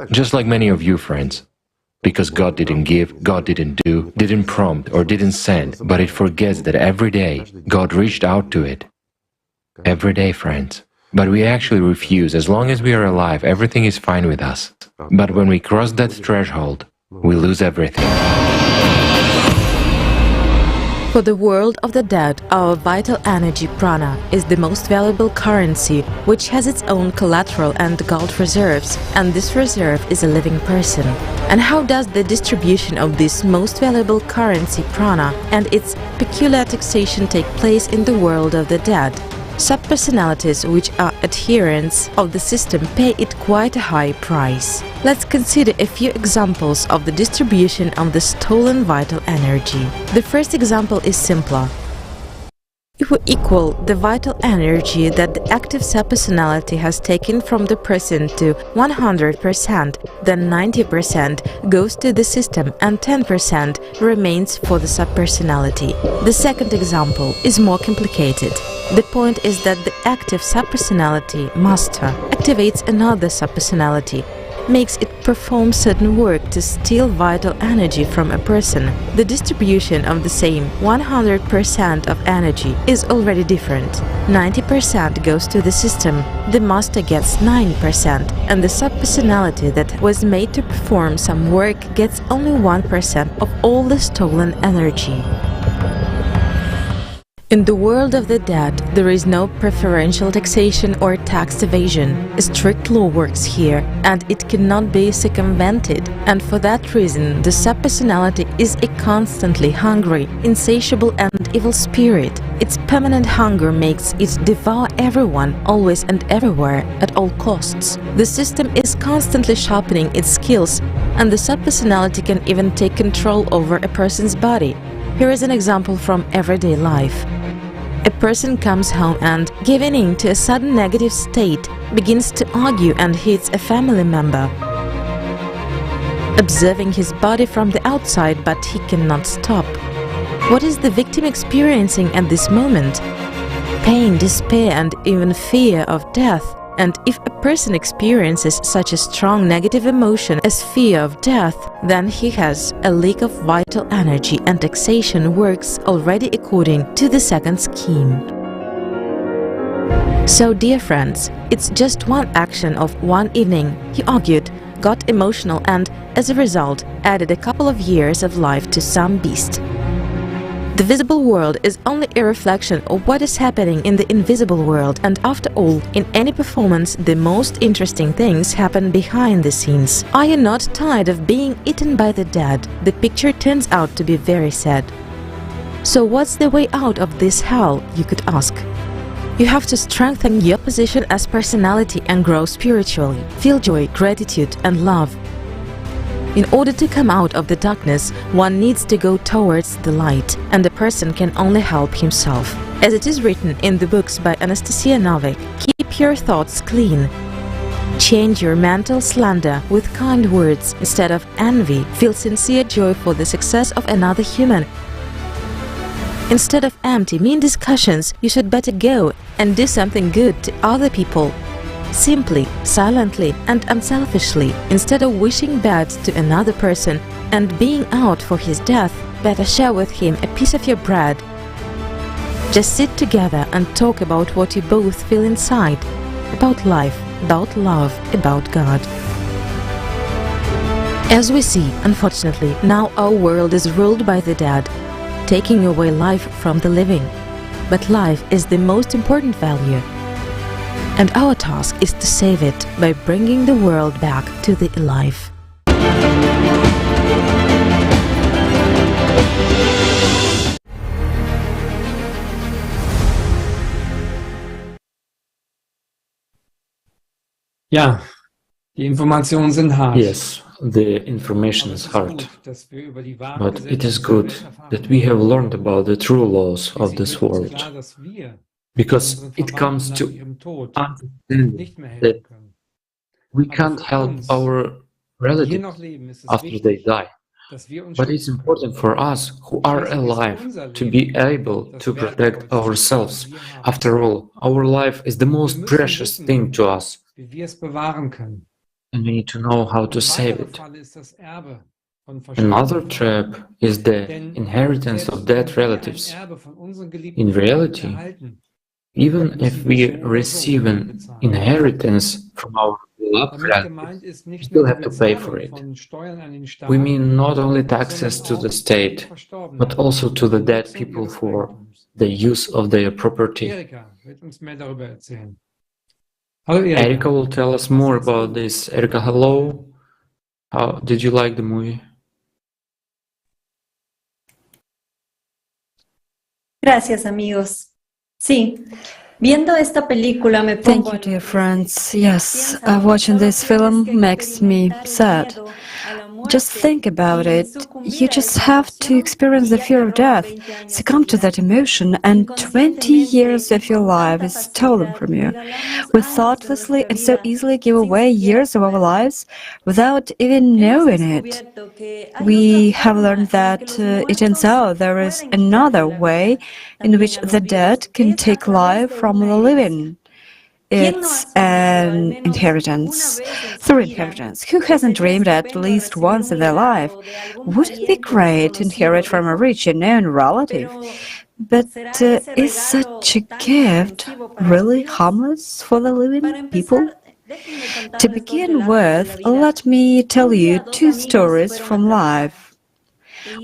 Just like many of you, friends. Because God didn't give, God didn't do, didn't prompt or didn't send, but it forgets that every day God reached out to it. Every day, friends. But we actually refuse. As long as we are alive, everything is fine with us. But when we cross that threshold, we lose everything. For the world of the dead, our vital energy prana is the most valuable currency, which has its own collateral and gold reserves, and this reserve is a living person. And how does the distribution of this most valuable currency prana and its peculiar taxation take place in the world of the dead? Subpersonalities which are adherents of the system pay it quite a high price. Let's consider a few examples of the distribution of the stolen vital energy. The first example is simpler. If we equal the vital energy that the active subpersonality has taken from the person to 100%, then 90% goes to the system and 10% remains for the subpersonality. The second example is more complicated. The point is that the active subpersonality, master, activates another subpersonality, makes it perform certain work to steal vital energy from a person. The distribution of the same 100% of energy is already different. 90% goes to the system, the master gets 9%, and the subpersonality that was made to perform some work gets only 1% of all the stolen energy. In the world of the dead, there is no preferential taxation or tax evasion. A strict law works here, and it cannot be circumvented, and for that reason the subpersonality is a constantly hungry, insatiable and evil spirit. Its permanent hunger makes it devour everyone, always and everywhere, at all costs. The system is constantly sharpening its skills, and the subpersonality can even take control over a person's body. Here is an example from everyday life. A person comes home and, giving in to a sudden negative state, begins to argue and hits a family member, observing his body from the outside, but he cannot stop. What is the victim experiencing at this moment? Pain, despair and even fear of death. And if a person experiences such a strong negative emotion as fear of death, then he has a leak of vital energy and taxation works already according to the second scheme. So, dear friends, it's just one action of one evening, he argued, got emotional and, as a result, added a couple of years of life to some beast. The visible world is only a reflection of what is happening in the invisible world, and after all, in any performance, the most interesting things happen behind the scenes. Are you not tired of being eaten by the dead? The picture turns out to be very sad. So what's the way out of this hell, you could ask? You have to strengthen your position as personality and grow spiritually. Feel joy, gratitude, and love. In order to come out of the darkness, one needs to go towards the light, and a person can only help himself. As it is written in the books by Anastasia Novik, keep your thoughts clean. Change your mental slander with kind words instead of envy. Feel sincere joy for the success of another human. Instead of empty, mean discussions, you should better go and do something good to other people. Simply, silently and unselfishly, instead of wishing bad to another person and being out for his death, better share with him a piece of your bread. Just sit together and talk about what you both feel inside, about life, about love, about God. As we see, unfortunately, now our world is ruled by the dead, taking away life from the living. But life is the most important value. And our task is to save it by bringing the world back to the alive. Ja, die Informationen sind hart. Yes, the information is hard. But it is good that we have learned about the true laws of this world. Because it comes to understanding that we can't help our relatives after they die. But it's important for us who are alive to be able to protect ourselves. After all, our life is the most precious thing to us. And we need to know how to save it. Another trap is the inheritance of dead relatives. In reality, even if we receive an inheritance from our beloved relatives, we still have to pay for it. We mean not only taxes to the state, but also to the dead people for the use of their property. Erika will tell us more about this. Erika, hello. How did you like the movie? Gracias, amigos. Sí, viendo esta película me pongo. Thank you, dear friends. Yes, watching this film makes me sad. Just think about it. You just have to experience the fear of death, succumb to that emotion, and 20 years of your life is stolen from you. We thoughtlessly and so easily give away years of our lives without even knowing it. We have learned that it turns out there is another way in which the dead can take life from the living. It's an inheritance. Through inheritance. Who hasn't dreamed at least once in their life? Wouldn't it be great to inherit from a rich and known relative? But is such a gift really harmless for the living people? To begin with, let me tell you two stories from life.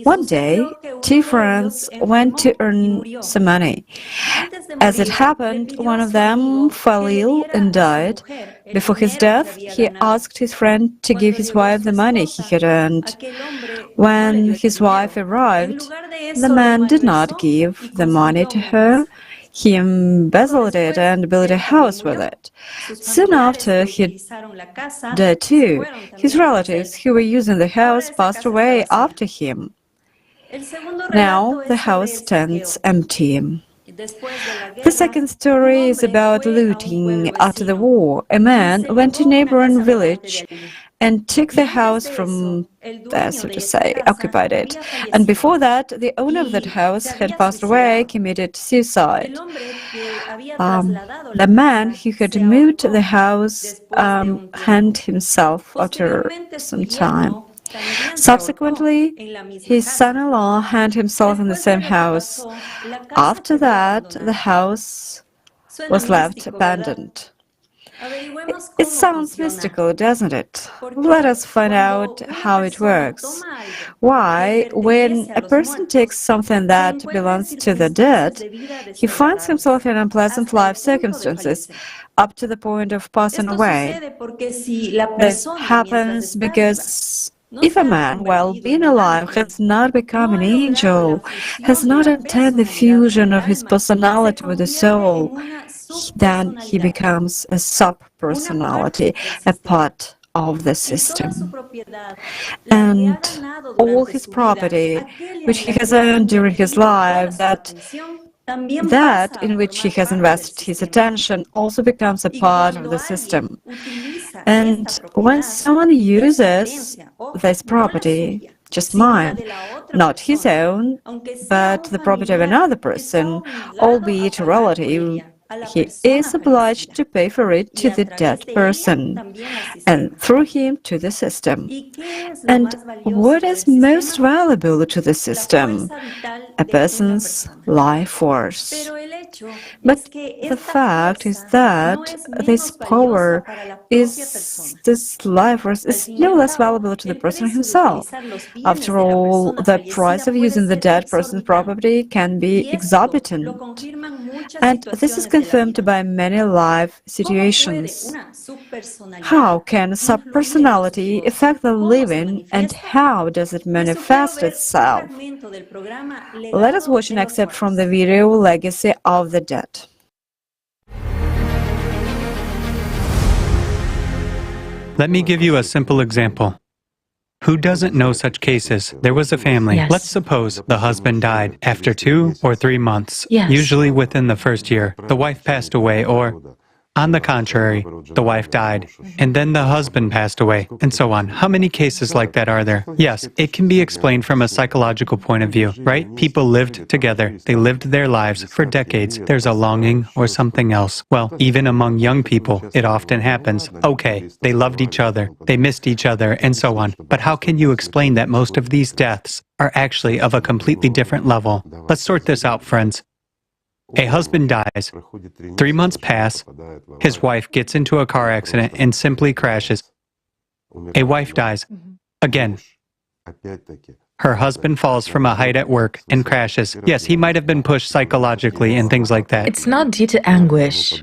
One day, two friends went to earn some money. As it happened, one of them fell ill and died. Before his death, he asked his friend to give his wife the money he had earned. When his wife arrived, the man did not give the money to her. He embezzled it and built a house with it. Soon after, he died too. His relatives who were using the house passed away after him. Now the house stands empty. The second story is about looting after the war. A man went to a neighboring village and took the house from there, so to say, occupied it. And before that, the owner of that house had passed away, committed suicide. The man who had moved the house hanged himself after some time. Subsequently, his son-in-law hanged himself in the same house. After that, the house was left abandoned. It sounds mystical, doesn't it? Let us find out how it works. Why, when a person takes something that belongs to the dead, he finds himself in unpleasant life circumstances up to the point of passing away? This happens because if a man, while being alive, has not become an angel, has not attained the fusion of his personality with the soul, then he becomes a sub-personality, a part of the system. And all his property, which he has earned during his life, that in which he has invested his attention, also becomes a part of the system. And when someone uses this property, just mine, not his own, but the property of another person, albeit a relative, he is obliged to pay for it to the dead person, and through him to the system. And what is most valuable to the system? A person's life force. But the fact is that this power this life force is no less valuable to the person himself. After all, the price of using the dead person's property can be exorbitant. And this is confirmed by many life situations. How can subpersonality affect the living, and how does it manifest itself? Let us watch an excerpt from the video Legacy of the Dead. Let me give you a simple example. Who doesn't know such cases? There was a family. Yes. Let's suppose the husband died after 2 or 3 months, Yes. usually within the first year. The wife passed away, or on the contrary, the wife died, and then the husband passed away, and so on. How many cases like that are there? Yes, it can be explained from a psychological point of view, right? People lived together. They lived their lives for decades. There's a longing or something else. Well, even among young people, it often happens. Okay, they loved each other, they missed each other, and so on. But how can you explain that most of these deaths are actually of a completely different level? Let's sort this out, friends. A husband dies. 3 months pass. His wife gets into a car accident and simply crashes. A wife dies. Again. Her husband falls from a height at work and crashes. Yes, he might have been pushed psychologically and things like that. It's not due to anguish.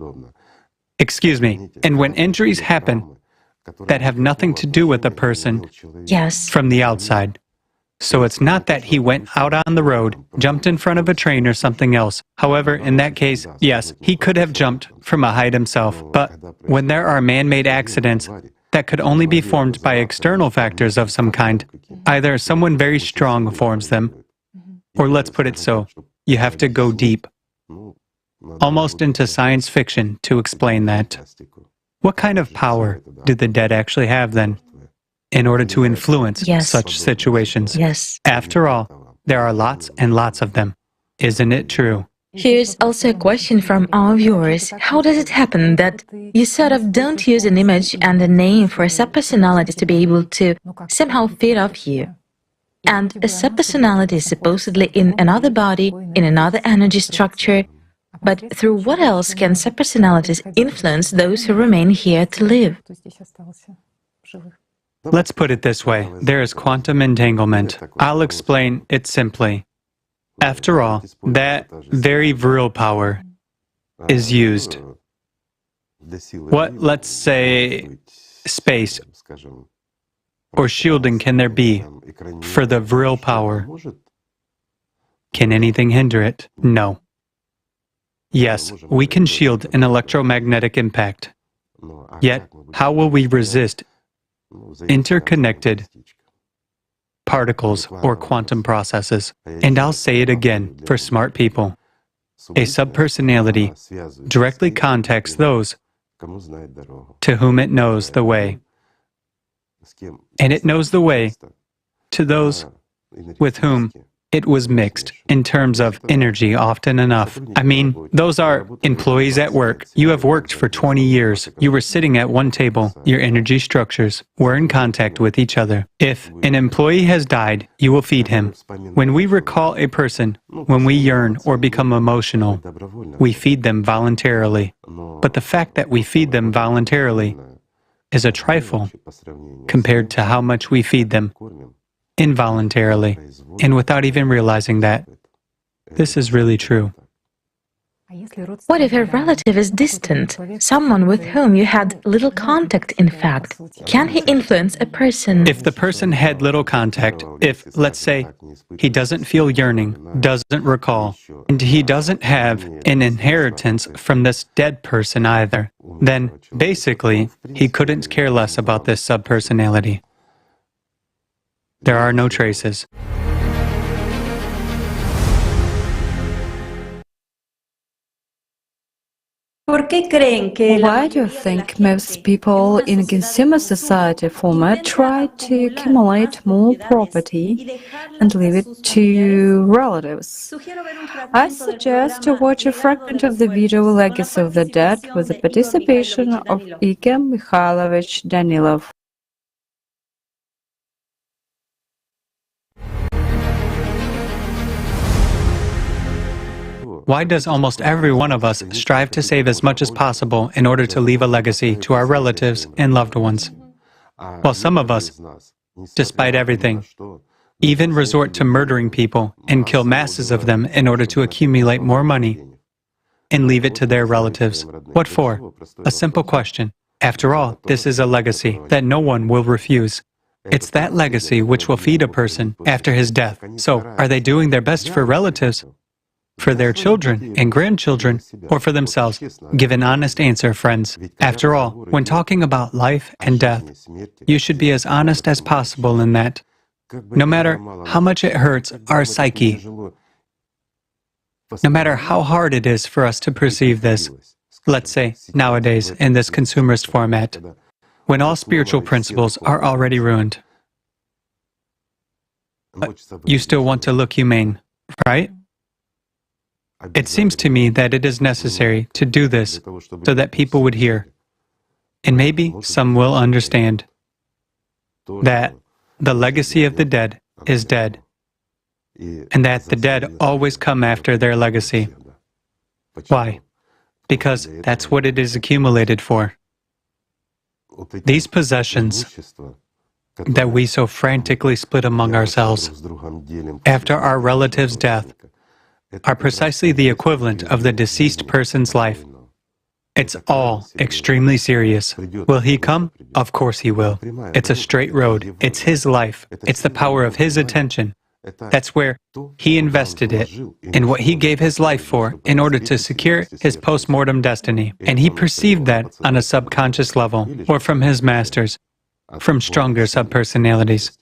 Excuse me. And when injuries happen that have nothing to do with the person Yes. from the outside. So it's not that he went out on the road, jumped in front of a train or something else. However, in that case, yes, he could have jumped from a height himself. But when there are man-made accidents that could only be formed by external factors of some kind, either someone very strong forms them, or let's put it so, you have to go deep, almost into science fiction to explain that. What kind of power do the dead actually have then, in order to influence Yes. such situations? Yes. After all, there are lots and lots of them. Isn't it true? Here's also a question from our viewers. How does it happen that you sort of don't use an image and a name for a subpersonality to be able to somehow feed off you? And a subpersonality is supposedly in another body, in another energy structure, but through what else can subpersonalities influence those who remain here to live? Let's put it this way. There is quantum entanglement. I'll explain it simply. After all, that very virile power is used. What, let's say, space or shielding can there be for the virile power? Can anything hinder it? No. Yes, we can shield an electromagnetic impact. Yet, how will we resist interconnected particles or quantum processes? And I'll say it again for smart people. A subpersonality directly contacts those to whom it knows the way. and it knows the way to those with whom it was mixed in terms of energy often enough. I mean, those are employees at work. You have worked for 20 years. You were sitting at one table. Your energy structures were in contact with each other. If an employee has died, you will feed him. When we recall a person, when we yearn or become emotional, we feed them voluntarily. But the fact that we feed them voluntarily is a trifle compared to how much we feed them involuntarily, and without even realizing that. This is really true. What if a relative is distant, someone with whom you had little contact in fact? Can he influence a person? If the person had little contact, if, let's say, he doesn't feel yearning, doesn't recall, and he doesn't have an inheritance from this dead person either, then basically he couldn't care less about this subpersonality. There are no traces. Why do you think most people in a consumer society format try to accumulate more property and leave it to relatives? I suggest to watch a fragment of the video Legacy of the Dead with the participation of Igor Mikhailovich Danilov. Why does almost every one of us strive to save as much as possible in order to leave a legacy to our relatives and loved ones? While some of us, despite everything, even resort to murdering people and kill masses of them in order to accumulate more money and leave it to their relatives. What for? A simple question. After all, this is a legacy that no one will refuse. It's that legacy which will feed a person after his death. So, are they doing their best for relatives? For their children and grandchildren, or for themselves? Give an honest answer, friends. After all, when talking about life and death, you should be as honest as possible in that. No matter how much it hurts our psyche, no matter how hard it is for us to perceive this, let's say, nowadays, in this consumerist format, when all spiritual principles are already ruined. But you still want to look humane, right? It seems to me that it is necessary to do this so that people would hear, and maybe some will understand, that the legacy of the dead is dead, and that the dead always come after their legacy. Why? Because that's what it is accumulated for. These possessions that we so frantically split among ourselves after our relative's death are precisely the equivalent of the deceased person's life. It's all extremely serious. Will he come? Of course he will. It's a straight road. It's his life. It's the power of his attention. That's where he invested it, in what he gave his life for in order to secure his post-mortem destiny. And he perceived that on a subconscious level, or from his masters, from stronger subpersonalities,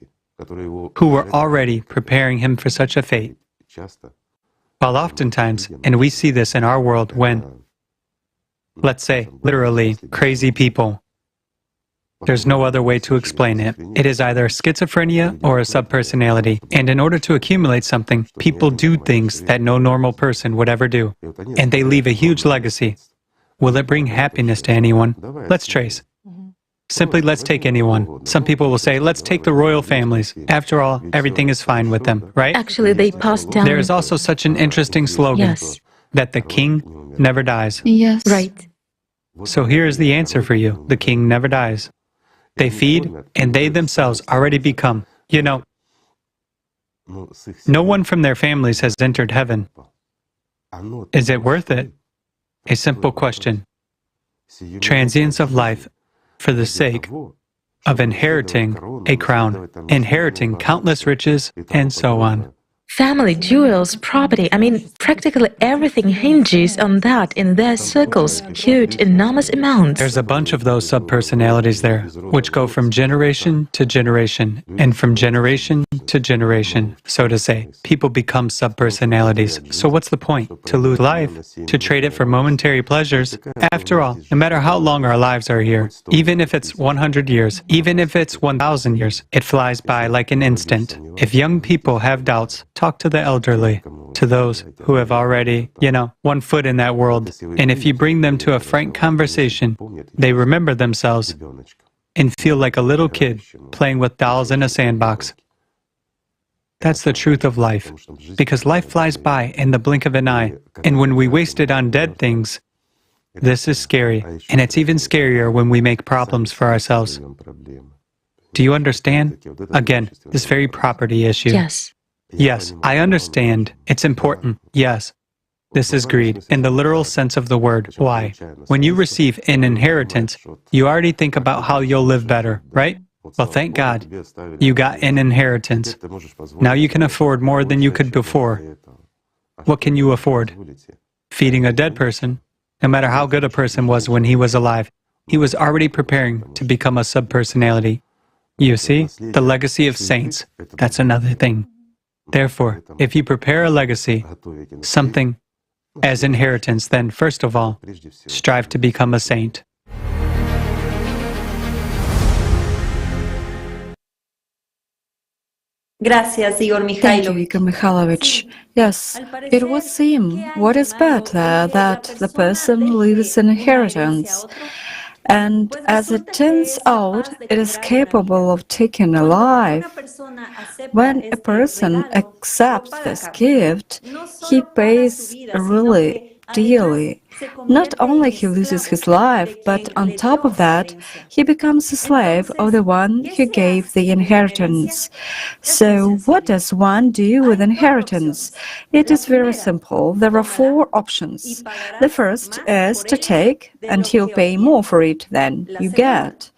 who were already preparing him for such a fate. While oftentimes, and we see this in our world when, let's say, literally, crazy people, there's no other way to explain it. It is either schizophrenia or a subpersonality, and in order to accumulate something, people do things that no normal person would ever do, and they leave a huge legacy. Will it bring happiness to anyone? Let's trace. Simply, let's take anyone. Some people will say, let's take the royal families. After all, everything is fine with them, right? Actually, they passed down. There is also such an interesting slogan, Yes. that the king never dies. Yes. Right. So here is the answer for you. The king never dies. They feed, and they themselves already become. You know, no one from their families has entered heaven. Is it worth it? A simple question. Transience of life for the sake of inheriting a crown, inheriting countless riches, and so on. family, jewels, property. I mean, practically everything hinges on that in their circles, huge, enormous amounts. There's a bunch of those subpersonalities there, which go from generation to generation, and from generation to generation, so to say. People become subpersonalities. So what's the point? To lose life? To trade it for momentary pleasures? After all, no matter how long our lives are here, even if it's 100 years, even if it's 1,000 years, it flies by like an instant. If young people have doubts, talk to the elderly, to those who have already, one foot in that world. And if you bring them to a frank conversation, they remember themselves and feel like a little kid playing with dolls in a sandbox. That's the truth of life, because life flies by in the blink of an eye, and when we waste it on dead things, this is scary, and it's even scarier when we make problems for ourselves. Do you understand? Again, this very property issue. Yes. Yes, I understand. It's important. Yes. This is greed, in the literal sense of the word. Why? When you receive an inheritance, you already think about how you'll live better, right? Well, thank God, you got an inheritance. Now you can afford more than you could before. What can you afford? Feeding a dead person. No matter how good a person was when he was alive, he was already preparing to become a subpersonality. You see, the legacy of saints, that's another thing. Therefore, if you prepare a legacy, something as inheritance, then first of all, strive to become a saint. Gracias, Igor Thank you, Igor Mikhailovich. Yes, it would seem what is better that the person leaves an inheritance. And as it turns out, it is capable of taking a life. When a person accepts this gift, he pays really dearly. Not only he loses his life, but on top of that, he becomes a slave of the one who gave the inheritance. So what does one do with inheritance? It is very simple. There are 4 options. The first is to take, and he'll pay more for it than you get.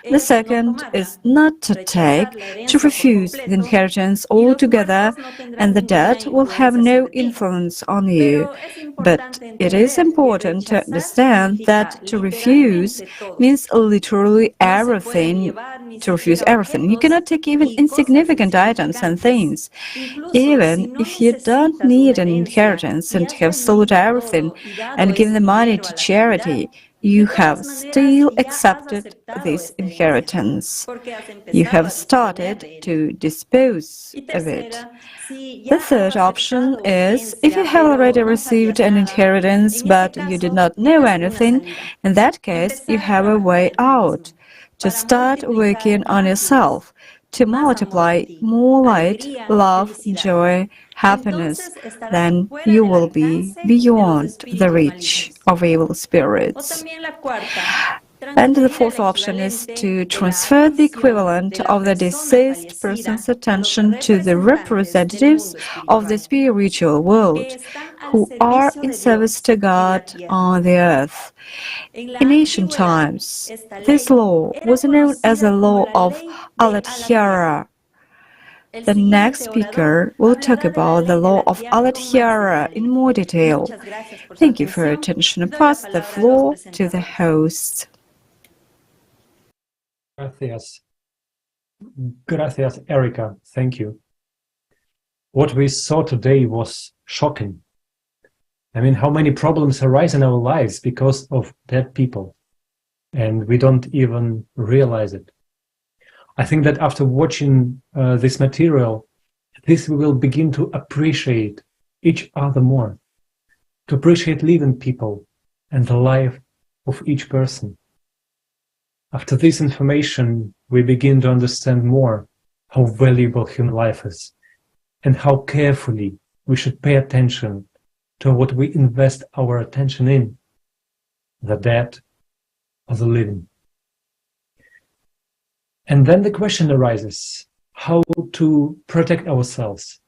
The second is not to take, to refuse the inheritance altogether, and the debt will have no influence on you. But it is important to understand that to refuse means literally everything. To refuse everything. You cannot take even insignificant items and things. Even if you don't need an inheritance and have sold everything and given the money to charity, you have still accepted this inheritance. You have started to dispose of it. The third option is, if you have already received an inheritance but you did not know anything, in that case you have a way out. To start working on yourself, to multiply more light, love, joy, happiness, then you will be beyond the reach of evil spirits. And the fourth option is to transfer the equivalent of the deceased person's attention to the representatives of the spiritual world, who are in service to God on the earth. In ancient times, this law was known as the law of Allathyar. The next speaker will talk about the law of Allathyar in more detail. Thank you for your attention. I pass the floor to the host. Gracias. Gracias, Erica. Thank you. What we saw today was shocking. I mean, how many problems arise in our lives because of dead people, and we don't even realize it. I think that after watching this material, we will begin to appreciate each other more, to appreciate living people and the life of each person. After this information, we begin to understand more how valuable human life is and how carefully we should pay attention to what we invest our attention in, the dead or the living. And then the question arises, how to protect ourselves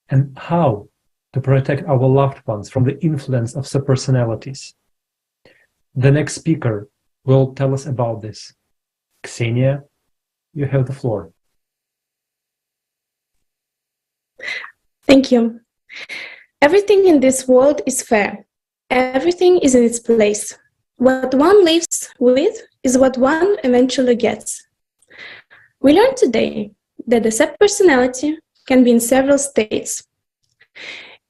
and how to protect our loved ones from the influence of subpersonalities. The next speaker will tell us about this. Ksenia, you have the floor. Thank you. Everything in this world is fair. Everything is in its place. What one lives with is what one eventually gets. We learned today that the subpersonality can be in several states.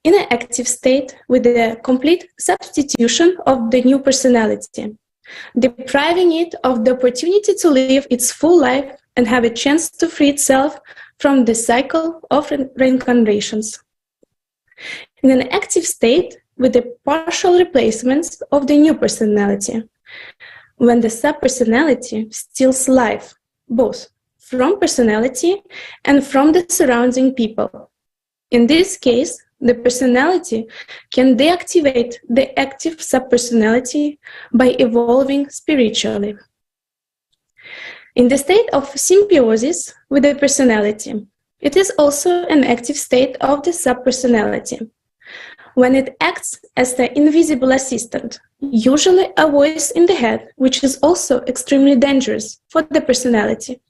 In an active state with the complete substitution of the new personality, depriving it of the opportunity to live its full life and have a chance to free itself from the cycle of reincarnations. In an active state with the partial replacements of the new personality, when the subpersonality steals life, both from personality and from the surrounding people. In this case, the personality can deactivate the active subpersonality by evolving spiritually. In the state of symbiosis with the personality, it is also an active state of the subpersonality, when it acts as the invisible assistant, usually a voice in the head, which is also extremely dangerous for the personality.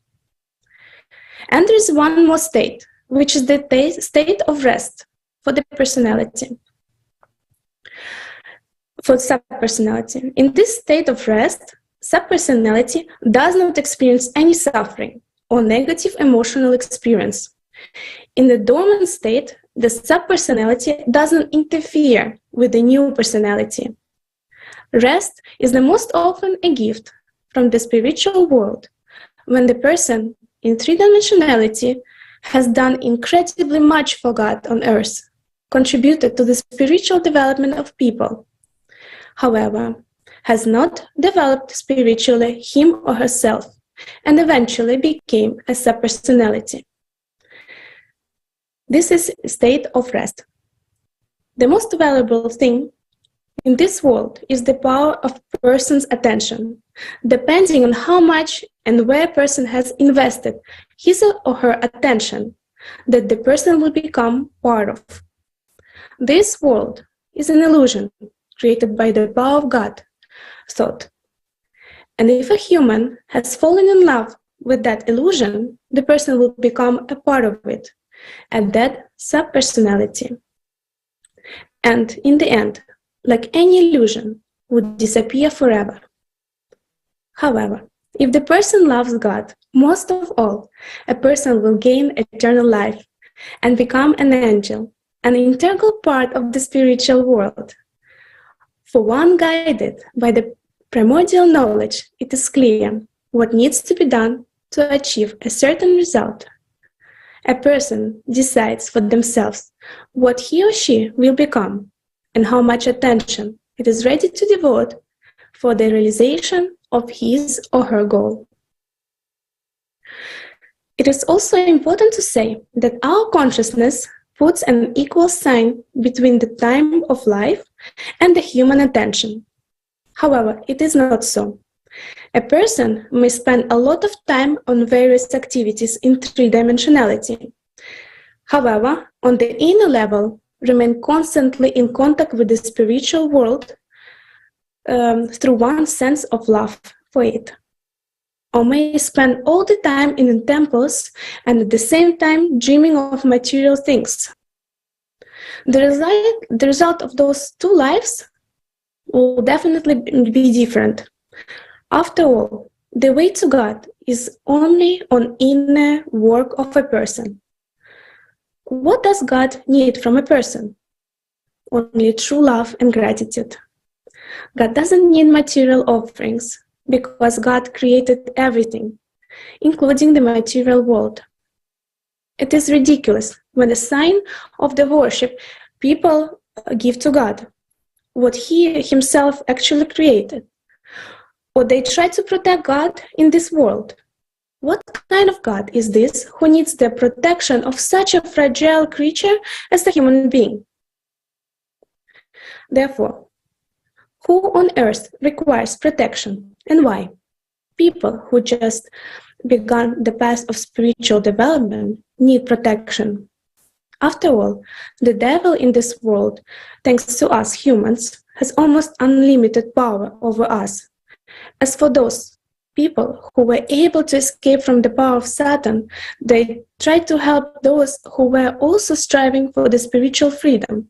And there is one more state, which is the state of rest for the personality, for subpersonality. In this state of rest, subpersonality does not experience any suffering or negative emotional experience. In the dormant state, the subpersonality doesn't interfere with the new personality. Rest is the most often a gift from the spiritual world, when the person in three-dimensionality has done incredibly much for God on earth, contributed to the spiritual development of people. However, has not developed spiritually him or herself, and eventually became a subpersonality. This is a state of rest. The most valuable thing in this world is the power of a person's attention, depending on how much and where a person has invested his or her attention, that the person will become part of. This world is an illusion created by the power of God, thought. And if a human has fallen in love with that illusion, the person will become a part of it, and that subpersonality. And in the end, like any illusion, would disappear forever. However, if the person loves God most of all, a person will gain eternal life and become an angel, an integral part of the spiritual world. For one guided by the primordial knowledge, it is clear what needs to be done to achieve a certain result. A person decides for themselves what he or she will become and how much attention it is ready to devote for the realization of his or her goal. It is also important to say that our consciousness puts an equal sign between the time of life and the human attention. However, it is not so. A person may spend a lot of time on various activities in three-dimensionality. However, on the inner level, remain constantly in contact with the spiritual world through one sense of love for it. Or may spend all the time in temples and at the same time dreaming of material things. The result of those two lives will definitely be different. After all, the way to God is only on inner work of a person. What does God need from a person? Only true love and gratitude. God doesn't need material offerings because God created everything, including the material world. It is ridiculous when the sign of the worship people give to God, what He Himself actually created, or they try to protect God in this world. What kind of God is this who needs the protection of such a fragile creature as the human being? Therefore, who on earth requires protection and why? People who just begun the path of spiritual development need protection. After all, the devil in this world, thanks to us humans, has almost unlimited power over us. As for those people who were able to escape from the power of Satan, they tried to help those who were also striving for the spiritual freedom.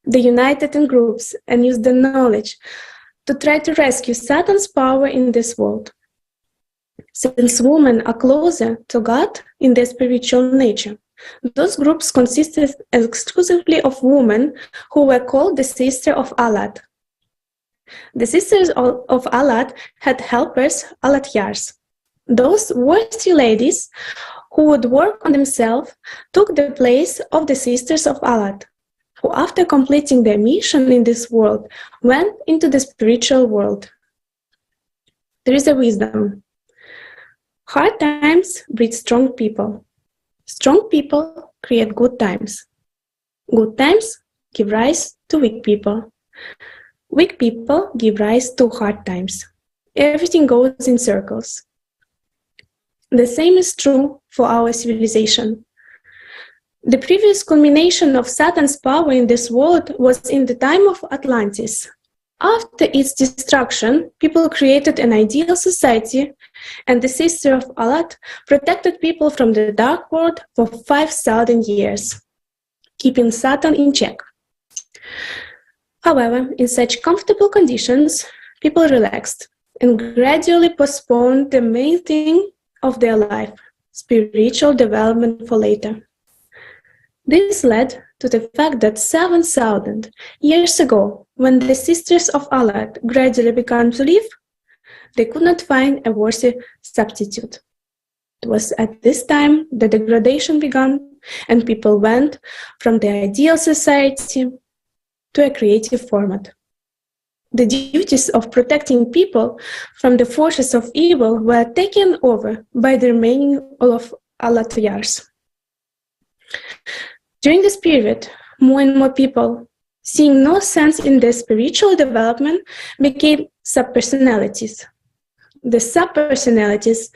They united in groups and used their knowledge to try to rescue Satan's power in this world. Since women are closer to God in their spiritual nature, those groups consisted exclusively of women who were called the Sisters of Allat. The Sisters of Allat had helpers, Allathyars. Those worthy ladies who would work on themselves took the place of the Sisters of Allat, who after completing their mission in this world went into the spiritual world. There is a wisdom. Hard times breed strong people. Strong people create good times. Good times give rise to weak people. Weak people give rise to hard times. Everything goes in circles. The same is true for our civilization. The previous culmination of Satan's power in this world was in the time of Atlantis. After its destruction, people created an ideal society, and the Sister of Allat protected people from the dark world for 5,000 years, keeping Satan in check. However, in such comfortable conditions, people relaxed and gradually postponed the main thing of their life, spiritual development for later. This led to the fact that 7,000 years ago, when the Sisters of Allat gradually began to live, they could not find a worthy substitute. It was at this time the degradation began, and people went from the ideal society to a creative format. The duties of protecting people from the forces of evil were taken over by the remaining of Allathyars. During this period, more and more people, seeing no sense in their spiritual development, became subpersonalities. The subpersonalities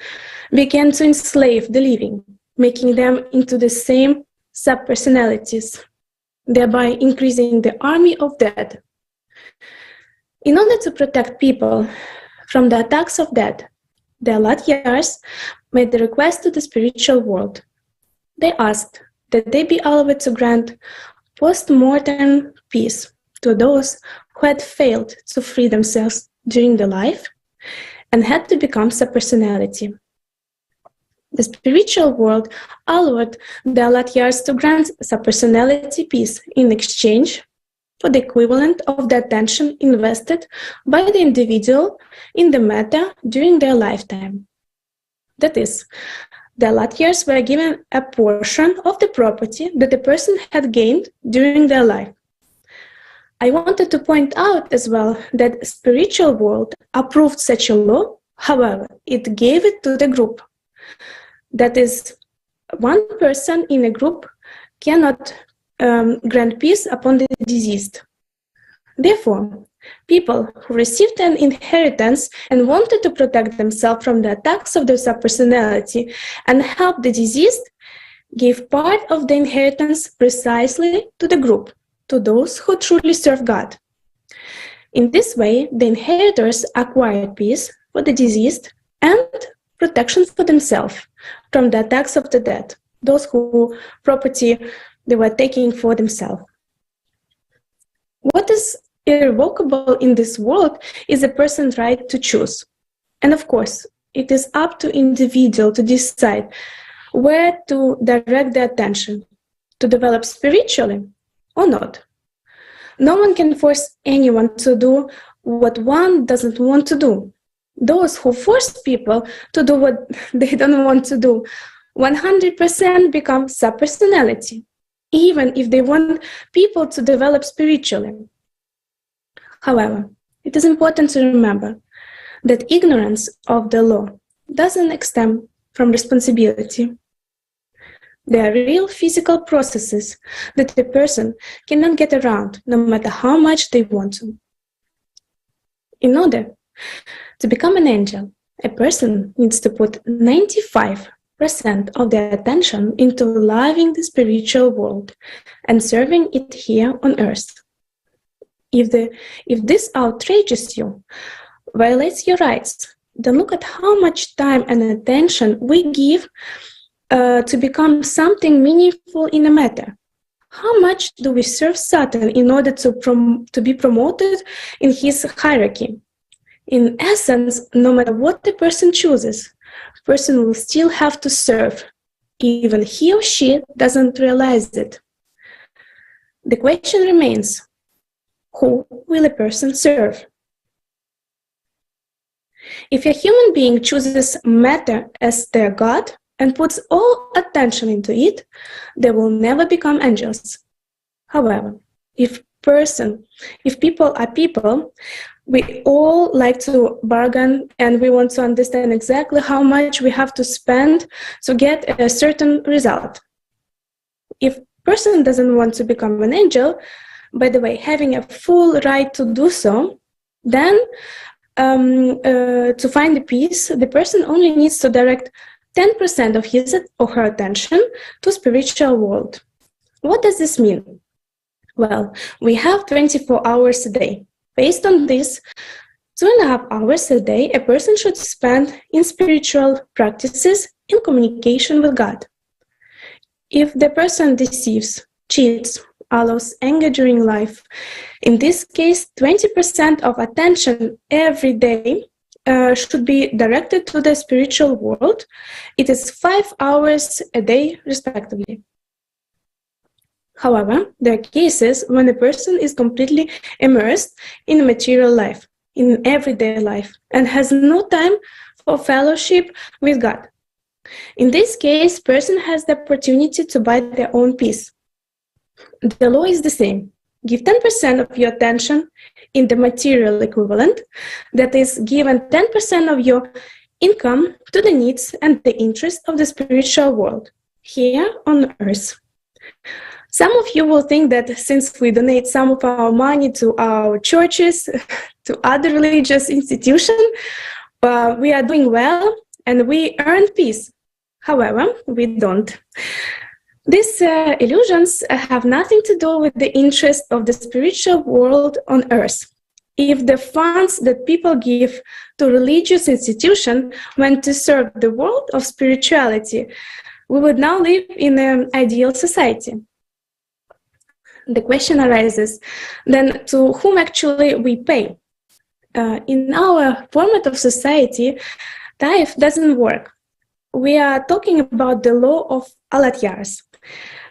began to enslave the living, making them into the same subpersonalities, thereby increasing the army of dead. In order to protect people from the attacks of death, the Allathyars made the request to the spiritual world. They asked that they be allowed to grant post-mortem peace to those who had failed to free themselves during their life and had to become subpersonality. The spiritual world allowed the Allathyars to grant subpersonality peace in exchange for the equivalent of the attention invested by the individual in the matter during their lifetime. That is, the Allathyars were given a portion of the property that the person had gained during their life. I wanted to point out as well that the spiritual world approved such a law, however, it gave it to the group. That is, one person in a group cannot grant peace upon the deceased. Therefore, people who received an inheritance and wanted to protect themselves from the attacks of their subpersonality and help the deceased gave part of the inheritance precisely to the group, to those who truly serve God. In this way, the inheritors acquired peace for the deceased and protection for themselves from the attacks of the dead, those who property they were taking for themselves. What is irrevocable in this world is a person's right to choose. And of course, it is up to individual to decide where to direct their attention, to develop spiritually or not. No one can force anyone to do what one doesn't want to do. Those who force people to do what they don't want to do 100% become subpersonality, even if they want people to develop spiritually. However, it is important to remember that ignorance of the law doesn't extend from responsibility. There are real physical processes that a person cannot get around no matter how much they want to. In order to become an angel, a person needs to put 95% of their attention into loving the spiritual world and serving it here on earth. If this outrages you, violates your rights, then look at how much time and attention we give to become something meaningful in a matter. How much do we serve Satan in order to be promoted in his hierarchy? In essence, no matter what the person chooses, the person will still have to serve, even he or she doesn't realize it. The question remains, who will a person serve? If a human being chooses matter as their God and puts all attention into it, they will never become angels. However, if people are people, we all like to bargain and we want to understand exactly how much we have to spend to get a certain result. If a person doesn't want to become an angel, by the way, having a full right to do so, then to find the peace, the person only needs to direct 10% of his or her attention to spiritual world. What does this mean? Well, we have 24 hours a day. Based on this, 2.5 hours a day a person should spend in spiritual practices in communication with God. If the person deceives, cheats, allows anger during life, in this case, 20% of attention every day should be directed to the spiritual world. It is 5 hours a day, respectively. However, there are cases when a person is completely immersed in material life, in everyday life, and has no time for fellowship with God. In this case, person has the opportunity to buy their own peace. The law is the same. Give 10% of your attention in the material equivalent, that is, given 10% of your income to the needs and the interests of the spiritual world, here on earth. Some of you will think that since we donate some of our money to our churches, to other religious institutions, we are doing well and we earn peace. However, we don't. These illusions have nothing to do with the interest of the spiritual world on earth. If the funds that people give to religious institutions went to serve the world of spirituality, we would now live in an ideal society. The question arises, then to whom actually we pay? In our format of society, tithe doesn't work. We are talking about the law of Allathyars.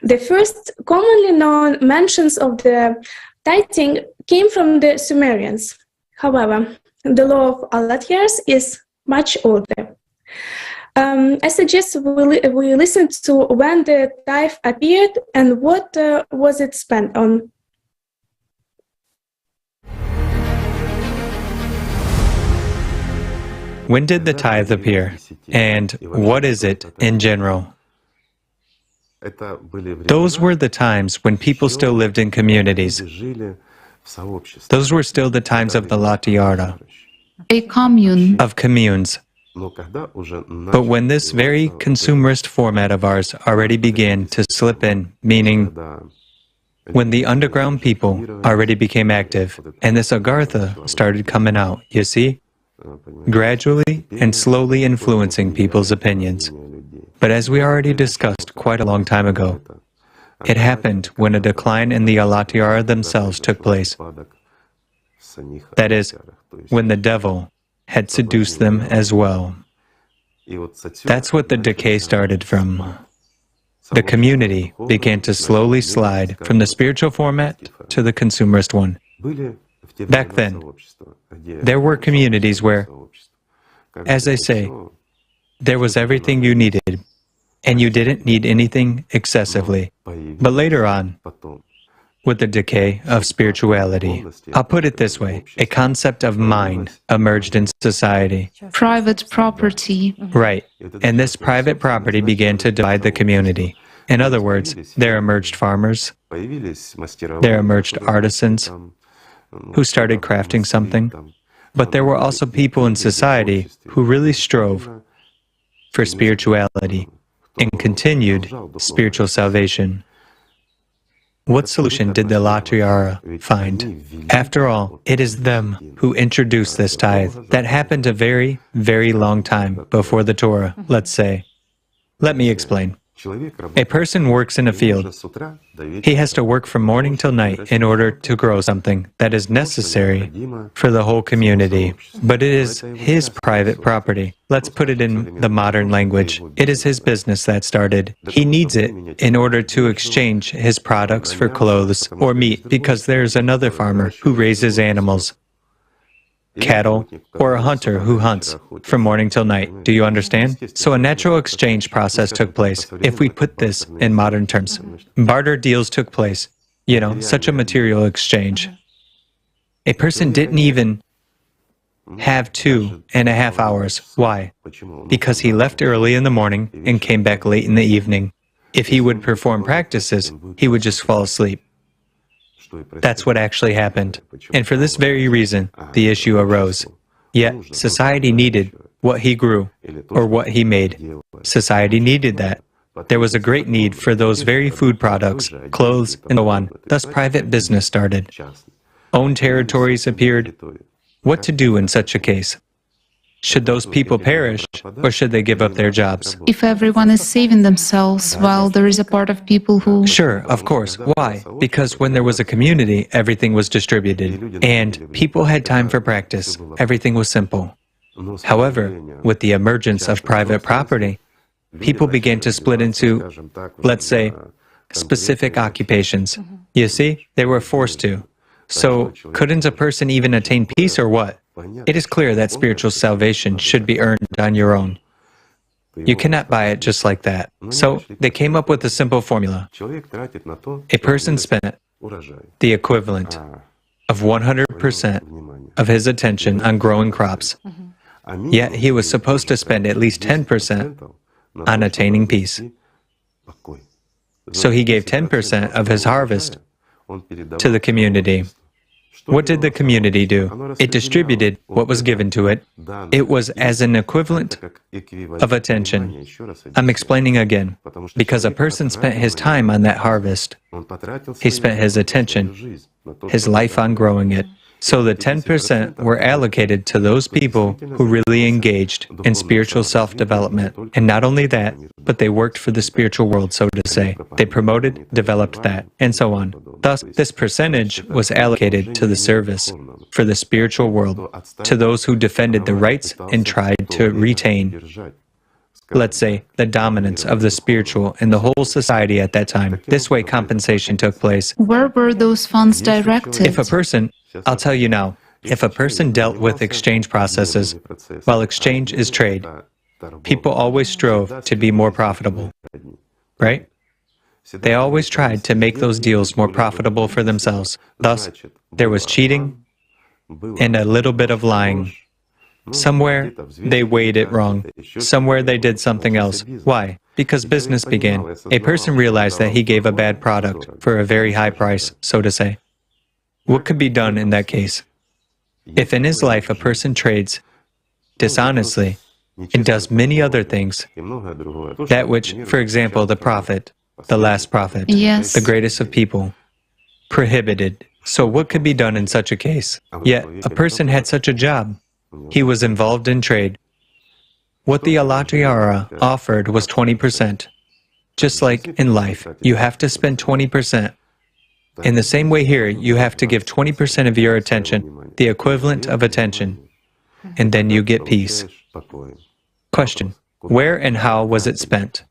The first commonly known mentions of the tithing came from the Sumerians. However, the law of Allathyars is much older. I suggest we listen to when the tithe appeared and what was it spent on. When did the tithe appear? And what is it in general? Those were the times when people still lived in communities. Those were still the times of the Allathyar, A commune. of communes. But when this very consumerist format of ours already began to slip in, meaning when the underground people already became active, and this Agartha started coming out, you see? Gradually and slowly influencing people's opinions. But as we already discussed quite a long time ago, it happened when a decline in the Allathyar themselves took place. That is, when the devil had seduced them as well. That's what the decay started from. The community began to slowly slide from the spiritual format to the consumerist one. Back then, there were communities where, as I say, there was everything you needed, and you didn't need anything excessively. But later on, with the decay of spirituality, I'll put it this way, a concept of mind emerged in society. Private property. Right, and this private property began to divide the community. In other words, there emerged farmers, there emerged artisans who started crafting something, but there were also people in society who really strove for spirituality and continued spiritual salvation. What solution did the Allathyar find? After all, it is them who introduced this tithe. That happened a very, very long time before the Torah, let's say. Let me explain. A person works in a field. He has to work from morning till night in order to grow something that is necessary for the whole community. But it is his private property. Let's put it in the modern language. It is his business that started. He needs it in order to exchange his products for clothes or meat because there's another farmer who raises animals, cattle, or a hunter who hunts from morning till night. Do you understand? So a natural exchange process took place. If we put this in modern terms, barter deals took place. You know, such a material exchange. A person didn't even have 2.5 hours. Why? Because he left early in the morning and came back late in the evening. If he would perform practices, he would just fall asleep. That's what actually happened. And for this very reason, the issue arose. Yet, society needed what he grew, or what he made. Society needed that. There was a great need for those very food products, clothes, and so on. Thus, private business started. Own territories appeared. What to do in such a case? Should those people perish, or should they give up their jobs? If everyone is saving themselves, while there is a part of people who... Sure, of course. Why? Because when there was a community, everything was distributed, and people had time for practice. Everything was simple. However, with the emergence of private property, people began to split into, let's say, specific occupations. You see, they were forced to. So, couldn't a person even attain peace or what? It is clear that spiritual salvation should be earned on your own. You cannot buy it just like that. So, they came up with a simple formula. A person spent the equivalent of 100% of his attention on growing crops, yet he was supposed to spend at least 10% on attaining peace. So he gave 10% of his harvest to the community. What did the community do? It distributed what was given to it. It was as an equivalent of attention. I'm explaining again. Because a person spent his time on that harvest. He spent his attention, his life on growing it. So the 10% were allocated to those people who really engaged in spiritual self-development. And not only that, but they worked for the spiritual world, so to say. They promoted, developed that, and so on. Thus, this percentage was allocated to the service for the spiritual world, to those who defended the rights and tried to retain, let's say, the dominance of the spiritual in the whole society at that time. This way compensation took place. Where were those funds directed? If a person, I'll tell you now, if a person dealt with exchange processes, while exchange is trade, people always strove to be more profitable, right? They always tried to make those deals more profitable for themselves. Thus, there was cheating and a little bit of lying. Somewhere, they weighed it wrong. Somewhere, they did something else. Why? Because business began. A person realized that he gave a bad product for a very high price, so to say. What could be done in that case? If in his life a person trades dishonestly and does many other things, that which, for example, the prophet, the last prophet, yes, the greatest of people, prohibited. So what could be done in such a case? Yet, a person had such a job. He was involved in trade. What the Allathyar offered was 20%. Just like in life, you have to spend 20%. In the same way here, you have to give 20% of your attention, the equivalent of attention, and then you get peace. Question: where and how was it spent?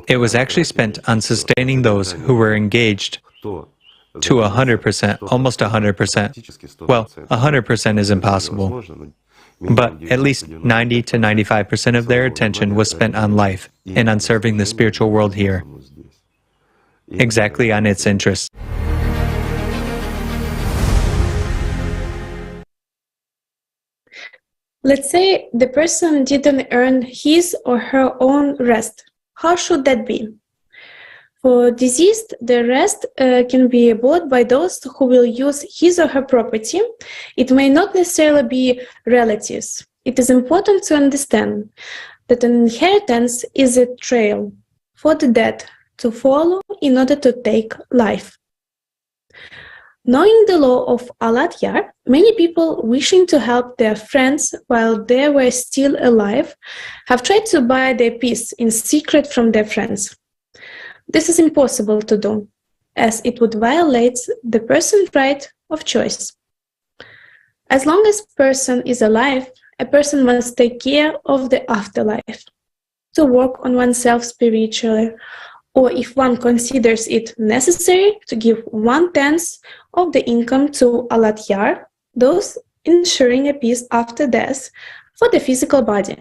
It was actually spent on sustaining those who were engaged to 100%, almost 100%. Well, 100% is impossible. But at least 90 to 95% of their attention was spent on life and on serving the spiritual world here, exactly on its interests. Let's say the person didn't earn his or her own rest. How should that be? For deceased, the rest can be bought by those who will use his or her property. It may not necessarily be relatives. It is important to understand that an inheritance is a trail for the dead to follow in order to take life. Knowing the law of Allathyar, many people wishing to help their friends while they were still alive have tried to buy their peace in secret from their friends. This is impossible to do, as it would violate the person's right of choice. As long as a person is alive, a person must take care of the afterlife, to work on oneself spiritually, or if one considers it necessary, to give 1/10 of the income to Allathyar, those ensuring a peace after death for the physical body.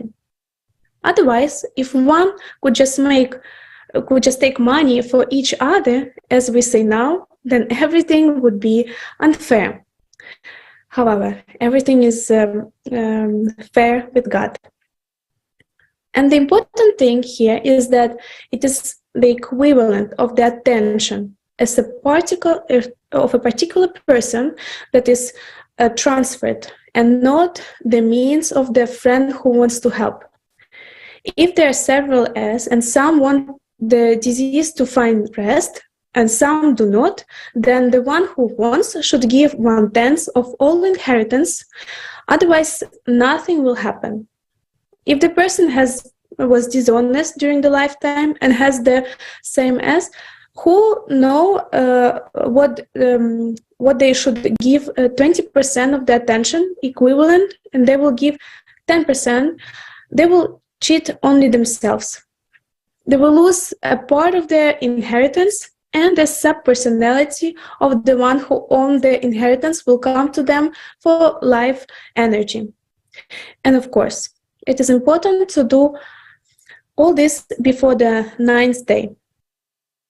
Otherwise, if one could just take money for each other, as we say now, then everything would be unfair. However, everything is fair with God. And the important thing here is that it is the equivalent of the attention as a particle of a particular person that is transferred, and not the means of the friend who wants to help. If there are several heirs and some want the deceased to find rest and some do not, then the one who wants should give 1/10 of all inheritance, otherwise nothing will happen. If the person was dishonest during the lifetime and has the same as, who know what they should give 20% of the attention equivalent, and they will give 10%, they will cheat only themselves. They will lose a part of their inheritance, and the subpersonality of the one who owned the inheritance will come to them for life energy. And of course, it is important to do all this before the 9th day.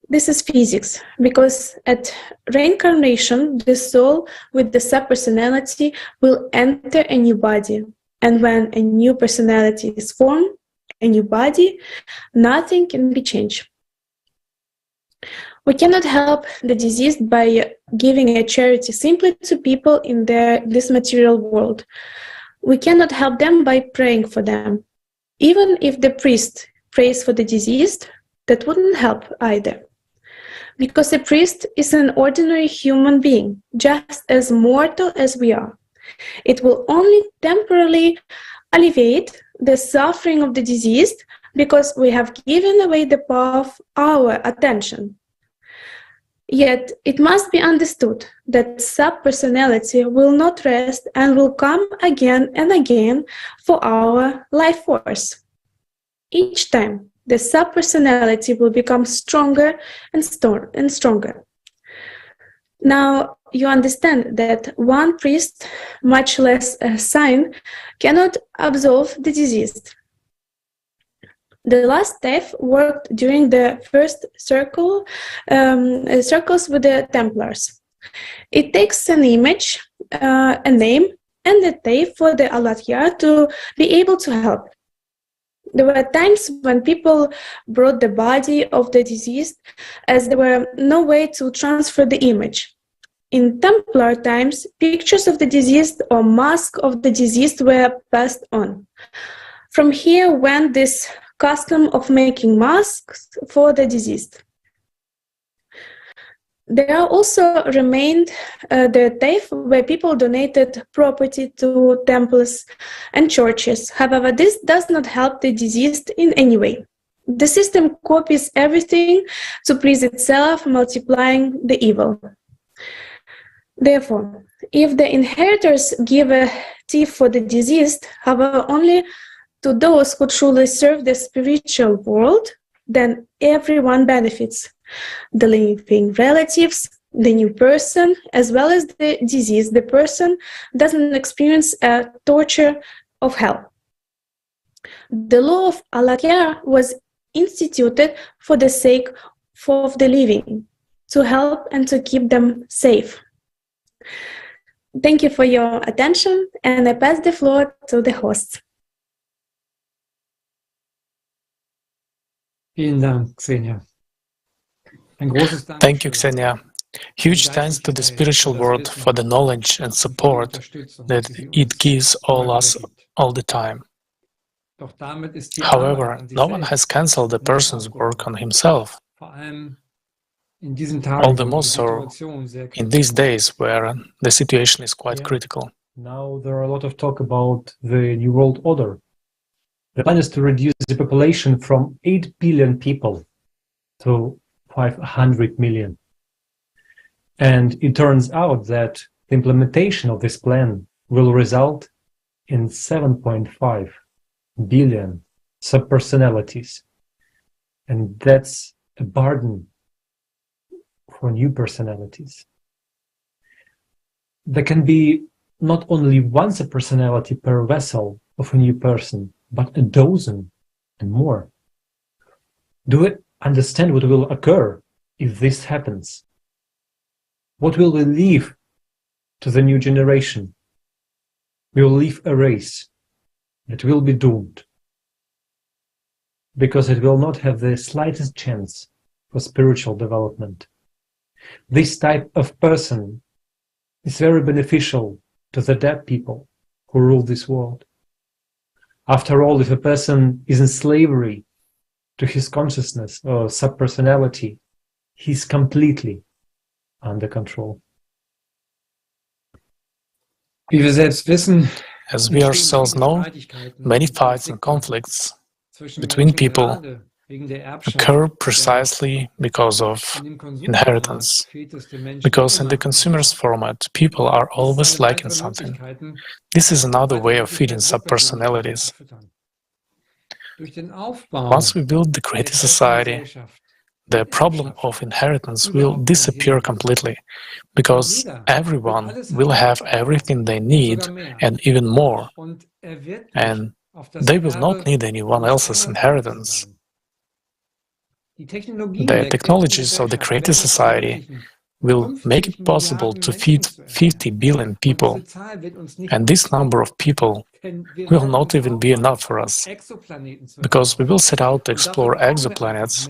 This is physics, because at reincarnation, the soul with the subpersonality will enter a new body. And when a new personality is formed, a new body, nothing can be changed. We cannot help the deceased by giving a charity simply to people in this material world. We cannot help them by praying for them. Even if the priest prays for the deceased, that wouldn't help either. Because a priest is an ordinary human being, just as mortal as we are. It will only temporarily alleviate the suffering of the deceased because we have given away the power of our attention. Yet it must be understood that subpersonality will not rest and will come again and again for our life force. Each time, the subpersonality will become stronger and stronger. Now, you understand that one priest, much less a sign, cannot absolve the deceased. The last death worked during the first circles with the Templars. It takes an image, a name, and a day for the Allathyar to be able to help. There were times when people brought the body of the deceased, as there were no way to transfer the image. In Templar times, pictures of the deceased or masks of the deceased were passed on. From here went this custom of making masks for the deceased. There also remained the TAFE, where people donated property to temples and churches. However, this does not help the deceased in any way. The system copies everything to please itself, multiplying the evil. Therefore, if the inheritors give a tithe for the deceased, however, only to those who truly serve the spiritual world, then everyone benefits. The living relatives, the new person, as well as the deceased. The person doesn't experience a torture of hell. The law of Allathyar was instituted for the sake of the living, to help and to keep them safe. Thank you for your attention, and I pass the floor to the hosts. Vielen Dank, Xenia. Thank you, Xenia. Huge thanks to the spiritual world for the knowledge and support that it gives all us all the time. However, no one has cancelled the person's work on himself. All the more so in these days where the situation is quite critical. Now there are a lot of talk about the New World Order. The plan is to reduce the population from 8 billion people to 500 million. And it turns out that the implementation of this plan will result in 7.5 billion subpersonalities. And that's a burden for new personalities. There can be not only one subpersonality per vessel of a new person, but a dozen and more. Do we understand what will occur if this happens? What will we leave to the new generation? We will leave a race that will be doomed, because it will not have the slightest chance for spiritual development. This type of person is very beneficial to the dead people who rule this world. After all, if a person is in slavery to his consciousness or subpersonality, he's completely under control. As we ourselves know, many fights and conflicts between people occur precisely because of inheritance. Because in the consumer's format, people are always lacking something. This is another way of feeding subpersonalities. Once we build the creative society, the problem of inheritance will disappear completely, because everyone will have everything they need and even more, and they will not need anyone else's inheritance. The technologies of the creative society will make it possible to feed 50 billion people, and this number of people will not even be enough for us, because we will set out to explore exoplanets,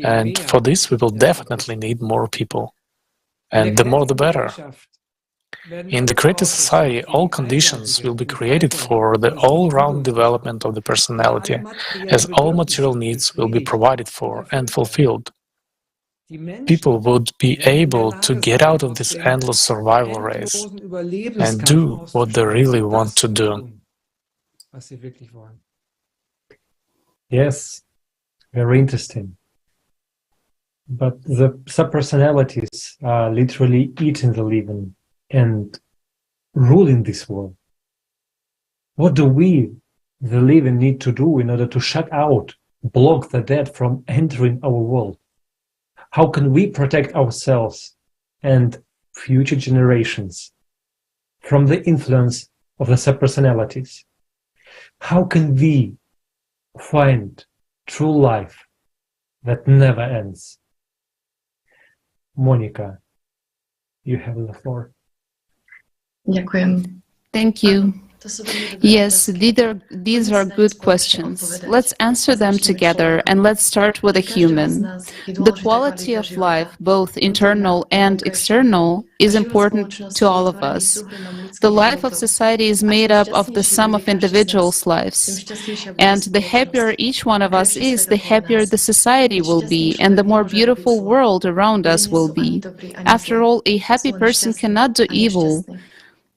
and for this we will definitely need more people, and the more the better. In the creative society, all conditions will be created for the all-round development of the personality, as all material needs will be provided for and fulfilled. People would be able to get out of this endless survival race and do what they really want to do. Yes, very interesting. But the subpersonalities are literally eating the living and ruling this world. What do we, the living, need to do in order to shut out, block the dead from entering our world? How can we protect ourselves and future generations from the influence of the subpersonalities? How can we find true life that never ends? Monica, you have the floor. Thank you. Yes, these are good questions. Let's answer them together, and let's start with a human. The quality of life, both internal and external, is important to all of us. The life of society is made up of the sum of individuals' lives. And the happier each one of us is, the happier the society will be, and the more beautiful world around us will be. After all, a happy person cannot do evil.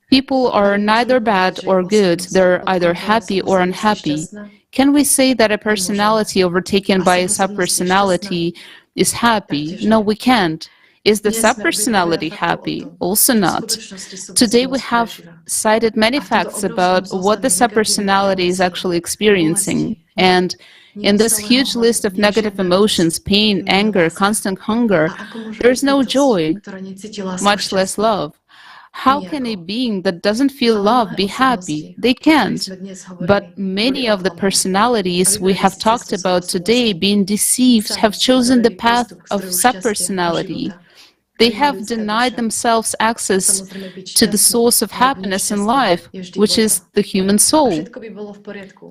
People are neither bad or good, they're either happy or unhappy. Can we say that a personality overtaken by a subpersonality is happy? No, we can't. Is the subpersonality happy? Also not. Today we have cited many facts about what the subpersonality is actually experiencing. And in this huge list of negative emotions, pain, anger, constant hunger, there is no joy, much less love. How can a being that doesn't feel love be happy? They can't. But many of the personalities we have talked about today, being deceived, have chosen the path of subpersonality. They have denied themselves access to the source of happiness in life, which is the human soul.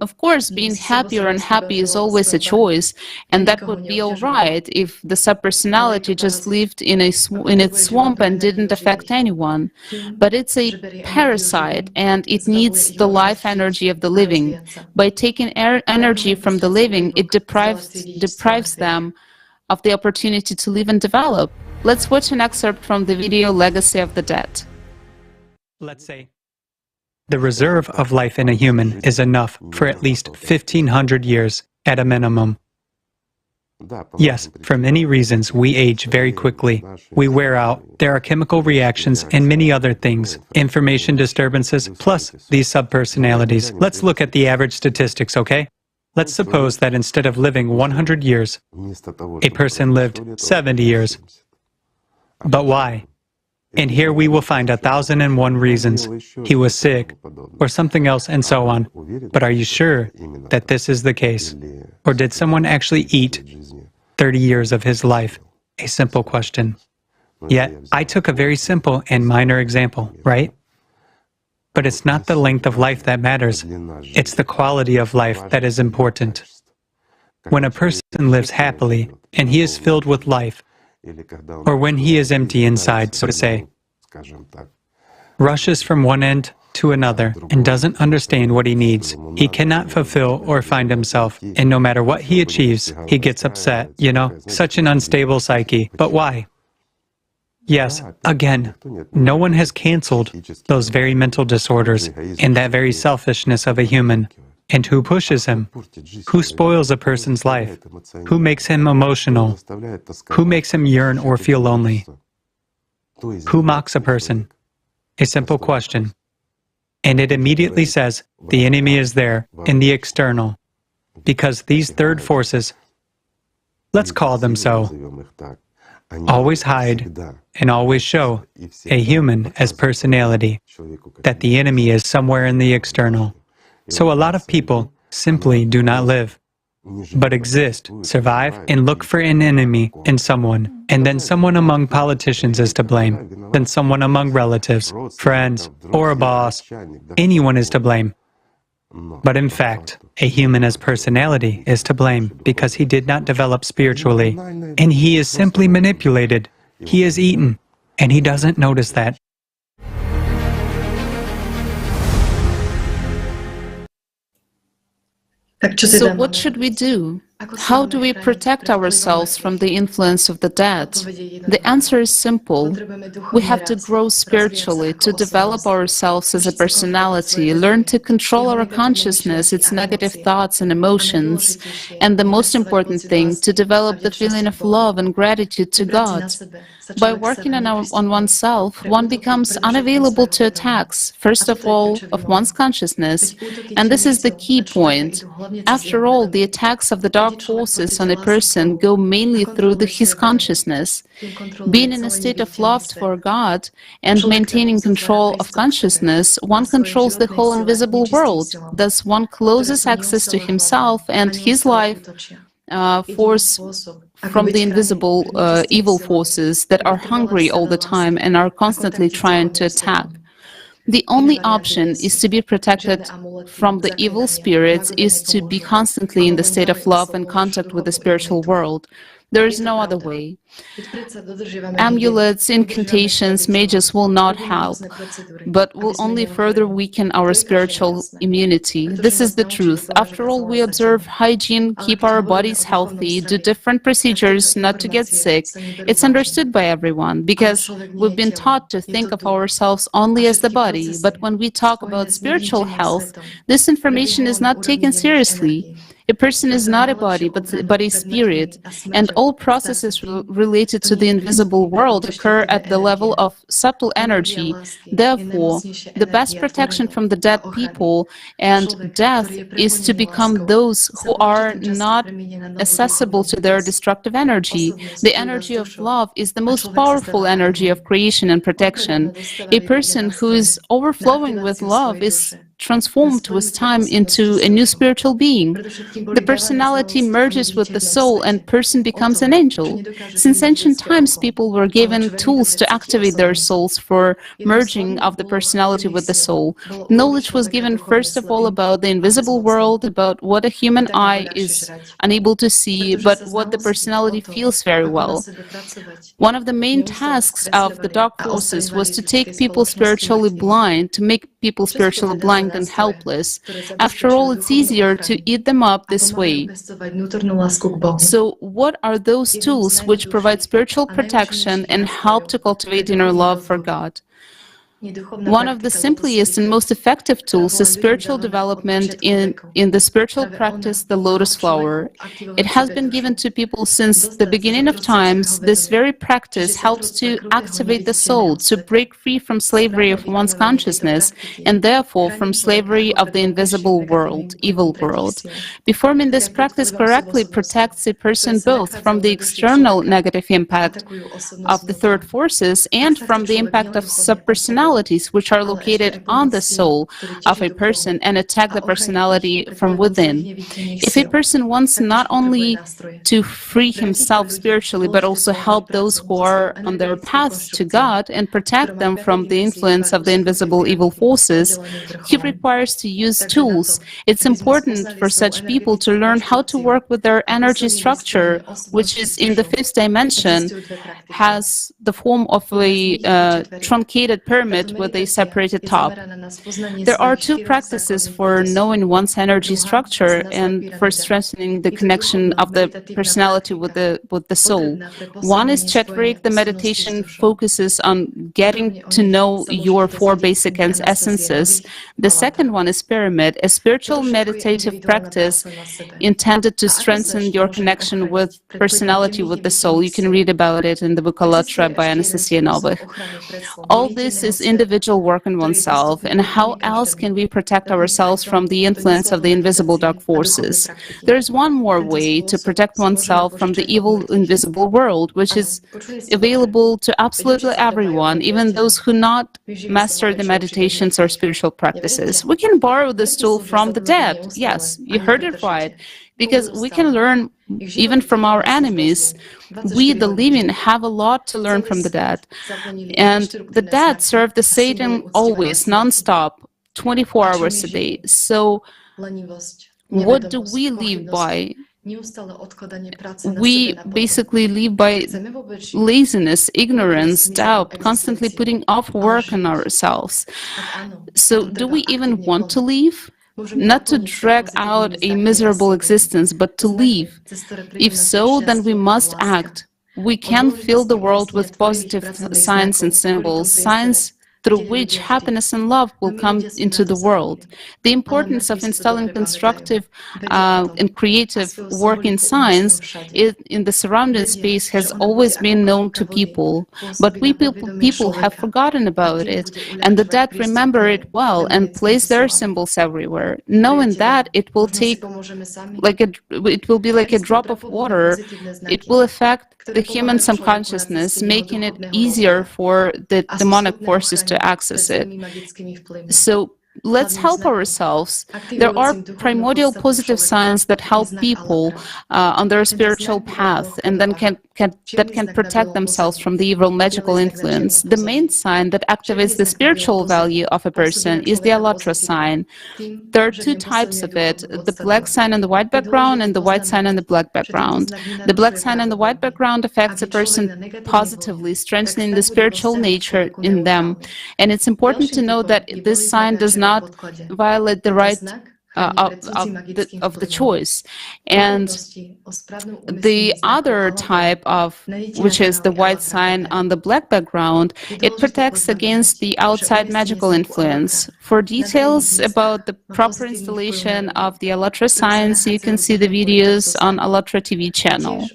Of course, being happy or unhappy is always a choice, and that would be all right if the subpersonality just lived in its swamp and didn't affect anyone. But it's a parasite, and it needs the life energy of the living. By taking energy from the living, it deprives them of the opportunity to live and develop. Let's watch an excerpt from the video Legacy of the Dead. Let's say the reserve of life in a human is enough for at least 1,500 years at a minimum. Yes, for many reasons, we age very quickly. We wear out, there are chemical reactions and many other things, information disturbances, plus these subpersonalities. Let's look at the average statistics, okay? Let's suppose that instead of living 100 years, a person lived 70 years. But why? And here we will find 1,001 reasons. He was sick, or something else, and so on. But are you sure that this is the case? Or did someone actually eat 30 years of his life? A simple question. Yet, I took a very simple and minor example, right? But it's not the length of life that matters. It's the quality of life that is important. When a person lives happily, and he is filled with life, or when he is empty inside, so to say, rushes from one end to another and doesn't understand what he needs, he cannot fulfill or find himself, and no matter what he achieves, he gets upset, such an unstable psyche. But why? Yes, again, no one has cancelled those very mental disorders and that very selfishness of a human. And who pushes him? Who spoils a person's life? Who makes him emotional? Who makes him yearn or feel lonely? Who mocks a person? A simple question. And it immediately says the enemy is there in the external, because these third forces, let's call them so, always hide and always show a human as personality, that the enemy is somewhere in the external. So a lot of people simply do not live, but exist, survive, and look for an enemy in someone. And then someone among politicians is to blame. Then someone among relatives, friends, or a boss. Anyone is to blame. But in fact, a human as personality is to blame because he did not develop spiritually. And he is simply manipulated. He is eaten, and he doesn't notice that. So what should we do? How do we protect ourselves from the influence of the dead? The answer is simple. We have to grow spiritually, to develop ourselves as a personality, learn to control our consciousness, its negative thoughts and emotions, and the most important thing, to develop the feeling of love and gratitude to God. By working on oneself, one becomes unavailable to attacks, first of all, of one's consciousness, and this is the key point. After all, the attacks of the dark forces on a person go mainly through his consciousness. Being in a state of love for God and maintaining control of consciousness, one controls the whole invisible world. Thus, one closes access to himself and his life force from the invisible evil forces that are hungry all the time and are constantly trying to attack. The only option is to be protected from the evil spirits, is to be constantly in the state of love and contact with the spiritual world. There is no other way. Amulets, incantations, mages will not help, but will only further weaken our spiritual immunity. This is the truth. After all, we observe hygiene, keep our bodies healthy, do different procedures not to get sick. It's understood by everyone, because we've been taught to think of ourselves only as the body. But when we talk about spiritual health, this information is not taken seriously. A person is not a body, but a spirit, and all processes related to the invisible world occur at the level of subtle energy. Therefore, the best protection from the dead people and death is to become those who are not accessible to their destructive energy. The energy of love is the most powerful energy of creation and protection. A person who is overflowing with love is transformed with time into a new spiritual being. The personality merges with the soul and person becomes an angel. Since ancient times, people were given tools to activate their souls for merging of the personality with the soul. Knowledge was given first of all about the invisible world, about what a human eye is unable to see, but what the personality feels very well. One of the main tasks of the dark forces was to take people spiritually blind, to make people spiritually blind frightened and helpless. After all, it's easier to eat them up this way. So what are those tools which provide spiritual protection and help to cultivate inner love for God? One of the simplest and most effective tools is spiritual development in the spiritual practice, the lotus flower. It has been given to people since the beginning of times. This very practice helps to activate the soul, to break free from slavery of one's consciousness, and therefore from slavery of the invisible world, evil world. Performing this practice correctly protects a person both from the external negative impact of the third forces and from the impact of subpersonalities, which are located on the soul of a person and attack the personality from within. If a person wants not only to free himself spiritually, but also help those who are on their paths to God and protect them from the influence of the invisible evil forces, he requires to use tools. It's important for such people to learn how to work with their energy structure, which is in the fifth dimension, has the form of a truncated pyramid with a separated top. There are two practices for knowing one's energy structure and for strengthening the connection of the personality with the soul. One is Chetverik. The meditation focuses on getting to know your four basic essences. The second one is Pyramid, a spiritual meditative practice intended to strengthen your connection with personality with the soul. You can read about it in the book Allathyar by Anastasia Novych. All this is individual work on oneself, and how else can we protect ourselves from the influence of the invisible dark forces? There is one more way to protect oneself from the evil invisible world, which is available to absolutely everyone, even those who not master the meditations or spiritual practices. We can borrow this tool from the dead. Yes, you heard it right. Because we can learn even from our enemies. We, the living, have a lot to learn from the dead. And the dead serve the Satan always, non-stop, 24 hours a day. So what do we live by? We basically live by laziness, ignorance, doubt, constantly putting off work on ourselves. So do we even want to live? Not to drag out a miserable existence, but to live. If so, then we must act. We can fill the world with positive signs and symbols, signs through which happiness and love will come into the world. The importance of installing constructive and creative work in science in the surrounding space has always been known to people, but we people have forgotten about it, and the dead remember it well and place their symbols everywhere, knowing that it will take it will be like a drop of water. It will affect the human subconsciousness, making it easier for the demonic forces to access it. So let's help ourselves. There are primordial positive signs that help people on their spiritual path, and then that can protect themselves from the evil magical influence. The main sign that activates the spiritual value of a person is the Allathyar sign. There are two types of it, the black sign on the white background and the white sign on the black background. The black sign on the white background affects a person positively, strengthening the spiritual nature in them. And it's important to know that this sign does not violate the right of the choice. And the other type of, which is the white sign on the black background, it protects against the outside magical influence. For details about the proper installation of the Allathyar signs, you can see the videos on Allathyar TV channel.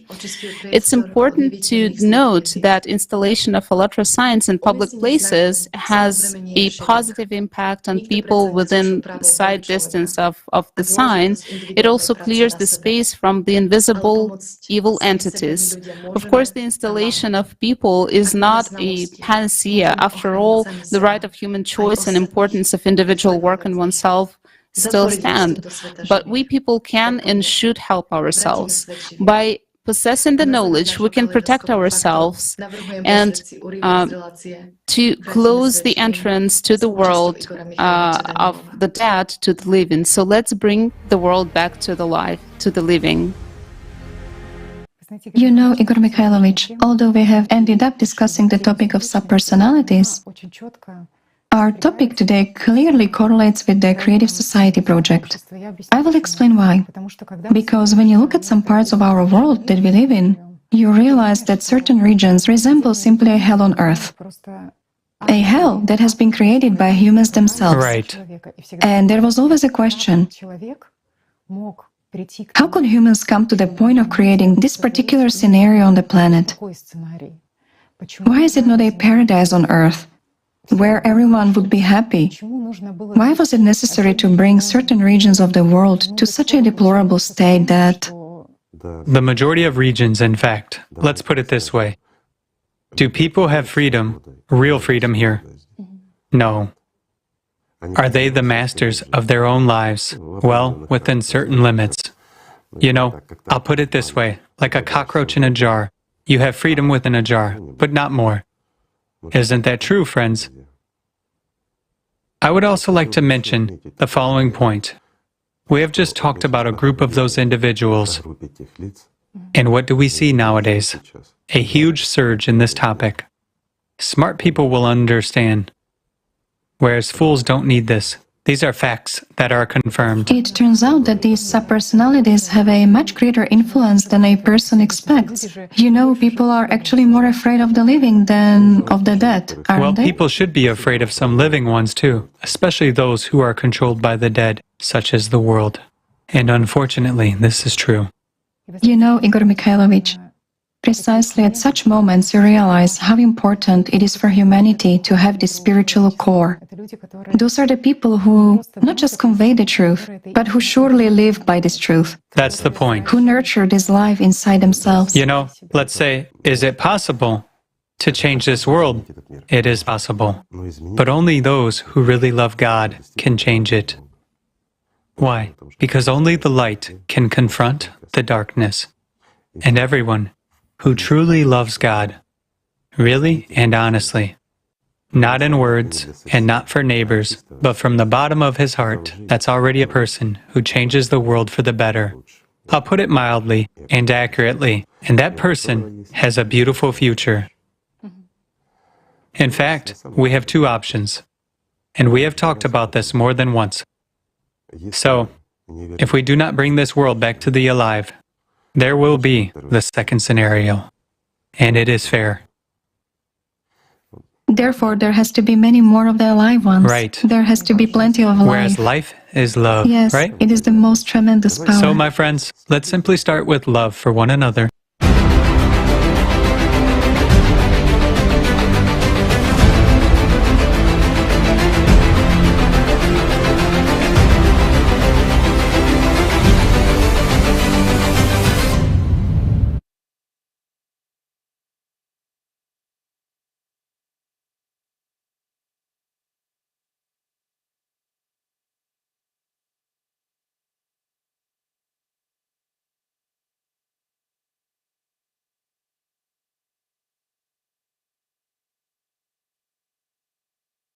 It's important to note that installation of Allathyar signs in public places has a positive impact on people within sight distance of the sign. It also clears the space from the invisible evil entities. Of course, the installation of people is not a panacea. After all, the right of human choice and importance of individual work on oneself still stand. But we people can and should help ourselves. By possessing the knowledge, we can protect ourselves and to close the entrance to the world of the dead to the living. So let's bring the world back to the life, to the living. You know, Igor Mikhailovich, although we have ended up discussing the topic of subpersonalities, Our topic today clearly correlates with the Creative Society project. I will explain why. Because when you look at some parts of our world that we live in, you realize that certain regions resemble simply a hell on earth. A hell that has been created by humans themselves. Right. And there was always a question. How could humans come to the point of creating this particular scenario on the planet? Why is it not a paradise on earth, where everyone would be happy? Why was it necessary to bring certain regions of the world to such a deplorable state that... The majority of regions, in fact. Let's put it this way. Do people have freedom, real freedom here? No. Are they the masters of their own lives? Well, within certain limits. You know, I'll put it this way, like a cockroach in a jar. You have freedom within a jar, but not more. Isn't that true, friends? I would also like to mention the following point. We have just talked about a group of those individuals. And what do we see nowadays? A huge surge in this topic. Smart people will understand, whereas fools don't need this. These are facts that are confirmed. It turns out that these subpersonalities have a much greater influence than a person expects. You know, people are actually more afraid of the living than of the dead, aren't they? People should be afraid of some living ones too, especially those who are controlled by the dead, such as the world. And unfortunately, this is true. You know, Igor Mikhailovich, precisely at such moments you realize how important it is for humanity to have this spiritual core. Those are the people who not just convey the truth, but who surely live by this truth. That's the point. Who nurture this life inside themselves. You know, let's say, is it possible to change this world? It is possible. But only those who really love God can change it. Why? Because only the light can confront the darkness. And everyone who truly loves God, really and honestly, not in words and not for neighbors, but from the bottom of his heart, that's already a person who changes the world for the better. I'll put it mildly and accurately, and that person has a beautiful future. In fact, we have two options, and we have talked about this more than once. So, if we do not bring this world back to the alive, there will be the second scenario, and it is fair. Therefore, there has to be many more of the alive ones. Right. There has to be plenty of life. Whereas life is love, yes, right? It is the most tremendous power. So, my friends, let's simply start with love for one another.